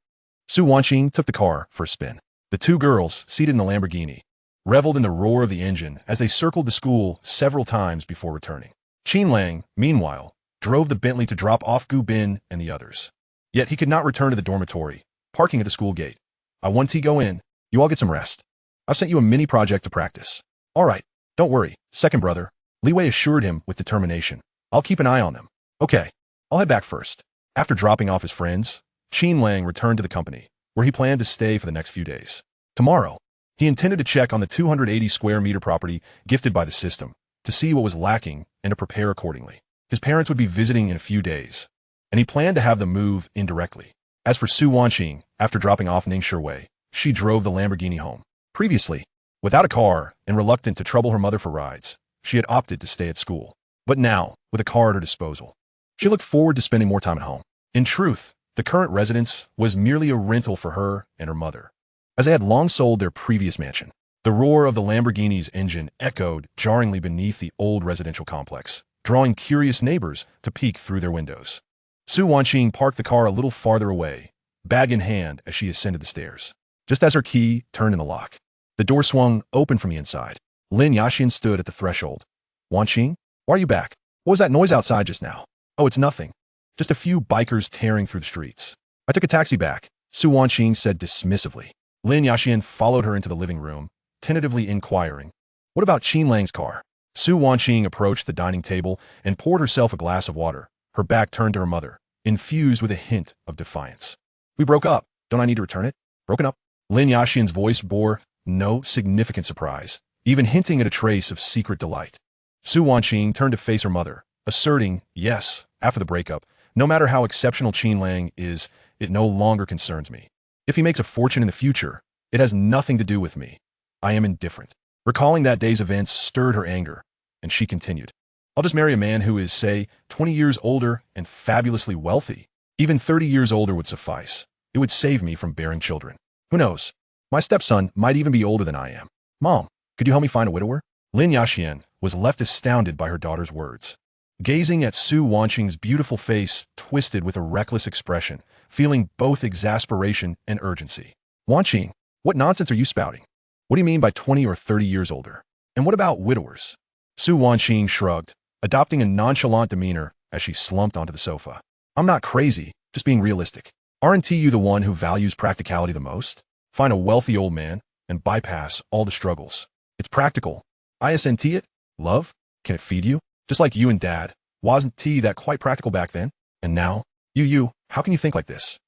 Speaker 1: Su Wanqing took the car for a spin. The 2 girls, seated in the Lamborghini, reveled in the roar of the engine as they circled the school several times before returning. Qin Lang, meanwhile, drove the Bentley to drop off Gu Bin and the others. Yet he could not return to the dormitory, parking at the school gate. I want to go in. You all get some rest. I've sent you a mini project to practice. All right, don't worry, second brother. Li Wei assured him with determination. I'll keep an eye on them. Okay, I'll head back first. After dropping off his friends, Qin Lang returned to the company, where he planned to stay for the next few days. Tomorrow, he intended to check on the 280 square meter property gifted by the system, to see what was lacking and to prepare accordingly. His parents would be visiting in a few days, and he planned to have them move indirectly. As for Su Wanqing, after dropping off Ning Shiwei, she drove the Lamborghini home. Previously, without a car and reluctant to trouble her mother for rides, she had opted to stay at school. But now, with a car at her disposal, she looked forward to spending more time at home. In truth, the current residence was merely a rental for her and her mother, as they had long sold their previous mansion. The roar of the Lamborghini's engine echoed jarringly beneath the old residential complex, drawing curious neighbors to peek through their windows. Su Wanqing parked the car a little farther away, bag in hand as she ascended the stairs. Just as her key turned in the lock, the door swung open from the inside. Lin Yaxian stood at the threshold. Wanqing, why are you back? What was that noise outside just now? Oh, it's nothing. Just a few bikers tearing through the streets. I took a taxi back, Su Wanqing said dismissively. Lin Yaxian followed her into the living room, tentatively inquiring, what about Qin Lang's car? Su Wanqing approached the dining table and poured herself a glass of water, her back turned to her mother, infused with a hint of defiance. We broke up. Don't I need to return it? Broken up? Lin Yaxian's voice bore no significant surprise, even hinting at a trace of secret delight. Su Wanqing turned to face her mother, asserting, yes, after the breakup, no matter how exceptional Qin Lang is, it no longer concerns me. If he makes a fortune in the future, it has nothing to do with me. I am indifferent. Recalling that day's events stirred her anger, and she continued, I'll just marry a man who is, say, 20 years older and fabulously wealthy. Even 30 years older would suffice. It would save me from bearing children. Who knows? My stepson might even be older than I am. Mom, could you help me find a widower? Lin Yaxian was left astounded by her daughter's words. Gazing at Su Wanqing's beautiful face twisted with a reckless expression, feeling both exasperation and urgency. Wanqing, what nonsense are you spouting? What do you mean by 20 or 30 years older? And what about widowers? Su Wanqing shrugged, adopting a nonchalant demeanor as she slumped onto the sofa. I'm not crazy, just being realistic. Aren't you the one who values practicality the most? Find a wealthy old man and bypass all the struggles. It's practical. Isn't it? Love? Can it feed you? Just like you and Dad. Wasn't tea that quite practical back then? And now? You, how can you think like this?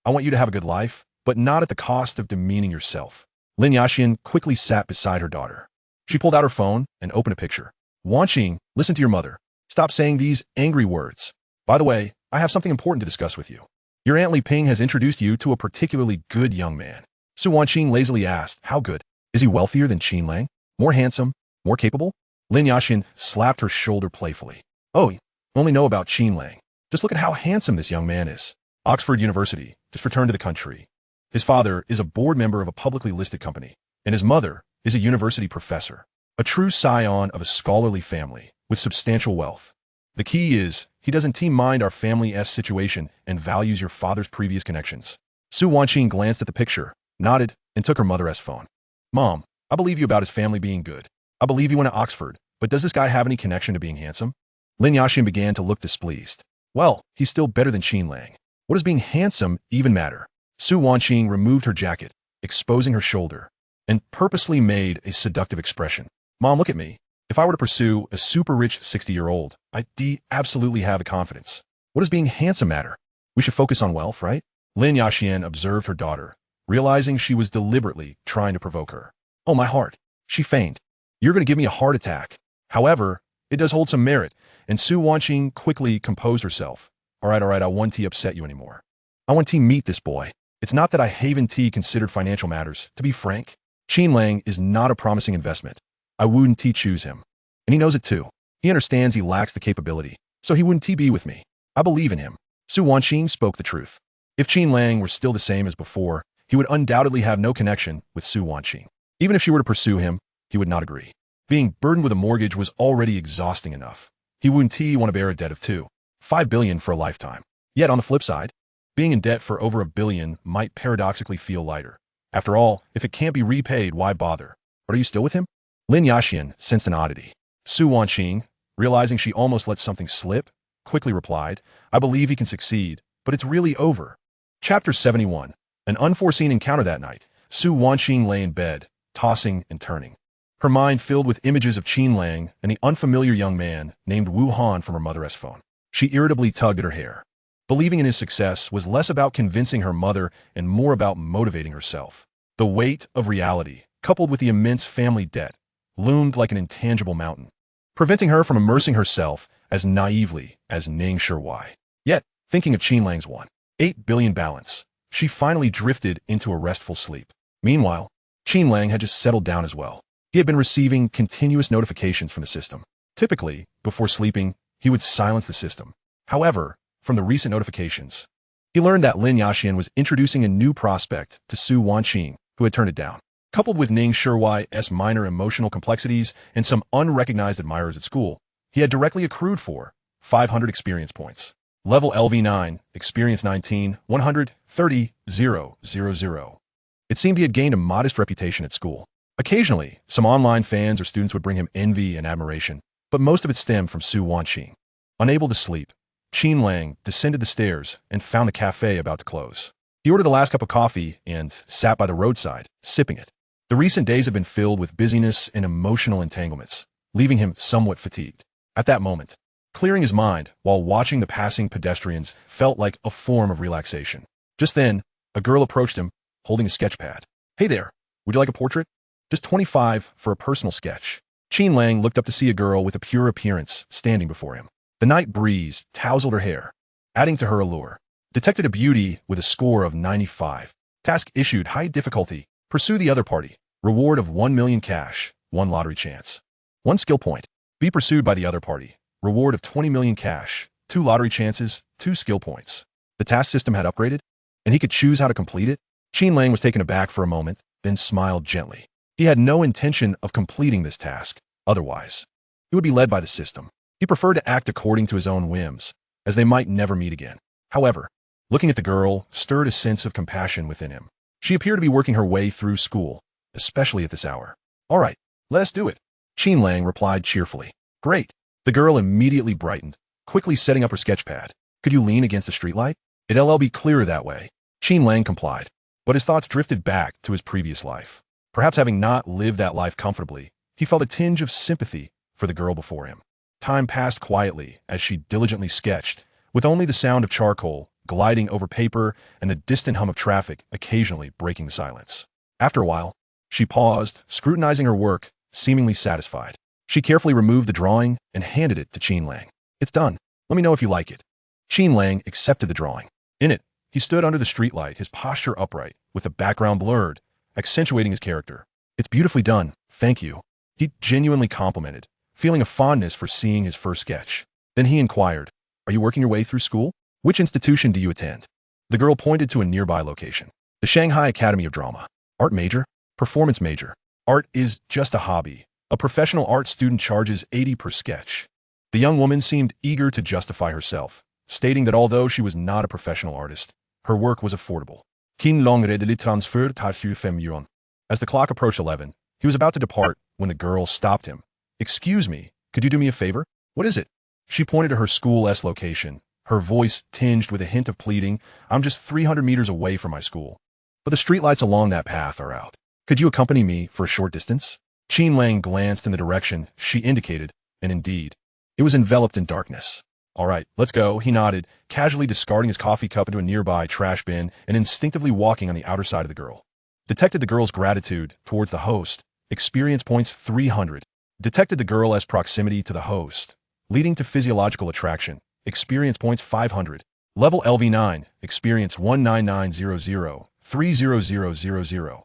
Speaker 1: I want you to have a good life, but not at the cost of demeaning yourself. Lin Yaxian quickly sat beside her daughter. She pulled out her phone and opened a picture. Wanqing, listen to your mother. Stop saying these angry words. By the way, I have something important to discuss with you. Your Aunt Li Ping has introduced you to a particularly good young man. Su Wanqing lazily asked, how good? Is he wealthier than Qin Lang? More handsome? More capable? Lin Yaxian slapped her shoulder playfully. Oh, you only know about Qin Lang. Just look at how handsome this young man is. Oxford University, just returned to the country. His father is a board member of a publicly listed company. and his mother is a university professor, a true scion of a scholarly family with substantial wealth. The key is, he doesn't mind our family's situation and values your father's previous connections. Su Wanqing glanced at the picture, nodded, and took her mother's phone. Mom, I believe you about his family being good. I believe he went to Oxford, but does this guy have any connection to being handsome? Lin Yashin began to look displeased. Well, he's still better than Qin Lang. What does being handsome even matter? Su Wanqing removed her jacket, exposing her shoulder, and purposely made a seductive expression. Mom, look at me. If I were to pursue a super rich 60-year-old, I'd absolutely have the confidence. What does being handsome matter? We should focus on wealth, right? Lin Yashin observed her daughter, realizing she was deliberately trying to provoke her. Oh, my heart. She feigned. You're going to give me a heart attack. However, it does hold some merit, and Su Wanqing quickly composed herself. All right, I won't upset you anymore. I want to meet this boy. It's not that I haven't considered financial matters. To be frank, Qin Lang is not a promising investment. I wouldn't choose him. And he knows it too. He understands he lacks the capability, so he wouldn't be with me. I believe in him. Su Wanqing spoke the truth. If Qin Lang were still the same as before, he would undoubtedly have no connection with Su Wanqing. Even if she were to pursue him, he would not agree. Being burdened with a mortgage was already exhausting enough. He wouldn't want to bear a debt of $5 billion for a lifetime. Yet on the flip side, being in debt for over $1 billion might paradoxically feel lighter. After all, if it can't be repaid, why bother? But are you still with him? Lin Yashin sensed an oddity. Su Wanqing, realizing she almost let something slip, quickly replied, I believe he can succeed, but it's really over. Chapter 71. An unforeseen encounter that night. Su Wanqing lay in bed, tossing and turning. Her mind filled with images of Qin Lang and the unfamiliar young man named Wu Han from her mother's phone. She irritably tugged at her hair. Believing in his success was less about convincing her mother and more about motivating herself. The weight of reality, coupled with the immense family debt, loomed like an intangible mountain, preventing her from immersing herself as naively as Ning Shuai. Yet, thinking of Qin Lang's $1.8 billion balance, she finally drifted into a restful sleep. Meanwhile, Qin Lang had just settled down as well. He had been receiving continuous notifications from the system. Typically, before sleeping, he would silence the system. However, from the recent notifications, he learned that Lin Yashin was introducing a new prospect to Su Wanqing, who had turned it down. Coupled with Ning Shuai's minor emotional complexities and some unrecognized admirers at school, he had directly accrued for 500 experience points. Level LV9, experience 19, 130, 000. It seemed he had gained a modest reputation at school. Occasionally, some online fans or students would bring him envy and admiration, but most of it stemmed from Su Wanqing. Unable to sleep, Qin Lang descended the stairs and found the cafe about to close. He ordered the last cup of coffee and sat by the roadside, sipping it. The recent days had been filled with busyness and emotional entanglements, leaving him somewhat fatigued. At that moment, clearing his mind while watching the passing pedestrians felt like a form of relaxation. Just then, a girl approached him, holding a sketch pad. Hey there, would you like a portrait? Just 25 for a personal sketch. Qin Lang looked up to see a girl with a pure appearance standing before him. The night breeze tousled her hair, adding to her allure. Detected a beauty with a score of 95. Task issued, high difficulty. Pursue the other party. Reward of 1 million cash, 1 lottery chance. 1 skill point. Be pursued by the other party. Reward of 20 million cash, 2 lottery chances, 2 skill points. The task system had upgraded, and he could choose how to complete it. Qin Lang was taken aback for a moment, then smiled gently. He had no intention of completing this task. Otherwise, he would be led by the system. He preferred to act according to his own whims, as they might never meet again. However, looking at the girl stirred a sense of compassion within him. She appeared to be working her way through school, especially at this hour. All right, let us do it. Qin Lang replied cheerfully. Great. The girl immediately brightened, quickly setting up her sketch pad. Could you lean against the streetlight? It'll be clearer that way. Qin Lang complied, but his thoughts drifted back to his previous life. Perhaps having not lived that life comfortably, he felt a tinge of sympathy for the girl before him. Time passed quietly as she diligently sketched, with only the sound of charcoal gliding over paper and the distant hum of traffic occasionally breaking the silence. After a while, she paused, scrutinizing her work, seemingly satisfied. She carefully removed the drawing and handed it to Qin Lang. It's done. Let me know if you like it. Qin Lang accepted the drawing. In it, he stood under the streetlight, his posture upright, with the background blurred, accentuating his character. It's beautifully done, thank you. He genuinely complimented, feeling a fondness for seeing his first sketch. Then he inquired, are you working your way through school? Which institution do you attend? The girl pointed to a nearby location. The Shanghai Academy of Drama. Art major? Performance major. Art is just a hobby. A professional art student charges 80 per sketch. The young woman seemed eager to justify herself, stating that although she was not a professional artist, her work was affordable. Qin Lang readily transferred her 25 yuan. As the clock approached 11, he was about to depart when the girl stopped him. "Excuse me, could you do me a favor?" "What is it?" She pointed to her school's location, her voice tinged with a hint of pleading. "I'm just 300 meters away from my school, but the streetlights along that path are out. Could you accompany me for a short distance?" Qin Lang glanced in the direction she indicated, and indeed, it was enveloped in darkness. "All right, let's go," he nodded, casually discarding his coffee cup into a nearby trash bin and instinctively walking on the outer side of the girl. Detected the girl's gratitude towards the host. Experience points 300. Detected the girl as proximity to the host, leading to physiological attraction. Experience points 500. Level LV9. Experience 19900 30000.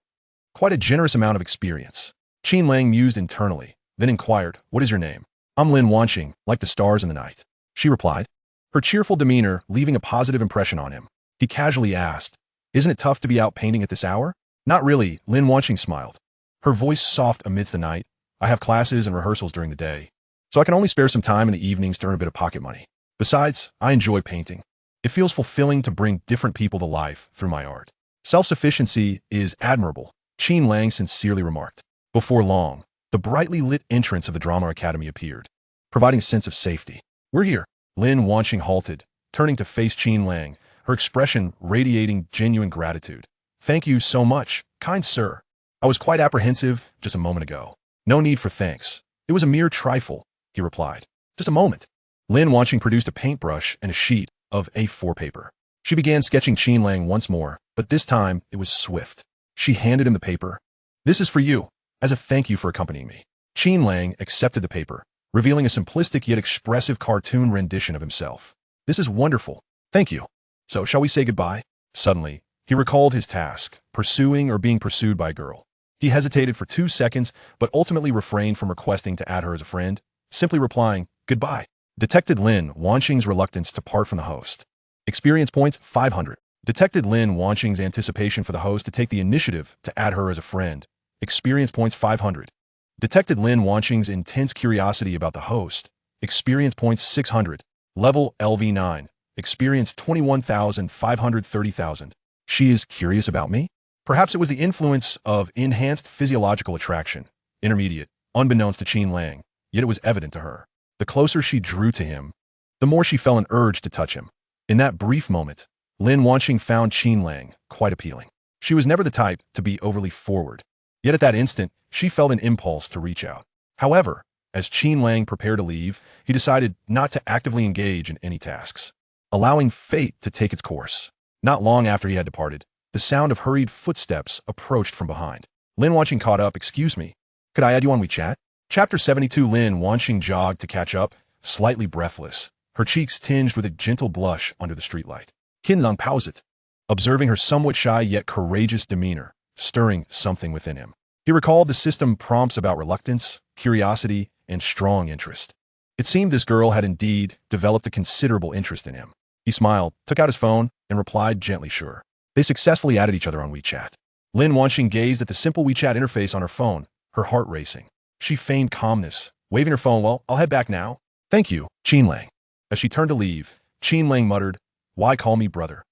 Speaker 1: Quite a generous amount of experience. Qin Lang mused internally, then inquired, "What is your name?" "I'm Lin Wanqing, like the stars in the night," she replied, her cheerful demeanor leaving a positive impression on him. He casually asked, "Isn't it tough to be out painting at this hour?" "Not really," Lin Wanqing smiled, her voice soft amidst the night. "I have classes and rehearsals during the day, so I can only spare some time in the evenings to earn a bit of pocket money. Besides, I enjoy painting. It feels fulfilling to bring different people to life through my art." "Self-sufficiency is admirable," Qin Lang sincerely remarked. Before long, the brightly lit entrance of the Drama Academy appeared, providing a sense of safety. "We're here." Lin Wanqing halted, turning to face Qin Lang, her expression radiating genuine gratitude. "Thank you so much, kind sir. I was quite apprehensive just a moment ago." "No need for thanks. It was a mere trifle," he replied. "Just a moment." Lin Wanqing produced a paintbrush and a sheet of A4 paper. She began sketching Qin Lang once more, but this time it was swift. She handed him the paper. "This is for you, as a thank you for accompanying me." Qin Lang accepted the paper, revealing a simplistic yet expressive cartoon rendition of himself. "This is wonderful. Thank you. So shall we say goodbye?" Suddenly, he recalled his task, pursuing or being pursued by a girl. He hesitated for 2 seconds, but ultimately refrained from requesting to add her as a friend, simply replying, "Goodbye." Detected Lin Wanqing's reluctance to part from the host. Experience points 500. Detected Lin Wanqing's anticipation for the host to take the initiative to add her as a friend. Experience points 500. Detected Lin Wanqing's intense curiosity about the host. Experience points 600. Level LV9. Experience 21,530,000. She is curious about me? Perhaps it was the influence of enhanced physiological attraction. Intermediate, unbeknownst to Qin Lang, yet it was evident to her. The closer she drew to him, the more she felt an urge to touch him. In that brief moment, Lin Wanqing found Qin Lang quite appealing. She was never the type to be overly forward, yet at that instant, she felt an impulse to reach out. However, as Qin Lang prepared to leave, he decided not to actively engage in any tasks, allowing fate to take its course. Not long after he had departed, the sound of hurried footsteps approached from behind. Lin Wanqing caught up. "Excuse me, could I add you on WeChat?" Chapter 72. Lin Wanqing jogged to catch up, slightly breathless, her cheeks tinged with a gentle blush under the streetlight. Qin Lang paused, observing her somewhat shy yet courageous demeanor, stirring something within him. He recalled the system prompts about reluctance, curiosity, and strong interest. It seemed this girl had indeed developed a considerable interest in him. He smiled, took out his phone, and replied gently, "Sure." They successfully added each other on WeChat. Lin Wanqing gazed at the simple WeChat interface on her phone, her heart racing. She feigned calmness, waving her phone. "Well, I'll head back now." "Thank you, Qin Lang." As she turned to leave, Qin Lang muttered, "Why call me brother?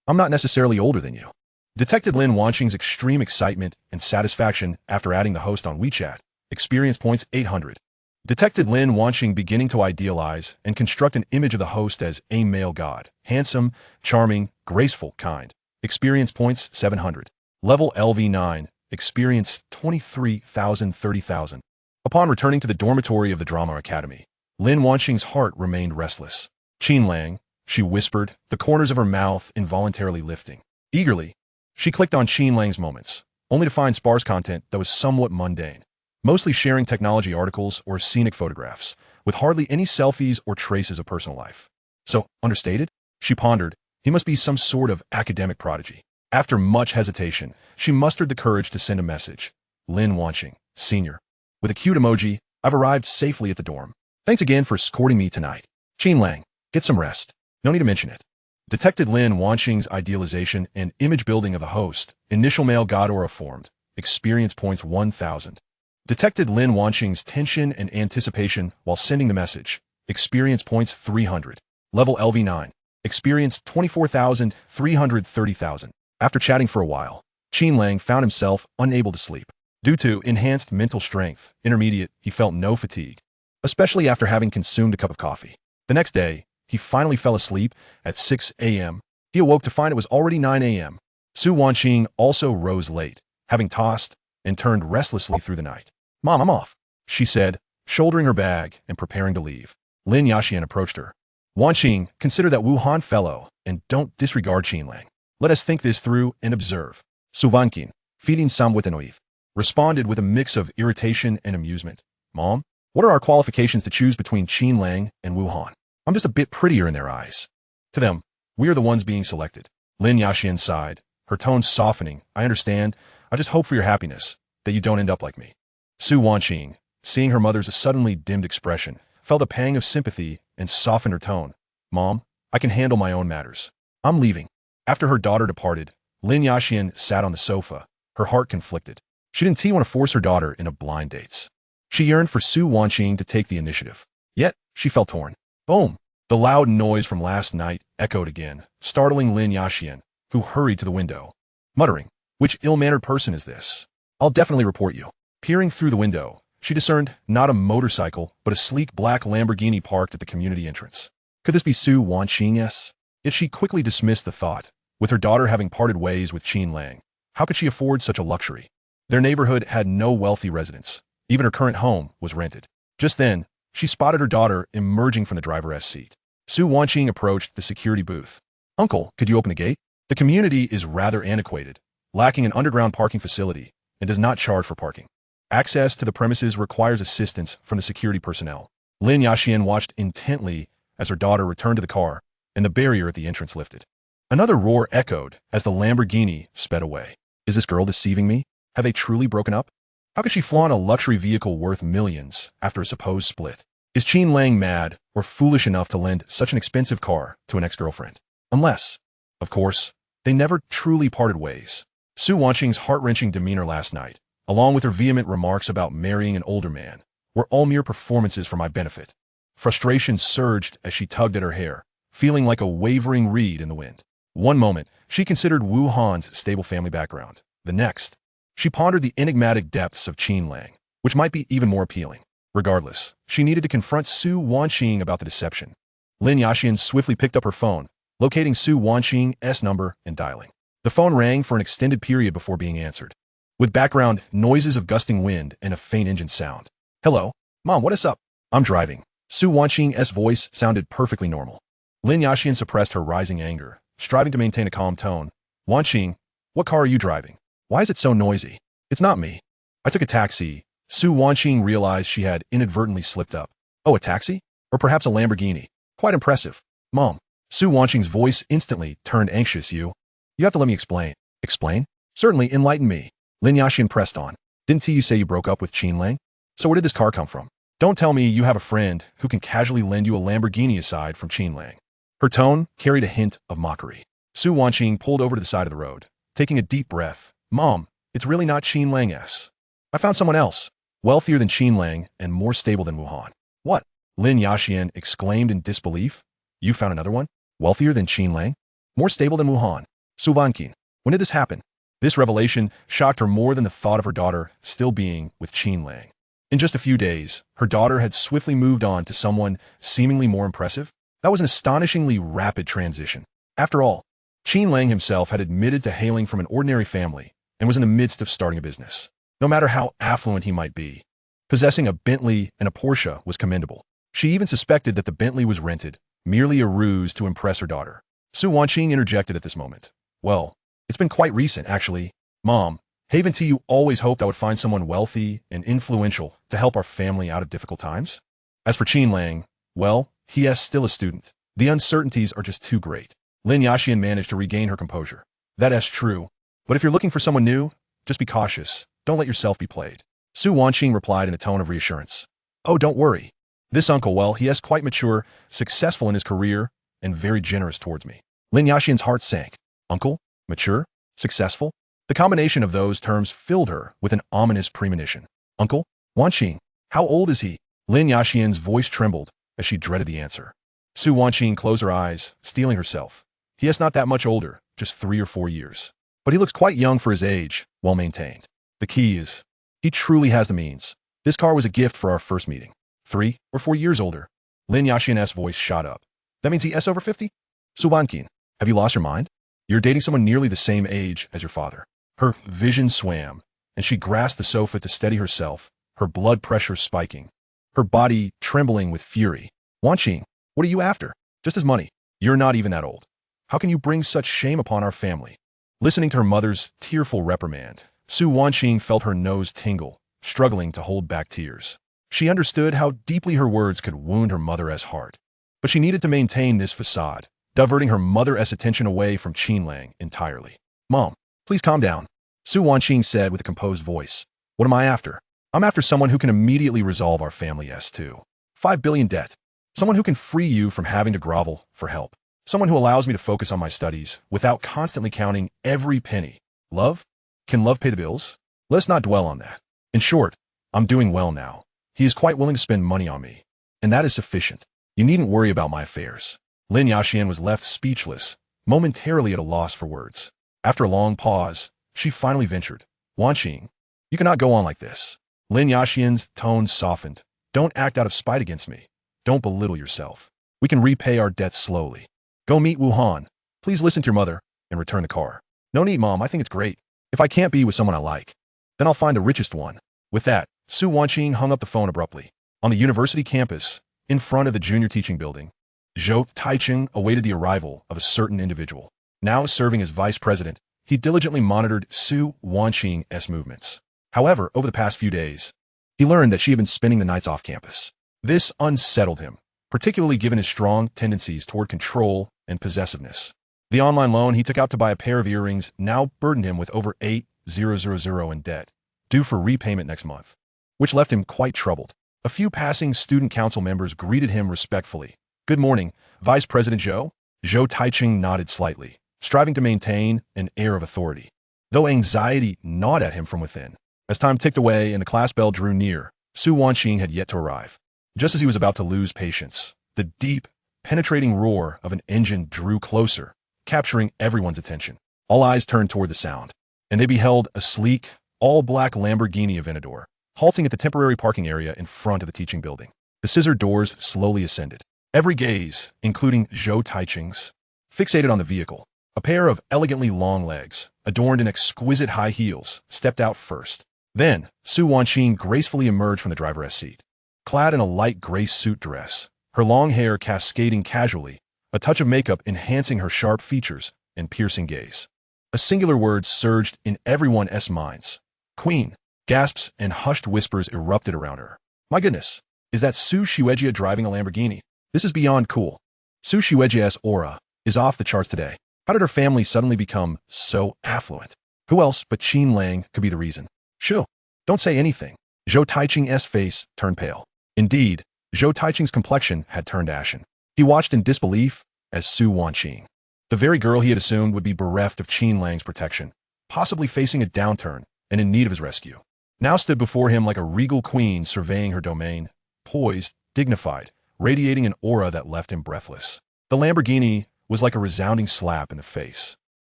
Speaker 1: I'm not necessarily older than you." Detected Lin Wanqing's extreme excitement and satisfaction after adding the host on WeChat. Experience points 800. Detected Lin Wanqing beginning to idealize and construct an image of the host as a male god. Handsome, charming, graceful, kind. Experience points 700. Level LV9. Experience 23,000 30,000. Upon returning to the dormitory of the Drama Academy, Lin Wanqing's heart remained restless. "Qin Lang," she whispered, the corners of her mouth involuntarily lifting. Eagerly, she clicked on Qin Lang's moments, only to find sparse content that was somewhat mundane, mostly sharing technology articles or scenic photographs, with hardly any selfies or traces of personal life. So, understated? She pondered, he must be some sort of academic prodigy. After much hesitation, she mustered the courage to send a message. "Lin Wanqing, Sr. With a cute emoji, I've arrived safely at the dorm. Thanks again for escorting me tonight. Qin Lang, get some rest. No need to mention it." Detected Lin Wanqing's idealization and image building of the host, initial male god aura formed. experience points 1,000. Detected Lin Wanqing's tension and anticipation while sending the message, experience points 300. Level LV9, experience 24,000, 330,000. After chatting for a while, Qin Lang found himself unable to sleep. Due to enhanced mental strength, intermediate, he felt no fatigue, especially after having consumed a cup of coffee. The next day, he finally fell asleep at 6 a.m. He awoke to find it was already 9 a.m. Su Wanqing also rose late, having tossed and turned restlessly through the night. "Mom, I'm off," she said, shouldering her bag and preparing to leave. Lin Yaxian approached her. "Wanqing, consider that Wuhan fellow, and don't disregard Qin Lang. Let us think this through and observe." Su Wanqing, feeding some with an oath, responded with a mix of irritation and amusement. "Mom, what are our qualifications to choose between Qin Lang and Wuhan? I'm just a bit prettier in their eyes. To them, we are the ones being selected." Lin Yaxian sighed, her tone softening. "I understand. I just hope for your happiness, that you don't end up like me." Su Wanqing, seeing her mother's suddenly dimmed expression, felt a pang of sympathy and softened her tone. "Mom, I can handle my own matters. I'm leaving." After her daughter departed, Lin Yaxian sat on the sofa, her heart conflicted. She didn't want to force her daughter into blind dates. She yearned for Su Wanqing to take the initiative. Yet, she felt torn. Boom! The loud noise from last night echoed again, startling Lin Yaxian, who hurried to the window, muttering, "Which ill-mannered person is this? I'll definitely report you." Peering through the window, she discerned not a motorcycle, but a sleek black Lamborghini parked at the community entrance. Could this be Su Wanqing's? Yet she quickly dismissed the thought. With her daughter having parted ways with Qin Lang, how could she afford such a luxury? Their neighborhood had no wealthy residents. Even her current home was rented. Just then, she spotted her daughter emerging from the driver's seat. Su Wanqing approached the security booth. "Uncle, could you open the gate? The community is rather antiquated, lacking an underground parking facility, and does not charge for parking. Access to the premises requires assistance from the security personnel." Lin Yaxian watched intently as her daughter returned to the car, and the barrier at the entrance lifted. Another roar echoed as the Lamborghini sped away. Is this girl deceiving me? Have they truly broken up? How could she flaunt a luxury vehicle worth millions after a supposed split? Is Qin Lang mad or foolish enough to lend such an expensive car to an ex-girlfriend? Unless, of course, they never truly parted ways. Su Wanqing's heart-wrenching demeanor last night, along with her vehement remarks about marrying an older man, were all mere performances for my benefit. Frustration surged as she tugged at her hair, feeling like a wavering reed in the wind. One moment, she considered Wu Han's stable family background. The next, she pondered the enigmatic depths of Qin Lang, which might be even more appealing. Regardless, she needed to confront Su Wanqing about the deception. Lin Yaxian swiftly picked up her phone, locating Su Wanqing's number and dialing. The phone rang for an extended period before being answered, with background noises of gusting wind and a faint engine sound. "Hello? Mom, what is up?" "I'm driving." Su Wanqing's voice sounded perfectly normal. Lin Yaxian suppressed her rising anger, striving to maintain a calm tone. "Wanqing, what car are you driving? Why is it so noisy?" "It's not me. I took a taxi." Su Wanqing realized she had inadvertently slipped up. "Oh, a taxi? Or perhaps a Lamborghini? Quite impressive." "Mom." Su Wanqing's voice instantly turned anxious. You have to let me explain." "Explain? Certainly, enlighten me." Lin Yaxian pressed on. "Didn't you say you broke up with Qin Lang? So where did this car come from? Don't tell me you have a friend who can casually lend you a Lamborghini aside from Qin Lang." Her tone carried a hint of mockery. Su Wanqing pulled over to the side of the road, taking a deep breath. "Mom, it's really not Qin Lang's. I found someone else, wealthier than Qin Lang and more stable than Wuhan." "What?" Lin Yaxian exclaimed in disbelief. "You found another one? Wealthier than Qin Lang? More stable than Wuhan?" "Su Wanqing, when did this happen?" This revelation shocked her more than the thought of her daughter still being with Qin Lang. In just a few days, her daughter had swiftly moved on to someone seemingly more impressive. That was an astonishingly rapid transition. After all, Qin Lang himself had admitted to hailing from an ordinary family and was in the midst of starting a business. No matter how affluent he might be, possessing a Bentley and a Porsche was commendable. She even suspected that the Bentley was rented, merely a ruse to impress her daughter. Su Wanqing interjected at this moment. "Well, it's been quite recent, actually. Mom, haven't you always hoped I would find someone wealthy and influential to help our family out of difficult times? As for Qin Lang, well, he is still a student. The uncertainties are just too great." Lin Yaxian managed to regain her composure. "That is true. But if you're looking for someone new, just be cautious. Don't let yourself be played." Su Wanqing replied in a tone of reassurance. "Oh, don't worry. This uncle, well, he is quite mature, successful in his career, and very generous towards me." Lin Yaxian's heart sank. "Uncle? Mature? Successful? The combination of those terms filled her with an ominous premonition. Uncle? Wanqing. How old is he? Lin Yaxian's voice trembled as she dreaded the answer. Su Wanqing closed her eyes, steeling herself. He is not that much older, just 3 or 4 years. But he looks quite young for his age, well maintained. The key is, he truly has the means. This car was a gift for our first meeting. 3 or 4 years older. Lin Yaxian's voice shot up. That means he is over 50? Su Wanqing, have you lost your mind? You're dating someone nearly the same age as your father. Her vision swam, and she grasped the sofa to steady herself, her blood pressure spiking, her body trembling with fury. Wanqing, what are you after? Just his money. You're not even that old. How can you bring such shame upon our family? Listening to her mother's tearful reprimand, Su Wanqing felt her nose tingle, struggling to hold back tears. She understood how deeply her words could wound her mother's heart. But she needed to maintain this facade, diverting her mother's attention away from Qin Lang entirely. Mom, please calm down, Su Wanqing said with a composed voice. What am I after? I'm after someone who can immediately resolve our family S2. 5 billion debt. Someone who can free you from having to grovel for help. Someone who allows me to focus on my studies without constantly counting every penny. Love? Can love pay the bills? Let's not dwell on that. In short, I'm doing well now. He is quite willing to spend money on me. And that is sufficient. You needn't worry about my affairs. Lin Yaxian was left speechless, momentarily at a loss for words. After a long pause, she finally ventured. Wanqing, you cannot go on like this. Lin Yaxian's tone softened. Don't act out of spite against me. Don't belittle yourself. We can repay our debts slowly. Go meet Wuhan. Please listen to your mother and return the car. No need, Mom. I think it's great. If I can't be with someone I like, then I'll find the richest one. With that, Su Wanqing hung up the phone abruptly. On the university campus, in front of the junior teaching building, Zhou Taicheng awaited the arrival of a certain individual. Now serving as vice president, he diligently monitored Su Wanqing's movements. However, over the past few days, he learned that she had been spending the nights off campus. This unsettled him, particularly given his strong tendencies toward control and possessiveness. The online loan he took out to buy a pair of earrings now burdened him with over 8,000 in debt, due for repayment next month, which left him quite troubled. A few passing student council members greeted him respectfully. Good morning, Vice President Zhou. Zhou Taicheng nodded slightly, striving to maintain an air of authority, though anxiety gnawed at him from within. As time ticked away and the class bell drew near, Su Wanqing had yet to arrive. Just as he was about to lose patience, the deep, penetrating roar of an engine drew closer, capturing everyone's attention. All eyes turned toward the sound, and they beheld a sleek, all-black Lamborghini Aventador, halting at the temporary parking area in front of the teaching building. The scissor doors slowly ascended. Every gaze, including Zhou Taicheng's, fixated on the vehicle. A pair of elegantly long legs, adorned in exquisite high heels, stepped out first. Then, Su Wanqing gracefully emerged from the driver's seat. Clad in a light gray suit dress, her long hair cascading casually, a touch of makeup enhancing her sharp features and piercing gaze. A singular word surged in everyone's minds. Queen. Gasps and hushed whispers erupted around her. My goodness, is that Su Shiwejia driving a Lamborghini? This is beyond cool. Su Shiwejia's aura is off the charts today. How did her family suddenly become so affluent? Who else but Qin Lang could be the reason? Shoo, don't say anything. Zhou Taicheng's face turned pale. Indeed, Zhou Taicheng's complexion had turned ashen. He watched in disbelief as Su Wanqing, the very girl he had assumed would be bereft of Qin Lang's protection, possibly facing a downturn and in need of his rescue, now stood before him like a regal queen surveying her domain, poised, dignified, radiating an aura that left him breathless. The Lamborghini was like a resounding slap in the face,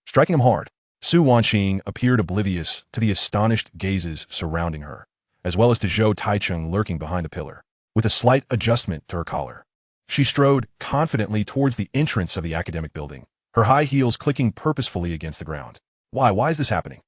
Speaker 1: striking him hard. Su Wanqing appeared oblivious to the astonished gazes surrounding her, as well as to Zhou Taicheng lurking behind the pillar. With a slight adjustment to her collar, she strode confidently towards the entrance of the academic building, her high heels clicking purposefully against the ground. Why is this happening?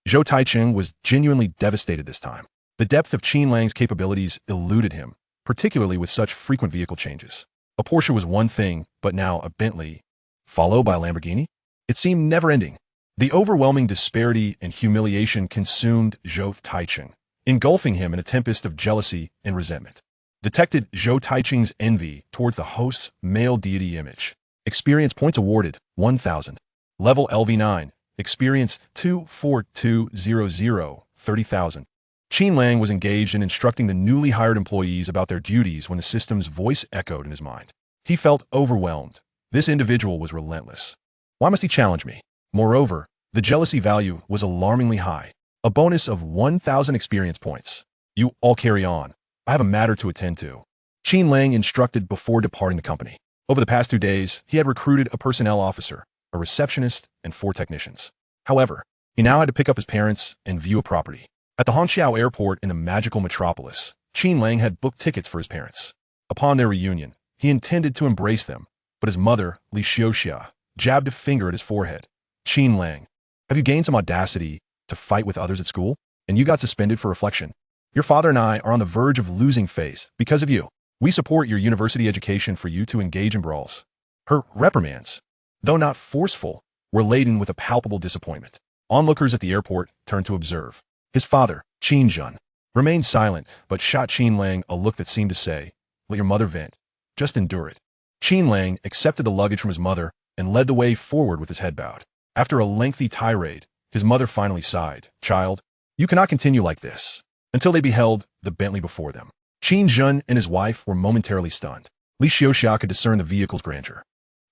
Speaker 1: Zhou Taicheng was genuinely devastated this time. The depth of Qin Lang's capabilities eluded him, particularly with such frequent vehicle changes. A Porsche was one thing, but now a Bentley, followed by a Lamborghini? It seemed never-ending. The overwhelming disparity and humiliation consumed Zhou Taicheng, engulfing him in a tempest of jealousy and resentment. Detected Zhou Taicheng's envy towards the host's male deity image. Experience points awarded, 1,000. Level LV9. Experience 24200, 30,000. Qin Lang was engaged in instructing the newly hired employees about their duties when the system's voice echoed in his mind. He felt overwhelmed. This individual was relentless. Why must he challenge me? Moreover, The jealousy value was alarmingly high. A bonus of 1,000 experience points. You all carry on. I have a matter to attend to. Qin Lang instructed before departing the company. Over the past 2 days, he had recruited a personnel officer, a receptionist, and 4 technicians. However, he now had to pick up his parents and view a property. At the Hangzhou airport in the magical metropolis, Qin Lang had booked tickets for his parents. Upon their reunion, he intended to embrace them, but his mother, Li Xiuxia, jabbed a finger at his forehead. Qin Lang, have you gained some audacity to fight with others at school? And you got suspended for reflection. Your father and I are on the verge of losing face because of you. We support your university education for you to engage in brawls. Her reprimands, though not forceful, were laden with a palpable disappointment. Onlookers at the airport turned to observe. His father, Qin Jun, remained silent but shot Qin Lang a look that seemed to say, "Let your mother vent. Just endure it." Qin Lang accepted the luggage from his mother and led the way forward with his head bowed. After a lengthy tirade, his mother finally sighed. "Child, you cannot continue like this," until they beheld the Bentley before them. Qin Jun and his wife were momentarily stunned. Li Xiuxia could discern the vehicle's grandeur.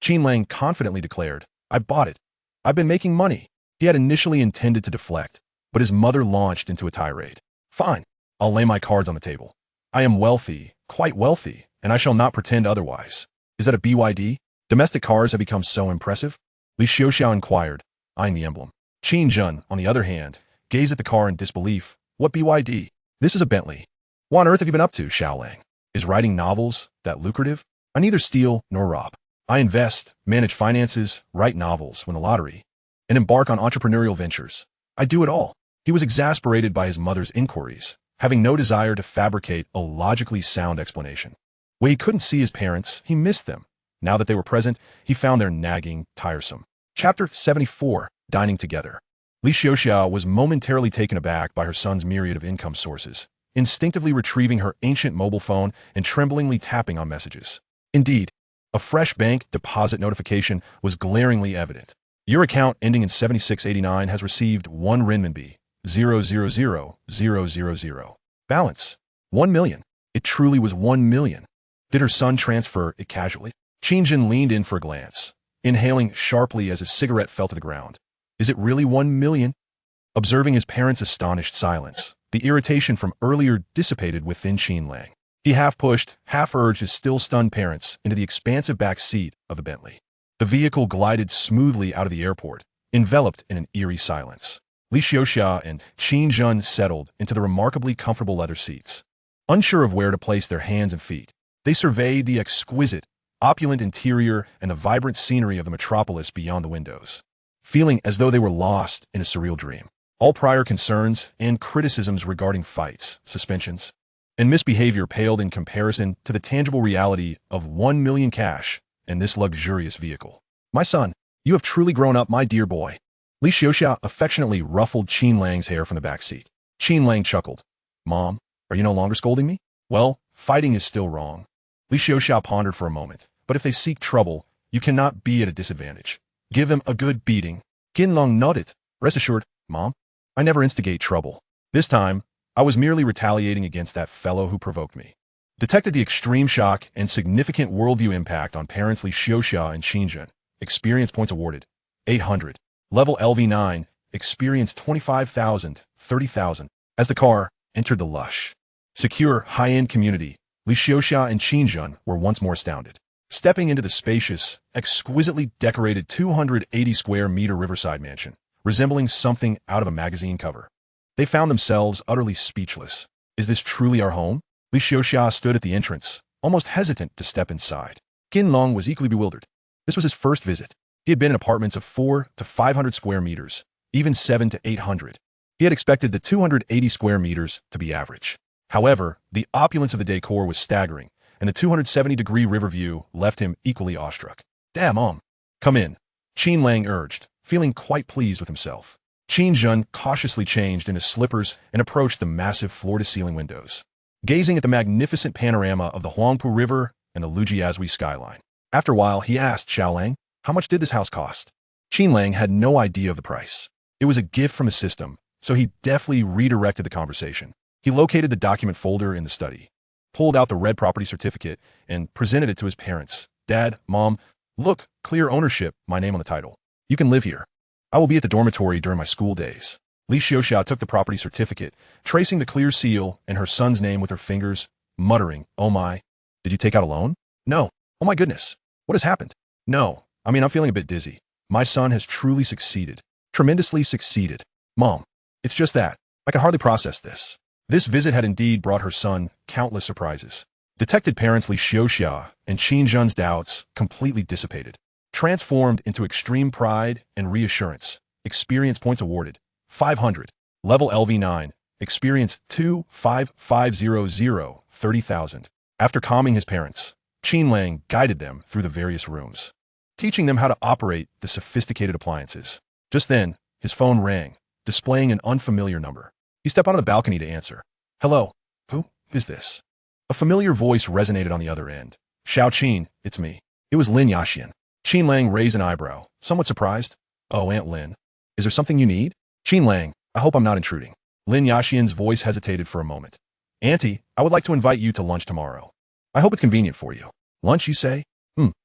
Speaker 1: Qin Lang confidently declared, "I bought it. I've been making money." He had initially intended to deflect, but his mother launched into a tirade. "Fine, I'll lay my cards on the table. I am wealthy, quite wealthy, and I shall not pretend otherwise. Is that a BYD? Domestic cars have become so impressive?" Li Xiuxia inquired, eyeing the emblem. Qin Jun, on the other hand, gazed at the car in disbelief. "What BYD? This is a Bentley. What on earth have you been up to, Xiao Lang? Is writing novels that lucrative? I neither steal nor rob. I invest, manage finances, write novels, win the lottery, and embark on entrepreneurial ventures. I do it all." He was exasperated by his mother's inquiries, having no desire to fabricate a logically sound explanation. When he couldn't see his parents, he missed them. Now that they were present, he found their nagging tiresome. Chapter 74, Dining Together. Li Xiuxia was momentarily taken aback by her son's myriad of income sources, instinctively retrieving her ancient mobile phone and tremblingly tapping on messages. Indeed, a fresh bank deposit notification was glaringly evident. Your account ending in 7689 has received 1 renminbi, 000,000. Balance, 1 million. It truly was 1 million. Did her son transfer it casually? Qin Jun leaned in for a glance, inhaling sharply as his cigarette fell to the ground. Is it really 1 million? Observing his parents' astonished silence, the irritation from earlier dissipated within Qin Lang. He half-pushed, half-urged his still-stunned parents into the expansive back seat of the Bentley. The vehicle glided smoothly out of the airport, enveloped in an eerie silence. Li Xiuxia and Qin Jun settled into the remarkably comfortable leather seats. Unsure of where to place their hands and feet, they surveyed the exquisite, opulent interior and the vibrant scenery of the metropolis beyond the windows, feeling as though they were lost in a surreal dream. All prior concerns and criticisms regarding fights, suspensions, and misbehavior paled in comparison to the tangible reality of 1 million cash in this luxurious vehicle. "My son, you have truly grown up, my dear boy." Li Xiuxia affectionately ruffled Qin Lang's hair from the back seat. Qin Lang chuckled. "Mom, are you no longer scolding me?" "Well, fighting is still wrong." Li Xiuxia pondered for a moment. "But if they seek trouble, you cannot be at a disadvantage. Give them a good beating." Qin Lang nodded. "Rest assured, Mom, I never instigate trouble. This time, I was merely retaliating against that fellow who provoked me." Detected the extreme shock and significant worldview impact on parents Li Xiuxia and Qin Jun. Experience points awarded, 800. Level LV9, experience 25,000, 30,000. As the car entered the lush, secure, high-end community, Li Xiuxia and Qin Jun were once more astounded. Stepping into the spacious, exquisitely decorated 280-square-meter riverside mansion, resembling something out of a magazine cover, they found themselves utterly speechless. "Is this truly our home?" Li Xiuxia stood at the entrance, almost hesitant to step inside. Qin Lang was equally bewildered. This was his first visit. He had been in apartments of 400 to 500 square meters, even 700 to 800. He had expected the 280 square meters to be average. However, the opulence of the decor was staggering, and the 270-degree river view left him equally awestruck. "Damn, come in," Qin Lang urged, feeling quite pleased with himself. Qin Jun cautiously changed into slippers and approached the massive floor-to-ceiling windows, gazing at the magnificent panorama of the Huangpu River and the Lujiazui skyline. After a while, he asked Xiao Lang, "How much did this house cost?" Qin Lang had no idea of the price. It was a gift from the system, so he deftly redirected the conversation. He located the document folder in the study, pulled out the red property certificate, and presented it to his parents. "Dad, Mom, look, clear ownership, my name on the title. You can live here. I will be at the dormitory during my school days. Li Xiaoxia took the property certificate, tracing the clear seal and her son's name with her fingers, muttering, "Oh my. Did you take out a loan?" "No. Oh my goodness. What has happened?" "No. I'm feeling a bit dizzy. My son has truly succeeded. Tremendously succeeded. Mom, it's just that. I can hardly process this." This visit had indeed brought her son countless surprises. Detected parents Li Xiaoxia and Qin Zhen's doubts completely dissipated, transformed into extreme pride and reassurance. Experience points awarded, 500. Level LV9. Experience 25500, 30,000. After calming his parents, Qin Lang guided them through the various rooms, teaching them how to operate the sophisticated appliances. Just then, his phone rang, displaying an unfamiliar number. He stepped onto the balcony to answer. "Hello? Who is this?" A familiar voice resonated on the other end. "Xiao Qin, it's me." It was Lin Yaxian. Qin Lang raised an eyebrow, somewhat surprised. "Oh, Aunt Lin. Is there something you need?" "Qin Lang, I hope I'm not intruding." Lin Yaxian's voice hesitated for a moment. "Auntie, I would like to invite you to lunch tomorrow. I hope it's convenient for you." "Lunch, you say?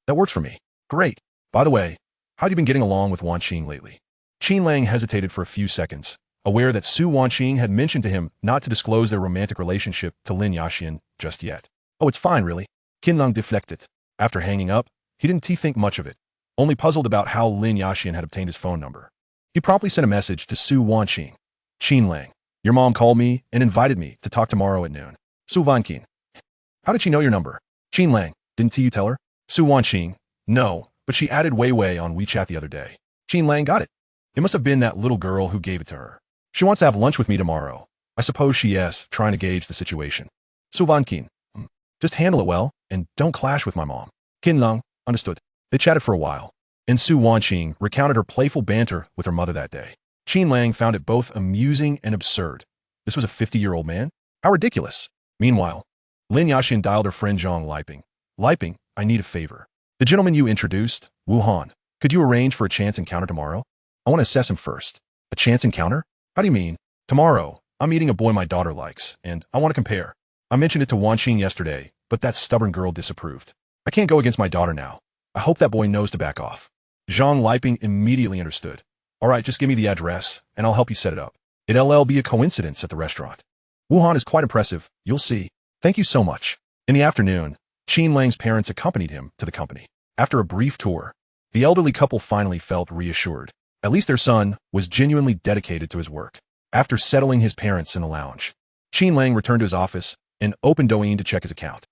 Speaker 1: That works for me." "Great. By the way, how have you been getting along with Wanqing lately?" Qin Lang hesitated for a few seconds, aware that Su Wanqing had mentioned to him not to disclose their romantic relationship to Lin Yaxian just yet. "Oh, it's fine, really." Qin Lang deflected. After hanging up, he didn't think much of it, only puzzled about how Lin Yaxian had obtained his phone number. He promptly sent a message to Su Wanqing. "Qin Lang, your mom called me and invited me to talk tomorrow at noon." Su Wanqing. "How did she know your number?" Qin Lang. "Didn't you tell her?" Su Wanqing. "No, but she added Weiwei on WeChat the other day." Qin Lang got it. "It must have been that little girl who gave it to her. She wants to have lunch with me tomorrow. I suppose she is trying to gauge the situation." Su Wanqing. "Just handle it well, and don't clash with my mom." Qin Lang. "Understood." They chatted for a while, and Su Wanqing recounted her playful banter with her mother that day. Qin Lang found it both amusing and absurd. This was a 50-year-old man? How ridiculous. Meanwhile, Lin Yaxian dialed her friend Zhang Liping. "Liping, I need a favor. The gentleman you introduced, Wu Han, could you arrange for a chance encounter tomorrow? I want to assess him first." "A chance encounter? How do you mean?" "Tomorrow, I'm meeting a boy my daughter likes, and I want to compare. I mentioned it to Wanqing yesterday, but that stubborn girl disapproved. I can't go against my daughter now. I hope that boy knows to back off." Zhang Liping immediately understood. "All right, just give me the address, and I'll help you set it up. It'll be a coincidence at the restaurant." "Wu Han is quite impressive, you'll see." "Thank you so much." In the afternoon, Qin Lang's parents accompanied him to the company. After a brief tour, the elderly couple finally felt reassured. At least their son was genuinely dedicated to his work. After settling his parents in the lounge, Qin Lang returned to his office and opened Douyin to check his account.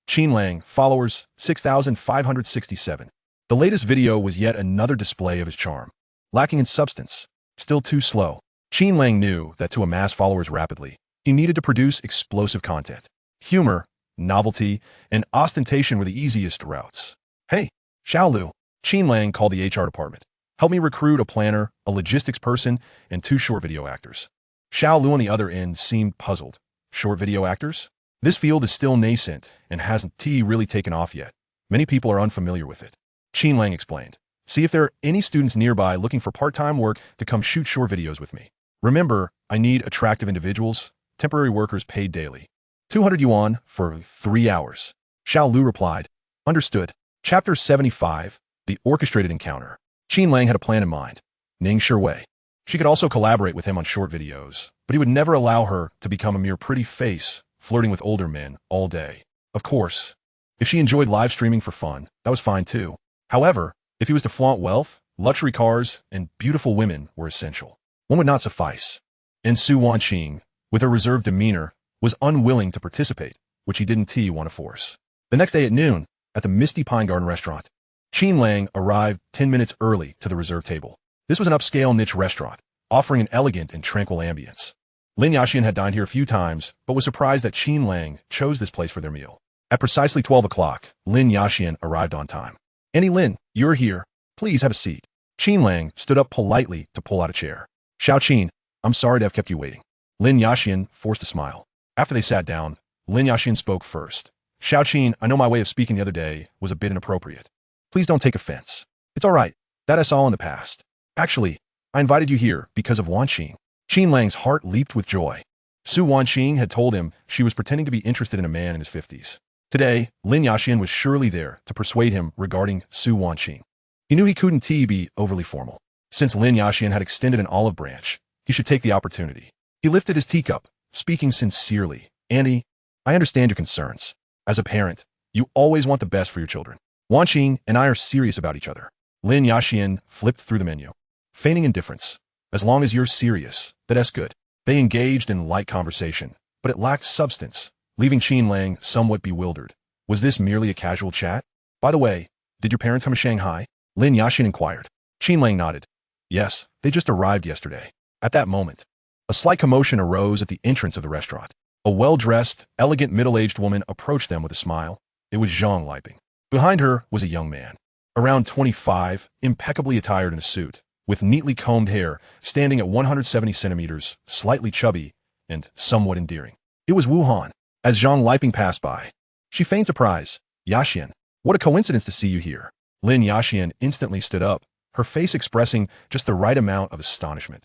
Speaker 1: Qin Lang, followers 6,567. The latest video was yet another display of his charm. Lacking in substance, still too slow. Qin Lang knew that to amass followers rapidly, he needed to produce explosive content. Humor, novelty, and ostentation were the easiest routes. "Hey, Xiaolu," Qin Lang called the HR department. "Help me recruit a planner, a logistics person, and 2 short video actors." Xiaolu on the other end seemed puzzled. Short video actors? This field is still nascent and hasn't really taken off yet. Many people are unfamiliar with it. Qin Lang explained. "See if there are any students nearby looking for part-time work to come shoot short videos with me. Remember, I need attractive individuals, temporary workers paid daily. 200 yuan for 3 hours." Xiaolu replied. "Understood." Chapter 75, The Orchestrated Encounter. Qin Lang had a plan in mind. Ning Shiwei. She could also collaborate with him on short videos, but he would never allow her to become a mere pretty face, flirting with older men all day. Of course, if she enjoyed live streaming for fun, that was fine too. However, if he was to flaunt wealth, luxury cars, and beautiful women were essential. One would not suffice. And Su Wanqing, with her reserved demeanor, was unwilling to participate, which he didn't want to force. The next day at noon, at the Misty Pine Garden restaurant, Qin Lang arrived 10 minutes early to the reserved table. This was an upscale niche restaurant, offering an elegant and tranquil ambience. Lin Yaxian had dined here a few times, but was surprised that Qin Lang chose this place for their meal. At precisely 12 o'clock, Lin Yaxian arrived on time. "Annie Lin, you're here. Please have a seat." Qin Lang stood up politely to pull out a chair. "Xiao Qin, I'm sorry to have kept you waiting." Lin Yaxian forced a smile. After they sat down, Lin Yaxian spoke first. "Xiao Qin, I know my way of speaking the other day was a bit inappropriate. Please don't take offense. It's all right. That is all in the past. Actually, I invited you here because of Wanqing." Qin Lang's heart leaped with joy. Su Wanqing had told him she was pretending to be interested in a man in his 50s. Today, Lin Yaxian was surely there to persuade him regarding Su Wanqing. He knew he couldn't be overly formal. Since Lin Yashian had extended an olive branch, he should take the opportunity. He lifted his teacup, speaking sincerely. Andy, I understand your concerns. As a parent, you always want the best for your children. Wan Qing and I are serious about each other. Lin Yashian flipped through the menu, feigning indifference. As long as you're serious, that's good. They engaged in light conversation, but it lacked substance, leaving Qin Lang somewhat bewildered. Was this merely a casual chat? By the way, did your parents come to Shanghai? Lin Yashian inquired. Qin Lang nodded. Yes, they just arrived yesterday. At that moment, a slight commotion arose at the entrance of the restaurant. A well-dressed, elegant middle-aged woman approached them with a smile. It was Zhang Liping. Behind her was a young man, around 25, impeccably attired in a suit, with neatly combed hair, standing at 170 centimeters, slightly chubby, and somewhat endearing. It was Wu Han. As Zhang Liping passed by, she feigned surprise. Yashian, what a coincidence to see you here. Lin Yashian instantly stood up, her face expressing just the right amount of astonishment.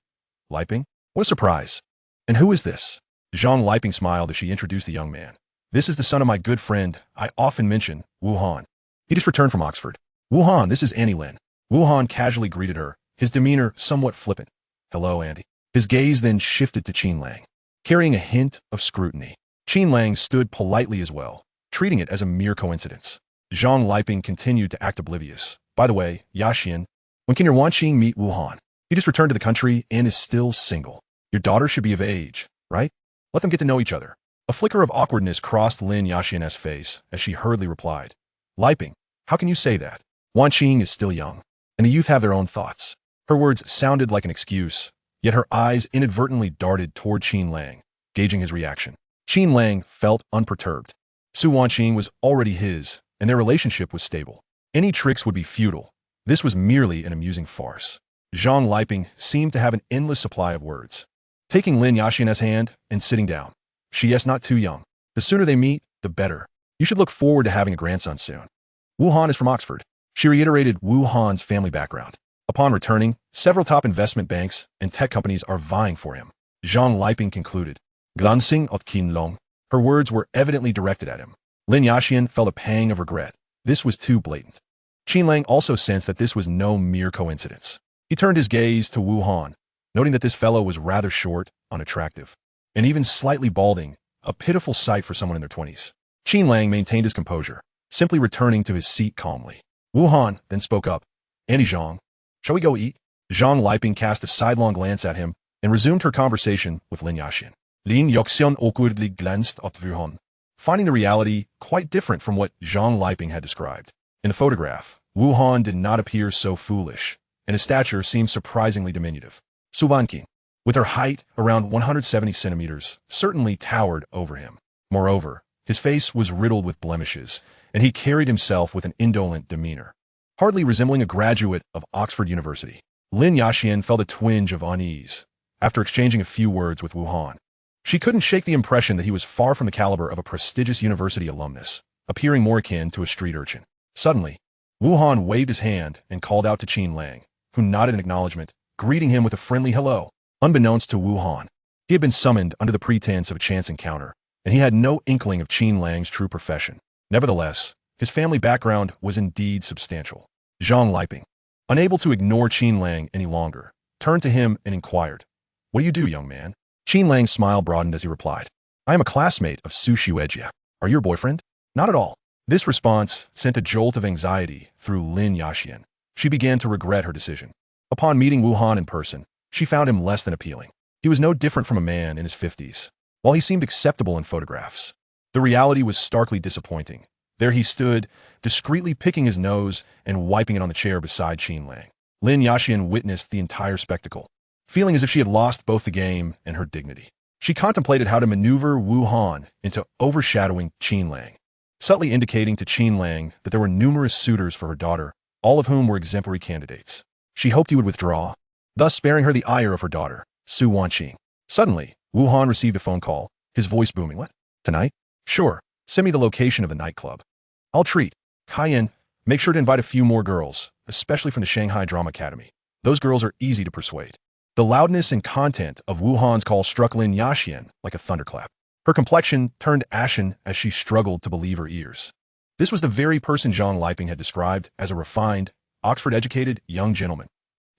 Speaker 1: Liping? What a surprise. And who is this? Zhang Liping smiled as she introduced the young man. This is the son of my good friend I often mention, Wu Han. He just returned from Oxford. Wu Han, this is Annie Lin. Wu Han casually greeted her, his demeanor somewhat flippant. Hello, Andy. His gaze then shifted to Qin Lang, carrying a hint of scrutiny. Qin Lang stood politely as well, treating it as a mere coincidence. Zhang Liping continued to act oblivious. By the way, Yashian, when can your Wan Qing meet Wu Han? He just returned to the country and is still single. Your daughter should be of age, right? Let them get to know each other. A flicker of awkwardness crossed Lin Yashian's face as she hurriedly replied. Liping, how can you say that? Wan Qing is still young, and the youth have their own thoughts. Her words sounded like an excuse, yet her eyes inadvertently darted toward Qin Lang, gauging his reaction. Qin Lang felt unperturbed. Su Wan Qing was already his, and their relationship was stable. Any tricks would be futile. This was merely an amusing farce. Zhang Liping seemed to have an endless supply of words. Taking Lin Yashian's hand and sitting down. She is not too young. The sooner they meet, the better. You should look forward to having a grandson soon. Wu Han is from Oxford. She reiterated Wu Han's family background. Upon returning, several top investment banks and tech companies are vying for him. Zhang Liping concluded. Glancing at Qin Lang. Her words were evidently directed at him. Lin Yashian felt a pang of regret. This was too blatant. Qin Lang also sensed that this was no mere coincidence. He turned his gaze to Wu Han, noting that this fellow was rather short, unattractive, and even slightly balding, a pitiful sight for someone in their 20s. Qin Lang maintained his composure, simply returning to his seat calmly. Wu Han then spoke up. Andy Zhang, shall we go eat? Zhang Liping cast a sidelong glance at him and resumed her conversation with Lin Yashian. Lin Yashian awkwardly glanced at Wu Han, finding the reality quite different from what Zhang Liping had described. In the photograph, Wu Han did not appear so foolish, and his stature seemed surprisingly diminutive. Su Wanqing, with her height around 170 centimeters, certainly towered over him. Moreover, his face was riddled with blemishes, and he carried himself with an indolent demeanor, hardly resembling a graduate of Oxford University. Lin Yashian felt a twinge of unease after exchanging a few words with Wu Han. She couldn't shake the impression that he was far from the caliber of a prestigious university alumnus, appearing more akin to a street urchin. Suddenly, Wu Han waved his hand and called out to Qin Lang, who nodded in acknowledgement, greeting him with a friendly hello. Unbeknownst to Wu Han, he had been summoned under the pretense of a chance encounter, and he had no inkling of Qin Lang's true profession. Nevertheless, his family background was indeed substantial. Zhang Liping, unable to ignore Qin Lang any longer, turned to him and inquired, "What do you do, young man?" Qin Lang's smile broadened as he replied, "I am a classmate of Su Xuejia. Are you your boyfriend?" "Not at all." This response sent a jolt of anxiety through Lin Yashian. She began to regret her decision. Upon meeting Wu Han in person, she found him less than appealing. He was no different from a man in his 50s. While he seemed acceptable in photographs, the reality was starkly disappointing. There he stood, discreetly picking his nose and wiping it on the chair beside Qin Lang. Lin Yashian witnessed the entire spectacle, feeling as if she had lost both the game and her dignity. She contemplated how to maneuver Wu Han into overshadowing Qin Lang, subtly indicating to Qin Lang that there were numerous suitors for her daughter, all of whom were exemplary candidates. She hoped he would withdraw, thus sparing her the ire of her daughter, Su Wanqing. Suddenly, Wu Han received a phone call, his voice booming. "What? Tonight? Sure. Send me the location of the nightclub. I'll treat. Cayenne, make sure to invite a few more girls, especially from the Shanghai Drama Academy. Those girls are easy to persuade." The loudness and content of Wu Han's call struck Lin Yashian like a thunderclap. Her complexion turned ashen as she struggled to believe her ears. This was the very person Zhang Liping had described as a refined, Oxford-educated young gentleman.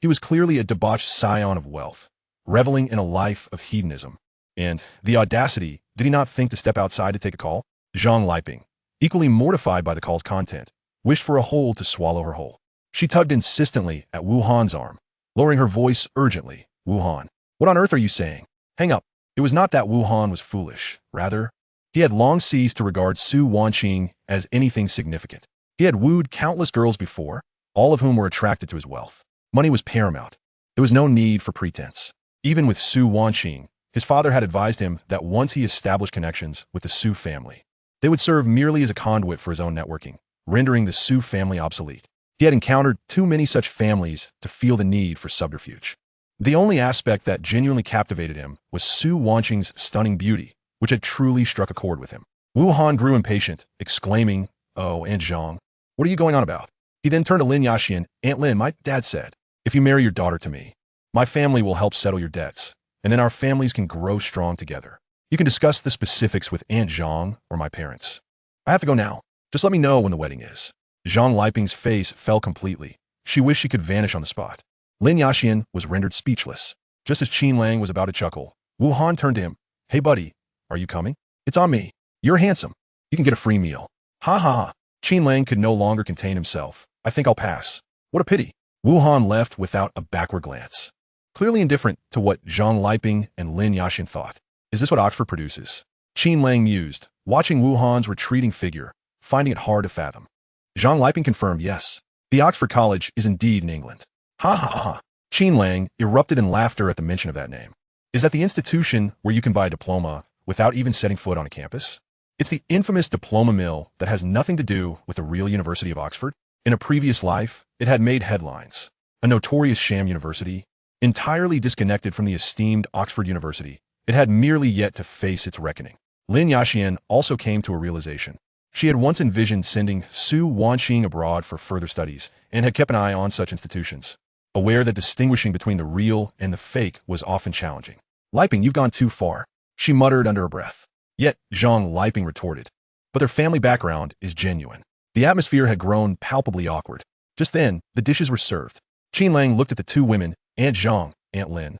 Speaker 1: He was clearly a debauched scion of wealth, reveling in a life of hedonism. And the audacity, did he not think to step outside to take a call? Zhang Liping, equally mortified by the call's content, wished for a hole to swallow her whole. She tugged insistently at Wu Han's arm, lowering her voice urgently. Wu Han, what on earth are you saying? Hang up. It was not that Wu Han was foolish. Rather, he had long ceased to regard Su Wanqing as anything significant. He had wooed countless girls before, all of whom were attracted to his wealth. Money was paramount. There was no need for pretense. Even with Su Wanqing, his father had advised him that once he established connections with the Su family, they would serve merely as a conduit for his own networking, rendering the Su family obsolete. He had encountered too many such families to feel the need for subterfuge. The only aspect that genuinely captivated him was Su Wanqing's stunning beauty, which had truly struck a chord with him. Wu Han grew impatient, exclaiming, "Oh, Aunt Zhang, what are you going on about?" He then turned to Lin Yaxian. "Aunt Lin, my dad said, if you marry your daughter to me, my family will help settle your debts, and then our families can grow strong together. You can discuss the specifics with Aunt Zhang or my parents. I have to go now. Just let me know when the wedding is." Zhang Liping's face fell completely. She wished she could vanish on the spot. Lin Yaxian was rendered speechless. Just as Qin Lang was about to chuckle, Wu Han turned to him. "Hey buddy, are you coming? It's on me. You're handsome. You can get a free meal." Ha ha ha. Qin Lang could no longer contain himself. "I think I'll pass." What a pity. Wu Han left without a backward glance, clearly indifferent to what Zhang Liping and Lin Yaxian thought. Is this what Oxford produces? Qin Lang mused, watching Wu Han's retreating figure, finding it hard to fathom. Zhang Liping confirmed yes. The Oxford College is indeed in England. Ha ha ha. Qin Lang erupted in laughter at the mention of that name. Is that the institution where you can buy a diploma without even setting foot on a campus? It's the infamous diploma mill that has nothing to do with the real University of Oxford. In a previous life, it had made headlines. A notorious sham university, entirely disconnected from the esteemed Oxford University, it had merely yet to face its reckoning. Lin Yaxian also came to a realization. She had once envisioned sending Su Wanqing abroad for further studies and had kept an eye on such institutions, aware that distinguishing between the real and the fake was often challenging. "Liping, you've gone too far," she muttered under her breath. Yet Zhang Liping retorted, "But their family background is genuine." The atmosphere had grown palpably awkward. Just then, the dishes were served. Qin Lang looked at the two women. "Aunt Zhang, Aunt Lin.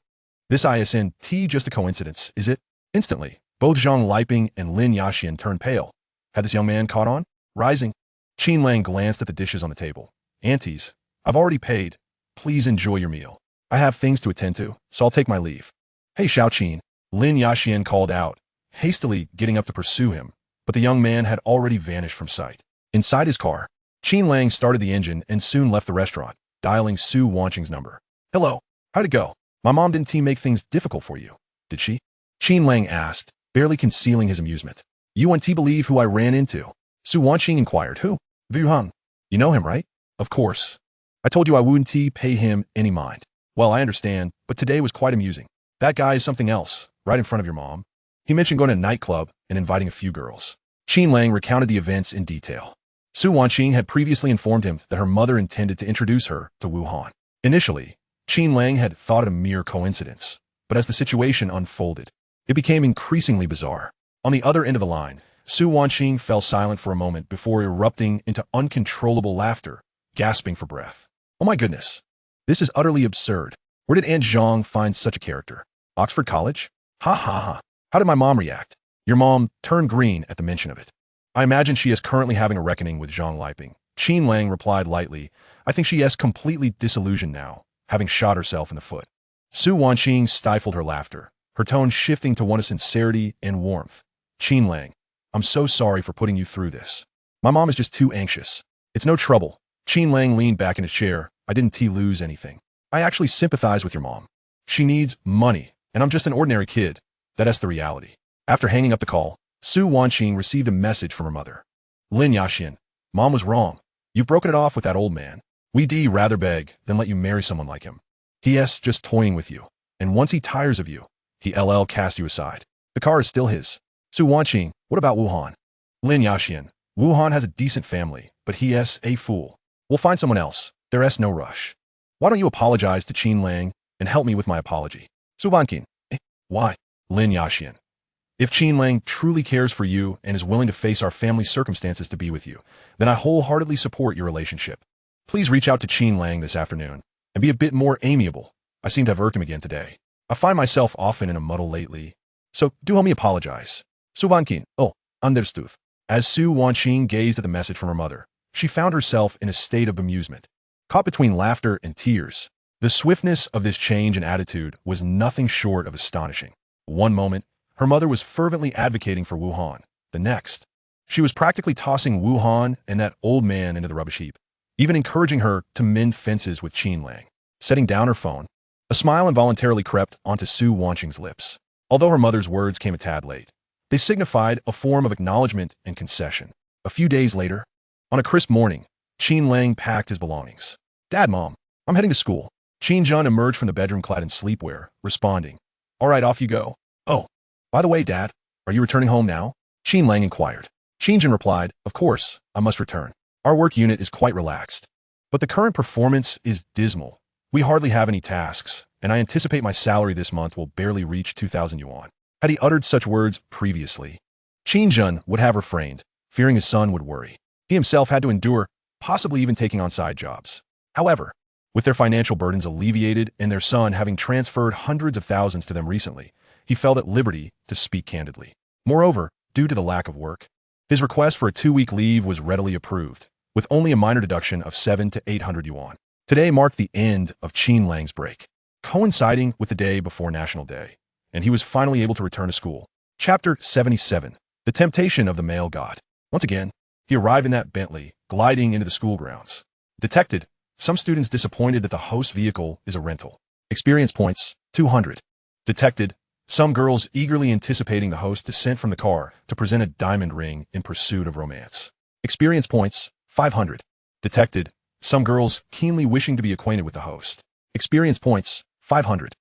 Speaker 1: This isn't just a coincidence, is it?" Instantly, both Zhang Liping and Lin Yaxian turned pale. Had this young man caught on? Rising, Qin Lang glanced at the dishes on the table. "Aunties, I've already paid. Please enjoy your meal. I have things to attend to, so I'll take my leave." "Hey, Xiaoqin," Lin Yaxian called out, hastily getting up to pursue him, but the young man had already vanished from sight. Inside his car, Qin Lang started the engine and soon left the restaurant, dialing Su Wanqing's number. "Hello, how'd it go? My mom didn't make things difficult for you, did she?" Qin Lang asked, barely concealing his amusement. "You won't believe who I ran into?" Su Wanqing inquired. "Who?" "Wu Han. You know him, right?" "Of course. I told you I wouldn't pay him any mind." "Well, I understand, but today was quite amusing. That guy is something else, right in front of your mom. He mentioned going to a nightclub and inviting a few girls." Qin Lang recounted the events in detail. Su Wanqing had previously informed him that her mother intended to introduce her to Wu Han. Initially, Qin Lang had thought it a mere coincidence, but as the situation unfolded, it became increasingly bizarre. On the other end of the line, Su Wanqing fell silent for a moment before erupting into uncontrollable laughter, gasping for breath. "Oh my goodness. This is utterly absurd. Where did Aunt Zhang find such a character? Oxford College? Ha ha ha. How did my mom react?" Your mom turned green at the mention of it. "I imagine she is currently having a reckoning with Zhang Liping." Qin Lang replied lightly. "I think she is completely disillusioned now, having shot herself in the foot." Su Wanqing stifled her laughter, her tone shifting to one of sincerity and warmth. "Qin Lang, I'm so sorry for putting you through this. My mom is just too anxious." "It's no trouble." Qin Lang leaned back in his chair. "I didn't lose anything. I actually sympathize with your mom. She needs money, and I'm just an ordinary kid. That's the reality." After hanging up the call, Su Wanqing received a message from her mother. "Lin Yaxian, Mom was wrong. You've broken it off with that old man. We'd rather beg than let you marry someone like him. He.s. just toying with you, and once he tires of you, he LL cast you aside. The car is still his." Su Wanqing, what about Wu Han? Lin Yaxian, Wu Han has a decent family, but he.s. a fool. We'll find someone else. There's no rush. Why don't you apologize to Qin Lang and help me with my apology? Su Wanqing, why? Lin Yaxian, if Qin Lang truly cares for you and is willing to face our family circumstances to be with you, then I wholeheartedly support your relationship. Please reach out to Qin Lang this afternoon and and be a bit more amiable. I seem to have irked him again today. I find myself often in a muddle lately. So, do help me apologize. Su Wanqin, oh, understood. As Su Wanqing gazed at the message from her mother, she found herself in a state of bemusement, caught between laughter and tears. The swiftness of this change in attitude was nothing short of astonishing. One moment, her mother was fervently advocating for Wuhan. The next, she was practically tossing Wuhan and that old man into the rubbish heap, even encouraging her to mend fences with Qin Lang. Setting down her phone, a smile involuntarily crept onto Su Wanqing's lips. Although her mother's words came a tad late, they signified a form of acknowledgement and concession. A few days later, on a crisp morning, Qin Lang packed his belongings. Dad, Mom, I'm heading to school. Qin Jun emerged from the bedroom clad in sleepwear, responding, All right, off you go. Oh, by the way, Dad, are you returning home now? Qin Lang inquired. Qin Jun replied, Of course, I must return. Our work unit is quite relaxed. But the current performance is dismal. We hardly have any tasks, and I anticipate my salary this month will barely reach 2,000 yuan. Had he uttered such words previously, Qin Jun would have refrained, fearing his son would worry. He himself had to endure, possibly even taking on side jobs. However, with their financial burdens alleviated and their son having transferred hundreds of thousands to them recently, he felt at liberty to speak candidly. Moreover, due to the lack of work, his request for a 2-week leave was readily approved, with only a minor deduction of 700 to 800 yuan. Today marked the end of Qin Lang's break, coinciding with the day before National Day, and he was finally able to return to school. Chapter 77. The Temptation of the Male God. Once again, he arrived in that Bentley, gliding into the school grounds. Detected, some students disappointed that the host vehicle is a rental. Experience points, 200. Detected, some girls eagerly anticipating the host's descent from the car to present a diamond ring in pursuit of romance. Experience points, 500. Detected, some girls keenly wishing to be acquainted with the host. Experience points, 500.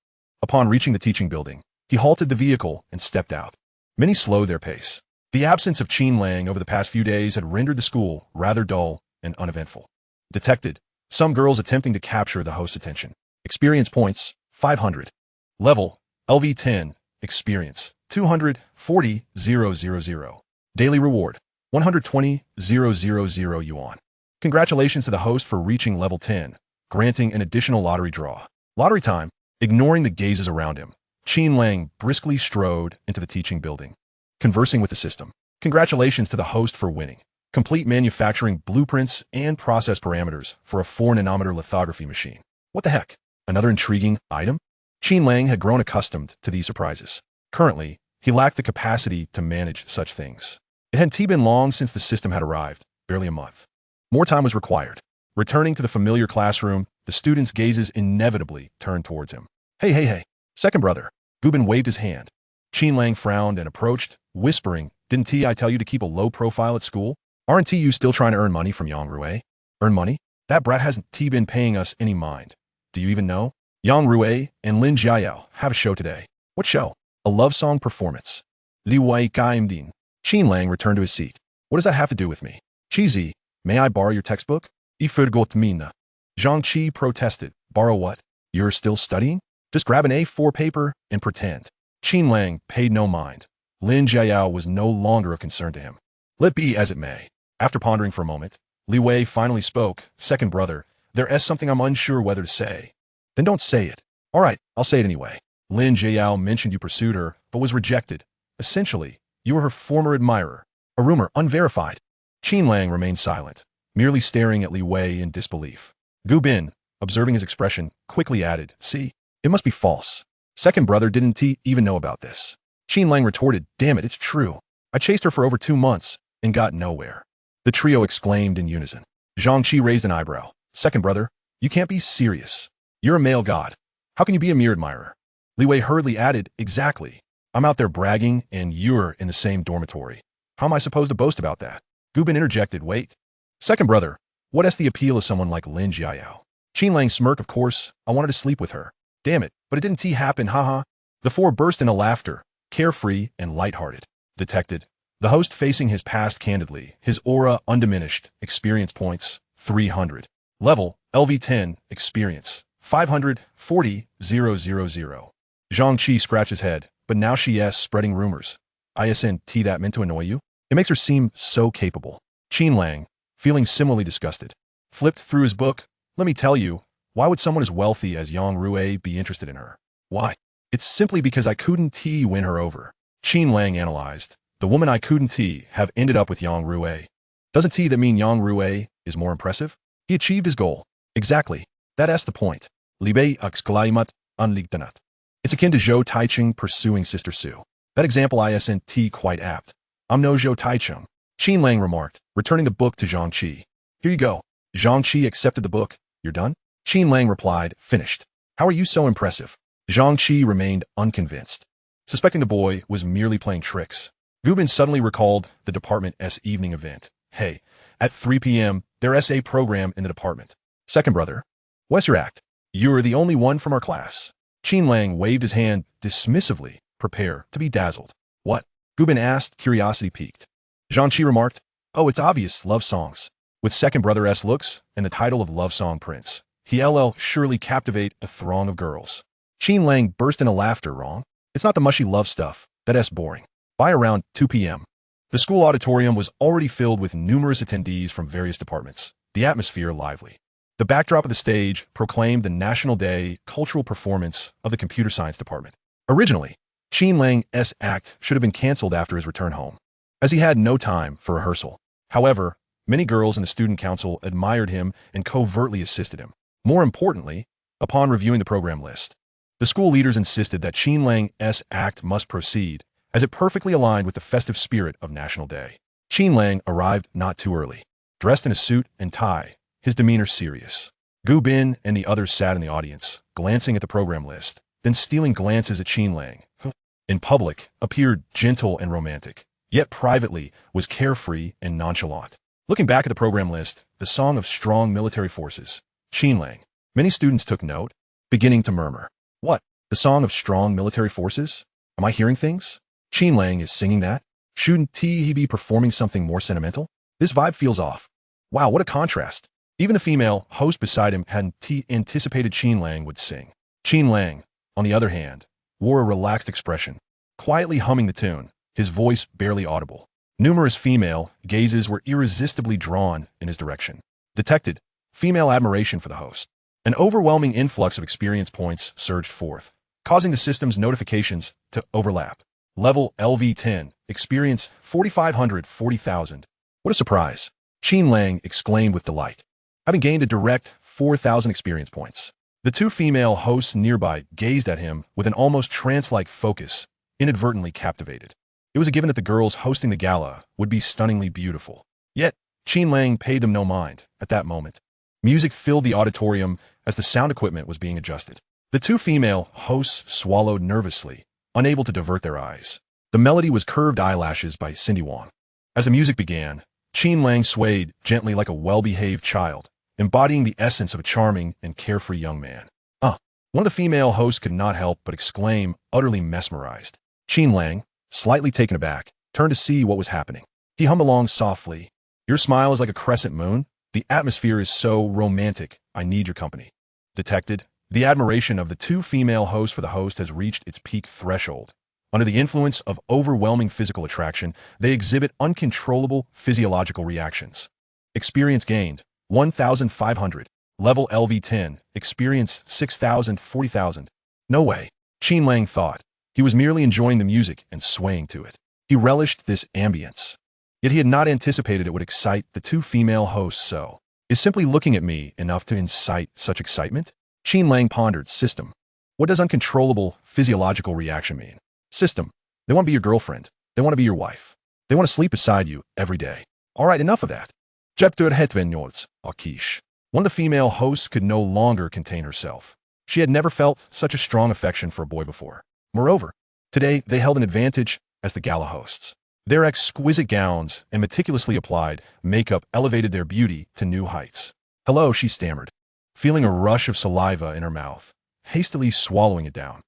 Speaker 1: Upon reaching the teaching building, he halted the vehicle and stepped out. Many slowed their pace. The absence of Qin Lang over the past few days had rendered the school rather dull and uneventful. Detected, some girls attempting to capture the host's attention. Experience points, 500. Level, LV10, experience, 240,000. Daily reward, 120,000 yuan. Congratulations to the host for reaching level 10, granting an additional lottery draw. Lottery time. Ignoring the gazes around him, Qin Lang briskly strode into the teaching building, conversing with the system. Congratulations to the host for winning. Complete manufacturing blueprints and process parameters for a 4-nanometer lithography machine. What the heck? Another intriguing item? Qin Lang had grown accustomed to these surprises. Currently, he lacked the capacity to manage such things. It hadn't been long since the system had arrived, barely a month. More time was required. Returning to the familiar classroom, the students' gazes inevitably turned towards him. Hey. Second brother. Gubin waved his hand. Qin Lang frowned and approached, whispering, Didn't I tell you to keep a low profile at school? Aren't you still trying to earn money from Yang Rui? Earn money? That brat hasn't been paying us any mind. Do you even know? Yang Rui and Lin Jiayao have a show today. What show? A love song performance. Li Wei Gaimdin. Qin Lang returned to his seat. What does that have to do with me? Cheesy, may I borrow your textbook? Ifurgot mina. Zhang Qi protested. Borrow what? You're still studying? Just grab an A4 paper and pretend. Qin Lang paid no mind. Lin Jiayao was no longer a concern to him. Let be as it may. After pondering for a moment, Li Wei finally spoke. Second brother, there's something I'm unsure whether to say. Then don't say it. All right, I'll say it anyway. Lin Jiayao mentioned you pursued her, but was rejected. Essentially, you were her former admirer. A rumor, unverified. Qin Lang remained silent, merely staring at Li Wei in disbelief. Gu Bin, observing his expression, quickly added, See, it must be false. Second brother didn't even know about this. Qin Lang retorted, Damn it, it's true. I chased her for over 2 months and got nowhere. The trio exclaimed in unison. Zhang Qi raised an eyebrow. Second brother, you can't be serious. You're a male god. How can you be a mere admirer? Li Wei hurriedly added, Exactly. I'm out there bragging and you're in the same dormitory. How am I supposed to boast about that? Gu Bin interjected, Wait. Second brother, what is the appeal of someone like Lin Jiayao? Qin Lang smirked, Of course, I wanted to sleep with her. Damn it, but it didn't happen, haha. The four burst into laughter, carefree and lighthearted. Detected. The host facing his past candidly, his aura undiminished, experience points, 300. Level, LV10, experience, 540,000. Zhang Qi scratched his head, but now she's spreading rumors. Isn't that meant to annoy you? It makes her seem so capable. Qin Lang, feeling similarly disgusted, flipped through his book. Let me tell you, Why would someone as wealthy as Yang Rui be interested in her? Why? It's simply because I couldn't win her over. Qin Lang analyzed. The woman I couldn't have ended up with Yang Rui. Doesn't that mean Yang Rui is more impressive? He achieved his goal. Exactly. That's the point. Libe exclaimat unligtanat. It's akin to Zhou Taichung pursuing Sister Su. That example isn't quite apt. I'm no Zhou Taichung. Qin Lang remarked, returning the book to Zhang Qi. Here you go. Zhang Qi accepted the book. You're done? Qin Lang replied, finished. How are you so impressive? Zhang Qi remained unconvinced. Suspecting the boy was merely playing tricks, Gubin suddenly recalled the department's evening event. Hey, at 3 p.m., there's a program in the department. Second brother, what's your act? You're the only one from our class. Qin Lang waved his hand dismissively, prepare to be dazzled. What? Gubin asked, curiosity piqued. Zhang Qi remarked, oh, it's obvious, love songs. With second brother's looks and the title of Love Song Prince, he'll surely captivate a throng of girls. Qin Lang burst into laughter. Wrong? It's not the mushy love stuff. That's boring. By around 2 p.m., the school auditorium was already filled with numerous attendees from various departments, the atmosphere lively. The backdrop of the stage proclaimed the National Day cultural performance of the Computer Science Department. Originally, Qin Lang's act should have been canceled after his return home, as he had no time for rehearsal. However, many girls in the student council admired him and covertly assisted him. More importantly, upon reviewing the program list, the school leaders insisted that Qin Lang's act must proceed, as it perfectly aligned with the festive spirit of National Day. Qin Lang arrived not too early, dressed in a suit and tie, his demeanor serious. Gu Bin and the others sat in the audience, glancing at the program list, then stealing glances at Qin Lang, who, in public, appeared gentle and romantic, yet privately was carefree and nonchalant. Looking back at the program list, the Song of Strong Military Forces, Qin Lang, many students took note, beginning to murmur. What? The Song of Strong Military Forces? Am I hearing things? Qin Lang is singing that? Shouldn't he be performing something more sentimental? This vibe feels off. Wow, what a contrast. Even the female host beside him hadn't anticipated Qin Lang would sing. Qin Lang, on the other hand, wore a relaxed expression, quietly humming the tune, his voice barely audible. Numerous female gazes were irresistibly drawn in his direction. Detected female admiration for the host. An overwhelming influx of experience points surged forth, causing the system's notifications to overlap. Level LV10, experience 4,500, 40,000. What a surprise! Qin Lang exclaimed with delight, having gained a direct 4,000 experience points. The two female hosts nearby gazed at him with an almost trance-like focus, inadvertently captivated. It was a given that the girls hosting the gala would be stunningly beautiful. Yet, Qin Lang paid them no mind at that moment. Music filled the auditorium as the sound equipment was being adjusted. The two female hosts swallowed nervously, unable to divert their eyes. The melody was Curved Eyelashes by Cindy Wong. As the music began, Qin Lang swayed gently like a well-behaved child, embodying the essence of a charming and carefree young man. One of the female hosts could not help but exclaim, utterly mesmerized. Qin Lang, slightly taken aback, turned to see what was happening. He hummed along softly. Your smile is like a crescent moon. The atmosphere is so romantic. I need your company. Detected, the admiration of the two female hosts for the host has reached its peak threshold. Under the influence of overwhelming physical attraction, they exhibit uncontrollable physiological reactions. Experience gained, 1,500. Level LV10, experience 6,000, 40,000. No way, Qin Lang thought. He was merely enjoying the music and swaying to it. He relished this ambience. Yet he had not anticipated it would excite the two female hosts so. Is simply looking at me enough to incite such excitement? Qin Lang pondered. System. What does uncontrollable physiological reaction mean? System. They want to be your girlfriend. They want to be your wife. They want to sleep beside you every day. All right, enough of that. Jeptur hetvenyords, Akish. One of the female hosts could no longer contain herself. She had never felt such a strong affection for a boy before. Moreover, today they held an advantage as the gala hosts. Their exquisite gowns and meticulously applied makeup elevated their beauty to new heights. Hello, she stammered, feeling a rush of saliva in her mouth, hastily swallowing it down.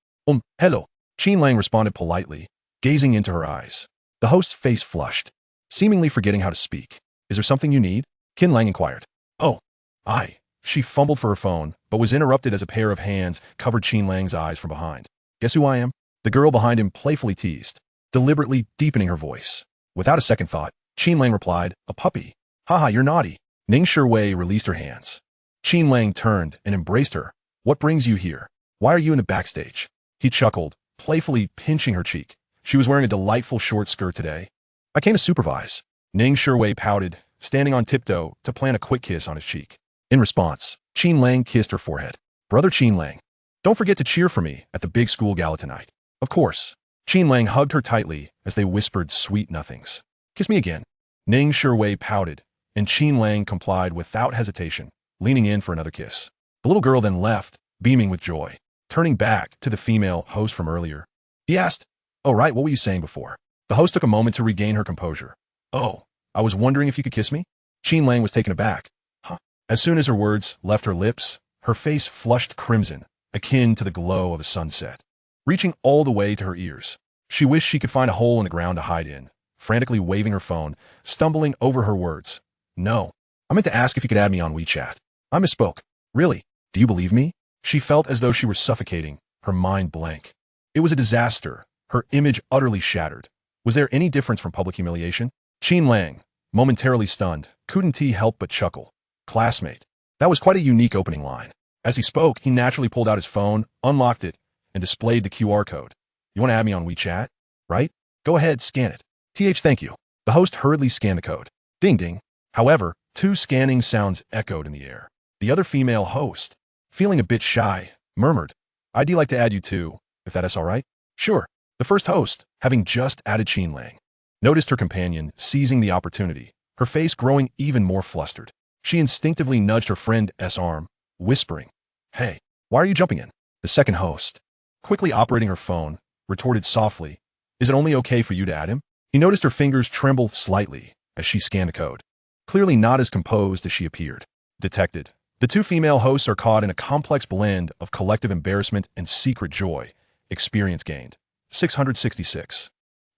Speaker 1: Hello. Qin Lang responded politely, gazing into her eyes. The host's face flushed, seemingly forgetting how to speak. Is there something you need? Qin Lang inquired. Oh, I. She fumbled for her phone, but was interrupted as a pair of hands covered Qin Lang's eyes from behind. Guess who I am? The girl behind him playfully teased, deliberately deepening her voice. Without a second thought, Qin Lang replied, a puppy. Haha, you're naughty. Ning Shiwei released her hands. Qin Lang turned and embraced her. What brings you here? Why are you in the backstage? He chuckled, playfully pinching her cheek. She was wearing a delightful short skirt today. I came to supervise. Ning Shuwei pouted, standing on tiptoe to plant a quick kiss on his cheek. In response, Qin Lang kissed her forehead. Brother Qin Lang, don't forget to cheer for me at the big school gala tonight. Of course. Qin Lang hugged her tightly as they whispered sweet nothings. Kiss me again. Ning Shuwei pouted, and Qin Lang complied without hesitation, leaning in for another kiss. The little girl then left, beaming with joy. Turning back to the female host from earlier, he asked, "Oh right, what were you saying before?" The host took a moment to regain her composure. "Oh, I was wondering if you could kiss me?" Qin Lang was taken aback. Huh? As soon as her words left her lips, her face flushed crimson, akin to the glow of a sunset, reaching all the way to her ears. She wished she could find a hole in the ground to hide in, frantically waving her phone, stumbling over her words. "No, I meant to ask if you could add me on WeChat. I misspoke. Really? Do you believe me?" She felt as though she were suffocating, her mind blank. It was a disaster, her image utterly shattered. Was there any difference from public humiliation? Qin Lang, momentarily stunned, couldn't he help but chuckle. Classmate. That was quite a unique opening line. As he spoke, he naturally pulled out his phone, unlocked it, and displayed the QR code. "You want to add me on WeChat? Right? Go ahead, scan it." Thank you." The host hurriedly scanned the code. Ding ding. However, 2 scanning sounds echoed in the air. The other female host, feeling a bit shy, murmured, "I'd like to add you too, if that is all right." "Sure." The first host, having just added Qin Lang, noticed her companion seizing the opportunity, her face growing even more flustered. She instinctively nudged her friend's arm, whispering, "Hey, why are you jumping in?" The second host, quickly operating her phone, retorted softly, "Is it only okay for you to add him?" He noticed her fingers tremble slightly as she scanned the code, clearly not as composed as she appeared. Detected. The 2 female hosts are caught in a complex blend of collective embarrassment and secret joy. Experience gained. 666.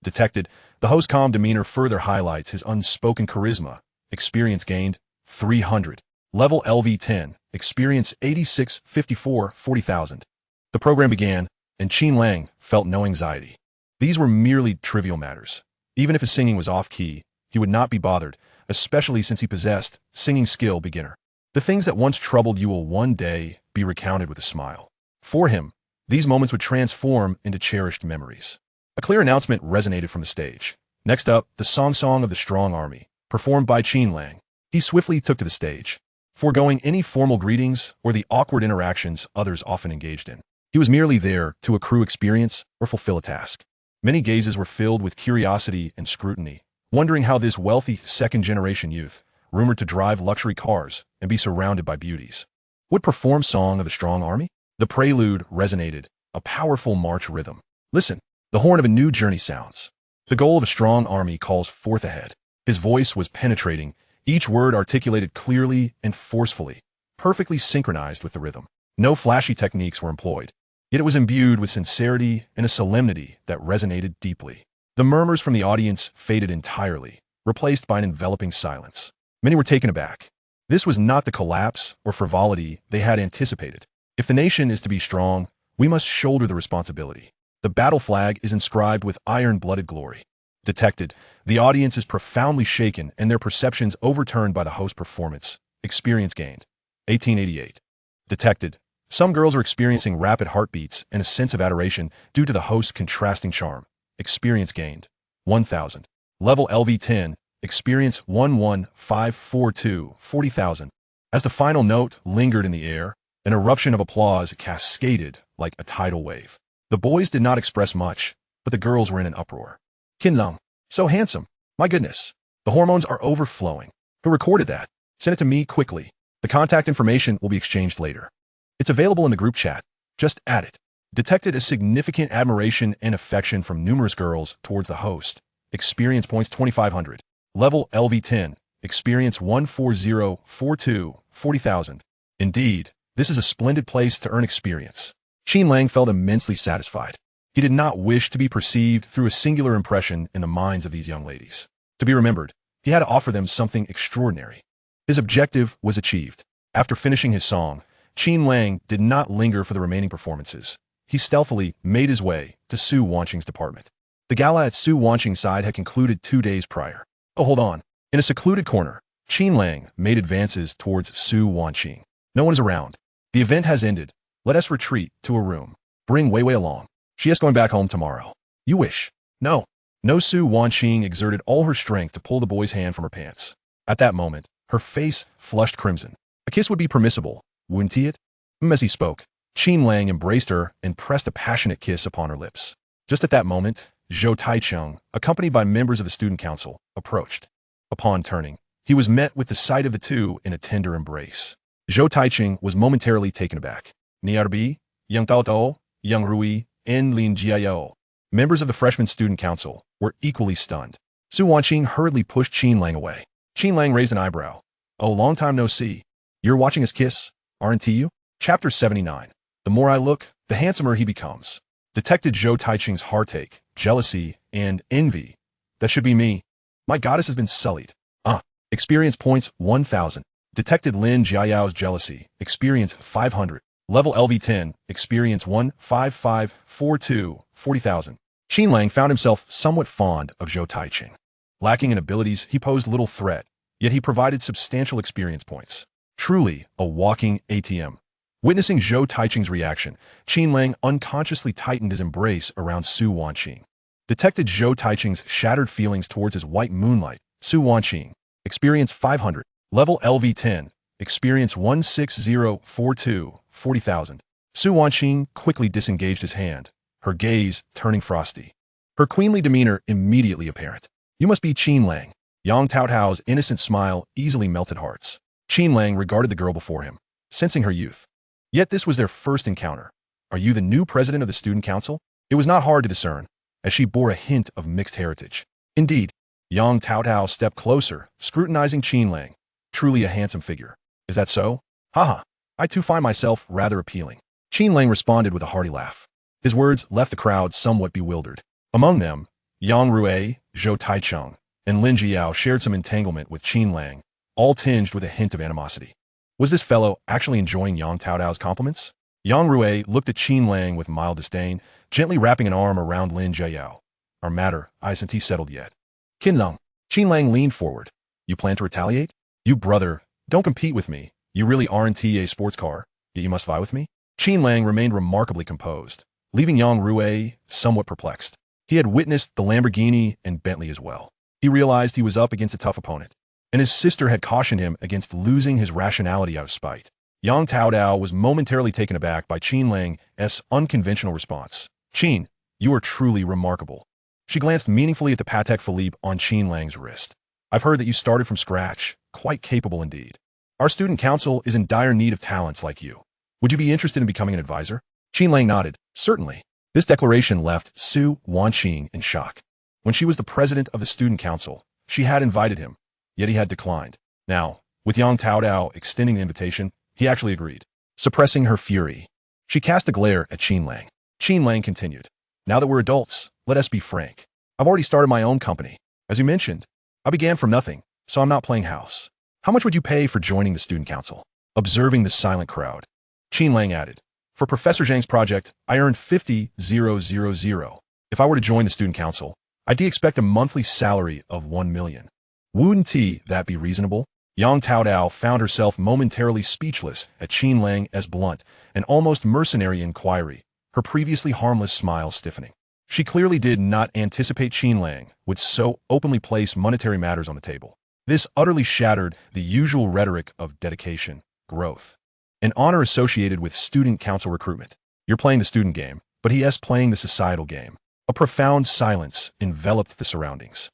Speaker 1: Detected. The host's calm demeanor further highlights his unspoken charisma. Experience gained. 300. Level LV10. Experience 86, 54, 40,000. The program began, and Qin Lang felt no anxiety. These were merely trivial matters. Even if his singing was off-key, he would not be bothered, especially since he possessed singing skill beginner. The things that once troubled you will one day be recounted with a smile. For him, these moments would transform into cherished memories. A clear announcement resonated from the stage. Next up, the Song of the Strong Army, performed by Qin Lang. He swiftly took to the stage, foregoing any formal greetings or the awkward interactions others often engaged in. He was merely there to accrue experience or fulfill a task. Many gazes were filled with curiosity and scrutiny, wondering how this wealthy second-generation youth, rumored to drive luxury cars and be surrounded by beauties, would perform Song of the Strong Army. The prelude resonated, a powerful march rhythm. Listen, the horn of a new journey sounds. The goal of a strong army calls forth ahead. His voice was penetrating, each word articulated clearly and forcefully, perfectly synchronized with the rhythm. No flashy techniques were employed, yet it was imbued with sincerity and a solemnity that resonated deeply. The murmurs from the audience faded entirely, replaced by an enveloping silence. Many were taken aback. This was not the collapse or frivolity they had anticipated. If the nation is to be strong, we must shoulder the responsibility. The battle flag is inscribed with iron-blooded glory. Detected, the audience is profoundly shaken and their perceptions overturned by the host performance. Experience gained. 1888. Detected, some girls are experiencing rapid heartbeats and a sense of adoration due to the host's contrasting charm. Experience gained. 1000. Level LV10. Experience 11542, 40,000. As the final note lingered in the air, an eruption of applause cascaded like a tidal wave. The boys did not express much, but the girls were in an uproar. Qin Lang, so handsome. My goodness. The hormones are overflowing. Who recorded that? Send it to me quickly. The contact information will be exchanged later. It's available in the group chat. Just add it. Detected a significant admiration and affection from numerous girls towards the host. Experience points 2,500. Level LV10. Experience 14042, 40,000. Indeed, this is a splendid place to earn experience. Qin Lang felt immensely satisfied. He did not wish to be perceived through a singular impression in the minds of these young ladies. To be remembered, he had to offer them something extraordinary. His objective was achieved. After finishing his song, Qin Lang did not linger for the remaining performances. He stealthily made his way to Su Wanqing's department. The gala at Su Wanqing's side had concluded 2 days prior. Oh, hold on. In a secluded corner, Qin Lang made advances towards Su Wanqing. No one is around. The event has ended. Let us retreat to a room. Bring Weiwei along. She is going back home tomorrow. You wish. No. No. Su Wanqing exerted all her strength to pull the boy's hand from her pants. At that moment, her face flushed crimson. A kiss would be permissible, wouldn't it? As he spoke, Qin Lang embraced her and pressed a passionate kiss upon her lips. Just at that moment, Zhou Taichung, accompanied by members of the student council, approached. Upon turning, he was met with the sight of the two in a tender embrace. Zhou Taichung was momentarily taken aback. Niarbi, Yang Taotao, Yang Rui, and Lin Jiao, members of the freshman student council, were equally stunned. Su Wanqing hurriedly pushed Qin Lang away. Qin Lang raised an eyebrow. Oh, long time no see. You're watching us kiss, aren't you? Chapter 79. The more I look, the handsomer he becomes. Detected Zhou Taichung's heartache, jealousy, and envy. That should be me. My goddess has been sullied. Experience points 1,000. Detected Lin Jiao's jealousy, experience 500. Level LV10, experience 15542, 40,000. Qin Lang found himself somewhat fond of Zhou Taichung. Lacking in abilities, he posed little threat, yet he provided substantial experience points. Truly a walking ATM. Witnessing Zhou Taichung's reaction, Qin Lang unconsciously tightened his embrace around Su Wanqing. Detected Zhou Taichung's shattered feelings towards his white moonlight, Su Wanqing. Experience 500. Level LV10. Experience 16042, 40,000. Su Wanqing quickly disengaged his hand, her gaze turning frosty. Her queenly demeanor immediately apparent. You must be Qin Lang. Yang Taotao's innocent smile easily melted hearts. Qin Lang regarded the girl before him, sensing her youth. Yet this was their first encounter. Are you the new president of the student council? It was not hard to discern, as she bore a hint of mixed heritage. Indeed, Yang Taotao stepped closer, scrutinizing Qin Lang. Truly a handsome figure. Is that so? Haha, I too find myself rather appealing. Qin Lang responded with a hearty laugh. His words left the crowd somewhat bewildered. Among them, Yang Rui, Zhou Taichung, and Lin Jiao shared some entanglement with Qin Lang, all tinged with a hint of animosity. Was this fellow actually enjoying Yang Taotao's compliments? Yang Rui looked at Qin Lang with mild disdain, gently wrapping an arm around Lin Jiao. Our matter isn't settled yet. Qin Lang. Qin Lang leaned forward. You plan to retaliate? You brother, don't compete with me. You really aren't a sports car, yet you must vie with me? Qin Lang remained remarkably composed, leaving Yang Rui somewhat perplexed. He had witnessed the Lamborghini and Bentley as well. He realized he was up against a tough opponent, and his sister had cautioned him against losing his rationality out of spite. Yang Taotao was momentarily taken aback by Qin Lang's unconventional response. Qin, you are truly remarkable. She glanced meaningfully at the Patek Philippe on Qin Lang's wrist. I've heard that you started from scratch, quite capable indeed. Our student council is in dire need of talents like you. Would you be interested in becoming an advisor? Qin Lang nodded. Certainly. This declaration left Su Wanqing in shock. When she was the president of the student council, she had invited him, yet he had declined. Now, with Yang Taotao extending the invitation, he actually agreed. Suppressing her fury, she cast a glare at Qin Lang. Qin Lang continued. Now that we're adults, let us be frank. I've already started my own company. As you mentioned, I began from nothing, so I'm not playing house. How much would you pay for joining the student council? Observing the silent crowd, Qin Lang added. For Professor Zhang's project, I earned 50,000. If I were to join the student council, I'd expect a monthly salary of 1 million. Wouldn't that be reasonable? Yang Taotao found herself momentarily speechless at Qin Lang's blunt and almost mercenary inquiry, her previously harmless smile stiffening. She clearly did not anticipate Qin Lang would so openly place monetary matters on the table. This utterly shattered the usual rhetoric of dedication, growth, and honor associated with student council recruitment. You're playing the student game, but he is playing the societal game. A profound silence enveloped the surroundings.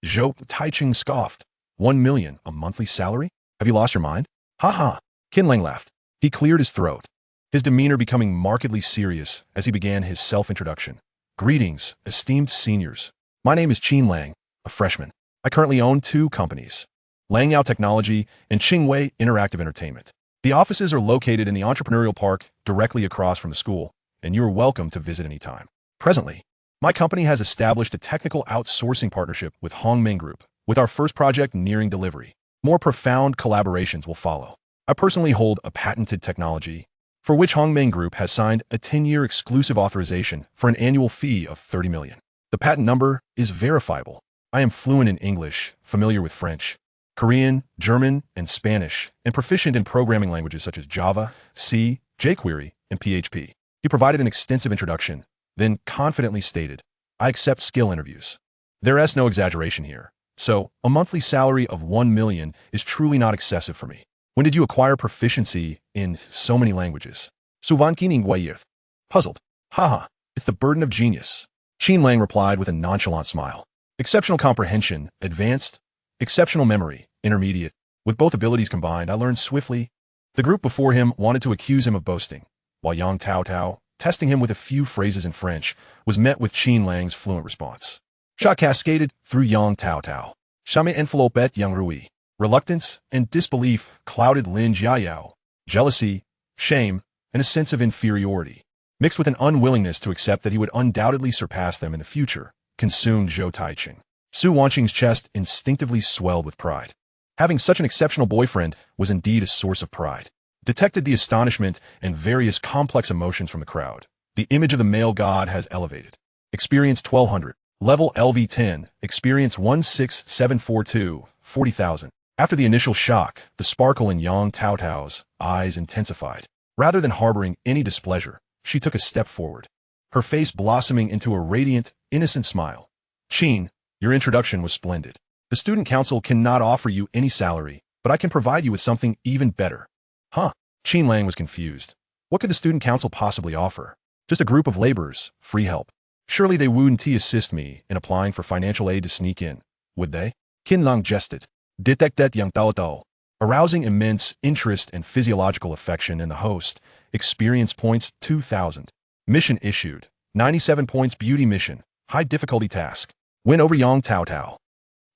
Speaker 1: Zhou Taichung scoffed. 1 million, a monthly salary? Have you lost your mind? Ha ha. Qin Lang laughed. He cleared his throat, his demeanor becoming markedly serious as he began his self-introduction. Greetings, esteemed seniors. My name is Qin Lang, a freshman. I currently own 2 companies, Langyao Technology and Qingwei Interactive Entertainment. The offices are located in the entrepreneurial park directly across from the school, and you are welcome to visit anytime. Presently, my company has established a technical outsourcing partnership with Hongmeng Group, with our first project nearing delivery. More profound collaborations will follow. I personally hold a patented technology, for which Hongmeng Group has signed a 10-year exclusive authorization for an annual fee of 30 million. The patent number is verifiable. I am fluent in English, familiar with French, Korean, German, and Spanish, and proficient in programming languages such as Java, C, jQuery, and PHP. He provided an extensive introduction, then confidently stated, "I accept skill interviews." There is no exaggeration here. So, a monthly salary of 1 million is truly not excessive for me. When did you acquire proficiency in so many languages? Suvan Kining Guayirth. Puzzled. Haha, it's the burden of genius. Qin Lang replied with a nonchalant smile. Exceptional comprehension, advanced, exceptional memory, intermediate. With both abilities combined, I learned swiftly. The group before him wanted to accuse him of boasting, while Yang Tao Tao, testing him with a few phrases in French, was met with Qin Lang's fluent response. Shot cascaded through Yang Tao Tao. Shame enveloped Yang Rui. Reluctance and disbelief clouded Lin Jiayao. Jealousy, shame, and a sense of inferiority, mixed with an unwillingness to accept that he would undoubtedly surpass them in the future, consumed Zhou Taiqing. Su Wanqing's chest instinctively swelled with pride. Having such an exceptional boyfriend was indeed a source of pride. Detected the astonishment and various complex emotions from the crowd. The image of the male god has elevated. Experience 1200. Level LV10. Experience 16742. 40,000. After the initial shock, the sparkle in Yang Tao Tao's eyes intensified. Rather than harboring any displeasure, she took a step forward, her face blossoming into a radiant, innocent smile. Qin, your introduction was splendid. The student council cannot offer you any salary, but I can provide you with something even better. Huh? Qin Lang was confused. What could the student council possibly offer? Just a group of laborers, free help. Surely they wouldn't assist me in applying for financial aid to sneak in, would they? Qin Lang jested. Detected Yang Tao Tao, arousing immense interest and physiological affection in the host. Experience points 2,000. Mission issued. 97 points beauty mission. High difficulty task. Win over Yang Tao Tao.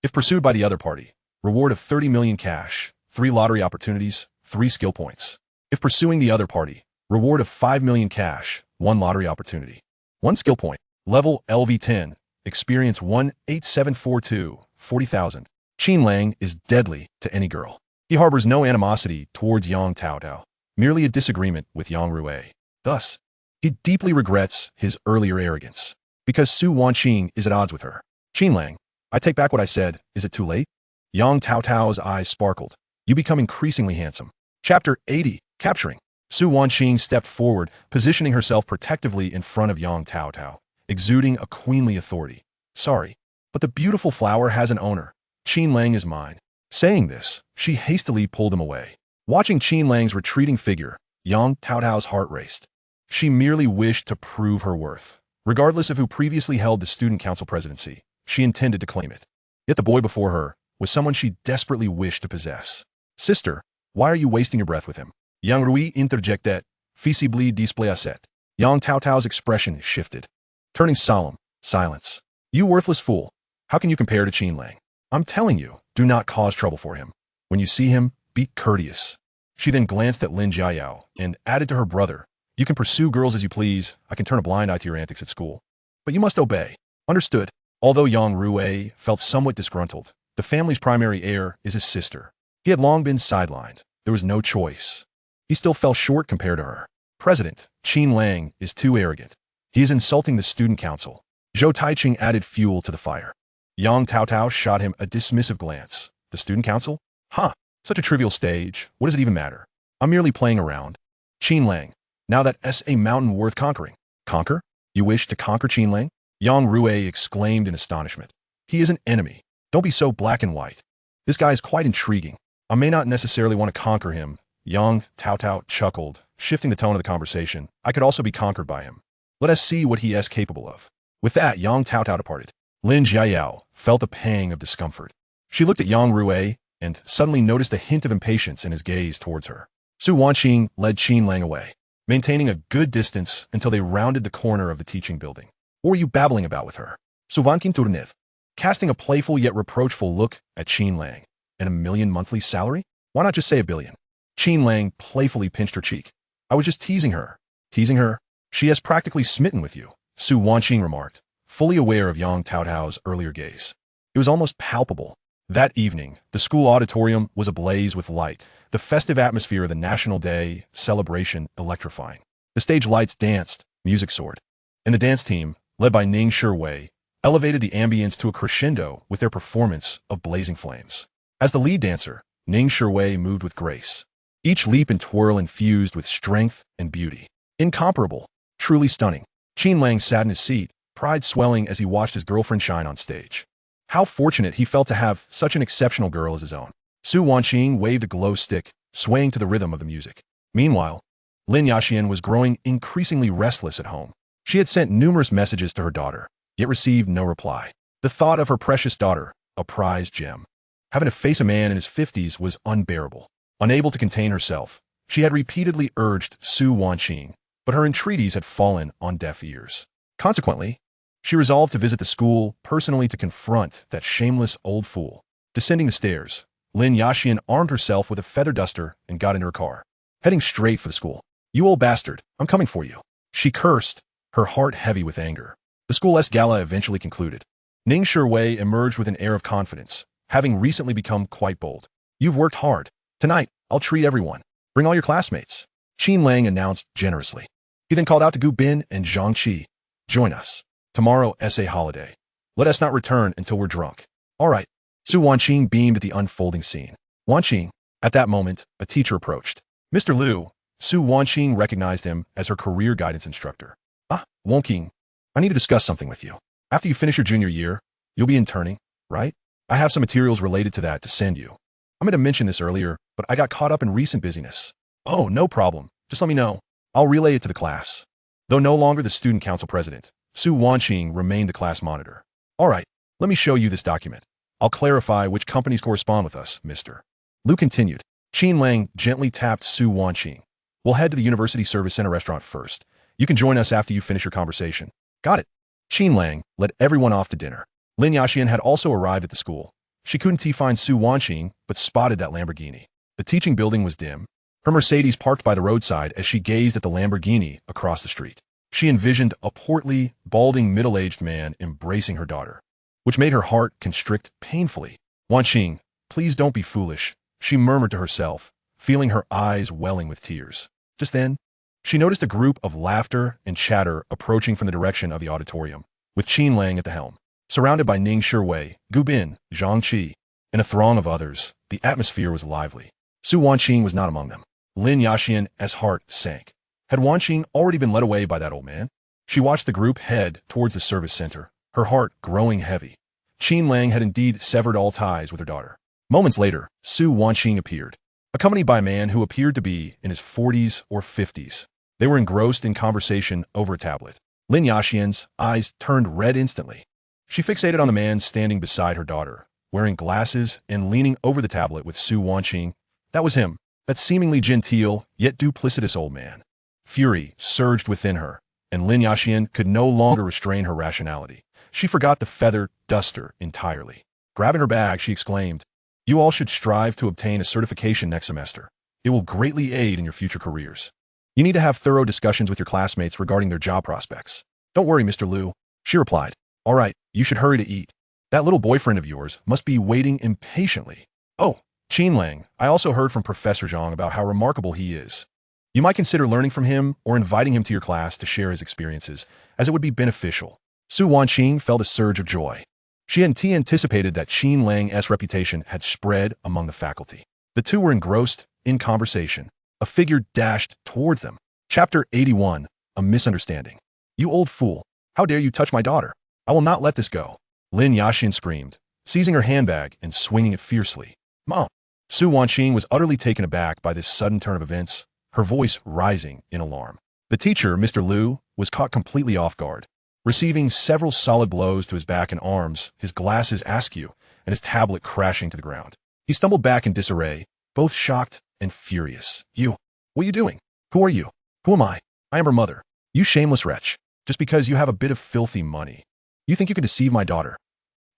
Speaker 1: If pursued by the other party, reward of 30 million cash, 3 lottery opportunities, 3 skill points. If pursuing the other party, reward of 5 million cash, 1 lottery opportunity, 1 skill point. Level LV10. Experience 18742. 40,000. Qin Lang is deadly to any girl. He harbors no animosity towards Yang Tao Tao, merely a disagreement with Yang Rui. Thus, he deeply regrets his earlier arrogance, because Su Wanqing is at odds with her. Qin Lang, I take back what I said. Is it too late? Yang Tao Tao's eyes sparkled. You become increasingly handsome. Chapter 80. Capturing. Su Wanqing stepped forward, positioning herself protectively in front of Yang Tao Tao, exuding a queenly authority. Sorry, but the beautiful flower has an owner. Qin Lang is mine. Saying this, she hastily pulled him away. Watching Qin Lang's retreating figure, Yang Tao Tao's heart raced. She merely wished to prove her worth. Regardless of who previously held the student council presidency, she intended to claim it. Yet the boy before her was someone she desperately wished to possess. Sister, why are you wasting your breath with him? Yang Rui interjected, visibly displayed. Yang Tao Tao's expression shifted, turning solemn. Silence. You worthless fool. How can you compare to Qin Lang? I'm telling you, do not cause trouble for him. When you see him, be courteous. She then glanced at Lin Jiayao and added to her brother, you can pursue girls as you please. I can turn a blind eye to your antics at school. But you must obey. Understood. Although Yang Rui felt somewhat disgruntled, the family's primary heir is his sister. He had long been sidelined. There was no choice. He still fell short compared to her. President Qin Lang is too arrogant. He is insulting the student council. Zhou Taiqing added fuel to the fire. Yang Tao Tao shot him a dismissive glance. The student council? Huh, such a trivial stage. What does it even matter? I'm merely playing around. Qin Lang, now that's a mountain worth conquering. Conquer? You wish to conquer Qin Lang? Yang Rui exclaimed in astonishment. He is an enemy. Don't be so black and white. This guy is quite intriguing. I may not necessarily want to conquer him. Yang Tao Tao chuckled, shifting the tone of the conversation. I could also be conquered by him. Let us see what he is capable of. With that, Yang Tao Tao departed. Lin Jiayao felt a pang of discomfort. She looked at Yang Rui and suddenly noticed a hint of impatience in his gaze towards her. Su Wanqing led Qin Lang away, maintaining a good distance until they rounded the corner of the teaching building. What were you babbling about with her? Su Wanqing Turnith, casting a playful yet reproachful look at Qin Lang. And a million monthly salary? Why not just say a billion? Qin Lang playfully pinched her cheek. I was just teasing her. Teasing her? She has practically smitten with you, Su Wanqing remarked, fully aware of Yang Tao Tao's earlier gaze. It was almost palpable. That evening, the school auditorium was ablaze with light, the festive atmosphere of the National Day celebration electrifying. The stage lights danced, music soared, and the dance team, led by Ning Shiwei, elevated the ambience to a crescendo with their performance of Blazing Flames. As the lead dancer, Ning Shiwei moved with grace. Each leap and twirl infused with strength and beauty. Incomparable, truly stunning. Qin Lang sat in his seat, pride swelling as he watched his girlfriend shine on stage. How fortunate he felt to have such an exceptional girl as his own. Su Wanqing waved a glow stick, swaying to the rhythm of the music. Meanwhile, Lin Yaxian was growing increasingly restless at home. She had sent numerous messages to her daughter, yet received no reply. The thought of her precious daughter, a prized gem, having to face a man in his 50s was unbearable. Unable to contain herself, she had repeatedly urged Su Wanqing, but her entreaties had fallen on deaf ears. Consequently, she resolved to visit the school personally to confront that shameless old fool. Descending the stairs, Lin Yaxian armed herself with a feather duster and got into her car, heading straight for the school. "You old bastard, I'm coming for you," she cursed, her heart heavy with anger. The school's gala eventually concluded. Ning Shiwei emerged with an air of confidence, having recently become quite bold. "You've worked hard. Tonight, I'll treat everyone. Bring all your classmates," Qin Lang announced generously. He then called out to Gu Bin and Zhang Qi. "Join us. Tomorrow, essay holiday. Let us not return until we're drunk." "All right." Su Wanqing beamed at the unfolding scene. "Wanqing." At that moment, a teacher approached. "Mr. Liu." Su Wanqing recognized him as her career guidance instructor. "Ah, Wanqing, I need to discuss something with you. After you finish your junior year, you'll be interning, right? I have some materials related to that to send you. I meant to mention this earlier, but I got caught up in recent busyness." "Oh, no problem. Just let me know. I'll relay it to the class." Though no longer the student council president, Su Wanqing remained the class monitor. "All right, let me show you this document. I'll clarify which companies correspond with us, Mr. Liu continued. Qin Lang gently tapped Su Wanqing. "We'll head to the University Service Center restaurant first. You can join us after you finish your conversation." "Got it." Qin Lang led everyone off to dinner. Lin Yaxian had also arrived at the school. She couldn't find Su Wanqing, but spotted that Lamborghini. The teaching building was dim, her Mercedes parked by the roadside as she gazed at the Lamborghini across the street. She envisioned a portly, balding, middle-aged man embracing her daughter, which made her heart constrict painfully. "Wanqing, please don't be foolish," she murmured to herself, feeling her eyes welling with tears. Just then, she noticed a group of laughter and chatter approaching from the direction of the auditorium, with Qin Lang at the helm. Surrounded by Ning Shiwei, Gu Bin, Zhang Qi, and a throng of others, the atmosphere was lively. Su Wanqing was not among them. Lin Yaxian's heart sank. Had Wanqing already been led away by that old man? She watched the group head towards the service center, her heart growing heavy. Qin Lang had indeed severed all ties with her daughter. Moments later, Su Wanqing appeared, accompanied by a man who appeared to be in his 40s or 50s. They were engrossed in conversation over a tablet. Lin Yaxian's eyes turned red instantly. She fixated on the man standing beside her daughter, wearing glasses and leaning over the tablet with Su Wanqing. That was him, that seemingly genteel yet duplicitous old man. Fury surged within her, and Lin Yaxian could no longer restrain her rationality. She forgot the feather duster entirely. Grabbing her bag, she exclaimed, "You all should strive to obtain a certification next semester. It will greatly aid in your future careers. You need to have thorough discussions with your classmates regarding their job prospects." "Don't worry, Mr. Liu," she replied. "All right, you should hurry to eat. That little boyfriend of yours must be waiting impatiently." "Oh, Qin Lang, I also heard from Professor Zhang about how remarkable he is. You might consider learning from him or inviting him to your class to share his experiences, as it would be beneficial." Su Wanqing felt a surge of joy. She hadn't anticipated that Qin Lang's reputation had spread among the faculty. The two were engrossed in conversation. A figure dashed towards them. Chapter 81, A Misunderstanding. "You old fool, how dare you touch my daughter? I will not let this go," Lin Yaxian screamed, seizing her handbag and swinging it fiercely. "Mom!" Su Wanqing was utterly taken aback by this sudden turn of events, her voice rising in alarm. The teacher, Mr. Liu, was caught completely off guard. Receiving several solid blows to his back and arms, his glasses askew, and his tablet crashing to the ground. He stumbled back in disarray, both shocked and furious. "You, what are you doing? Who are you? Who am I? I am her mother. You shameless wretch. Just because you have a bit of filthy money, you think you can deceive my daughter?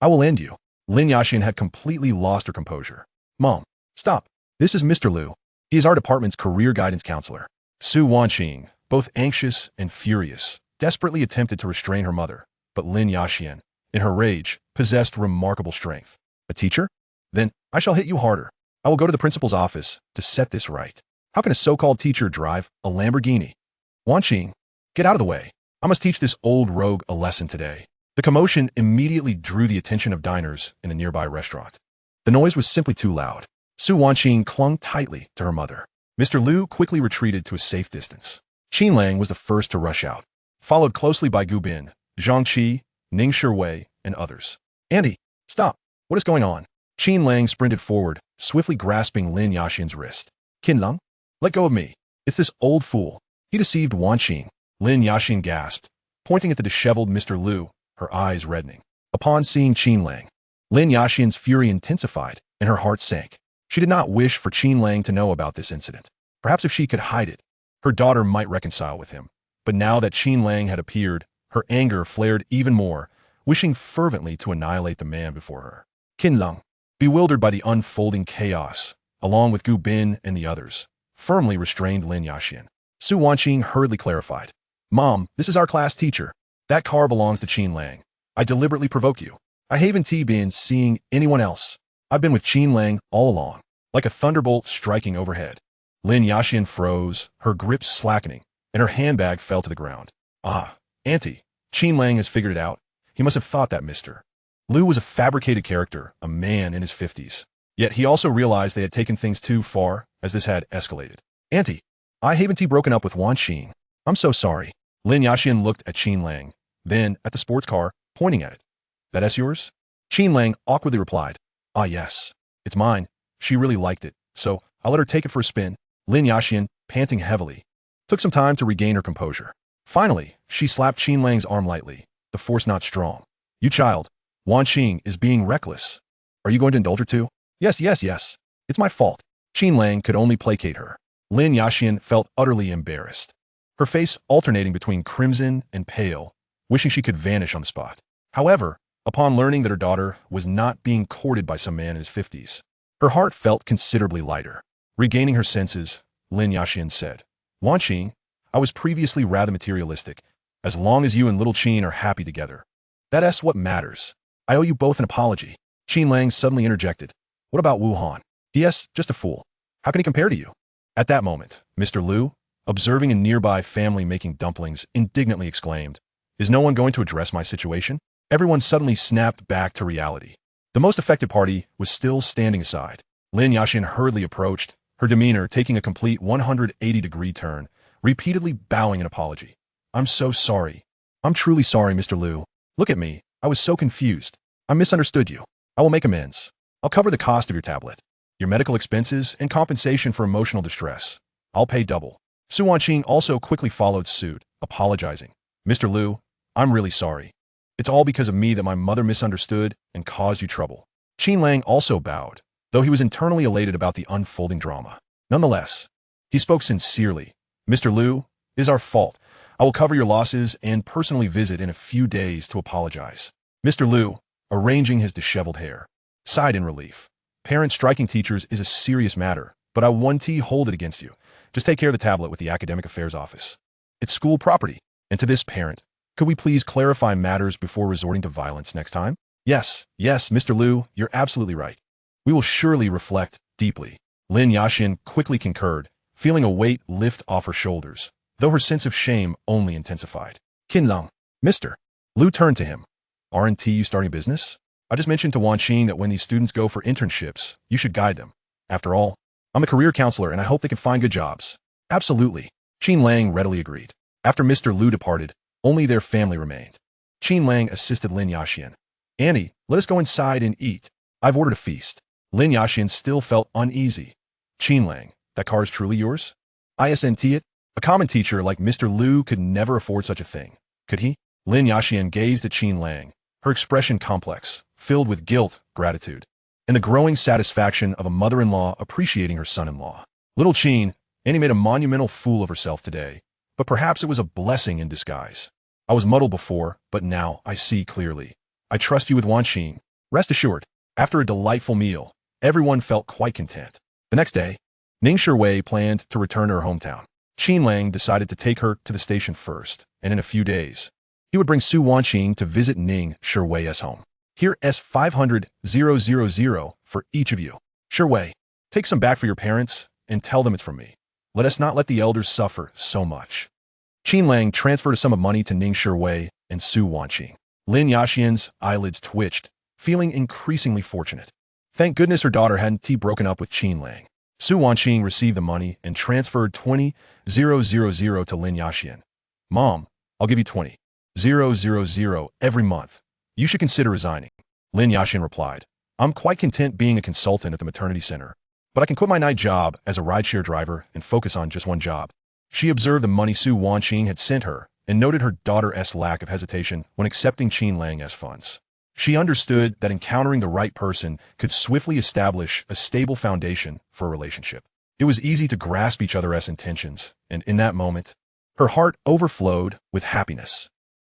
Speaker 1: I will end you." Lin Yaxian had completely lost her composure. "Mom, stop. This is Mr. Liu. He is our department's career guidance counselor." Su Wanqing, both anxious and furious, desperately attempted to restrain her mother, but Lin Yaxian, in her rage, possessed remarkable strength. "A teacher? Then I shall hit you harder. I will go to the principal's office to set this right. How can a so-called teacher drive a Lamborghini? Wanqing, get out of the way. I must teach this old rogue a lesson today." The commotion immediately drew the attention of diners in a nearby restaurant. The noise was simply too loud. Su Wanqing clung tightly to her mother. Mr. Liu quickly retreated to a safe distance. Qin Lang was the first to rush out, followed closely by Gu Bin, Zhang Qi, Ning Shiwei, and others. Auntie, stop! What is going on? Qin Lang sprinted forward, swiftly grasping Lin Yaxian's wrist. Qin Lang? Let go of me. It's this old fool. He deceived Wanqing. Lin Yaxian gasped, pointing at the disheveled Mr. Liu, her eyes reddening. Upon seeing Qin Lang, Lin Yaxian's fury intensified, and her heart sank. She did not wish for Qin Lang to know about this incident. Perhaps if she could hide it, her daughter might reconcile with him. But now that Qin Lang had appeared, her anger flared even more, wishing fervently to annihilate the man before her. Qin Lang, bewildered by the unfolding chaos, along with Gu Bin and the others, firmly restrained Lin Yaxian. Su Wanqing hurriedly clarified. Mom, this is our class teacher. That car belongs to Qin Lang. I deliberately provoke you. I haven't been seeing anyone else. I've been with Qin Lang all along. Like a thunderbolt striking overhead. Lin Yaxian froze, her grip slackening, and her handbag fell to the ground. Ah, Auntie, Qin Lang has figured it out. He must have thought that Mr. Liu was a fabricated character, a man in his 50s. Yet he also realized they had taken things too far, as this had escalated. Auntie, I haven't broken up with Wanqing. I'm so sorry. Lin Yaxian looked at Qin Lang, then at the sports car, pointing at it. That's yours? Qin Lang awkwardly replied. Ah yes, it's mine. She really liked it, so I'll let her take it for a spin. Lin Yaxian, panting heavily, took some time to regain her composure. Finally, she slapped Qin Lang's arm lightly, the force not strong. You child, Wanqing is being reckless. Are you going to indulge her too? Yes. It's my fault. Qin Lang could only placate her. Lin Yaxian felt utterly embarrassed, her face alternating between crimson and pale, wishing she could vanish on the spot. However, upon learning that her daughter was not being courted by some man in his 50s, her heart felt considerably lighter. Regaining her senses, Lin Yaxian said, Wanqing, I was previously rather materialistic. As long as you and little Qin are happy together, that's what matters. I owe you both an apology. Qin Lang suddenly interjected. What about Wu Han? Yes, just a fool. How can he compare to you? At that moment, Mr. Liu, observing a nearby family making dumplings, indignantly exclaimed, Is no one going to address my situation? Everyone suddenly snapped back to reality. The most affected party was still standing aside. Lin Yaxian hurriedly approached, her demeanor taking a complete 180-degree turn, repeatedly bowing an apology. I'm so sorry. I'm truly sorry, Mr. Liu. Look at me. I was so confused. I misunderstood you. I will make amends. I'll cover the cost of your tablet, your medical expenses, and compensation for emotional distress. I'll pay double. Su Wanqing also quickly followed suit, apologizing. Mr. Liu, I'm really sorry. It's all because of me that my mother misunderstood and caused you trouble. Qin Lang also bowed, though he was internally elated about the unfolding drama. Nonetheless, he spoke sincerely. Mr. Liu, it is our fault. I will cover your losses and personally visit in a few days to apologize. Mr. Liu, arranging his disheveled hair, sighed in relief. Parents striking teachers is a serious matter, but I won't hold it against you. Just take care of the tablet with the Academic Affairs Office. It's school property. And to this parent, could we please clarify matters before resorting to violence next time? Yes, Mr. Liu, you're absolutely right. We will surely reflect deeply. Lin Yaxian quickly concurred, feeling a weight lift off her shoulders, though her sense of shame only intensified. Qin Lang, Mr. Liu turned to him. Aren't you starting a business? I just mentioned to Wanqing that when these students go for internships, you should guide them. After all, I'm a career counselor and I hope they can find good jobs. Absolutely. Qin Lang readily agreed. After Mr. Liu departed, only their family remained. Qin Lang assisted Lin Yaxian. Annie, let us go inside and eat. I've ordered a feast. Lin Yaxian still felt uneasy. Qin Lang, that car is truly yours? Isn't it? A common teacher like Mr. Liu could never afford such a thing. Could he? Lin Yaxian gazed at Qin Lang, her expression complex, filled with guilt, gratitude, and the growing satisfaction of a mother-in-law appreciating her son-in-law. Little Qin, Annie made a monumental fool of herself today, but perhaps it was a blessing in disguise. I was muddled before, but now I see clearly. I trust you with Wanqing. Rest assured, after a delightful meal, everyone felt quite content. The next day, Ning Shiwei planned to return to her hometown. Qin Lang decided to take her to the station first, and in a few days, he would bring Su Wanqing to visit Ning Shiwei's home. Here S500,000 for each of you. Shiwei, take some back for your parents and tell them it's from me. Let us not let the elders suffer so much. Qin Lang transferred a sum of money to Ning Shiwei and Su Wanqing. Lin Yaxian's eyelids twitched, feeling increasingly fortunate. Thank goodness her daughter hadn't broken up with Qin Lang. Su Wanqing received the money and transferred 20,000 to Lin Yaxian. Mom, I'll give you 20,000 every month. You should consider resigning. Lin Yaxian replied, I'm quite content being a consultant at the maternity center, but I can quit my night job as a rideshare driver and focus on just one job. She observed the money Su Wanqing had sent her and noted her daughter's lack of hesitation when accepting Qin Lang as funds. She understood that encountering the right person could swiftly establish a stable foundation for a relationship. It was easy to grasp each other's intentions, and in that moment, her heart overflowed with happiness.